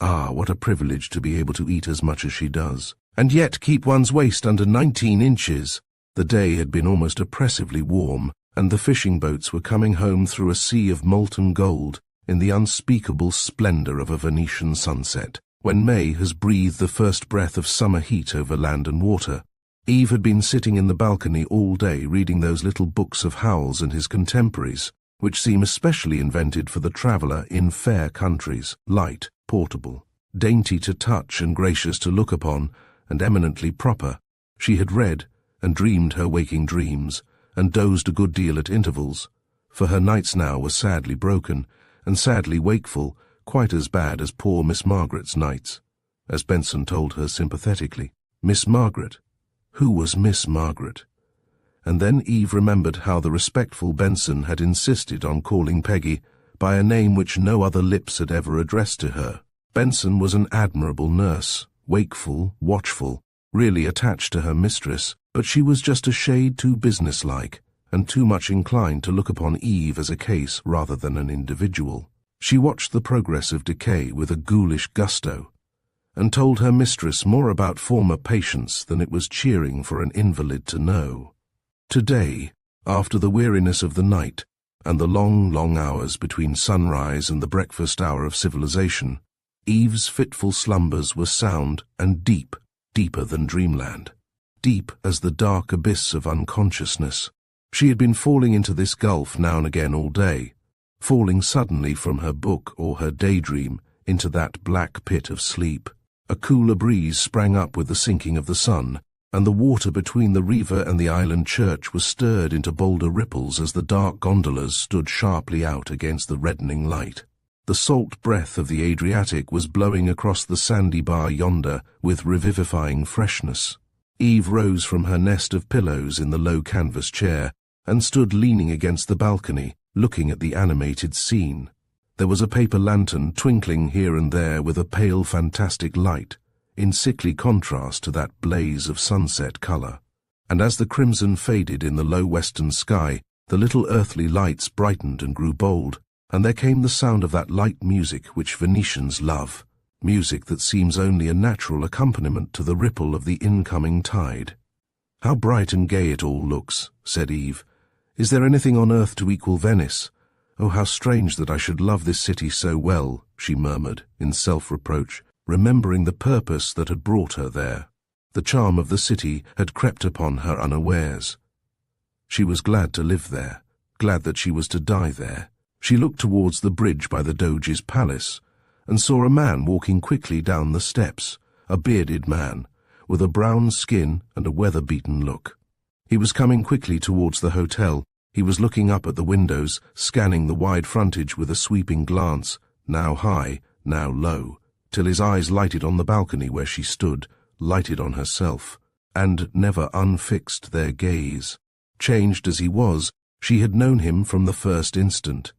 Ah, what a privilege to be able to eat as much as she does, and yet keep one's waist under 19 inches. The day had been almost oppressively warm, and the fishing boats were coming home through a sea of molten gold in the unspeakable splendour of a Venetian sunset, when May has breathed the first breath of summer heat over land and water. Eve had been sitting in the balcony all day reading those little books of Howells and his contemporaries, which seem especially invented for the traveller in fair countries, light, portable, dainty to touch and gracious to look upon, and eminently proper. She had read and dreamed her waking dreams, and dozed a good deal at intervals, for her nights now were sadly broken, and sadly wakeful, quite as bad as poor Miss Margaret's nights, as Benson told her sympathetically. Miss Margaret? Who was Miss Margaret? And then Eve remembered how the respectful Benson had insisted on calling Peggy by a name which no other lips had ever addressed to her. Benson was an admirable nurse, wakeful, watchful, really attached to her mistress, but she was just a shade too businesslike, and too much inclined to look upon Eve as a case rather than an individual. She watched the progress of decay with a ghoulish gusto, and told her mistress more about former patients than it was cheering for an invalid to know. Today, after the weariness of the night, and the long, long hours between sunrise and the breakfast hour of civilization, Eve's fitful slumbers were sound and deep, deeper than dreamland, deep as the dark abyss of unconsciousness. She had been falling into this gulf now and again all day, falling suddenly from her book or her daydream into that black pit of sleep. A cooler breeze sprang up with the sinking of the sun, and the water between the Riva and the island church was stirred into bolder ripples as the dark gondolas stood sharply out against the reddening light. The salt breath of the Adriatic was blowing across the sandy bar yonder with revivifying freshness. Eve rose from her nest of pillows in the low canvas chair and stood leaning against the balcony, looking at the animated scene. There was a paper lantern twinkling here and there with a pale fantastic light, in sickly contrast to that blaze of sunset colour. And as the crimson faded in the low western sky, the little earthly lights brightened and grew bold, and there came the sound of that light music which Venetians love, music that seems only a natural accompaniment to the ripple of the incoming tide. "How bright and gay it all looks," said Eve. "Is there anything on earth to equal Venice? Oh, how strange that I should love this city so well," she murmured, in self-reproach, remembering the purpose that had brought her there. The charm of the city had crept upon her unawares. She was glad to live there, glad that she was to die there. She looked towards the bridge by the Doge's palace, and saw a man walking quickly down the steps, a bearded man, with a brown skin and a weather-beaten look. He was coming quickly towards the hotel. He was looking up at the windows, scanning the wide frontage with a sweeping glance, now high, now low, till his eyes lighted on the balcony where she stood, lighted on herself, and never unfixed their gaze. Changed as he was, she had known him from the first instant.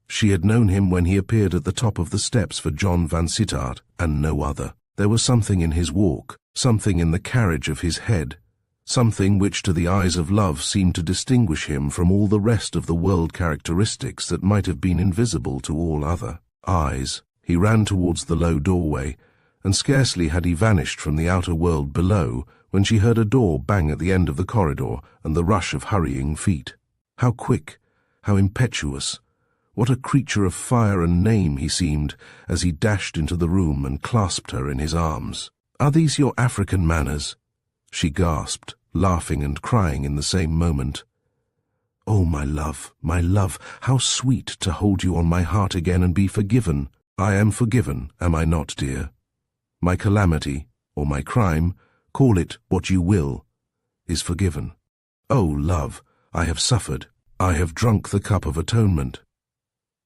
She had known him when he appeared at the top of the steps for John Vansittart, and no other. There was something in his walk, something in the carriage of his head, something which to the eyes of love seemed to distinguish him from all the rest of the world characteristics that might have been invisible to all other eyes. He ran towards the low doorway, and scarcely had he vanished from the outer world below when she heard a door bang at the end of the corridor and the rush of hurrying feet. How quick, how impetuous! What a creature of fire and name he seemed as he dashed into the room and clasped her in his arms. "Are these your African manners?" she gasped, laughing and crying in the same moment. "Oh, my love, how sweet to hold you on my heart again and be forgiven." "I am forgiven, am I not, dear? My calamity, or my crime, call it what you will, is forgiven. Oh, love, I have suffered. I have drunk the cup of atonement."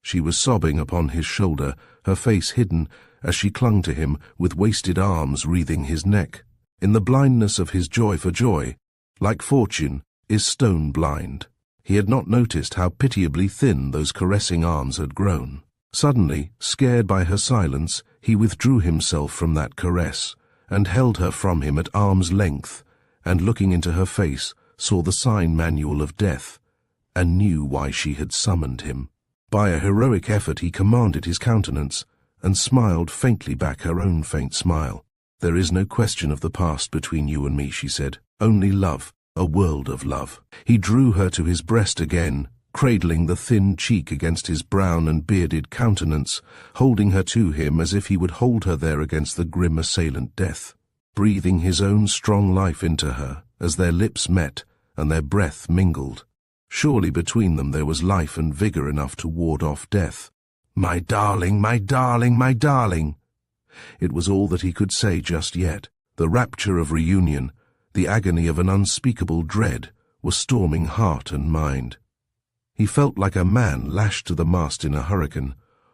She was sobbing upon his shoulder, her face hidden, as she clung to him, with wasted arms wreathing his neck. In the blindness of his joy for joy, like fortune, is stone blind. He had not noticed how pitiably thin those caressing arms had grown. Suddenly, scared by her silence, he withdrew himself from that caress, and held her from him at arm's length, and looking into her face, saw the sign manual of death, and knew why she had summoned him. By a heroic effort he commanded his countenance, and smiled faintly back her own faint smile. "There is no question of the past between you and me," she said. "Only love, a world of love." He drew her to his breast again, cradling the thin cheek against his brown and bearded countenance, holding her to him as if he would hold her there against the grim assailant death, breathing his own strong life into her as their lips met and their breath mingled. Surely between them there was life and vigor enough to ward off death. "My darling, my darling, my darling!" It was all that he could say just yet. The rapture of reunion, the agony of an unspeakable dread, was storming heart and mind. He felt like a man lashed to the mast in a hurricane,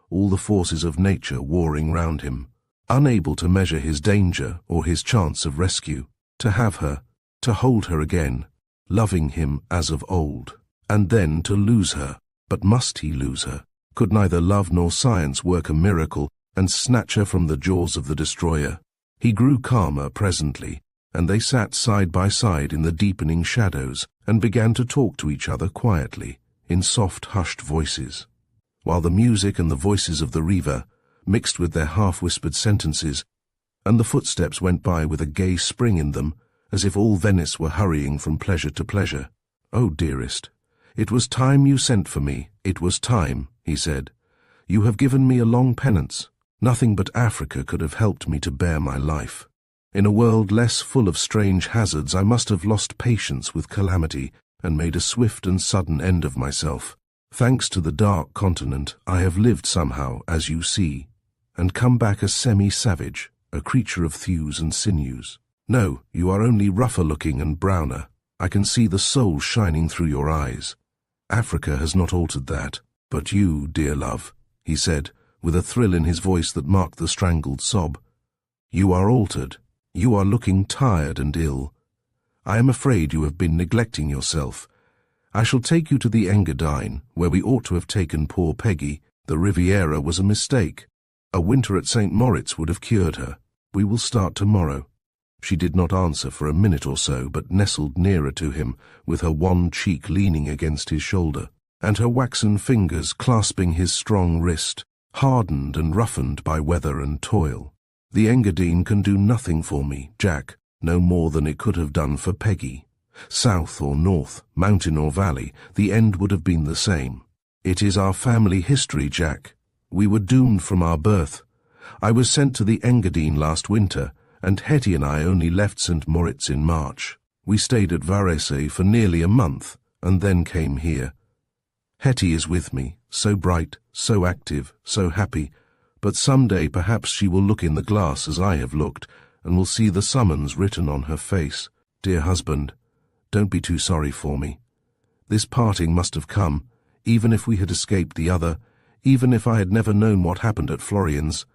all the forces of nature warring round him, unable to measure his danger or his chance of rescue. To have her, to hold her again, loving him as of old, and then to lose her. But must he lose her? Could neither love nor science work a miracle and snatch her from the jaws of the destroyer? He grew calmer presently, and they sat side by side in the deepening shadows and began to talk to each other quietly, in soft, hushed voices, while the music and the voices of the river mixed with their half-whispered sentences, and the footsteps went by with a gay spring in them, as if all Venice were hurrying from pleasure to pleasure. "Oh, dearest, it was time you sent for me. It was time," he said. "You have given me a long penance. Nothing but Africa could have helped me to bear my life. In a world less full of strange hazards, I must have lost patience with calamity and made a swift and sudden end of myself. Thanks to the dark continent, I have lived somehow, as you see, and come back a semi-savage, a creature of thews and sinews. No, you are only rougher-looking and browner. I can see the soul shining through your eyes. Africa has not altered that. But you, dear love," he said, with a thrill in his voice that marked the strangled sob, "you are altered. You are looking tired and ill. I am afraid you have been neglecting yourself. I shall take you to the Engadine, where we ought to have taken poor Peggy. The Riviera was a mistake. A winter at St. Moritz would have cured her. We will start tomorrow." She did not answer for a minute or so, but nestled nearer to him, with her wan cheek leaning against his shoulder, and her waxen fingers clasping his strong wrist, hardened and roughened by weather and toil. "The Engadine can do nothing for me, Jack, no more than it could have done for Peggy. South or north, mountain or valley, the end would have been the same. It is our family history, Jack. We were doomed from our birth. I was sent to the Engadine last winter, and Hetty and I only left St. Moritz in March. We stayed at Varese for nearly a month, and then came here. Hetty is with me, so bright, so active, so happy, but some day perhaps she will look in the glass as I have looked, and will see the summons written on her face. Dear husband, don't be too sorry for me. This parting must have come, even if we had escaped the other, even if I had never known what happened at Florian's,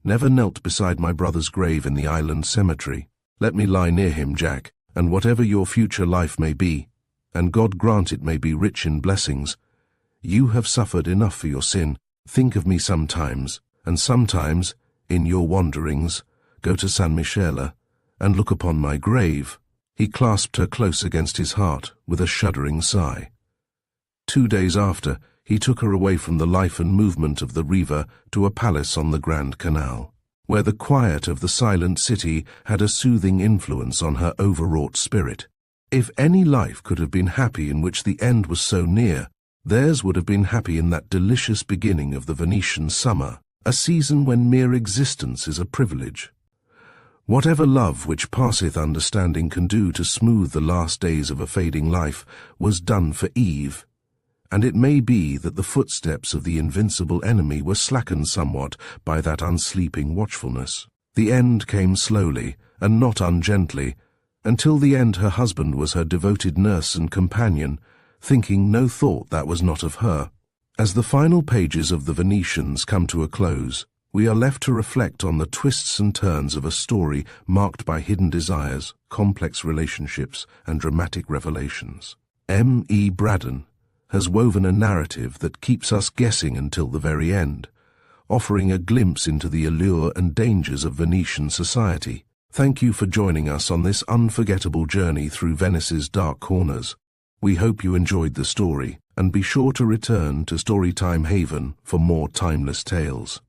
never knelt beside my brother's grave in the island cemetery. Let me lie near him, Jack, and whatever your future life may be, and God grant it may be rich in blessings, you have suffered enough for your sin. Think of me sometimes, and sometimes, in your wanderings, go to San Michele, and look upon my grave." He clasped her close against his heart with a shuddering sigh. 2 days after, he took her away from the life and movement of the Riva to a palace on the Grand Canal, where the quiet of the silent city had a soothing influence on her overwrought spirit. If any life could have been happy in which the end was so near, theirs would have been happy in that delicious beginning of the Venetian summer, a season when mere existence is a privilege. Whatever love which passeth understanding can do to smooth the last days of a fading life was done for Eve, and it may be that the footsteps of the invincible enemy were slackened somewhat by that unsleeping watchfulness. The end came slowly, and not ungently, until the end her husband was her devoted nurse and companion, thinking no thought that was not of her. As the final pages of the Venetians come to a close, we are left to reflect on the twists and turns of a story marked by hidden desires, complex relationships, and dramatic revelations. M.E. Braddon has woven a narrative that keeps us guessing until the very end, offering a glimpse into the allure and dangers of Venetian society. Thank you for joining us on this unforgettable journey through Venice's dark corners. We hope you enjoyed the story, and be sure to return to Storytime Haven for more timeless tales.